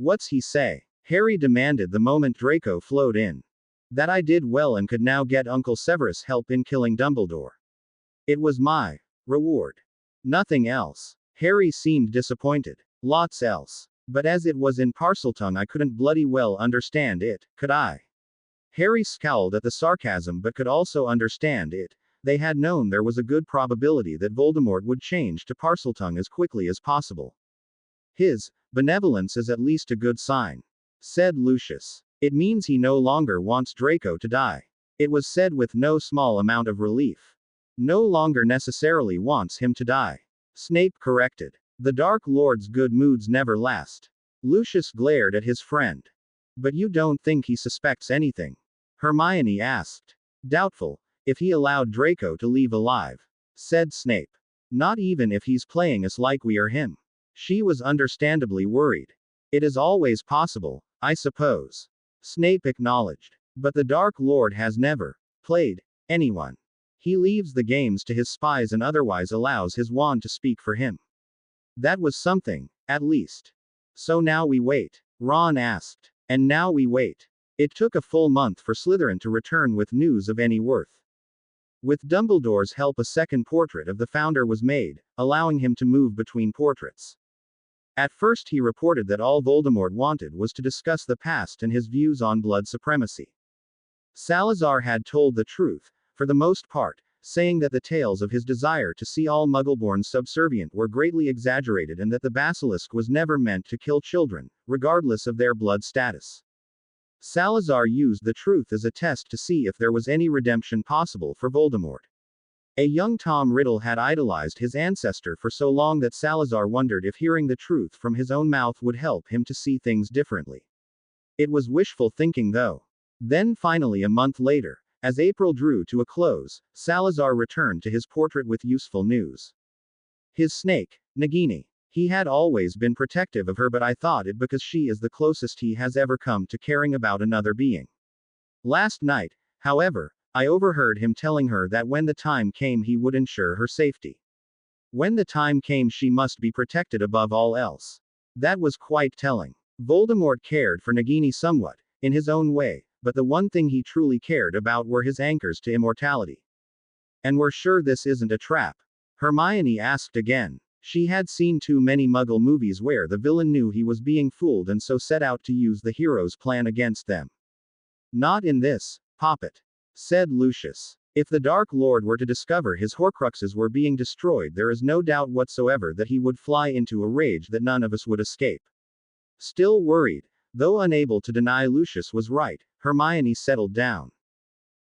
What's he say? Harry demanded the moment Draco flowed in. That I did well and could now get Uncle Severus help in killing Dumbledore. It was my reward. Nothing else. Harry seemed disappointed. Lots else. But as it was in Parseltongue I couldn't bloody well understand it, could I? Harry scowled at the sarcasm but could also understand it. They had known there was a good probability that Voldemort would change to Parseltongue as quickly as possible. His benevolence is at least a good sign, said Lucius. It means he no longer wants Draco to die. It was said with no small amount of relief. No longer necessarily wants him to die. Snape corrected. The Dark Lord's good moods never last. Lucius glared at his friend. But you don't think he suspects anything? Hermione asked. Doubtful, if he allowed Draco to leave alive, said Snape. Not even if he's playing us like we are him. She was understandably worried. It is always possible, I suppose. Snape acknowledged. But the Dark Lord has never played anyone. He leaves the games to his spies and otherwise allows his wand to speak for him. That was something, at least. So now we wait? Ron asked. And now we wait. It took a full month for Slytherin to return with news of any worth. With Dumbledore's help a second portrait of the founder was made, allowing him to move between portraits. At first he reported that all Voldemort wanted was to discuss the past and his views on blood supremacy. Salazar had told the truth, for the most part, saying that the tales of his desire to see all Muggleborns subservient were greatly exaggerated and that the basilisk was never meant to kill children, regardless of their blood status. Salazar used the truth as a test to see if there was any redemption possible for Voldemort. A young Tom Riddle had idolized his ancestor for so long that Salazar wondered if hearing the truth from his own mouth would help him to see things differently. It was wishful thinking though. Then finally a month later, As April drew to a close, Salazar returned to his portrait with useful news. His snake, Nagini. He had always been protective of her, but I thought it because she is the closest he has ever come to caring about another being. Last night, however, I overheard him telling her that when the time came he would ensure her safety. When the time came she must be protected above all else. That was quite telling. Voldemort cared for Nagini somewhat, in his own way, but the one thing he truly cared about were his anchors to immortality. And we're sure this isn't a trap? Hermione asked again. She had seen too many Muggle movies where the villain knew he was being fooled and so set out to use the hero's plan against them. Not in this, Poppet, said Lucius. If the Dark Lord were to discover his Horcruxes were being destroyed, there is no doubt whatsoever that he would fly into a rage that none of us would escape. Still worried, though unable to deny Lucius was right, Hermione settled down.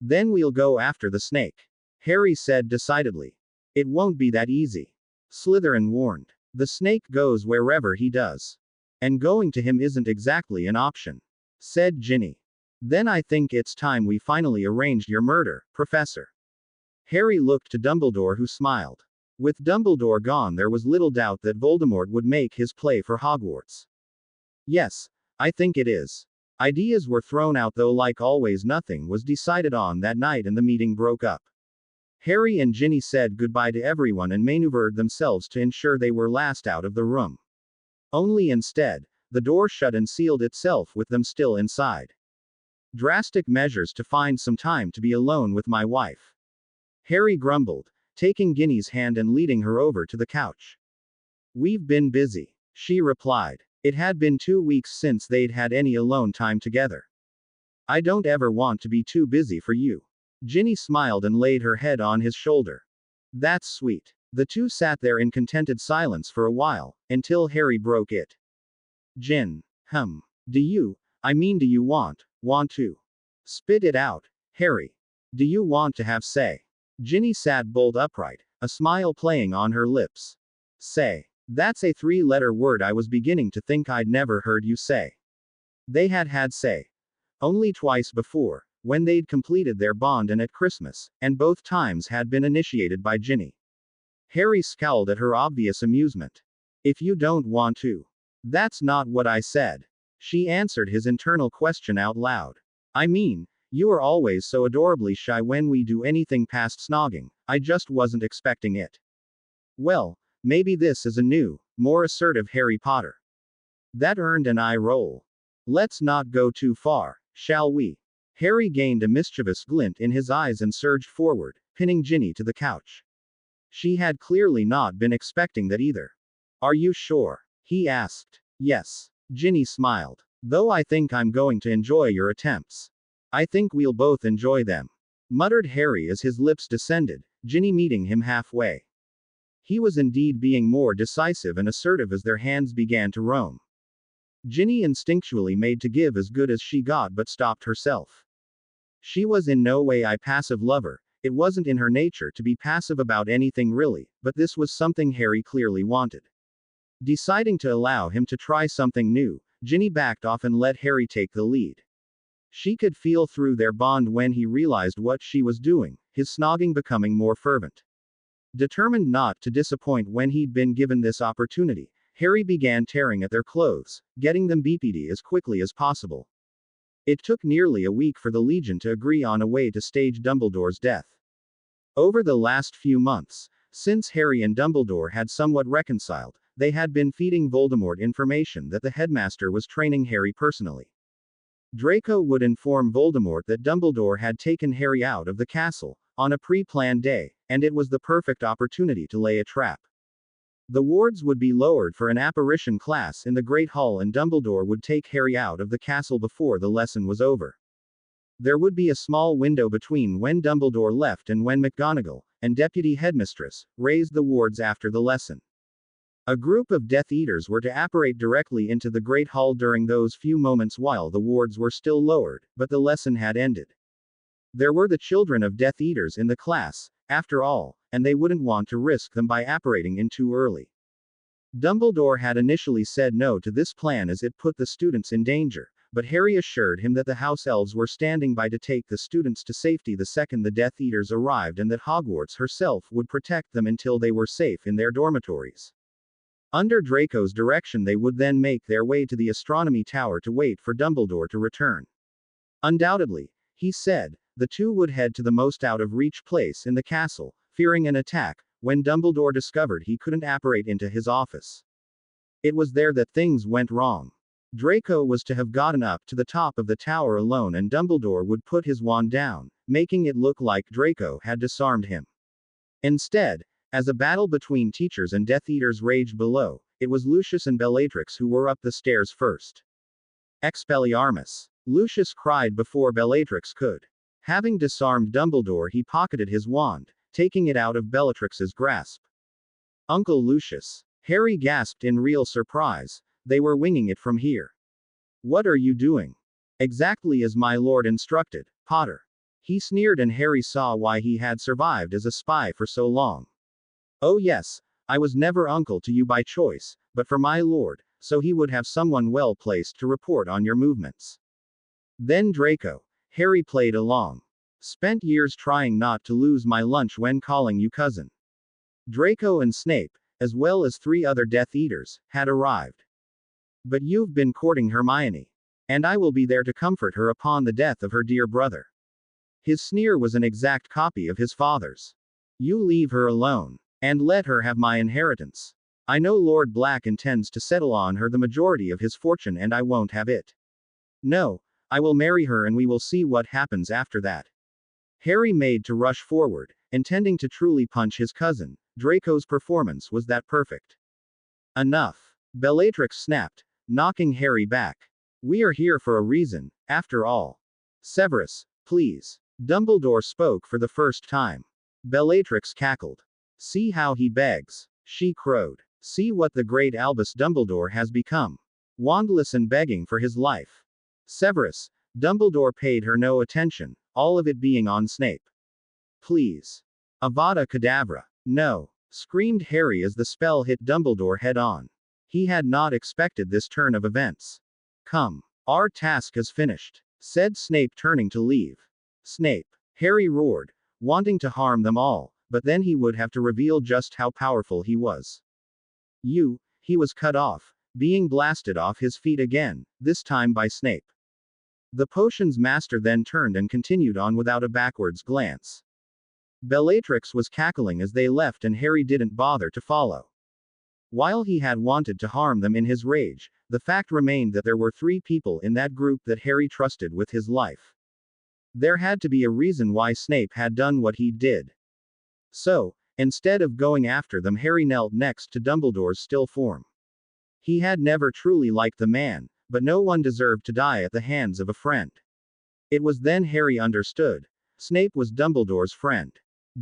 Then we'll go after the snake, Harry said decidedly. It won't be that easy, Slytherin warned. The snake goes wherever he does. And going to him isn't exactly an option, said Ginny. Then I think it's time we finally arranged your murder, Professor. Harry looked to Dumbledore, who smiled. With Dumbledore gone, there was little doubt that Voldemort would make his play for Hogwarts. Yes, I think it is. Ideas were thrown out, though like always nothing was decided on that night and the meeting broke up. Harry and Ginny said goodbye to everyone and maneuvered themselves to ensure they were last out of the room. Only instead, the door shut and sealed itself with them still inside. Drastic measures to find some time to be alone with my wife, Harry grumbled, taking Ginny's hand and leading her over to the couch. We've been busy, she replied. It had been 2 weeks since they'd had any alone time together. I don't ever want to be too busy for you. Ginny smiled and laid her head on his shoulder. That's sweet. The two sat there in contented silence for a while, until Harry broke it. Gin. Do you want to? Spit it out, Harry. Do you want to have say? Ginny sat bolt upright, a smile playing on her lips. Say. That's a 3-letter word I was beginning to think I'd never heard you say. They had say. Only twice before, when they'd completed their bond and at Christmas, and both times had been initiated by Ginny. Harry scowled at her obvious amusement. If you don't want to. That's not what I said. She answered his internal question out loud. I mean, you are always so adorably shy when we do anything past snogging, I just wasn't expecting it. Well, maybe this is a new, more assertive Harry Potter. That earned an eye roll. Let's not go too far, shall we? Harry gained a mischievous glint in his eyes and surged forward, pinning Ginny to the couch. She had clearly not been expecting that either. Are you sure? He asked. Yes. Ginny smiled. Though I think I'm going to enjoy your attempts. I think we'll both enjoy them, muttered Harry as his lips descended, Ginny meeting him halfway. He was indeed being more decisive and assertive as their hands began to roam. Ginny instinctually made to give as good as she got but stopped herself. She was in no way a passive lover, it wasn't in her nature to be passive about anything really, but this was something Harry clearly wanted. Deciding to allow him to try something new, Ginny backed off and let Harry take the lead. She could feel through their bond when he realized what she was doing, his snogging becoming more fervent. Determined not to disappoint when he'd been given this opportunity, Harry began tearing at their clothes, getting them BP'd as quickly as possible. It took nearly a week for the Legion to agree on a way to stage Dumbledore's death. Over the last few months, since Harry and Dumbledore had somewhat reconciled, they had been feeding Voldemort information that the headmaster was training Harry personally. Draco would inform Voldemort that Dumbledore had taken Harry out of the castle, on a pre-planned day, and it was the perfect opportunity to lay a trap. The wards would be lowered for an apparition class in the Great Hall and Dumbledore would take Harry out of the castle before the lesson was over. There would be a small window between when Dumbledore left and when McGonagall, and Deputy Headmistress, raised the wards after the lesson. A group of Death Eaters were to apparate directly into the Great Hall during those few moments while the wards were still lowered, but the lesson had ended. There were the children of Death Eaters in the class, after all, and they wouldn't want to risk them by apparating in too early. Dumbledore had initially said no to this plan as it put the students in danger, but Harry assured him that the house elves were standing by to take the students to safety the second the Death Eaters arrived and that Hogwarts herself would protect them until they were safe in their dormitories. Under Draco's direction they would then make their way to the astronomy tower to wait for Dumbledore to return. Undoubtedly, he said, the two would head to the most out-of-reach place in the castle, fearing an attack, when Dumbledore discovered he couldn't apparate into his office. It was there that things went wrong. Draco was to have gotten up to the top of the tower alone and Dumbledore would put his wand down, making it look like Draco had disarmed him. Instead, as a battle between teachers and Death Eaters raged below, it was Lucius and Bellatrix who were up the stairs first. Expelliarmus! Lucius cried before Bellatrix could. Having disarmed Dumbledore, he pocketed his wand, taking it out of Bellatrix's grasp. Uncle Lucius! Harry gasped in real surprise. They were winging it from here. What are you doing? Exactly as my lord instructed, Potter. He sneered and Harry saw why he had survived as a spy for so long. Oh yes, I was never uncle to you by choice, but for my lord, so he would have someone well placed to report on your movements. Then Draco. Harry played along. Spent years trying not to lose my lunch when calling you cousin. Draco and Snape, as well as 3 other Death Eaters, had arrived. But you've been courting Hermione. And I will be there to comfort her upon the death of her dear brother. His sneer was an exact copy of his father's. You leave her alone. And let her have my inheritance. I know Lord Black intends to settle on her the majority of his fortune and I won't have it. No, I will marry her and we will see what happens after that. Harry made to rush forward, intending to truly punch his cousin. Draco's performance was that perfect. Enough. Bellatrix snapped, knocking Harry back. We are here for a reason, after all. Severus, please. Dumbledore spoke for the first time. Bellatrix cackled. See how he begs, she crowed. See what the great Albus Dumbledore has become. Wandless and begging for his life. Severus, Dumbledore paid her no attention, all of it being on Snape. Please. Avada Kedavra. No, screamed Harry as the spell hit Dumbledore head on. He had not expected this turn of events. Come. Our task is finished, said Snape turning to leave. Snape. Harry roared, wanting to harm them all, but then he would have to reveal just how powerful he was. He was cut off, being blasted off his feet again, this time by Snape. The potions master then turned and continued on without a backwards glance. Bellatrix was cackling as they left and Harry didn't bother to follow. While he had wanted to harm them in his rage, the fact remained that there were 3 people in that group that Harry trusted with his life. There had to be a reason why Snape had done what he did. So, instead of going after them, Harry knelt next to Dumbledore's still form. He had never truly liked the man, but no one deserved to die at the hands of a friend. It was then Harry understood. Snape was Dumbledore's friend.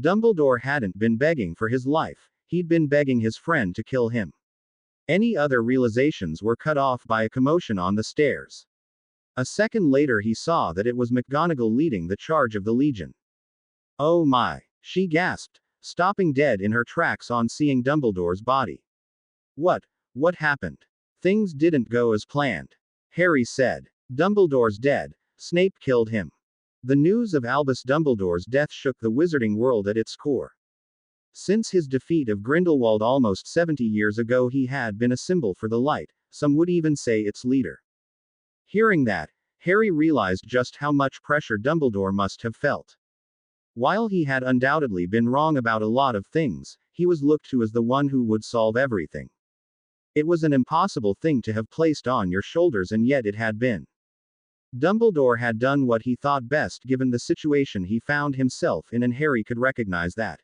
Dumbledore hadn't been begging for his life, he'd been begging his friend to kill him. Any other realizations were cut off by a commotion on the stairs. A second later he saw that it was McGonagall leading the charge of the Legion. Oh my, she gasped, stopping dead in her tracks on seeing Dumbledore's body. What happened? Things didn't go as planned. Harry said. Dumbledore's dead. Snape killed him. The news of Albus Dumbledore's death shook the wizarding world at its core. Since his defeat of Grindelwald almost 70 years ago, he had been a symbol for the light, some would even say its leader. Hearing that, Harry realized just how much pressure Dumbledore must have felt. While he had undoubtedly been wrong about a lot of things, he was looked to as the one who would solve everything. It was an impossible thing to have placed on your shoulders, and yet it had been. Dumbledore had done what he thought best given the situation he found himself in, and Harry could recognize that.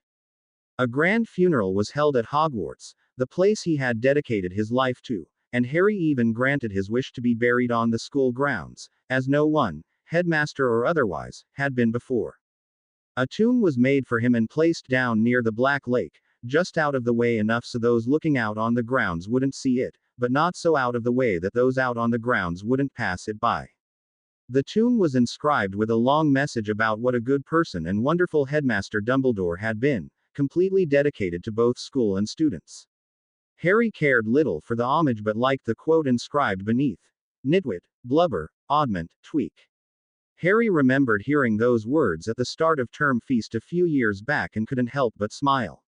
A grand funeral was held at Hogwarts, the place he had dedicated his life to, and Harry even granted his wish to be buried on the school grounds, as no one, headmaster or otherwise, had been before. A tomb was made for him and placed down near the Black Lake, just out of the way enough so those looking out on the grounds wouldn't see it, but not so out of the way that those out on the grounds wouldn't pass it by. The tomb was inscribed with a long message about what a good person and wonderful headmaster Dumbledore had been, completely dedicated to both school and students. Harry cared little for the homage but liked the quote inscribed beneath. Nitwit, blubber, oddment, tweak. Harry remembered hearing those words at the start of term feast a few years back and couldn't help but smile.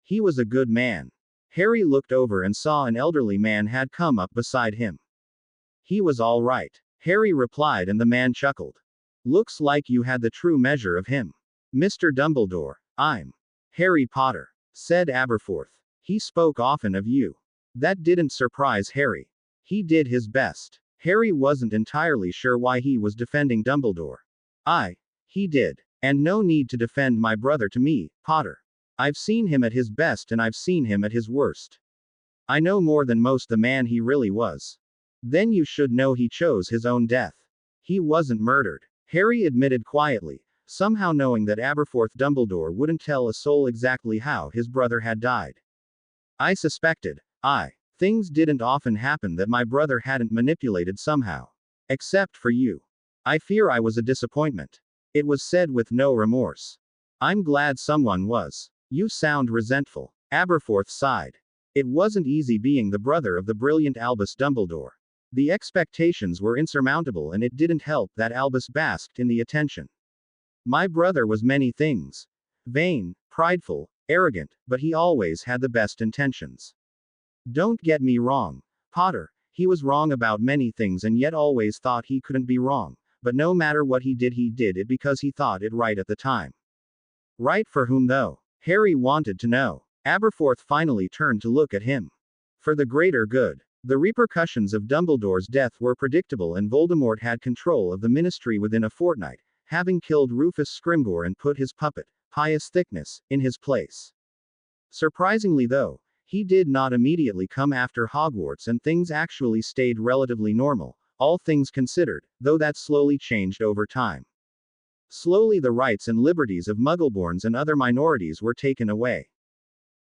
He was a good man. Harry looked over and saw an elderly man had come up beside him. He was all right, Harry replied, and the man chuckled. Looks like you had the true measure of him. Mr. Dumbledore, I'm Harry Potter, said Aberforth. He spoke often of you. That didn't surprise Harry. He did his best. Harry wasn't entirely sure why he was defending Dumbledore. He did. And no need to defend my brother to me, Potter. I've seen him at his best and I've seen him at his worst. I know more than most the man he really was. Then you should know he chose his own death. He wasn't murdered, Harry admitted quietly, somehow knowing that Aberforth Dumbledore wouldn't tell a soul exactly how his brother had died. I suspected. Things didn't often happen that my brother hadn't manipulated somehow. Except for you. I fear I was a disappointment. It was said with no remorse. I'm glad someone was. You sound resentful. Aberforth sighed. It wasn't easy being the brother of the brilliant Albus Dumbledore. The expectations were insurmountable, and it didn't help that Albus basked in the attention. My brother was many things. Vain, prideful, arrogant, but he always had the best intentions. Don't get me wrong, Potter, he was wrong about many things and yet always thought he couldn't be wrong, but no matter what he did it because he thought it right at the time. Right for whom though? Harry wanted to know. Aberforth finally turned to look at him. For the greater good. The repercussions of Dumbledore's death were predictable, and Voldemort had control of the Ministry within a fortnight, having killed Rufus Scrimgeour and put his puppet, Pius Thickness, in his place. Surprisingly though, he did not immediately come after Hogwarts, and things actually stayed relatively normal, all things considered, though that slowly changed over time. Slowly the rights and liberties of Muggleborns and other minorities were taken away.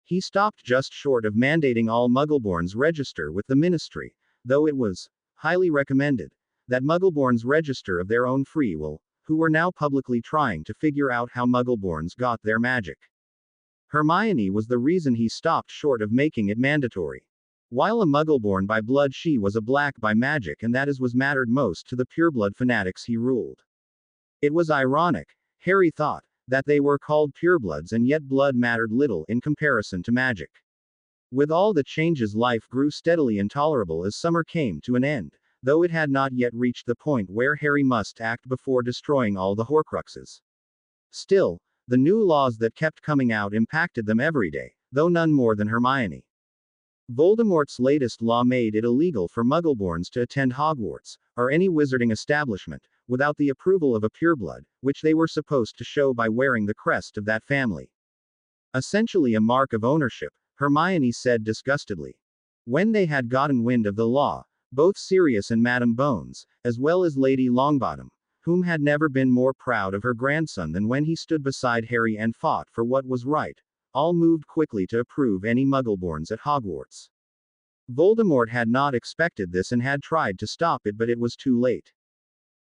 He stopped just short of mandating all Muggleborns register with the Ministry, though it was highly recommended that Muggleborns register of their own free will, who were now publicly trying to figure out how Muggleborns got their magic. Hermione was the reason he stopped short of making it mandatory. While a Muggleborn by blood, she was a Black by magic, and that is what mattered most to the pureblood fanatics he ruled. It was ironic, Harry thought, that they were called purebloods and yet blood mattered little in comparison to magic. With all the changes, life grew steadily intolerable as summer came to an end, though it had not yet reached the point where Harry must act before destroying all the Horcruxes. Still, the new laws that kept coming out impacted them every day, though none more than Hermione. Voldemort's latest law made it illegal for Muggleborns to attend Hogwarts, or any wizarding establishment, without the approval of a pureblood, which they were supposed to show by wearing the crest of that family. Essentially a mark of ownership, Hermione said disgustedly. When they had gotten wind of the law, both Sirius and Madame Bones, as well as Lady Longbottom, whom had never been more proud of her grandson than when he stood beside Harry and fought for what was right, all moved quickly to approve any Muggleborns at Hogwarts. Voldemort had not expected this and had tried to stop it, but it was too late.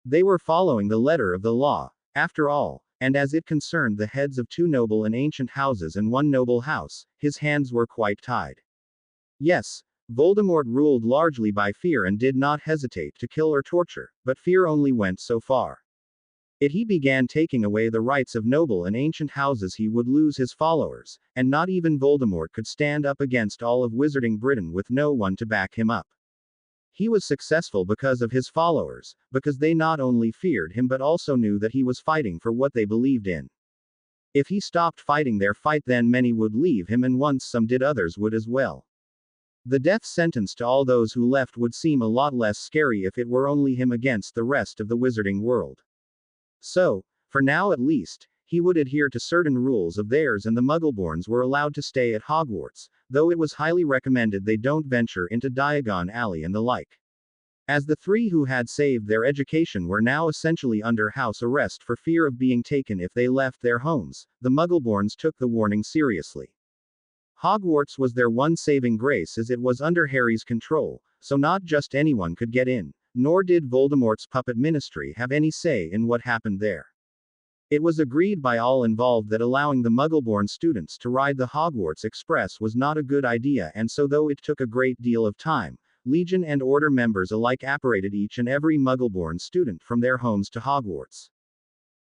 They were following the letter of the law, after all, and as it concerned the heads of two noble and ancient houses and one noble house, his hands were quite tied. Yes, Voldemort ruled largely by fear and did not hesitate to kill or torture, but fear only went so far. If he began taking away the rights of noble and ancient houses, he would lose his followers, and not even Voldemort could stand up against all of Wizarding Britain with no one to back him up. He was successful because of his followers, because they not only feared him but also knew that he was fighting for what they believed in. If he stopped fighting their fight, then many would leave him, and once some did, others would as well. The death sentence to all those who left would seem a lot less scary if it were only him against the rest of the wizarding world. So, for now at least, he would adhere to certain rules of theirs, and the Muggleborns were allowed to stay at Hogwarts, though it was highly recommended they don't venture into Diagon Alley and the like. As the three who had saved their education were now essentially under house arrest for fear of being taken if they left their homes, the Muggleborns took the warning seriously. Hogwarts was their one saving grace, as it was under Harry's control, so not just anyone could get in, nor did Voldemort's puppet ministry have any say in what happened there. It was agreed by all involved that allowing the Muggleborn students to ride the Hogwarts Express was not a good idea, and so though it took a great deal of time, Legion and Order members alike apparated each and every Muggle-born student from their homes to Hogwarts.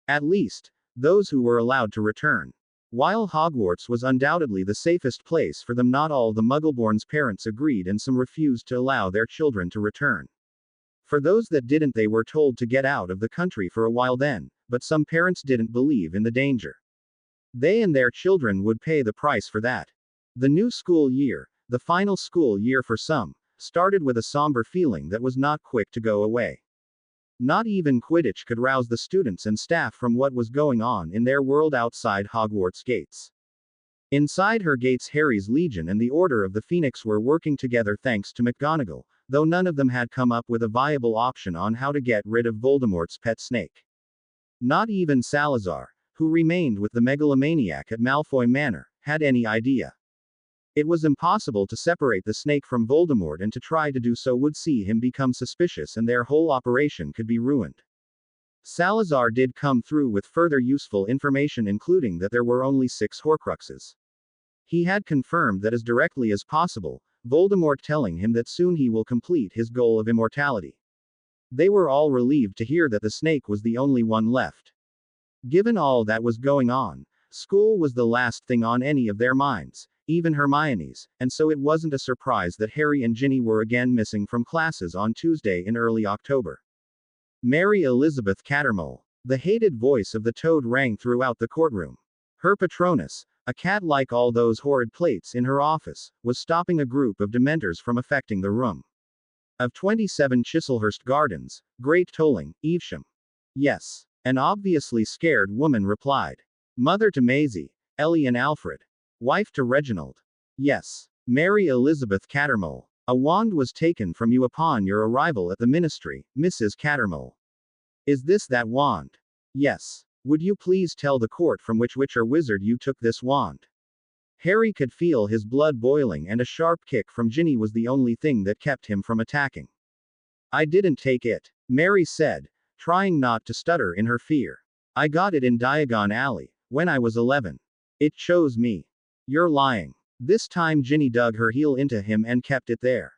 At least, those who were allowed to return. While Hogwarts was undoubtedly the safest place for them, not all the Muggle-born's parents agreed and some refused to allow their children to return. For those that didn't, they were told to get out of the country for a while then, but some parents didn't believe in the danger. They and their children would pay the price for that. The new school year, the final school year for some, started with a somber feeling that was not quick to go away. Not even Quidditch could rouse the students and staff from what was going on in their world outside Hogwarts gates. Inside her gates, Harry's Legion and the Order of the Phoenix were working together thanks to McGonagall, though none of them had come up with a viable option on how to get rid of Voldemort's pet snake. Not even Salazar, who remained with the megalomaniac at Malfoy Manor, had any idea. It was impossible to separate the snake from Voldemort, and to try to do so would see him become suspicious and their whole operation could be ruined. Salazar did come through with further useful information, including that there were only 6 Horcruxes. He had confirmed that as directly as possible, Voldemort telling him that soon he will complete his goal of immortality. They were all relieved to hear that the snake was the only one left. Given all that was going on, school was the last thing on any of their minds, even Hermione's, and so it wasn't a surprise that Harry and Ginny were again missing from classes on Tuesday in early October. Mary Elizabeth Cattermole, the hated voice of the Toad, rang throughout the courtroom. Her Patronus, a cat like all those horrid plates in her office, was stopping a group of Dementors from affecting the room. Of 27 Chislehurst Gardens, Great Tolling, Evesham. Yes. An obviously scared woman replied. Mother to Maisie, Ellie and Alfred. Wife to Reginald. Yes. Mary Elizabeth Cattermole. A wand was taken from you upon your arrival at the ministry, Mrs. Cattermole. Is this that wand? Yes. Would you please tell the court from which witch or wizard you took this wand? Harry could feel his blood boiling, and a sharp kick from Ginny was the only thing that kept him from attacking. I didn't take it, Mary said, trying not to stutter in her fear. I got it in Diagon Alley, when I was 11. It chose me. You're lying. This time Ginny dug her heel into him and kept it there.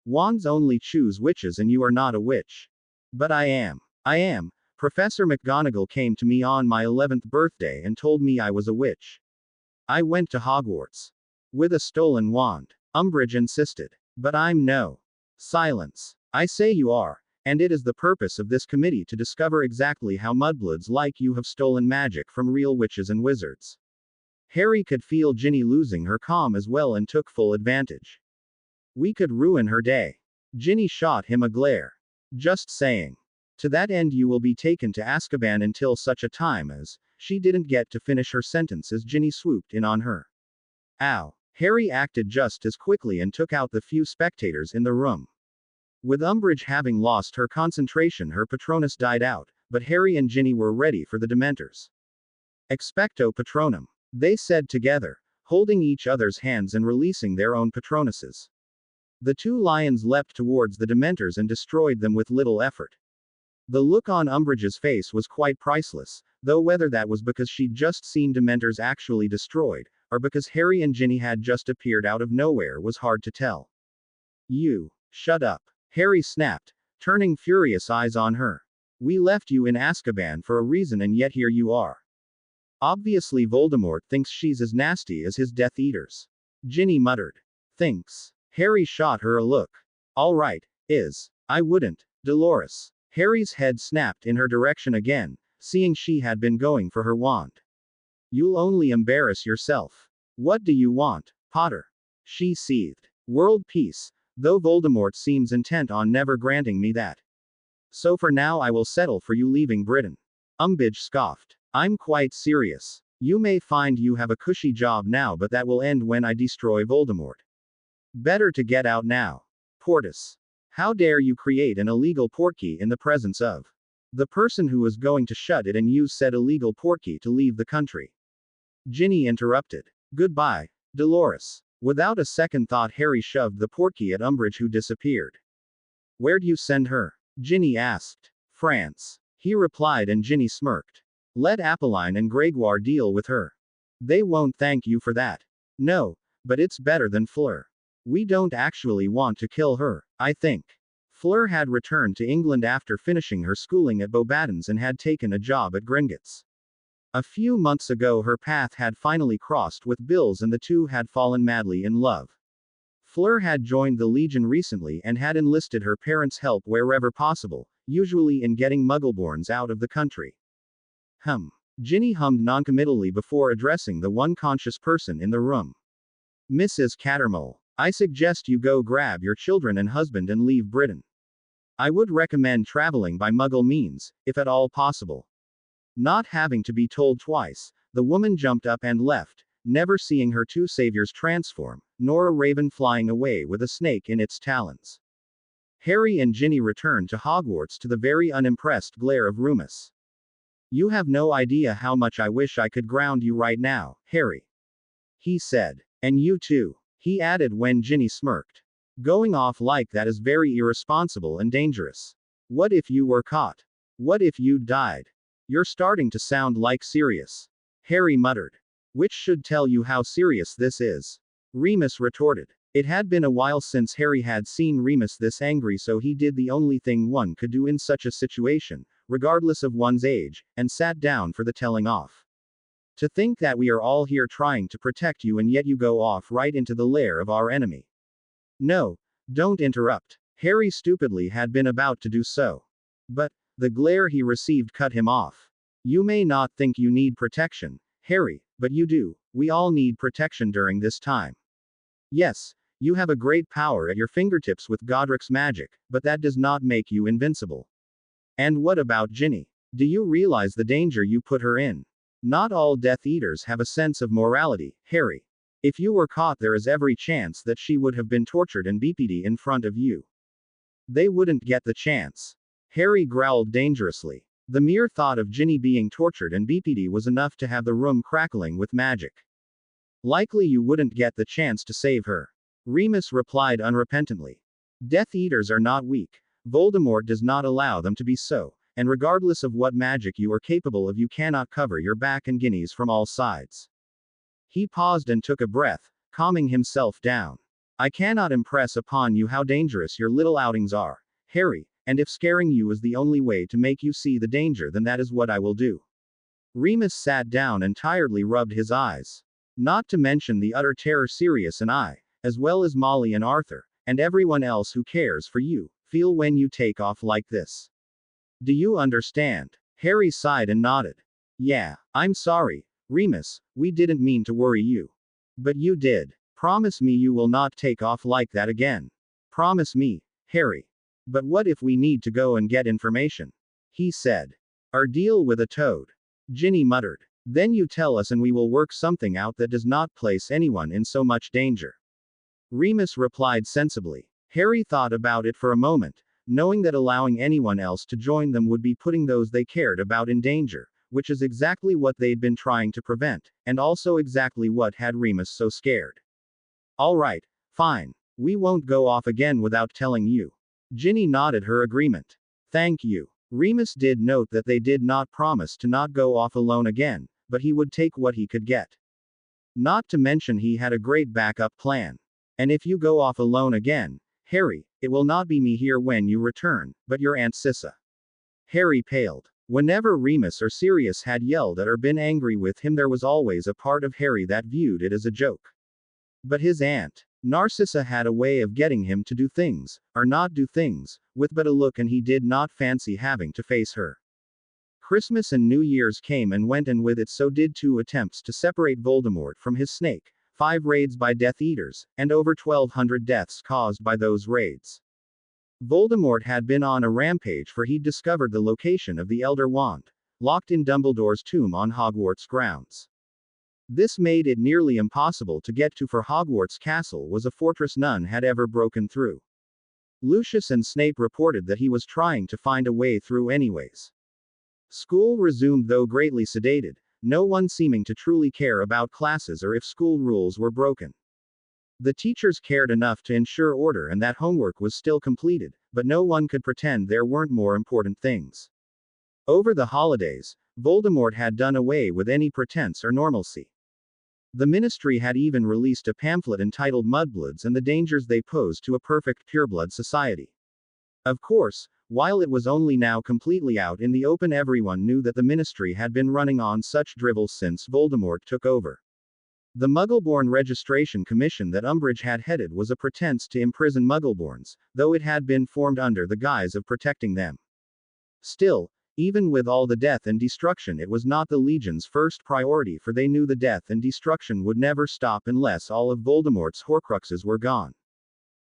Wands only choose witches, and you are not a witch. But I am. I am. Professor McGonagall came to me on my 11th birthday and told me I was a witch. I went to Hogwarts. With a stolen wand. Umbridge insisted. But I'm no. Silence. I say you are. And it is the purpose of this committee to discover exactly how mudbloods like you have stolen magic from real witches and wizards. Harry could feel Ginny losing her calm as well and took full advantage. We could ruin her day. Ginny shot him a glare. Just saying. To that end you will be taken to Azkaban until such a time as. She didn't get to finish her sentence as Ginny swooped in on her. Ow. Harry acted just as quickly and took out the few spectators in the room. With Umbridge having lost her concentration, her Patronus died out, but Harry and Ginny were ready for the Dementors. Expecto Patronum, they said together, holding each other's hands and releasing their own Patronuses. The 2 lions leapt towards the Dementors and destroyed them with little effort. The look on Umbridge's face was quite priceless, though whether that was because she'd just seen Dementors actually destroyed, or because Harry and Ginny had just appeared out of nowhere, was hard to tell. You, shut up. Harry snapped, turning furious eyes on her. We left you in Azkaban for a reason, and yet here you are. Obviously Voldemort thinks she's as nasty as his Death Eaters. Ginny muttered. Thinks. Harry shot her a look. All right, is. I wouldn't, Dolores. Harry's head snapped in her direction again, seeing she had been going for her wand. You'll only embarrass yourself. What do you want, Potter? She seethed. World peace. Though Voldemort seems intent on never granting me that. So for now I will settle for you leaving Britain. Umbridge scoffed. I'm quite serious. You may find you have a cushy job now, but that will end when I destroy Voldemort. Better to get out now. Portus. How dare you create an illegal portkey in the presence of the person who was going to shut it and use said illegal portkey to leave the country. Ginny interrupted. Goodbye, Dolores. Without a second thought, Harry shoved the portkey at Umbridge, who disappeared. Where'd you send her? Ginny asked. France. He replied, and Ginny smirked. Let Apolline and Grégoire deal with her. They won't thank you for that. No, but it's better than Fleur. We don't actually want to kill her, I think. Fleur had returned to England after finishing her schooling at Beauxbatons and had taken a job at Gringotts. A few months ago her path had finally crossed with Bill's and the two had fallen madly in love. Fleur had joined the Legion recently and had enlisted her parents' help wherever possible, usually in getting Muggleborns out of the country. Ginny hummed noncommittally before addressing the one conscious person in the room. Mrs. Cattermole, I suggest you go grab your children and husband and leave Britain. I would recommend traveling by Muggle means, if at all possible. Not having to be told twice, the woman jumped up and left, never seeing her two saviors transform, nor a raven flying away with a snake in its talons. Harry and Ginny returned to Hogwarts to the very unimpressed glare of Remus. You have no idea how much I wish I could ground you right now, Harry. He said. And you too, he added when Ginny smirked. Going off like that is very irresponsible and dangerous. What if you were caught? What if you died? You're starting to sound like Sirius. Harry muttered. Which should tell you how serious this is. Remus retorted. It had been a while since Harry had seen Remus this angry, so he did the only thing one could do in such a situation, regardless of one's age, and sat down for the telling off. To think that we are all here trying to protect you and yet you go off right into the lair of our enemy. No, don't interrupt. Harry stupidly had been about to do so. But the glare he received cut him off. You may not think you need protection, Harry, but you do. We all need protection during this time. Yes, you have a great power at your fingertips with Godric's magic, but that does not make you invincible. And what about Ginny? Do you realize the danger you put her in? Not all Death Eaters have a sense of morality, Harry. If you were caught, there is every chance that she would have been tortured and BPD in front of you. They wouldn't get the chance. Harry growled dangerously. The mere thought of Ginny being tortured and BPD was enough to have the room crackling with magic. Likely you wouldn't get the chance to save her. Remus replied unrepentantly. Death Eaters are not weak. Voldemort does not allow them to be so, and regardless of what magic you are capable of, you cannot cover your back and guineas from all sides. He paused and took a breath, calming himself down. I cannot impress upon you how dangerous your little outings are, Harry, and if scaring you is the only way to make you see the danger, then that is what I will do. Remus sat down and tiredly rubbed his eyes. Not to mention the utter terror Sirius and I, as well as Molly and Arthur, and everyone else who cares for you, feel when you take off like this. Do you understand? Harry sighed and nodded. Yeah, I'm sorry, Remus, we didn't mean to worry you. But you did. Promise me you will not take off like that again. Promise me, Harry. But what if we need to go and get information? He said. Our deal with a toad. Ginny muttered. Then you tell us and we will work something out that does not place anyone in so much danger. Remus replied sensibly. Harry thought about it for a moment, knowing that allowing anyone else to join them would be putting those they cared about in danger, which is exactly what they'd been trying to prevent, and also exactly what had Remus so scared. All right, fine. We won't go off again without telling you. Ginny nodded her agreement. Thank you. Remus did note that they did not promise to not go off alone again, but he would take what he could get. Not to mention he had a great backup plan. And if you go off alone again, Harry, it will not be me here when you return, but your Aunt Sissa. Harry paled. Whenever Remus or Sirius had yelled at or been angry with him, there was always a part of Harry that viewed it as a joke. But his Aunt Narcissa had a way of getting him to do things, or not do things, with but a look, and he did not fancy having to face her. Christmas and New Year's came and went, and with it so did 2 attempts to separate Voldemort from his snake, 5 raids by Death Eaters, and over 1,200 deaths caused by those raids. Voldemort had been on a rampage, for he'd discovered the location of the Elder Wand, locked in Dumbledore's tomb on Hogwarts grounds. This made it nearly impossible to get to, for Hogwarts Castle was a fortress none had ever broken through. Lucius and Snape reported that he was trying to find a way through anyways. School resumed, though greatly sedated, no one seeming to truly care about classes or if school rules were broken. The teachers cared enough to ensure order and that homework was still completed, but no one could pretend there weren't more important things. Over the holidays, Voldemort had done away with any pretense or normalcy. The Ministry had even released a pamphlet entitled Mudbloods and the Dangers They Pose to a Perfect Pureblood Society. Of course, while it was only now completely out in the open, everyone knew that the Ministry had been running on such drivel since Voldemort took over. The Muggleborn Registration Commission that Umbridge had headed was a pretense to imprison Muggleborns, though it had been formed under the guise of protecting them. Still, even with all the death and destruction, it was not the Legion's first priority, for they knew the death and destruction would never stop unless all of Voldemort's Horcruxes were gone.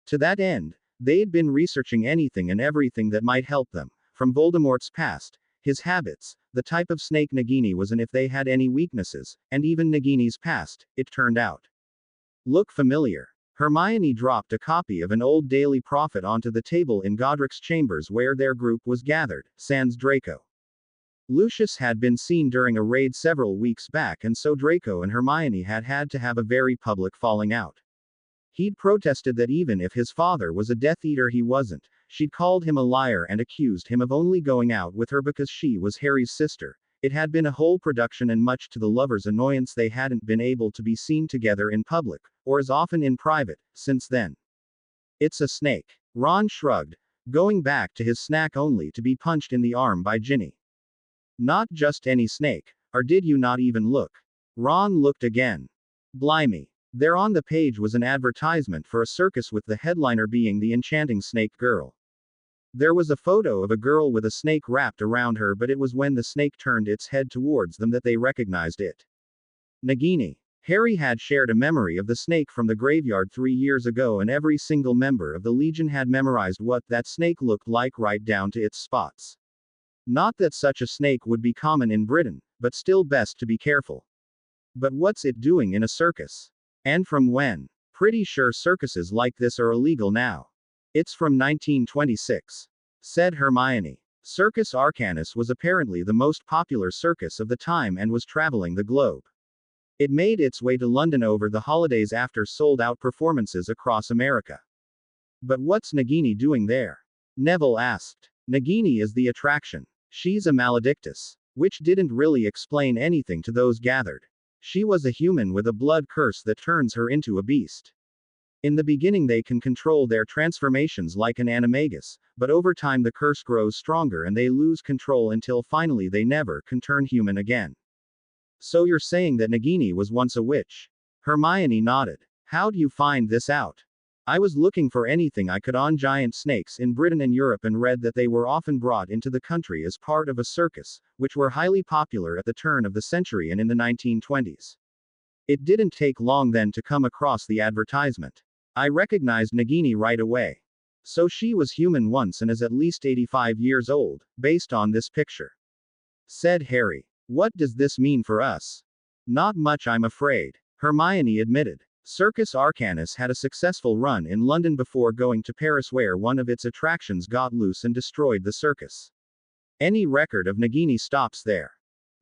To that end, they'd been researching anything and everything that might help them, from Voldemort's past, his habits, the type of snake Nagini was, and if they had any weaknesses, and even Nagini's past, it turned out. Look familiar. Hermione dropped a copy of an old Daily Prophet onto the table in Godric's chambers where their group was gathered, sans Draco. Lucius had been seen during a raid several weeks back, and so Draco and Hermione had had to have a very public falling out. He'd protested that even if his father was a Death Eater, he wasn't. She'd called him a liar and accused him of only going out with her because she was Harry's sister. It had been a whole production, and much to the lovers' annoyance, they hadn't been able to be seen together in public, or as often in private, since then. It's a snake. Ron shrugged, going back to his snack only to be punched in the arm by Ginny. Not just any snake. Or did you not even look? Ron looked again. Blimey. There on the page was an advertisement for a circus with the headliner being the enchanting snake girl. There was a photo of a girl with a snake wrapped around her, but it was when the snake turned its head towards them that they recognized it. Nagini. Harry had shared a memory of the snake from the graveyard 3 years ago, and every single member of the Legion had memorized what that snake looked like right down to its spots. Not that such a snake would be common in Britain, but still best to be careful. But what's it doing in a circus? And from when? Pretty sure circuses like this are illegal now. It's from 1926. Said Hermione. Circus Arcanus was apparently the most popular circus of the time and was traveling the globe. It made its way to London over the holidays after sold-out performances across America. But what's Nagini doing there? Neville asked. Nagini is the attraction. She's a maledictus. Which didn't really explain anything to those gathered. She was a human with a blood curse that turns her into a beast. In the beginning they can control their transformations like an animagus, but over time the curse grows stronger and they lose control until finally they never can turn human again. So you're saying that Nagini was once a witch? Hermione nodded. How'd you find this out? I was looking for anything I could on giant snakes in Britain and Europe and read that they were often brought into the country as part of a circus, which were highly popular at the turn of the century and in the 1920s. It didn't take long then to come across the advertisement. I recognized Nagini right away. So she was human once and is at least 85 years old, based on this picture. Said Harry. What does this mean for us? Not much, I'm afraid. Hermione admitted. Circus Arcanus had a successful run in London before going to Paris, where one of its attractions got loose and destroyed the circus. Any record of Nagini stops there.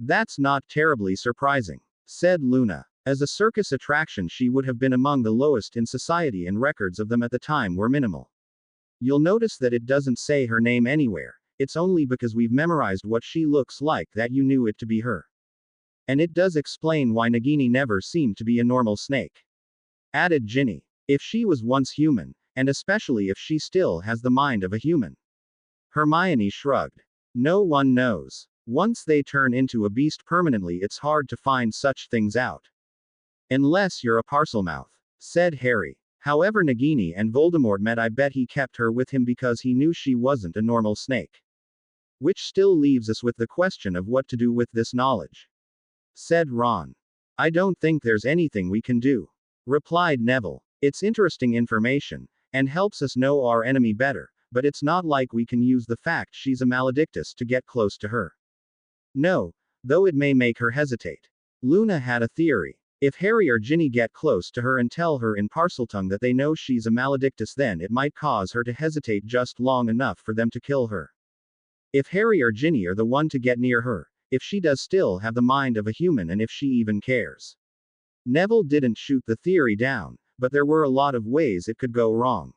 That's not terribly surprising, said Luna. As a circus attraction, she would have been among the lowest in society, and records of them at the time were minimal. You'll notice that it doesn't say her name anywhere. It's only because we've memorized what she looks like that you knew it to be her. And it does explain why Nagini never seemed to be a normal snake. Added Ginny. If she was once human, and especially if she still has the mind of a human. Hermione shrugged. No one knows. Once they turn into a beast permanently, it's hard to find such things out. Unless you're a Parselmouth, said Harry. However Nagini and Voldemort met, I bet he kept her with him because he knew she wasn't a normal snake. Which still leaves us with the question of what to do with this knowledge. Said Ron. I don't think there's anything we can do, replied Neville. It's interesting information, and helps us know our enemy better, but it's not like we can use the fact she's a maledictus to get close to her. No, though it may make her hesitate. Luna had a theory. If Harry or Ginny get close to her and tell her in Parseltongue that they know she's a maledictus, then it might cause her to hesitate just long enough for them to kill her. If Harry or Ginny are the one to get near her, if she does still have the mind of a human, and if she even cares. Neville didn't shoot the theory down, but there were a lot of ways it could go wrong.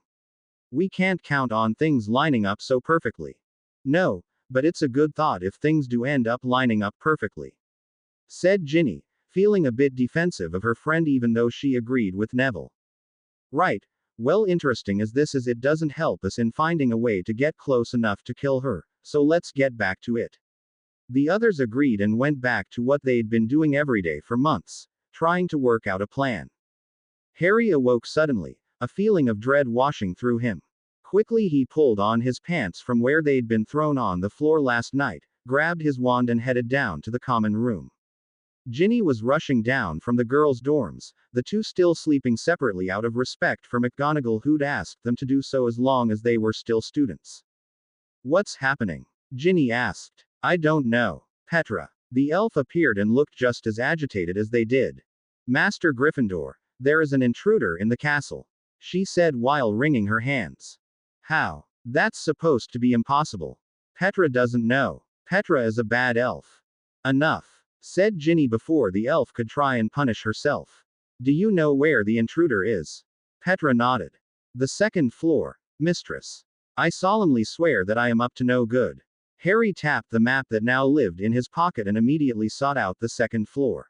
We can't count on things lining up so perfectly. No, but it's a good thought if things do end up lining up perfectly. Said Ginny. feeling a bit defensive of her friend even though she agreed with Neville. Right. Well, interesting as this is, it doesn't help us in finding a way to get close enough to kill her, so let's get back to it. The others agreed and went back to what they'd been doing every day for months, trying to work out a plan. Harry awoke suddenly, a feeling of dread washing through him. Quickly he pulled on his pants from where they'd been thrown on the floor last night, grabbed his wand and headed down to the common room. Ginny was rushing down from the girls' dorms, the two still sleeping separately out of respect for McGonagall, who'd asked them to do so as long as they were still students. What's happening? Ginny asked. I don't know. Petra. The elf appeared and looked just as agitated as they did. Master Gryffindor, there is an intruder in the castle, she said while wringing her hands. How? That's supposed to be impossible. Petra doesn't know. Petra is a bad elf. Enough, said Ginny before the elf could try and punish herself. Do you know where the intruder is? Petra nodded. The second floor, mistress. I solemnly swear that I am up to no good. Harry tapped the map that now lived in his pocket and immediately sought out the second floor.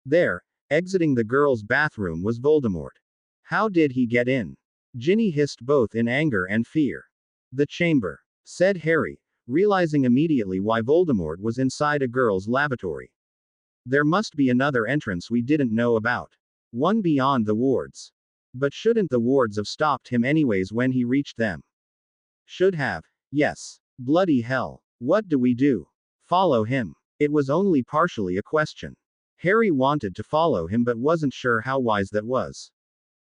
There, exiting the girls' bathroom, was Voldemort. How did he get in? Ginny hissed both in anger and fear. The chamber, said Harry, realizing immediately why Voldemort was inside a girls' lavatory. There must be another entrance we didn't know about. One beyond the wards. But shouldn't the wards have stopped him anyways when he reached them? Should have. Yes. Bloody hell. What do we do? Follow him. It was only partially a question. Harry wanted to follow him but wasn't sure how wise that was.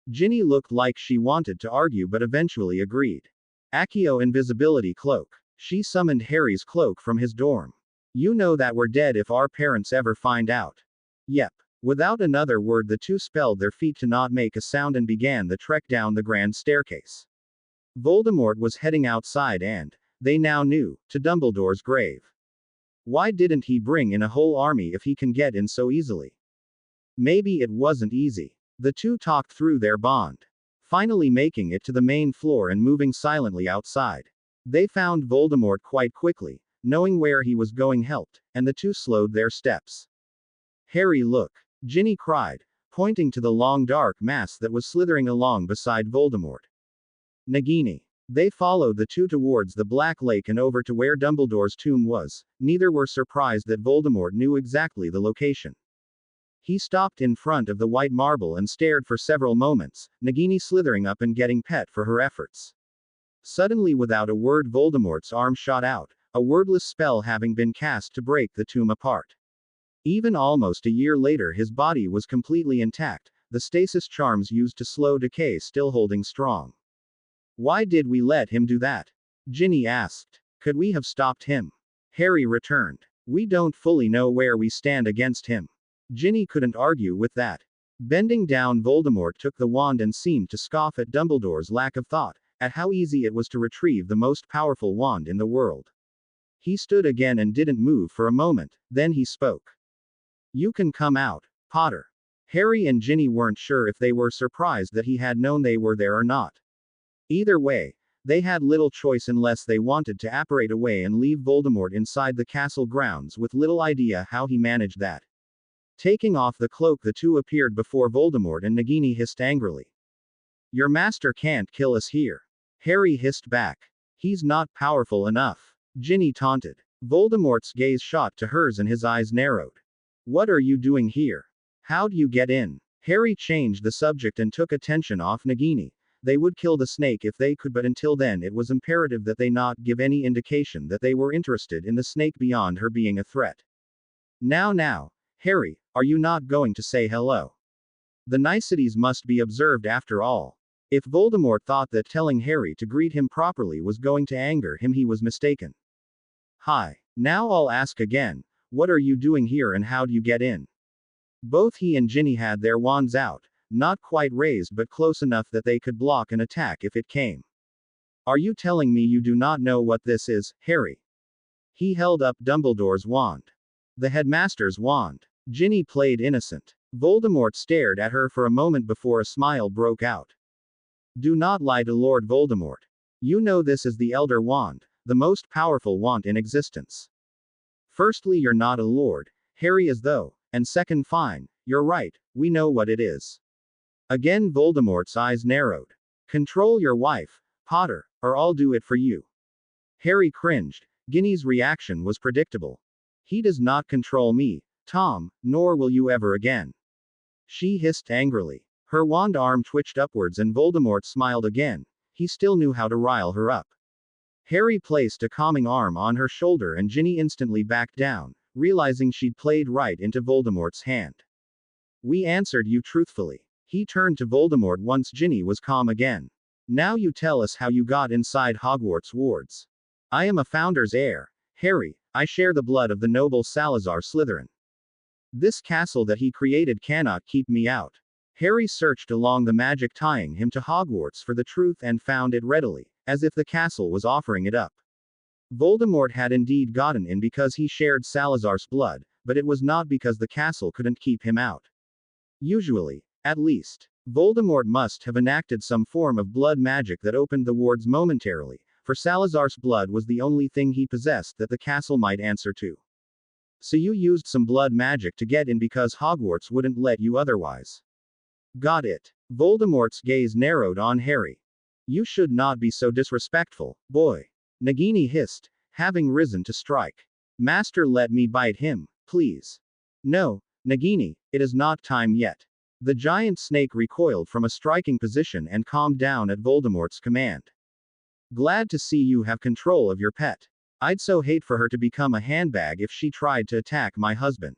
Ginny looked like she wanted to argue but eventually agreed. Accio invisibility cloak. She summoned Harry's cloak from his dorm. You know that we're dead if our parents ever find out. Yep. Without another word, the two spelled their feet to not make a sound and began the trek down the grand staircase. Voldemort was heading outside and, they now knew, to Dumbledore's grave. Why didn't he bring in a whole army if he can get in so easily? Maybe it wasn't easy. The two talked through their bond, finally making it to the main floor and moving silently outside. They found Voldemort quite quickly, knowing where he was going helped, and the two slowed their steps. Harry, look! Ginny cried, pointing to the long dark mass that was slithering along beside Voldemort. Nagini. They followed the two towards the Black Lake and over to where Dumbledore's tomb was. Neither were surprised that Voldemort knew exactly the location. He stopped in front of the white marble and stared for several moments, Nagini slithering up and getting pet for her efforts. Suddenly, without a word, Voldemort's arm shot out, a wordless spell having been cast to break the tomb apart. Even almost a year later, his body was completely intact, the stasis charms used to slow decay still holding strong. Why did we let him do that? Ginny asked. Could we have stopped him? Harry returned. We don't fully know where we stand against him. Ginny couldn't argue with that. Bending down, Voldemort took the wand and seemed to scoff at Dumbledore's lack of thought, at how easy it was to retrieve the most powerful wand in the world. He stood again and didn't move for a moment, then he spoke. You can come out, Potter. Harry and Ginny weren't sure if they were surprised that he had known they were there or not. Either way, they had little choice unless they wanted to apparate away and leave Voldemort inside the castle grounds, with little idea how he managed that. Taking off the cloak, the two appeared before Voldemort and Nagini hissed angrily. Your master can't kill us here. Harry hissed back. He's not powerful enough. Ginny taunted. Voldemort's gaze shot to hers and his eyes narrowed. What are you doing here? How'd you get in? Harry changed the subject and took attention off Nagini. They would kill the snake if they could, but until then it was imperative that they not give any indication that they were interested in the snake beyond her being a threat. Now, Harry, are you not going to say hello? The niceties must be observed after all. If Voldemort thought that telling Harry to greet him properly was going to anger him, he was mistaken. Hi. Now I'll ask again, what are you doing here and how'd you get in? Both he and Ginny had their wands out. Not quite raised but close enough that they could block an attack if it came. Are you telling me you do not know what this is, Harry? He held up Dumbledore's wand. The headmaster's wand. Ginny played innocent. Voldemort stared at her for a moment before a smile broke out. Do not lie to Lord Voldemort. You know this is the Elder Wand, the most powerful wand in existence. Firstly, you're not a lord, Harry, as though and second, fine, you're right, we know what it is. Again, Voldemort's eyes narrowed. Control your wife, Potter, or I'll do it for you. Harry cringed. Ginny's reaction was predictable. He does not control me, Tom, nor will you ever again. She hissed angrily. Her wand arm twitched upwards and Voldemort smiled again. He still knew how to rile her up. Harry placed a calming arm on her shoulder and Ginny instantly backed down, realizing she'd played right into Voldemort's hand. We answered you truthfully. He turned to Voldemort once Ginny was calm again. Now you tell us how you got inside Hogwarts wards. I am a founder's heir, Harry, I share the blood of the noble Salazar Slytherin. This castle that he created cannot keep me out. Harry searched along the magic tying him to Hogwarts for the truth and found it readily, as if the castle was offering it up. Voldemort had indeed gotten in because he shared Salazar's blood, but it was not because the castle couldn't keep him out. Usually, at least, Voldemort must have enacted some form of blood magic that opened the wards momentarily, for Salazar's blood was the only thing he possessed that the castle might answer to. So you used some blood magic to get in because Hogwarts wouldn't let you otherwise. Got it. Voldemort's gaze narrowed on Harry. You should not be so disrespectful, boy. Nagini hissed, having risen to strike. Master, let me bite him, please. No, Nagini, it is not time yet. The giant snake recoiled from a striking position and calmed down at Voldemort's command. Glad to see you have control of your pet. I'd so hate for her to become a handbag if she tried to attack my husband.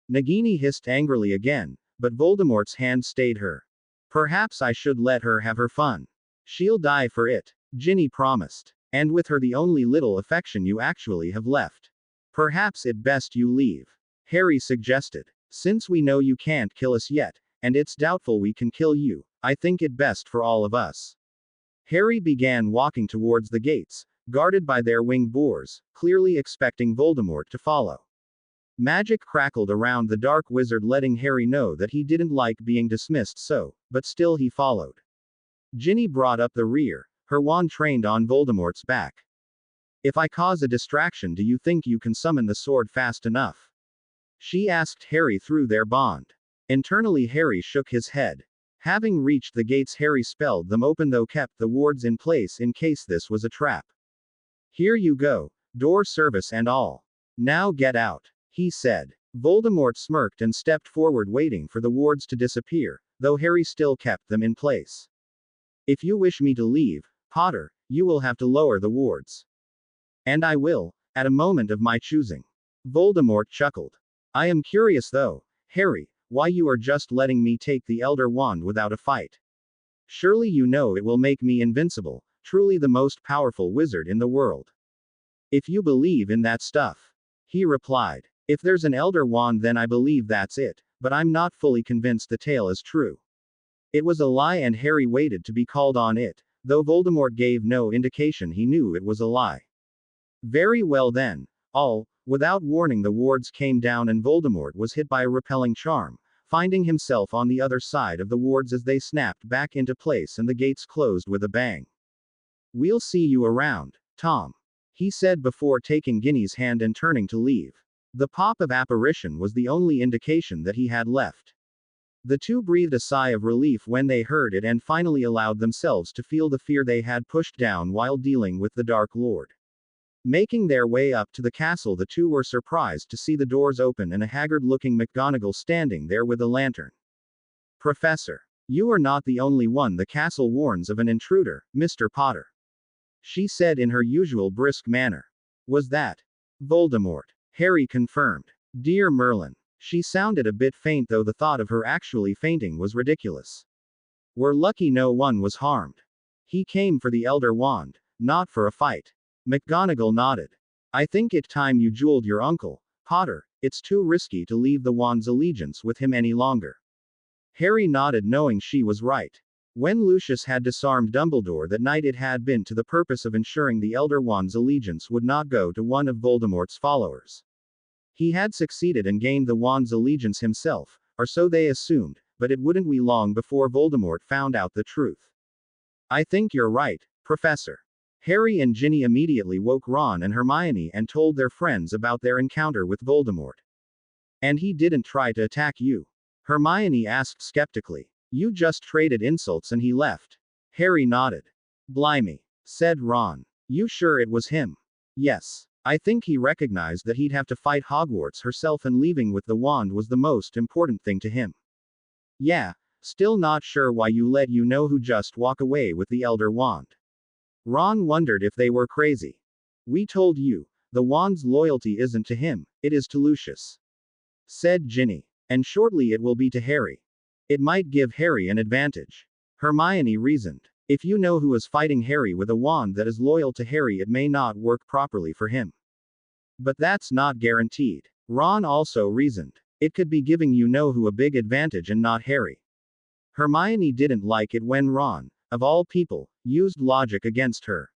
Nagini hissed angrily again, but Voldemort's hand stayed her. Perhaps I should let her have her fun. She'll die for it, Ginny promised. And with her the only little affection you actually have left. Perhaps it best you leave. Harry suggested. Since we know you can't kill us yet, and it's doubtful we can kill you, I think it best for all of us. Harry began walking towards the gates, guarded by their winged boars, clearly expecting Voldemort to follow. Magic crackled around the dark wizard, letting Harry know that he didn't like being dismissed but still he followed. Ginny brought up the rear, her wand trained on Voldemort's back. If I cause a distraction, do you think you can summon the sword fast enough? She asked Harry through their bond. Internally Harry shook his head. Having reached the gates, Harry spelled them open though kept the wards in place in case this was a trap. Here you go, door service and all. Now get out, he said. Voldemort smirked and stepped forward, waiting for the wards to disappear, though Harry still kept them in place. If you wish me to leave, Potter, you will have to lower the wards. And I will, at a moment of my choosing. Voldemort chuckled. I am curious though, Harry, why you are just letting me take the Elder Wand without a fight. Surely you know it will make me invincible, truly the most powerful wizard in the world. If you believe in that stuff. He replied. If there's an Elder Wand then I believe that's it, but I'm not fully convinced the tale is true. It was a lie and Harry waited to be called on it, though Voldemort gave no indication he knew it was a lie. Very well then. All, without warning the wards came down and Voldemort was hit by a repelling charm, finding himself on the other side of the wards as they snapped back into place and the gates closed with a bang. We'll see you around, Tom. He said before taking Ginny's hand and turning to leave. The pop of apparition was the only indication that he had left. The two breathed a sigh of relief when they heard it and finally allowed themselves to feel the fear they had pushed down while dealing with the Dark Lord. Making their way up to the castle, the two were surprised to see the doors open and a haggard-looking McGonagall standing there with a lantern. Professor, you are not the only one the castle warns of an intruder, Mr. Potter. She said in her usual brisk manner. Was that Voldemort? Harry confirmed. Dear Merlin. She sounded a bit faint, though the thought of her actually fainting was ridiculous. We're lucky no one was harmed. He came for the Elder Wand, not for a fight. McGonagall nodded. I think it time you jeweled your uncle, Potter. It's too risky to leave the wand's allegiance with him any longer. Harry nodded, knowing she was right. When Lucius had disarmed Dumbledore that night, it had been to the purpose of ensuring the Elder Wand's allegiance would not go to one of Voldemort's followers. He had succeeded and gained the wand's allegiance himself, or so they assumed, but it wouldn't be long before Voldemort found out the truth. I think you're right, Professor. Harry and Ginny immediately woke Ron and Hermione and told their friends about their encounter with Voldemort. And he didn't try to attack you? Hermione asked skeptically. You just traded insults and he left. Harry nodded. Blimey, said Ron. You sure it was him? Yes. I think he recognized that he'd have to fight Hogwarts herself and leaving with the wand was the most important thing to him. Yeah, still not sure why you let you know who just walk away with the Elder Wand. Ron wondered if they were crazy. We told you, the wand's loyalty isn't to him, it is to Lucius. Said Ginny. And shortly it will be to Harry. It might give Harry an advantage. Hermione reasoned. If you know who is fighting Harry with a wand that is loyal to Harry, it may not work properly for him. But that's not guaranteed. Ron also reasoned. It could be giving you know who a big advantage and not Harry. Hermione didn't like it when Ron, of all people, used logic against her.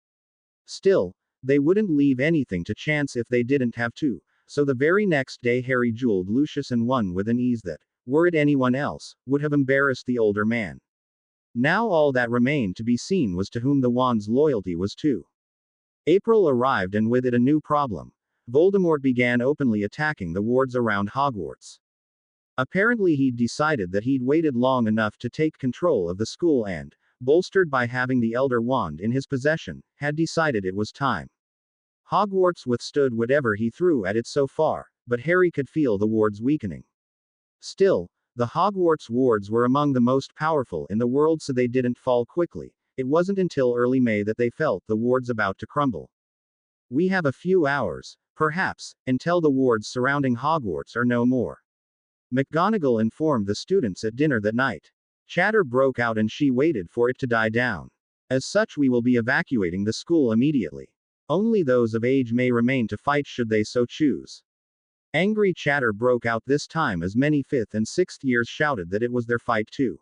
Still, they wouldn't leave anything to chance if they didn't have to, so the very next day Harry dueled Lucius and won with an ease that, were it anyone else, would have embarrassed the older man. Now all that remained to be seen was to whom the wand's loyalty was to. April arrived and with it a new problem. Voldemort began openly attacking the wards around Hogwarts. Apparently he'd decided that he'd waited long enough to take control of the school and, bolstered by having the Elder Wand in his possession, had decided it was time. Hogwarts withstood whatever he threw at it so far, but Harry could feel the wards weakening. Still, the Hogwarts wards were among the most powerful in the world, so they didn't fall quickly. It wasn't until early May that they felt the wards about to crumble. We have a few hours, perhaps, until the wards surrounding Hogwarts are no more. McGonagall informed the students at dinner that night. Chatter broke out and she waited for it to die down. As such, we will be evacuating the school immediately. Only those of age may remain to fight should they so choose. Angry chatter broke out this time as many 5th and 6th years shouted that it was their fight too.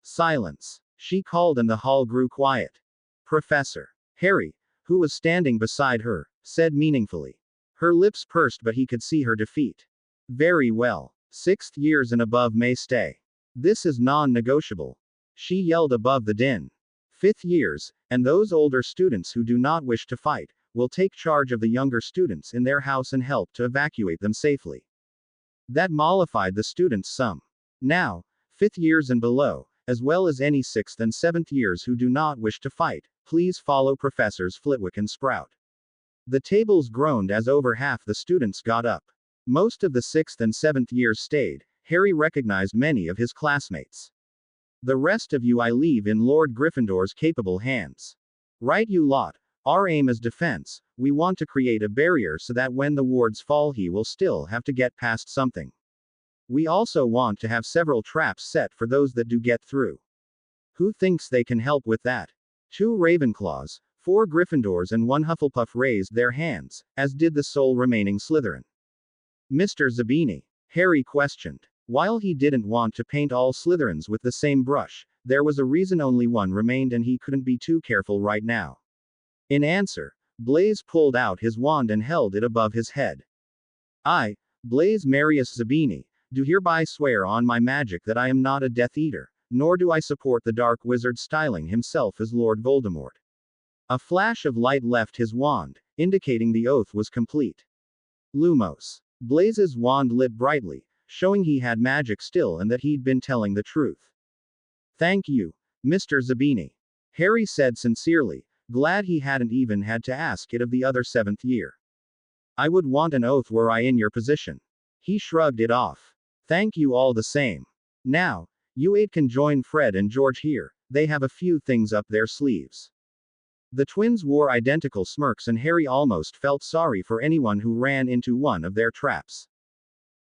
Silence, she called, and the hall grew quiet. Professor Harry, who was standing beside her, said meaningfully. Her lips pursed, but he could see her defeat. Very well. 6th years and above may stay. This is non-negotiable. She yelled above the din. 5th years, and those older students who do not wish to fight, will take charge of the younger students in their house and help to evacuate them safely. That mollified the students some. Now, 5th years and below, as well as any 6th and 7th years who do not wish to fight, please follow Professors Flitwick and Sprout. The tables groaned as over half the students got up. Most of the 6th and 7th years stayed. Harry recognized many of his classmates. The rest of you I leave in Lord Gryffindor's capable hands. Right, you lot. Our aim is defense. We want to create a barrier so that when the wards fall he will still have to get past something. We also want to have several traps set for those that do get through. Who thinks they can help with that? 2 Ravenclaws, 4 Gryffindors and 1 Hufflepuff raised their hands, as did the sole remaining Slytherin. Mr. Zabini? Harry questioned. While he didn't want to paint all Slytherins with the same brush, there was a reason only one remained and he couldn't be too careful right now. In answer, Blaise pulled out his wand and held it above his head. I, Blaise Marius Zabini, do hereby swear on my magic that I am not a Death Eater, nor do I support the Dark Wizard styling himself as Lord Voldemort. A flash of light left his wand, indicating the oath was complete. Lumos. Blaise's wand lit brightly, showing he had magic still and that he'd been telling the truth. Thank you, Mr. Zabini. Harry said sincerely, glad he hadn't even had to ask it of the other 7th year. I would want an oath were I in your position. He shrugged it off. Thank you all the same. Now, you 8 can join Fred and George here, they have a few things up their sleeves. The twins wore identical smirks and Harry almost felt sorry for anyone who ran into one of their traps.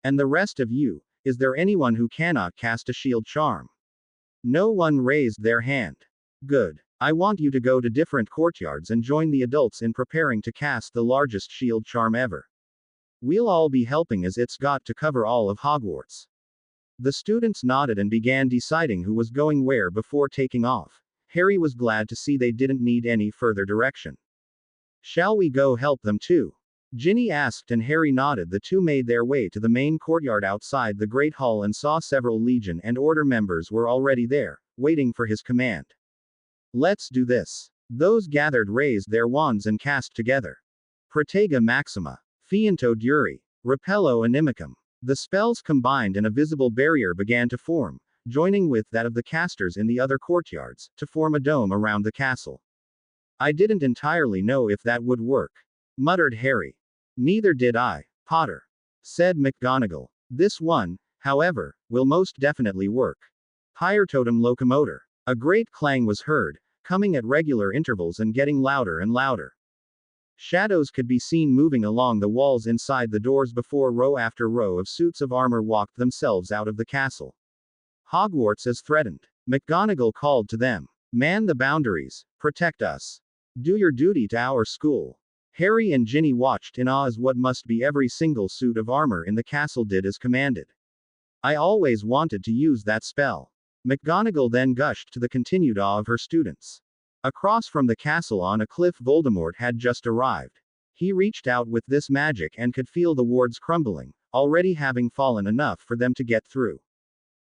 And the rest of you, is there anyone who cannot cast a shield charm? No one raised their hand. Good. I want you to go to different courtyards and join the adults in preparing to cast the largest shield charm ever. We'll all be helping as it's got to cover all of Hogwarts. The students nodded and began deciding who was going where before taking off. Harry was glad to see they didn't need any further direction. Shall we go help them too? Ginny asked and Harry nodded. The two made their way to the main courtyard outside the Great Hall and saw several Legion and Order members were already there, waiting for his command. Let's do this. Those gathered raised their wands and cast together. Protega Maxima. Fiento Duri. Repello Inimicum. The spells combined and a visible barrier began to form, joining with that of the casters in the other courtyards, to form a dome around the castle. I didn't entirely know if that would work, muttered Harry. Neither did I, Potter, said McGonagall. This one, however, will most definitely work. Higher totem locomotor. A great clang was heard, coming at regular intervals and getting louder and louder. Shadows could be seen moving along the walls inside the doors before row after row of suits of armor walked themselves out of the castle. Hogwarts as threatened. McGonagall called to them. Man the boundaries. Protect us. Do your duty to our school. Harry and Ginny watched in awe as what must be every single suit of armor in the castle did as commanded. I always wanted to use that spell. McGonagall then gushed to the continued awe of her students. Across from the castle on a cliff Voldemort had just arrived. He reached out with this magic and could feel the wards crumbling, already having fallen enough for them to get through.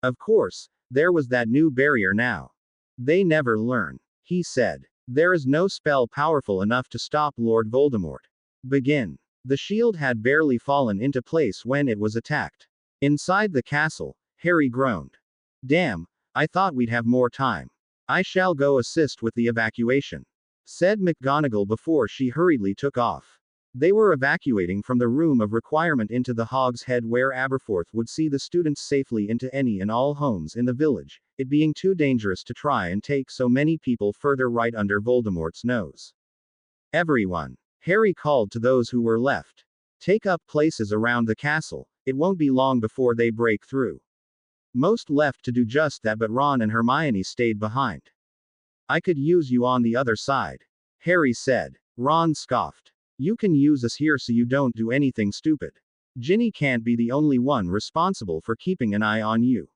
Of course, there was that new barrier now. They never learn, he said. There is no spell powerful enough to stop Lord Voldemort. Begin. The shield had barely fallen into place when it was attacked. Inside the castle, Harry groaned. Damn, I thought we'd have more time. I shall go assist with the evacuation, said McGonagall before she hurriedly took off. They were evacuating from the room of requirement into the Hog's Head where Aberforth would see the students safely into any and all homes in the village, it being too dangerous to try and take so many people further right under Voldemort's nose. Everyone, Harry called to those who were left. Take up places around the castle, it won't be long before they break through. Most left to do just that, but Ron and Hermione stayed behind. I could use you on the other side, Harry said. Ron scoffed. You can use us here so you don't do anything stupid. Ginny can't be the only one responsible for keeping an eye on you.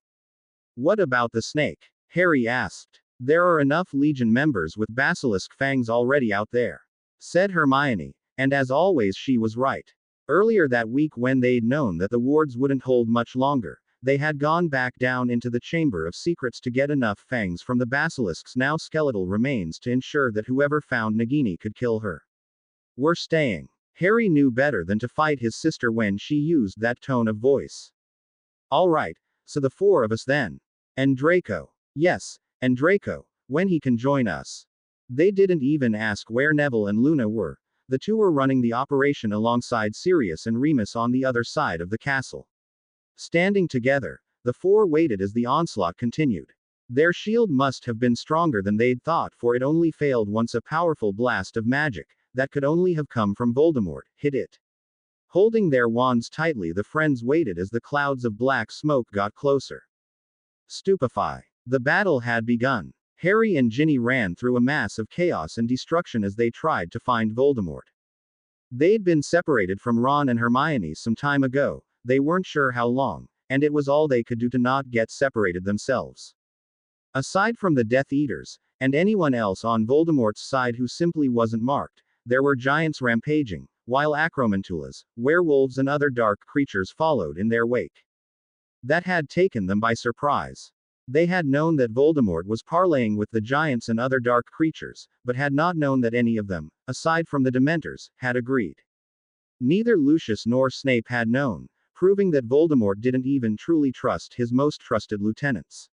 What about the snake? Harry asked. There are enough Legion members with basilisk fangs already out there, said Hermione, and as always she was right. Earlier that week when they'd known that the wards wouldn't hold much longer, they had gone back down into the Chamber of Secrets to get enough fangs from the basilisk's now skeletal remains to ensure that whoever found Nagini could kill her. We're staying. Harry knew better than to fight his sister when she used that tone of voice. All right, so the four of us then. And Draco. Yes, and Draco, when he can join us. They didn't even ask where Neville and Luna were. The two were running the operation alongside Sirius and Remus on the other side of the castle. Standing together, the four waited as the onslaught continued. Their shield must have been stronger than they'd thought, for it only failed once a powerful blast of magic, that could only have come from Voldemort, hit it. Holding their wands tightly, the friends waited as the clouds of black smoke got closer. Stupefy. The battle had begun. Harry and Ginny ran through a mass of chaos and destruction as they tried to find Voldemort. They'd been separated from Ron and Hermione some time ago, they weren't sure how long, and it was all they could do to not get separated themselves. Aside from the Death Eaters, and anyone else on Voldemort's side who simply wasn't marked, there were giants rampaging, while acromantulas, werewolves and other dark creatures followed in their wake. That had taken them by surprise. They had known that Voldemort was parleying with the giants and other dark creatures, but had not known that any of them, aside from the Dementors, had agreed. Neither Lucius nor Snape had known, proving that Voldemort didn't even truly trust his most trusted lieutenants.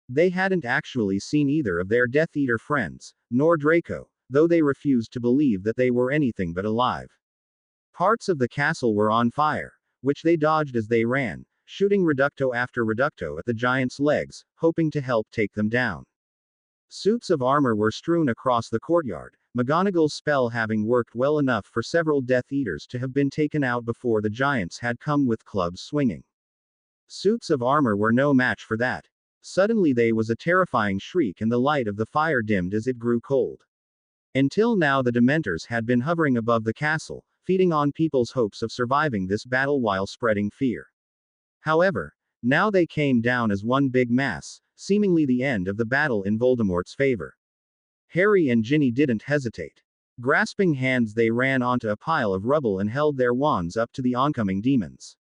They hadn't actually seen either of their Death Eater friends, nor Draco, though they refused to believe that they were anything but alive. Parts of the castle were on fire, which they dodged as they ran, shooting reducto after reducto at the giants' legs, hoping to help take them down. Suits of armor were strewn across the courtyard, McGonagall's spell having worked well enough for several Death Eaters to have been taken out before the giants had come with clubs swinging. Suits of armor were no match for that. Suddenly there was a terrifying shriek and the light of the fire dimmed as it grew cold. Until now the Dementors had been hovering above the castle, feeding on people's hopes of surviving this battle while spreading fear. However, now they came down as one big mass, seemingly the end of the battle in Voldemort's favor. Harry and Ginny didn't hesitate. Grasping hands they ran onto a pile of rubble and held their wands up to the oncoming demons.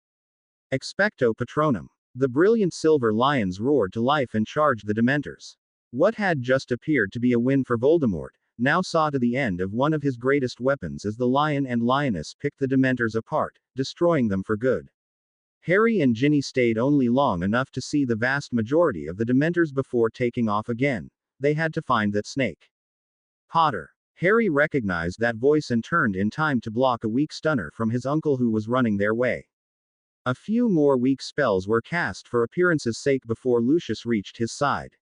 Expecto Patronum. The brilliant silver lions roared to life and charged the Dementors. What had just appeared to be a win for Voldemort, now saw to the end of one of his greatest weapons as the lion and lioness picked the Dementors apart, destroying them for good. Harry and Ginny stayed only long enough to see the vast majority of the Dementors before taking off again. They had to find that snake. Potter. Harry recognized that voice and turned in time to block a weak stunner from his uncle who was running their way. A few more weak spells were cast for appearance's sake before Lucius reached his side.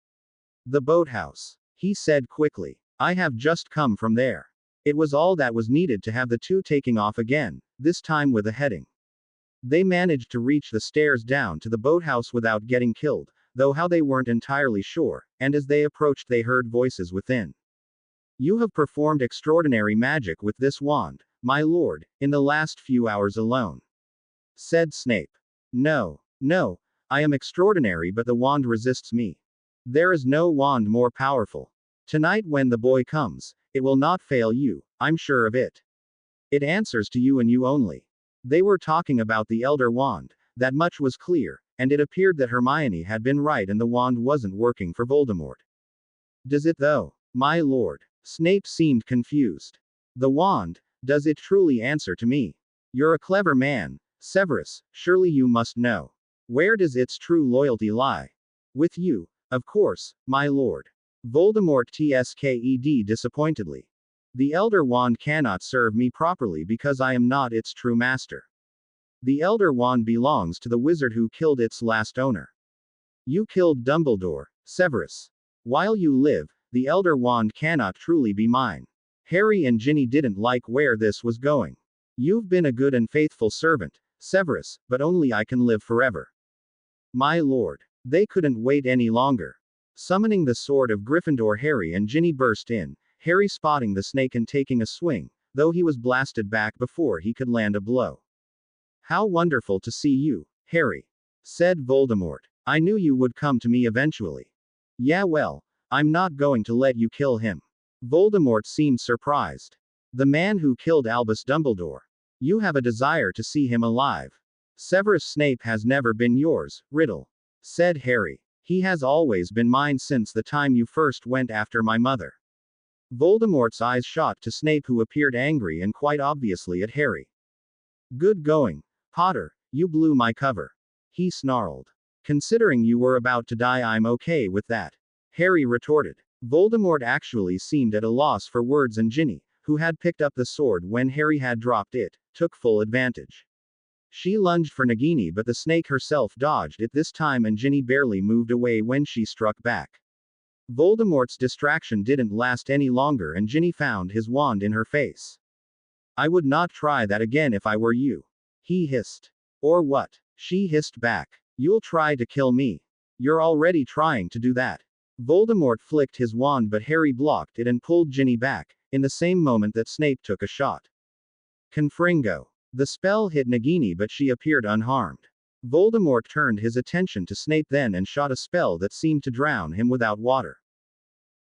The boathouse. He said quickly. I have just come from there. It was all that was needed to have the two taking off again, this time with a heading. They managed to reach the stairs down to the boathouse without getting killed, though how they weren't entirely sure, and as they approached they heard voices within. You have performed extraordinary magic with this wand, my lord, in the last few hours alone, said Snape. No, I am extraordinary, but the wand resists me. There is no wand more powerful. Tonight when the boy comes, it will not fail you, I'm sure of it. It answers to you and you only. They were talking about the Elder Wand, that much was clear, and it appeared that Hermione had been right and the wand wasn't working for Voldemort. Does it though, my lord? Snape seemed confused. The wand, does it truly answer to me? You're a clever man, Severus, surely you must know. Where does its true loyalty lie? With you, of course, my lord. Voldemort tsked disappointedly. The Elder Wand cannot serve me properly because I am not its true master. The Elder Wand belongs to the wizard who killed its last owner. You killed Dumbledore, Severus. While you live, the Elder Wand cannot truly be mine. Harry and Ginny didn't like where this was going. You've been a good and faithful servant, Severus, but only I can live forever. My lord. They couldn't wait any longer. Summoning the sword of Gryffindor, Harry and Ginny burst in, Harry spotting the snake and taking a swing, though he was blasted back before he could land a blow. How wonderful to see you, Harry, said Voldemort. I knew you would come to me eventually. Yeah, well, I'm not going to let you kill him. Voldemort seemed surprised. The man who killed Albus Dumbledore. You have a desire to see him alive. Severus Snape has never been yours, Riddle, said Harry. He has always been mine since the time you first went after my mother. Voldemort's eyes shot to Snape, who appeared angry and quite obviously at Harry. Good going, Potter, you blew my cover. He snarled. Considering you were about to die, I'm okay with that, Harry retorted. Voldemort actually seemed at a loss for words, and Ginny, who had picked up the sword when Harry had dropped it, took full advantage. She lunged for Nagini, but the snake herself dodged it this time and Ginny barely moved away when she struck back. Voldemort's distraction didn't last any longer and Ginny found his wand in her face. I would not try that again if I were you, he hissed. Or what? She hissed back. You'll try to kill me. You're already trying to do that. Voldemort flicked his wand, but Harry blocked it and pulled Ginny back, in the same moment that Snape took a shot. Confringo. The spell hit Nagini, but she appeared unharmed. Voldemort turned his attention to Snape then and shot a spell that seemed to drown him without water.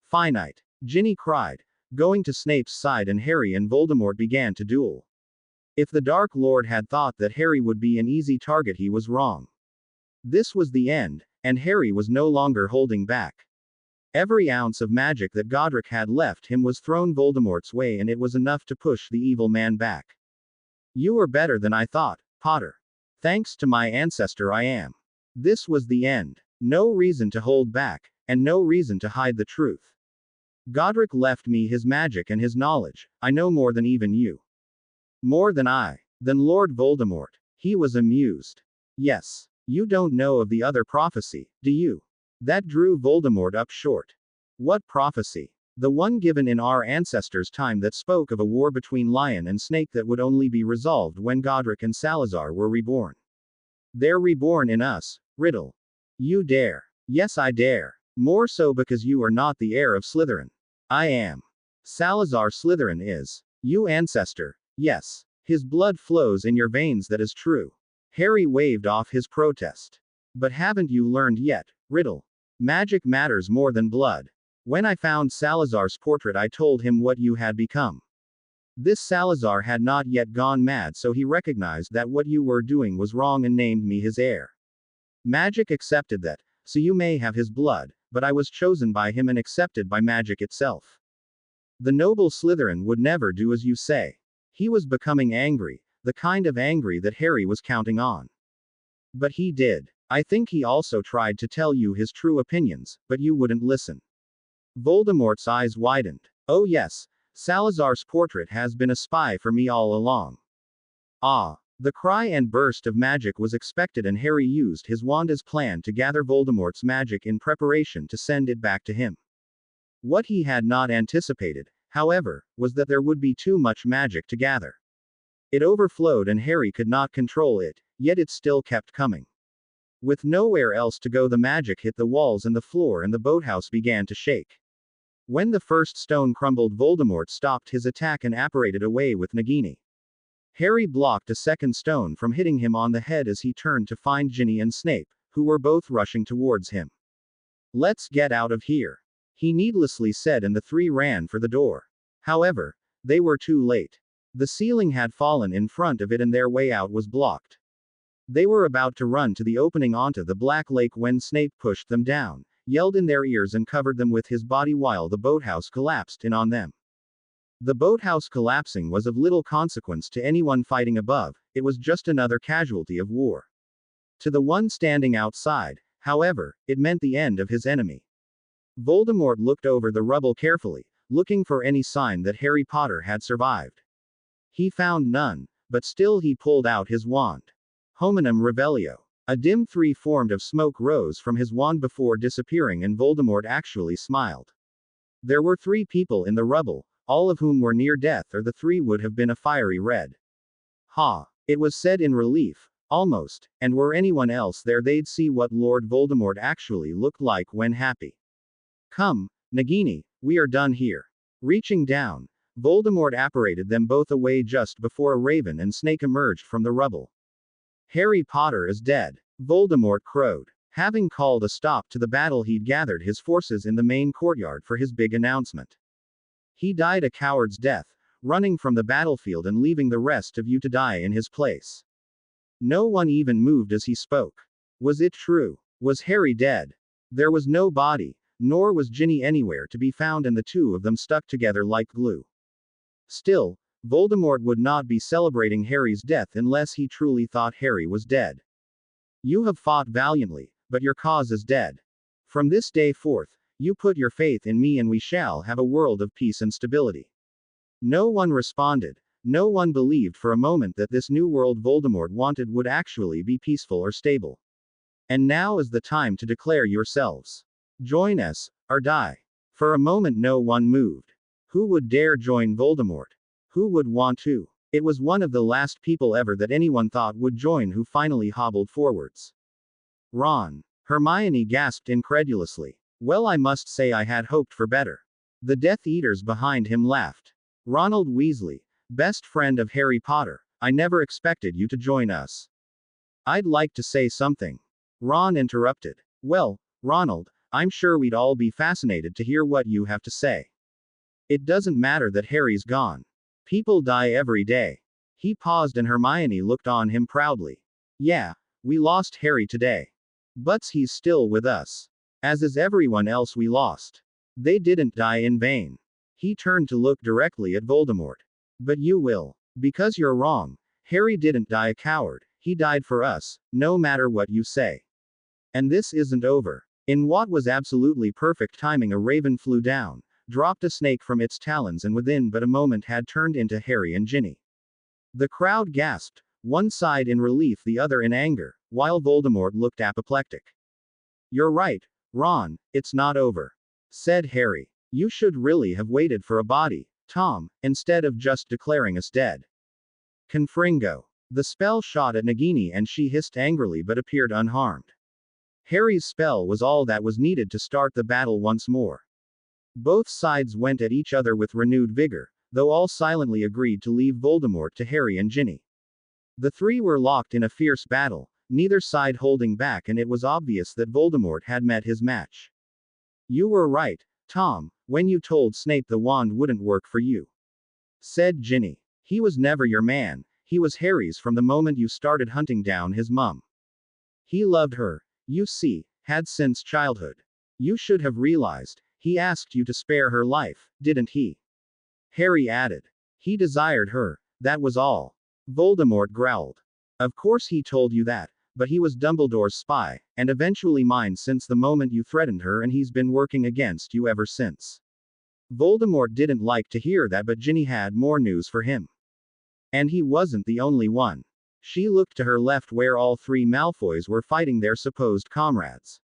Finite. Ginny cried, going to Snape's side, and Harry and Voldemort began to duel. If the Dark Lord had thought that Harry would be an easy target, he was wrong. This was the end, and Harry was no longer holding back. Every ounce of magic that Godric had left him was thrown Voldemort's way, and it was enough to push the evil man back. You were better than I thought, Potter. Thanks to my ancestor I am. This was the end. No reason to hold back, and no reason to hide the truth. Godric left me his magic and his knowledge. I know more than even you. More than Lord Voldemort. He was amused. Yes. You don't know of the other prophecy, do you? That drew Voldemort up short. What prophecy? The one given in our ancestors' time that spoke of a war between Lion and Snake that would only be resolved when Godric and Salazar were reborn. They're reborn in us, Riddle. You dare. Yes, I dare. More so because you are not the heir of Slytherin. I am. Salazar Slytherin is. You ancestor. Yes. His blood flows in your veins, that is true. Harry waved off his protest. But haven't you learned yet, Riddle? Magic matters more than blood. When I found Salazar's portrait, I told him what you had become. This Salazar had not yet gone mad, so he recognized that what you were doing was wrong and named me his heir. Magic accepted that, so you may have his blood, but I was chosen by him and accepted by magic itself. The noble Slytherin would never do as you say. He was becoming angry, the kind of angry that Harry was counting on. But he did. I think he also tried to tell you his true opinions, but you wouldn't listen. Voldemort's eyes widened. Oh yes, Salazar's portrait has been a spy for me all along. Ah. The cry and burst of magic was expected, and Harry used his wand as planned to gather Voldemort's magic in preparation to send it back to him. What he had not anticipated, however, was that there would be too much magic to gather. It overflowed and Harry could not control it, yet it still kept coming. With nowhere else to go, the magic hit the walls and the floor, and the boathouse began to shake. When the first stone crumbled, Voldemort stopped his attack and apparated away with Nagini. Harry blocked a second stone from hitting him on the head as he turned to find Ginny and Snape, who were both rushing towards him. Let's get out of here, he needlessly said, and the three ran for the door. However, they were too late. The ceiling had fallen in front of it and their way out was blocked. They were about to run to the opening onto the Black Lake when Snape pushed them down, yelled in their ears, and covered them with his body while the boathouse collapsed in on them. The boathouse collapsing was of little consequence to anyone fighting above, it was just another casualty of war. To the one standing outside, however, it meant the end of his enemy. Voldemort looked over the rubble carefully, looking for any sign that Harry Potter had survived. He found none, but still he pulled out his wand. Hominum Revelio. A dim tree formed of smoke rose from his wand before disappearing, and Voldemort actually smiled. There were 3 people in the rubble, all of whom were near death, or the 3 would have been a fiery red. Ha! It was said in relief, almost, and were anyone else there they'd see what Lord Voldemort actually looked like when happy. Come, Nagini, we are done here. Reaching down, Voldemort apparated them both away just before a raven and snake emerged from the rubble. Harry Potter is dead, Voldemort crowed. Having called a stop to the battle, he'd gathered his forces in the main courtyard for his big announcement. He died a coward's death, running from the battlefield and leaving the rest of you to die in his place. No one even moved as he spoke. Was it true? Was Harry dead? There was no body, nor was Ginny anywhere to be found, and the 2 of them stuck together like glue. Still, Voldemort would not be celebrating Harry's death unless he truly thought Harry was dead. You have fought valiantly, but your cause is dead. From this day forth, you put your faith in me and we shall have a world of peace and stability. No one responded. No one believed for a moment that this new world Voldemort wanted would actually be peaceful or stable. And now is the time to declare yourselves. Join us, or die. For a moment no one moved. Who would dare join Voldemort? Who would want to? It was one of the last people ever that anyone thought would join who finally hobbled forwards. Ron. Hermione gasped incredulously. Well, I must say I had hoped for better. The Death Eaters behind him laughed. Ronald Weasley, best friend of Harry Potter, I never expected you to join us. I'd like to say something. Ron interrupted. Well, Ronald, I'm sure we'd all be fascinated to hear what you have to say. It doesn't matter that Harry's gone. People die every day. He paused and Hermione looked on him proudly. Yeah, we lost Harry today. But he's still with us. As is everyone else we lost. They didn't die in vain. He turned to look directly at Voldemort. But you will. Because you're wrong. Harry didn't die a coward. He died for us, no matter what you say. And this isn't over. In what was absolutely perfect timing, a raven flew down, dropped a snake from its talons, and within but a moment had turned into Harry and Ginny. The crowd gasped, one side in relief, the other in anger, while Voldemort looked apoplectic. You're right, Ron, it's not over, said Harry. You should really have waited for a body, Tom, instead of just declaring us dead. Confringo. The spell shot at Nagini and she hissed angrily but appeared unharmed. Harry's spell was all that was needed to start the battle once more. Both sides went at each other with renewed vigor, though all silently agreed to leave Voldemort to Harry and Ginny. The 3 were locked in a fierce battle, neither side holding back, and it was obvious that Voldemort had met his match. You were right, Tom, when you told Snape the wand wouldn't work for you, said Ginny. He was never your man, he was Harry's from the moment you started hunting down his mum. He loved her, you see, had since childhood. You should have realized, he asked you to spare her life, didn't he? Harry added. He desired her, that was all. Voldemort growled. Of course he told you that, but he was Dumbledore's spy, and eventually mine since the moment you threatened her, and he's been working against you ever since. Voldemort didn't like to hear that, but Ginny had more news for him. And he wasn't the only one. She looked to her left where all three Malfoys were fighting their supposed comrades.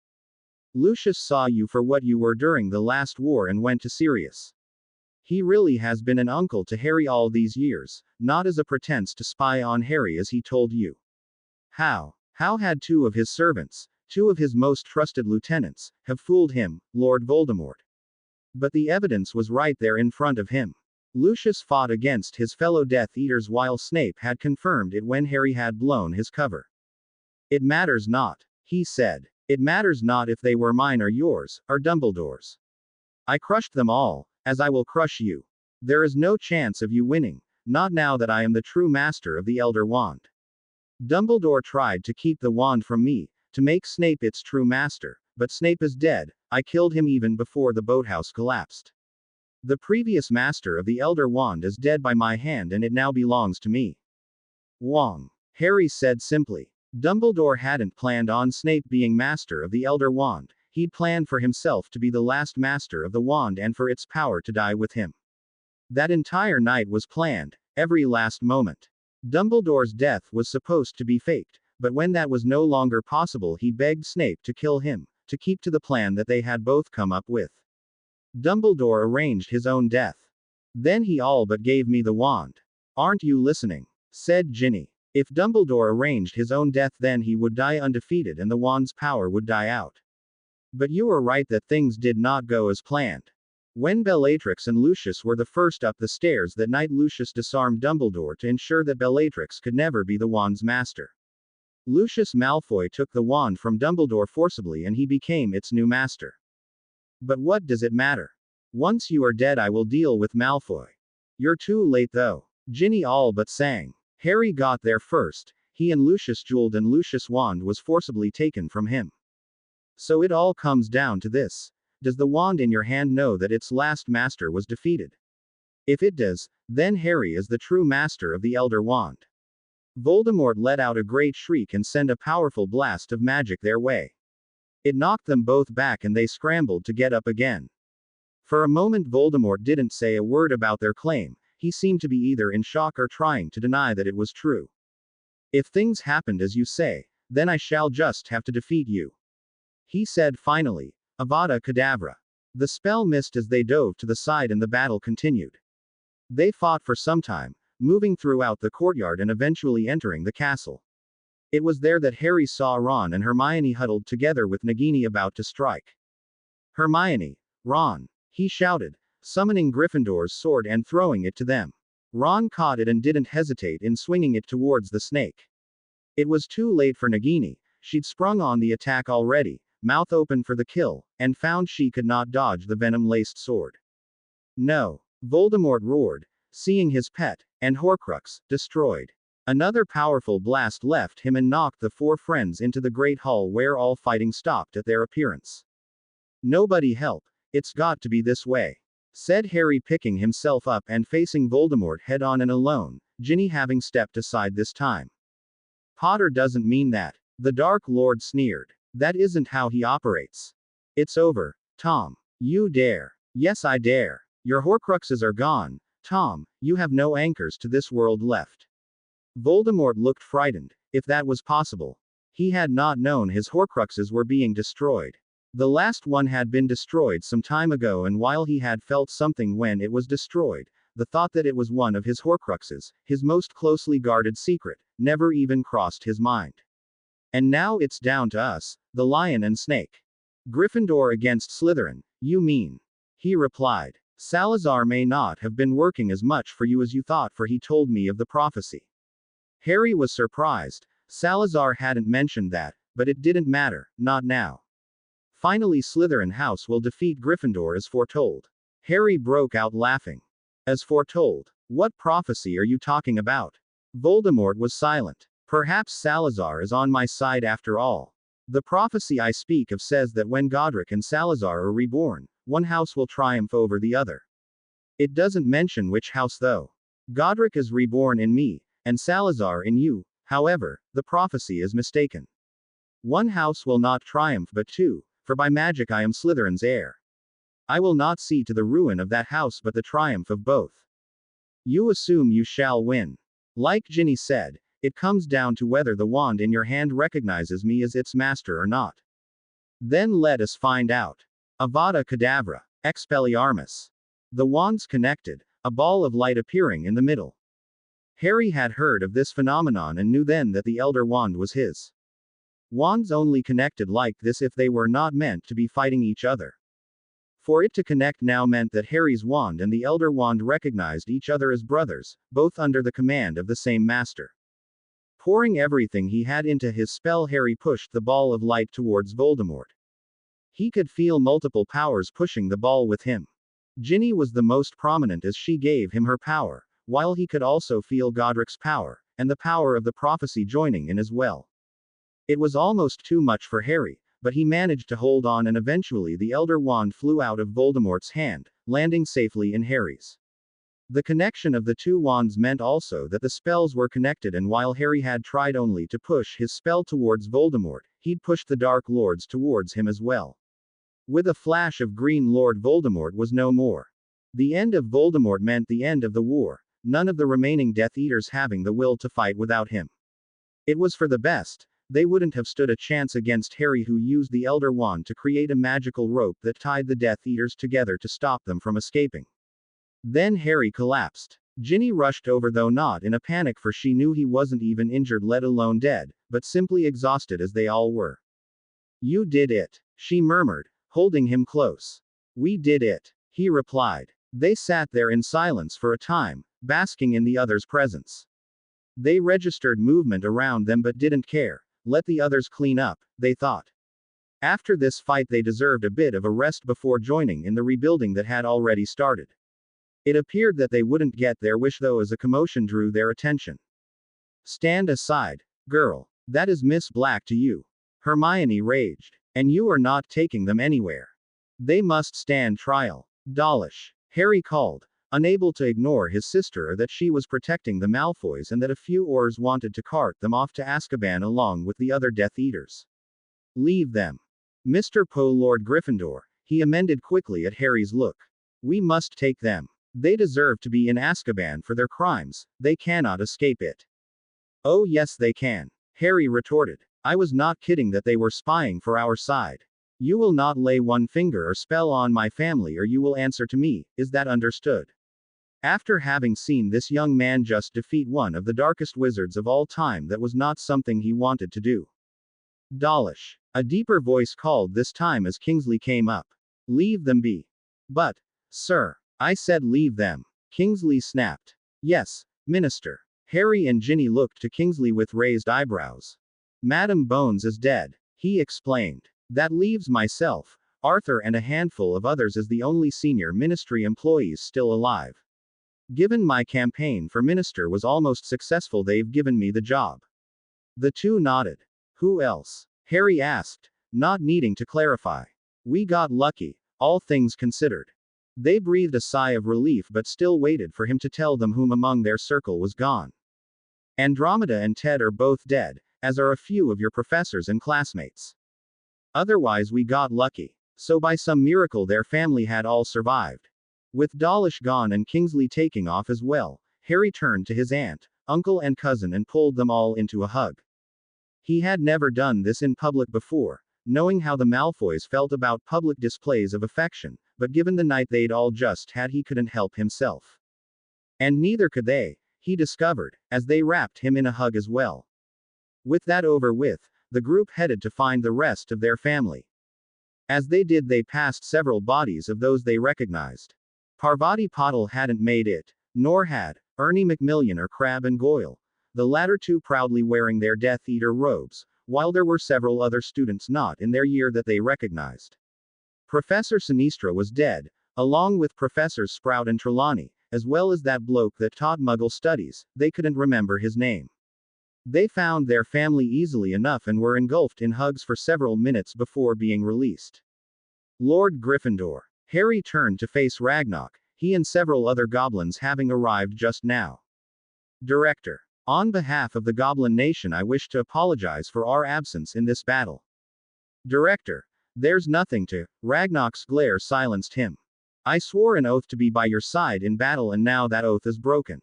Lucius saw you for what you were during the last war and went to Sirius. He really has been an uncle to Harry all these years, not as a pretense to spy on Harry as he told you. How had two of his servants, two of his most trusted lieutenants, have fooled him, Lord Voldemort? But the evidence was right there in front of him. Lucius fought against his fellow Death Eaters while Snape had confirmed it when Harry had blown his cover. It matters not, he said. It matters not if they were mine or yours, or Dumbledore's. I crushed them all, as I will crush you. There is no chance of you winning, not now that I am the true master of the Elder Wand. Dumbledore tried to keep the wand from me, to make Snape its true master, but Snape is dead. I killed him even before the boathouse collapsed. The previous master of the Elder Wand is dead by my hand and it now belongs to me. Wong. Harry said simply. Dumbledore hadn't planned on Snape being master of the Elder Wand. He'd planned for himself to be the last master of the wand and for its power to die with him. That entire night was planned, every last moment. Dumbledore's death was supposed to be faked, but when that was no longer possible, he begged Snape to kill him, to keep to the plan that they had both come up with. Dumbledore arranged his own death. Then he all but gave me the wand. Aren't you listening? Said Ginny. If Dumbledore arranged his own death, then he would die undefeated and the wand's power would die out. But you were right that things did not go as planned. When Bellatrix and Lucius were the first up the stairs that night, Lucius disarmed Dumbledore to ensure that Bellatrix could never be the wand's master. Lucius Malfoy took the wand from Dumbledore forcibly and he became its new master. But what does it matter? Once you are dead, I will deal with Malfoy. You're too late though. Ginny all but sang. Harry got there first. He and Lucius dueled and Lucius' wand was forcibly taken from him. So it all comes down to this. Does the wand in your hand know that its last master was defeated? If it does, then Harry is the true master of the Elder Wand. Voldemort let out a great shriek and sent a powerful blast of magic their way. It knocked them both back and they scrambled to get up again. For a moment Voldemort didn't say a word about their claim. He seemed to be either in shock or trying to deny that it was true. If things happened as you say, then I shall just have to defeat you. He said finally, Avada Kedavra. The spell missed as they dove to the side and the battle continued. They fought for some time, moving throughout the courtyard and eventually entering the castle. It was there that Harry saw Ron and Hermione huddled together with Nagini about to strike. Hermione, Ron, he shouted, summoning Gryffindor's sword and throwing it to them. Ron caught it and didn't hesitate in swinging it towards the snake. It was too late for Nagini. She'd sprung on the attack already, mouth open for the kill, and found she could not dodge the venom-laced sword. No, Voldemort roared, seeing his pet, and Horcrux, destroyed. Another powerful blast left him and knocked the four friends into the great hall where all fighting stopped at their appearance. Nobody help, it's got to be this way, said Harry, picking himself up and facing Voldemort head-on and alone, Ginny having stepped aside this time. Potter doesn't mean that, the Dark Lord sneered. That isn't how he operates. It's over, Tom. You dare. Yes, I dare. Your Horcruxes are gone, Tom. You have no anchors to this world left. Voldemort looked frightened, if that was possible. He had not known his Horcruxes were being destroyed. The last one had been destroyed some time ago, and while he had felt something when it was destroyed, the thought that it was one of his Horcruxes, his most closely guarded secret, never even crossed his mind. And now it's down to us, the Lion and Snake. Gryffindor against Slytherin, you mean? He replied. Salazar may not have been working as much for you as you thought, for he told me of the prophecy. Harry was surprised. Salazar hadn't mentioned that, but it didn't matter, not now. Finally, Slytherin House will defeat Gryffindor as foretold. Harry broke out laughing. As foretold? What prophecy are you talking about? Voldemort was silent. Perhaps Salazar is on my side after all. The prophecy I speak of says that when Godric and Salazar are reborn, one house will triumph over the other. It doesn't mention which house though. Godric is reborn in me, and Salazar in you. However, the prophecy is mistaken. One house will not triumph but two, for by magic I am Slytherin's heir. I will not see to the ruin of that house but the triumph of both. You assume you shall win. Like Ginny said, it comes down to whether the wand in your hand recognizes me as its master or not. Then let us find out. Avada Kedavra, Expelliarmus. The wands connected, a ball of light appearing in the middle. Harry had heard of this phenomenon and knew then that the Elder Wand was his. Wands only connected like this if they were not meant to be fighting each other. For it to connect now meant that Harry's wand and the Elder Wand recognized each other as brothers, both under the command of the same master. Pouring everything he had into his spell, Harry pushed the ball of light towards Voldemort. He could feel multiple powers pushing the ball with him. Ginny was the most prominent as she gave him her power, while he could also feel Godric's power, and the power of the prophecy joining in as well. It was almost too much for Harry, but he managed to hold on, and eventually the Elder Wand flew out of Voldemort's hand, landing safely in Harry's. The connection of the two wands meant also that the spells were connected, and while Harry had tried only to push his spell towards Voldemort, he'd pushed the Dark Lords towards him as well. With a flash of green, Lord Voldemort was no more. The end of Voldemort meant the end of the war, none of the remaining Death Eaters having the will to fight without him. It was for the best. They wouldn't have stood a chance against Harry, who used the Elder Wand to create a magical rope that tied the Death Eaters together to stop them from escaping. Then Harry collapsed. Ginny rushed over, though not in a panic, for she knew he wasn't even injured, let alone dead, but simply exhausted as they all were. You did it, she murmured, holding him close. We did it, he replied. They sat there in silence for a time, basking in the others' presence. They registered movement around them but didn't care. Let the others clean up, they thought. After this fight they deserved a bit of a rest before joining in the rebuilding that had already started. It appeared that they wouldn't get their wish though, as a commotion drew their attention. Stand aside, girl. That is Miss Black to you. Hermione raged. And you are not taking them anywhere. They must stand trial. Dawlish. Harry called, unable to ignore his sister, or that she was protecting the Malfoys and that a few Aurors wanted to cart them off to Azkaban along with the other Death Eaters. Leave them. Mr. Poe, Lord Gryffindor, he amended quickly at Harry's look. We must take them. They deserve to be in Azkaban for their crimes, they cannot escape it. Oh yes they can, Harry retorted. I was not kidding that they were spying for our side. You will not lay one finger or spell on my family, or you will answer to me, is that understood? After having seen this young man just defeat one of the darkest wizards of all time, that was not something he wanted to do. Dawlish. A deeper voice called this time as Kingsley came up. Leave them be. But, sir, I said leave them. Kingsley snapped. Yes, Minister. Harry and Ginny looked to Kingsley with raised eyebrows. Madam Bones is dead, he explained. That leaves myself, Arthur, and a handful of others as the only senior ministry employees still alive. Given my campaign for minister was almost successful, they've given me the job. The two nodded. Who else? Harry asked, not needing to clarify. We got lucky, all things considered. They breathed a sigh of relief but still waited for him to tell them whom among their circle was gone. Andromeda and Ted are both dead, as are a few of your professors and classmates. Otherwise we got lucky. So by some miracle their family had all survived. With Dawlish gone and Kingsley taking off as well, Harry turned to his aunt, uncle and cousin and pulled them all into a hug. He had never done this in public before, knowing how the Malfoys felt about public displays of affection, but given the night they'd all just had, he couldn't help himself. And neither could they, he discovered, as they wrapped him in a hug as well. With that over with, the group headed to find the rest of their family. As they did, they passed several bodies of those they recognized. Parvati Patil hadn't made it, nor had Ernie Macmillan or Crabbe and Goyle, the latter two proudly wearing their Death Eater robes, while there were several other students not in their year that they recognized. Professor Sinistra was dead, along with Professors Sprout and Trelawney, as well as that bloke that taught Muggle studies. They couldn't remember his name. They found their family easily enough and were engulfed in hugs for several minutes before being released. Lord Gryffindor. Harry turned to face Ragnarok, he and several other goblins having arrived just now. Director. On behalf of the Goblin Nation, I wish to apologize for our absence in this battle. Director, there's nothing to. Ragnar's glare silenced him. I swore an oath to be by your side in battle, and now that oath is broken.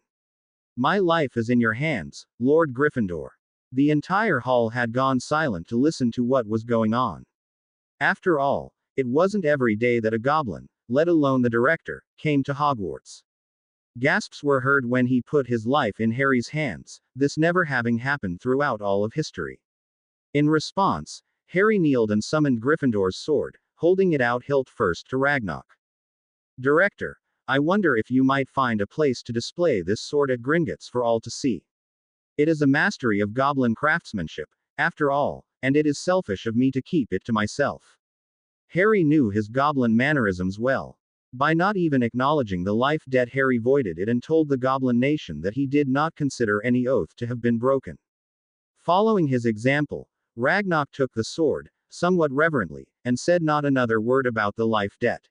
My life is in your hands, Lord Gryffindor. The entire hall had gone silent to listen to what was going on. After all, it wasn't every day that a goblin, let alone the director, came to Hogwarts. Gasps were heard when he put his life in Harry's hands, this never having happened throughout all of history. In response, Harry kneeled and summoned Gryffindor's sword, holding it out hilt first to Ragnar. Director, I wonder if you might find a place to display this sword at Gringotts for all to see. It is a mastery of goblin craftsmanship, after all, and it is selfish of me to keep it to myself. Harry knew his goblin mannerisms well. By not even acknowledging the life debt, Harry voided it and told the Goblin Nation that he did not consider any oath to have been broken. Following his example, Ragnar took the sword, somewhat reverently, and said not another word about the life debt.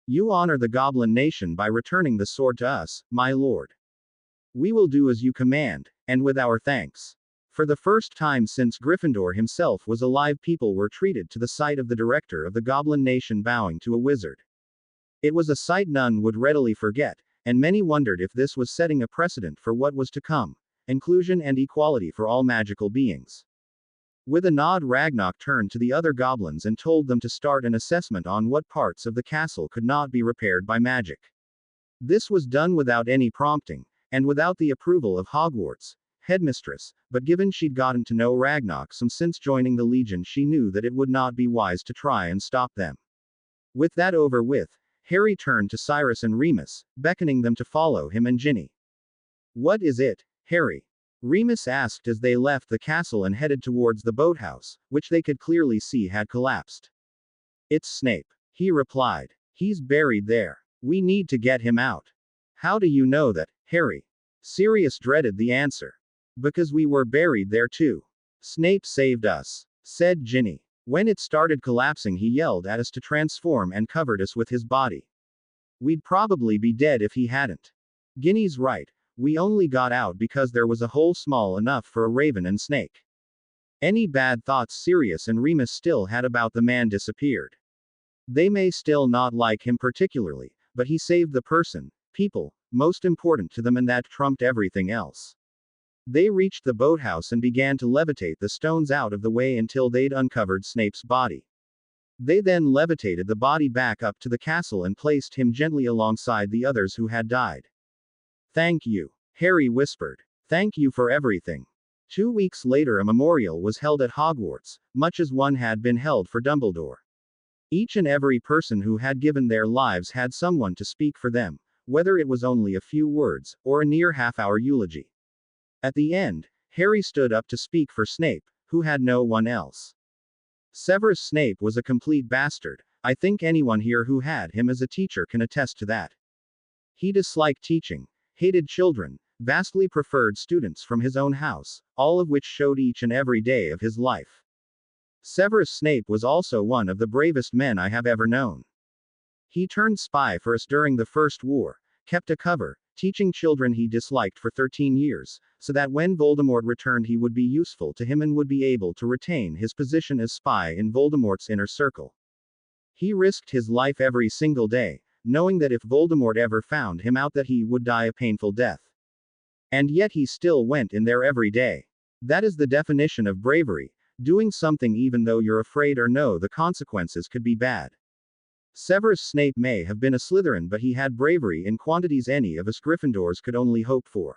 You honor the Goblin Nation by returning the sword to us, my lord. We will do as you command, and with our thanks. For the first time since Gryffindor himself was alive, people were treated to the sight of the director of the Goblin Nation bowing to a wizard. It was a sight none would readily forget, and many wondered if this was setting a precedent for what was to come, inclusion and equality for all magical beings. With a nod, Ragnar turned to the other goblins and told them to start an assessment on what parts of the castle could not be repaired by magic. This was done without any prompting, and without the approval of Hogwarts' headmistress, but given she'd gotten to know Ragnar some since joining the Legion, she knew that it would not be wise to try and stop them. With that over with, Harry turned to Cyrus and Remus, beckoning them to follow him and Ginny. What is it, Harry? Remus asked as they left the castle and headed towards the boathouse, which they could clearly see had collapsed. It's Snape, he replied. He's buried there. We need to get him out. How do you know that, Harry? Sirius dreaded the answer. Because we were buried there too. Snape saved us, said Ginny. When it started collapsing, he yelled at us to transform and covered us with his body. We'd probably be dead if he hadn't. Ginny's right. We only got out because there was a hole small enough for a raven and snake. Any bad thoughts Sirius and Remus still had about the man disappeared. They may still not like him particularly, but he saved the people, most important to them, and that trumped everything else. They reached the boathouse and began to levitate the stones out of the way until they'd uncovered Snape's body. They then levitated the body back up to the castle and placed him gently alongside the others who had died. Thank you, Harry whispered. Thank you for everything. 2 weeks later, a memorial was held at Hogwarts, much as one had been held for Dumbledore. Each and every person who had given their lives had someone to speak for them, whether it was only a few words, or a near half-hour eulogy. At the end, Harry stood up to speak for Snape, who had no one else. Severus Snape was a complete bastard. I think anyone here who had him as a teacher can attest to that. He disliked teaching, hated children, vastly preferred students from his own house, all of which showed each and every day of his life. Severus Snape was also one of the bravest men I have ever known. He turned spy for us during the First War, kept a cover, teaching children he disliked for 13 years, so that when Voldemort returned he would be useful to him and would be able to retain his position as spy in Voldemort's inner circle. He risked his life every single day, knowing that if Voldemort ever found him out that he would die a painful death. And yet he still went in there every day. That is the definition of bravery, doing something even though you're afraid or know the consequences could be bad. Severus Snape may have been a Slytherin, but he had bravery in quantities any of us Gryffindors could only hope for.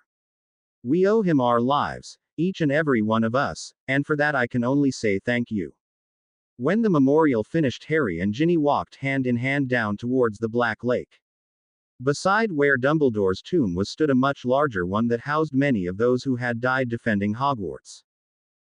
We owe him our lives, each and every one of us, and for that I can only say thank you. When the memorial finished, Harry and Ginny walked hand in hand down towards the Black Lake. Beside where Dumbledore's tomb was stood a much larger one that housed many of those who had died defending Hogwarts.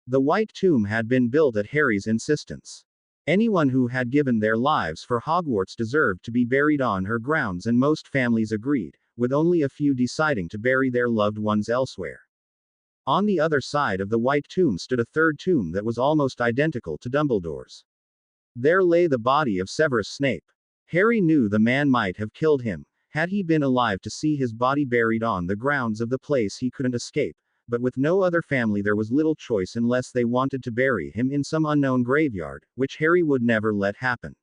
The White Tomb had been built at Harry's insistence. Anyone who had given their lives for Hogwarts deserved to be buried on her grounds, and most families agreed, with only a few deciding to bury their loved ones elsewhere. On the other side of the White Tomb stood a third tomb that was almost identical to Dumbledore's. There lay the body of Severus Snape. Harry knew the man might have killed him, had he been alive to see his body buried on the grounds of the place he couldn't escape, but with no other family there was little choice unless they wanted to bury him in some unknown graveyard, which Harry would never let happen.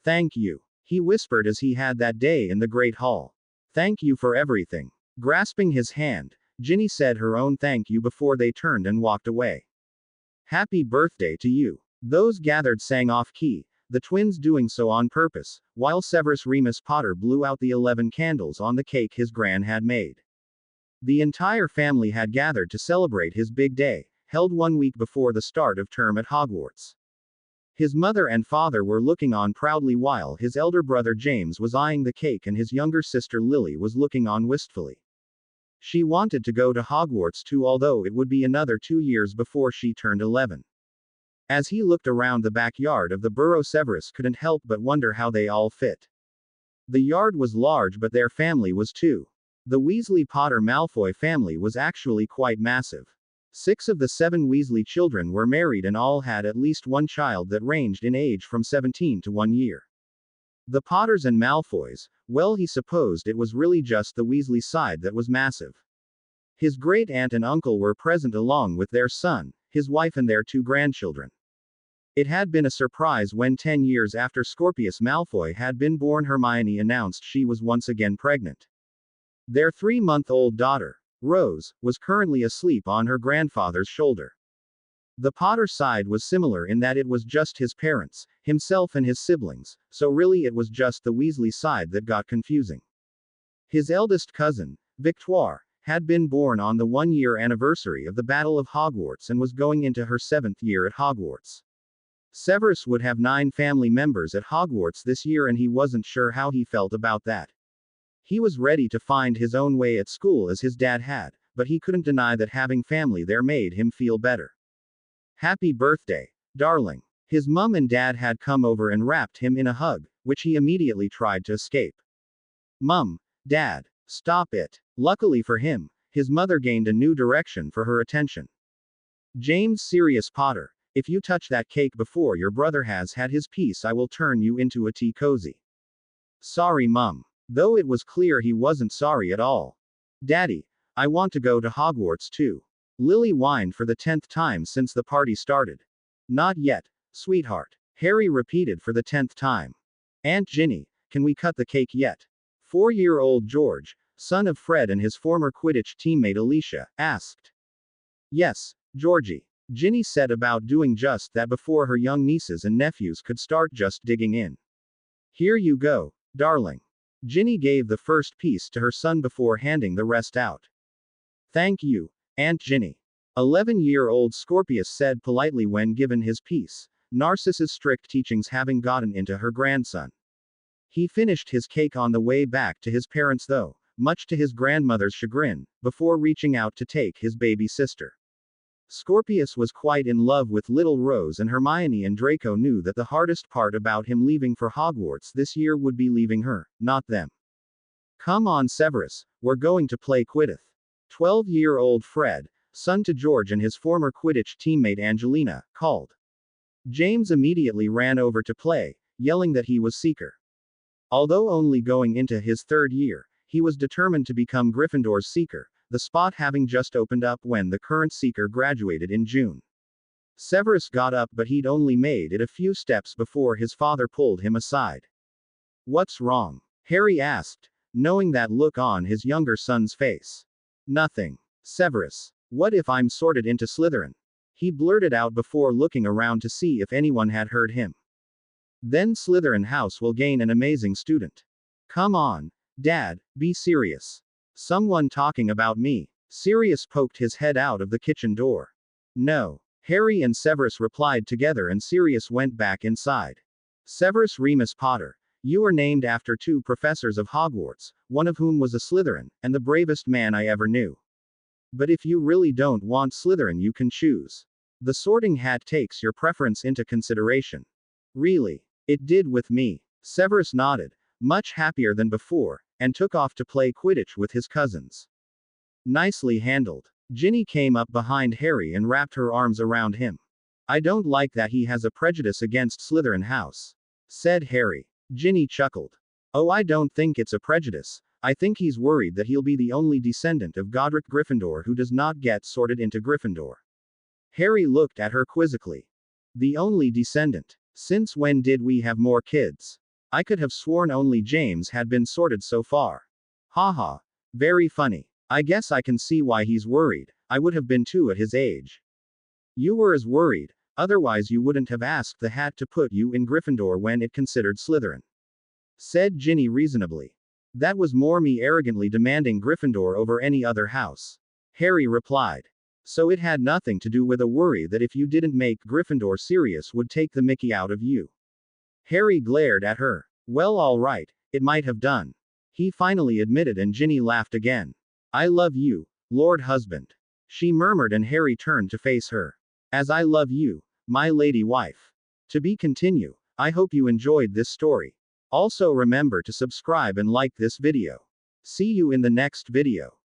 Thank you, he whispered as he had that day in the Great Hall. Thank you for everything. Grasping his hand, Ginny said her own thank you before they turned and walked away. Happy birthday to you. Those gathered sang off key, the twins doing so on purpose, while Severus Remus Potter blew out the 11 candles on the cake his gran had made. The entire family had gathered to celebrate his big day, held 1 week before the start of term at Hogwarts. His mother and father were looking on proudly while his elder brother James was eyeing the cake and his younger sister Lily was looking on wistfully. She wanted to go to Hogwarts too, although it would be another 2 years before she turned 11. As he looked around the backyard of the burrow, Severus couldn't help but wonder how they all fit. The yard was large, but their family was too. The Weasley Potter Malfoy family was actually quite massive. 6 of the 7 Weasley children were married and all had at least one child that ranged in age from 17 to 1 year. The Potters and Malfoys, well, he supposed it was really just the Weasley side that was massive. His great-aunt and uncle were present along with their son, his wife and their 2 grandchildren. It had been a surprise when 10 years after Scorpius Malfoy had been born, Hermione announced she was once again pregnant. Their 3-month-old daughter, Rose, was currently asleep on her grandfather's shoulder. The Potter side was similar in that it was just his parents, himself and his siblings, so really it was just the Weasley side that got confusing. His eldest cousin, Victoire, had been born on the 1-year anniversary of the Battle of Hogwarts and was going into her 7th year at Hogwarts. Severus would have 9 family members at Hogwarts this year and he wasn't sure how he felt about that. He was ready to find his own way at school as his dad had, but he couldn't deny that having family there made him feel better. Happy birthday, darling. His mum and dad had come over and wrapped him in a hug, which he immediately tried to escape. Mum, Dad, stop it. Luckily for him, his mother gained a new direction for her attention. James Sirius Potter, if you touch that cake before your brother has had his piece, I will turn you into a tea cozy. Sorry, Mum. Though it was clear he wasn't sorry at all. Daddy, I want to go to Hogwarts too. Lily whined for the 10th time since the party started. Not yet, sweetheart. Harry repeated for the 10th time. Aunt Ginny, can we cut the cake yet? 4-year-old George, son of Fred and his former Quidditch teammate Alicia, asked. Yes, Georgie. Ginny said about doing just that before her young nieces and nephews could start just digging in. Here you go, darling. Ginny gave the first piece to her son before handing the rest out. Thank you, Aunt Ginny. 11-year-old Scorpius said politely when given his piece, Narcissus' strict teachings having gotten into her grandson. He finished his cake on the way back to his parents though, much to his grandmother's chagrin, before reaching out to take his baby sister. Scorpius was quite in love with little Rose and Hermione, and Draco knew that the hardest part about him leaving for Hogwarts this year would be leaving her, not them. Come on, Severus, we're going to play Quidditch. 12-year-old Fred, son to George and his former Quidditch teammate Angelina, called. James immediately ran over to play, yelling that he was Seeker. Although only going into his 3rd year, he was determined to become Gryffindor's Seeker, the spot having just opened up when the current Seeker graduated in June. Severus got up, but he'd only made it a few steps before his father pulled him aside. What's wrong? Harry asked, knowing that look on his younger son's face. Nothing. Severus. What if I'm sorted into Slytherin? He blurted out before looking around to see if anyone had heard him. Then Slytherin House will gain an amazing student. Come on, Dad, be serious. Someone talking about me. Sirius poked his head out of the kitchen door. No. Harry and Severus replied together and Sirius went back inside. Severus Remus Potter, you are named after 2 professors of Hogwarts, one of whom was a Slytherin, and the bravest man I ever knew. But if you really don't want Slytherin, you can choose. The Sorting Hat takes your preference into consideration. Really? It did with me. Severus nodded, much happier than before, and took off to play Quidditch with his cousins. Nicely handled. Ginny came up behind Harry and wrapped her arms around him. I don't like that he has a prejudice against Slytherin House, said Harry. Ginny chuckled. Oh, I don't think it's a prejudice. I think he's worried that he'll be the only descendant of Godric Gryffindor who does not get sorted into Gryffindor. Harry looked at her quizzically. The only descendant. Since when did we have more kids? I could have sworn only James had been sorted so far. Haha. Very funny. I guess I can see why he's worried. I would have been too at his age. You were as worried, otherwise you wouldn't have asked the hat to put you in Gryffindor when it considered Slytherin. Said Ginny reasonably. That was more me arrogantly demanding Gryffindor over any other house. Harry replied. So it had nothing to do with a worry that if you didn't make Gryffindor serious would take the mickey out of you. Harry glared at her. Well, all right, it might have done. He finally admitted, and Ginny laughed again. I love you, Lord Husband. She murmured, and Harry turned to face her. As I love you, my lady wife. To be continued. I hope you enjoyed this story. Also remember to subscribe and like this video. See you in the next video.